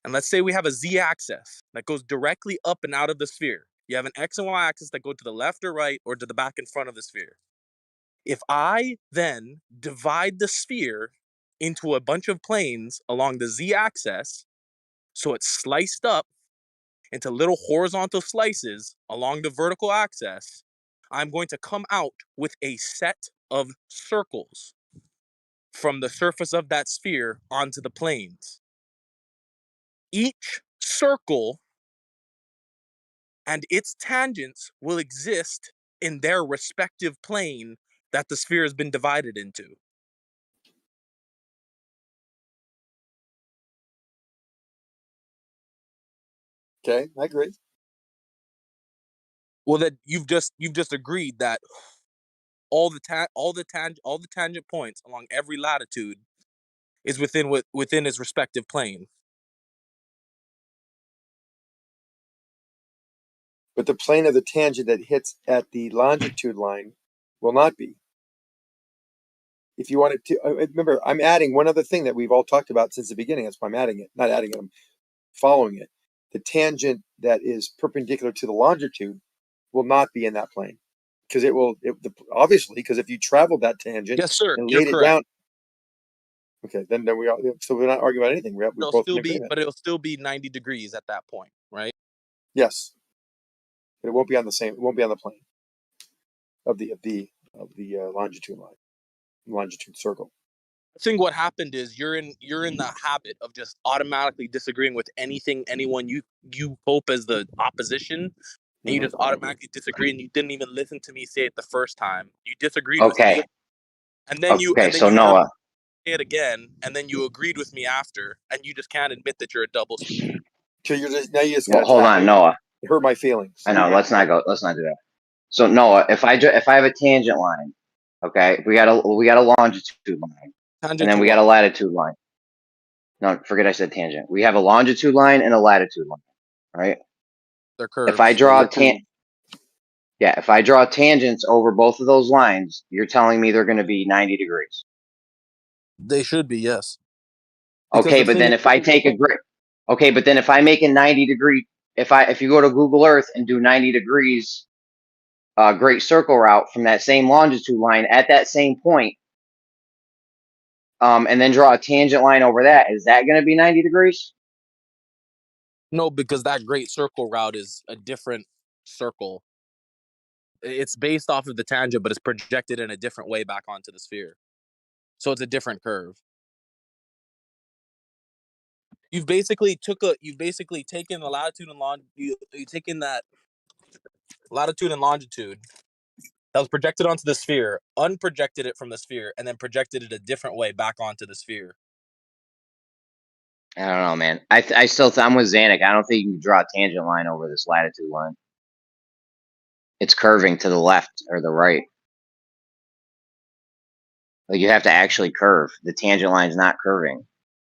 and let's say we have a z-axis that goes directly up and out of the sphere. You have an x and y axis that go to the left or right or to the back and front of the sphere. If I then divide the sphere into a bunch of planes along the z-axis, so it's sliced up into little horizontal slices along the vertical axis, I'm going to come out with a set of circles from the surface of that sphere onto the planes. Each circle and its tangents will exist in their respective plane that the sphere has been divided into. Okay, I agree. Well, that you've just agreed that all the tangent points along every latitude is within its respective plane. But the plane of the tangent that hits at the longitude line will not be. If you wanted to, remember, I'm adding one other thing that we've all talked about since the beginning. That's why I'm adding it. Not adding it, I'm following it. The tangent that is perpendicular to the longitude will not be in that plane. Because obviously, because if you traveled that tangent and laid it down. Okay, then so we're not arguing about anything. We're both in agreement. But it'll still be 90 degrees at that point, right? Yes. But it won't be on the same. It won't be on the plane of the longitude line, longitude circle. I think what happened is you're in the habit of just automatically disagreeing with anyone you hope as the opposition, and you just automatically disagree, and you didn't even listen to me say it the first time. You disagreed with me, and then you Noah, say it again, and then you agreed with me after, and you just can't admit that you're a double speaker. So you just hold on, Noah. It hurt my feelings. I know. Let's not do that. So Noah, if I have a tangent line, okay, we got a longitude line, and then we got a latitude line. No, forget I said tangent. We have a longitude line and a latitude line, right? They're curves. If I draw if I draw tangents over both of those lines, you're telling me they're going to be 90 degrees. They should be, yes. Okay, but then if I take but then if I make a 90 degree, if you go to Google Earth and do 90 degrees, great circle route from that same longitude line at that same point, and then draw a tangent line over that, is that going to be 90 degrees? No, because that great circle route is a different circle. It's based off of the tangent, but it's projected in a different way back onto the sphere. So it's a different curve. You've basically taken the latitude and you've taken that latitude and longitude that was projected onto the sphere, unprojected it from the sphere, and then projected it a different way back onto the sphere. I don't know, man. I still I'm with Zanuck. I don't think you can draw a tangent line over this latitude line. It's curving to the left or the right. Like you have to actually curve. The tangent line's not curving.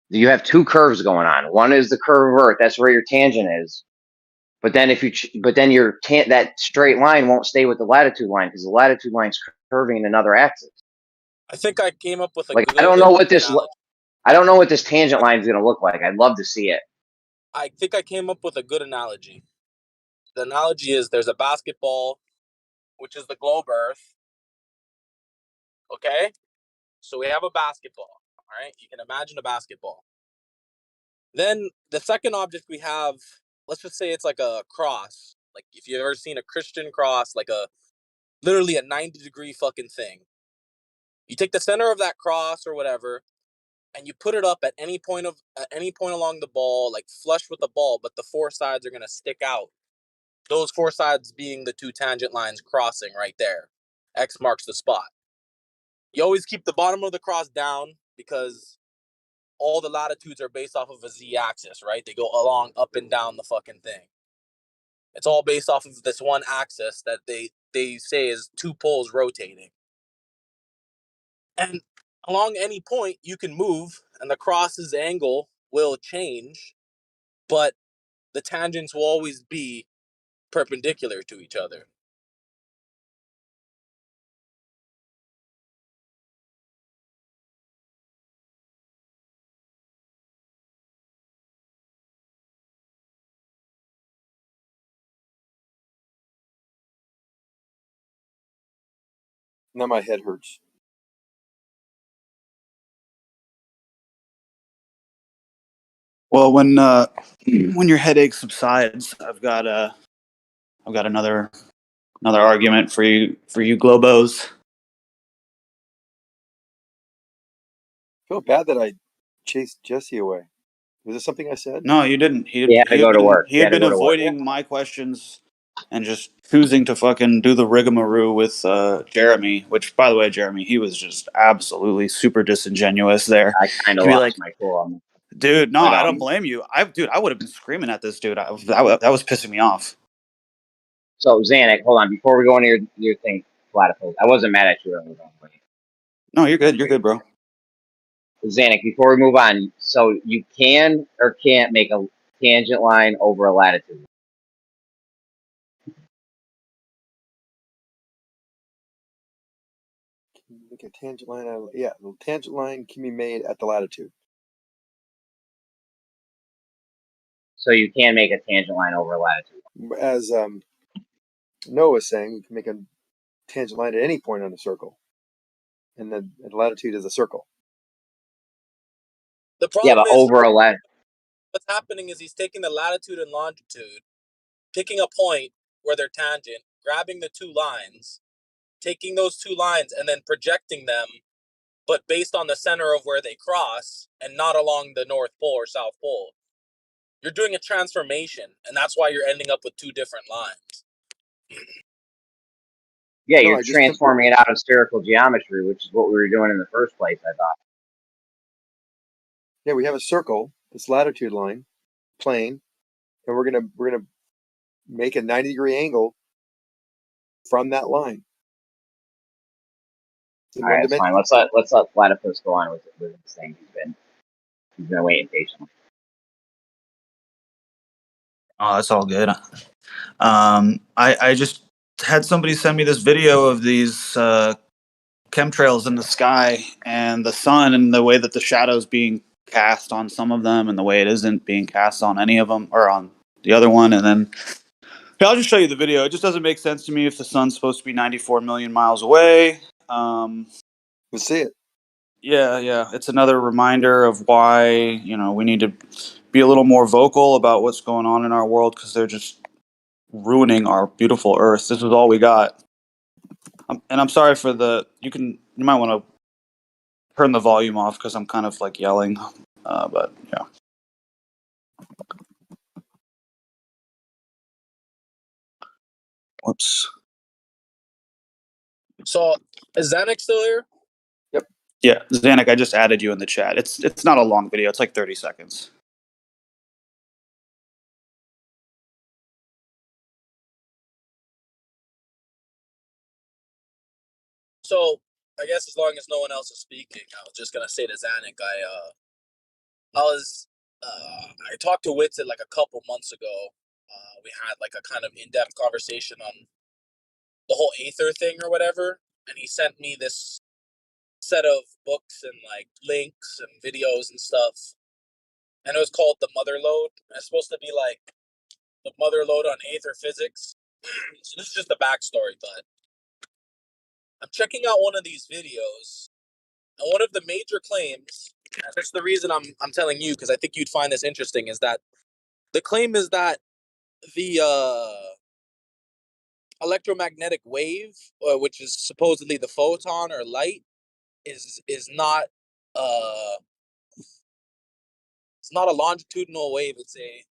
You have two curves going on. One is the curve of Earth. That's where your tangent is. But then your that straight line won't stay with the latitude line because the latitude line's curving in another axis. I think I came up with a Like good I don't know what this analogy. I don't know what this tangent line is going to look like. I'd love to see it. I think I came up with a good analogy. The analogy is there's a basketball, which is the globe Earth. Okay? So we have a basketball. All right? You can imagine a basketball. Then the second object we have, let's just say it's like a cross. Like if you've ever seen a Christian cross, like literally a 90-degree fucking thing. You take the center of that cross or whatever, and you put it up at any point along the ball, like flush with the ball, but the four sides are gonna stick out. Those four sides being the two tangent lines crossing right there. X marks the spot. You always keep the bottom of the cross down because all the latitudes are based off of a z-axis, right? They go along up and down the fucking thing. It's all based off of this one axis that they say is two poles rotating. And along any point you can move and the cross's angle will change, but the tangents will always be perpendicular to each other. Now my head hurts. Well, when your headache subsides, I've got another argument for you globos. I feel bad that I chased Jesse away. Was this something I said? No, you didn't. He You had to go to work. He had been avoiding my questions and just choosing to fucking do the rigmarole with Jeremy. Which, by the way, Jeremy, he was just absolutely super disingenuous there. I kind of He'd be lost like, my cool on dude, no, But, I don't blame you. I would have been screaming at this dude. That was pissing me off. So Zanuck, hold on. Before we go into your thing, Platypus, I wasn't mad at you earlier. No, you're good. You're good, bro. Zanuck, before we move on, so you can or can't make a tangent line over a latitude. Make a tangent line. Yeah, the tangent line can be made at the latitude. So you can make a tangent line over a latitude. As Noah was saying, you can make a tangent line at any point on the circle, and the latitude is a circle. The problem but is over a lat. what's happening is he's taking the latitude and longitude, picking a point where they're tangent, grabbing the two lines, taking those two lines and then projecting them, but based on the center of where they cross and not along the North Pole or South Pole. You're doing a transformation, and that's why you're ending up with two different lines. Yeah, you're transforming it out of spherical geometry, which is what we were doing in the first place, I thought. Yeah, we have a circle, this latitude line, plane, and we're gonna make a 90-degree angle from that line. All right, it's fine. Let's let Platypus go on with this thing. He's been waiting patiently. Oh, that's all good. I just had somebody send me this video of these chemtrails in the sky and the sun and the way that the shadow's being cast on some of them and the way it isn't being cast on any of them or on the other one. And then I'll just show you the video. It just doesn't make sense to me if the sun's supposed to be 94 million miles away. Let's see it. Yeah. It's another reminder of why, we need to be a little more vocal about what's going on in our world because they're just ruining our beautiful Earth. This is all we got. And I'm sorry for you might want to turn the volume off because I'm kind of like yelling. But yeah. Whoops. So is Zanuck still here? Yeah, Zanuck, I just added you in the chat. It's not a long video. It's like 30 seconds. So I guess as long as no one else is speaking, I was just gonna say to Zanuck, I talked to Witsit like a couple months ago. We had like a kind of in-depth conversation on the whole Aether thing or whatever, and he sent me this set of books and like links and videos and stuff, and it was called The Mother Lode. It's supposed to be like the mother lode on Aether physics. So this is just the backstory, but I'm checking out one of these videos, and one of the major claims, and that's the reason I'm telling you, because I think you'd find this interesting, is that the claim is that the electromagnetic wave, which is supposedly the photon or light, is not it's not a longitudinal wave. It's a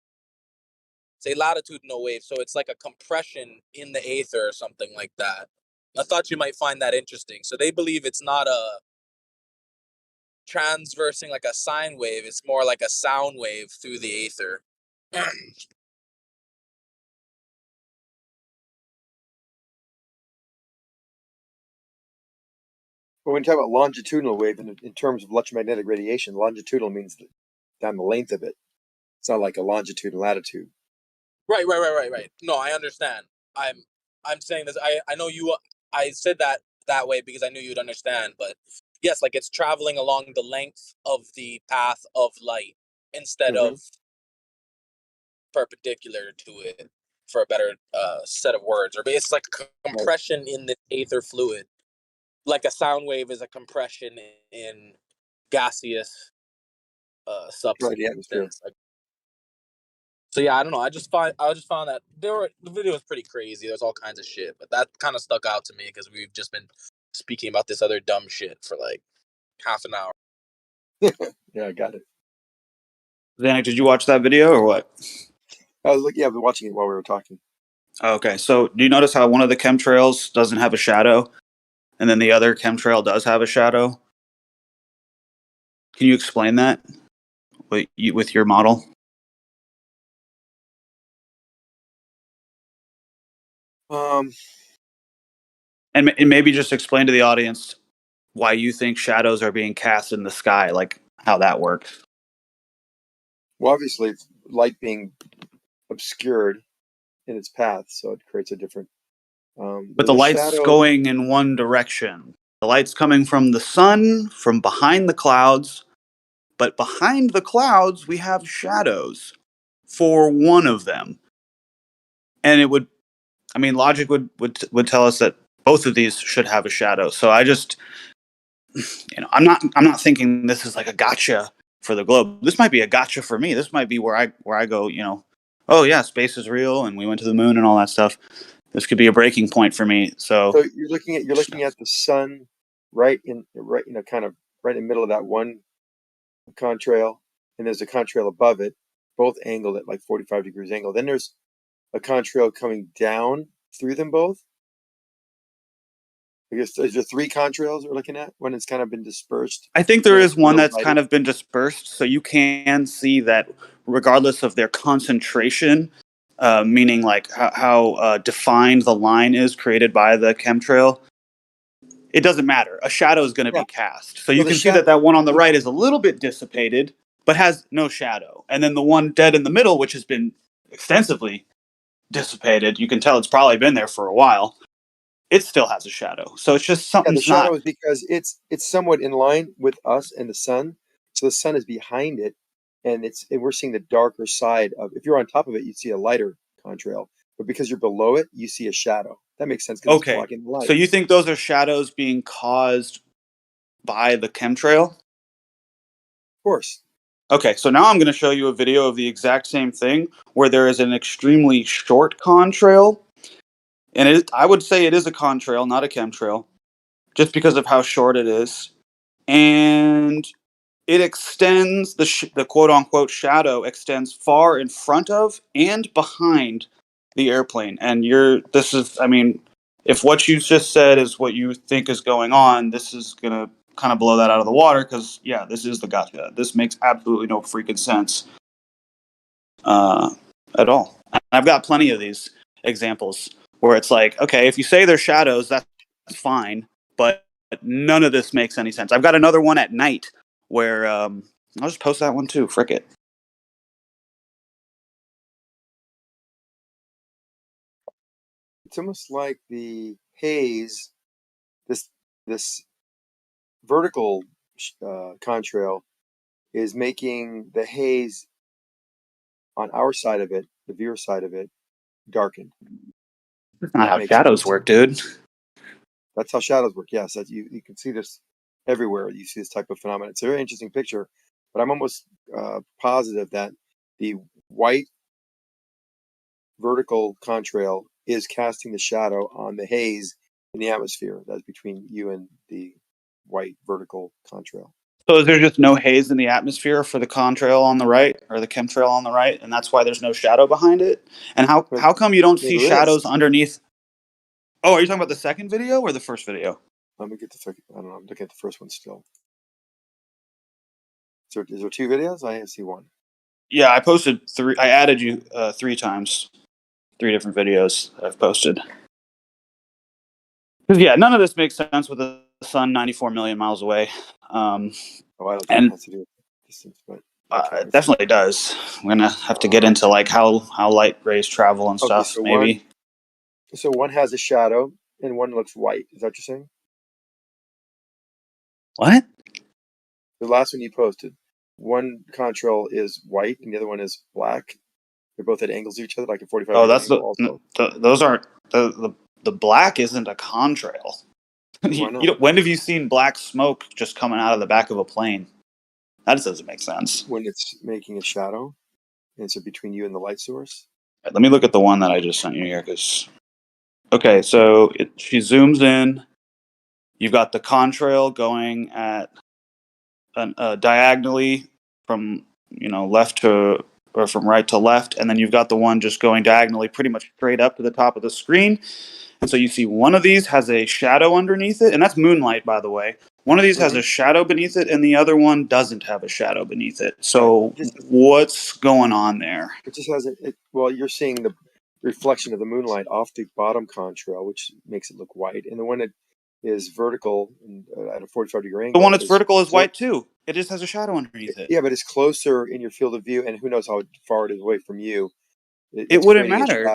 latitudinal wave. So it's like a compression in the aether or something like that. I thought you might find that interesting. So they believe it's not a transversing like a sine wave. It's more like a sound wave through the aether. But when you talk about longitudinal wave in terms of electromagnetic radiation, longitudinal means down the length of it. It's not like a longitude and latitude. Right. No, I understand. I'm saying this. I know you. I said that way because I knew you'd understand. But yes, like it's traveling along the length of the path of light instead of perpendicular to it, for a better set of words. Or it's like compression in the aether fluid, like a sound wave is a compression in gaseous substance. the atmosphere. So yeah, I don't know. I just found that the video was pretty crazy. There's all kinds of shit, but that kind of stuck out to me because we've just been speaking about this other dumb shit for like half an hour. Yeah, I got it. Zanuck, did you watch that video or what? I was I've been watching it while we were talking. Okay, so do you notice how one of the chemtrails doesn't have a shadow, and then the other chemtrail does have a shadow? Can you explain that with your model? And maybe just explain to the audience why you think shadows are being cast in the sky, like how that works. Well, obviously, it's light being obscured in its path, so it creates a different. But the light's going in one direction. The light's coming from the sun, from behind the clouds. But behind the clouds, we have shadows for one of them. And logic would tell us that both of these should have a shadow. So I just, I'm not thinking this is like a gotcha for the globe. This might be a gotcha for me. This might be where I go, oh yeah, space is real and we went to the moon and all that stuff. This could be a breaking point for me. So you're looking at the sun right in the middle of that one contrail, and there's a contrail above it, both angled at like 45 degrees angle. Then there's a contrail coming down through them both. I guess is there 3 contrails we're looking at when it's kind of been dispersed? I think there is one that's kind of been dispersed, so you can see that regardless of their concentration, meaning like how defined the line is created by the chemtrail, it doesn't matter. A shadow is going to be cast. So you can see that one on the right is a little bit dissipated, but has no shadow. And then the one dead in the middle, which has been extensively dissipated, you can tell it's probably been there for a while. It still has a shadow. So it's just something. The shadow is because it's somewhat in line with us and the sun. So the sun is behind it, and we're seeing the darker side of. If you're on top of it, you'd see a lighter contrail, but because you're below it, you see a shadow. That makes sense. Okay. It's blocking the light. So you think those are shadows being caused by the chemtrail? Of course. Okay, so now I'm going to show you a video of the exact same thing where there is an extremely short contrail. And I would say it is a contrail, not a chemtrail, just because of how short it is. And it extends, the quote-unquote shadow extends far in front of and behind the airplane. And if what you just said is what you think is going on, this is gonna kind of blow that out of the water because yeah, this is the gotcha. This makes absolutely no freaking sense at all. And I've got plenty of these examples where it's like, okay, if you say they're shadows, that's fine, but none of this makes any sense. I've got another one at night where I'll just post that one too. Frick it. It's almost like the haze, this vertical contrail is making the haze on our side of it, the viewer side of it, darkened. That's not how shadows work, dude. That's how shadows work. Yes, you can see this everywhere. You see this type of phenomenon. It's a very interesting picture, but I'm almost positive that the white vertical contrail is casting the shadow on the haze in the atmosphere that's between you and the white vertical contrail. So is there just no haze in the atmosphere for the contrail on the right or the chemtrail on the right, and that's why there's no shadow behind it? And how come you don't see shadows underneath? Oh, are you talking about the second video or the first video? Let me get the second. I don't know. I'm looking at the first one still. Is there two videos? I see one. Yeah, I posted 3. I added you 3 times, 3 different videos that I've posted. Because yeah, none of this makes sense with the sun 94 million miles away. I don't think it has to do with distance, but it definitely does. We're gonna have to get into like how light rays travel and stuff. So maybe. One has a shadow and one looks white. Is that what you're saying? What? The last one you posted, one contrail is white and the other one is black. They're both at angles to each other, like a 45 Oh, degree that's angle. those aren't the black isn't a contrail. Why not? When have you seen black smoke just coming out of the back of a plane? That just doesn't make sense. When it's making a shadow, and so between you and the light source. Right, let me look at the one that I just sent you here, because okay, so she zooms in. You've got the contrail going at diagonally from left to or from right to left, and then you've got the one just going diagonally, pretty much straight up to the top of the screen. And so you see one of these has a shadow underneath it, and that's moonlight, by the way. One of these has a shadow beneath it, and the other one doesn't have a shadow beneath it. So what's going on there? It just has well, you're seeing the reflection of the moonlight off the bottom contrail, which makes it look white, and the one that is vertical at a 45 degree angle. The one that's vertical is white too. It just has a shadow underneath it. Yeah, but it's closer in your field of view, and who knows how far it is away from you. It wouldn't matter.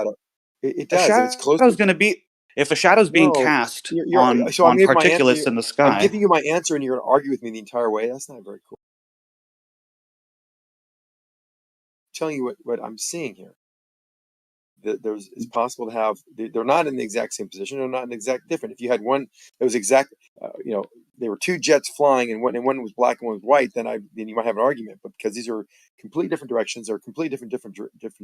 It does. A shadow it's closer. Is going to be if a shadow's being cast on particulates in the sky. I'm giving you my answer, and you're going to argue with me the entire way. That's not very cool. I'm telling you what I'm seeing here. It's possible to have. They're not in the exact same position. They're not in exact different. If you had one that was exact, there were 2 jets flying, and one was black and one was white, then you might have an argument. But because these are completely different directions, or completely different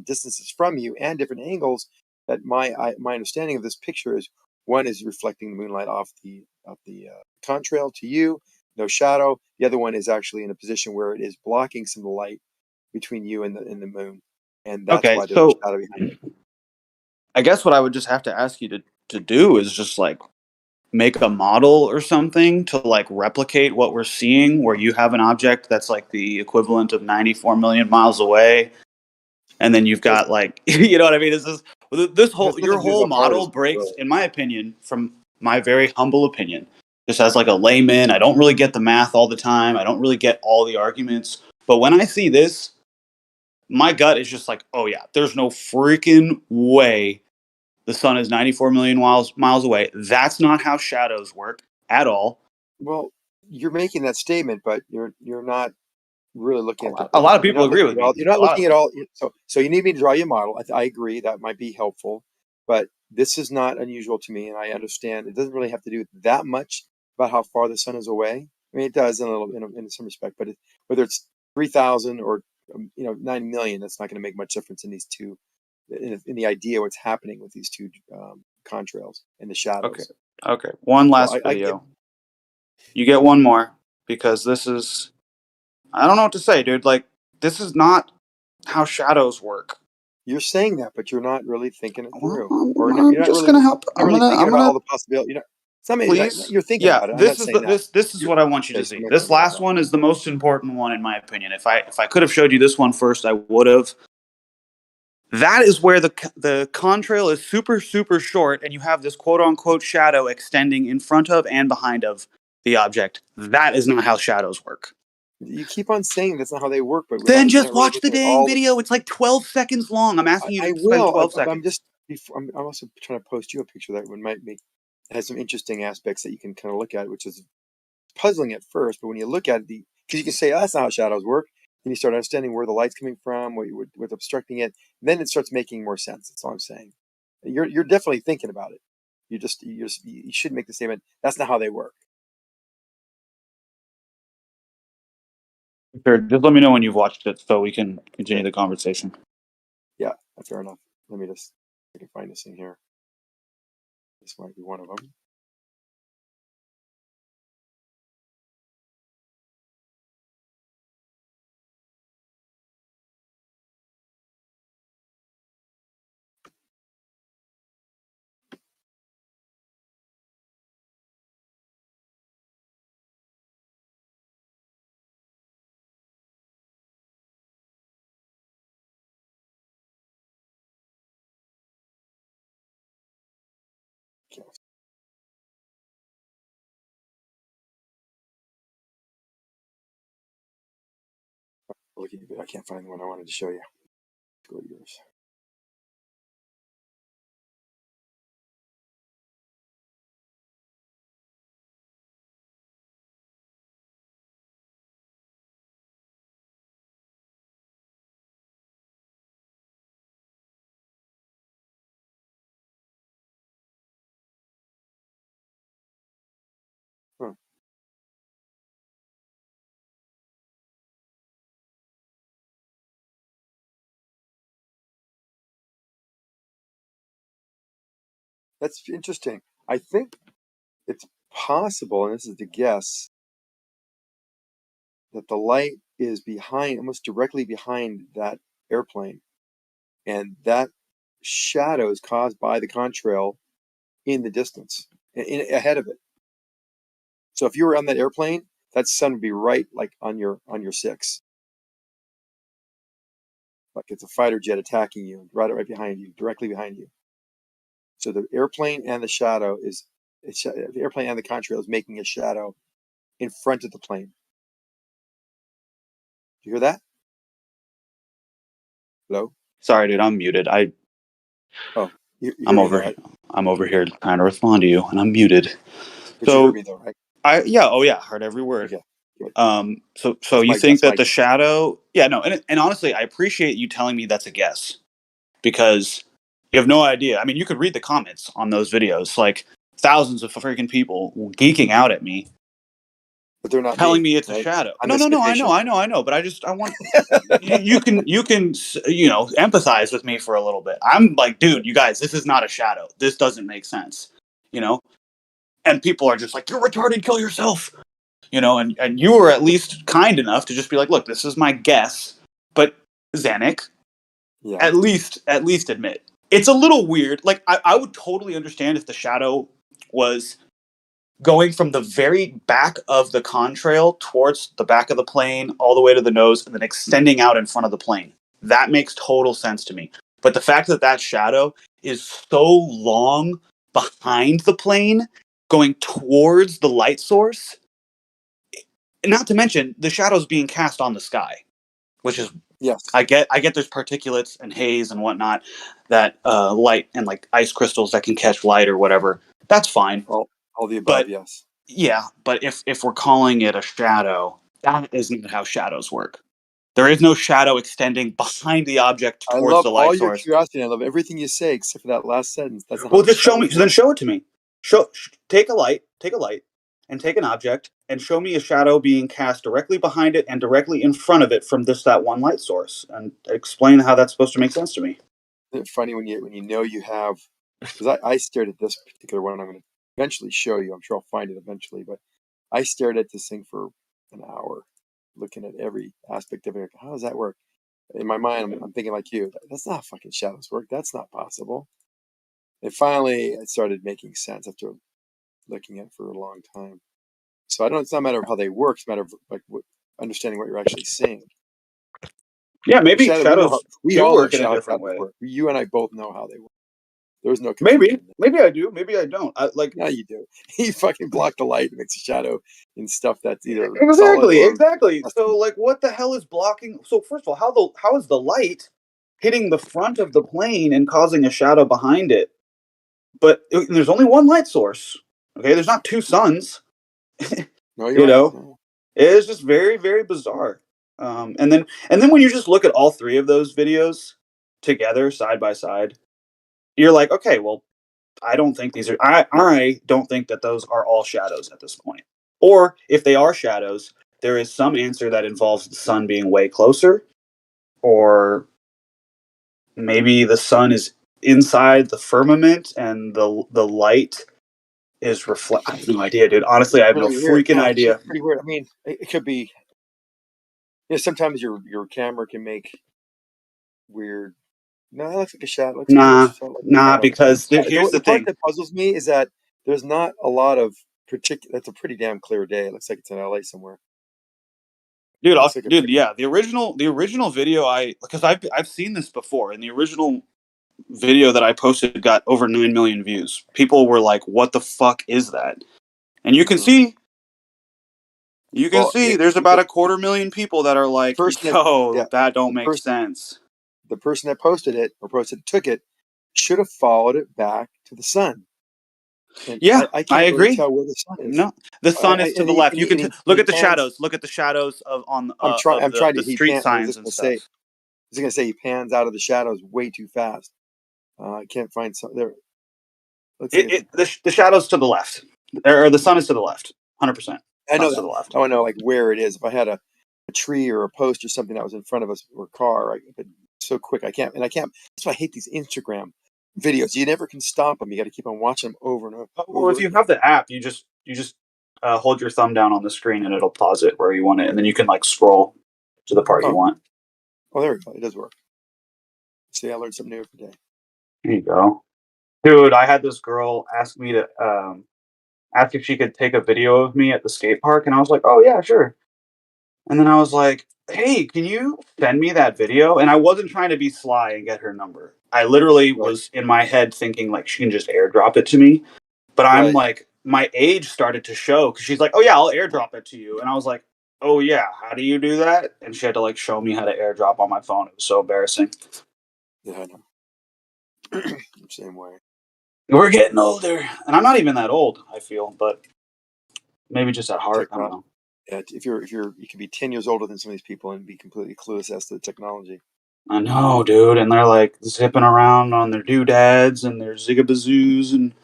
distances from you, and different angles, that my understanding of this picture is one is reflecting the moonlight off the contrail to you, no shadow. The other one is actually in a position where it is blocking some of the light between you and the moon, and that's why there's a shadow behind it. I guess what I would just have to ask you to do is just like make a model or something to like replicate what we're seeing, where you have an object that's like the equivalent of 94 million miles away, and then you've got like you know what I mean? This whole your whole model breaks, in my opinion, from my very humble opinion, just as like a layman. I don't really get the math all the time. I don't really get all the arguments, but when I see this, my gut is just like, oh yeah, there's no freaking way the sun is 94 million miles away. That's not how shadows work at all. Well, you're making that statement, but you're not really looking at a lot of people agree with me. You're not looking at all. So you need me to draw you a model. I agree that might be helpful, but this is not unusual to me, and I understand it doesn't really have to do that much about how far the sun is away. I mean, it does in some respect, but whether it's 3,000 or 9 million, that's not going to make much difference in these two. In the idea what's happening with these 2 contrails and the shadows. Okay. One last video. You get one more, because this is, I don't know what to say, dude. Like, this is not how shadows work. You're saying that, but you're not really thinking it Well, through, or you're not just really gonna help. not really thinking I'm about all gonna the possibilities. You know, some please. you're thinking Yeah, about it. I'm not this is saying that. this is You're, what I want you to okay, so see. maybe This I'm getting it last wrong. one is the most important one in my opinion. If I could have showed you this one first, I would have. That is where the contrail is super super short, and you have this quote unquote shadow extending in front of and behind of the object. That is not how shadows work. You keep on saying that's not how they work, but Then you're just not really watch the looking at dang all the. video. It's like 12 seconds long. I'm asking you I to spend will. 12 I'm seconds. just. I'm also trying to post you a picture that might make has some interesting aspects that you can kind of look at, which is puzzling at first, but when you look at because you can say, oh, that's not how shadows work, and you start understanding where the light's coming from, what's obstructing it, then it starts making more sense. That's all I'm saying. You're definitely thinking about it. You should make the statement. That's not how they work. Sure. Just let me know when you've watched it so we can continue Okay. the conversation. Yeah, that's fair enough. Let me just I can find this in here. This might be one of them. Okay. I can't find the one I wanted to show you. Go to yours. Huh. That's interesting. I think it's possible, and this is the guess, that the light is behind, almost directly behind that airplane, and that shadow is caused by the contrail in the distance, ahead of it. So if you were on that airplane, that sun would be right like on your six, like it's a fighter jet attacking you, right behind you, directly behind you. So the airplane and the shadow the airplane and the contrail is making a shadow in front of the plane. Do you hear that? Hello? Sorry, dude, I'm muted. Oh, you I'm heard me though, over right? I'm over here trying to respond to you, and I'm muted. But you heard So me though, right? I heard every word. Okay, good. So you think That's that my the guess. shadow? Yeah, no, and honestly, I appreciate you telling me that's a guess because you have no idea. I mean, you could read the comments on those videos, like thousands of freaking people geeking out at me, But they're not telling me, me it's a right? shadow. I'm No, the no, no, citation. I know, but I want you can empathize with me for a little bit. I'm like, dude, you guys, this is not a shadow. This doesn't make sense, you know. And people are just like, you're retarded, kill yourself, and you were at least kind enough to just be like, look, this is my guess, but Zanuck, Yeah. at least admit it's a little weird. Like I would totally understand if the shadow was going from the very back of the contrail towards the back of the plane all the way to the nose and then extending out in front of the plane. That makes total sense to me. But the fact that that shadow is so long behind the plane going towards the light source, not to mention the shadow's being cast on the sky, which is Yes. I get there's particulates and haze and whatnot that light and like ice crystals that can catch light or whatever. That's fine. All the above, But yes. yeah, but if we're calling it a shadow, that isn't how shadows work. There is no shadow extending behind the object I towards love the all light your source. curiosity. I love everything you say except for that last sentence. That's not how Well, just show me. shadows Then work. show it to me. Take a light, and take an object, and show me a shadow being cast directly behind it and directly in front of it from that one light source, and explain how that's supposed to make sense to me. Isn't it funny when you know you have, because I stared at this particular one. I'm going to eventually show you. I'm sure I'll find it eventually, but I stared at this thing for an hour, looking at every aspect of it. How does that work? in my mind, I'm thinking like you. That's not fucking shadows work. That's not possible. And finally, it started making sense after looking at it for a long time. So I don't. It's not a matter of how they work. It's a matter of like understanding what you're actually seeing. Yeah, maybe Shadow. shadows We do all know work in a how different shadows way. work. You and I both know how they work. There's no confusion. Maybe I do. Maybe I don't. Yeah, you do. You fucking block the light, it makes a shadow in stuff that's either solid Exactly, or exactly. So like, what the hell is blocking? So first of all, how is the light hitting the front of the plane and causing a shadow behind it? But there's only one light source. Okay, there's not two suns. No, you're You right. know, No. it's just very, very bizarre. And then when you just look at all three of those videos together, side by side, you're like, okay, well, I don't think these are. I don't think that those are all shadows at this point. Or if they are shadows, there is some answer that involves the sun being way closer, or maybe the sun is inside the firmament and the light is reflect. I have no idea, dude. Honestly, I have no Really weird. freaking Yeah, it's idea. pretty weird. I mean, it could be. Sometimes your camera can make weird. No, that looks like a shadow. Looks Nah, like a nah, shadow. because here's The the part thing. that puzzles me is that there's not a lot of particular. It's a pretty damn clear day. It looks like it's in LA somewhere. Dude, Looks like yeah, the original video because I've seen this before, and the original video that I posted got over 9 million views. People were like, "What the fuck is that?" And you can see there's about a 250,000 people that are like, "Yo, that don't make sense." The person that posted it or took it should have followed it back to the sun. And Yeah, I I can't really agree. tell where the sun is. No, the sun is to the left. You can look at the pans. shadows. Look at the shadows of I'm trying to. the He street pans. I was signs just and gonna stuff. say he pans out of the shadows way too fast. I can't find some there. The shadows to the left, or the sun is to the left, 100%. I know to that. the left. I want to know like where it is. If I had a tree or a post or something that was in front of us or a car, but so quick I can't. That's why I hate these Instagram videos. You never can stop them. You got to keep on watching them over and over. Well, if you have the app, you just hold your thumb down on the screen and it'll pause it where you want it, and then you can like scroll to the part you want. Oh, there we go. It does work. See, I learned something new every day. There you go, dude. I had this girl ask me to ask if she could take a video of me at the skate park, and I was like, "Oh yeah, sure." And then I was like, "Hey, can you send me that video?" And I wasn't trying to be sly and get her number. I literally was in my head thinking like she can just airdrop it to me. But I'm like, my age started to show because she's like, "Oh yeah, I'll airdrop it to you," and I was like, "Oh yeah, how do you do that?" And she had to like show me how to airdrop on my phone. It was so embarrassing. Yeah, I know. Same way. We're getting older, and I'm not even that old. I feel, but maybe just at heart. I don't know. Yeah, if you could be 10 years older than some of these people and be completely clueless as to the technology. I know, dude, and they're like zipping around on their doodads and their zigabazoos, and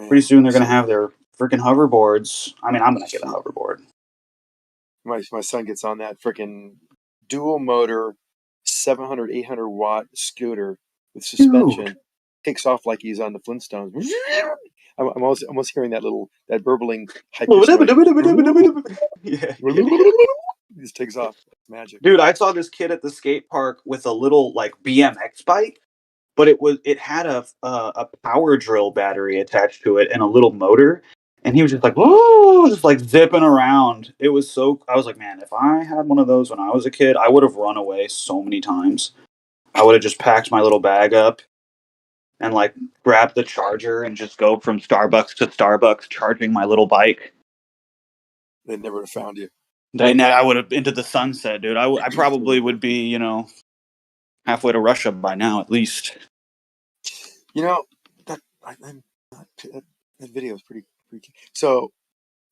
pretty soon they're gonna have their freaking hoverboards. I mean, I'm gonna get a hoverboard. My son gets on that freaking dual motor 700 800 watt scooter with suspension, takes off like he's on the Flintstones. I'm almost hearing that burbling high pitched noise. Yeah. He just takes off. It's magic. Dude, I saw this kid at the skate park with a little like BMX bike, but it had a power drill battery attached to it and a little motor, and he was just like, whoa, just like zipping around. It was so. I was like, man, if I had one of those when I was a kid, I would have run away so many times. I would have just packed my little bag up and like grab the charger and just go from Starbucks to Starbucks charging my little bike. They never have found you. I would have into the sunset, dude. I probably would be, halfway to Russia by now, at least. That video is pretty. So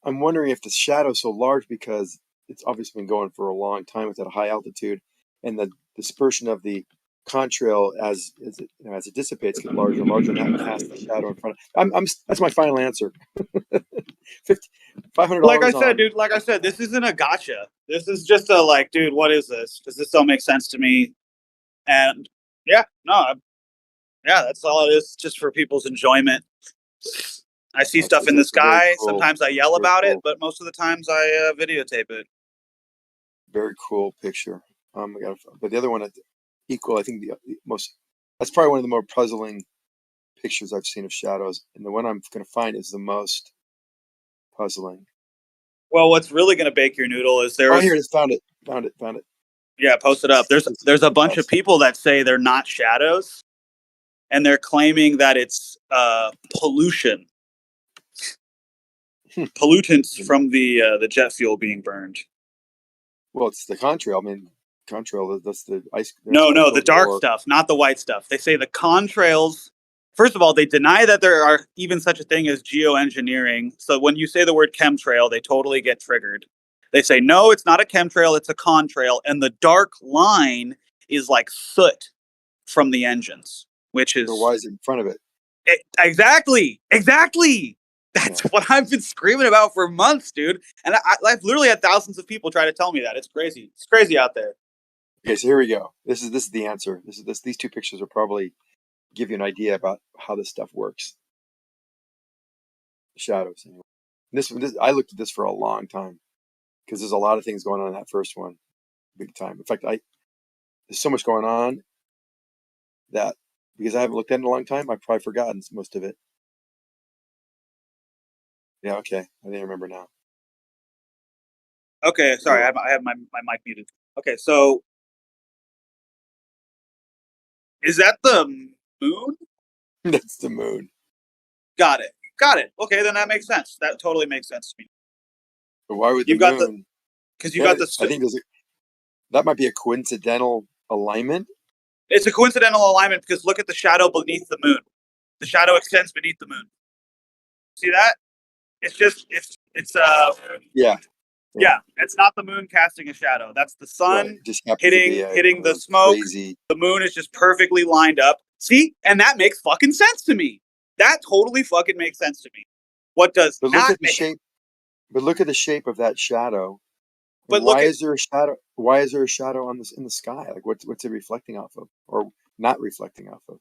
I'm wondering if the shadow's so large because it's obviously been going for a long time at a high altitude, and the dispersion of the contrail as it dissipates get larger and larger, and that casts the shadow in front of. That's my final answer. $500. Like I said, dude. Like I said, this isn't a gotcha. This is just a like, dude, what is this? Does this all make sense to me? And that's all it is. Just for people's enjoyment. I see stuff in the sky. Sometimes I yell about it, but most of the times I videotape it. Very cool picture. But the other one, equal. I think the most. That's probably one of the more puzzling pictures I've seen of shadows, and the one I'm going to find is the most puzzling. Well, what's really going to bake your noodle is Oh, here it is. Found it. Yeah, post it up. There's a bunch of people that say they're not shadows, and they're claiming that it's pollution, pollutants from the jet fuel being burned. Well, it's the contrail. I mean, contrail. That's the ice. No, the dark stuff, not the white stuff. They say the contrails. First of all, they deny that there are even such a thing as geoengineering. So when you say the word chemtrail, they totally get triggered. They say, no, it's not a chemtrail, it's a contrail. And the dark line is like soot from the engines, which is... So why is it in front of it? Exactly. That's what I've been screaming about for months, dude. And I've literally had thousands of people try to tell me that. It's crazy. It's crazy out there. Okay, so here we go. This is the answer. These two pictures will probably give you an idea about how this stuff works. Shadows. Anyway. This I looked at this for a long time because there's a lot of things going on in that first one, big time. In fact, there's so much going on that because I haven't looked at it in a long time, I've probably forgotten most of it. Yeah, okay, I didn't remember now. Okay, sorry, I have my mic muted. Okay, so is that the moon? That's the moon. Got it. Okay, then that makes sense. That totally makes sense to me. But why would the moon? Because you got the. I think that might be a coincidental alignment. It's a coincidental alignment because look at the shadow beneath the moon. The shadow extends beneath the moon. See that? It's yeah. It's not the moon casting a shadow. That's the sun right. hitting the smoke. Crazy. The moon is just perfectly lined up. See, and that makes fucking sense to me. That totally fucking makes sense to me. What does but not look at make... the shape? But look at the shape of that shadow. But why is there a shadow? Why is there a shadow on in the sky? Like what's it reflecting off of, or not reflecting off of?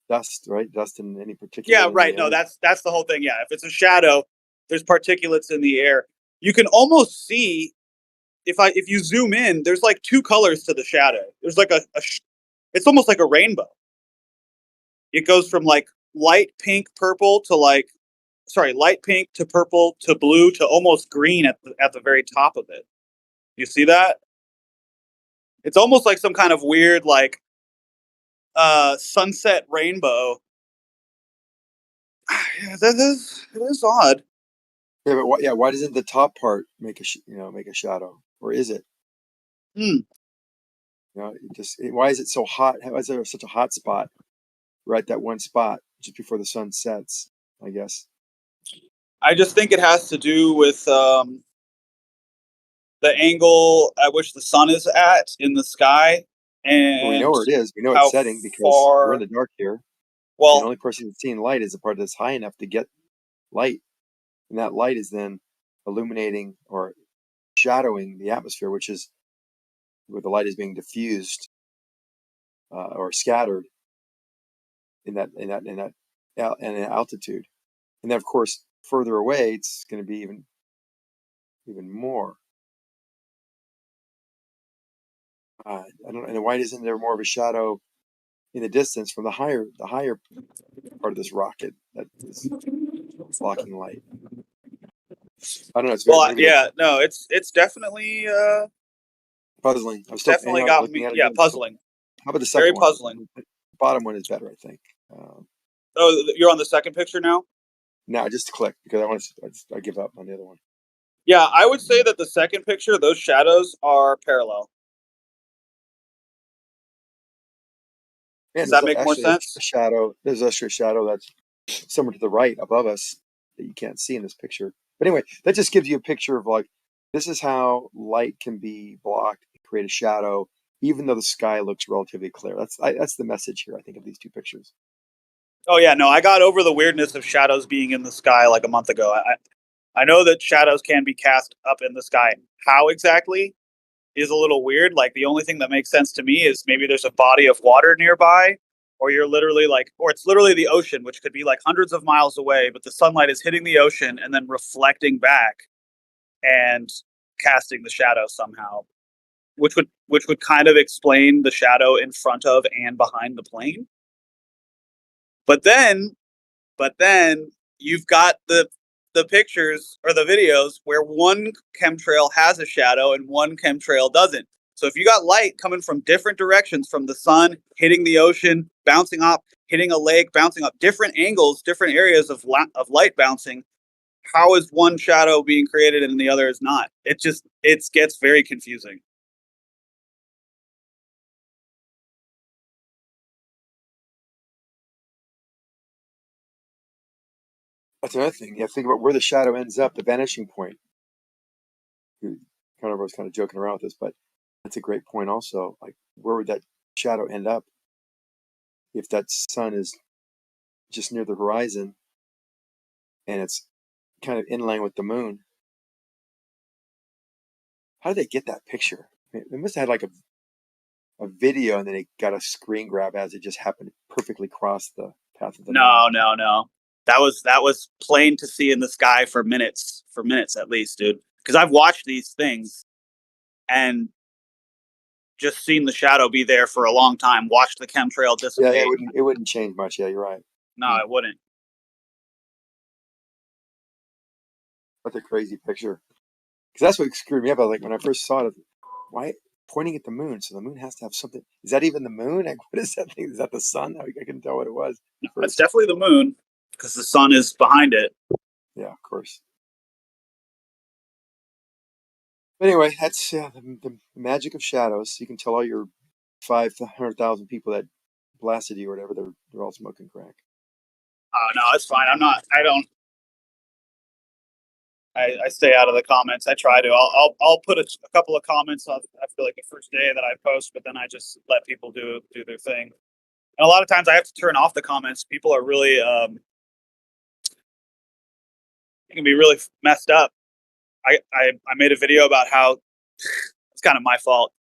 Dust, right? Dust in any particular. Yeah, right. No, that's the whole thing. Yeah, if it's a shadow, there's particulates in the air. You can almost see if you zoom in. There's like two colors to the shadow. There's like it's almost like a rainbow. It goes from like light pink purple to light pink to purple to blue to almost green at the very top of it. You see that? It's almost like some kind of weird like sunset rainbow. Yeah, it is odd. Yeah, but why doesn't the top part make a shadow, or is it? Why is it so hot? Why is there such a hot spot? Right, that one spot just before the sun sets, I guess. I just think it has to do with the angle at which the sun is at in the sky, and we know where it is. We know it's setting because we're in the dark here. Well, the only person that's seeing light is the part that's high enough to get light, and that light is then illuminating or shadowing the atmosphere, which is where the light is being diffused or scattered in that altitude, and then of course further away it's going to be even more. I don't know. And why isn't there more of a shadow in the distance from the higher part of this rocket that is blocking light? I don't know. It's it's definitely puzzling. I'm still definitely got me. Yeah, puzzling. How about the second Very one? puzzling. The bottom one is better, I think. You're on the second picture now? No, just click because I give up on the other one. Yeah, I would say that the second picture, those shadows are parallel. Yeah, does that make more sense? There's actually a shadow that's somewhere to the right above us that you can't see in this picture. But anyway, that just gives you a picture of like, this is how light can be blocked, create a shadow, even though the sky looks relatively clear. That's the message here, I think, of these two pictures. Oh yeah, no, I got over the weirdness of shadows being in the sky like a month ago. I know that shadows can be cast up in the sky. How exactly is a little weird. Like the only thing that makes sense to me is maybe there's a body of water nearby, or you're literally or it's literally the ocean, which could be like hundreds of miles away, but the sunlight is hitting the ocean and then reflecting back and casting the shadow somehow. which would kind of explain the shadow in front of and behind the plane. But then you've got the pictures or the videos where one chemtrail has a shadow and one chemtrail doesn't. So if you got light coming from different directions, from the sun hitting the ocean, bouncing up, hitting a lake, bouncing up, different angles, different areas of light bouncing, how is one shadow being created and the other is not? It gets very confusing. That's another thing. Yeah, think about where the shadow ends up, the vanishing point. I was kind of joking around with this, but that's a great point also. Like, where would that shadow end up if that sun is just near the horizon and it's kind of in line with the moon? How did they get that picture? They must have had like a video, and then they got a screen grab as it just happened to perfectly cross the path of the moon. No. That was plain to see in the sky for minutes at least, dude. Because I've watched these things and just seen the shadow be there for a long time. Watched the chemtrail dissipate. Yeah, it wouldn't change much. Yeah, you're right. No, it wouldn't. What a crazy picture. Because that's what screwed me up. I was like, when I first saw it, why pointing at the moon? So the moon has to have something. Is that even the moon? Like, what is that thing? Is that the sun? I couldn't tell what it was. No, it's definitely the moon because the sun is behind it. Yeah, of course. Anyway, that's the magic of shadows. You can tell all your 500,000 people that blasted you or whatever, they're all smoking crack. Oh no, it's fine. I stay out of the comments. I try to. I'll put a couple of comments on. I feel like the first day that I post, but then I just let people do their thing. And a lot of times I have to turn off the comments. People are really it can be really messed up. I made a video about how it's kind of my fault.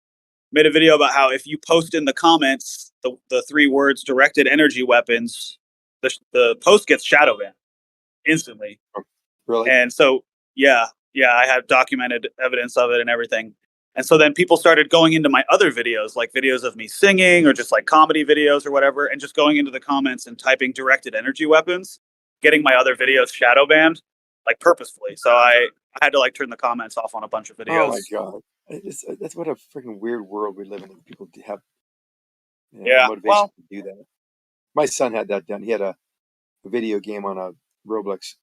Made a video about how if you post in the comments the 3 words directed energy weapons, the post gets shadow banned instantly. Really? And so yeah, I have documented evidence of it and everything. And so then people started going into my other videos, like videos of me singing or just like comedy videos or whatever, and just going into the comments and typing directed energy weapons, getting my other videos shadow banned, like purposefully. So I had to like turn the comments off on a bunch of videos. Oh my god, that's what a freaking weird world we live in. People have motivation to do that. My son had that done. He had a video game on a Roblox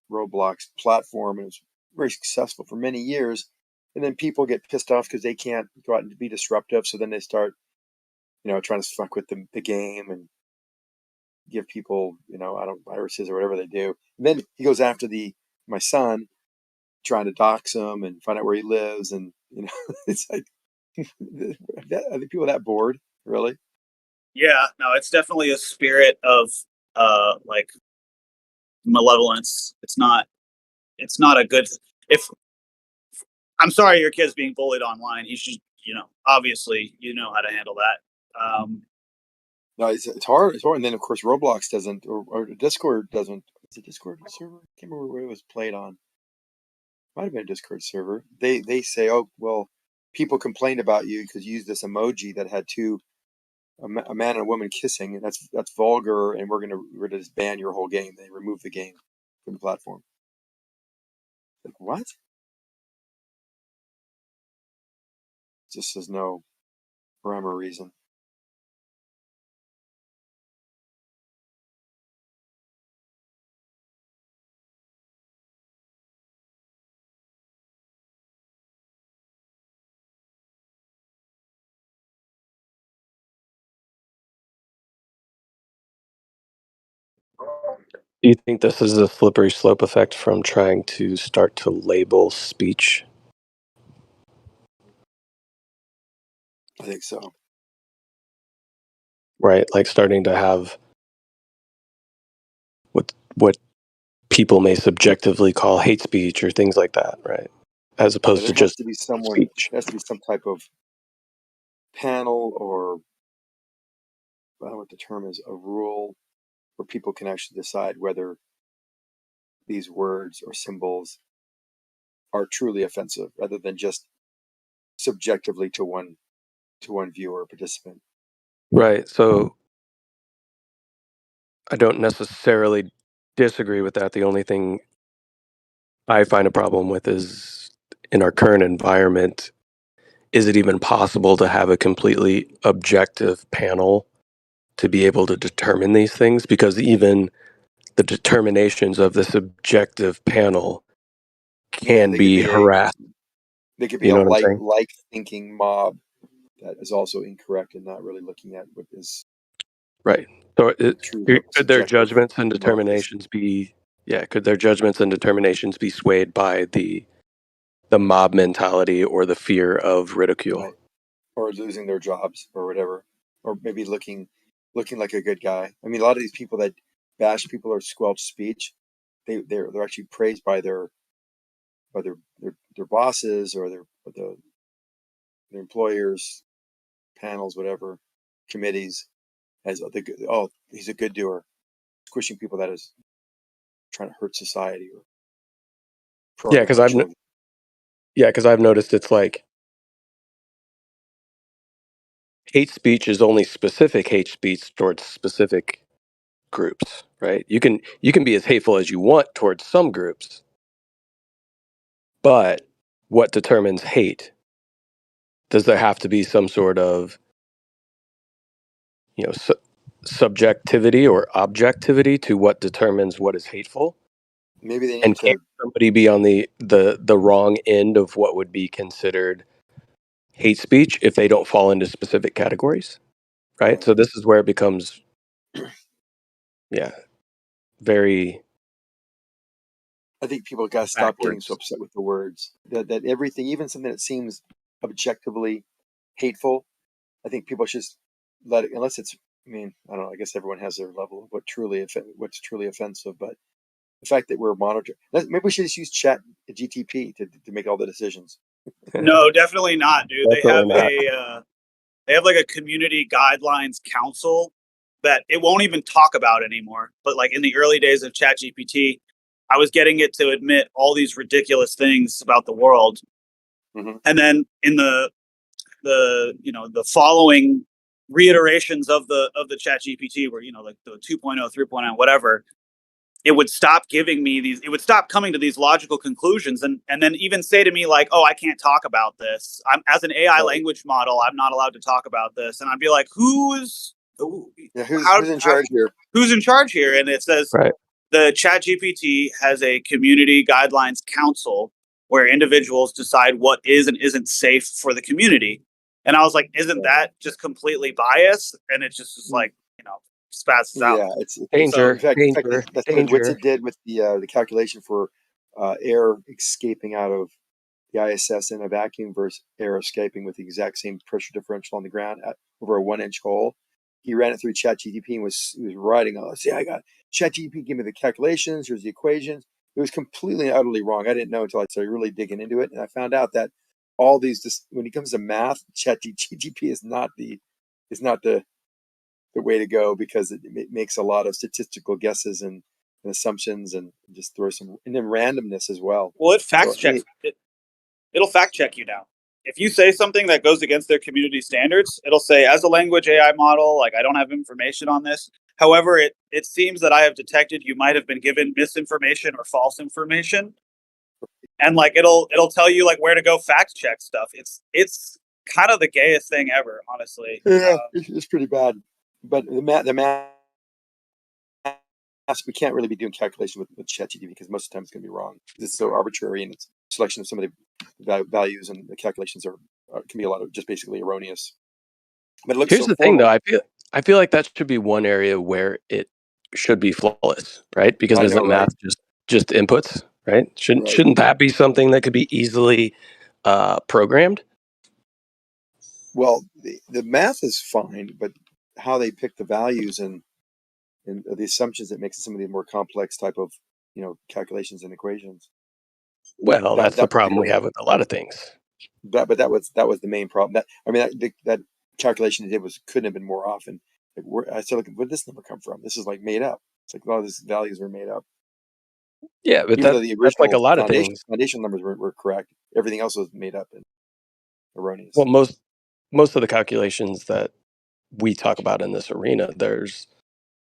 platform, and it was very successful for many years. And then people get pissed off because they can't go out and be disruptive. So then they start, trying to fuck with the game and give people, viruses or whatever they do. And then he goes after my son, trying to dox him and find out where he lives. And, it's like, are the people that bored? Really? Yeah, no, it's definitely a spirit of like malevolence. It's not a good. If I'm sorry your kid's being bullied online, you should, obviously you know how to handle that. No, it's hard. It's hard. And then of course Roblox doesn't, or Discord doesn't. Is it Discord server? I can't remember where it was played on. Might have been a Discord server. They say, oh well, people complained about you because you used this emoji that had a man and a woman kissing, and that's vulgar, and we're gonna just ban your whole game. They remove the game from the platform. Like what? Just there's no rhyme or reason. Do you think this is a slippery slope effect from trying to start to label speech? I think so. Right, like starting to have what people may subjectively call hate speech or things like that, right? As opposed to There has just to be someone. speech. There has to be some type of panel, or I don't know what the term is, a rule where people can actually decide whether these words or symbols are truly offensive, rather than just subjectively to one to one viewer or participant. Right. So I don't necessarily disagree with that. The only thing I find a problem with is in our current environment, is it even possible to have a completely objective panel to be able to determine these things? Because even the determinations of this objective panel Yeah, can be harassed. they could be You a know what I'm saying? like thinking mob that is also incorrect and not really looking at what is Right. So true could their subjective judgments and democracy. determinations be, could their judgments and determinations be swayed by the mob mentality or the fear of ridicule? Right. Or losing their jobs or whatever, or maybe looking like a good guy. I mean, a lot of these people that bash people or squelch speech, they're actually praised by their bosses or their employers, panels, whatever, committees, as the good. Oh, he's a good doer, squishing people that is trying to hurt society or Yeah, program our children. because I've noticed it's like hate speech is only specific hate speech towards specific groups, right? You can be as hateful as you want towards some groups, but what determines hate? Does there have to be some sort of, subjectivity or objectivity to what determines what is hateful? Maybe they need And to. can somebody be on the wrong end of what would be considered hate speech if they don't fall into specific categories? Right? So this is where it becomes, very. I think people got to stop getting so Backwards. upset with the words. That everything, even something that seems objectively hateful, I think people should let it, unless it's. I mean, I don't know. I guess everyone has their level of what's truly offensive. But the fact that we're monitoring, maybe we should just use Chat GTP to make all the decisions. No, definitely not, dude. Definitely not. They have like a community guidelines council that it won't even talk about anymore. But like in the early days of ChatGPT, I was getting it to admit all these ridiculous things about the world. Mm-hmm. And then in the following reiterations of the ChatGPT, where like the 2.0, 3.0, whatever, it would stop giving me these. It would stop coming to these logical conclusions, and then even say to me like, "Oh, I can't talk about this. I'm as an AI language model. I'm not allowed to talk about this." And I'd be like, "Who's in charge here? Who's in charge here?" And it says, right. The ChatGPT has a community guidelines council where individuals decide what is and isn't safe for the community. And I was like, isn't that just completely biased? And it just is like, spazzes out. Yeah, it's danger. in fact, that's what danger. it did with the calculation for air escaping out of the ISS in a vacuum versus air escaping with the exact same pressure differential on the ground over a 1-inch hole. He ran it through ChatGPT and was writing on it. See, I got ChatGPT give me the calculations. Here's the equations. It was completely and utterly wrong. I didn't know until I started really digging into it, and I found out that all these, when it comes to math, ChatGPT is not the way to go, because it makes a lot of statistical guesses and assumptions and just throws some, and then randomness as well. Well, it fact checks. It'll fact check you now. If you say something that goes against their community standards, it'll say, as a language AI model, like, I don't have information on this. However, it seems that I have detected you might have been given misinformation or false information. And like it'll tell you like where to go fact check stuff. It's kind of the gayest thing ever, honestly. Yeah, it's pretty bad. But the math, we can't really be doing calculation with ChatGPT, because most of the time it's going to be wrong. It's so arbitrary, and its selection of some of the values and the calculations can be a lot of just basically erroneous. But it looks Here's so the formal. thing, though. I feel like that should be one area where it should be flawless, right? Because isn't math just inputs, right? Shouldn't that be something that could be easily programmed? Well, the math is fine, but how they pick the values and the assumptions that makes it some of the more complex type of calculations and equations. Well, that's the problem we have with a lot of things. But that was the main problem. That calculation it did couldn't have been more often. I said, look, where did this number come from? This is like made up. It's like a lot of these values were made up. Yeah, but even though the that's like a original lot of things. foundation numbers were correct, everything else was made up and erroneous. Well, most of the calculations that we talk about in this arena, there's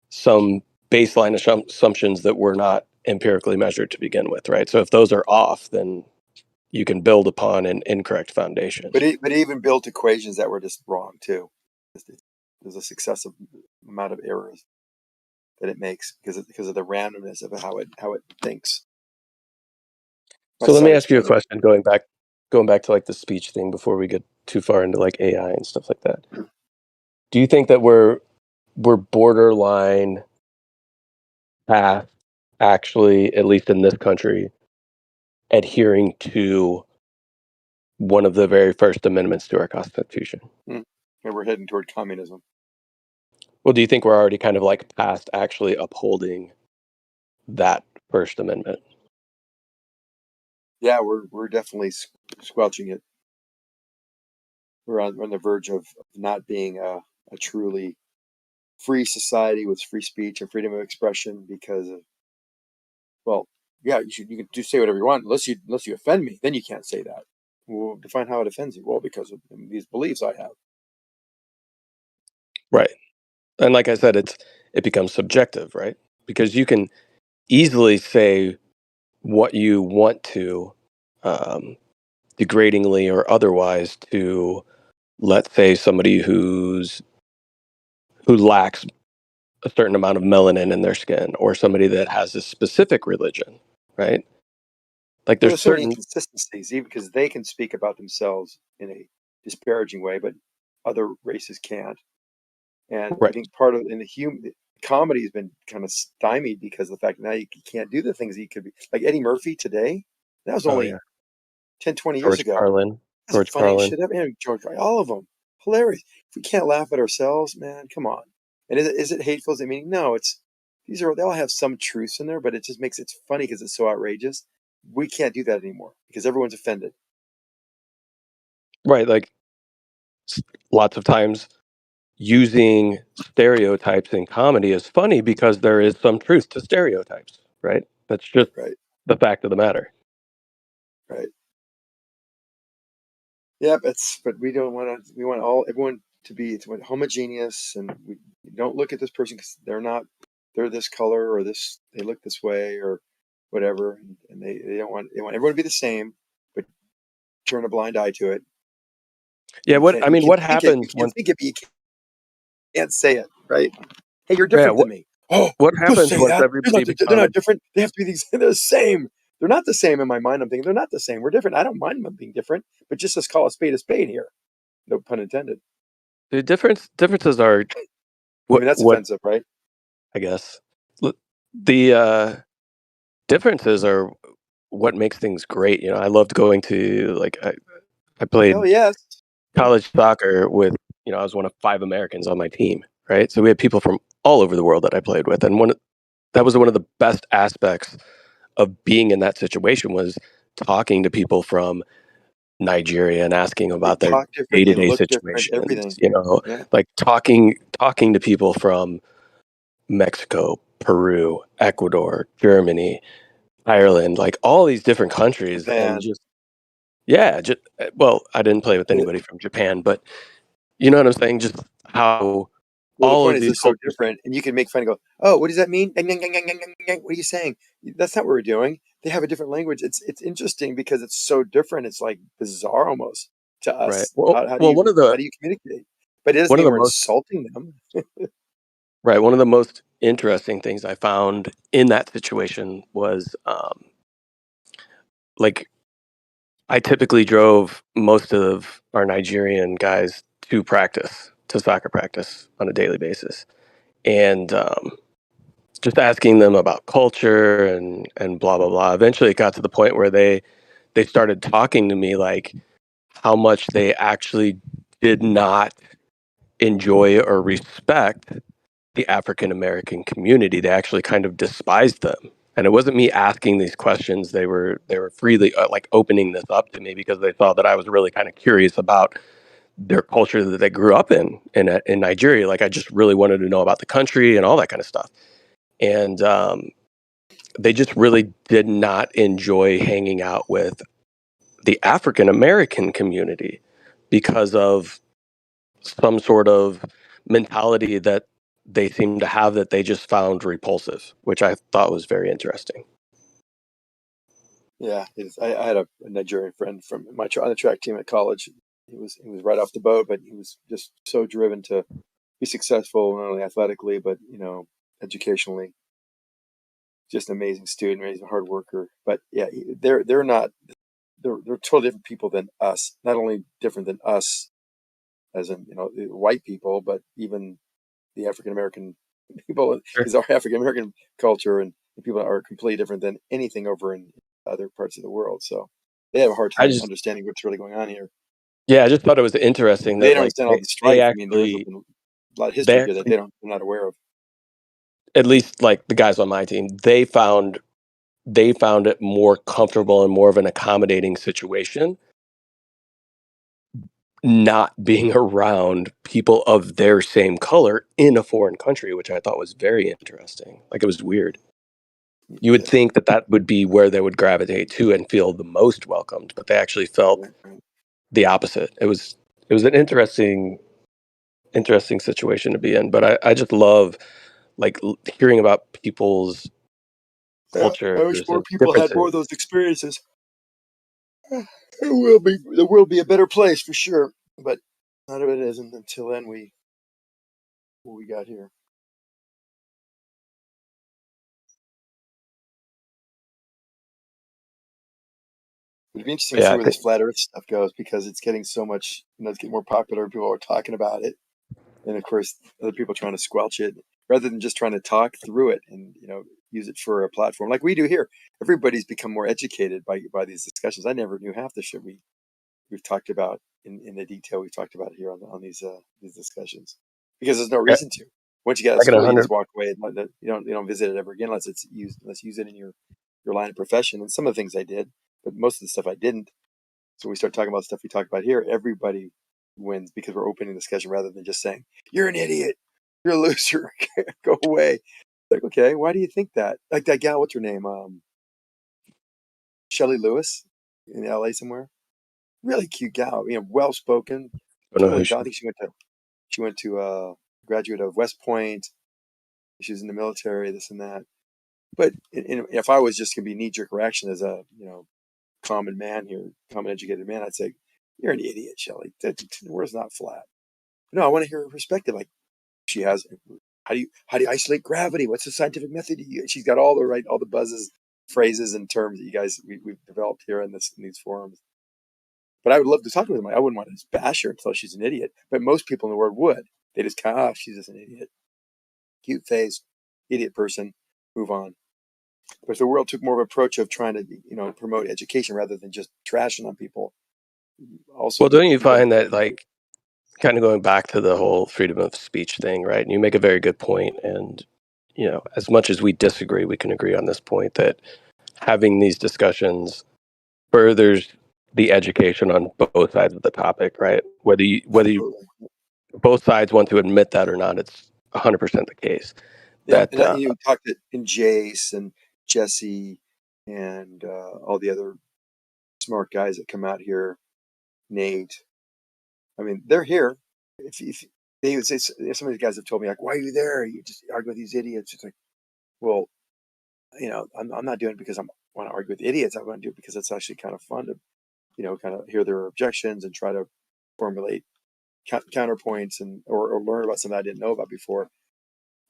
some baseline assumptions that were not empirically measured to begin with, right? So if those are off, then you can build upon an incorrect foundation. But it even built equations that were just wrong too. There's a successive amount of errors that it makes because of the randomness of how it thinks. So let me ask you a question, going back to like the speech thing before we get too far into like AI and stuff like that. Do you think that we're borderline past actually, at least in this country, adhering to one of the very first amendments to our Constitution? And we're heading toward communism. Well, do you think we're already kind of like past actually upholding that First Amendment? Yeah, we're definitely squelching it. We're on the verge of not being a truly free society with free speech and freedom of expression because of, well, yeah, you can just say whatever you want unless you offend me. Then you can't say that. Well, define how it offends you. Well, because of these beliefs I have. Right. And like I said, it becomes subjective, right? Because you can easily say what you want to, degradingly or otherwise, to, let's say, somebody who lacks a certain amount of melanin in their skin, or somebody that has a specific religion, right? Like Well, there's certain certain inconsistencies, even because they can speak about themselves in a disparaging way, but other races can't. And I right. think part of in the comedy has been kind of stymied because of the fact now you can't do the things that you could be like Eddie Murphy today. That was Oh only yeah, 10, 20 years ago. That's the George funniest Carlin. shit ever. And George, all of them, hilarious. If we can't laugh at ourselves, man, come on. And is it hateful? Is it meaning? No, they all have some truths in there, but it just makes it funny because it's so outrageous. We can't do that anymore because everyone's offended. Right, like lots of times using stereotypes in comedy is funny because there is some truth to stereotypes, right? That's just Right, the fact of the matter. right. Yeah, but we don't want to. We want everyone to be homogeneous, and we don't look at this person because they're this color or this they look this way or whatever, and they want everyone to be the same, but turn a blind eye to it. Yeah, You what can't I you mean, can what think it, you happens can when think it, but you can't say it, right? Hey, you're yeah, different than me. Oh, what don't happens say once that. everybody They're not becomes different. They have to be these. They're the same. They're not the same in my mind. I'm thinking they're not the same. We're different. I don't mind them being different, but just let's call a spade here. No pun intended. the differences are I mean, that's what offensive, right? I guess the differences are what makes things great. You know, I loved going to I Hell played yes. college soccer with, I was one of 5 Americans on my team, right? So we had people from all over the world that I played with, and that was one of the best aspects of being in that situation was talking to people from Nigeria and asking They about their talk different. They day-to-day look different. situations, Everything. Yeah. like talking to people from Mexico, Peru, Ecuador, Germany, Ireland, like all these different countries, and Japan. just yeah, just well, I didn't play with anybody from Japan, but you know what I'm saying? Just how Well, the all point of is, these it's so cultures. different, and you can make fun and go, "Oh, what does that mean? What are you saying?" That's not what we're doing. They have a different language. It's interesting because it's so different. It's like bizarre almost to Right. us. Well, How do well, you communicate? But it doesn't one of mean the we're most insulting them. one of the most interesting things I found in that situation was like I typically drove most of our Nigerian guys to soccer practice on a daily basis, and just asking them about culture and blah blah blah. Eventually, it got to the point where they started talking to me like how much they actually did not enjoy or respect the African American community. They actually kind of despised them. And it wasn't me asking these questions. They were freely like opening this up to me because they thought that I was really kind of curious about their culture that they grew up in Nigeria. Like I just really wanted to know about the country and all that kind of stuff. And they just really did not enjoy hanging out with the African American community because of some sort of mentality that they seem to have that they just found repulsive, which I thought was very interesting. Yeah, I had a Nigerian friend from on the track team at college. He was right off the boat, but he was just so driven to be successful, not only athletically but educationally. Just an amazing student, amazing hard worker. But yeah, they're totally different people than us. Not only different than us, as in white people, but even the African American people, because our African American culture and people are completely different than anything over in other parts of the world. So they have a hard time understanding what's really going on here. Yeah, I just thought it was interesting They that don't like understand all the they strife. I mean, there's actually been a lot of history they here that actually, they're not aware of. at least like the guys on my team, they found it more comfortable and more of an accommodating situation not being around people of their same color in a foreign country, which I thought was very interesting. Like it was weird. You would think that that would be where they would gravitate to and feel the most welcomed, but they actually felt the opposite. It was an interesting situation to be in. But I just love like hearing about people's Yeah, I wish cultures more and people had more differences. of those experiences. The world be a better place for sure, but none of it isn't until then. What we got here. It'd be interesting to see Yeah, I where this think flat Earth stuff goes because it's getting so much, it's getting more popular. People are talking about it, and of course, other people trying to squelch it rather than just trying to talk through it and use it for a platform like we do here. Everybody's become more educated by these discussions. I never knew half the shit we've talked about in the detail we've talked about here on these discussions because there's no I reason to. Once you get out of can school, you 100. just walk away and you don't visit it ever again unless let's use it in your line of profession. And some of the things I did, but most of the stuff I didn't. So we start talking about stuff we talk about here. Everybody wins because we're opening the discussion rather than just saying you're an idiot, you're a loser, go away. Like, okay, why do you think that? Like that gal, what's her name? Shelley Lewis in LA somewhere. Really cute gal, well spoken, I don't know who totally. she I think she went to graduate of West Point. She was in the military, this and that. But if I was just gonna be knee jerk reaction as a common man here, common educated man, I'd say you're an idiot, Shelley. The world's not flat. No, I want to hear her perspective. Like she has. How do you isolate gravity? What's the scientific method? She's got all the buzzes, phrases, and terms that you guys we've developed here in these forums. But I would love to talk with them. I wouldn't want to just bash her until she's an idiot. But most people in the world would. They just kind of, she's just an idiot. Cute face, idiot person, move on. But if the world took more of an approach of trying to, promote education rather than just trashing on people, also Well, don't you be better. find that like kind of going back to the whole freedom of speech thing, right? And you make a very good point. And as much as we disagree, we can agree on this point that having these discussions furthers the education on both sides of the topic, right? Whether you Absolutely. both sides want to admit that or not, it's 100% the case. Yeah, That and you talked to Jace and Jesse and all the other smart guys that come out here, Nate. I mean, they're here. If they say some of these guys have told me like, "Why are you there? You just argue with these idiots." It's like, well, I'm not doing it because I want to argue with idiots. I want to do it because it's actually kind of fun to, kind of hear their objections and try to formulate counterpoints and or learn about something I didn't know about before.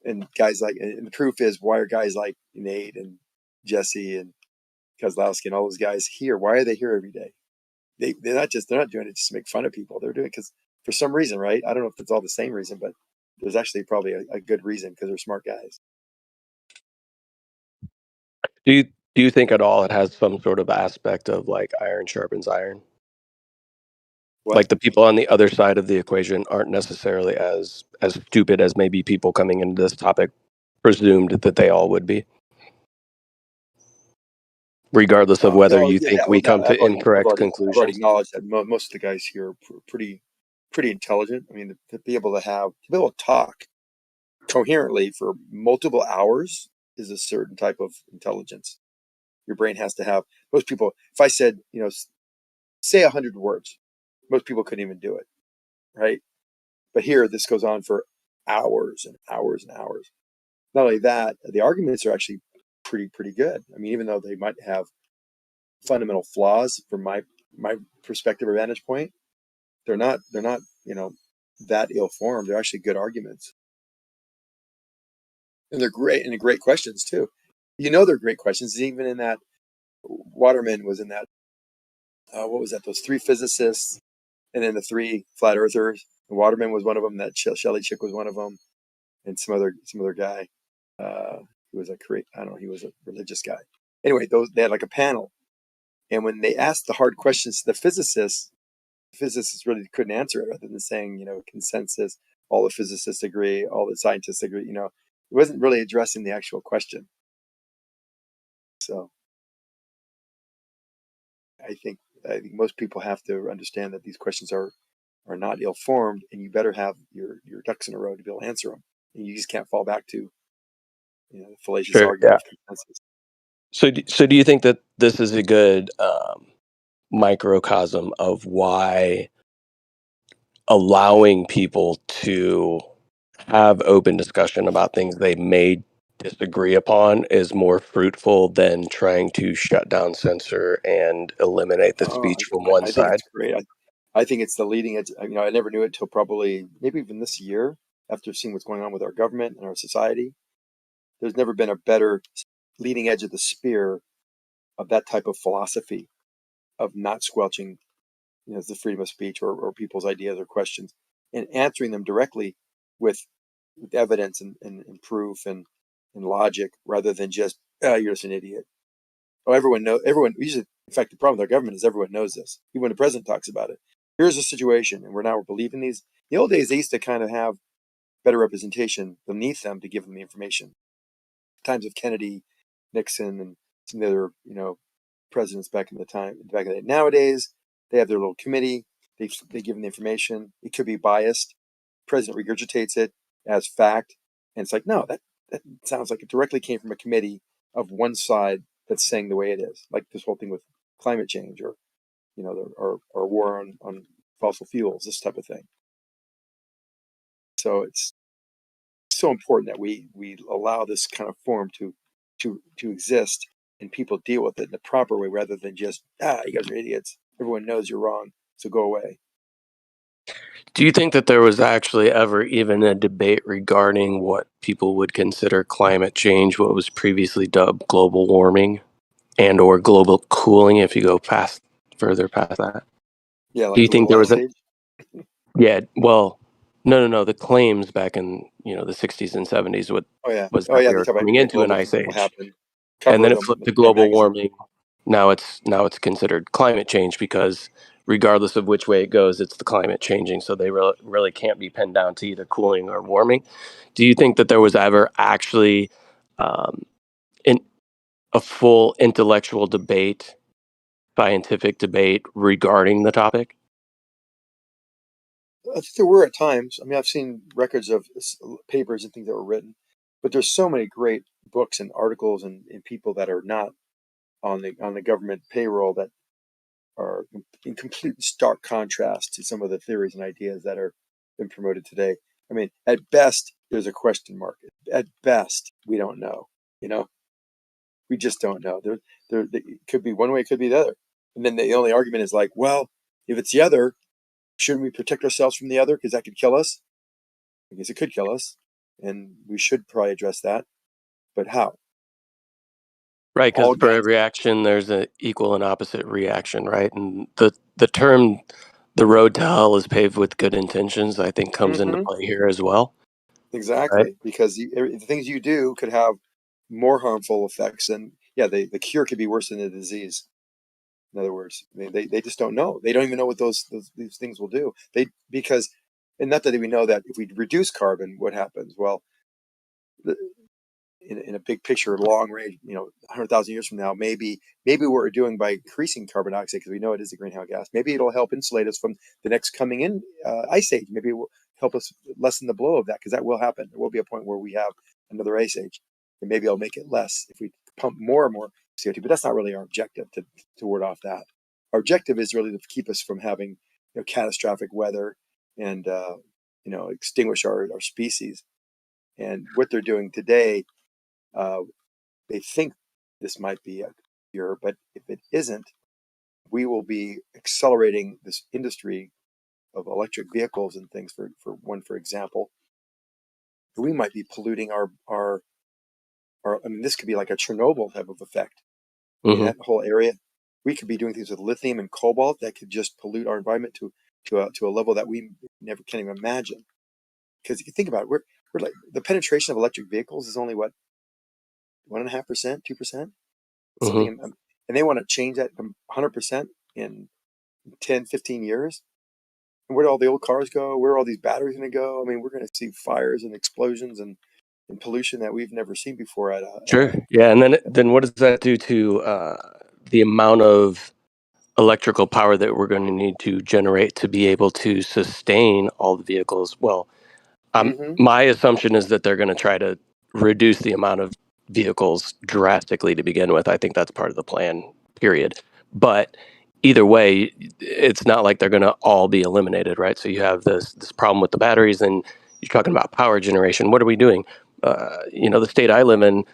And guys like, and the proof is, why are guys like Nate and Jesse and Kozlowski and all those guys here? Why are they here every day? They're not doing it just to make fun of people. They're doing it because for some reason, right? I don't know if it's all the same reason, but there's actually probably a good reason because they're smart guys. do you think at all it has some sort of aspect of like iron sharpens iron? What? Like the people on the other side of the equation aren't necessarily as stupid as maybe people coming into this topic presumed that they all would be, regardless of whether No, you yeah. think Well, we no, come to incorrect I've already conclusions. acknowledged that most of the guys here are pretty intelligent. I mean, to be able to talk coherently for multiple hours is a certain type of intelligence. Your brain has to have. Most people, if I said, say 100 words, most people couldn't even do it, right? But here, this goes on for hours and hours and hours. Not only that, the arguments are actually pretty good. I mean, even though they might have fundamental flaws from my perspective or vantage point, they're not that ill formed. They're actually good arguments, and they're great questions too. They're great questions. Even in that, Waterman was in that. What was that? Those three physicists, and then the three flat earthers. Waterman was one of them. That Shelley chick was one of them, and some other guy. He was he was a religious guy. Anyway, they had like a panel, and when they asked the hard questions to the physicists really couldn't answer it, rather than saying, consensus, all the physicists agree, all the scientists agree. It wasn't really addressing the actual question. So I think most people have to understand that these questions are not ill formed, and you better have your ducks in a row to be able to answer them. And you just can't fall back to the fallacious Sure. argument Yeah. of consensus. So do you think that this is a good microcosm of why allowing people to have open discussion about things they may disagree upon is more fruitful than trying to shut down, censor, and eliminate the Oh, speech from one I think side? it's great. I think it's the leading edge. I never knew it till probably maybe even this year, after seeing what's going on with our government and our society. There's never been a better leading edge of the spear of that type of philosophy of not squelching, the freedom of speech or people's ideas or questions, and answering them directly with evidence and proof and logic, rather than just, you're just an idiot. Oh, everyone usually, in fact, the problem with our government is everyone knows this. Even when the president talks about it, here's the situation, and we're believing these. In the old days, they used to kind of have better representation beneath them to give them the information. Times of Kennedy, Nixon, and some of the other, presidents back in the day. Nowadays, they have their little committee. They give them the information. It could be biased. The president regurgitates it as fact, and it's like, no, that sounds like it directly came from a committee of one side that's saying the way it is. Like this whole thing with climate change, or or war on fossil fuels, this type of thing. So it's so important that we allow this kind of forum to exist, and people deal with it in the proper way, rather than just, you guys are idiots. Everyone knows you're wrong, so go away. Do you think that there was actually ever even a debate regarding what people would consider climate change, what was previously dubbed global warming and or global cooling, if you go further past that? Yeah, Do like you a think little there was ice an age. yeah, well, no. The claims back in, the 60s and 70s Oh yeah, was that they we were talk about coming into an global ice will age. happen. And Cover then of it them flipped to in global magazines. warming. Now it's considered climate change, because regardless of which way it goes, it's the climate changing. So they really can't be pinned down to either cooling or warming. Do you think that there was ever actually um, in a full intellectual debate, scientific debate regarding the topic? I think there were at times. I mean, I've seen records of papers and things that were written, but there's so many great books and articles and people that are not on the government payroll that are in complete stark contrast to some of the theories and ideas that are been promoted today. I mean, at best, there's a question mark. At best, we don't know. We just don't know. It could be one way, it could be the other. And then the only argument is like, well, if it's the other, shouldn't we protect ourselves from the other, because that could kill us? I guess it could kill us, and we should probably address that. But how? Right, because All for guns. every action, there's an equal and opposite reaction, right? And the term "the road to hell is paved with good intentions," I think, comes into Mm-hmm. play here as well, right? Exactly, because the things you do could have more harmful effects, and the cure could be worse than the disease. In other words, they just don't know. They don't even know what these things will do. And not that we know that if we reduce carbon, what happens? Well, in a big picture, long range, 100,000 years from now, maybe what we're doing by increasing carbon dioxide, because we know it is a greenhouse gas, maybe it'll help insulate us from the next coming in ice age. Maybe it will help us lessen the blow of that, because that will happen. There will be a point where we have another ice age, and maybe it'll make it less if we pump more and more CO2. But that's not really our objective to ward off that. Our objective is really to keep us from having catastrophic weather and extinguish our species. And what they're doing today, they think this might be a cure, but if it isn't, we will be accelerating this industry of electric vehicles and things. For example, we might be polluting our. I mean, this could be like a Chernobyl type of effect. I mean, that whole area, we could be doing things with lithium and cobalt that could just pollute our environment to a level that we never can even imagine. Because if you think about it, we're like, the penetration of electric vehicles is only what, 1.5%, 2%, something, and they want to change that to 100% in 10, 15 years. And where do all the old cars go? Where are all these batteries going to go? I mean, we're going to see fires and explosions and pollution that we've never seen before. Sure. Yeah, and then what does that do to the amount of electrical power that we're going to need to generate to be able to sustain all the vehicles? Well, my assumption is that they're going to try to reduce the amount of vehicles drastically to begin with. I think that's part of the plan, period. But either way, it's not like they're going to all be eliminated, right? So you have this problem with the batteries, and you're talking about power generation. What are we doing? The state I live in,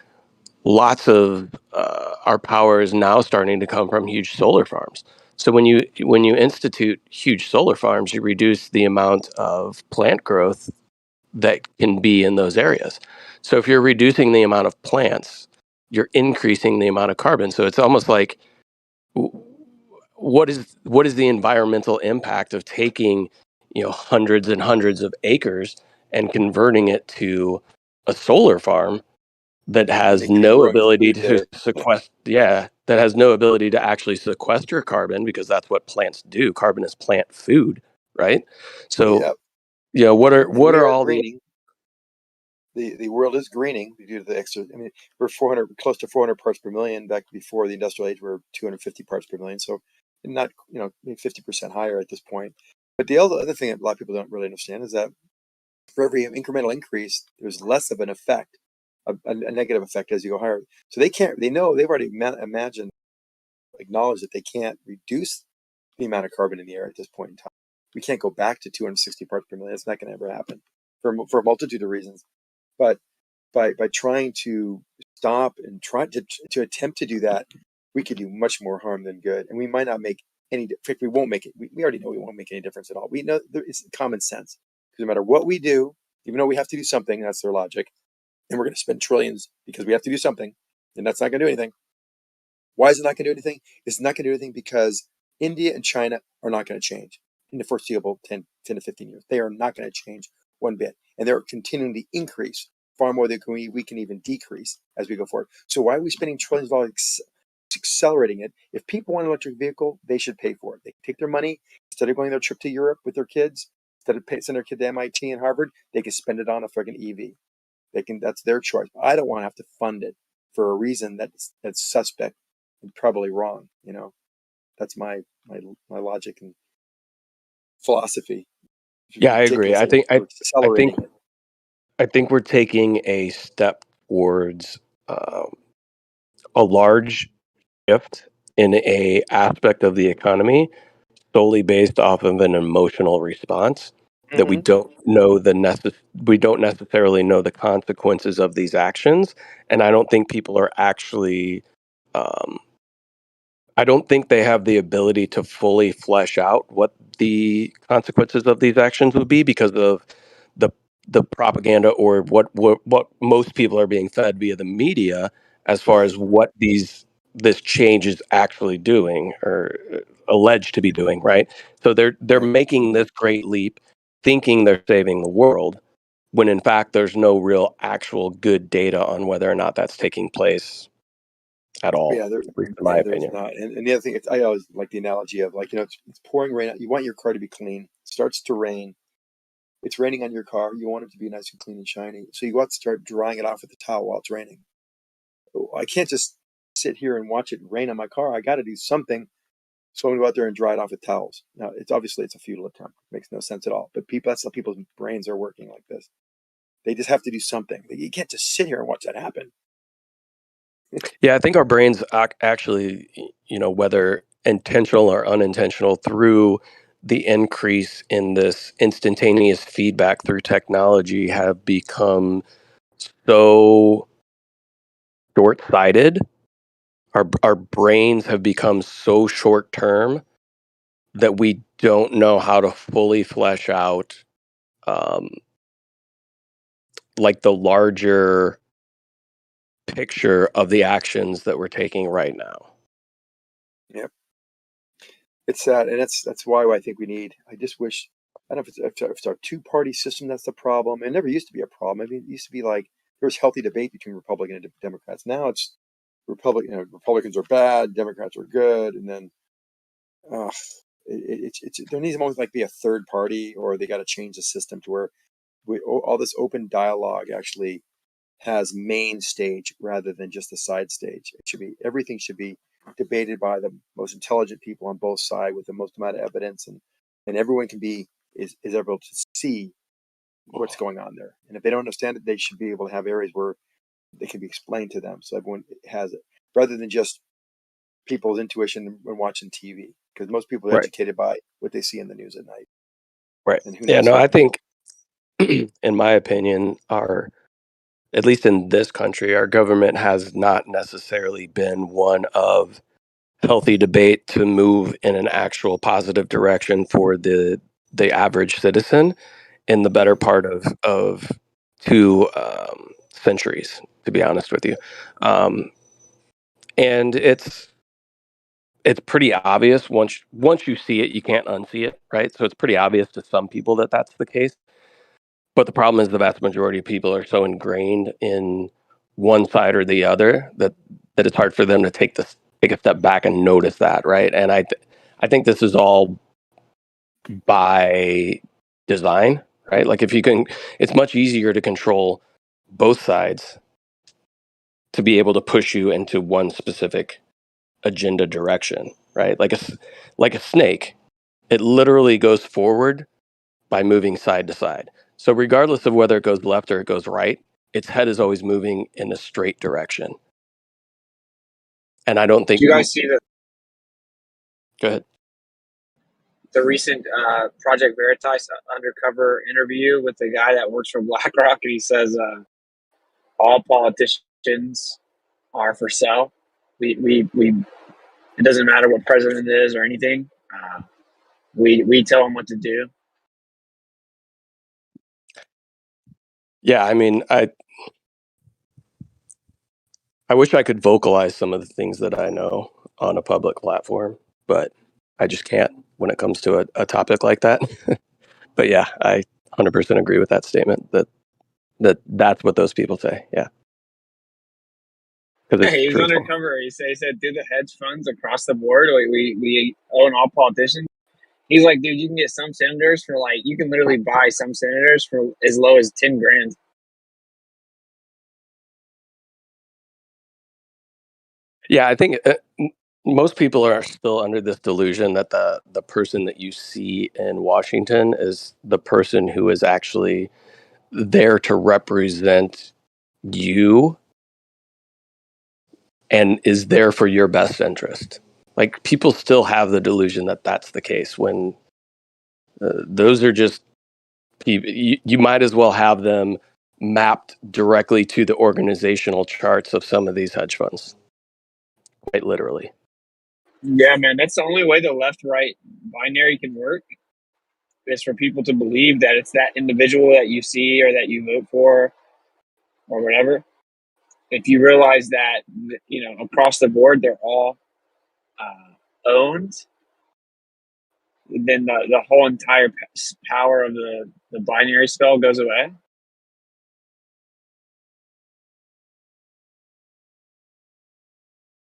lots of our power is now starting to come from huge solar farms. So when you institute huge solar farms, you reduce the amount of plant growth that can be in those areas. So if you're reducing the amount of plants, you're increasing the amount of carbon. So it's almost like, what is the environmental impact of taking hundreds and hundreds of acres and converting it to a solar farm that has no ability to sequester, that has no ability to actually sequester carbon, because that's what plants do. Carbon is plant food, right? So, what are all greening? The world is greening due to the extra. I mean, we're close to 400 parts per million. Back before the industrial age, we're 250 parts per million. So, not maybe 50% higher at this point. But the other thing that a lot of people don't really understand is that for every incremental increase, there's less of an effect, a negative effect as you go higher. So they know, they've already acknowledged that they can't reduce the amount of carbon in the air at this point in time. We can't go back to 260 parts per million. It's not going to ever happen for a multitude of reasons. But by trying to stop and try to attempt to do that, we could do much more harm than good. And we might not make any, in fact, we won't make it. We already know we won't make any difference at all. We know it's common sense. Because no matter what we do, even though we have to do something, that's their logic, and we're going to spend trillions because we have to do something, and that's not going to do anything. Why is it not going to do anything? It's not going to do anything because India and China are not going to change in the foreseeable 10 to 15 years. They are not going to change one bit. And they're continuing to increase far more than we can even decrease as we go forward. So why are we spending trillions of dollars accelerating it? If people want an electric vehicle, they should pay for it. They take their money, instead of going their trip to Europe with their kids, instead of sending their kid to MIT and Harvard, they can spend it on a freaking EV. That's their choice. I don't want to have to fund it for a reason that's suspect and probably wrong. That's my logic and philosophy. Yeah, I agree. Accelerating it. I think we're taking a step towards a large shift in a aspect of the economy solely based off of an emotional response that we don't necessarily know the consequences of these actions. And I don't think people are actually I don't think they have the ability to fully flesh out what the consequences of these actions would be, because of the propaganda, or what most people are being fed via the media, as far as what this change is actually doing, or alleged to be doing, right? So they're making this great leap, thinking they're saving the world, when in fact there's no real actual good data on whether or not that's taking place at all, at least in my there's opinion. not. And the other thing, I always like the analogy of, like, it's pouring rain out. You want your car to be clean. It starts to rain. It's raining on your car. You want it to be nice and clean and shiny. So you go out to start drying it off with a towel while it's raining. I can't just sit here and watch it rain on my car. I got to do something. So I'm going to go out there and dry it off with towels. Now, it's a futile attempt. It makes no sense at all. But that's how people's brains are working like this. They just have to do something. You can't just sit here and watch that happen. Yeah, I think our brains actually, whether intentional or unintentional, through the increase in this instantaneous feedback through technology have become so short-sighted. Our brains have become so short-term that we don't know how to fully flesh out like the larger picture of the actions that we're taking right now. Yep. It's sad, and that's why I think we need. I just wish. I don't know if it's our two-party system that's the problem. It never used to be a problem. I mean, it used to be like there was healthy debate between Republican and Democrats. Now it's Republicans are bad, Democrats are good, and then there needs to almost like be a third party, or they got to change the system to where all this open dialogue actually has main stage rather than just the side stage. Everything should be debated by the most intelligent people on both sides with the most amount of evidence, and everyone is able to see what's going on there. And if they don't understand it, they should be able to have areas where they can be explained to them, so everyone has it, rather than just people's intuition when watching TV. Because most people are Right. educated by what they see in the news at night. Right. And who Yeah, knows no, what I think, in my opinion, at least in this country, our government has not necessarily been one of healthy debate to move in an actual positive direction for the average citizen in the better part of 2 centuries, to be honest with you. And it's pretty obvious once you see it, you can't unsee it, right? So it's pretty obvious to some people that that's the case. But the problem is the vast majority of people are so ingrained in one side or the other that it's hard for them to take a step back and notice that, right? And I think this is all by design, right? Like it's much easier to control both sides to be able to push you into one specific agenda direction, right? Like a snake, it literally goes forward by moving side to side. So regardless of whether it goes left or it goes right, its head is always moving in a straight direction. And I don't think Do you guys see Go ahead. the recent Project Veritas undercover interview with the guy that works for BlackRock, and he says all politicians are for sale. We it doesn't matter what president it is or anything. We tell them what to do. Yeah, I mean, I wish I could vocalize some of the things that I know on a public platform, but I just can't when it comes to a topic like that. But yeah, I 100% agree with that statement that's what those people say. Yeah. Because He it's was truthful. undercover. He said, "Do the hedge funds across the board. We own all politicians." He's like, "Dude, you can get some senators for you can literally buy some senators for as low as 10 grand." Yeah, I think most people are still under this delusion that the person that you see in Washington is the person who is actually there to represent you and is there for your best interest. Like, people still have the delusion that that's the case when those are just people. You might as well have them mapped directly to the organizational charts of some of these hedge funds, quite literally. Yeah, man, that's the only way the left-right binary can work, is for people to believe that it's that individual that you see or that you vote for or whatever. If you realize that, across the board, they're all owned, then the whole entire power of the binary spell goes away.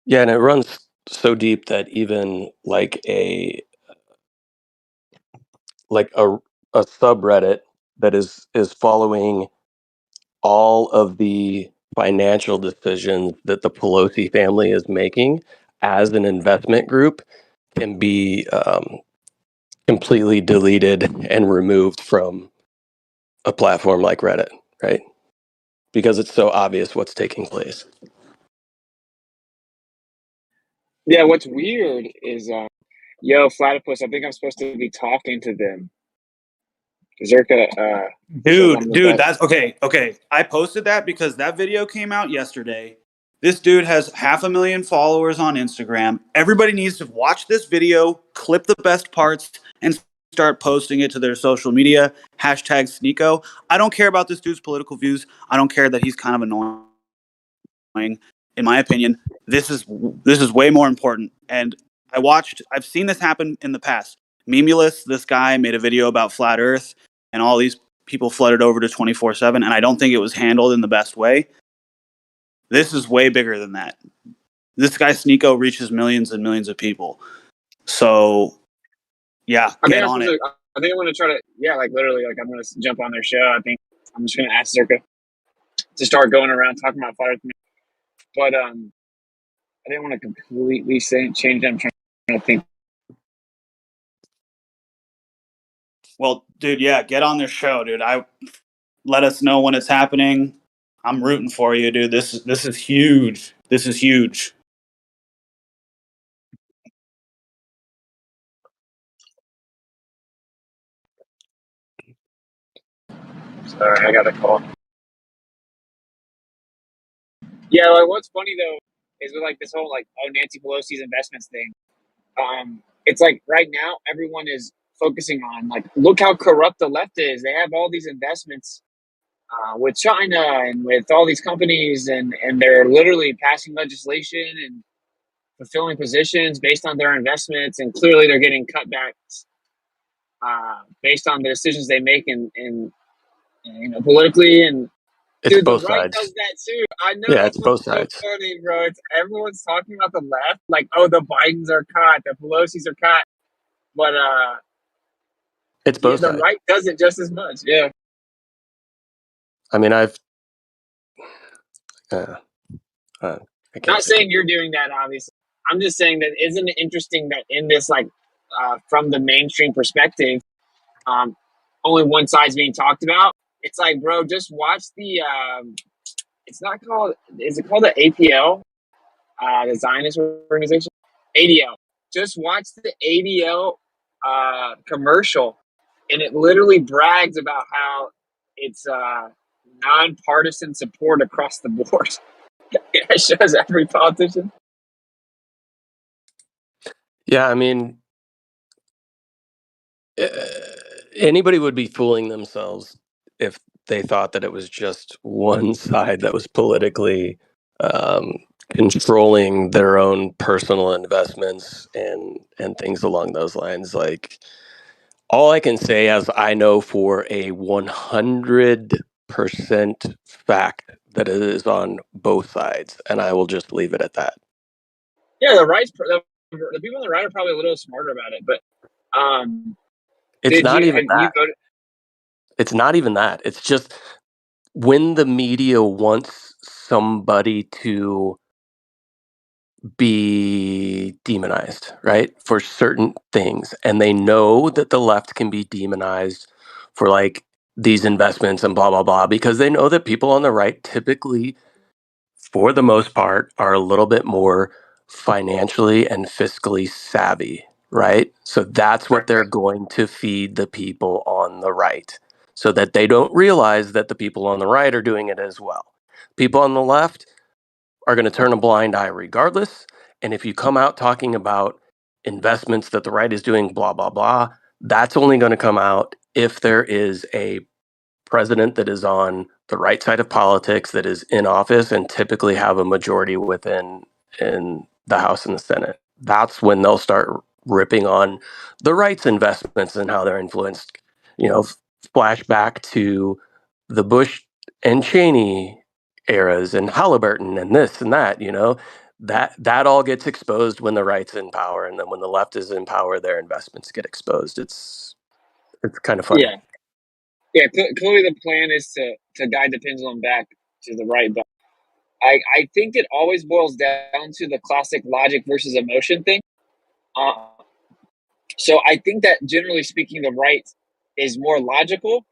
Yeah, and it runs so deep that even like a subreddit that is following all of the financial decisions that the Pelosi family is making as an investment group can be completely deleted and removed from a platform like Reddit, right? Because it's so obvious what's taking place. Yeah, what's weird is Yo, Platypus, I think I'm supposed to be talking to them. Zerka, said one of the Dude, best. that's okay. I posted that because that video came out yesterday. This dude has 500,000 followers on Instagram. Everybody needs to watch this video, clip the best parts, and start posting it to their social media. Hashtag Sneeko. I don't care about this dude's political views. I don't care that he's kind of annoying. In my opinion, this is way more important. And I've seen this happen in the past. Memulus, this guy made a video about flat Earth, and all these people flooded over to 24/7, and I don't think it was handled in the best way. This is way bigger than that. This guy Sneeko reaches millions and millions of people. So, yeah, get on it. I think I'm gonna try to, like literally, like I'm gonna jump on their show. I think I'm just gonna ask Zerka to start going around talking about flat Earth. But I didn't want to completely change them. I'm trying to think. Well, dude, yeah, get on their show, dude. Let us know when it's happening. I'm rooting for you, dude. This is huge. This is huge. Sorry, I got a call. Yeah, like what's funny though is with like this whole like Nancy Pelosi's investments thing. It's like right now everyone is focusing on like look how corrupt the left is. They have all these investments with China and with all these companies, and they're literally passing legislation and fulfilling positions based on their investments, and clearly they're getting cutbacks based on the decisions they make in politically. And It's dude, the both right sides. does that too. I know. Yeah, That's it's both what's so sides. funny, bro. It's everyone's talking about the left, like, oh, the Bidens are caught, the Pelosi's are caught, but It's both the sides. right does it just as much. Yeah. I mean, I can't Not say. saying you're doing that, obviously. I'm just saying that isn't it interesting that in this, like, from the mainstream perspective, only one side's being talked about. It's like, bro, just watch the. It's not called. Is it called the APL? The Zionist organization, ADL. Just watch the ADL commercial, and it literally brags about how it's nonpartisan support across the board. It shows every politician. Yeah, I mean, anybody would be fooling themselves if they thought that it was just one side that was politically um, controlling their own personal investments and things along those lines. Like, all I can say is I know for a 100% fact that it is on both sides, and I will just leave it at that. Yeah, the right's the people on the right are probably a little smarter about it, but It's not even that. It's not even that. It's just when the media wants somebody to be demonized, right? For certain things. And they know that the left can be demonized for like these investments and blah, blah, blah, because they know that people on the right typically, for the most part, are a little bit more financially and fiscally savvy, right? So that's what they're going to feed the people on the right so that they don't realize that the people on the right are doing it as well. People on the left are going to turn a blind eye regardless. And if you come out talking about investments that the right is doing, blah, blah, blah, that's only going to come out if there is a president that is on the right side of politics that is in office and typically have a majority within in the House and the Senate. That's when they'll start ripping on the right's investments and how they're influenced. Flashback to the Bush and Cheney eras and Halliburton and this and that. That all gets exposed when the right's in power, and then when the left is in power, their investments get exposed. It's kind of funny. Yeah. Clearly the plan is to guide the pendulum back to the right, but I think it always boils down to the classic logic versus emotion thing. So I think that generally speaking, the right is more logical.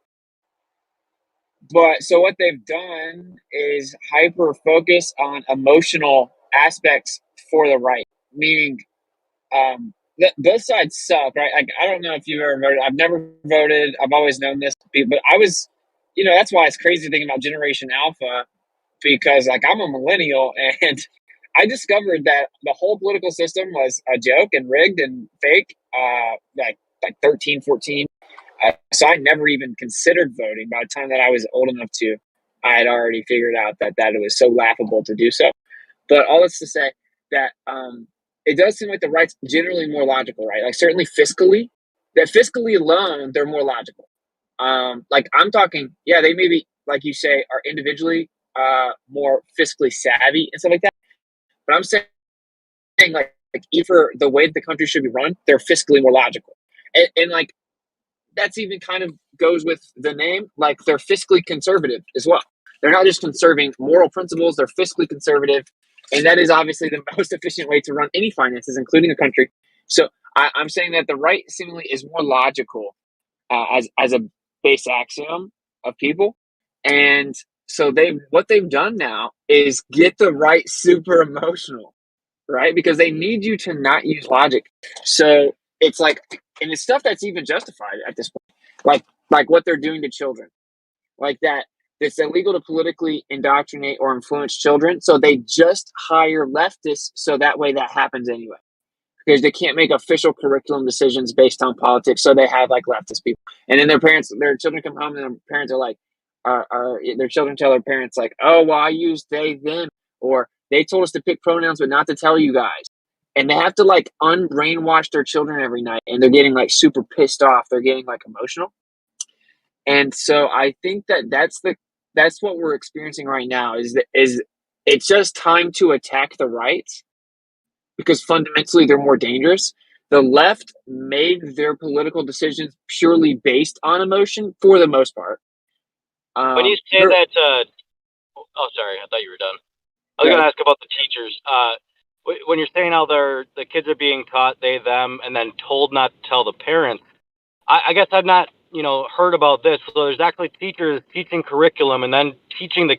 But so what they've done is hyper focus on emotional aspects for the right, meaning both sides suck, right? Like, I don't know if you've ever voted. I've never voted. I've always known this, but I was, that's why it's crazy thinking about Generation Alpha, because like I'm a millennial and I discovered that the whole political system was a joke and rigged and fake, like 13, 14. So I never even considered voting. By the time that I was old enough to, I had already figured out that it was so laughable to do so. But all this to say that it does seem like the right's generally more logical, right? Like certainly fiscally, that fiscally alone, they're more logical. Like I'm talking, yeah, they maybe, like you say, are individually more fiscally savvy and stuff like that. But I'm saying like either the way that the country should be run, they're fiscally more logical. And like that's even kind of goes with the name, like they're fiscally conservative as well. They're not just conserving moral principles, they're fiscally conservative. And that is obviously the most efficient way to run any finances, including a country. So I'm saying that the right seemingly is more logical as a base axiom of people. And so what they've done now is get the right super emotional, right? Because they need you to not use logic. So it's like, and it's stuff that's even justified at this point, like what they're doing to children, like that. It's illegal to politically indoctrinate or influence children. So they just hire leftists, so that way that happens anyway, because they can't make official curriculum decisions based on politics. So they have like leftist people, and then their children come home, and their parents are like, their children tell their parents like, "Oh, well, I used they, them, or they told us to pick pronouns, but not to tell you guys." And they have to like unbrainwash their children every night, and they're getting like super pissed off. They're getting like emotional, and so I think that's what we're experiencing right now. Is it's just time to attack the right, because fundamentally they're more dangerous. The left made their political decisions purely based on emotion for the most part. When you say that, oh, sorry, I thought you were done. I was going to ask about the teachers. When you're saying how the kids are being taught they, them, and then told not to tell the parents, I guess I've not, heard about this. So there's actually teachers teaching curriculum and then teaching the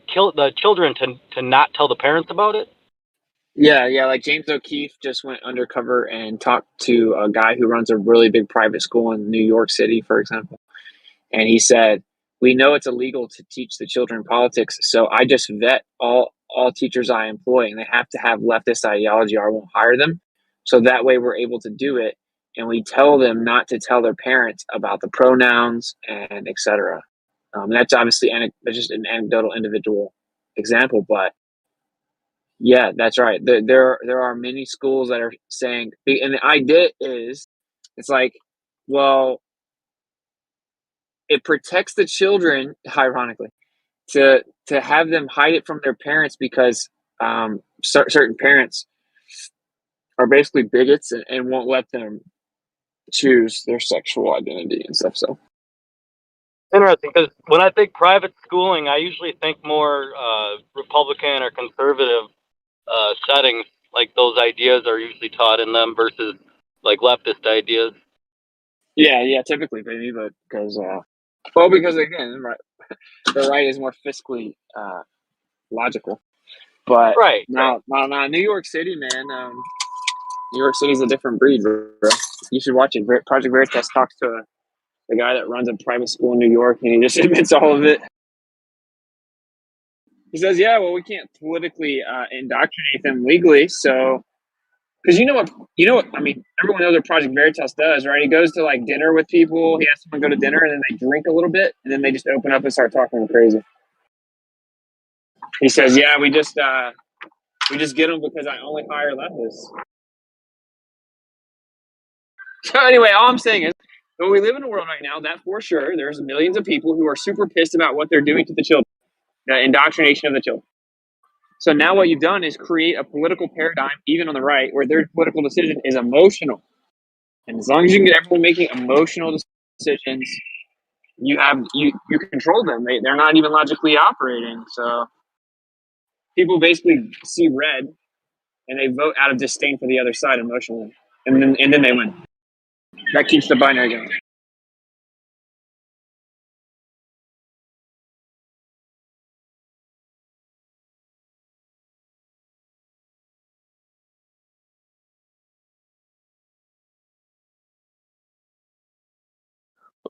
children to not tell the parents about it. Yeah, like James O'Keefe just went undercover and talked to a guy who runs a really big private school in New York City, for example. And he said, "We know it's illegal to teach the children politics, so I just vet all teachers I employ, and they have to have leftist ideology or I won't hire them. So that way we're able to do it, and we tell them not to tell their parents about the pronouns and etc." That's obviously just an anecdotal individual example, but yeah, that's right. There are many schools that are saying, and the idea is, it's like, well, it protects the children, ironically, to have them hide it from their parents, because certain parents are basically bigots and won't let them choose their sexual identity and stuff. So Interesting, because when I think private schooling, I usually think more Republican or conservative settings. Like those ideas are usually taught in them versus like leftist ideas. yeah, typically, baby, but because again, right, the right is more fiscally logical. But right. now, New York City, man. New York City's a different breed, bro. You should watch it. Project Veritas talks to the guy that runs a private school in New York, and he just admits all of it. He says, "Yeah, well, we can't politically indoctrinate them legally, so because you know what, I mean, everyone knows what Project Veritas does, right? He goes to like dinner with people. He has someone go to dinner, and then they drink a little bit, and then they just open up and start talking crazy." He says, "Yeah, we just get them because I only hire leftists." So anyway, all I'm saying is, when we live in a world right now that for sure there's millions of people who are super pissed about what they're doing to the children, the indoctrination of the children. So now what you've done is create a political paradigm, even on the right, where their political decision is emotional. And as long as you can get everyone making emotional decisions, you control them. They're not even logically operating. So people basically see red and they vote out of disdain for the other side emotionally, and then they win. That keeps the binary going.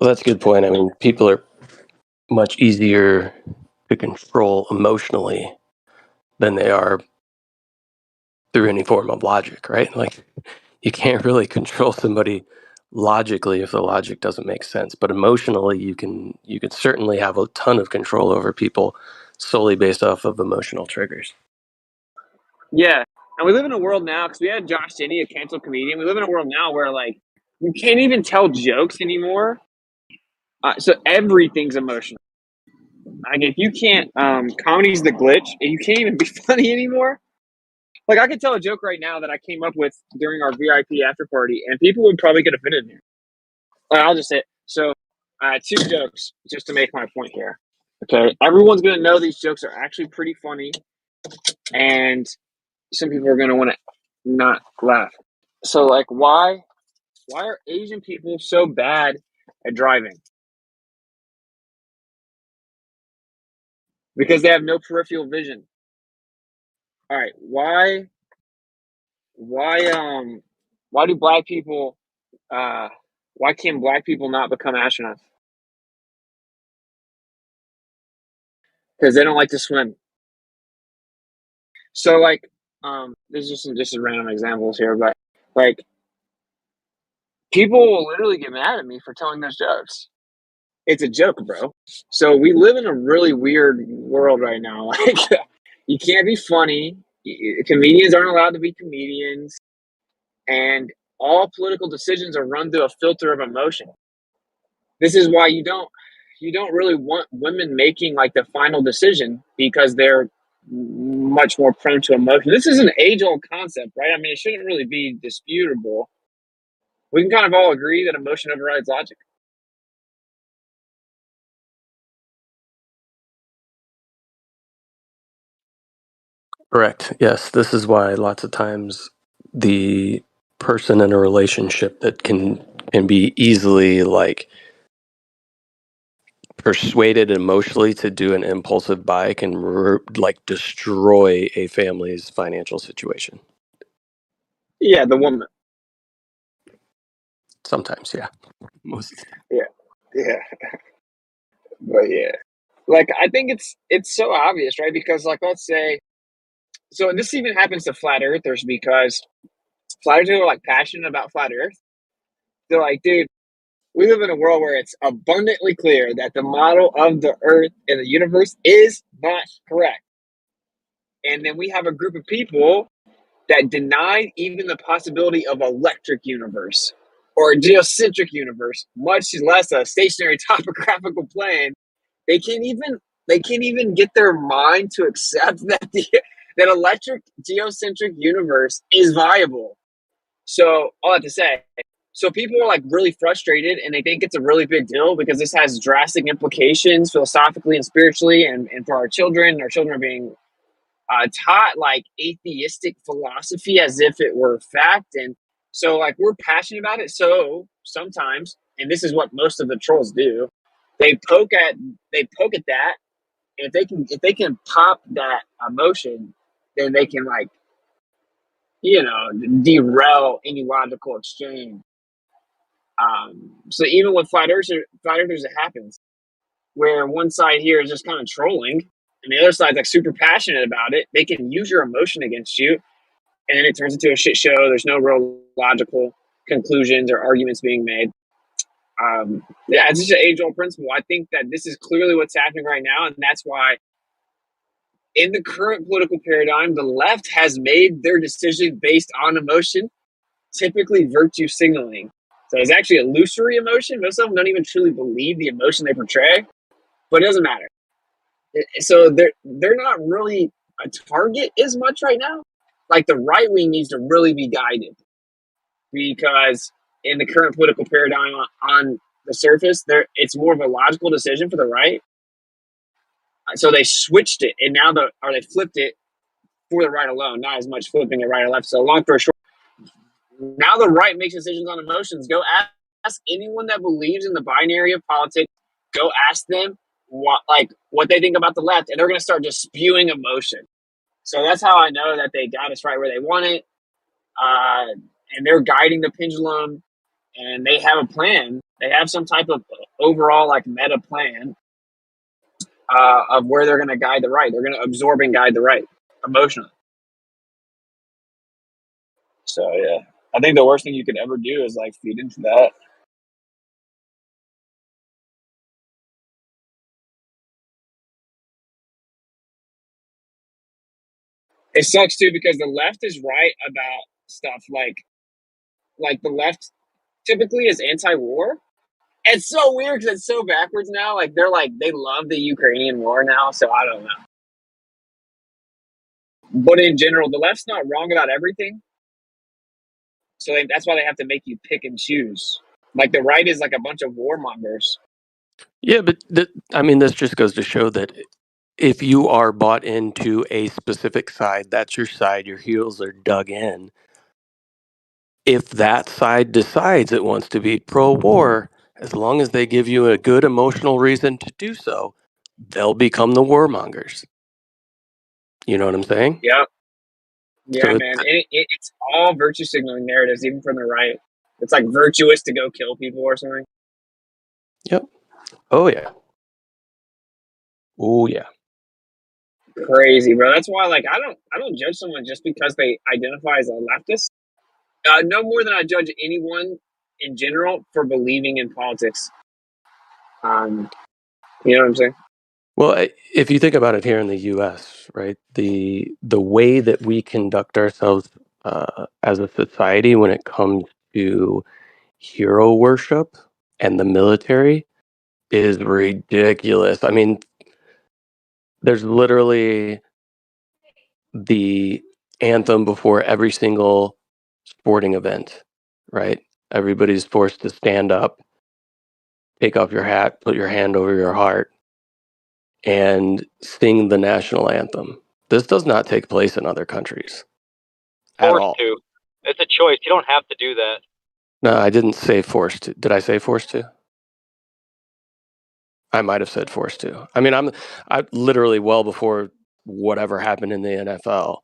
Well, that's a good point. I mean, people are much easier to control emotionally than they are through any form of logic, right? Like, you can't really control somebody logically if the logic doesn't make sense, but emotionally you can certainly have a ton of control over people solely based off of emotional triggers. Yeah, and we live in a world now, because we had Josh City, a canceled comedian. We live in a world now where, like, you can't even tell jokes anymore. So everything's emotional. Like, if you can't, comedy's the glitch, and you can't even be funny anymore. Like, I could tell a joke right now that I came up with during our VIP after party, and people would probably get offended here. I'll just say it. So, 2 jokes just to make my point here. Okay, everyone's gonna know these jokes are actually pretty funny, and some people are gonna want to not laugh. So, like, why are Asian people so bad at driving? Because they have no peripheral vision. All right, why do black people? Why can black people not become astronauts? Because they don't like to swim. So, like, there's just random examples here, but, like, people will literally get mad at me for telling those jokes. It's a joke, bro. So we live in a really weird world right now. Like, you can't be funny. Comedians aren't allowed to be comedians, and all political decisions are run through a filter of emotion. This is why you don't really want women making, like, the final decision, because they're much more prone to emotion. This is an age-old concept, right? I mean, it shouldn't really be disputable. We can kind of all agree that emotion overrides logic. Correct. Yes, this is why lots of times the person in a relationship that can be easily, like, persuaded emotionally to do an impulsive buy can like destroy a family's financial situation. Yeah, the woman. Sometimes, yeah. Most. Yeah. But yeah, like, I think it's so obvious, right? Because, like, let's say, so this even happens to flat earthers, because flat earthers are, like, passionate about flat earth. They're like, dude, we live in a world where it's abundantly clear that the model of the earth and the universe is not correct. And then we have a group of people that deny even the possibility of electric universe or a geocentric universe, much less a stationary topographical plane. They can't even get their mind to accept that that electric geocentric universe is viable. So, all that to say, so people are, like, really frustrated, and they think it's a really big deal because this has drastic implications philosophically and spiritually, and for our children. Our children are being taught, like, atheistic philosophy as if it were fact, and so, like, we're passionate about it. So sometimes, and this is what most of the trolls do, they poke at that, and if they can pop that emotion, then they can, like, derail any logical exchange. So even with flat earthers, it happens where one side here is just kind of trolling, and the other side's, like, super passionate about it. They can use your emotion against you, and then it turns into a shit show. There's no real logical conclusions or arguments being made. Yeah, it's just an age-old principle. I think that this is clearly what's happening right now, and that's why, in the current political paradigm, the left has made their decision based on emotion, typically virtue signaling. So it's actually illusory emotion. Most of them don't even truly believe the emotion they portray, but it doesn't matter. So they're not really a target as much right now. Like, the right wing needs to really be guided, because in the current political paradigm on the surface, it's more of a logical decision for the right. So they switched it, and now they flipped it for the right alone, not as much flipping it right or left. So, long story short, now the right makes decisions on emotions. Go ask anyone that believes in the binary of politics. Go ask them what they think about the left, and they're going to start just spewing emotion. So that's how I know that they got us right where they want it, and they're guiding the pendulum, and they have a plan. They have some type of overall like meta plan of where they're going to guide the right. They're going to absorb and guide the right emotionally. So yeah, I think the worst thing you could ever do is like feed into that. It sucks too because the left is right about stuff like the left typically is anti-war. It's so weird because it's so backwards now. Like they love the Ukrainian war now. So I don't know. But in general, the left's not wrong about everything. So that's why they have to make you pick and choose. Like the right is like a bunch of warmongers. Yeah, but I mean, this just goes to show that if you are bought into a specific side, that's your side. Your heels are dug in. If that side decides it wants to be pro-war, as long as they give you a good emotional reason to do so, they'll become the warmongers. You know what I'm saying? Yeah. Yeah, So man. It's all virtue signaling narratives, even from the right. It's like virtuous to go kill people or something. Yep. Oh yeah. Oh yeah. Crazy, bro. That's why, like, I don't judge someone just because they identify as a leftist. No more than I judge anyone in general for believing in politics. You know what I'm saying? Well, if you think about it here in the U.S., right, the way that we conduct ourselves as a society when it comes to hero worship and the military is ridiculous. I mean, there's literally the anthem before every single sporting event, right? Everybody's forced to stand up, take off your hat, put your hand over your heart, and sing the national anthem. This does not take place in other countries at Forced all. to. It's a choice. You don't have to do that. No, I didn't say forced to. Did I say forced to? I might have said forced to. I mean, I literally well before whatever happened in the NFL.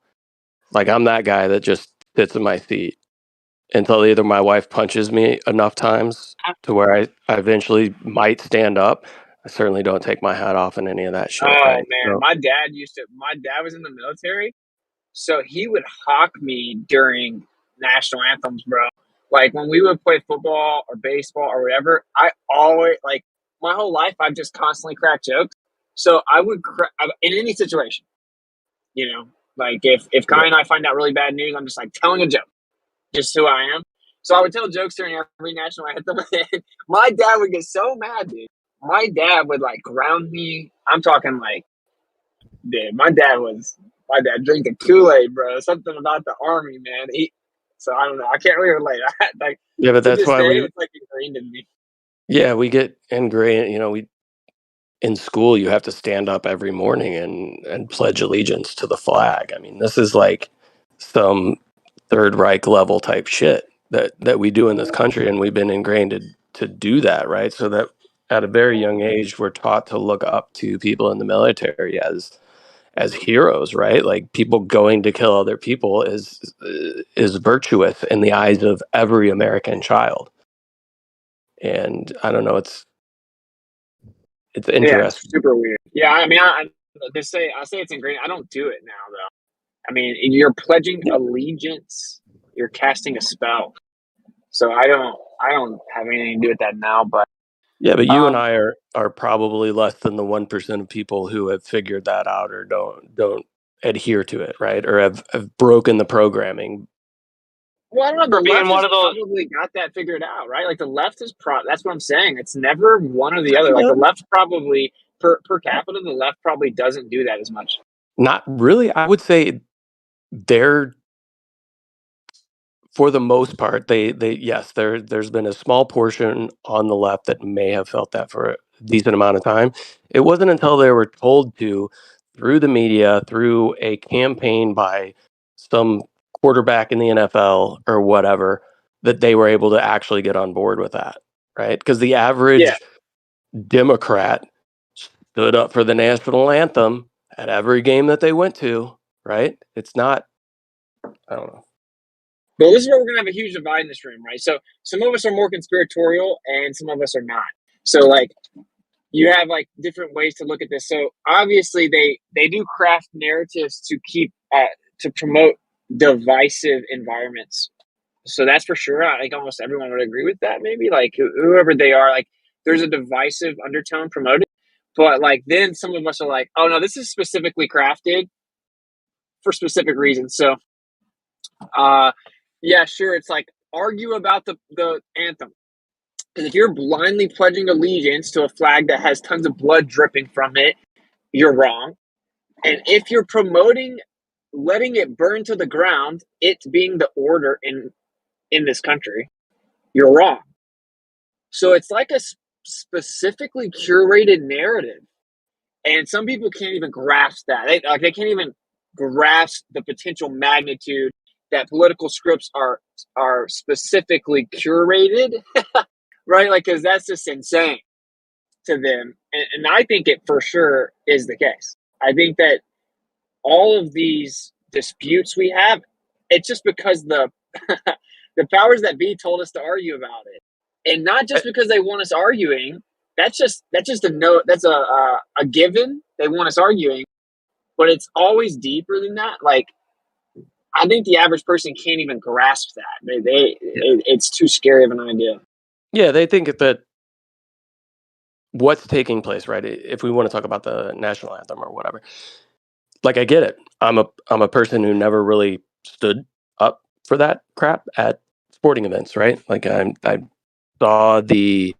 Like I'm that guy that just sits in my seat until either my wife punches me enough times to where I eventually might stand up. I certainly don't take my hat off and any of that shit, Oh right? man, So, my dad was in the military, so he would hawk me during national anthems, bro. Like when we would play football or baseball or whatever, I always like my whole life I've just constantly cracked jokes. So I would in any situation, you know, like if Kai yeah. and I find out really bad news, I'm just like telling a joke, just who I am. So I would tell jokes during every national anthem. And my dad would get so mad, dude. My dad would like ground me. I'm talking like, dude, my dad drank the Kool-Aid, bro. Something about the army, man. So I don't know. I can't really relate. Like Yeah, but to that's this why day, it's like ingrained in me. we get ingrained, we in school you have to stand up every morning and pledge allegiance to the flag. I mean, this is like some Third Reich level type shit that we do in this country, and we've been ingrained to do that, right? So that at a very young age we're taught to look up to people in the military as heroes, right? Like people going to kill other people is virtuous in the eyes of every American child. And I don't know, it's Yeah, it's interesting. super weird. Yeah, I mean, I say it's ingrained. I don't do it now though. I mean, you're pledging allegiance. You're casting a spell. So I don't have anything to do with that now. But Yeah, but you and I are probably less than the 1% of people who have figured that out or don't adhere to it, right? Or have broken the programming. well, I don't know. For The being left one has of those, probably got that figured out, right? Like the left is that's what I'm saying. It's never one or the other. Like the left probably per capita, the left probably doesn't do that as much. Not really. I would say they're, for the most part, they yes, there's been a small portion on the left that may have felt that for a decent amount of time. It wasn't until they were told to, through the media, through a campaign by some quarterback in the NFL or whatever, that they were able to actually get on board with that, right? Because the Yeah. average Democrat stood up for the national anthem at every game that they went to, right? It's not, I don't know. Well, this is where we're gonna have a huge divide in this room, right? So some of us are more conspiratorial, and some of us are not. So like you have like different ways to look at this. So obviously they do craft narratives to keep to promote divisive environments. So that's for sure. I think almost everyone would agree with that. Maybe like whoever they are, like there's a divisive undertone promoted. But like then some of us are like, oh no, this is specifically crafted for specific reasons. So yeah, sure, it's like argue about the anthem. Because if you're blindly pledging allegiance to a flag that has tons of blood dripping from it, you're wrong. And if you're promoting letting it burn to the ground, it being the order in this country, you're wrong. So it's like a specifically curated narrative. And some people can't even grasp that. They can't even grasp the potential magnitude that political scripts are specifically curated, right? Like, because that's just insane to them. And I think it for sure is the case. I think that all of these disputes we have, it's just because the the powers that be told us to argue about it, and not just because they want us arguing. That's just a note. That's a given. They want us arguing, but it's always deeper than that. Like I think the average person can't even grasp that. It's too scary of an idea. Yeah, they think that what's taking place, right? If we want to talk about the national anthem or whatever, like I get it. I'm a person who never really stood up for that crap at sporting events, right? Like I saw the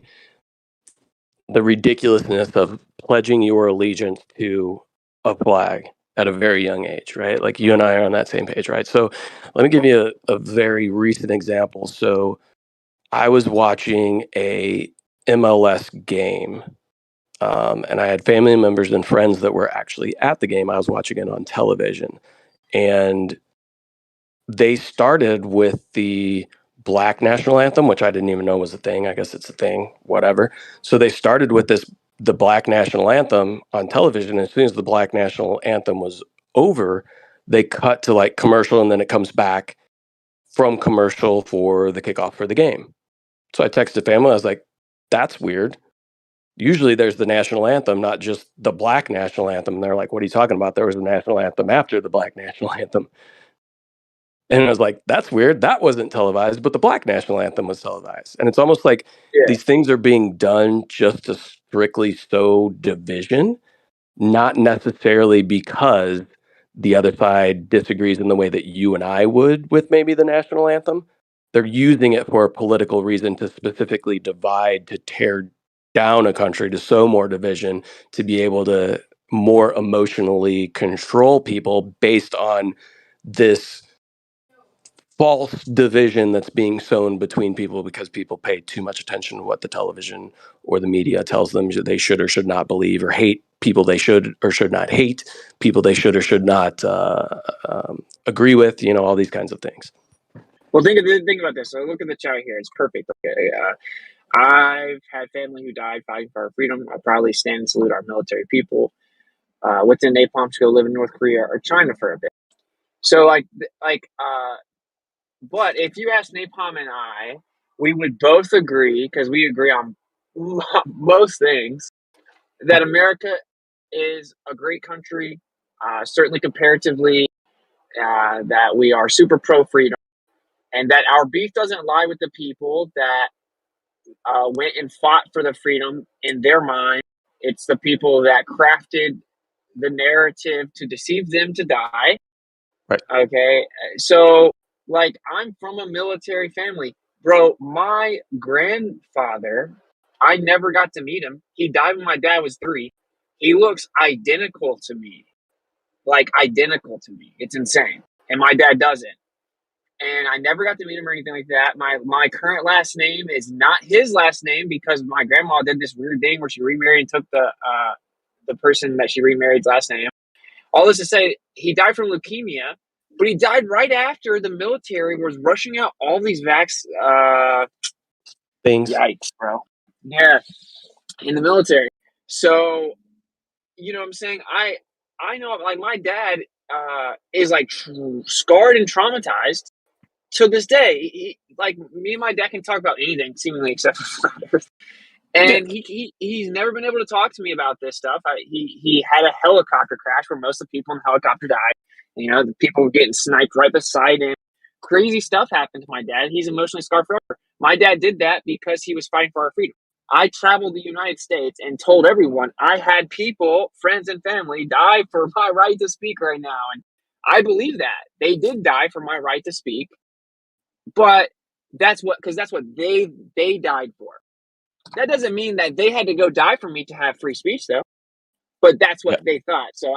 ridiculousness of pledging your allegiance to a flag at a very young age, right? Like you and I are on that same page, right? So let me give you a very recent example. So I was watching a MLS game, and I had family members and friends that were actually at the game. I was watching it on television, and they started with the Black national anthem, which I didn't even know was a thing. I guess it's a thing, whatever. So they started with the Black national anthem on television. And as soon as the Black national anthem was over, they cut to like commercial, and then it comes back from commercial for the kickoff for the game. So I texted family. I was like, "That's weird. Usually there's the national anthem, not just the Black national anthem." And they're like, "What are you talking about? There was a national anthem after the Black national anthem." And I was like, that's weird. That wasn't televised, but the Black national anthem was televised. And it's almost like these things are being done just to strictly sow division, not necessarily because the other side disagrees in the way that you and I would with maybe the national anthem. They're using it for a political reason to specifically divide, to tear down a country, to sow more division, to be able to more emotionally control people based on this false division that's being sown between people because people pay too much attention to what the television or the media tells them they should or should not believe, or hate people they should or should not hate, people they should or should not agree with, all these kinds of things. Well, think about this. So look at the chat here. It's perfect. Okay, I've had family who died fighting for our freedom. I proudly stand and salute our military people. Within napalm to go live in North Korea or China for a bit. So but if you ask Napalm and I, we would both agree, because we agree on most things, that America is a great country, certainly comparatively, that we are super pro-freedom, and that our beef doesn't lie with the people that went and fought for the freedom in their mind. It's the people that crafted the narrative to deceive them to die. Right. Okay. So, like, I'm from a military family. Bro, my grandfather, I never got to meet him. He died when my dad was 3. He looks identical to me. Like, identical to me. It's insane. And my dad doesn't. And I never got to meet him or anything like that. My current last name is not his last name because my grandma did this weird thing where she remarried and took the person that she remarried's last name. All this to say, he died from leukemia, but he died right after the military was rushing out all these things. Yikes, bro. Yeah, in the military. So, you know what I'm saying? I know, like, my dad is like scarred and traumatized to this day. Like, me and my dad can talk about anything seemingly except for flat Earth. And he's never been able to talk to me about this stuff. He had a helicopter crash where most of the people in the helicopter died. You know, the people were getting sniped right beside him. Crazy stuff happened to my dad. He's emotionally scarred forever. My dad did that because he was fighting for our freedom. I traveled the United States and told everyone I had people, friends and family, die for my right to speak right now. And I believe that. They did die for my right to speak. But that's what they died for. That doesn't mean that they had to go die for me to have free speech, though. But that's what they thought. So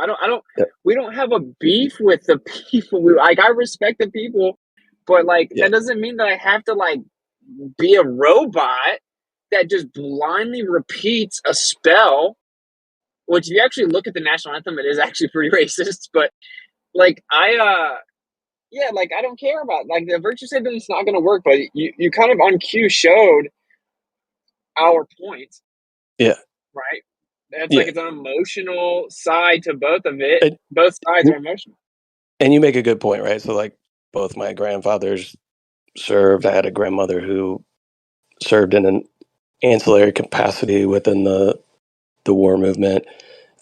we don't have a beef with the people. I respect the people, but that doesn't mean that I have to be a robot that just blindly repeats a spell. Which, if you actually look at the national anthem, it is actually pretty racist. But I don't care about the virtue statement. It's not going to work. But you kind of on cue showed our point. Yeah. Right. It's it's an emotional side to both of it. Both sides are emotional. And you make a good point, right? So both my grandfathers served. I had a grandmother who served in an ancillary capacity within the war movement.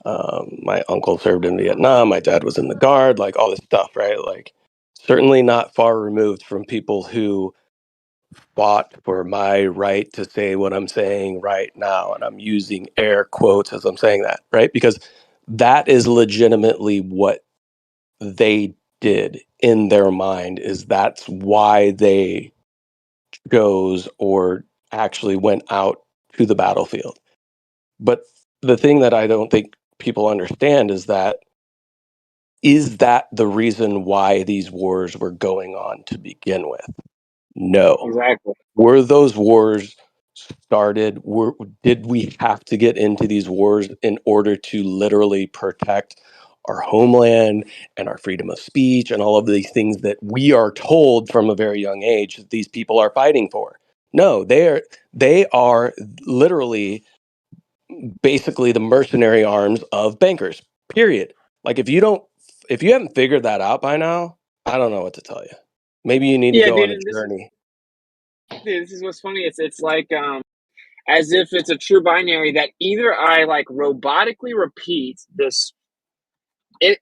My uncle served in Vietnam. My dad was in the Guard. All this stuff, right? Certainly not far removed from people who fought for my right to say what I'm saying right now. And I'm using air quotes as I'm saying that, right? Because that is legitimately what they did in their mind. Is that's why they chose or actually went out to the battlefield. But the thing that I don't think people understand is that the reason why these wars were going on to begin with? No. Exactly. Were those wars started? Did we have to get into these wars in order to literally protect our homeland and our freedom of speech and all of these things that we are told from a very young age that these people are fighting for? No, they are literally basically the mercenary arms of bankers. Period. If you haven't figured that out by now, I don't know what to tell you. Maybe you need to go on a journey. This is what's funny. It's as if it's a true binary that either I robotically repeat this. And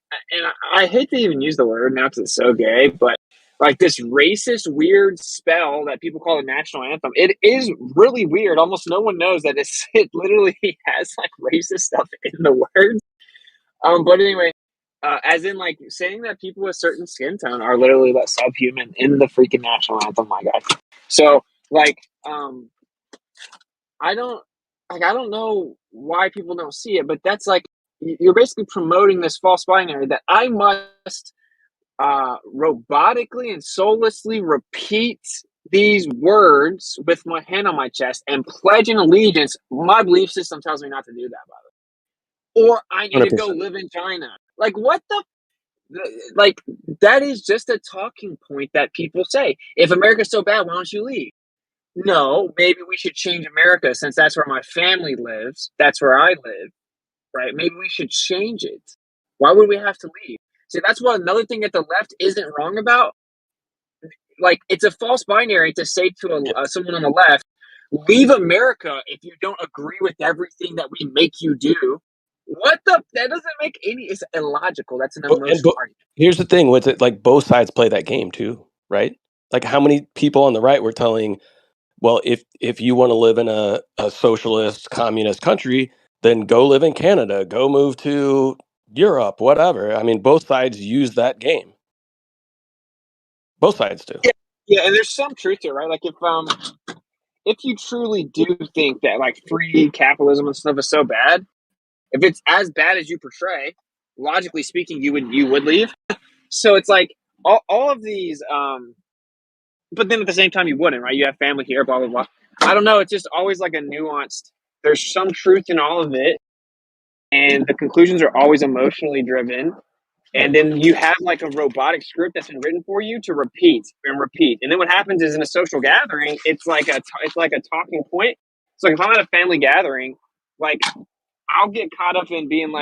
I hate to even use the word now because it's so gay, but this racist weird spell that people call the national anthem. It is really weird. Almost no one knows that it literally has racist stuff in the words. But anyway, as in saying that people with certain skin tone are literally less subhuman in the freaking national anthem, my God. So I don't know why people don't see it, but that's you're basically promoting this false binary that I must robotically and soullessly repeat these words with my hand on my chest and pledge an allegiance. My belief system tells me not to do that, by the way. Or I need 100%. to go live in China. What the? That is just a talking point that people say. If America's so bad, why don't you leave? No, maybe we should change America since that's where my family lives. That's where I live, right? Maybe we should change it. Why would we have to leave? See, that's what another thing that the left isn't wrong about. It's a false binary to say to someone on the left, leave America if you don't agree with everything that we make you do. What the? That doesn't make any. It's illogical. That's an emotional argument. Here's the thing with it: both sides play that game too, right? How many people on the right were telling, well, if you want to live in a socialist communist country, then go live in Canada, go move to Europe, whatever. I mean, both sides use that game. Both sides do. Yeah, and there's some truth to it, right? If you truly do think that free capitalism and stuff is so bad, if it's as bad as you portray, logically speaking, you would leave. So it's all of these, but then at the same time you wouldn't, right? You have family here, blah blah blah. I don't know. It's just always a nuanced. There's some truth in all of it, and the conclusions are always emotionally driven. And then you have a robotic script that's been written for you to repeat and repeat. And then what happens is in a social gathering, it's like a talking point. So if I'm at a family gathering, I'll get caught up in being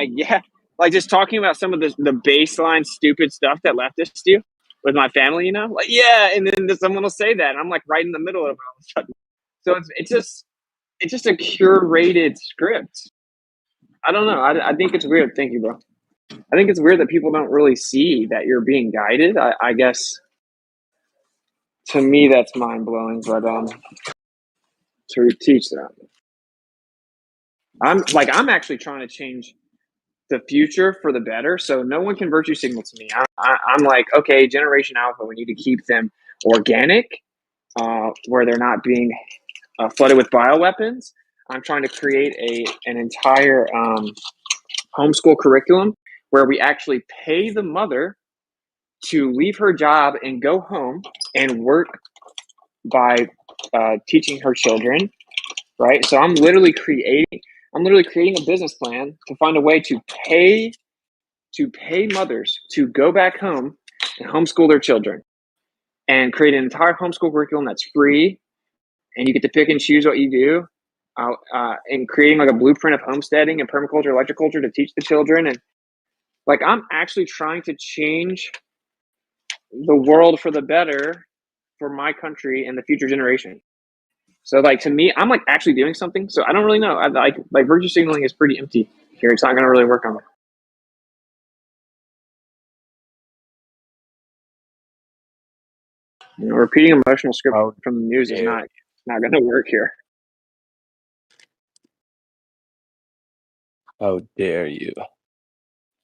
just talking about some of the baseline stupid stuff that leftists do with my family, yeah. And then someone will say that, and I'm right in the middle of it all of a sudden. So it's just it's just a curated script. I don't know. I think it's weird. Thank you, bro. I think it's weird that people don't really see that you're being guided. I guess to me that's mind blowing, but to teach that. I'm actually trying to change the future for the better, so no one can virtue signal to me. I'm like, okay, Generation Alpha, we need to keep them organic, where they're not being flooded with bioweapons. I'm trying to create an entire homeschool curriculum where we actually pay the mother to leave her job and go home and work by teaching her children, right? So I'm literally creating a business plan to find a way to pay mothers to go back home and homeschool their children, and create an entire homeschool curriculum that's free, and you get to pick and choose what you do, and creating like a blueprint of homesteading and permaculture, electroculture to teach the children. And like, I'm actually trying to change the world for the better for my country and the future generation. So like, to me, I'm like actually doing something. So I don't really know. I like virtue signaling is pretty empty here. It's not going to really work on me. You know, repeating emotional script from the news is not going to work here. How dare you?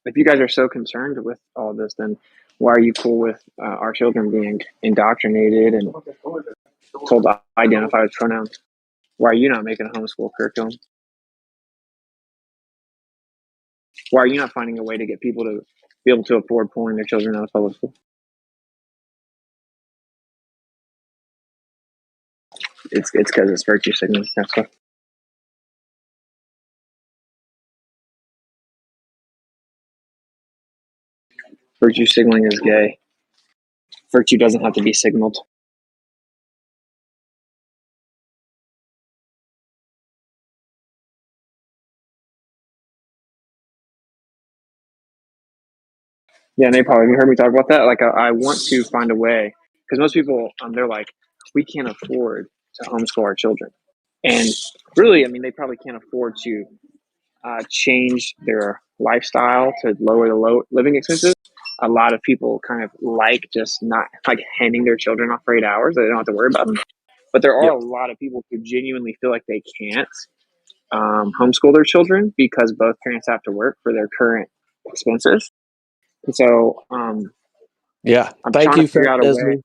If you guys are so concerned with all of this, then why are you cool with our children being indoctrinated and told to identify with pronouns? Why are you not making a homeschool curriculum? Why are you not finding a way to get people to be able to afford pulling their children out of public school? It's because it's virtue signaling. That's why. Virtue signaling is gay. Virtue doesn't have to be signaled. Yeah, Napalm, have you heard me talk about that? Like, I want to find a way, because most people, they're like, we can't afford to homeschool our children. And really, I mean, they probably can't afford to change their lifestyle to lower the living expenses. A lot of people kind of like just not like handing their children off for 8 hours. They don't have to worry about them. But there are a lot of people who genuinely feel like they can't homeschool their children because both parents have to work for their current expenses. And so, Yeah. I'm Thank trying you, to figure out a way. feminism.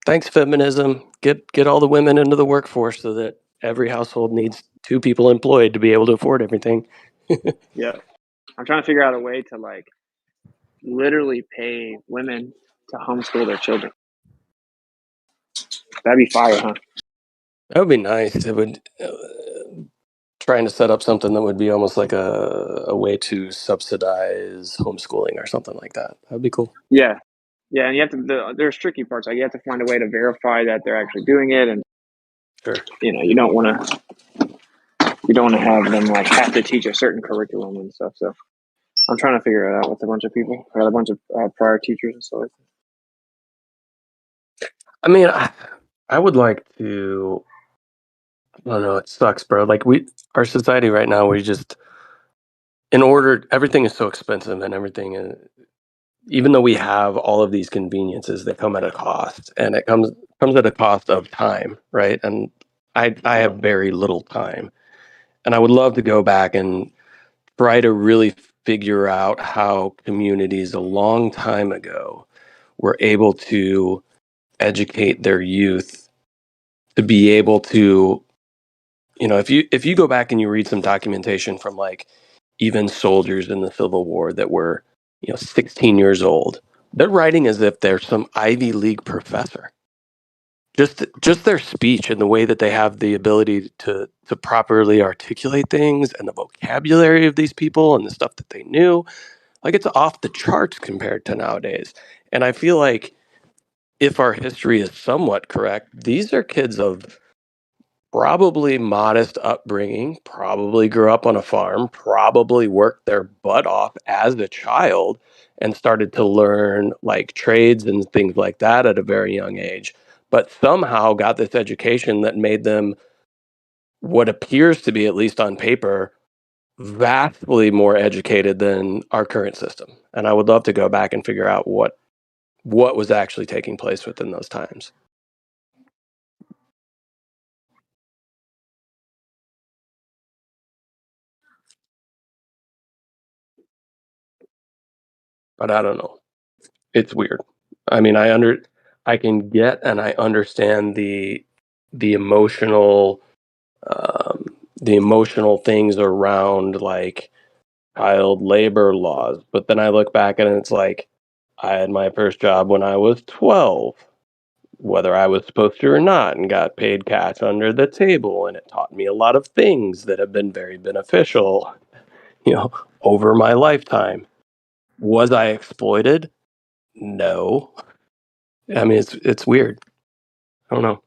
Thanks, feminism. Get all the women into the workforce so that every household needs 2 people employed to be able to afford everything. Yeah, I'm trying to figure out a way to like literally pay women to homeschool their children. That'd be fire, huh? That would be nice. It would trying to set up something that would be almost like a way to subsidize homeschooling or something like that. That'd be cool. Yeah, yeah, and you have to. There's tricky parts. Like, you have to find a way to verify that they're actually doing it, and Sure. you know, you don't want to have them like have to teach a certain curriculum and stuff. So I'm trying to figure it out with a bunch of people. I got a bunch of prior teachers and stuff like that. I mean, I would like to. I don't know. It sucks, bro. Like our society right now, everything is so expensive and everything. Even though we have all of these conveniences, they come at a cost, and it comes at a cost of time, right? And I have very little time, and I would love to go back and try to really figure out how communities a long time ago were able to educate their youth to be able to, if you go back and you read some documentation from like even soldiers in the Civil War that were 16 years old, they're writing as if they're some Ivy League professor. Just their speech and the way that they have the ability to properly articulate things, and the vocabulary of these people and the stuff that they knew, like, it's off the charts compared to nowadays. And I feel like if our history is somewhat correct, these are kids of probably modest upbringing, probably grew up on a farm, probably worked their butt off as a child and started to learn like trades and things like that at a very young age, but somehow got this education that made them what appears to be, at least on paper, vastly more educated than our current system. And I would love to go back and figure out what was actually taking place within those times. But I don't know. It's weird. I mean, I can get and I understand the emotional things around like child labor laws, but then I look back and it's like I had my first job when I was 12, whether I was supposed to or not, and got paid cash under the table, and it taught me a lot of things that have been very beneficial, over my lifetime. Was I exploited? No. I mean, it's weird. I don't know.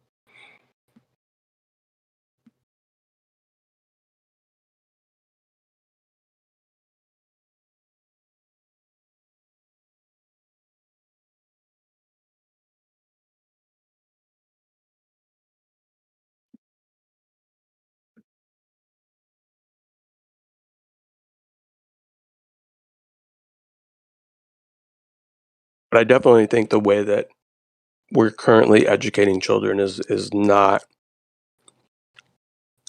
But I definitely think the way that we're currently educating children is not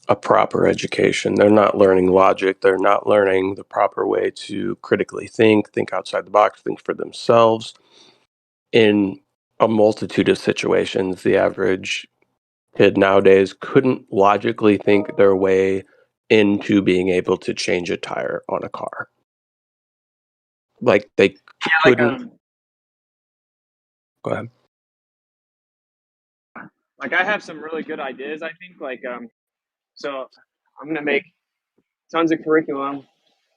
a proper education. They're not learning logic. They're not learning the proper way to critically think outside the box, think for themselves. In a multitude of situations, the average kid nowadays couldn't logically think their way into being able to change a tire on a car. Like they couldn't. Go ahead. Like I have some really good ideas. I think so I'm gonna make tons of curriculum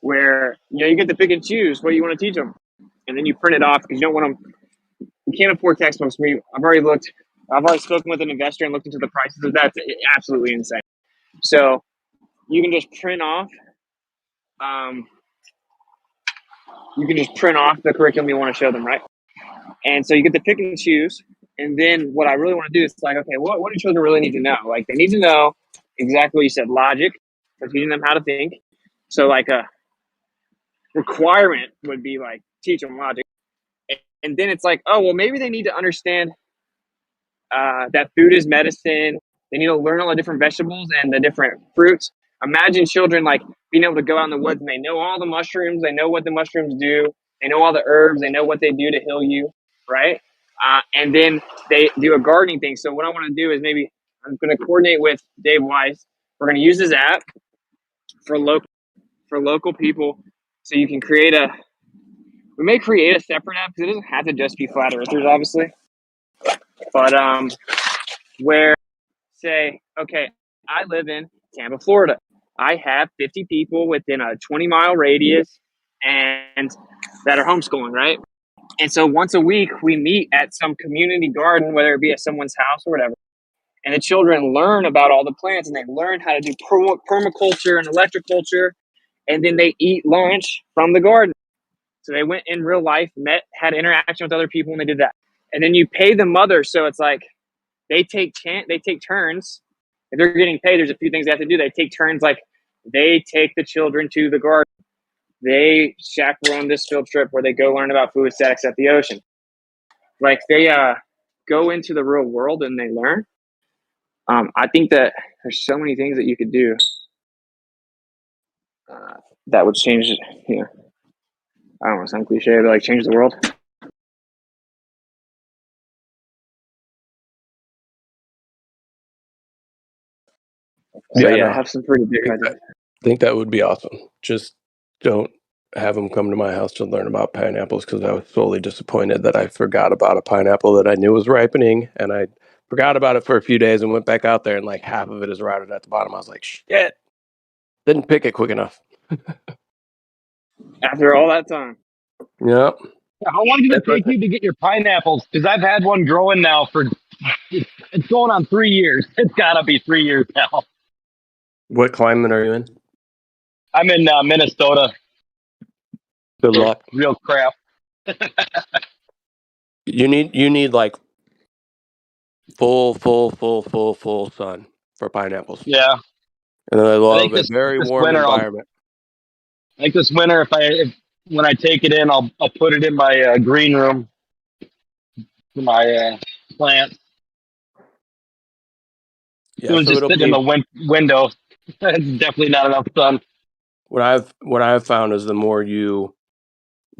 where you get to pick and choose what you want to teach them, and then you print it off because you don't want them. You can't afford textbooks. I've already spoken with an investor and looked into the prices of that. It's absolutely insane. So you can just print off. You can just print off the curriculum you want to show them, right? And so you get to pick and choose. And then what I really want to do is like, okay, what do children really need to know? Like they need to know exactly what you said, logic, for teaching them how to think. So like a requirement would be like teach them logic. And then it's like, oh, well, maybe they need to understand that food is medicine. They need to learn all the different vegetables and the different fruits. Imagine children like being able to go out in the woods and they know all the mushrooms. They know what the mushrooms do. They know all the herbs. They know what they do to heal you, right? And then they do a gardening thing. So what I want to do is maybe I'm going to coordinate with Dave Weiss. We're going to use this app for local people. So you can we may create a separate app because it doesn't have to just be flat earthers, obviously. But where say, okay, I live in Tampa, Florida. I have 50 people within a 20-mile radius and that are homeschooling, right? And so once a week we meet at some community garden, whether it be at someone's house or whatever. And the children learn about all the plants and they learn how to do permaculture and electroculture. And then they eat lunch from the garden. So they went in real life, had interaction with other people, and they did that. And then you pay the mother, so it's like they take turns. If they're getting paid, there's a few things they have to do. They take turns, like they take the children to the garden. They chaperone this field trip where they go learn about food statics at the ocean. Like they go into the real world and they learn. I think that there's so many things that you could do that would change. I don't want to sound cliche, but like change the world. So yeah, I have some pretty big ideas. I think that would be awesome. Just don't have them come to my house to learn about pineapples because I was solely disappointed that I forgot about a pineapple that I knew was ripening, and I forgot about it for a few days and went back out there and like half of it is rotted at the bottom. I was like, shit, didn't pick it quick enough. After all that time. Yep. How long did it take you to get your pineapples? Because I've had one growing now for it's going on 3 years. It's gotta be 3 years now. What climate are you in? I'm in Minnesota. Good luck. Real crap. You need like full sun for pineapples. Yeah. And I I love think a very this warm winter, environment. I think this winter, when I take it in, I'll put it in my green room for my plants. Yeah, It was so just it'll sitting in be the window. It's definitely not enough sun. what I've found is the more you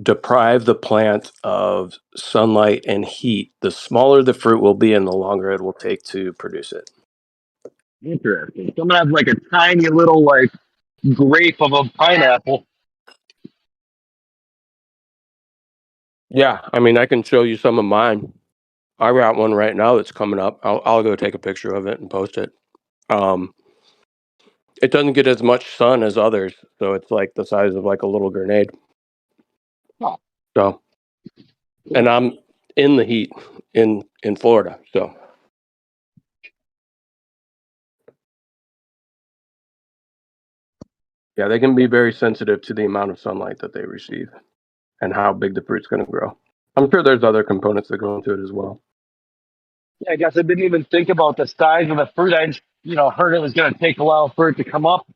deprive the plant of sunlight and heat, the smaller the fruit will be and the longer it will take to produce it. Interesting. So I'm gonna have like a tiny little like grape of a pineapple. Yeah, I mean, I can show you some of mine. I got one right now that's coming up. I'll go take a picture of it and post it. Um, it doesn't get as much sun as others, so it's like the size of like a little grenade. Oh. So, and I'm in the heat in Florida, so. Yeah, they can be very sensitive to the amount of sunlight that they receive and how big the fruit's going to grow. I'm sure there's other components that go into it as well. Yeah, I guess I didn't even think about the size of the fruit. I just, heard it was gonna take a while for it to come up.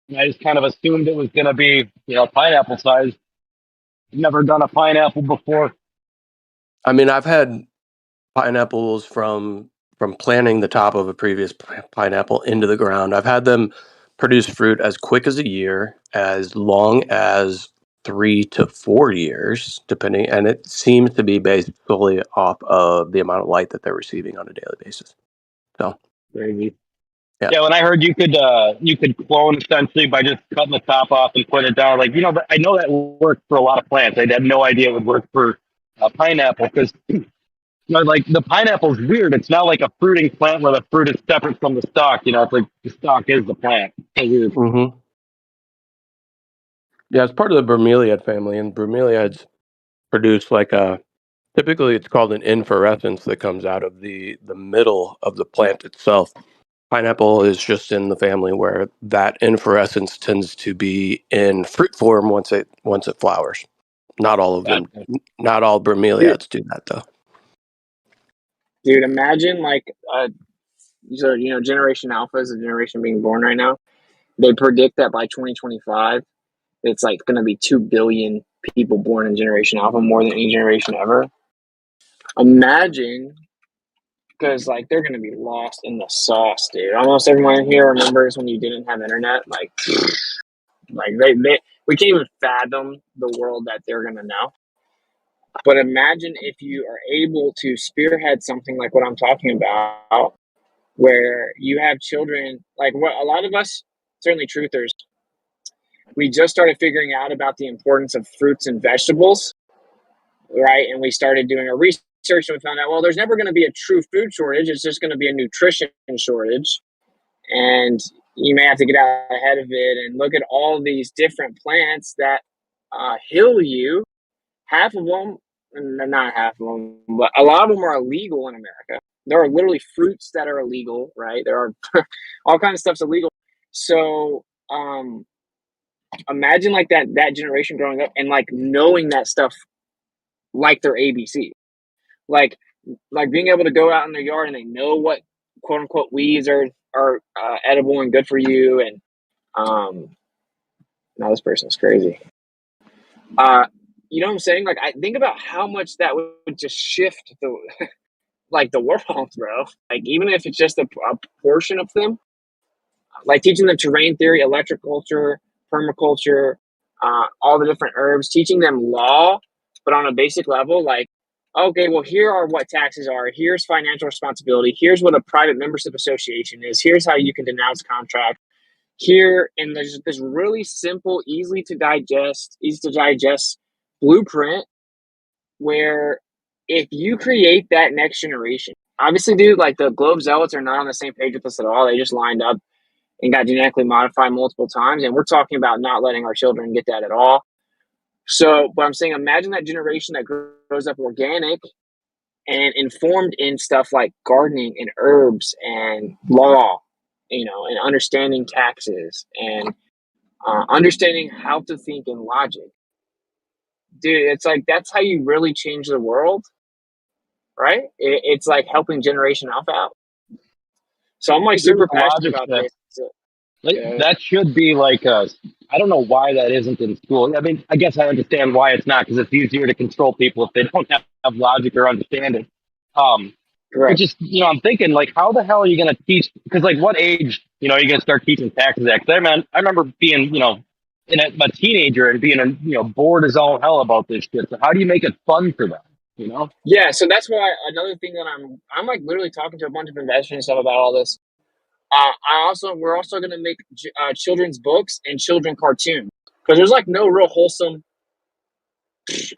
And I just kind of assumed it was gonna be, pineapple size. Never done a pineapple before. I mean, I've had pineapples from planting the top of a previous pineapple into the ground. I've had them produce fruit as quick as a year, as long as 3 to 4 years, depending, and it seems to be based solely off of the amount of light that they're receiving on a daily basis. So, Crazy. yeah. Yeah, when I heard you could clone essentially by just cutting the top off and putting it down, like I know that worked for a lot of plants. I had no idea it would work for a pineapple because like the pineapple is weird. It's not like a fruiting plant where the fruit is separate from the stalk. It's like the stalk is the plant. So weird. Mm-hmm. Yeah, it's part of the bromeliad family, and bromeliads produce typically it's called an inflorescence that comes out of the middle of the plant itself. Pineapple is just in the family where that inflorescence tends to be in fruit form once it flowers. Not all of them, not all bromeliads do that though. Dude, imagine Generation Alpha is a generation being born right now. They predict that by 2025, it's like going to be 2 billion people born in Generation Alpha, more than any generation ever. Imagine, because they're going to be lost in the sauce, dude. Almost everyone here remembers when you didn't have internet. We can't even fathom the world that they're going to know. But imagine if you are able to spearhead something like what I'm talking about, where you have children, like what a lot of us, certainly truthers, we just started figuring out about the importance of fruits and vegetables, right? And we started doing our research and we found out, well, there's never going to be a true food shortage. It's just going to be a nutrition shortage. And you may have to get out ahead of it and look at all these different plants that heal you. Half of them, not half of them, but a lot of them are illegal in America. There are literally fruits that are illegal, right? There are all kinds of stuff's illegal. So imagine that generation growing up and knowing that stuff like their ABC. Like being able to go out in their yard and they know what quote unquote weeds are edible and good for you. And now this person's crazy. You know what I'm saying? I think about how much that would just shift the the world, bro. Even if it's just a portion of them, teaching them terrain theory, electroculture, permaculture, all the different herbs, teaching them law, but on a basic level, okay, well, here are what taxes are. Here's financial responsibility. Here's what a private membership association is. Here's how you can denounce contract. Here, and there's this really simple, easy to digest blueprint where if you create that next generation, obviously, dude, the Globe Zealots are not on the same page with us at all. They just lined up and got genetically modified multiple times. And we're talking about not letting our children get that at all. So, but I'm saying, imagine that generation that grows up organic and informed in stuff like gardening and herbs and law, and understanding taxes and understanding how to think in logic. Dude, it's that's how you really change the world, right? It's helping Generation Alpha out. So I'm super passionate about this. Like, that should be like a. I don't know why that isn't in school. I mean, I guess I understand why it's not because it's easier to control people if they don't have logic or understanding. But just I'm thinking like, how the hell are you going to teach? Because like, what age are you going to start teaching taxes at? 'Cause I remember being a teenager and being bored as all hell about this shit. So how do you make it fun for them? Yeah, so that's why another thing that I'm like literally talking to a bunch of investors and stuff about all this. We're also gonna make children's books and children cartoons because there's like no real wholesome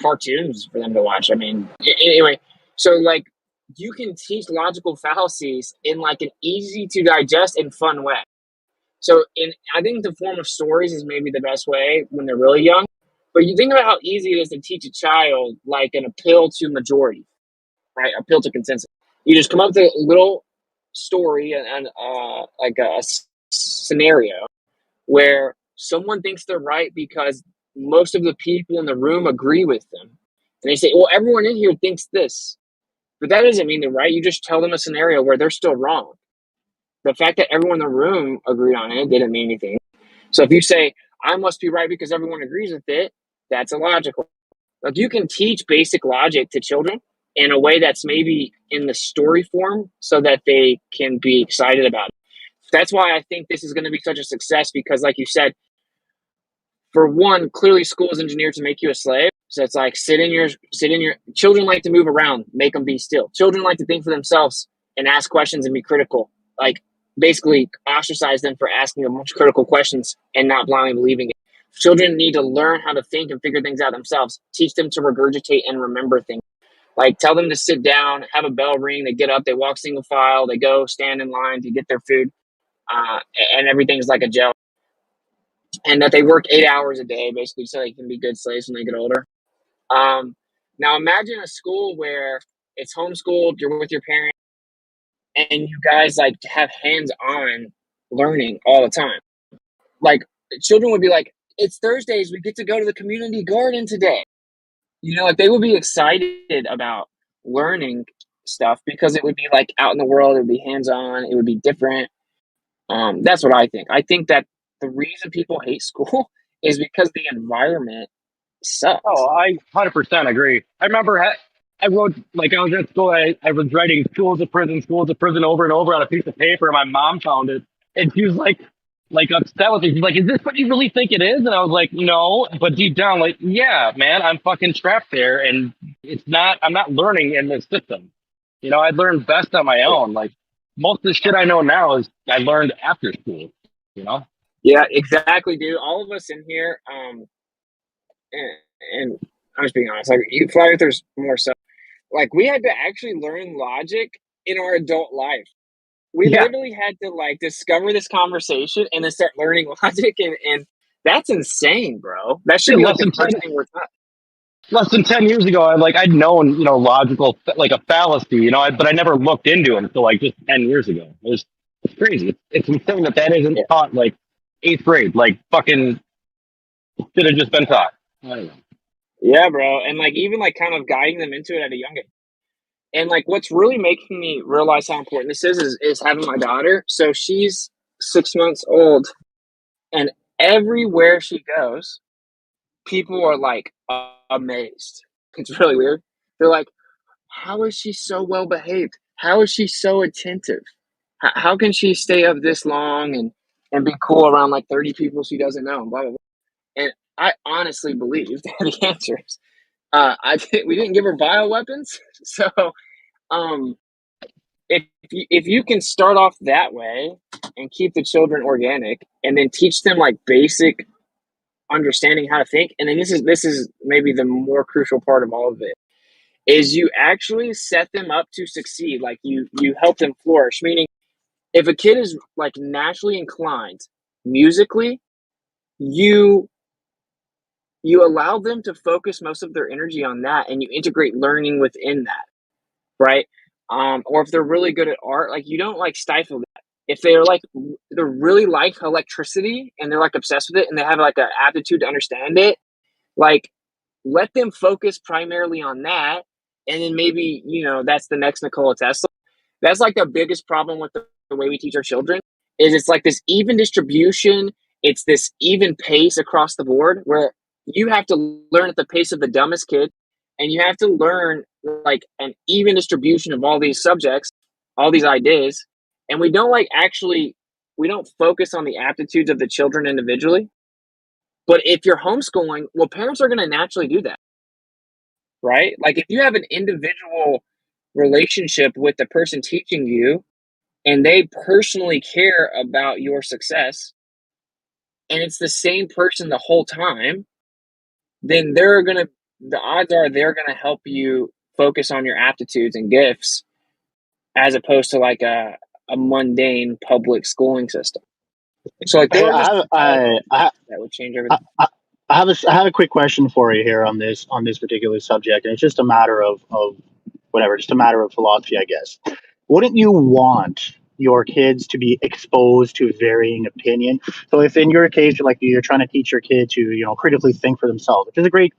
cartoons for them to watch. I mean, anyway, so like you can teach logical fallacies in like an easy to digest and fun way. So I think the form of stories is maybe the best way when they're really young. But you think about how easy it is to teach a child like an appeal to majority, right? Appeal to consensus. You just come up with a little story and like a scenario where someone thinks they're right because most of the people in the room agree with them. And they say, well, everyone in here thinks this. But that doesn't mean they're right. You just tell them a scenario where they're still wrong. The fact that everyone in the room agreed on it didn't mean anything. So if you say, I must be right because everyone agrees with it, that's illogical. Like you can teach basic logic to children in a way that's maybe in the story form so that they can be excited about it. That's why I think this is going to be such a success because like you said, for one, clearly school is engineered to make you a slave. So it's like sit in your children like to move around, make them be still. Children like to think for themselves and ask questions and be critical. Like basically ostracize them for asking a bunch of critical questions and not blindly believing it. Children need to learn how to think and figure things out themselves. Teach them to regurgitate and remember things. Like tell them to sit down, have a bell ring, they get up, they walk single file, they go stand in line to get their food, and everything's like a gel. And that they work 8 hours a day, basically, so they can be good slaves when they get older. Now imagine a school where it's homeschooled, you're with your parents, and you guys like have hands-on learning all the time. Like children would be like, it's Thursdays, we get to go to the community garden today. Like they would be excited about learning stuff because it would be like out in the world, it would be hands-on, it would be different. That's what I think. I think that the reason people hate school is because the environment sucks. Oh, I 100% agree. I remember I wrote, like, I was at school, I was writing schools of prison over and over on a piece of paper, and my mom found it. And she was like upset with me. She's like, is this what you really think it is? And I was like, no. But deep down, like, yeah, man, I'm fucking trapped there. And I'm not learning in this system. I learned best on my own. Like, most of the shit I know now is I learned after school, Yeah, exactly, dude. All of us in here, and I'm just being honest, like flat earthers more so. Like we had to actually learn logic in our adult life. We literally had to like discover this conversation and then start learning logic, and that's insane, bro. That should be like the first thing we're taught. Less than 10 years ago, I'd known, logical, like a fallacy, but I never looked into it until like just 10 years ago. It's crazy. It's insane that isn't taught like 8th grade, like fucking should have just been taught. I don't know. Yeah, bro. And like even like kind of guiding them into it at a young age. And like what's really making me realize how important this is having my daughter. So she's 6 months old, and everywhere she goes, people are like amazed. It's really weird. They're like, how is she so well behaved? How is she so attentive? How can she stay up this long and be cool around like 30 people she doesn't know? And blah, blah, blah. And I honestly believe the answer is we didn't give her bioweapons. So if you can start off that way and keep the children organic and then teach them like basic understanding how to think, and then this is maybe the more crucial part of all of it, is you actually set them up to succeed. Like you help them flourish, meaning if a kid is like naturally inclined musically, you allow them to focus most of their energy on that, and you integrate learning within that, right? Or if they're really good at art, like you don't like stifle that. If they're really like electricity and they're like obsessed with it and they have like an aptitude to understand it, like let them focus primarily on that. And then maybe, that's the next Nikola Tesla. That's like the biggest problem with the way we teach our children is it's like this even distribution. It's this even pace across the board where you have to learn at the pace of the dumbest kid, and you have to learn like an even distribution of all these subjects, all these ideas, and we don't we don't focus on the aptitudes of the children individually. But if you're homeschooling, well, parents are going to naturally do that, right? Like if you have an individual relationship with the person teaching you and they personally care about your success, and it's the same person the whole time, then the odds are they're gonna help you focus on your aptitudes and gifts as opposed to like a mundane public schooling system. So like there are just that would change everything. I have a quick question for you here on this particular subject, and it's just a matter of whatever, just a matter of philosophy, I guess. Wouldn't you want your kids to be exposed to varying opinion? So if in your case you're trying to teach your kid to critically think for themselves, which is a great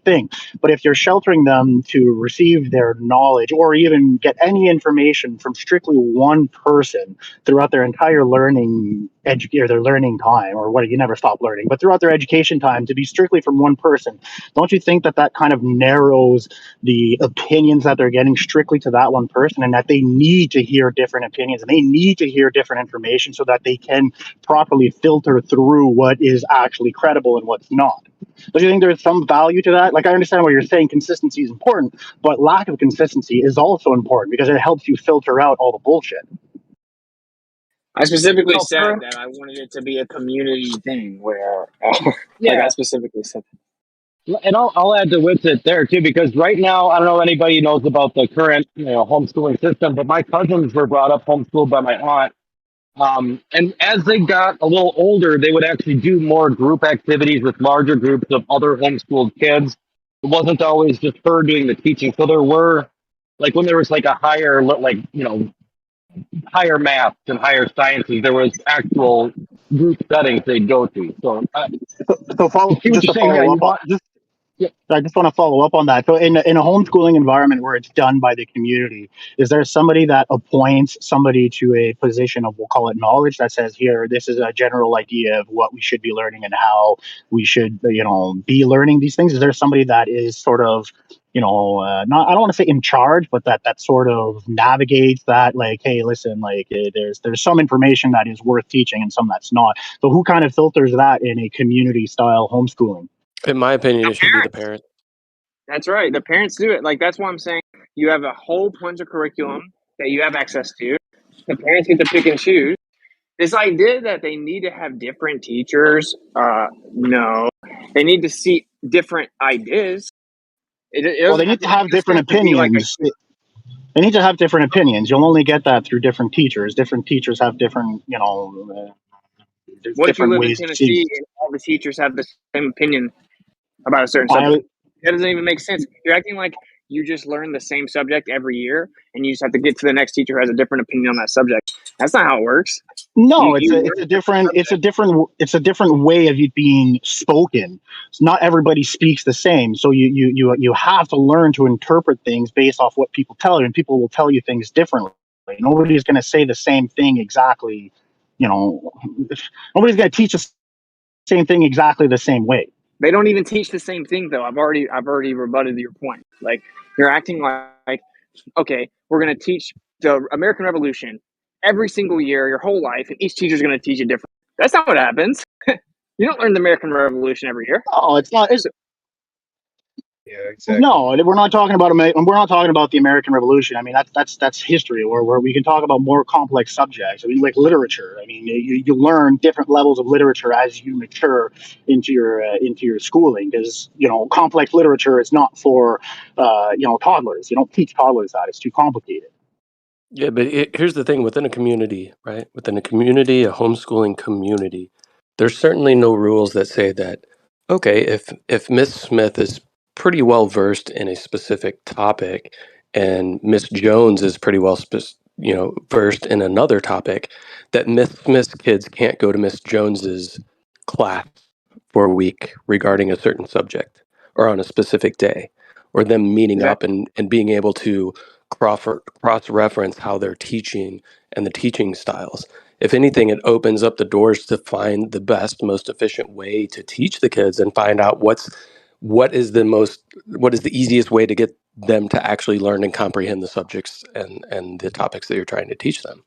thing, but if you're sheltering them to receive their knowledge or even get any information from strictly one person throughout their entire learning or their learning time, or what, you never stop learning, but throughout their education time to be strictly from one person, don't you think that kind of narrows the opinions that they're getting strictly to that one person, and that they need to hear different opinions and they need to hear different information so that they can properly filter through what is actually credible and what's not? Don't you think there's some value to that? Like, I understand what you're saying, consistency is important, but lack of consistency is also important because it helps you filter out all the bullshit. I specifically said that I wanted it to be a community thing where, like I specifically said that. And I'll add to Witsit there too, because right now, I don't know if anybody knows about the current homeschooling system, but my cousins were brought up homeschooled by my aunt. And as they got a little older, they would actually do more group activities with larger groups of other homeschooled kids. It wasn't always just her doing the teaching. So there were, like when there was like a higher, higher math and higher sciences, there was actual group settings they'd go to. So, I just want to follow up on that. So in a homeschooling environment where it's done by the community, is there somebody that appoints somebody to a position of, we'll call it knowledge, that says, here, this is a general idea of what we should be learning and how we should, be learning these things? Is there somebody that is sort of, not, I don't want to say in charge, but that sort of navigates that, like, hey, listen, like there's some information that is worth teaching and some that's not. So who kind of filters that in a community style homeschooling? In my opinion, it should be the parent. That's right. The parents do it. Like, that's why I'm saying you have a whole bunch of curriculum that you have access to. The parents get to pick and choose. This idea that they need to have different teachers, no. They need to see different ideas. Well, they need to have different opinions. They need to have different opinions. You'll only get that through different teachers. Different teachers have different, what if you live in ways Tennessee and all the teachers have the same opinion about a certain subject? That doesn't even make sense. You're acting like you just learn the same subject every year and you just have to get to the next teacher who has a different opinion on that subject. That's not how it works. No, it's a different way of it being spoken. So not everybody speaks the same. So you have to learn to interpret things based off what people tell you, and people will tell you things differently. Nobody's going to say the same thing exactly. Nobody's going to teach the same thing exactly the same way. They don't even teach the same thing, though. I've already rebutted your point. Like, you're acting like, okay, we're going to teach the American Revolution every single year, your whole life, and each teacher's going to teach it different. That's not what happens. You don't learn the American Revolution every year. Oh, it's not. Yeah, exactly. No, we're not talking about the American Revolution. I mean, that's history, where we can talk about more complex subjects. I mean, like literature. I mean, you learn different levels of literature as you mature into your schooling, because complex literature is not for toddlers. You don't teach toddlers that; it's too complicated. Yeah, but here's the thing: within a community, right? Within a community, a homeschooling community, there's certainly no rules that say that, okay, if Miss Smith is pretty well versed in a specific topic, and Miss Jones is pretty well versed in another topic, that Miss Smith's kids can't go to Miss Jones's class for a week regarding a certain subject or on a specific day, or them meeting up and being able to cross-reference how they're teaching and the teaching styles. if anything, it opens up the doors to find the best, most efficient way to teach the kids and find out what is the easiest way to get them to actually learn and comprehend the subjects and the topics that you're trying to teach them.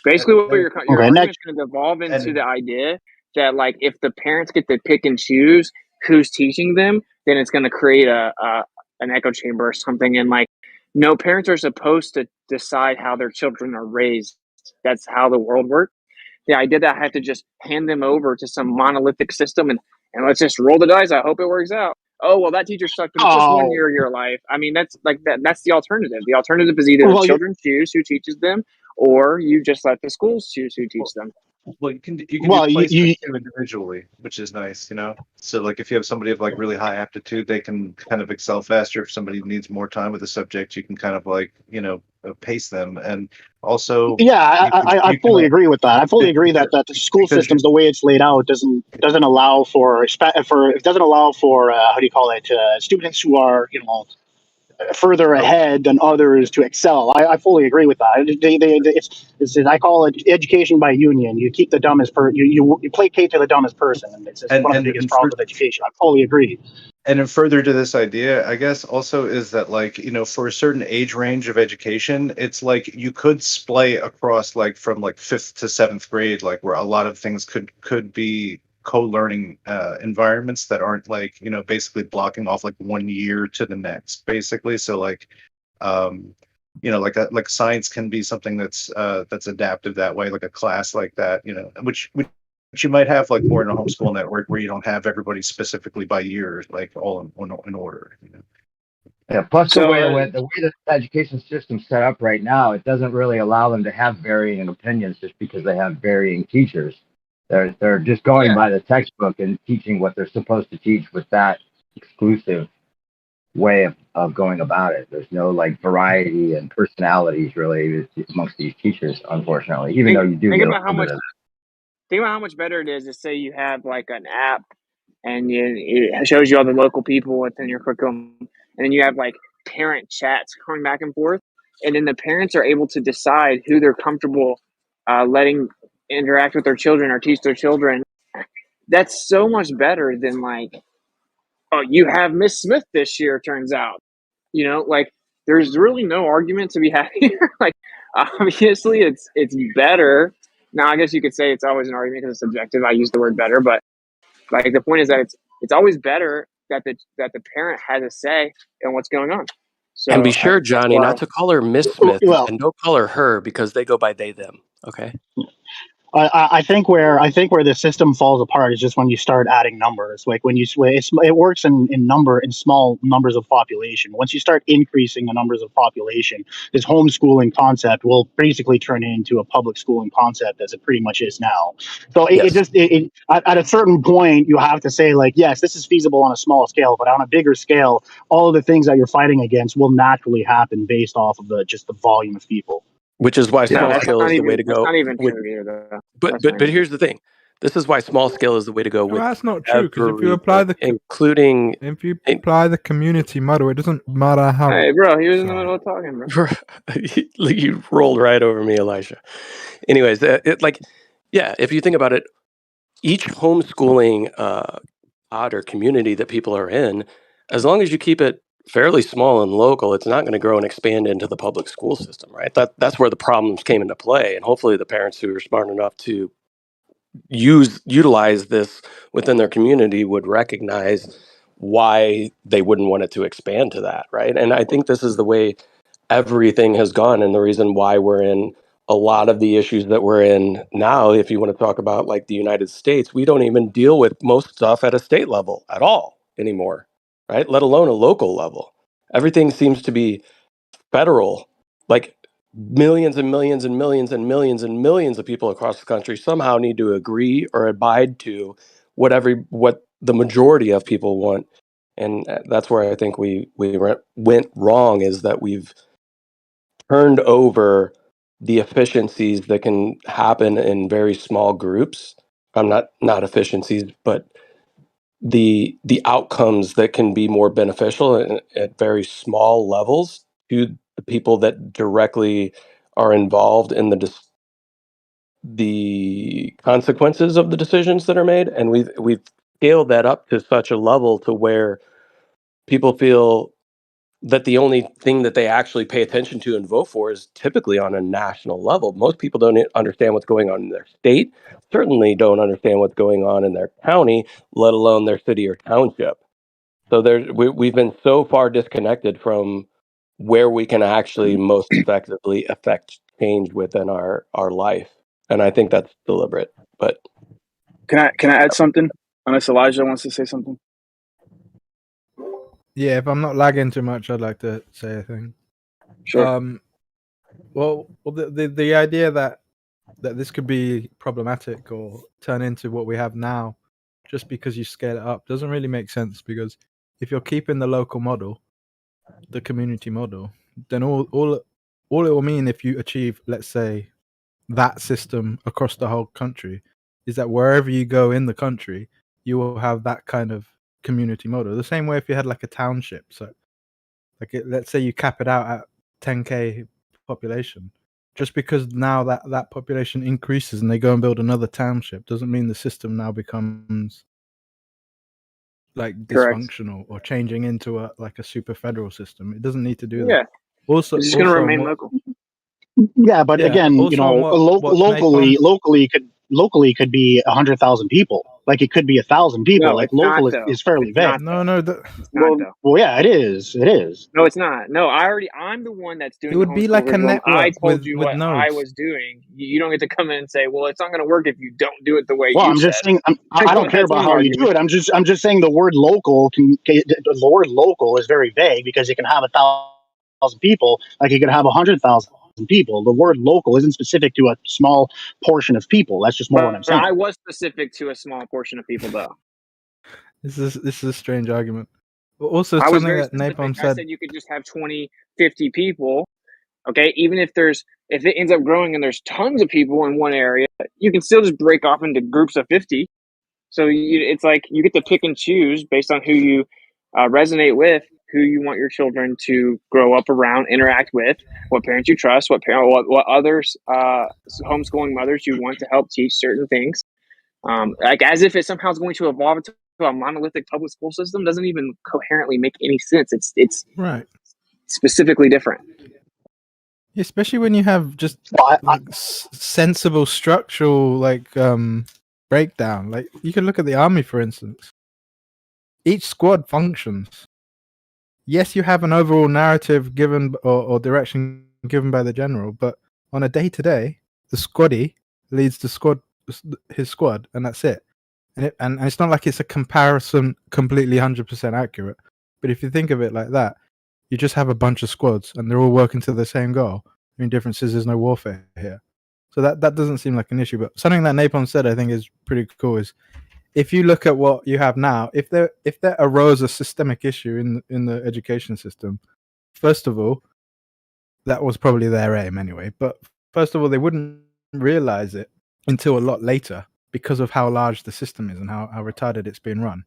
Basically, what your Okay, argument's going to devolve into the idea that, like, if the parents get to pick and choose who's teaching them, then it's going to create an echo chamber or something. And like, no, parents are supposed to decide how their children are raised. That's how the world works. The idea that I have to just hand them over to some monolithic system and let's just roll the dice. I hope it works out. Oh well, that teacher sucked, but it's just 1 year of your life. I mean, that's like that. That's the alternative. The alternative is either the children choose who teaches them, or you just let the schools choose who teach them. Well, you can do placement too individually, which is nice, you know. So like if you have somebody of like really high aptitude, they can kind of excel faster. If somebody needs more time with the subject, you can kind of like, you know, pace them. And also, I fully agree with that. I fully agree that the school systems, the way it's laid out, doesn't allow for it doesn't allow for how do you call it, students who are, you know, further ahead than others to excel. I fully agree with that. It's I call it education by union. You keep the dumbest you placate to the dumbest person, and it's one of the biggest problems with education. I fully agree. And then further to this idea, I guess also is that like, you know, for a certain age range of education, it's like you could splay across like from like 5th to 7th grade, like where a lot of things could be co-learning environments that aren't like, you know, basically blocking off like 1 year to the next, basically. So like, you know, like science can be something that's adaptive that way, like a class like that, you know, which you might have like more in a homeschool network where you don't have everybody specifically by years, like all in order. You know? Yeah. Plus, the way the education system's set up right now, it doesn't really allow them to have varying opinions just because they have varying teachers. They're just going by the textbook and teaching what they're supposed to teach with that exclusive way of going about it. There's no like variety and personalities really amongst these teachers, unfortunately. Even though you do get a little bit of that. Think about how much better it is to say you have like an app and it shows you all the local people within your curriculum, and then you have like parent chats going back and forth, and then the parents are able to decide who they're comfortable letting interact with their children or teach their children. That's so much better than like, oh, you have Miss Smith this year, turns out. You know, like there's really no argument to be had here. Like obviously it's better. Now I guess you could say it's always an argument because it's subjective. I use the word better, but like the point is that it's always better that the parent has a say in what's going on. So And be sure, Johnny, not to call her Miss Smith, and don't call her her because they go by they them. Okay. I think where the system falls apart is just when you start adding numbers. Like when it works in small numbers of population. Once you start increasing the numbers of population, this homeschooling concept will basically turn into a public schooling concept as it pretty much is now. So at a certain point, you have to say like, yes, this is feasible on a small scale, but on a bigger scale, all of the things that you're fighting against will naturally happen based off of the volume of people. Which is why small scale is the way to go. That's not even true either, though. But here's the thing. This is why small scale is the way to go. Well, that's not true because if you apply the community model, it doesn't matter how. Hey, bro, he was in the middle of talking, bro. You rolled right over me, Elisha. Anyways, if you think about it, each homeschooling pod or community that people are in, as long as you keep it fairly small and local, it's not going to grow and expand into the public school system, right? That's where the problems came into play, and hopefully the parents who are smart enough to utilize this within their community would recognize why they wouldn't want it to expand to that, right? And I think this is the way everything has gone, and the reason why we're in a lot of the issues that we're in now. If you want to talk about like the United States, we don't even deal with most stuff at a state level at all anymore, right? Let alone a local level. Everything seems to be federal, like millions and millions and millions and millions and millions of people across the country somehow need to agree or abide to what the majority of people want. And that's where I think we went wrong, is that we've turned over the efficiencies that can happen in very small groups. I'm not efficiencies, but the outcomes that can be more beneficial at very small levels to the people that directly are involved in the the consequences of the decisions that are made, and we've scaled that up to such a level to where people feel that the only thing that they actually pay attention to and vote for is typically on a national level. Most people don't understand what's going on in their state, certainly don't understand what's going on in their county, let alone their city or township. So we've been so far disconnected from where we can actually most effectively affect change within our life. And I think that's deliberate. But can I add something? Unless Elijah wants to say something. Yeah, if I'm not lagging too much, I'd like to say a thing. Sure. Well, the idea that this could be problematic or turn into what we have now, just because you scale it up, doesn't really make sense. Because if you're keeping the local model, the community model, then all it will mean if you achieve, let's say, that system across the whole country, is that wherever you go in the country, you will have that kind of community model. The same way if you had like a township. So, let's say you cap it out at 10K population. Just because now that population increases and they go and build another township doesn't mean the system now becomes like dysfunctional or changing into a super federal system. It doesn't need to do that. Also, it's just going to remain local. Yeah, but again, locally could be 100,000 people. Like it could be 1,000 people. No, like it's local not, is fairly vague. No, it's not, though. Well, yeah, it is. It is. No, it's not. No, I'm the one that's doing. It would be like a network. I told you with what nodes. I was doing. You don't get to come in and say, "Well, it's not going to work if you don't do it the way Well, you I'm said." just saying. I don't care about how you do it. I'm just saying the word local the word local is very vague because it can have 1,000 people, like it could have 100,000 people. The word local isn't specific to a small portion of people. That's just more what I'm saying. I was specific to a small portion of people, though. This is a strange argument. But also, I was something very that specific. Napalm I said. said you could just have 20, 50 people. Okay, even if it ends up growing and there's tons of people in one area, you can still just break off into groups of 50. So it's like you get to pick and choose based on who you resonate with, who you want your children to grow up around, interact with, what parents you trust, what others, homeschooling mothers you want to help teach certain things. Like as if it somehow is going to evolve into a monolithic public school system doesn't even coherently make any sense. It's right, specifically different. Especially when you have just sensible structural breakdown. Like you can look at the army, for instance. Each squad functions. Yes, you have an overall narrative given or direction given by the general, but on a day-to-day, the squaddy leads his squad, and that's it. And it's not like it's a comparison completely 100% accurate. But if you think of it like that, you just have a bunch of squads, and they're all working to the same goal. The only difference is there's no warfare here. So that doesn't seem like an issue. But something that Napalm said I think is pretty cool is if you look at what you have now, if there arose a systemic issue in the education system, first of all, that was probably their aim anyway. But first of all, they wouldn't realize it until a lot later because of how large the system is and how retarded it's being run.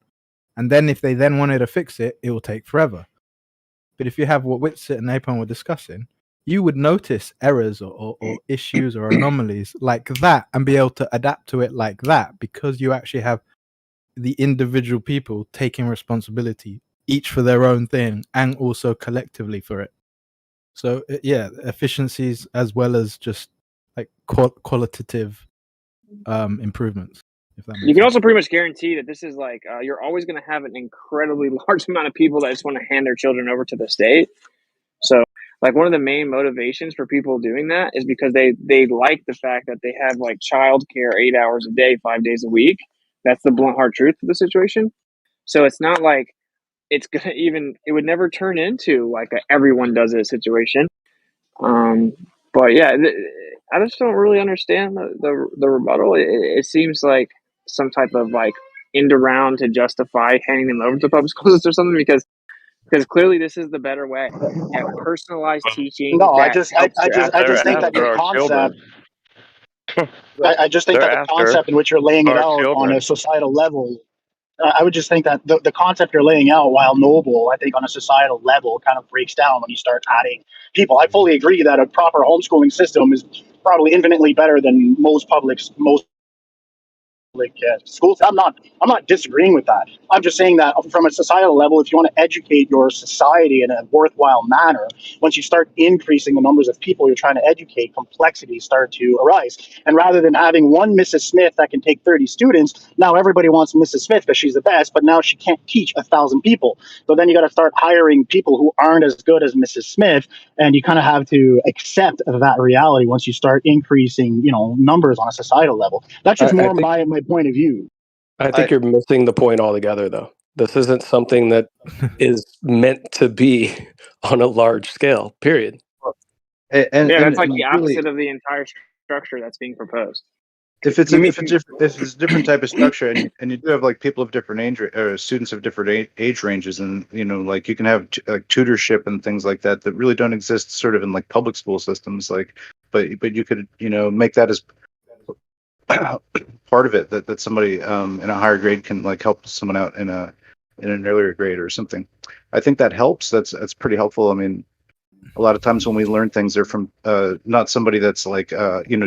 And then if they then wanted to fix it, it will take forever. But if you have what Whitsit and Napalm were discussing, you would notice errors or issues or anomalies like that and be able to adapt to it like that because you actually have the individual people taking responsibility, each for their own thing and also collectively for it. So yeah, efficiencies as well as just like qualitative improvements. If that makes You can sense. also pretty much guarantee that this is like you're always going to have an incredibly large amount of people that just want to hand their children over to the state. So like one of the main motivations for people doing that is because they like the fact that they have like childcare 8 hours a day, 5 days a week. That's the blunt hard truth of the situation. So it's not like it's gonna it would never turn into like a everyone does it situation. But yeah, I just don't really understand the rebuttal. It seems like some type of like end around to justify handing them over to public schools or something because clearly this is the better way. You have personalized teaching. No, I that just helps your think that the concept. I just think that the concept in which you're laying it out on a societal level. I would just think that the concept you're laying out, while noble, I think on a societal level kind of breaks down when you start adding people. I fully agree that a proper homeschooling system is probably infinitely better than most schools. I'm not disagreeing with that. I'm just saying that from a societal level, if you want to educate your society in a worthwhile manner, once you start increasing the numbers of people you're trying to educate, complexities start to arise. And rather than having one Mrs. Smith that can take 30 students, now everybody wants Mrs. Smith because she's the best, but now she can't teach 1,000 people. So then you got to start hiring people who aren't as good as Mrs. Smith, and you kind of have to accept that reality once you start increasing, numbers on a societal level. That's just more my point of view. I think you're missing the point altogether, though. This isn't something that is meant to be on a large scale, period. That's like the opposite of the entire structure that's being proposed. If it's a different type of structure, and you do have like people of different age, or students of different age ranges, and like you can have like tutorship and things like that really don't exist sort of in like public school systems, but you could make that as part of it, that somebody in a higher grade can like help someone out in an earlier grade or something. I think that helps. That's pretty helpful. I mean, a lot of times when we learn things, they're from not somebody that's like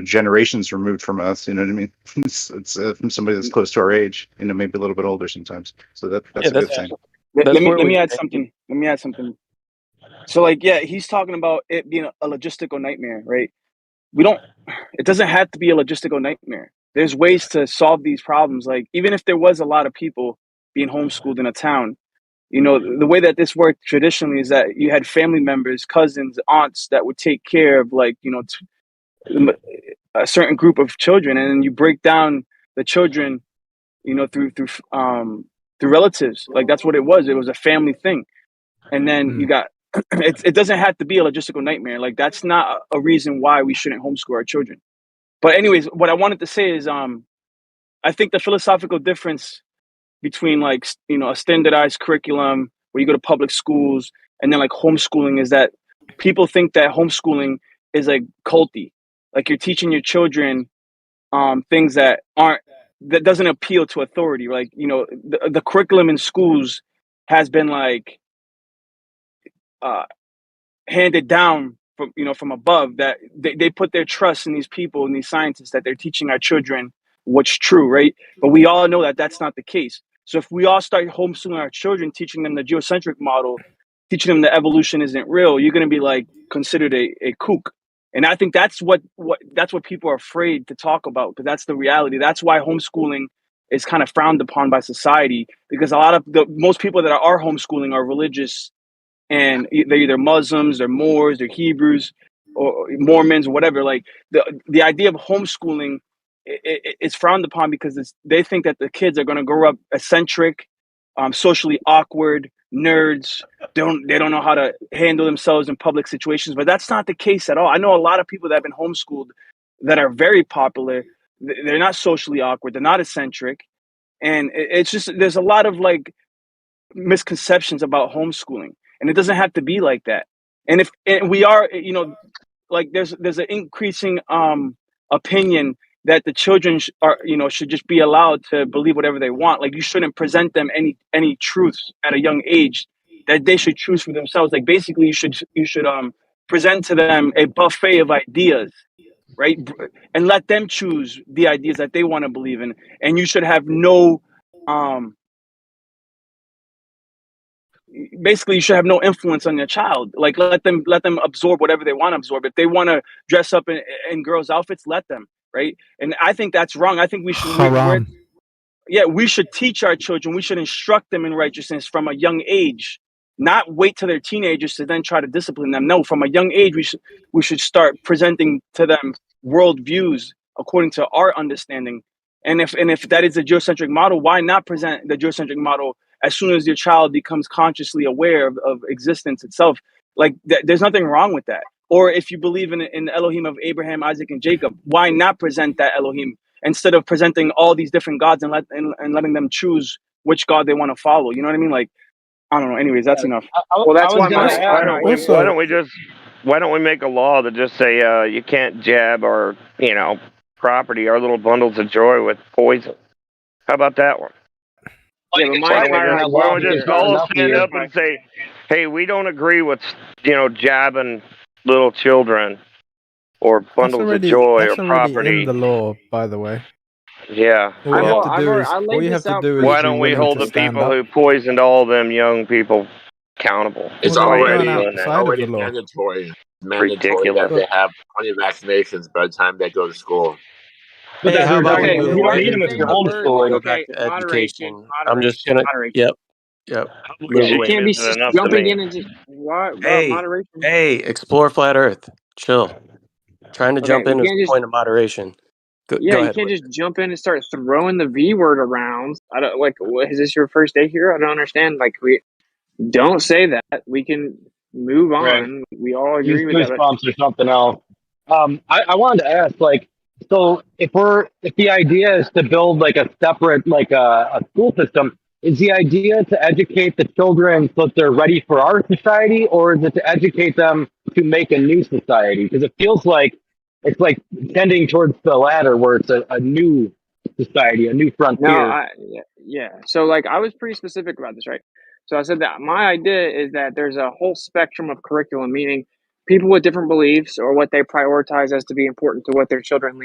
generations removed from us. You know what I mean? It's from somebody that's close to our age. Maybe a little bit older sometimes. So that's a good thing. Let me add something. So he's talking about it being a logistical nightmare, right? It doesn't have to be a logistical nightmare. There's ways to solve these problems. Like, even if there was a lot of people being homeschooled in a town, the way that this worked traditionally is that you had family members, cousins, aunts that would take care of a certain group of children, and then you break down the children, through relatives. Like, that's what it was. It was a family thing. And then you got it doesn't have to be a logistical nightmare. Like, that's not a reason why we shouldn't homeschool our children. But anyways, what I wanted to say is I think the philosophical difference between a standardized curriculum where you go to public schools and then like homeschooling is that people think that homeschooling is like culty. Like, you're teaching your children things that doesn't appeal to authority. Like, the curriculum in schools has been handed down from above, that they put their trust in these people and these scientists that they're teaching our children what's true, right? But we all know that that's not the case. So if we all start homeschooling our children, teaching them the geocentric model, teaching them that evolution isn't real, you're going to be considered a kook. And I think that's what people are afraid to talk about, because that's the reality. That's why homeschooling is kind of frowned upon by society, because most people that are homeschooling are religious, and they're either Muslims, they're Moors, they're Hebrews, or Mormons, or whatever. Like, the idea of homeschooling is frowned upon because they think that the kids are going to grow up eccentric, socially awkward, nerds. They don't know how to handle themselves in public situations. But that's not the case at all. I know a lot of people that have been homeschooled that are very popular. They're not socially awkward. They're not eccentric. And it's just, there's a lot of misconceptions about homeschooling. And it doesn't have to be like that. And we are, there's an increasing opinion that the children should just be allowed to believe whatever they want. Like, you shouldn't present them any truths at a young age, that they should choose for themselves. Like, basically, you should present to them a buffet of ideas, right? And let them choose the ideas that they want to believe in. And you should have no basically, you should have no influence on your child. Like, let them absorb whatever they want to absorb. If they want to dress up in girls' outfits, let them, right? And I think that's wrong. I think we should we should teach our children. We should instruct them in righteousness from a young age, not wait till they're teenagers to then try to discipline them. No, from a young age, we should start presenting to them worldviews according to our understanding. And if that is a geocentric model, why not present the geocentric model as soon as your child becomes consciously aware of existence itself? Like, there's nothing wrong with that. Or if you believe in the Elohim of Abraham, Isaac, and Jacob, why not present that Elohim instead of presenting all these different gods and letting them choose which God they want to follow? You know what I mean? Like, I don't know. Anyways, that's enough. Well, that's why why don't we make a law that just say you can't jab our property, our little bundles of joy, with poison? How about that one? Yeah, but Why don't we just all stand up and say, hey, we don't agree with jabbing little children or bundles of joy or that's already property. in the law, by the way. Yeah. All you have to do is why be don't we willing hold to the stand people up. who poisoned all them young people accountable? It's Well, then we're Why going ain't we doing already that? outside of the law. mandatory that Ridiculous. they have plenty of vaccinations by the time they go to school. Hey, how about we Okay, move you don't away need them from if you're and homeschooling. go back Okay, to moderation, education? I'm just moderation, gonna, moderation. yep, Yeah, move you away. can't be isn't just enough to jumping me. in and just what Hey, moderation. hey, explore flat Earth. Chill. Trying to Okay, jump we in is can't the just point of moderation. yeah, Go you ahead. can't just jump in and start throwing the V word around. I don't like. What, is this your first day here? I don't understand. Like we don't say that. We can move Right. on. We all Use agree with that. But goosebumps or something else. I wanted to ask, like, so if the idea is to build like a separate, like a school system, is the idea to educate the children so that they're ready for our society, or is it to educate them to make a new society? Because it feels like it's like tending towards the latter, where it's a new society, a new no, frontier. yeah. So like I was pretty specific about this, right? So I said that my idea is that there's a whole spectrum of curriculum, meaning people with different beliefs or what they prioritize as to be important to what their children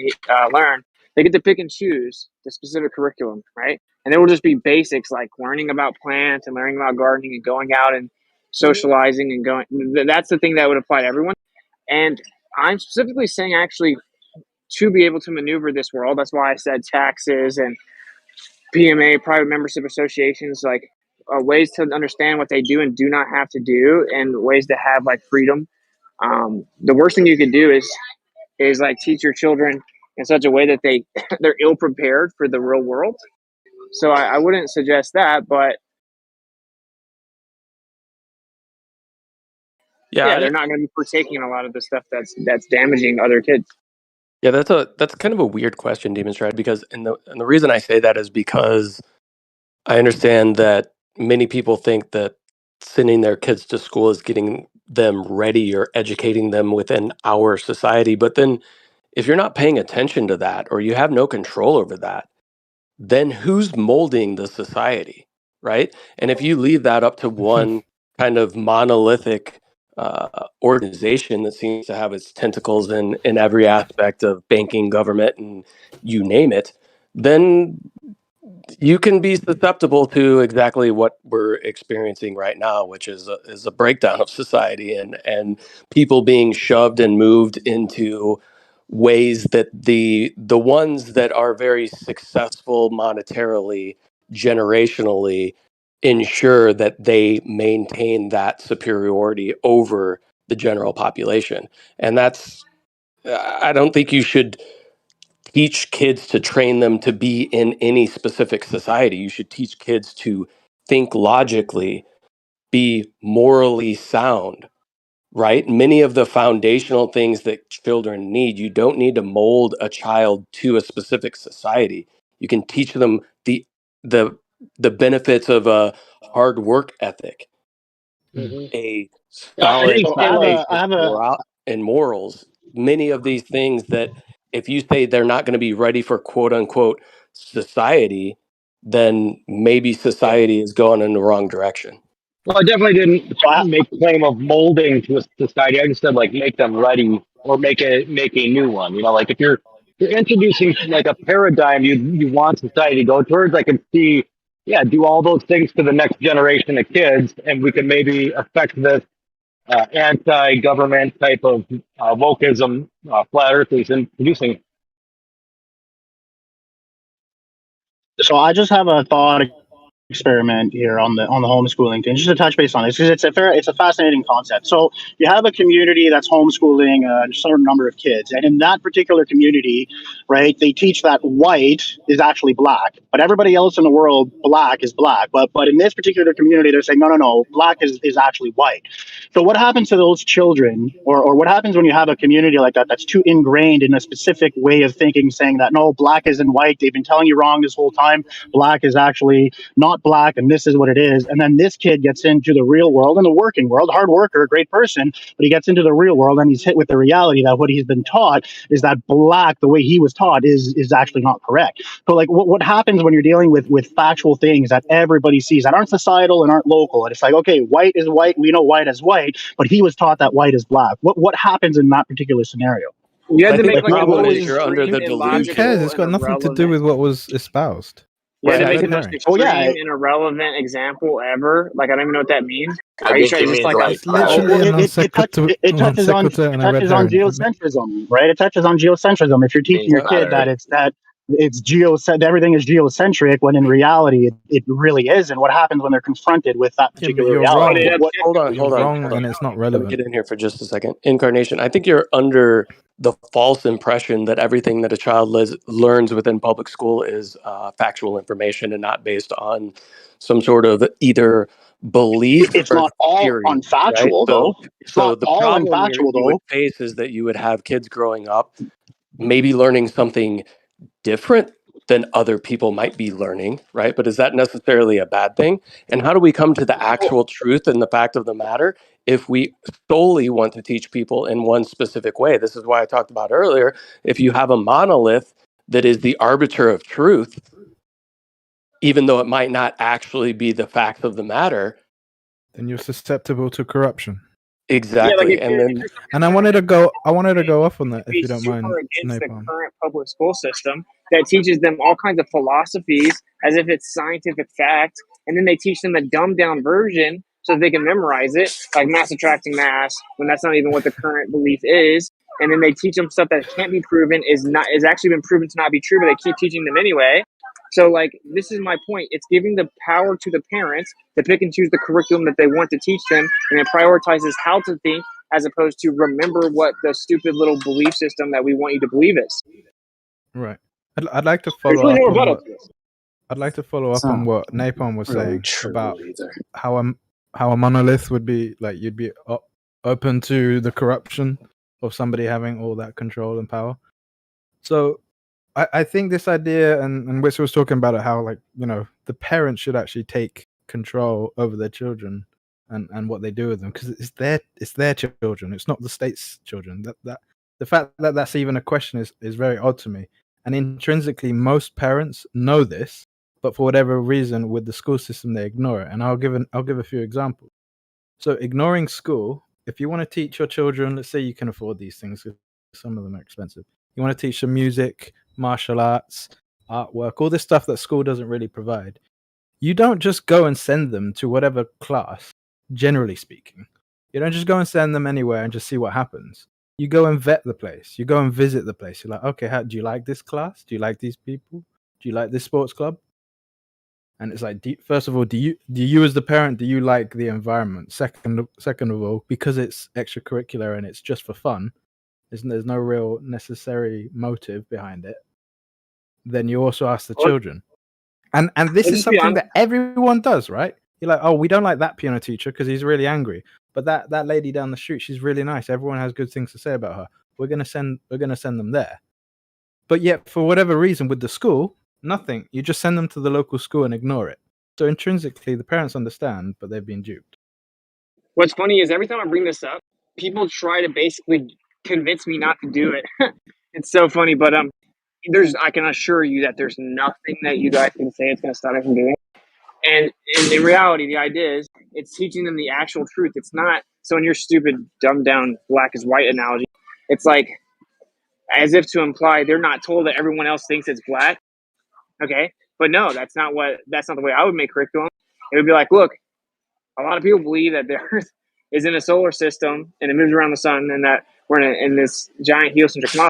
learn, they get to pick and choose the specific curriculum, right? And it will just be basics like learning about plants and learning about gardening and going out and socializing and going. That's the thing that would apply to everyone. And I'm specifically saying actually to be able to maneuver this world. That's why I said taxes and PMA, private membership associations, like ways to understand what they do and do not have to do, and ways to have like freedom. The worst thing you could do is like teach your children in such a way that they're ill prepared for the real world. So I wouldn't suggest that, but Yeah, they're not going to be partaking in a lot of the stuff that's damaging other kids. yeah, that's kind of a weird question, Demon Stride, because and the reason I say that is because I understand that many people think that sending their kids to school is getting them ready or educating them within our society. But then if you're not paying attention to that or you have no control over that, then who's molding the society, right? And if you leave that up to one kind of monolithic organization that seems to have its tentacles in every aspect of banking, government, and you name it, then you can be susceptible to exactly what we're experiencing right now, which is a breakdown of society and people being shoved and moved into ways that the ones that are very successful monetarily, generationally, ensure that they maintain that superiority over the general population. And that's I don't think you should teach kids to train them to be in any specific society. You should teach kids to think logically, be morally sound, right? Many of the foundational things that children need, you don't need to mold a child to a specific society. You can teach them the the benefits of a hard work ethic, a I solid think foundation and morals. Many of these things that if you say they're not going to be ready for quote unquote society, then maybe society is going in the wrong direction. Well, I definitely didn't make claim of molding to a society. I just said like make them ready or make a new one. You know, like if you're introducing like a paradigm you want society to go towards, I can see, yeah, do all those things to the next generation of kids, and we can maybe affect this anti-government type of wokeism, flat earthers introducing. So I just have a thought experiment here on the homeschooling thing, just to touch base on this, because it's a fascinating concept. So you have a community that's homeschooling a certain number of kids, and in that particular community, right, they teach that white is actually black, but everybody else in the world, black is black, but in this particular community they're saying no, black is actually white. So what happens to those children, or what happens when you have a community like that that's too ingrained in a specific way of thinking, saying that no, black isn't white, they've been telling you wrong this whole time, black is actually not black, and this is what it is. And then this kid gets into the real world and the working world, hard worker, great person, but he gets into the real world and he's hit with the reality that what he's been taught is that black, the way he was taught, is actually not correct. So like what happens when you're dealing with factual things that everybody sees that aren't societal and aren't local, and it's like, okay, white is white, we know white as white, but he was taught that white is black. What happens in that particular scenario? You had I to think make the like a problem really is you're under the extreme and Who delusion. cares? logical It's and got nothing to do irrelevant. with what was espoused. You had Right. to I make the think most Well, yeah, extreme and irrelevant example ever. Like I don't even know what that means. I Are you think sure it it's just means like a like It's literally well, a it non touches on sequitur and a red herring. geocentrism, right? It touches on geocentrism. If you're teaching means your What? kid matter. that it's everything is geocentric, when in reality it really is, and what happens when they're confronted with that Yeah, but particular you're reality? but it wrong. What Hold on, objectively You're hold on, means wrong, hold that on. and it's not Let me relevant. get in here for just a second. Incarnation. I think you're under the false impression that everything that a child learns within public school is factual information and not based on some sort of either belief it's or not all theory, right? unfactual So, though. It's so not the all problem unfactual you would though. face is that you would have kids growing up maybe learning something different than other people might be learning, right? But is that necessarily a bad thing? And how do we come to the actual truth and the fact of the matter if we solely want to teach people in one specific way? This is why I talked about earlier. If you have a monolith that is the arbiter of truth, even though it might not actually be the fact of the matter, Then you're susceptible to corruption. yeah, like exactly. if And you're then And I wanted to go off on that if be you don't mind, super against the Napalm. current public school system that teaches them all kinds of philosophies as if it's scientific fact, and then they teach them a dumbed down version so they can memorize it, like mass attracting mass, when that's not even what the current belief is. And then they teach them stuff that can't be proven is actually been proven to not be true, but they keep teaching them anyway. So like this is my point. It's giving the power to the parents to pick and choose the curriculum that they want to teach them, and it prioritizes how to think as opposed to remember what the stupid little belief system that we want you to believe is. Right. I'd like to There's follow really no up on rebuttal what to this. I'd like to follow It's up on not what Napalm was really saying true about either. how a monolith would be like you'd be open to the corruption of somebody having all that control and power. So I think this idea, and Witzer was talking about it, how like the parents should actually take control over their children and what they do with them, because it's their children. It's not the state's children. That the fact that that's even a question is very odd to me. And intrinsically, most parents know this, but for whatever reason, with the school system, they ignore it. And I'll give a few examples. So ignoring school, if you want to teach your children, let's say you can afford these things, because some of them are expensive. You want to teach them music, martial arts, artwork, all this stuff that school doesn't really provide. You don't just go and send them to whatever class, generally speaking. You don't just go and send them anywhere and just see what happens. You go and vet the place. You go and visit the place. You're like, okay, do you like this class? Do you like these people? Do you like this sports club? And it's like, first of all, do you as the parent, do you like the environment? Second of all, because it's extracurricular and it's just for fun, there's no real necessary motive behind it. Then you also ask the children, and this is something that everyone does, right? You're like, oh, we don't like that piano teacher because he's really angry, but that lady down the street, she's really nice. Everyone has good things to say about her. We're gonna send them there. But yet, for whatever reason, with the school, nothing. You just send them to the local school and ignore it. So intrinsically, the parents understand, but they've been duped. What's funny is every time I bring this up, people try to basically convince me not to do it. It's so funny, but I can assure you that there's nothing that you guys can say it's going to stop me from doing it. And in reality, the idea is it's teaching them the actual truth. It's not so in your stupid dumbed down black is white analogy. It's like as if to imply they're not told that everyone else thinks it's black. Okay, but no, that's not the way I would make curriculum. It would be like, look, a lot of people believe that the Earth is in a solar system and it moves around the sun, and that we're in this giant heliocentric model.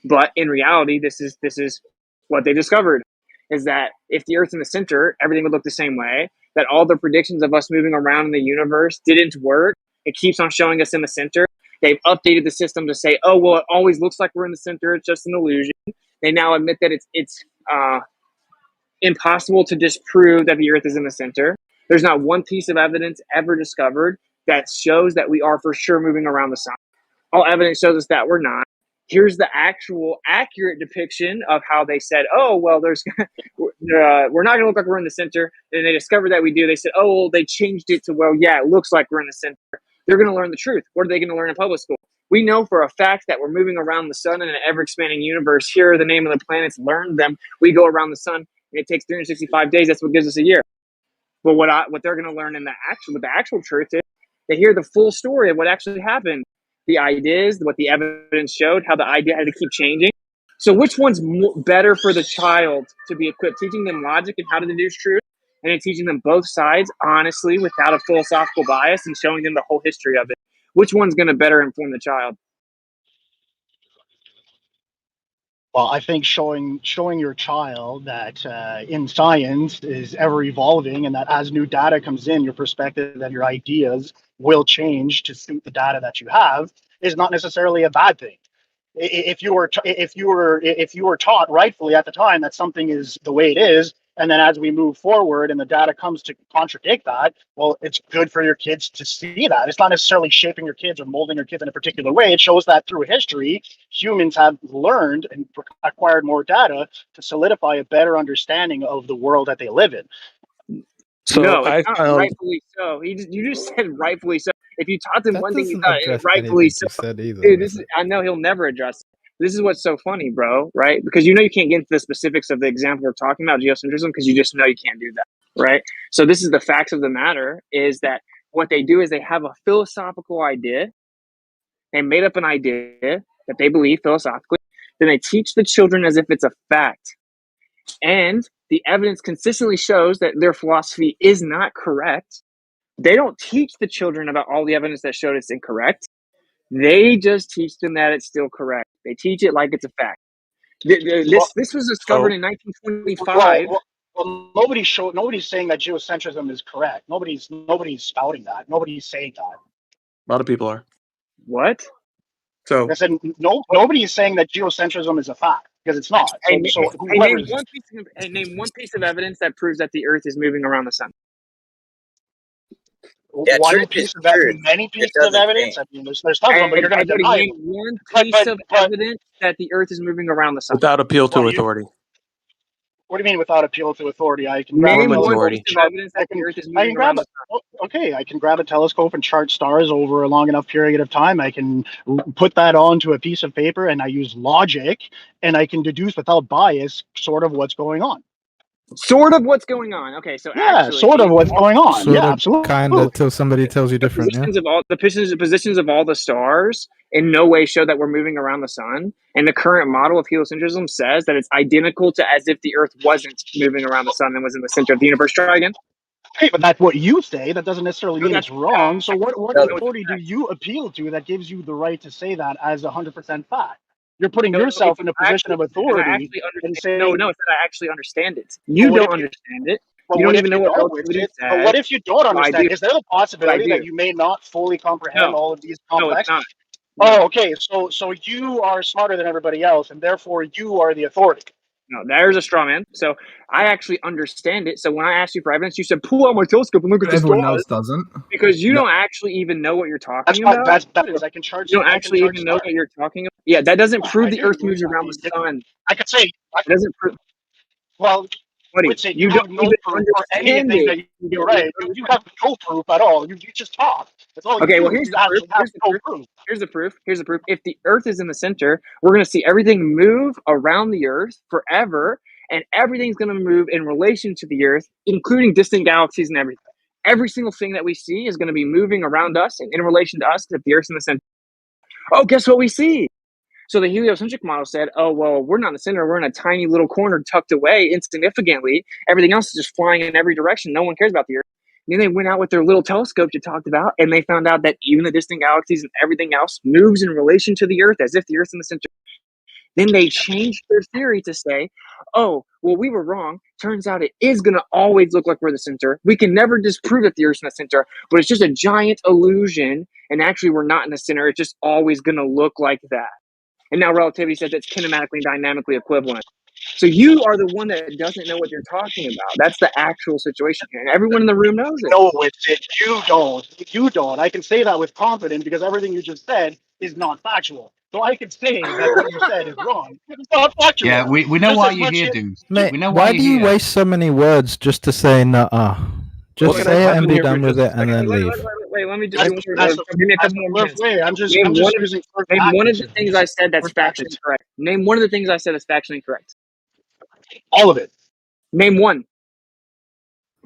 But in reality, this is what they discovered: is that if the Earth's in the center, everything would look the same way. That all the predictions of us moving around in the universe didn't work. It keeps on showing us in the center. They've updated the system to say, oh well, it always looks like we're in the center. It's just an illusion. They now admit that it's impossible to disprove that the Earth is in the center. There's not one piece of evidence ever discovered that shows that we are for sure moving around the sun. All evidence shows us that we're not. Here's the actual accurate depiction of how they said, oh, well, we're not going to look like we're in the center. And they discovered that we do. They said, oh, well, they changed it to, well, yeah, it looks like we're in the center. They're going to learn the truth. What are they going to learn in public school? We know for a fact that we're moving around the sun in an ever-expanding universe. Here are the name of the planets. Learn them. We go around the sun, and it takes 365 days. That's what gives us a year. But what they're going to learn in the actual truth is they hear the full story of what actually happened. the ideas, what the evidence showed, how the idea had to keep changing. So which one's better for the child to be equipped? Teaching them logic and how to deduce truth, and then teaching them both sides honestly without a philosophical bias and showing them the whole history of it. Which one's going to better inform the child? Well, I think showing your child that in science is ever evolving, and that as new data comes in, your perspective and your ideas will change to suit the data that you have is not necessarily a bad thing. If you were taught rightfully at the time that something is the way it is, and then as we move forward and the data comes to contradict that, well, it's good for your kids to see that. It's not necessarily shaping your kids or molding your kids in a particular way. It shows that through history, humans have learned and acquired more data to solidify a better understanding of the world that they live in. So no, I it's not found rightfully so. You just said rightfully so. If you taught them That one thing, you doesn't thought address rightfully anything so. you said either. Dude, I know he'll never address it. This is what's so funny, bro, right? Because you know you can't get into the specifics of the example we're talking about, geocentrism, because you just know you can't do that, right? So this is the facts of the matter, is that what they do is they have a philosophical idea. They made up an idea that they believe philosophically. Then they teach the children as if it's a fact. And the evidence consistently shows that their philosophy is not correct. They don't teach the children about all the evidence that showed it's incorrect. They just teach them that it's still correct. They teach it like it's a fact. This was discovered in 1925. Well, nobody's saying that geocentrism is correct. Nobody's spouting that. Nobody's saying that. a lot of people are. What? So I said nobody is saying that geocentrism is a fact, because it's not. So name one piece of evidence that proves that the Earth is moving around the sun. Yeah, one truth piece is of truth. many It pieces of doesn't evidence. change. I mean, there's tons of them, but you're going to deny name them. one But piece of evidence that the Earth is moving around the sun. without appeal to Well, authority. What do you mean without appeal to authority? I can Name grab a one telescope majority. piece of evidence that the Earth is I can moving grab around a, the sun. okay, I can grab a telescope and chart stars over a long enough period of time. I can put that onto a piece of paper, and I use logic, and I can deduce without bias sort of what's going on. Sort of what's going on. Okay, so Yeah, actually, sort of what's going on. Sort Yeah, of, absolutely. kind of, till somebody tells you the different. Yeah. positions of all the stars in no way show that we're moving around the sun. And the current model of heliocentrism says that it's identical to as if the Earth wasn't moving around the sun and was in the center of the universe. Try again. Okay, but that's what you say. That doesn't necessarily mean it's wrong. So what No, authority do you appeal to that gives you the right to say that as 100% fact? You're putting No, yourself in a position of authority and saying, no, it's that I actually understand it. You what don't if you, understand it. but You don't what even if know you what don't, relativity Winston? says. But what if you don't Well, I understand? do. Is there the But I possibility do. that you may not fully comprehend No. all of these No, it's complex? not. Oh, No. okay. So you are smarter than everybody else, and therefore you are the authority. No, there's a straw man. So I actually understand it. So when I asked you for evidence, you said, pull out my telescope and look at the Everyone stars. else doesn't. Because you don't actually even know what you're That's talking not about. that is. I can chart. You don't I can actually chart even know stars. what you're talking about. Yeah, that doesn't Yeah, prove I the do. Earth moves I around mean, the sun. I could say. It doesn't prove. Well, Buddy, Winston, you you have don't no even proof for understand anything it. that you're right. You have no proof at all. You just talk. That's all you Okay, well, do. here's You the proof. actually have Here's the no proof. proof. Here's the proof. Here's the proof. If the Earth is in the center, we're going to see everything move around the Earth forever, and everything's going to move in relation to the Earth, including distant galaxies and everything. Every single thing that we see is going to be moving around us and in relation to us if the Earth's in the center. Oh, guess what we see? So the heliocentric model said, oh, well, we're not in the center. We're in a tiny little corner tucked away insignificantly. Everything else is just flying in every direction. No one cares about the Earth. And then they went out with their little telescopes you talked about, and they found out that even the distant galaxies and everything else moves in relation to the Earth as if the Earth's in the center. Then they changed their theory to say, oh, well, we were wrong. Turns out it is going to always look like we're the center. We can never disprove that the Earth's in the center, but it's just a giant illusion. And actually, we're not in the center. It's just always going to look like that. And now relativity says it's kinematically, dynamically equivalent. So you are the one that doesn't know what you're talking about. That's the actual situation here. And everyone in the room knows it. No, Winston, you don't. You don't. I can say that with confidence because everything you just said is not factual. So I can say that what you said is wrong. It's not factual. Yeah, we know Just why as you're much here, as- dude. Mate, We know why you're do you here. waste so many words just to say nuh-uh? Just Well, say it and be here for done with just a it and second? then leave. Wait, let me just That's, that's, the, give me a that's couple the more first minutes. way. I'm just Name using first name one of the actions. things I said that's First factually actions. correct. Name one of the things I said that's factually incorrect. All of it. Name one.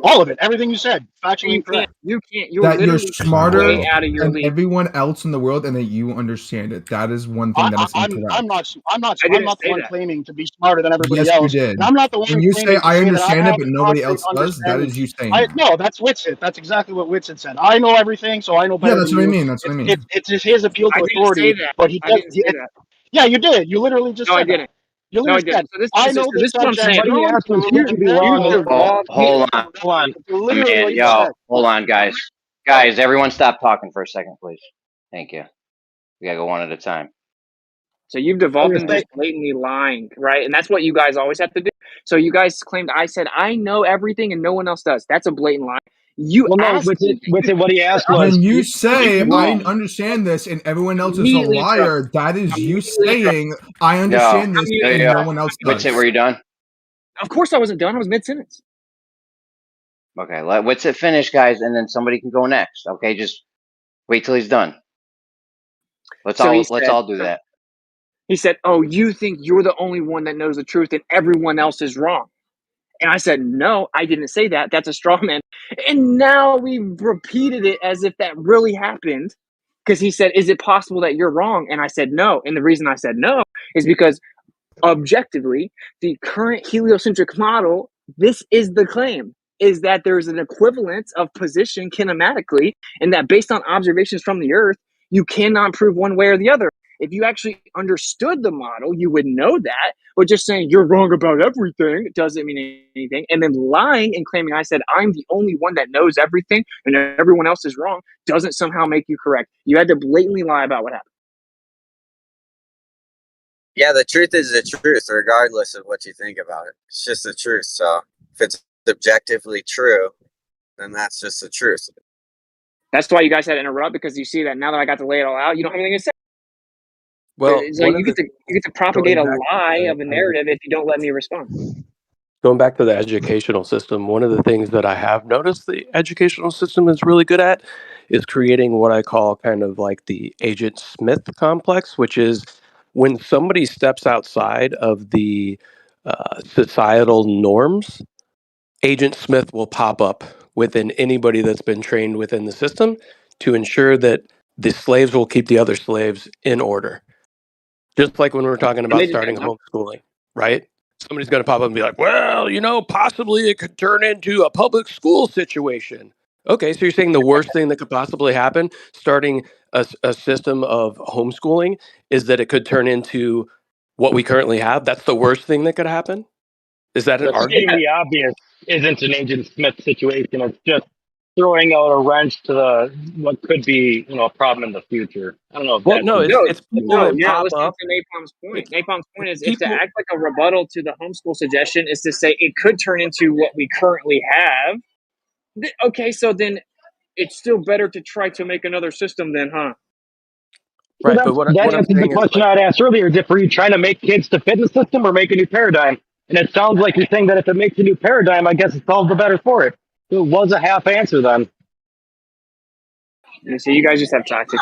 All of it, everything you said, factually incorrect. You can't. You're That you're literally smarter way out of your than league. everyone else in the world, and that you understand it. That is one thing that is incorrect. I'm not I didn't the say one that. claiming to be smarter than everybody Yes, you else, did. and I'm not the When one you say claiming to I say that I understand it, have but the nobody concrete else does, that understanding. is you saying that. No, that's Whitsitt. That's exactly what Whitsitt said. I know everything, so I know Yeah, better that's than what I you. mean. That's what I mean. It's just his appeal I to didn't say authority, that. but he I does. didn't say that. Yeah, you did. You literally just No, I said that. didn't. You No, I literally said, didn't. So this, I so, know so this this is what I'm subject saying. Somebody through and asked him through to and be through. wrong. Hold, hold on. That's literally Man, what you said. hold on, guys. Guys, everyone stop talking for a second, please. Thank you. We gotta go one at a time. So you've devolved into just blatantly lying, right? And that's what you guys always have to do. So you guys claimed I said I know everything and no one else does. That's a blatant lie. You Well, no, asked me. what he asked was, When you if say you I understand this and everyone else is a Immediately interrupt. liar, that is you Immediately interrupt. saying I understand this No, and no one else does. Whitsitt, were you done? Of course I wasn't done. I was mid-sentence. Okay, let Whitsitt finish, guys, and then somebody can go next. Okay, just wait till he's done. Let's all do that. He said, "Oh, you think you're the only one that knows the truth and everyone else is wrong." And I said, "No, I didn't say that. That's a straw man." And now we've repeated it as if that really happened. Because he said, "Is it possible that you're wrong?" And I said, "No." And the reason I said no is because objectively, the current heliocentric model, this is the claim, is that there's an equivalence of position kinematically, and that based on observations from the Earth, you cannot prove one way or the other. If you actually understood the model, you would know that. But just saying you're wrong about everything doesn't mean anything. And then lying and claiming I said I'm the only one that knows everything and everyone else is wrong doesn't somehow make you correct. You had to blatantly lie about what happened. Yeah, the truth is the truth, regardless of what you think about it. It's just the truth. So if it's objectively true, then that's just the truth. That's why you guys had to interrupt, because you see that now that I got to lay it all out, you don't have anything to say. Well, It's like you get to propagate a going back to lie the, of a narrative if you don't let me respond. going back to the educational system, one of the things that I have noticed the educational system is really good at is creating what I call kind of like the Agent Smith complex, which is when somebody steps outside of the societal norms, Agent Smith will pop up within anybody that's been trained within the system to ensure that the slaves will keep the other slaves in order. Just like when we were talking about starting homeschooling, right? Somebody's going to pop up and be like, well, possibly it could turn into a public school situation. Okay, so you're saying the worst thing that could possibly happen starting a system of homeschooling is that it could turn into what we currently have? That's the worst thing that could happen? Is that an But argument? stating the obvious isn't an Agent Smith situation. It's just throwing out a wrench to the what could be, a problem in the future. I don't know if Well, no, it's people that you're not pop listening up. to Napalm's point. Napalm's point is if to people. act like a rebuttal to the homeschool suggestion is to say it could turn into what we currently have. Okay, so then it's still better to try to make another system then, huh? So Right, but that what I'm answers the saying is question I'd asked earlier. Is if, are you trying to make kids to fit in the system or make a new paradigm? And it sounds like you're saying that if it makes a new paradigm, I guess it's all the better for it. So it was a half answer then. You see, you guys just have toxic.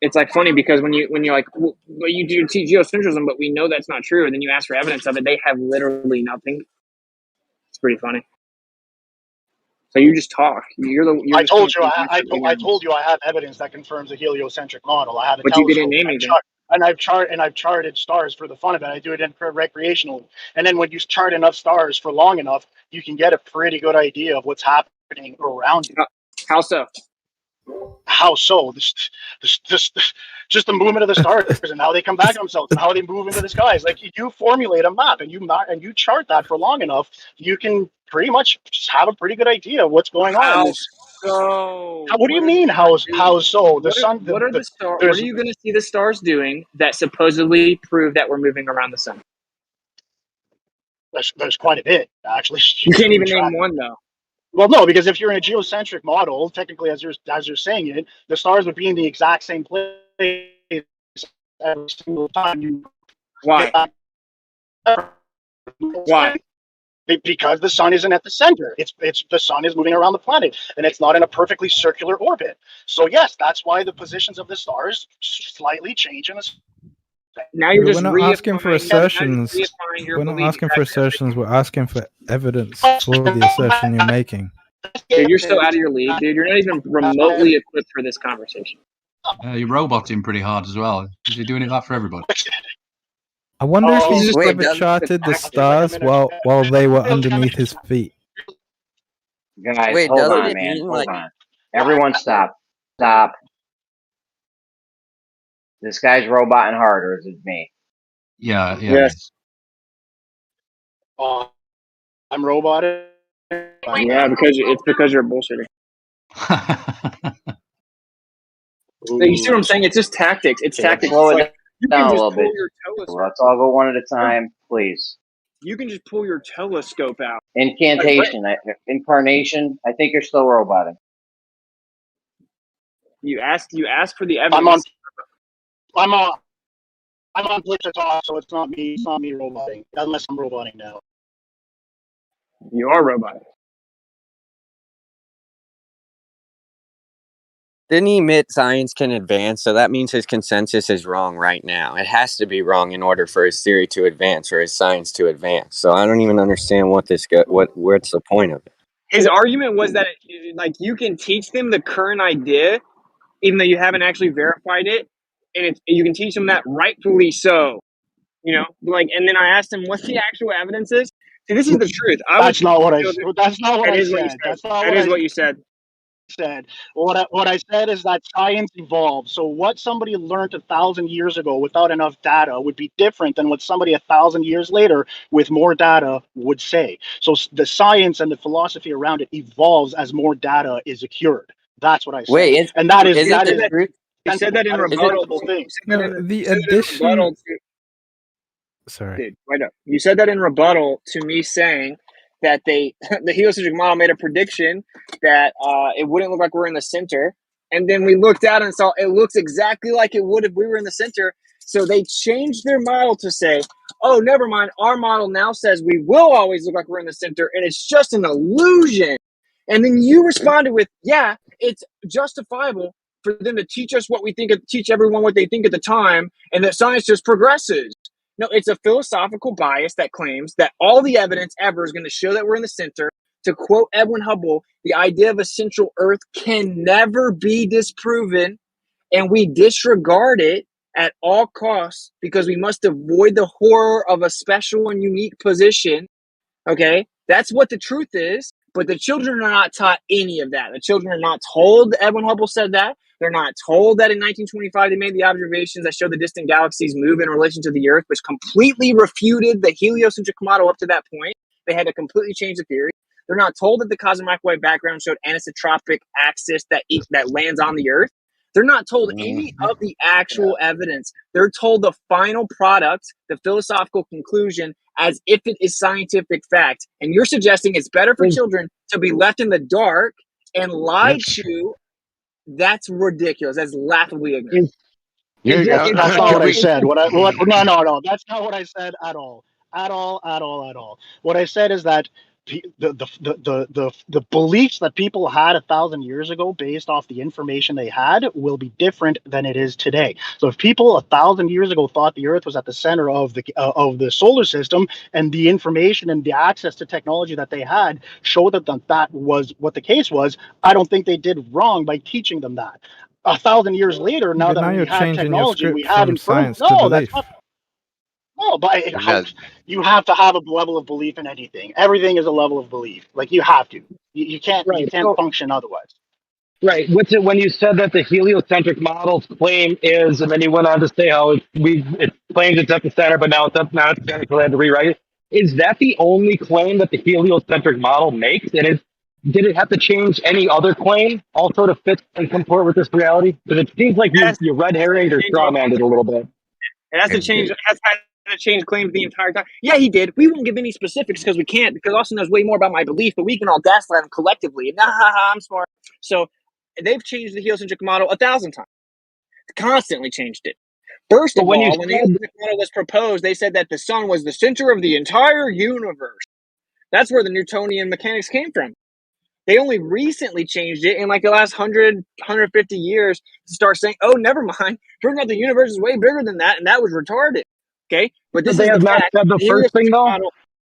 It's like funny because when you're like, well, you do teach geocentrism, but we know that's not true, and then you ask for evidence of it, they have literally nothing. It's pretty funny. So you just talk. I told you I told you I have evidence that confirms a heliocentric model. I have a But you didn't telescope. name anything. I've charted stars for the fun of it. I do it recreationally. And then when you chart enough stars for long enough, you can get a pretty good idea of what's happening around you. How so? How so? Just the movement of the stars and how they come back on themselves and how they move into the skies. Like you formulate a map and you chart that for long enough, you can pretty much just have a pretty good idea of what's going on. So What do you mean? How so? The sun. What are the stars? What are you going to see the stars doing that supposedly prove that we're moving around the sun? There's quite a bit actually. You can't even name one though. Well, no, because if you're in a geocentric model, technically, as you're saying it, the stars would be in the exact same place every single time you. Why? Why? because the sun isn't at the center. It's the sun is moving around the planet, and it's not in a perfectly circular orbit. So yes, that's why the positions of the stars slightly change in the. Now you're But we're just not asking for assertions. your We're not belief. asking for assertions. We're asking for evidence for the assertion you're making. Dude, you're so out of your league, dude. You're not even remotely equipped for this conversation. You're roboting pretty hard as well. Is he doing it that for everybody? I wonder if he's Wait, ever doesn't charted the stars while they were underneath his feet. Guys, wait, hold doesn't on, it man. mean Hold like on. Everyone stop. Stop. This guy's roboting hard, or is it me? Yeah. Yes. I'm roboted. Yeah, because you're bullshitting. You see what I'm saying? It's just tactics. It's Let's tactics. slow It's it like you down can a just little pull bit. your telescope. Let's all go one at a time, please. You can just pull your telescope out. Incantation, incarnation. I think you're still roboting. You ask for the evidence. I'm on Twitch to talk, so it's not me. It's not me roboting, unless I'm roboting now. You are roboting. didn't he admit science can advance? So that means his consensus is wrong right now. It has to be wrong in order for his theory to advance or his science to advance. So I don't even understand what's the point of it. His argument was that like you can teach them the current idea, even though you haven't actually verified it, and you can teach them that rightfully so. You know, like, and then I asked him what the actual evidence is. See, this is the truth. That's not what I said. That is what you said. What I said is that science evolves. So what somebody learned 1,000 years ago without enough data would be different than what somebody 1,000 years later with more data would say. So the science and the philosophy around it evolves as more data is accrued. That's what I said. Wait, and that is You said that in rebuttal. The addition. Sorry. Dude, wait up. You said that in rebuttal to me saying that the heliocentric model made a prediction that it wouldn't look like we're in the center, and then we looked out and saw it looks exactly like it would if we were in the center. So they changed their model to say, "Oh, never mind. Our model now says we will always look like we're in the center, and it's just an illusion." And then you responded with, "Yeah, it's justifiable for them to teach us what we think, teach everyone what they think at the time, and that science just progresses." No, it's a philosophical bias that claims that all the evidence ever is going to show that we're in the center. To quote Edwin Hubble, the idea of a central Earth can never be disproven, and we disregard it at all costs because we must avoid the horror of a special and unique position. Okay, that's what the truth is. But the children are not taught any of that. The children are not told that Edwin Hubble said that. They're not told that in 1925 they made the observations that show the distant galaxies move in relation to the Earth, which completely refuted the heliocentric model up to that point. They had to completely change the theory. They're not told that the cosmic microwave background showed anisotropic axis that lands on the Earth. They're not told any of the actual evidence. They're told the final product, the philosophical conclusion, as if it is scientific fact. And you're suggesting it's better for children to be left in the dark and lied to. That's ridiculous. That's laughably ignorant. That's not what I said. No. That's not what I said at all. At all. What I said is that the beliefs that people had 1,000 years ago, based off the information they had, will be different than it is today. So if people 1,000 years ago thought the Earth was at the center of the solar system, and the information and the access to technology that they had showed that was what the case was, I don't think they did wrong by teaching them that. 1,000 years later, now But that now we you're have changing your technology, we script have from improved. science to No, that's belief. not. No, but you have to have a level of belief in anything. Everything is a level of belief. Like you have to. You can't function otherwise. Right. When you said that the heliocentric model's claim is, and then you went on to say how it claims it's at the center, but now it's center, so they had to rewrite it. Is that the only claim that the heliocentric model makes? And did it have to change any other claim also to fit and comport with this reality? Because it seems like you red herringed or strawmanned it a little bit. It has to change. It has to change claims the entire time. Yeah, he did. We won't give any specifics because we can't. Because Austin knows way more about my belief, but we can all gaslight him collectively. Nah, I'm smart. So they've changed the heliocentric model 1,000 times. Constantly changed it. First of all, when the heliocentric model was proposed, they said that the sun was the center of the entire universe. That's where the Newtonian mechanics came from. They only recently changed it in like the last 150 years to start saying, oh, never mind. Turns out the universe is way bigger than that, and that was retarded. Okay? But this They is have the not fact. said the first thing, though?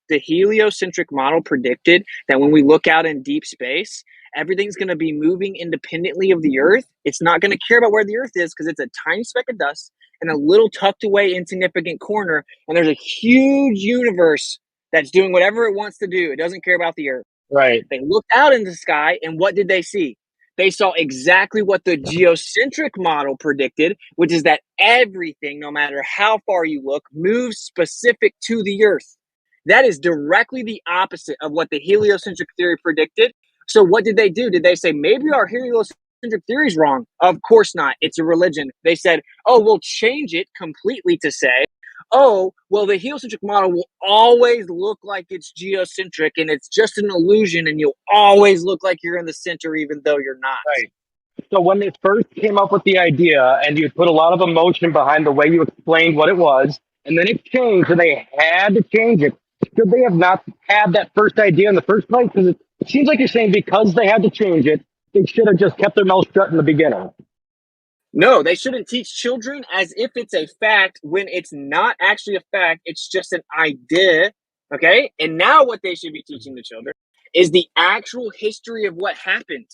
The heliocentric model predicted that when we look out in deep space, everything's going to be moving independently of the Earth. It's not going to care about where the Earth is because it's a tiny speck of dust in a little tucked away insignificant corner, and there's a huge universe that's doing whatever it wants to do. It doesn't care about the Earth. Right. They looked out in the sky, and what did they see? They saw exactly what the geocentric model predicted, which is that everything, no matter how far you look, moves specific to the Earth. That is directly the opposite of what the heliocentric theory predicted. So what did they do? Did they say, maybe our heliocentric theory is wrong? Of course not. It's a religion. They said, oh, we'll change it completely to say, oh, well, the heliocentric model will always look like it's geocentric and it's just an illusion, and you'll always look like you're in the center even though you're not. Right. So when they first came up with the idea and you put a lot of emotion behind the way you explained what it was, and then it changed and they had to change it, should they have not had that first idea in the first place? Because it seems like you're saying because they had to change it, they should have just kept their mouth shut in the beginning. No, they shouldn't teach children as if it's a fact when it's not actually a fact. It's just an idea. Okay. And now what they should be teaching the children is the actual history of what happened.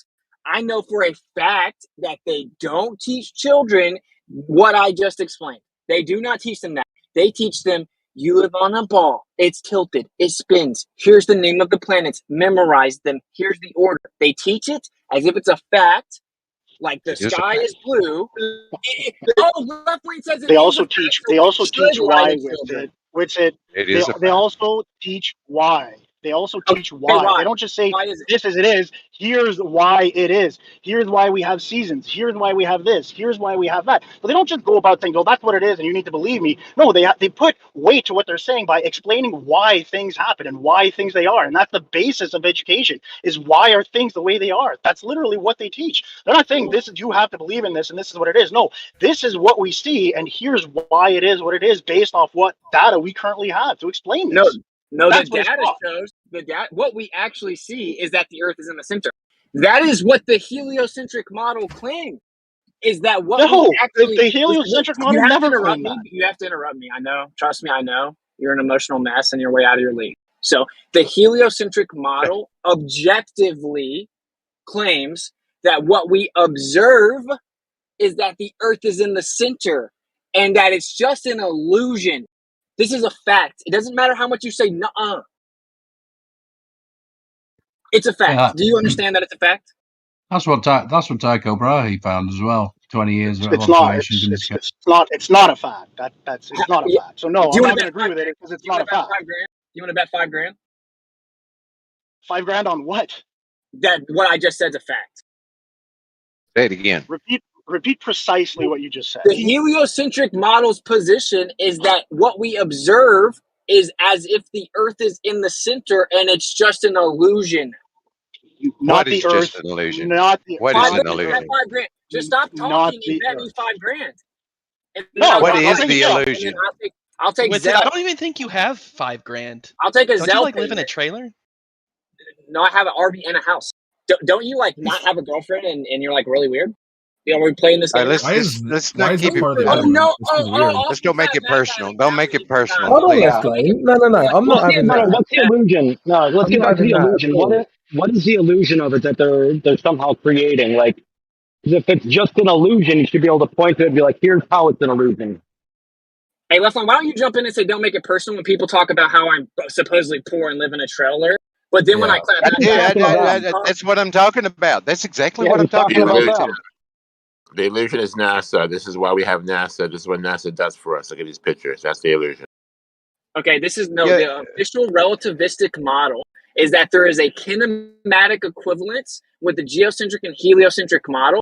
I know for a fact that they don't teach children what I just explained. They do not teach them that. They teach them, you live on a ball. It's tilted. It spins. Here's the name of the planets. Memorize them. Here's the order. They teach it as if it's a fact. Like the sky is blue. Oh, left wing says it They is also a fact, teach. so They also we teach should lie why to with children. it. Which it. It They, is a they fact. also teach why. They also teach why. why? They don't just say Why is it? this is it is. Here's why it is. Here's why we have seasons. Here's why we have this. Here's why we have that. But they don't just go about saying, "Oh, that's what it is," and you need to believe me. No, they put weight to what they're saying by explaining why things happen and why things they are, and that's the basis of education. Is why are things the way they are? That's literally what they teach. They're not saying this is you have to believe in this and this is what it is. No, this is what we see, and here's why it is what it is based off what data we currently have to explain No, this. no, That's the what it's data about. shows what we actually see is that the Earth is in the center. That is what the heliocentric model claims. Is that what we No, actually? the heliocentric You model have to never interrupt claimed me. that. You have to interrupt me. I know. Trust me. I know. You're an emotional mess and you're way out of your league. So the heliocentric model objectively claims that what we observe is that the Earth is in the center and that it's just an illusion. This is a fact. It doesn't matter how much you say, nuh-uh. It's a fact. Yeah. Do you understand that it's a fact? That's what Tycho Brahe found as well. 20 years of It's not. observations in the sky. It's not. It's not a fact. That's. It's not a Yeah. fact. So no, Do you I'm want not to going to bet agree with it because it's you want not to a bet fact. $5,000? You want to bet $5,000? $5,000 on what? That what I just said is a fact. Say it again. Repeat precisely what you just said. The heliocentric model's position is that what we observe is as if the Earth is in the center and it's just an illusion. Not What the is Earth. just an illusion? Not the. What is Not an the illusion? Earth. $5,000. Just stop Not talking and the bet me Earth. $5,000. And No, What I'll is take the it down. illusion? I'll take Winston, Zelle. I don't even think you have $5,000. I'll take a Don't you Zelle like live in a payment. trailer? No, I have an RV and a house. Don't you like not have a girlfriend and you're like really weird? You know, we're playing this All game. right, Why is let's why not is keep that it. part of the Oh argument? no! This is weird. Let's don't make it personal. Don't make it personal, Hold on, please. left lane. No, I'm not having No, that. what's the illusion? No, let's I'm get not back to the having that at illusion. all. What is the illusion of it that they're somehow creating? Like, 'cause if it's just an illusion, you should be able to point to it and be like, "Here's how it's an illusion." Hey, Leflon, why don't you jump in and say don't make it personal when people talk about how I'm supposedly poor and live in a trailer, but then when I clap back, That's what I'm talking about. That's exactly Yeah, what I'm he's talking talking about about. that. The illusion is NASA. This is why we have NASA. This is what NASA does for us. Look at these pictures. That's the illusion. okay, this is the official relativistic model is that there is a kinematic equivalence with the geocentric and heliocentric model.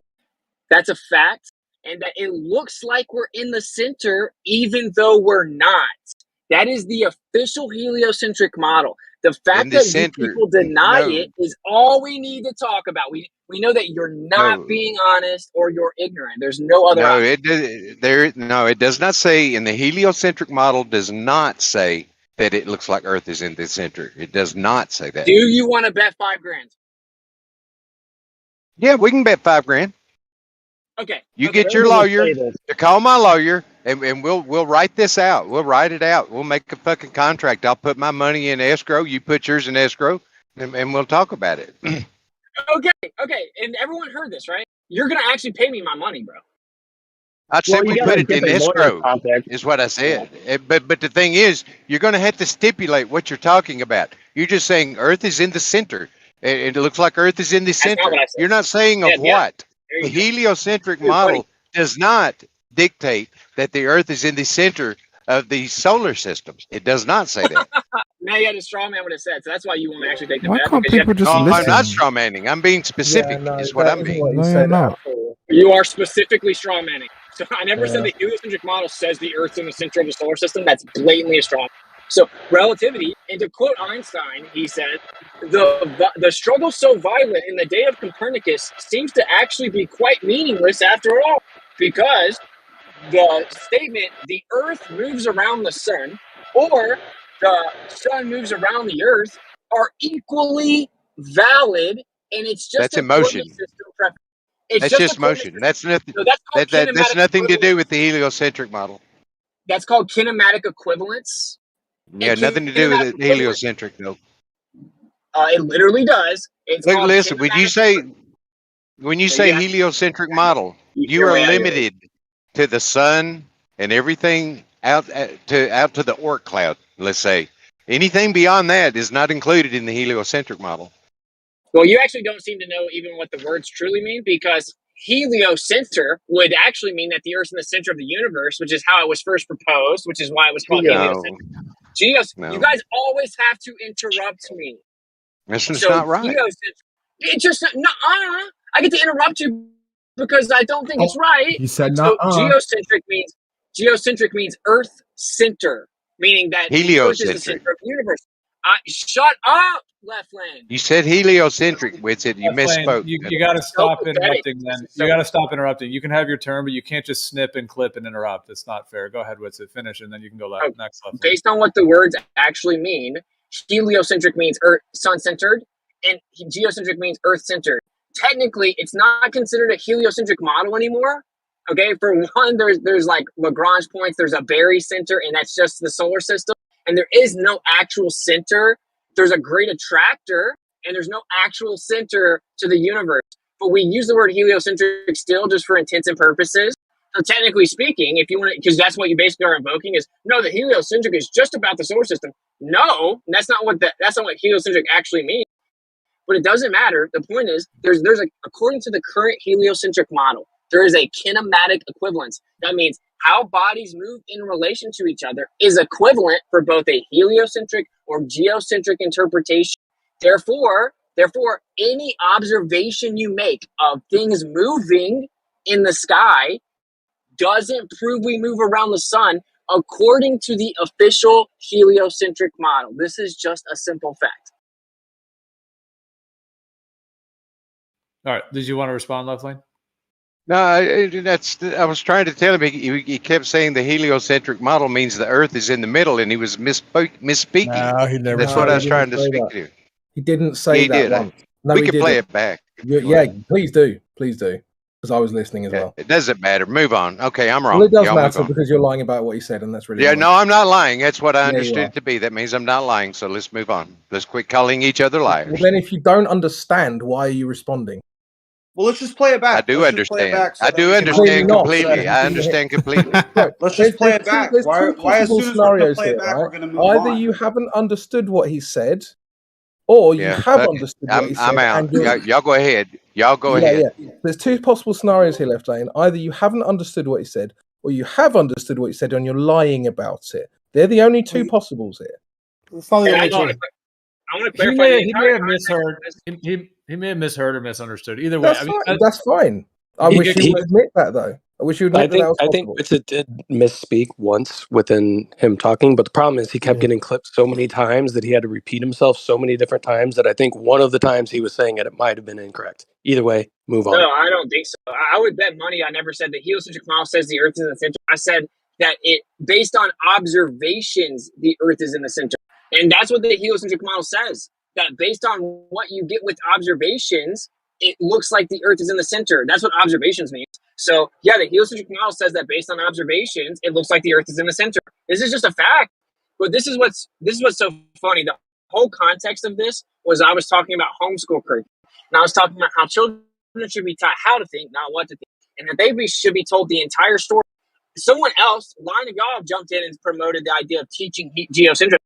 That's a fact. And that it looks like we're in the center even though we're not. That is the official heliocentric model. The fact the that center, you people deny no. it is all we need to talk about. We know that you're not No. being honest or you're ignorant. There's no other No, option. it does not say, and the heliocentric model does not say that it looks like Earth is in the center. It does not say that. Do you want to bet $5,000? Yeah, we can bet $5,000. Okay. You okay. get your lawyer to call my lawyer, and we'll write this out. We'll write it out. We'll make a fucking contract. I'll put my money in escrow. You put yours in escrow, and we'll talk about it. Okay. And everyone heard this, right? You're going to actually pay me my money, bro. I said you we gotta put it get in the lawyer escrow, contact. is what I said. But the thing is, you're going to have to stipulate what you're talking about. You're just saying Earth is in the center. It looks like Earth is in the That's not center. what I said. You're not saying of Yeah, what. there The you go. heliocentric Dude, model buddy. does not dictate that the Earth is in the center of the solar system. It does not say that. Now you had to straw man what it said, so that's why you want to actually take the Why bet. can't Because you have people to just No, I'm not listen? straw manning. I'm being specific. Yeah, no, Is what that I'm isn't being. what he No, you're said not. at all. You are specifically straw manning. So I never said Yeah. the heliocentric model says the Earth's in the center of the solar system. That's blatantly a straw man. So relativity, and to quote Einstein, he said, the struggle so violent in the day of Copernicus seems to actually be quite meaningless after all, because the statement, the Earth moves around the sun, or the sun moves around the Earth, are equally valid, and it's just That's a coordinate emotion. system preference. It's That's just a just coordinate motion. system. That's nothing. So that's called That's kinematic nothing to do equivalence. with the heliocentric model. That's called kinematic equivalence. Yeah, And nothing to do with kinematic it equivalence, heliocentric. No. it literally does. It's Look, called listen. When you kinematic say equivalence. Yeah, heliocentric model, you you're are way out of your league. limited to the sun and everything out to the Oort cloud. Let's say anything beyond that is not included in the heliocentric model. Well, you actually don't seem to know even what the words truly mean, because heliocenter would actually mean that the Earth's in the center of the universe, which is how it was first proposed, which is why it was called heliocentric. No, You no, guys always have to interrupt me. that's just So not right. heliocentric, it just I get to interrupt you because I don't think it's right. He said So nuh-uh. geocentric means Earth center, meaning that the Earth is the Heliocentric. center of the universe. Shut up, left lane. You said heliocentric with it. You misspoke. You got to stop interrupting. Then This is you got to stop interrupting. You can have your turn, but you can't just snip and clip and interrupt. It's not fair. Go ahead, Witsit. Finish, and then you can go Okay. next. Left. Based on what the words actually mean, heliocentric means Earth, sun-centered, and geocentric means Earth-centered. Technically, it's not considered a heliocentric model anymore. Okay, for one, there's like Lagrange points. There's a barycenter, and that's just the solar system. And there is no actual center. There's a great attractor, and there's no actual center to the universe. But we use the word heliocentric still just for intents and purposes. So technically speaking, if you want to, because that's what you basically are invoking is, no, the heliocentric is just about the solar system. No, that's not what heliocentric actually means. But it doesn't matter. The point is, according to the current heliocentric model, there is a kinematic equivalence. That means how bodies move in relation to each other is equivalent for both a heliocentric or geocentric interpretation. Therefore, any observation you make of things moving in the sky doesn't prove we move around the sun according to the official heliocentric model. This is just a simple fact. All right. Did you want to respond, left lane? No, I was trying to tell him. He kept saying the heliocentric model means the Earth is in the middle, and he was misspeaking. No, he never. That's said what I he was didn't trying to say speak that. to. He didn't say He that did. once. No, We he can didn't. play it back. Yeah, please do, because I was listening as well. It doesn't matter. Move on. Okay, I'm wrong. Well, it does Y'all move matter on. because you're lying about what he said, and that's really Yeah, annoying. no, I'm not lying. That's what I Yeah, you understood are. it to be. That means I'm not lying. So let's move on. Let's quit calling each other liars. Well, then, if you don't understand, why are you responding? Well, let's just play it back. I do Let's just play it understand. back so I that do we can understand not, completely. sir. I understand completely. Let's just play it back. There's Why two as possible soon as we're gonna scenarios play it here, back, right? we're gonna move Either on. you haven't understood what he said, or you Yeah, have fuck it. understood what he said. I'm out. And you're, Y'all go ahead. Y'all go ahead. yeah. There's two possible scenarios here, left lane. Either you haven't understood what he said, or you have understood what he said, and you're lying about it. They're the only two possibles here. It's not the And I only two. want to He clarify. may have misheard. He may have misheard or misunderstood. Either way, That's fine. I wish you would admit that, though. I wish you would admit that was I think possible. Witsit did misspeak once within him talking, but the problem is he kept getting clipped so many times that he had to repeat himself so many different times that I think one of the times he was saying it might have been incorrect. Either way, move on. No, I don't think so. I would bet money I never said the heliocentric model says the Earth is in the center. I said that it based on observations, the Earth is in the center. And that's what the heliocentric model says, that based on what you get with observations, it looks like the Earth is in the center. That's what observations means. So yeah, the heliocentric model says that based on observations, it looks like the Earth is in the center. This is just a fact. But this is what's so funny. The whole context of this was I was talking about homeschool curriculum. And I was talking about how children should be taught how to think, not what to think. And that they should be told the entire story. Someone else, line of y'all, jumped in and promoted the idea of teaching geocentrism.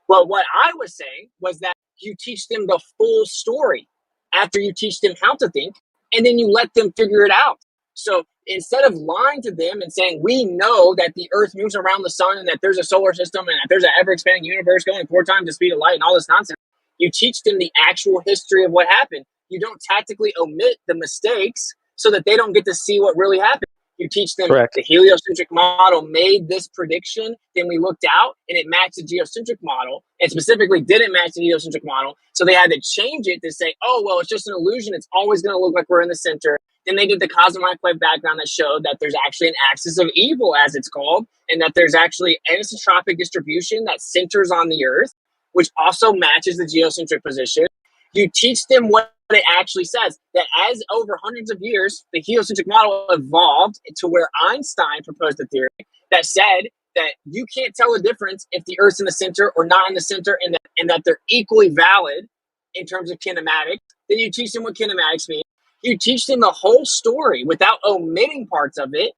But what I was saying was that you teach them the full story after you teach them how to think, and then you let them figure it out. So instead of lying to them and saying, we know that the Earth moves around the sun and that there's a solar system and that there's an ever-expanding universe going 4 times the speed of light and all this nonsense, you teach them the actual history of what happened. You don't tactically omit the mistakes so that they don't get to see what really happened. You teach them the heliocentric model made this prediction, then we looked out and it matched the geocentric model, and specifically didn't match the heliocentric model. So they had to change it to say, oh, well, it's just an illusion. It's always going to look like we're in the center. Then they did the cosmological background that showed that there's actually an axis of evil, as it's called, and that there's actually anisotropic distribution that centers on the Earth, which also matches the geocentric position. You teach them what it actually says, that as over hundreds of years, the heliocentric model evolved to where Einstein proposed a theory that said that you can't tell the difference if the Earth's in the center or not in the center, and that they're equally valid in terms of kinematics. Then you teach them what kinematics means. You teach them the whole story without omitting parts of it.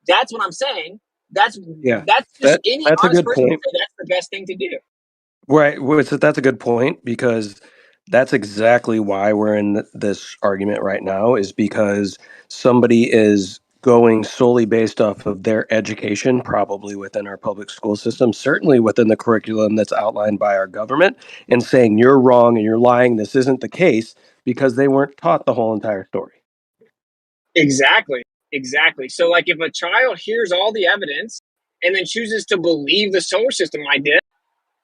That's what I'm saying. That's any that's a honest good person would point. say that's the best thing to do. Right. Well, so that's a good point, because that's exactly why we're in this argument right now, is because somebody is going solely based off of their education, probably within our public school system, certainly within the curriculum that's outlined by our government, and saying you're wrong and you're lying, this isn't the case, because they weren't taught the whole entire story. Exactly. So like if a child hears all the evidence and then chooses to believe the solar system idea,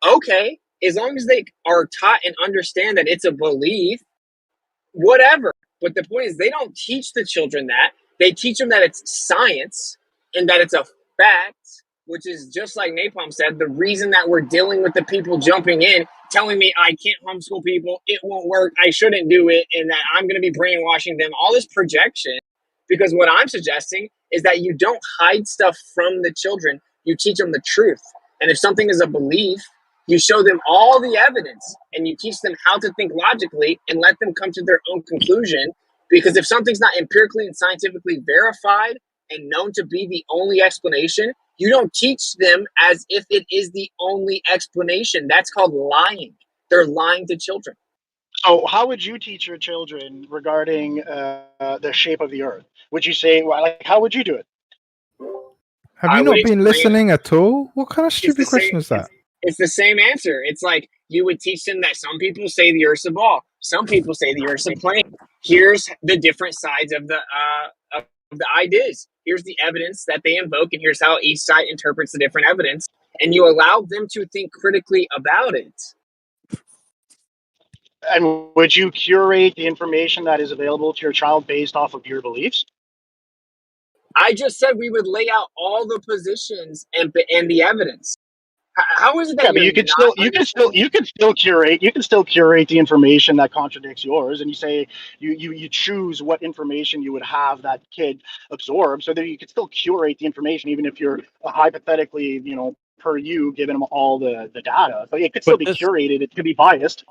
okay, as long as they are taught and understand that it's a belief, whatever. But the point is, they don't teach the children that. They teach them that it's science and that it's a fact, which is just like Napalm said, the reason that we're dealing with the people jumping in, telling me I can't homeschool people, it won't work, I shouldn't do it, and that I'm going to be brainwashing them, all this projection. Because what I'm suggesting is that you don't hide stuff from the children, you teach them the truth. And if something is a belief, you show them all the evidence and you teach them how to think logically and let them come to their own conclusion. Because if something's not empirically and scientifically verified and known to be the only explanation, you don't teach them as if it is the only explanation. That's called lying. They're lying to children. So how would you teach your children regarding the shape of the Earth? Would you say, well, like, how would you do it? Have you not been listening at all? What kind of stupid question is that? It's the same answer. It's like you would teach them that some people say the Earth's a ball, some people say the Earth's a plane. Here's the different sides of the ideas. Here's the evidence that they invoke, and here's how each side interprets the different evidence. And you allow them to think critically about it. And would you curate the information that is available to your child based off of your beliefs? I just said we would lay out all the positions and the evidence. How is it that Yeah, but you can still curate the information that contradicts yours, and you say you choose what information you would have that kid absorb, so that you could still curate the information, even if you're hypothetically, per you giving them all the data. But it could still be curated. It could be biased.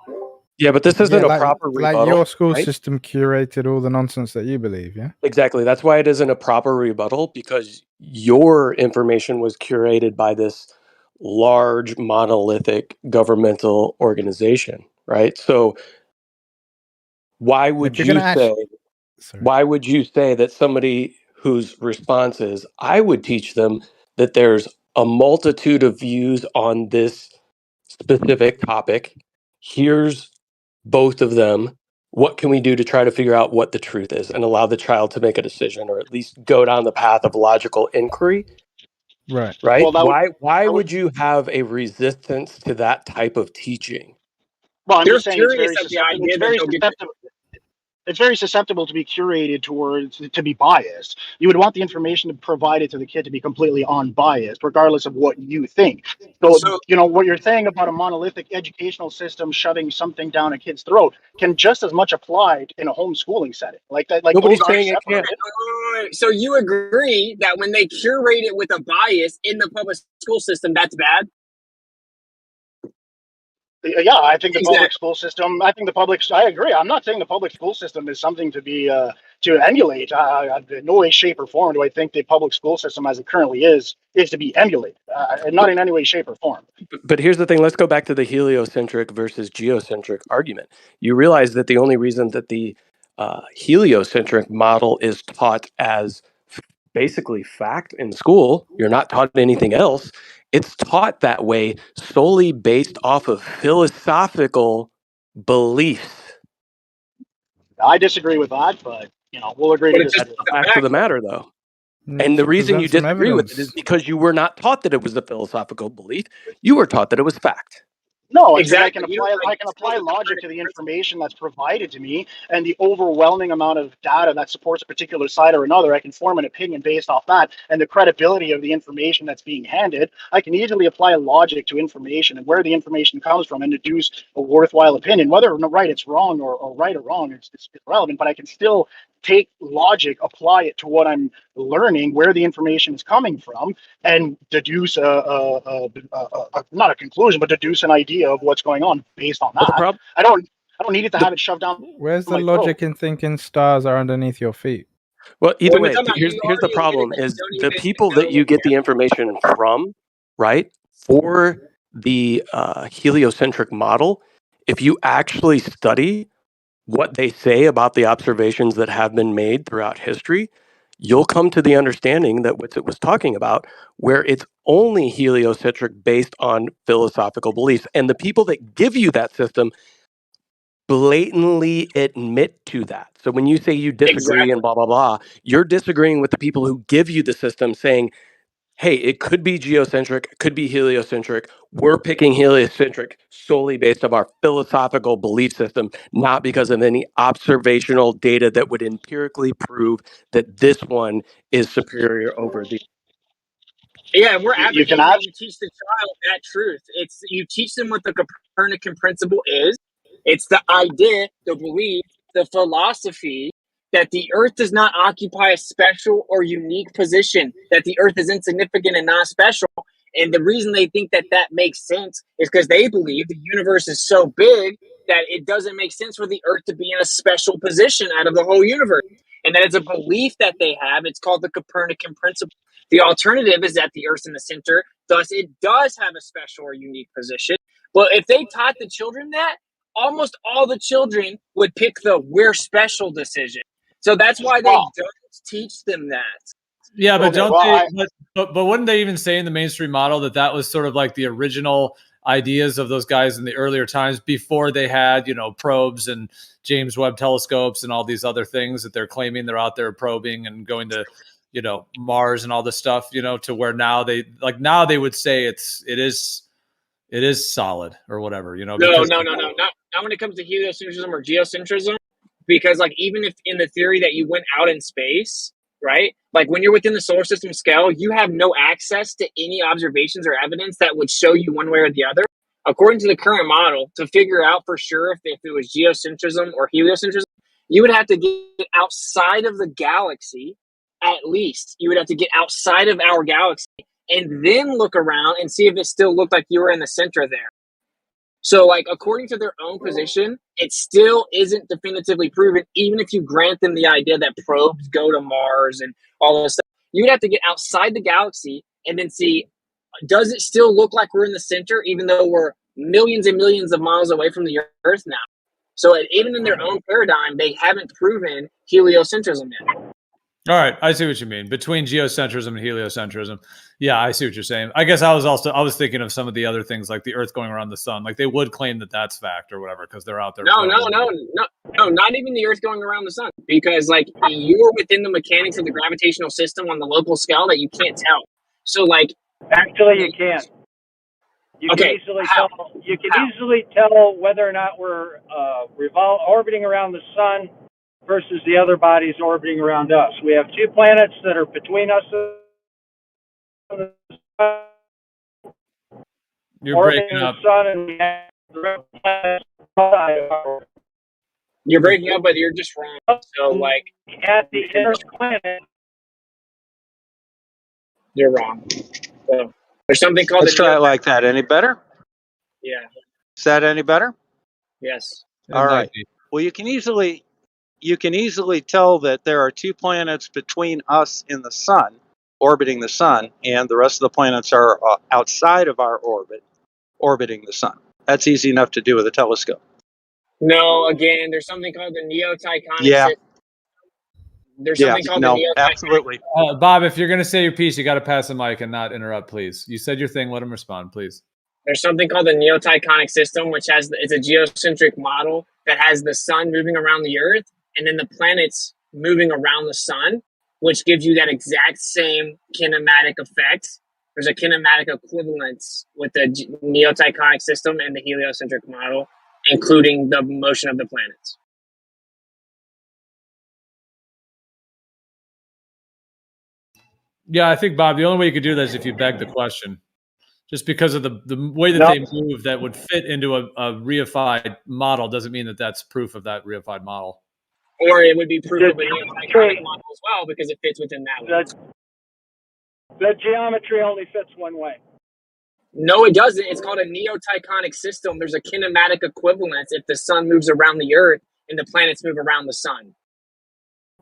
Yeah, but this isn't a proper rebuttal. Like your school right? system curated all the nonsense that you believe, yeah? Exactly. That's why it isn't a proper rebuttal, because your information was curated by this large monolithic governmental organization, right? So why would you say that somebody whose response is, I would teach them that there's a multitude of views on this specific topic. Here's both of them. What can we do to try to figure out what the truth is and allow the child to make a decision, or at least go down the path of logical inquiry? Right. Right? Well, why would you have a resistance to that type of teaching? Well, I'm They're just saying it's very furious at the susceptible. idea It's very that they'll get susceptible. it's very susceptible to be curated towards to be biased. You would want the information provided to the kid to be completely unbiased, regardless of what you think. So, you know, what you're saying about a monolithic educational system shoving something down a kid's throat can just as much apply in a homeschooling setting. Like that, like Nobody's those are saying it separate. can't. So you agree that when they curate it with a bias in the public school system, that's bad? Yeah, I think the public Exactly. school system. I agree. I'm not saying the public school system is something to be to emulate. In no way, shape, or form do I think the public school system, as it currently is to be emulated. Not in any way, shape, or form. But here's the thing. Let's go back to the heliocentric versus geocentric argument. You realize that the only reason that the heliocentric model is taught as basically fact in school, you're not taught anything else. It's taught that way solely based off of philosophical beliefs. I disagree with that, but you know, we'll agree to That's disagree. the fact of the matter, though. And the reason you disagree with it is because you were not taught that it was a philosophical belief. You were taught that it was fact. No, Exactly. I can apply logic to the information that's provided to me, and the overwhelming amount of data that supports a particular side or another. I can form an opinion based off that, and the credibility of the information that's being handed. I can easily apply logic to information and where the information comes from, and deduce a worthwhile opinion. Whether or not right it's wrong or right or wrong, it's irrelevant. But I can still take logic, apply it to what I'm learning, where the information is coming from, and deduce not a conclusion, but deduce an idea of what's going on based on that. I don't need it to have it shoved down. Where's the my logic throat. in thinking stars are underneath your feet? Well, either Well, way, we're talking about here's you the already problem admitted that is you don't the even people that you get the information from, right? For the heliocentric model, if you actually study what they say about the observations that have been made throughout history, you'll come to the understanding that what it was talking about, where it's only heliocentric based on philosophical beliefs. And the people that give you that system blatantly admit to that. So when you say you disagree and blah, blah, blah, you're disagreeing with the people who give you the system saying, hey, it could be geocentric, it could be heliocentric. We're picking heliocentric solely based on our philosophical belief system, not because of any observational data that would empirically prove that this one is superior over the. Yeah, we're You can advocating that you teach the child that truth. It's you teach them what the Copernican principle is. It's the idea, the belief, the philosophy that the Earth does not occupy a special or unique position, that the Earth is insignificant and not special. And the reason they think that that makes sense is because they believe the universe is so big that it doesn't make sense for the Earth to be in a special position out of the whole universe. And that is a belief that they have. It's called the Copernican principle. The alternative is that the Earth's in the center, thus it does have a special or unique position. Well, if they taught the children that, almost all the children would pick the "we're special" decision. So that's why they don't teach them that. Yeah, but Okay, don't well, they? But wouldn't they even say in the mainstream model that that was sort of like the original ideas of those guys in the earlier times before they had, you know, probes and James Webb telescopes and all these other things that they're claiming they're out there probing and going to, you know, Mars and all this stuff, you know, to where now they would say it is solid or whatever, you know. No, Because not when it comes to heliocentrism or geocentrism, because like even if in the theory that you went out in space, right? Like when you're within the solar system scale, you have no access to any observations or evidence that would show you one way or the other. According to the current model, to figure out for sure if it was geocentrism or heliocentrism, you would have to get outside of the galaxy. At least you would have to get outside of our galaxy and then look around and see if it still looked like you were in the center there. So, like, according to their own position, it still isn't definitively proven, even if you grant them the idea that probes go to Mars and all this stuff. You'd have to get outside the galaxy and then see, does it still look like we're in the center, even though we're millions and millions of miles away from the Earth now? So, even in their own paradigm, they haven't proven heliocentrism yet. all right, I see what you mean. Between geocentrism and heliocentrism. Yeah, I see what you're saying. I guess I was thinking of some of the other things like the Earth going around the sun. Like they would claim that that's fact or whatever because they're out there. No, not even the Earth going around the sun, because like you're within the mechanics of the gravitational system on the local scale that you can't tell. So like, actually, you can. You can easily tell. You can easily tell whether or not we're orbiting around the sun versus the other bodies orbiting around us. We have 2 planets that are between us and the sun, You're orbiting breaking the up. sun, and we have the rest of the planets outside of our orbit. You're breaking up, but you're just wrong. So, like, At the inner planet, you're wrong. So, there's something called Let's the try it neo. like that. Any better? Yeah. Is that any better? Yes. All right. Well, you can easily tell that there are 2 planets between us and the sun, orbiting the sun, and the rest of the planets are outside of our orbit, orbiting the sun. That's easy enough to do with a telescope. No, again, there's something called the neoticonic Yeah. system. There's something called the neoticonic. Absolutely. Bob, if you're going to say your piece, you got to pass the mic and not interrupt, please. You said your thing. Let him respond, please. There's something called the neoticonic system, which it's a geocentric model that has the sun moving around the Earth and then the planets moving around the sun, which gives you that exact same kinematic effect. There's a kinematic equivalence with the neoticonic system and the heliocentric model, including the motion of the planets. Yeah, I think, Bob, the only way you could do that is if you beg the question. Just because of the way that they move that would fit into a reified model doesn't mean that that's proof of that reified model. Or it would be proof of a neoticonic model as well because it fits within that one. the geometry only fits one way. No, it doesn't. It's called a neoticonic system. There's a kinematic equivalence if the sun moves around the Earth and the planets move around the sun.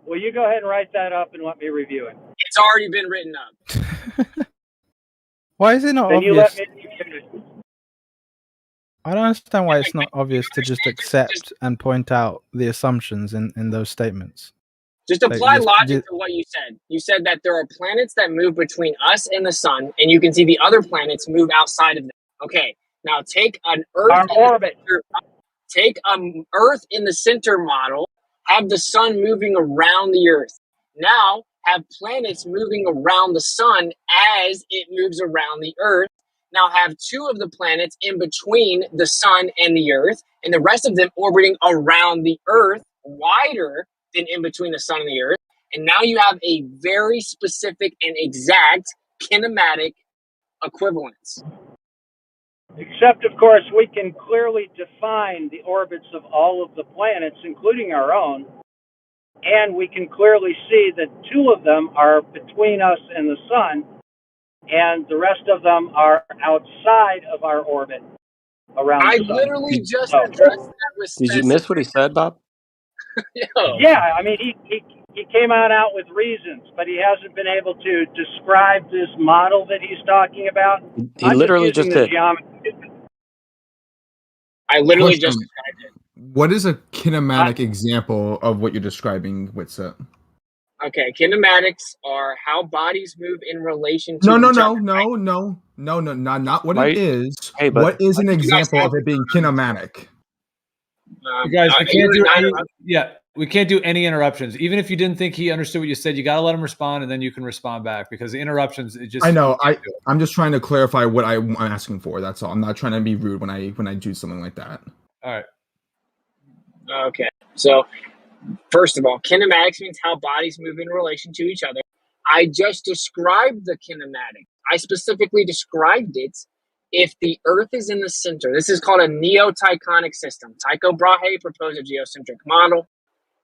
Well, you go ahead and write that up and let me review it. It's already been written up. Why is it not Then you let obvious? me. I don't understand why it's not obvious to just accept and point out the assumptions in those statements. Just apply logic to what you said. You said that there are planets that move between us and the sun, and you can see the other planets move outside of them. Okay, now take an Earth orbit. Take Earth in the center model. Have the sun moving around the Earth. Now have planets moving around the sun as it moves around the Earth. Now have 2 of the planets in between the sun and the Earth, and the rest of them orbiting around the Earth, wider than in between the sun and the Earth. And now you have a very specific and exact kinematic equivalence. Except, of course, we can clearly define the orbits of all of the planets, including our own, and we can clearly see that 2 of them are between us and the sun, and the rest of them are outside of our orbit around the sun. I literally just addressed that with Did you miss what he said, Bob? Yeah, I mean, he came out with reasons, but he hasn't been able to describe this model that he's talking about. He literally just the did. geometry. I literally Question. just described it. What is a kinematic example of what you're describing, Witset? Okay, kinematics are how bodies move in relation to No, each other. not what Right. it is. Hey, but- What is an You guys example have- of it being kinematic? You guys, we can't do any, interrupt? we can't do any interruptions. Even if you didn't think he understood what you said, you got to let him respond, and then you can respond back because the interruptions. It just. I know. I'm just trying to clarify what I'm asking for. That's all. I'm not trying to be rude when I do something like that. All right. Okay, so first of all, kinematics means how bodies move in relation to each other. I just described the kinematic. I specifically described it. If the Earth is in the center, this is called a neoticonic system. Tycho Brahe proposed a geocentric model,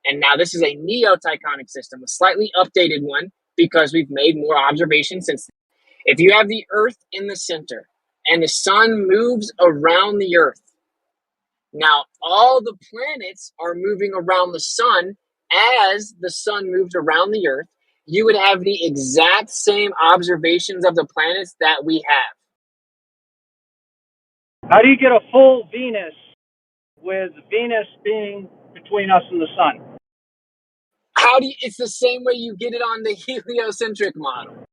and now this is a neoticonic system, a slightly updated one because we've made more observations since then. If you have the Earth in the center and the sun moves around the Earth, now all the planets are moving around the sun as the sun moves around the Earth. You would have the exact same observations of the planets that we have. How do you get a full Venus with Venus being between us and the sun? It's the same way you get it on the heliocentric model.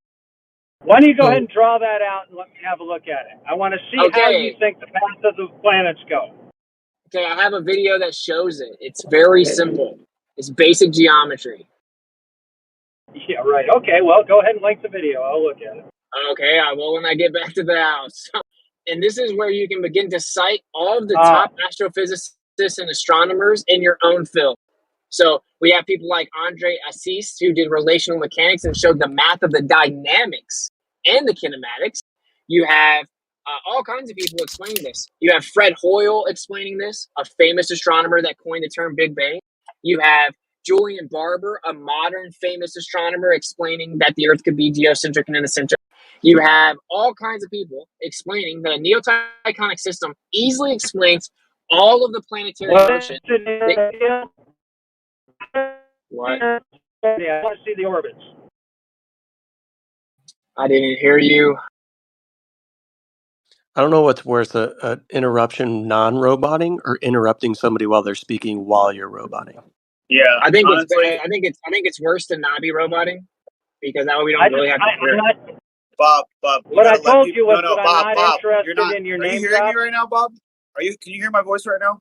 Why don't you go ahead and draw that out and let me have a look at it? I want to see how you think the path of the planets go. Okay, I have a video that shows it. It's very simple. It's basic geometry. Yeah, right. Okay, well, go ahead and link the video. I'll look at it. Okay, I will when I get back to the house. And this is where you can begin to cite all of the top astrophysicists and astronomers in your own field. So we have people like Andre Assis, who did relational mechanics and showed the math of the dynamics and the kinematics. You have all kinds of people explaining this. You have Fred Hoyle explaining this, a famous astronomer that coined the term Big Bang. You have Julian Barber, a modern famous astronomer, explaining that the Earth could be geocentric and eccentric. You have all kinds of people explaining that a neotectonic system easily explains all of the planetary motion. What? Yeah, I want to see the orbits. I didn't hear you. I don't know what's worse, a interruption non-roboting or interrupting somebody while they're speaking while you're roboting. Yeah, I think honestly, I think it's worse to not be roboting, because that way we don't really have to hear it. Bob, What I told you was that Bob, I'm not Bob, interested you're not. in your Are you name hearing drop. me right now, Bob? Can you hear my voice right now?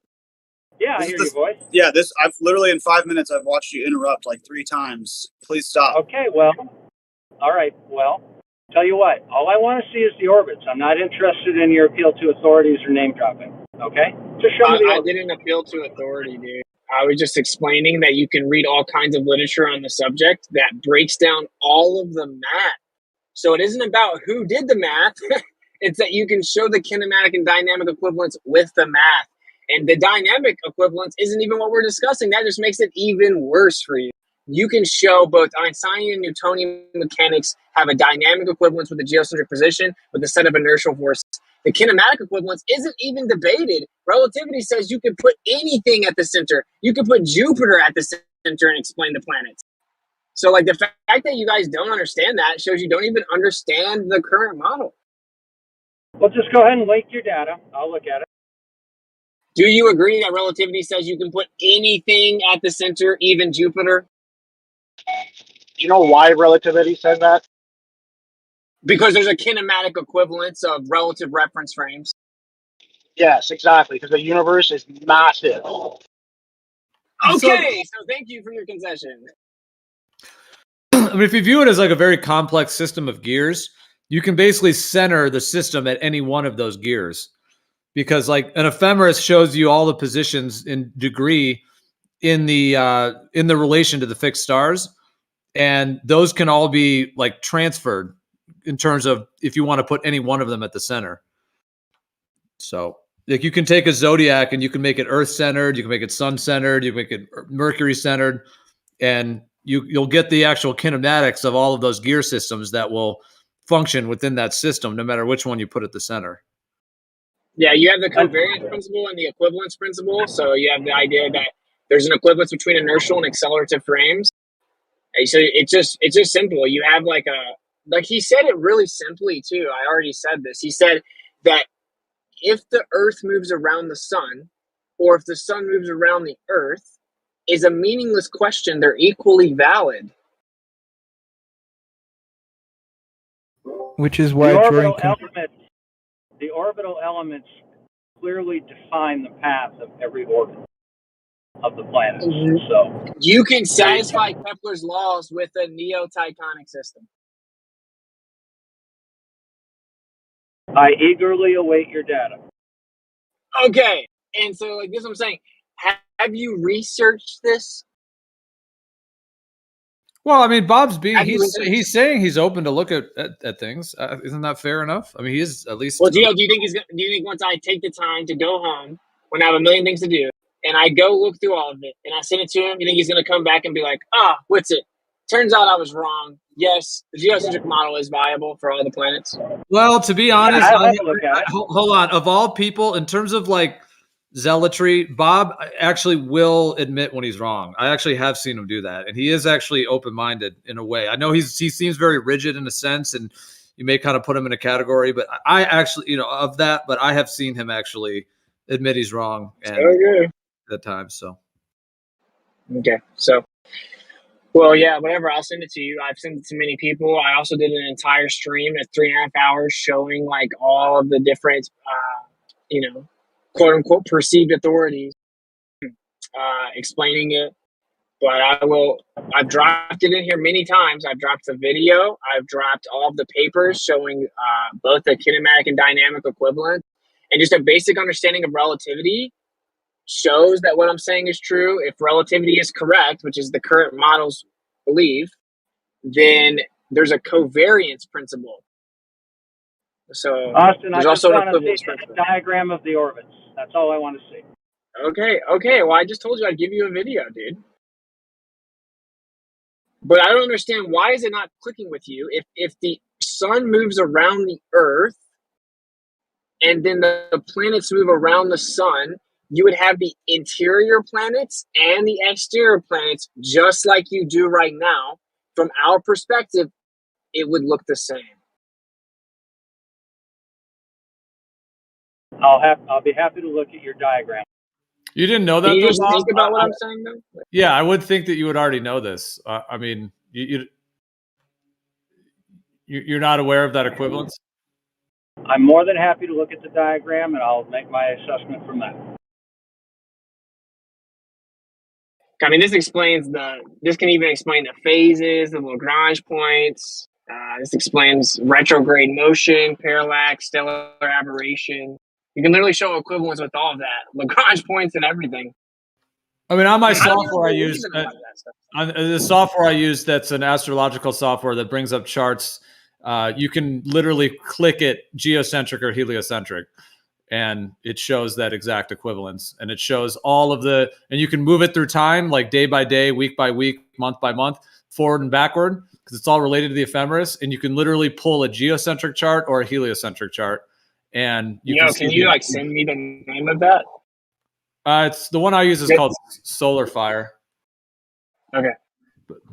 Yeah, I hear your voice. Yeah, I've literally in 5 minutes I've watched you interrupt like 3 times. Please stop. Okay, well, all right, well, tell you what, all I want to see is the orbits. I'm not interested in your appeal to authorities or name dropping, okay? Just show me the I orbits. didn't appeal to authority, dude. I was just explaining that you can read all kinds of literature on the subject that breaks down all of the math. So it isn't about who did the math. It's that you can show the kinematic and dynamic equivalence with the math. And the dynamic equivalence isn't even what we're discussing. That just makes it even worse for you. You can show both Einsteinian and Newtonian mechanics have a dynamic equivalence with the geocentric position with a set of inertial forces. The kinematic equivalence isn't even debated. Relativity says you can put anything at the center. You can put Jupiter at the center and explain the planets. So, like, the fact that you guys don't understand that shows you don't even understand the current model. Well, just go ahead and link your data. I'll look at it. Do you agree that relativity says you can put anything at the center, even Jupiter? Do you know why relativity says that? Because there's a kinematic equivalence of relative reference frames. Yes, exactly, because the universe is massive. Okay, so thank you for your concession. I mean, if you view it as like a very complex system of gears, you can basically center the system at any one of those gears, because like an ephemeris shows you all the positions in degree in the relation to the fixed stars, and those can all be like transferred in terms of if you want to put any one of them at the center. So like you can take a zodiac and you can make it Earth centered, you can make it Sun centered, you can make it Mercury centered, and you'll get the actual kinematics of all of those gear systems that will function within that system, no matter which one you put at the center. Yeah, you have the covariance principle and the equivalence principle. So you have the idea that there's an equivalence between inertial and accelerative frames. And so it's just simple. You have like he said it really simply too. I already said this. He said that if the Earth moves around the sun, or if the sun moves around the Earth, is a meaningless question. They're equally valid. Which is why during The orbital elements clearly define the path of every orbit of the planets. So you can satisfy Kepler's laws with a neotectonic system. I eagerly await your data. Okay, and so like this, is what I'm saying. Have you researched this? Well, I mean, he's saying he's open to look at things. Isn't that fair enough? I mean, he is at least. Well, do you think once I take the time to go home when I have a million things to do and I go look through all of it and I send it to him, you think he's going to come back and be like, what's it? Turns out I was wrong. Yes, the geocentric model is viable for all the planets. Well, to be honest, hold on. Of all people, in terms of like zealotry, Bob actually will admit when he's wrong. I actually have seen him do that, and he is actually open-minded in a way. I know he seems very rigid in a sense, and you may kind of put him in a category, but I actually, of that, but I have seen him actually admit he's wrong and at times. So okay, so. Well, yeah, whatever. I'll send it to you. I've sent it to many people. I also did an entire stream at 3.5 hours showing like all of the different, quote unquote perceived authorities, explaining it. But I've dropped it in here many times. I've dropped the video. I've dropped all of the papers showing both the kinematic and dynamic equivalent and just a basic understanding of relativity. shows that what I'm saying is true, if relativity is correct, which is the current models believe, then there's a covariance principle. So Austin, I there's just also an want to see equivalence a principle. diagram of the orbits. That's all I want to see. Okay. Well, I just told you I'd give you a video, dude. But I don't understand, why is it not clicking with you? If the sun moves around the Earth and then the planets move around the sun, you would have the interior planets and the exterior planets just like you do right now. From our perspective, it would look the same. I'll be happy to look at your diagram. You didn't know that, Can you though, just Bob? think about what I'm saying, though? Yeah, I would think that you would already know this. I mean, you're not aware of that equivalence? I'm more than happy to look at the diagram, and I'll make my assessment from that. I mean, this can even explain the phases, the Lagrange points. This explains retrograde motion, parallax, stellar aberration. You can literally show equivalence with all of that, Lagrange points and everything. I mean, on my I don't software I even use, believe in a lot of that stuff. on the software I use, that's an astrological software that brings up charts. You can literally click it geocentric or heliocentric, and it shows that exact equivalence. And it shows all of and you can move it through time, like day by day, week by week, month by month, forward and backward, because it's all related to the ephemeris. And you can literally pull a geocentric chart or a heliocentric chart, and Can you like send me the name of that? It's the one I use is called Solar Fire. Okay.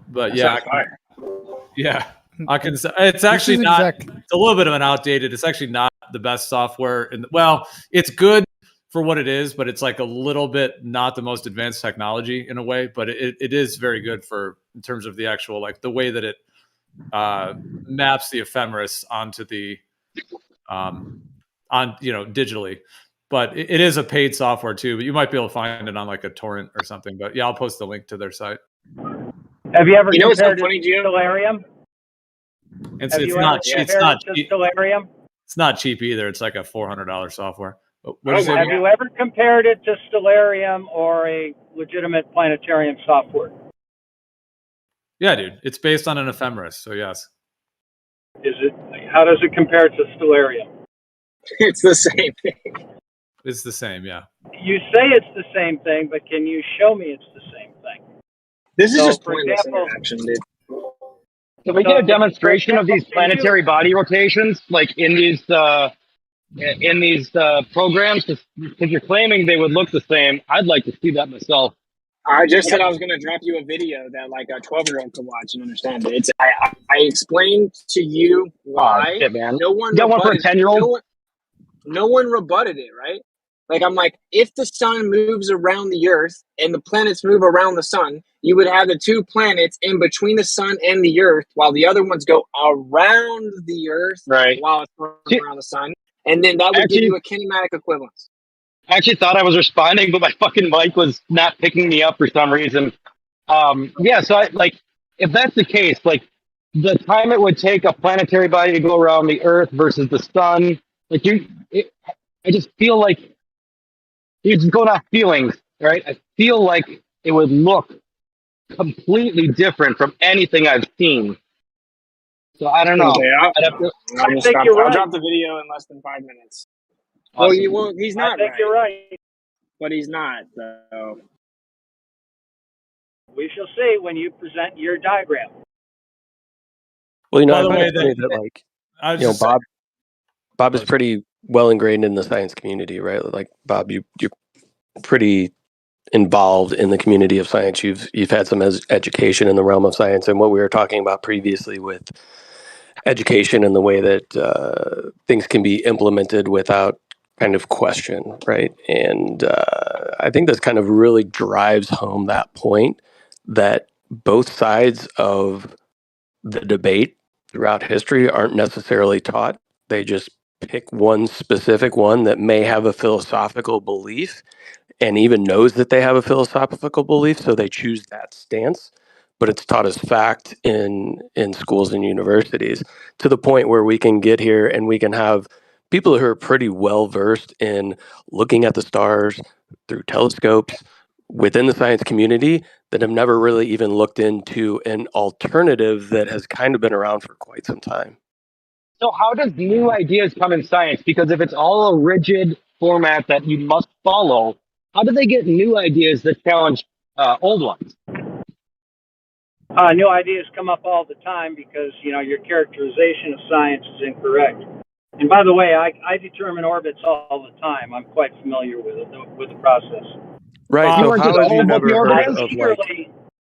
But That yeah, sounds fire. yeah, I can. It's actually not. It's a little bit of an outdated. It's actually not the best software. Well, it's good for what it is, but it's like a little bit not the most advanced technology in a way. But it is very good in terms of the actual, like, the way that it maps the ephemeris onto the digitally. But it is a paid software too. But you might be able to find it on like a torrent or something. But yeah, I'll post the link to their site. Have you ever what's so compared funny, it to Stellarium? It's not cheap. It's not cheap. Stellarium? It's not cheap either. It's like a $400 software. Have you ever compared it to Stellarium or a legitimate planetarium software? Yeah, dude. It's based on an ephemeris, so yes. How does it compare to Stellarium? It's the same thing. It's the same, yeah. You say it's the same thing, but can you show me it's the same thing? This is So, just for pointless example, interaction, dude. Can we get a demonstration of these planetary body rotations, like in these programs? Because you're claiming they would look the same. I'd like to see that myself. I just said I was going to drop you a video that like a 12-year-old could watch and understand it. I explained to you why. Shit, man. No one. You got one for a 10-year-old? No one rebutted it, right? Like, I'm like, if the sun moves around the Earth and the planets move around the sun, you would have the two planets in between the sun and the Earth, while the other ones go around the Earth, right, while it's around the sun, and then that would give you a kinematic equivalence. I actually thought I was responding, but my fucking mic was not picking me up for some reason. Yeah, so if that's the case, like the time it would take a planetary body to go around the Earth versus the sun, I just feel like you're just going off feelings, right? I feel like it would look completely different from anything I've seen. So I don't know. Okay, I'll drop the video in less than 5 minutes. Awesome. Well, you won't. He's not. I think you're right. But he's not. So we shall see when you present your diagram. Well, By I the find way, it funny that Bob Bob is pretty well ingrained in the science community, right? Like, Bob, you're pretty involved in the community of science. You've had some education in the realm of science, and what we were talking about previously with education and the way that things can be implemented without kind of question, right? And I think this kind of really drives home that point that both sides of the debate throughout history aren't necessarily taught. They just pick one specific one that may have a philosophical belief and even knows that they have a philosophical belief, so they choose that stance. But it's taught as fact in schools and universities, to the point where we can get here and we can have people who are pretty well versed in looking at the stars through telescopes within the science community that have never really even looked into an alternative that has kind of been around for quite some time. So how does new ideas come in science? Because if it's all a rigid format that you must follow, how do they get new ideas that challenge old ones? New ideas come up all the time because, your characterization of science is incorrect. And by the way, I determine orbits all the time. I'm quite familiar with the process. Right. So how have you never heard of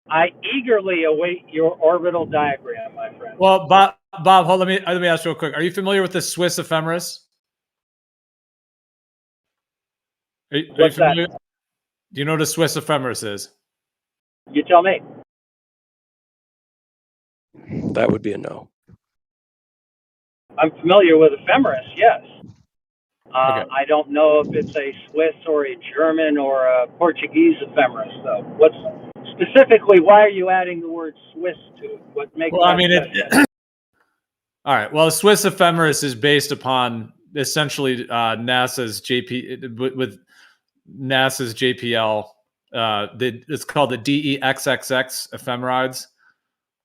I eagerly await your orbital diagram, my friend. Well, Bob, hold. Let me ask real quick. Are you familiar with the Swiss ephemeris? Are you familiar? Do you know what a Swiss ephemeris is? You tell me. That would be a no. I'm familiar with ephemeris, yes. Okay. I don't know if it's a Swiss or a German or a Portuguese ephemeris, though. Specifically, why are you adding the word Swiss to it? What makes that all right. Well, Swiss ephemeris is based upon essentially NASA's JPL. It's called the DEXXX ephemerides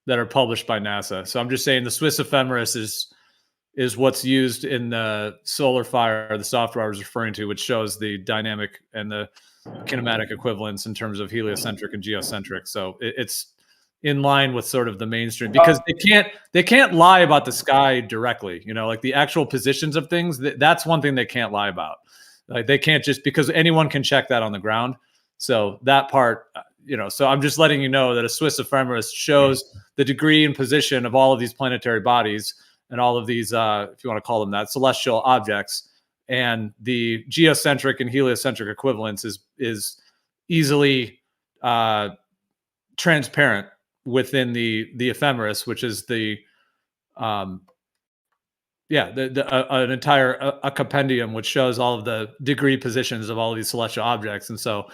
that are published by NASA. So I'm just saying the Swiss ephemeris is what's used in the solar fire, the software I was referring to, which shows the dynamic and the kinematic equivalence in terms of heliocentric and geocentric. So it's in line with sort of the mainstream, because they can't lie about the sky directly. Like the actual positions of things. That's one thing they can't lie about. Like they can't just, because anyone can check that on the ground. So that part, so I'm just letting you know that a Swiss ephemeris shows the degree and position of all of these planetary bodies and all of these, if you want to call them that, celestial objects. And the geocentric and heliocentric equivalence is easily transparent within the ephemeris, which is an entire a compendium which shows all of the degree positions of all of these celestial objects. And so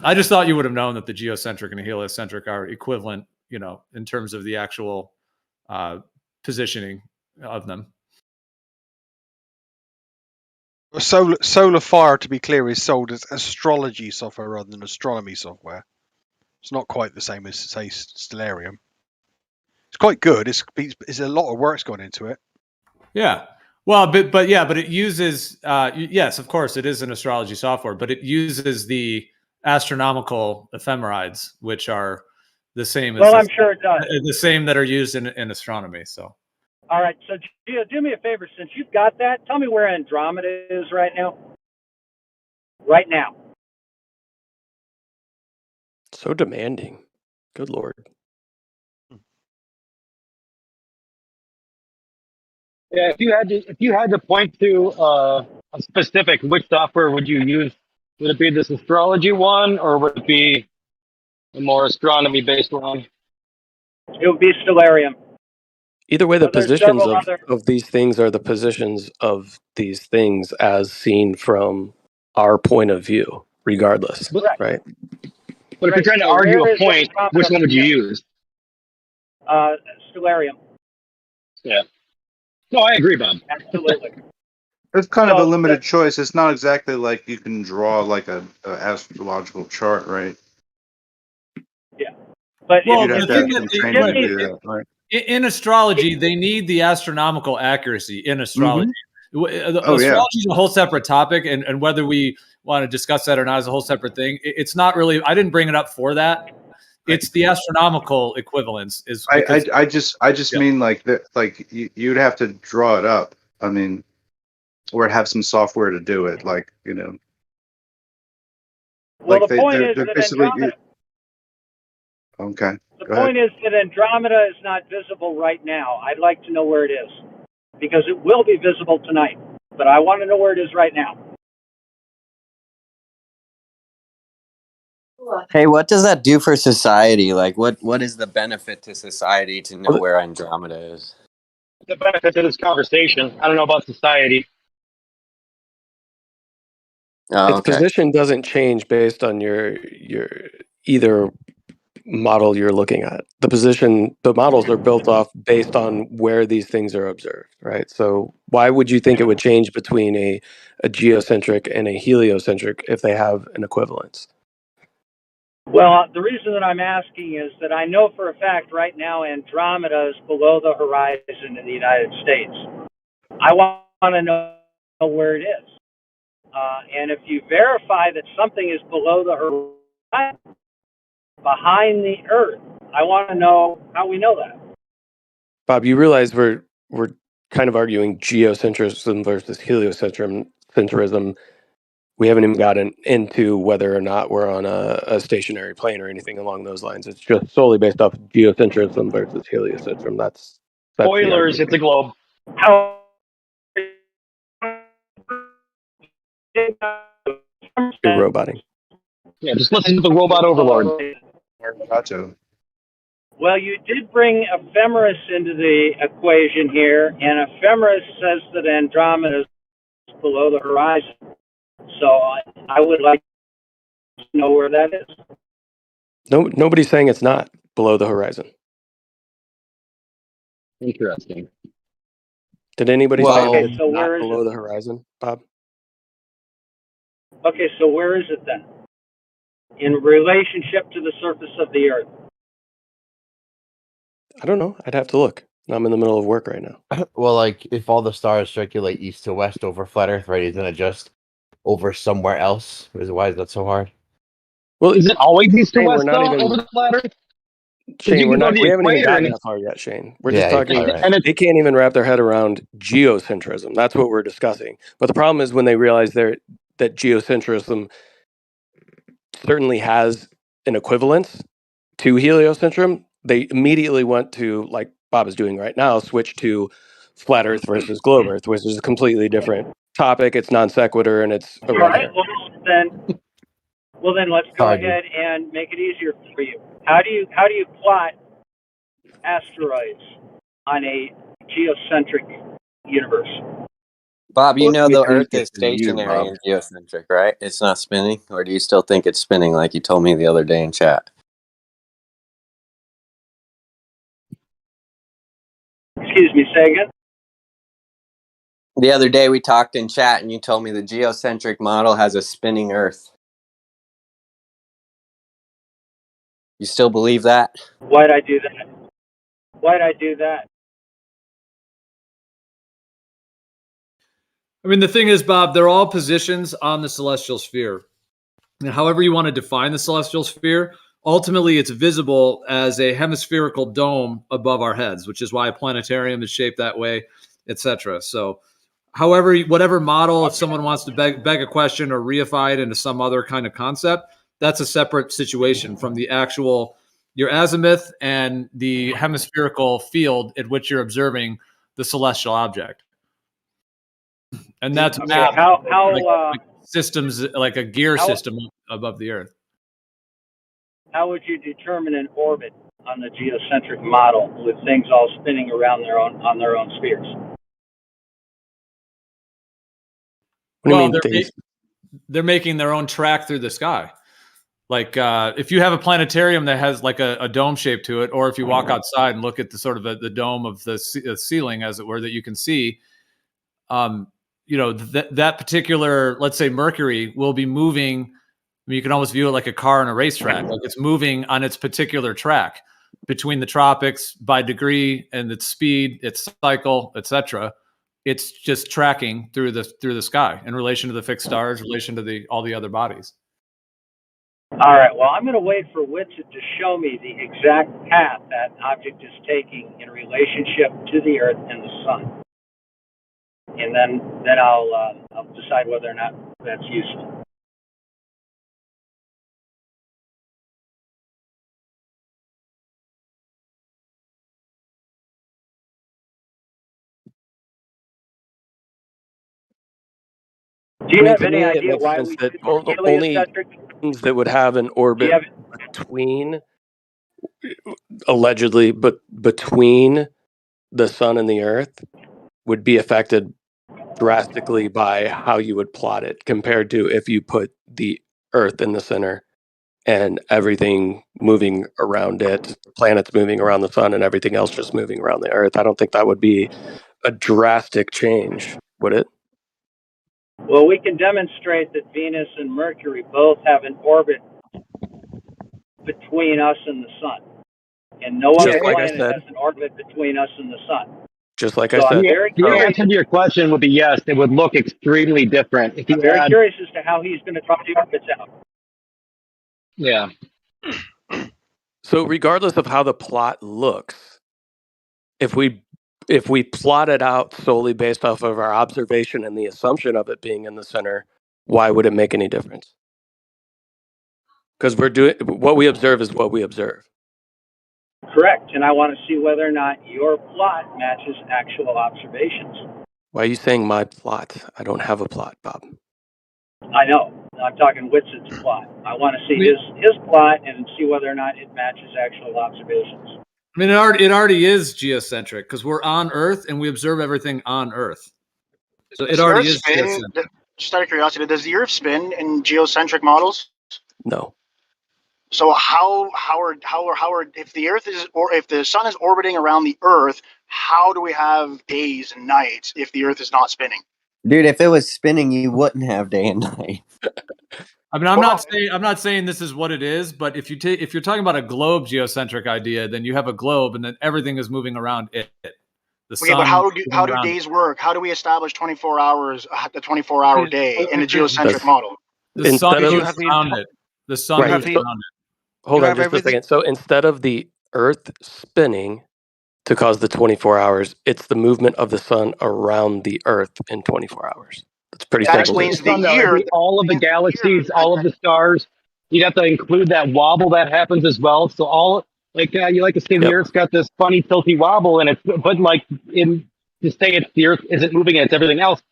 I just thought you would have known that the geocentric and the heliocentric are equivalent, in terms of the actual positioning of them. Solar Fire, to be clear, is sold as astrology software rather than astronomy software. It's not quite the same as, say, Stellarium. It's quite good. It's a lot of work's gone into it. Yeah. Well, but it uses yes, of course, it is an astrology software, but it uses the astronomical ephemerides, which are the same. Well, I'm sure it does. The same that are used in astronomy. So. All right. So, Gio, do me a favor. Since you've got that, tell me where Andromeda is right now. Right now. So demanding. Good Lord. Yeah, if you had to point to a specific, which software would you use? Would it be this astrology one, or would it be a more astronomy based one? It would be Stellarium. Either way, the positions of these things are the positions of these things as seen from our point of view, regardless, right? But if you're trying to argue a point, which one would you use? Stellarium. Yeah. No, I agree, Bob. Absolutely. It's kind of a limited choice. It's not exactly like you can draw like a astrological chart, right? Yeah. But well, you'd have to have some training to do that, right? In astrology, they need the astronomical accuracy in astrology. Astrology is a whole separate topic, and whether we want to discuss that or not is a whole separate thing. It's not really. I didn't bring it up for that. It's the astronomical equivalence. I just mean like that. Like you'd have to draw it up. I mean, or have some software to do it. Like Well, like the point is that Andromeda. Okay. The point is that Andromeda is not visible right now. I'd like to know where it is, because it will be visible tonight. But I want to know where it is right now. Hey, what does that do for society? Like, what is the benefit to society to know where Andromeda is? The benefit to this conversation. I don't know about society. Oh, its position doesn't change based on your either model you're looking at. The models are built off based on where these things are observed, right? So why would you think it would change between a geocentric and a heliocentric if they have an equivalence? Well, the reason that I'm asking is that I know for a fact right now Andromeda is below the horizon in the United States. I want to know where it is. And if you verify that something is below the horizon, behind the Earth, I want to know how we know that. Bob, you realize we're kind of arguing geocentrism versus heliocentrism. We haven't even gotten into whether or not we're on a stationary plane or anything along those lines. It's just solely based off geocentrism versus heliocentrism. That's the Spoilers, argument. it's a globe. How You're roboting. Yeah, just listen to the robot overlord. Gotcha. Well, you did bring ephemeris into the equation here, and ephemeris says that Andromeda is below the horizon. So I would like to know where that is. Nobody's saying it's not below the horizon. Interesting. Did anybody Well, say okay, it's so not where is below it? the horizon, Bob? Okay, so where is it then? In relationship to the surface of the Earth. I don't know. I'd have to look. I'm in the middle of work right now. Well, like if all the stars circulate east to west over flat Earth, right? Isn't it just over somewhere else? Why is that so hard? Well, Is it always east to Shane, we're west not though even over the flat Earth? Shane, We we haven't even gotten and that far yet, Shane. We're Yeah, just you're talking. probably right. and They can't even wrap their head around geocentrism. That's what we're discussing. But the problem is when they realize that geocentrism certainly has an equivalence to heliocentrism, they immediately went to, like Bob is doing right now, switch to flat Earth versus globe Earth, which is a completely different topic. It's non sequitur and it's a All red right, herring. well then let's go Sorry, dude. ahead and make it easier for you. How do you plot asteroids on a geocentric universe? Bob, you know Make the it Earth easier is for you, stationary Bob. and geocentric, right? It's not spinning, or do you still think it's spinning like you told me the other day in chat? Excuse me, say again? The other day we talked in chat and you told me the geocentric model has a spinning Earth. You still believe that? Why'd I do that? Why'd I do that? I mean, the thing is, Bob, they're all positions on the celestial sphere. And however you want to define the celestial sphere, ultimately it's visible as a hemispherical dome above our heads, which is why a planetarium is shaped that way, etc. So however, whatever model, if someone wants to beg a question or reify it into some other kind of concept, that's a separate situation from the actual, your azimuth and the hemispherical field at which you're observing the celestial object. And that's Okay, mapped how systems, like a gear system above the Earth. how would you determine an orbit on the geocentric model with things all spinning around on their own spheres? What do you Well, mean they're making their own track through the sky. Like if you have a planetarium that has like a dome shape to it, or if you walk outside and look at the sort of the dome of the ceiling, as it were, that you can see, that particular, let's say Mercury, will be moving. I mean, you can almost view it like a car on a racetrack. Like it's moving on its particular track between the tropics by degree and its speed, its cycle, etc. It's just tracking through the sky in relation to the fixed stars, relation to all the other bodies. All right, well, I'm going to wait for Whitsitt to show me the exact path that object is taking in relationship to the Earth and the Sun. And then I'll decide whether or not that's useful. Do you have to any me, it idea makes why sense we that choose only heliocentric? things that would have an orbit between, allegedly, but between the sun and the Earth would be affected drastically by how you would plot it compared to if you put the Earth in the center and everything moving around it, planets moving around the sun and everything else just moving around the Earth. I don't think that would be a drastic change, would it? Well, we can demonstrate that Venus and Mercury both have an orbit between us and the sun. And no other Just like I planet said. has an orbit between us and the sun. Just like So I I'm said. very The curious. answer to your question would be yes. It would look extremely different if you I'm very had. curious as to how he's going to draw the orbits out. Yeah. So regardless of how the plot looks, if we plot it out solely based off of our observation and the assumption of it being in the center, why would it make any difference? Because we're doing what we observe is what we observe. Correct. And I want to see whether or not your plot matches actual observations. Why are you saying my plot? I don't have a plot, Bob. I know. I'm talking Whitson's plot. I want to see his plot and see whether or not it matches actual observations. I mean, it already is geocentric because we're on Earth and we observe everything on Earth. So it already is geocentric. Just out of curiosity, does the Earth spin in geocentric models? No. So how are if the Earth is, or if the sun is orbiting around the Earth, how do we have days and nights if the Earth is not spinning? Dude, if it was spinning, you wouldn't have day and night. I mean, I'm not saying this is what it is, but if you're talking about a globe geocentric idea, then you have a globe, and then everything is moving around it. The sun. Okay, but how do days work? How do we establish 24 hours, the 24-hour day in a geocentric model? The sun moves around it. The sun moves around it. Hold on just a second. So instead of the Earth spinning to cause the 24 hours, it's the movement of the sun around the Earth in 24 hours. That's pretty simple. Explains the year. All of the galaxies, all of the stars. You'd have to include that wobble that happens as well. So all you like to say the Earth's got this funny tilty wobble, and but like to say it's the Earth isn't moving and it's everything else.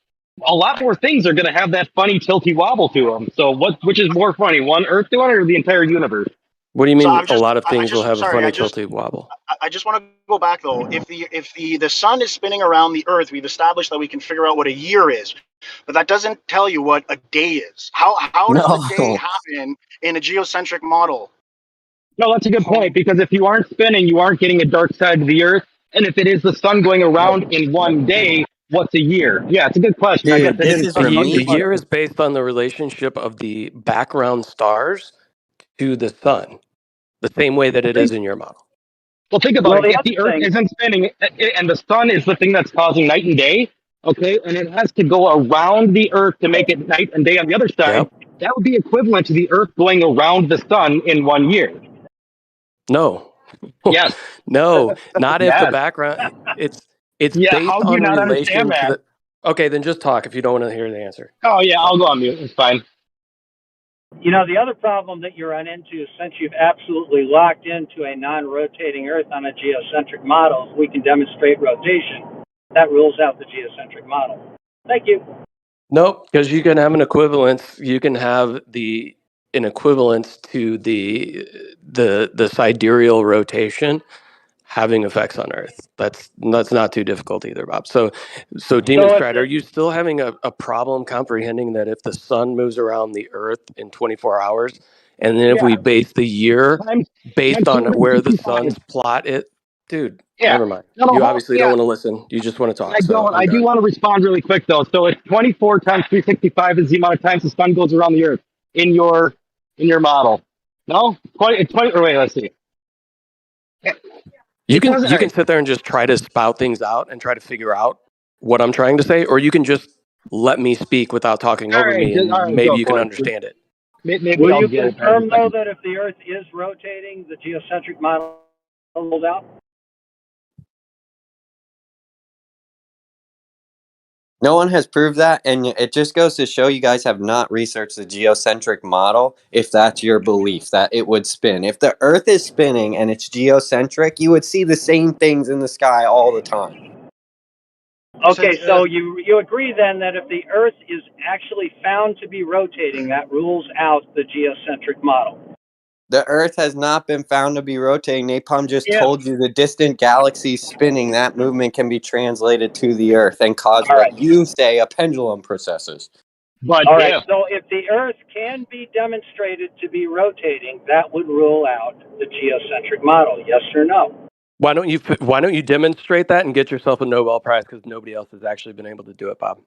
A lot more things are going to have that funny tilty wobble to them. So which is more funny, one Earth doing it or the entire universe? What do you mean? A lot of things will have a funny tilty wobble. I just want to go back though. If the sun is spinning around the Earth, we've established that we can figure out what a year is, but that doesn't tell you what a day is. How does a day happen in a geocentric model? No, that's a good point, because if you aren't spinning, you aren't getting a dark side of the Earth. And if it is the sun going around in one day, what's a year? Yeah, it's a good question. Dude, the year is based on the relationship of the background stars to the sun, the same way that it is in your model. Well, think about it. If the Earth isn't spinning and the sun is the thing that's causing night and day, okay, and it has to go around the Earth to make it night and day on the other side, that would be equivalent to the Earth going around the sun in 1 year. No. Yes. No, not if the background. It's based on relation to the. Okay, then just talk if you don't want to hear the answer. Oh yeah, I'll go on mute. It's fine. You know, the other problem that you run into, since you've absolutely locked into a non-rotating Earth on a geocentric model, if we can demonstrate rotation, that rules out the geocentric model. Thank you. Nope, because you can have an equivalence. You can have an equivalence to the sidereal rotation having effects on Earth. That's not too difficult either, Bob. So Demon Stride, are you still having a problem comprehending that if the sun moves around the Earth in 24 hours, and then if we base the year based on where the sun's plot it, dude, never mind. You obviously don't want to listen. You just want to talk. I do want to respond really quick though. So it's 24 times 365 is the amount of times the sun goes around the Earth in your model. No, 20. Or wait, let's see. You can sit there and just try to spout things out and try to figure out what I'm trying to say, or you can just let me speak without talking over me, and maybe you can understand it. Will you confirm, though, that if the Earth is rotating, the geocentric model rules out? No one has proved that, and it just goes to show you guys have not researched the geocentric model if that's your belief, that it would spin. If the Earth is spinning and it's geocentric, you would see the same things in the sky all the time. Okay, so you agree then that if the Earth is actually found to be rotating, that rules out the geocentric model? The Earth has not been found to be rotating. Napalm just told you the distant galaxies spinning, that movement can be translated to the Earth and cause what you say a pendulum processes. But All right, if so if the Earth can be demonstrated to be rotating, that would rule out the geocentric model. Yes or no? Why don't you demonstrate that and get yourself a Nobel Prize, because nobody else has actually been able to do it, Bob.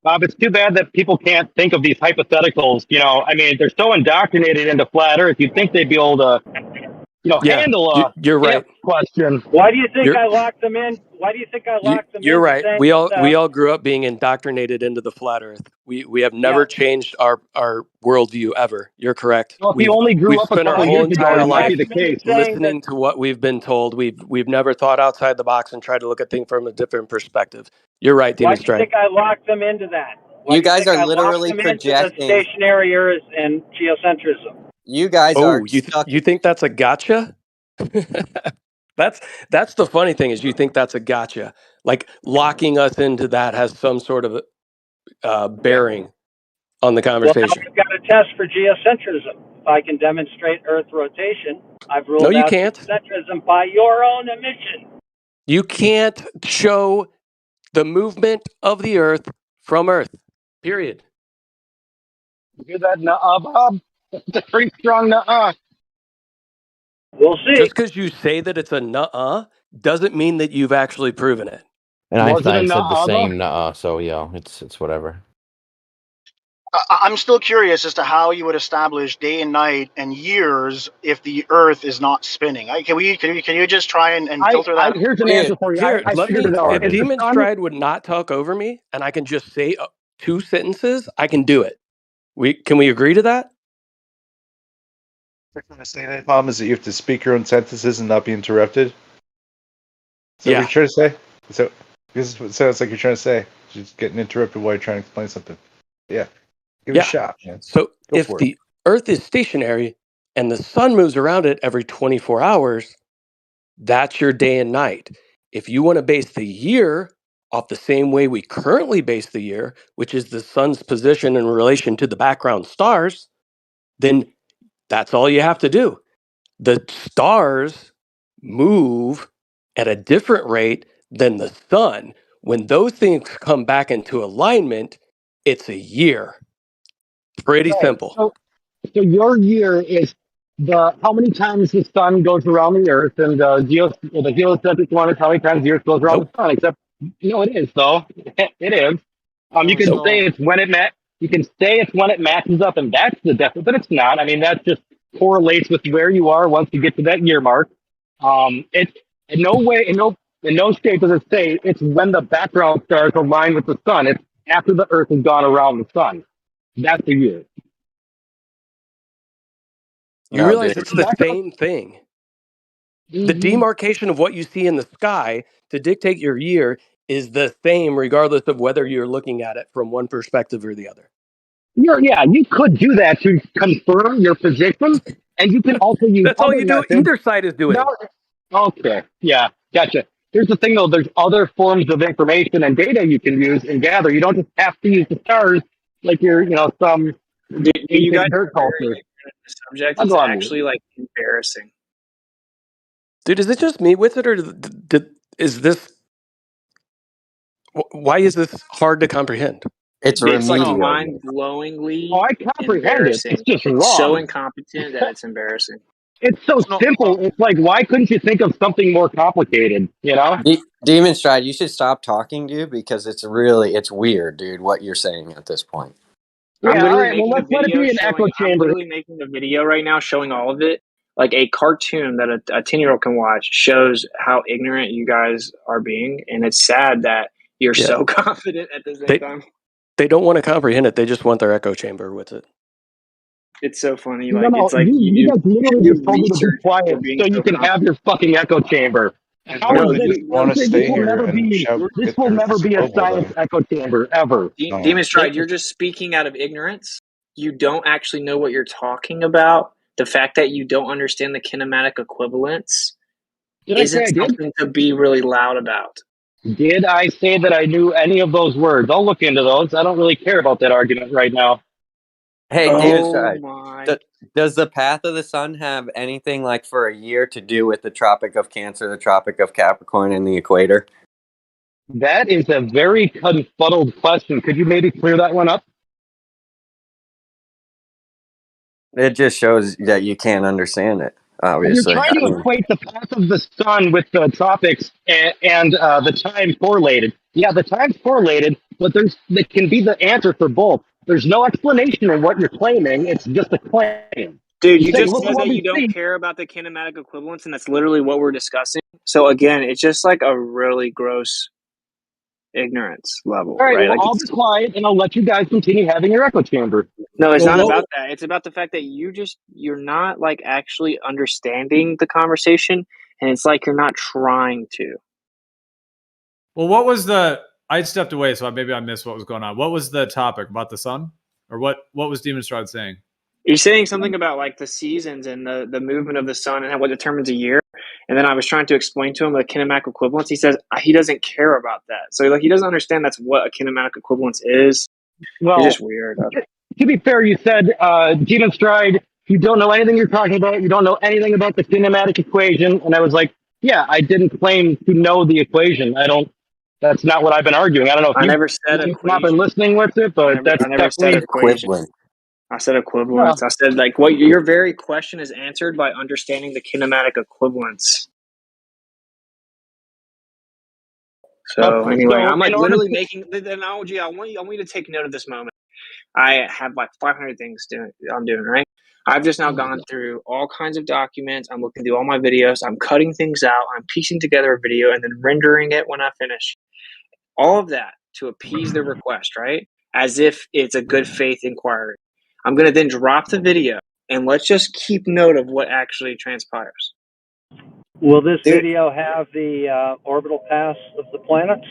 Bob, it's too bad that people can't think of these hypotheticals. You know, I mean, they're so indoctrinated into flat Earth. You'd think they'd be able to, Yeah, handle a you're right. if question. Why do you think You're I locked them in? Why do you think I locked them you're into right. saying We that? all grew up being indoctrinated into the flat Earth. We have Yeah. never changed our worldview ever. You're correct. Well, if you only grew We've up a spent our couple whole years ago, entire it might be life the case. listening to what we've been told. We've never thought outside the box and tried to look at things from a different perspective. You're right, Why Demon do you Strike. think I locked them into that? Why You do you guys think are I locked literally them into the projecting. stationary Earth and geocentrism? You guys Oh, are stuck. you think that's a gotcha? That's the funny thing, is you think that's a gotcha. Like locking us into that has some sort of bearing on the Well, now conversation. we've got a test for geocentrism. If I can demonstrate Earth rotation, I've No, ruled you out can't. geocentrism by your own admission. You can't show the movement of the Earth from Earth. Period. You hear that? Nuh-uh, Bob? It's a pretty strong nuh-uh. We'll see. Just because you say that it's a nuh-uh doesn't mean that you've actually proven it. And Was it a Einstein said the nuh-uh, though? same nuh-uh, so yeah, it's whatever. I'm still curious as to how you would establish day and night and years if the Earth is not spinning. Can you just try and filter that? Here's an answer for you. Here, I let figured me. it out. If Is the Demon sun? Stride would not talk over me, and I can just say 2 sentences, I can do it. Can we agree to that? The problem is that you have to speak your own sentences and not be interrupted. Is that Yeah. what you're trying to say? So this is what it sounds like you're trying to say. You're just getting interrupted while you're trying to explain something. Yeah. Give it a shot, man. So Go if for it. the Earth is stationary and the sun moves around it every 24 hours, that's your day and night. If you want to base the year off the same way we currently base the year, which is the sun's position in relation to the background stars, then that's all you have to do. The stars move at a different rate than the sun. When those things come back into alignment, it's a year. Pretty Right. simple. So your year is how many times the sun goes around the Earth, and the heliocentric one is how many times the Earth goes around the sun. Except, it is though. It is. You can say it's when You can say it's when it matches up, and that's the deficit, but it's not. I mean, that just correlates with where you are once you get to that year mark. It's in no way, in no shape does it say it's when the background stars align with the sun. It's after the Earth has gone around the sun. That's the year. You realize it's the same thing. The demarcation of what you see in the sky to dictate your year is the same regardless of whether you're looking at it from one perspective or the other. You could do that to confirm your position, and you can also use That's all other you do. methods. Either side is doing. Okay, yeah, gotcha. Here's the thing, though. There's other forms of information and data you can use and gather. You don't just have to use the stars like you're, some Do you guys ancient dirt are very culture. ignorant of the subject? I'll It's go on mute. actually like embarrassing. Dude, is it just me with it, or is this? Why is this hard to comprehend? It's like mind-blowingly I comprehend it. embarrassing. It's just so wrong. incompetent that it's embarrassing. It's so simple. It's like, why couldn't you think of something more complicated? Demon Stride, you should stop talking, dude, because it's weird, dude, what you're saying at this point. Yeah, I'm all literally right. Well, making a let's let it video be an echo I'm chamber. literally making a video right now showing all of it. Like a cartoon that a 10-year-old can watch shows how ignorant you guys are being, and it's sad that you're Yeah. so confident at the same time. They don't want to comprehend it. They just want their echo chamber with it. It's so funny. No, It's like you guys literally you just told me to be research quiet for being so you so can have your fucking echo chamber. How No, is this? you want to This stay will here never and be. shout, This get will their never be a global science echo chamber ever. Demon Stride, you're just speaking out of ignorance. You don't actually know what you're talking about. The fact that you don't understand the kinematic equivalence Did I say isn't I did? something to be really loud about. Did I say that I knew any of those words? I'll look into those. I don't really care about that argument right now. Hey, Demon Stride, my. does the path of the sun have anything like for a year to do with the Tropic of Cancer, the Tropic of Capricorn, and the equator? That is a very confuddled question. Could you maybe clear that one up? It just shows that you can't understand it. You're Obviously, trying to equate the path of the sun with the tropics and the time correlated. Yeah, the time's correlated, but that can be the answer for both. There's no explanation in what you're claiming. It's just a claim. Dude, you say, just look at said what that we you don't see. care about the kinematic equivalence, and that's literally what we're discussing. So again, it's just like a really gross ignorance level, All right, right? well, Like, I'll be quiet and I'll let you guys continue having your echo chamber. no, it's Well, not what- about that. It's about the fact that you're not like actually understanding the conversation, and it's like you're not trying to. Well, what was the? I stepped away, so maybe I missed what was going on. What was the topic about the sun, or what was Demon Stride saying? You're saying something about like the seasons and the movement of the sun and what determines a year. And then I was trying to explain to him the kinematic equivalence. He says he doesn't care about that. So like he doesn't understand that's what a kinematic equivalence is. Well, You're just weird. To be fair, you said, Demon Stride, you don't know anything you're talking about. You don't know anything about the kinematic equation. And I was like, yeah, I didn't claim to know the equation. That's not what I've been arguing. I don't know if I you've never said not been equation. listening with it, but that's I never said definitely equation. I said equivalence. I said like what your very question is answered by understanding the kinematic equivalence. So Okay, anyway, so I'm like in order literally to- making the analogy. I want you to take note of this moment. I have like 500 things I'm doing, right? I've just now gone through all kinds of documents. I'm looking through all my videos. I'm cutting things out. I'm piecing together a video and then rendering it when I finish. All of that to appease the request, right? As if it's a good faith inquiry. I'm going to then drop the video and let's just keep note of what actually transpires. Will this video have the orbital paths of the planets?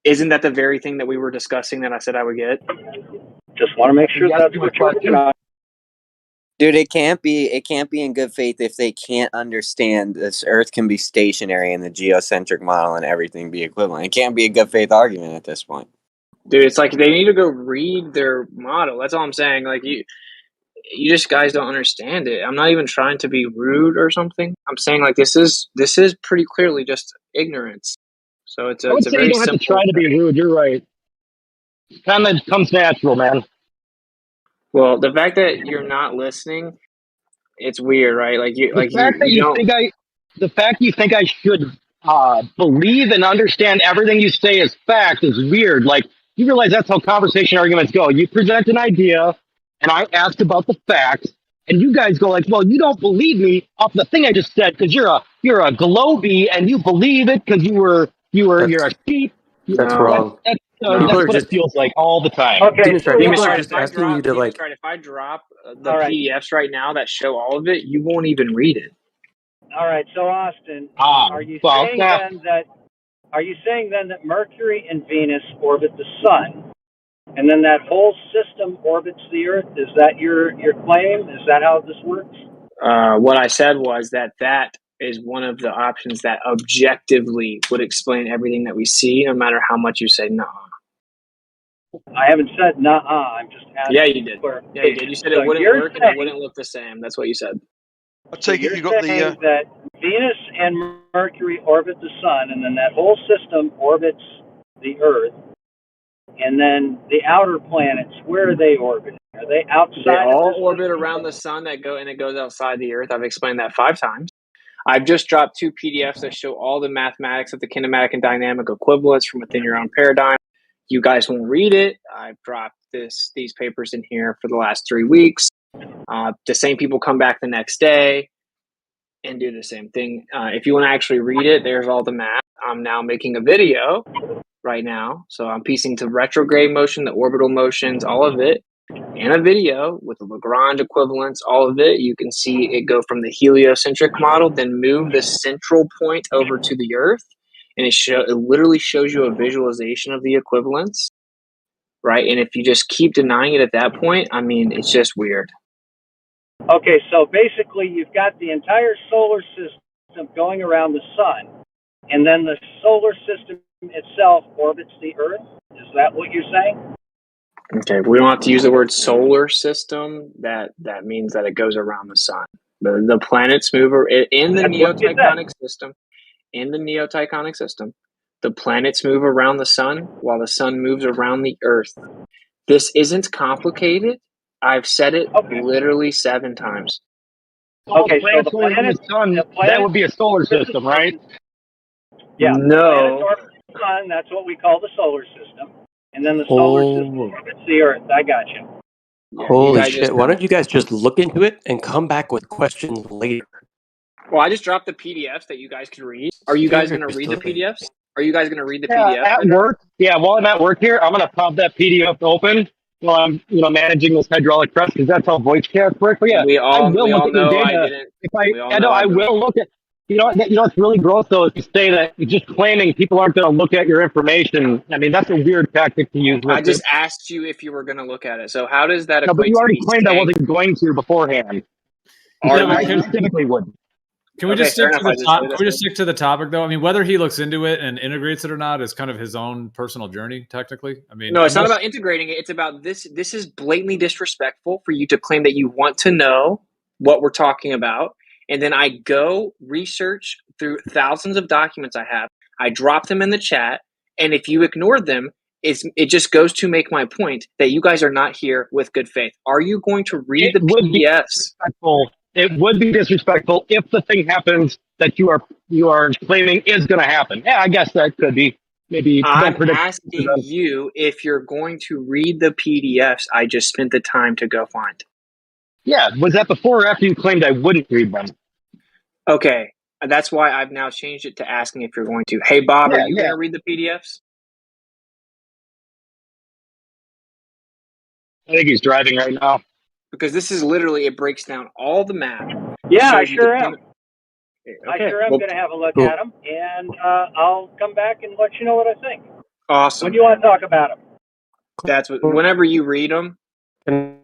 Isn't that the very thing that we were discussing that I said I would get? Just want to make sure that's what you're working on. dude, it can't be in good faith if they can't understand this Earth can be stationary and the geocentric model and everything be equivalent. It can't be a good faith argument at this point. Dude, it's like they need to go read their model. That's all I'm saying. Like you just guys don't understand it. I'm not even trying to be rude or something. I'm saying like this is pretty clearly just ignorance. So it's I would a say very you don't have to simple. try to be rude. You're right. Kind of comes natural, man. Well, the fact that you're not listening, it's weird, right? Like you The fact you think I should believe and understand everything you say is fact is weird. Like, you realize that's how conversation arguments go. You present an idea, and I ask about the facts, and you guys go like, "Well, you don't believe me off the thing I just said because you're a globie and you believe it because you're a sheep." That's wrong. That's what it feels like all the time. Okay, Demon Strike, people are if just I asking you to like. if I drop the All right. PDFs right now that show all of it, you won't even read it. All right, so Austin, are you saying then that Mercury and Venus orbit the sun, and then that whole system orbits the Earth? Is that your claim? Is that how this works? What I said was that is one of the options that objectively would explain everything that we see, no matter how much you say no. I haven't said nah. I'm just asking. Yeah, you did. Yeah, you did. You said So it wouldn't you're work and it wouldn't look the same. That's what you said. I take it you got the. that Venus and Mercury orbit the sun, and then that whole system orbits the Earth, and then the outer planets, where are they orbiting? Are they outside? They all of this orbit around the sun and it goes outside the Earth. I've explained that 5 times. I've just dropped 2 PDFs that show all the mathematics of the kinematic and dynamic equivalence from within your own paradigm. You guys won't read it. I've dropped these papers in here for the last 3 weeks. The same people come back the next day and do the same thing. If you want to actually read it, there's all the math. I'm now making a video right now. So I'm piecing to retrograde motion, the orbital motions, all of it, in a video with the Lagrange equivalence, all of it. You can see it go from the heliocentric model, then move the central point over to the Earth. And it literally shows you a visualization of the equivalence, right? And if you just keep denying it at that point, I mean, it's just weird. Okay, so basically you've got the entire solar system going around the sun, and then the solar system itself orbits the Earth? Is that what you're saying? Okay, we don't have to use the word solar system. That means that it goes around the sun. The planets move in the neotectonic system. In the neotectonic system, the planets move around the sun while the sun moves around the Earth. This isn't complicated. I've said it literally 7 times. Okay, so the planets planet, the sun, that would be a solar system, right? Yeah, the planets No. orbit the sun. That's what we call the solar system. And then the solar system orbits the Earth. I got you. Holy guys shit! just Why don't. don't you guys just look into it and come back with questions later? Well, I just dropped the PDFs that you guys can read. Are you guys going to read the Seriously. PDFs? Are you guys going to read the Yeah, PDFs? at later? work. Yeah, while I'm at work here, I'm gonna pop that PDF open while I'm, managing this hydraulic press because that's how voice chat works. But yeah, We I all will look at your know I data. didn't. If I, We all yeah, know no, I I didn't. will look at. What's really gross though is to say that you're just claiming people aren't going to look at your information. I mean, that's a weird tactic to use. I With just it. asked you if you were going to look at it. So how does that No, but equate you to already me claimed I saying? wasn't going to beforehand. Are I you? specifically wouldn't. Can we Okay, just fair stick to enough. the I just top? did Can it. we just stick to the topic though? I mean, whether he looks into it and integrates it or not is kind of his own personal journey. Technically, I mean, No, it's not unless- about integrating it. It's about this. This is blatantly disrespectful for you to claim that you want to know what we're talking about. And then I go research through thousands of documents I have. I drop them in the chat. And if you ignore them, it just goes to make my point that you guys are not here with good faith. Are you going to read the PDFs? Disrespectful. It would be disrespectful if the thing happens that you are claiming is going to happen. Yeah, I guess that could be. Maybe I'm don't predict. asking you if you're going to read the PDFs I just spent the time to go find. Yeah, was that before or after you claimed I wouldn't read them? Okay, that's why I've now changed it to asking if you're going to. Hey, Bob, are Yeah, you yeah. going to read the PDFs? I think he's driving right now. Because this is literally, it breaks down all the math. Yeah, I shows you sure the am. I Okay, sure am well, going to have a look cool. at them, and I'll come back and let you know what I think. Awesome. When do you want to talk about them? That's what. Whenever you read them. I'll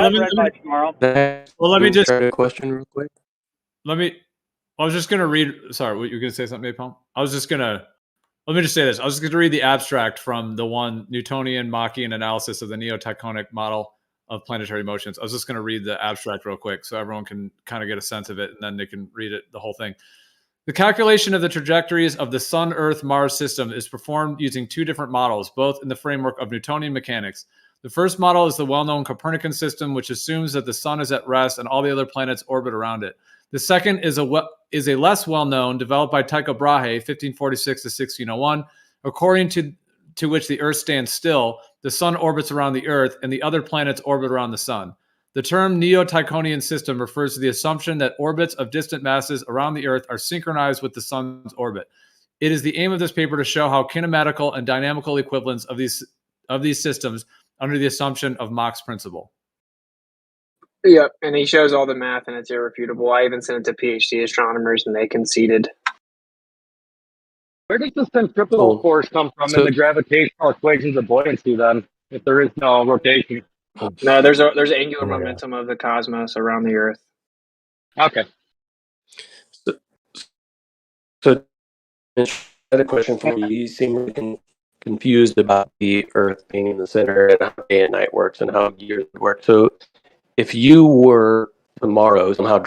have read by tomorrow. Well, let me just try a question real quick. I was just gonna read. Sorry, what you were gonna say something, Napalm? Let me just say this. I was just going to read the abstract from the one Newtonian Machian analysis of the neo-tectonic model of planetary motions. I was just going to read the abstract real quick so everyone can kind of get a sense of it, and then they can read it, the whole thing. The calculation of the trajectories of the Sun, Earth, Mars system is performed using 2 different models, both in the framework of Newtonian mechanics. The first model is the well-known Copernican system, which assumes that the Sun is at rest and all the other planets orbit around it. The second is a less well-known, developed by Tycho Brahe, 1546 to 1601, according to which the Earth stands still, the Sun orbits around the Earth, and the other planets orbit around the Sun. The term neo-Tychonian system refers to the assumption that orbits of distant masses around the Earth are synchronized with the Sun's orbit. It is the aim of this paper to show how kinematical and dynamical equivalence of these systems under the assumption of Mach's principle. Yep, and he shows all the math, and it's irrefutable. I even sent it to PhD astronomers, and they conceded. Where does the centripetal force come from in the gravitational equations of buoyancy then, if there is no rotation? No, there's angular momentum of the cosmos around the Earth. Okay. So, another question for you. You seem really confused about the Earth being in the center and how day and night works and how years work. So, if you were tomorrow somehow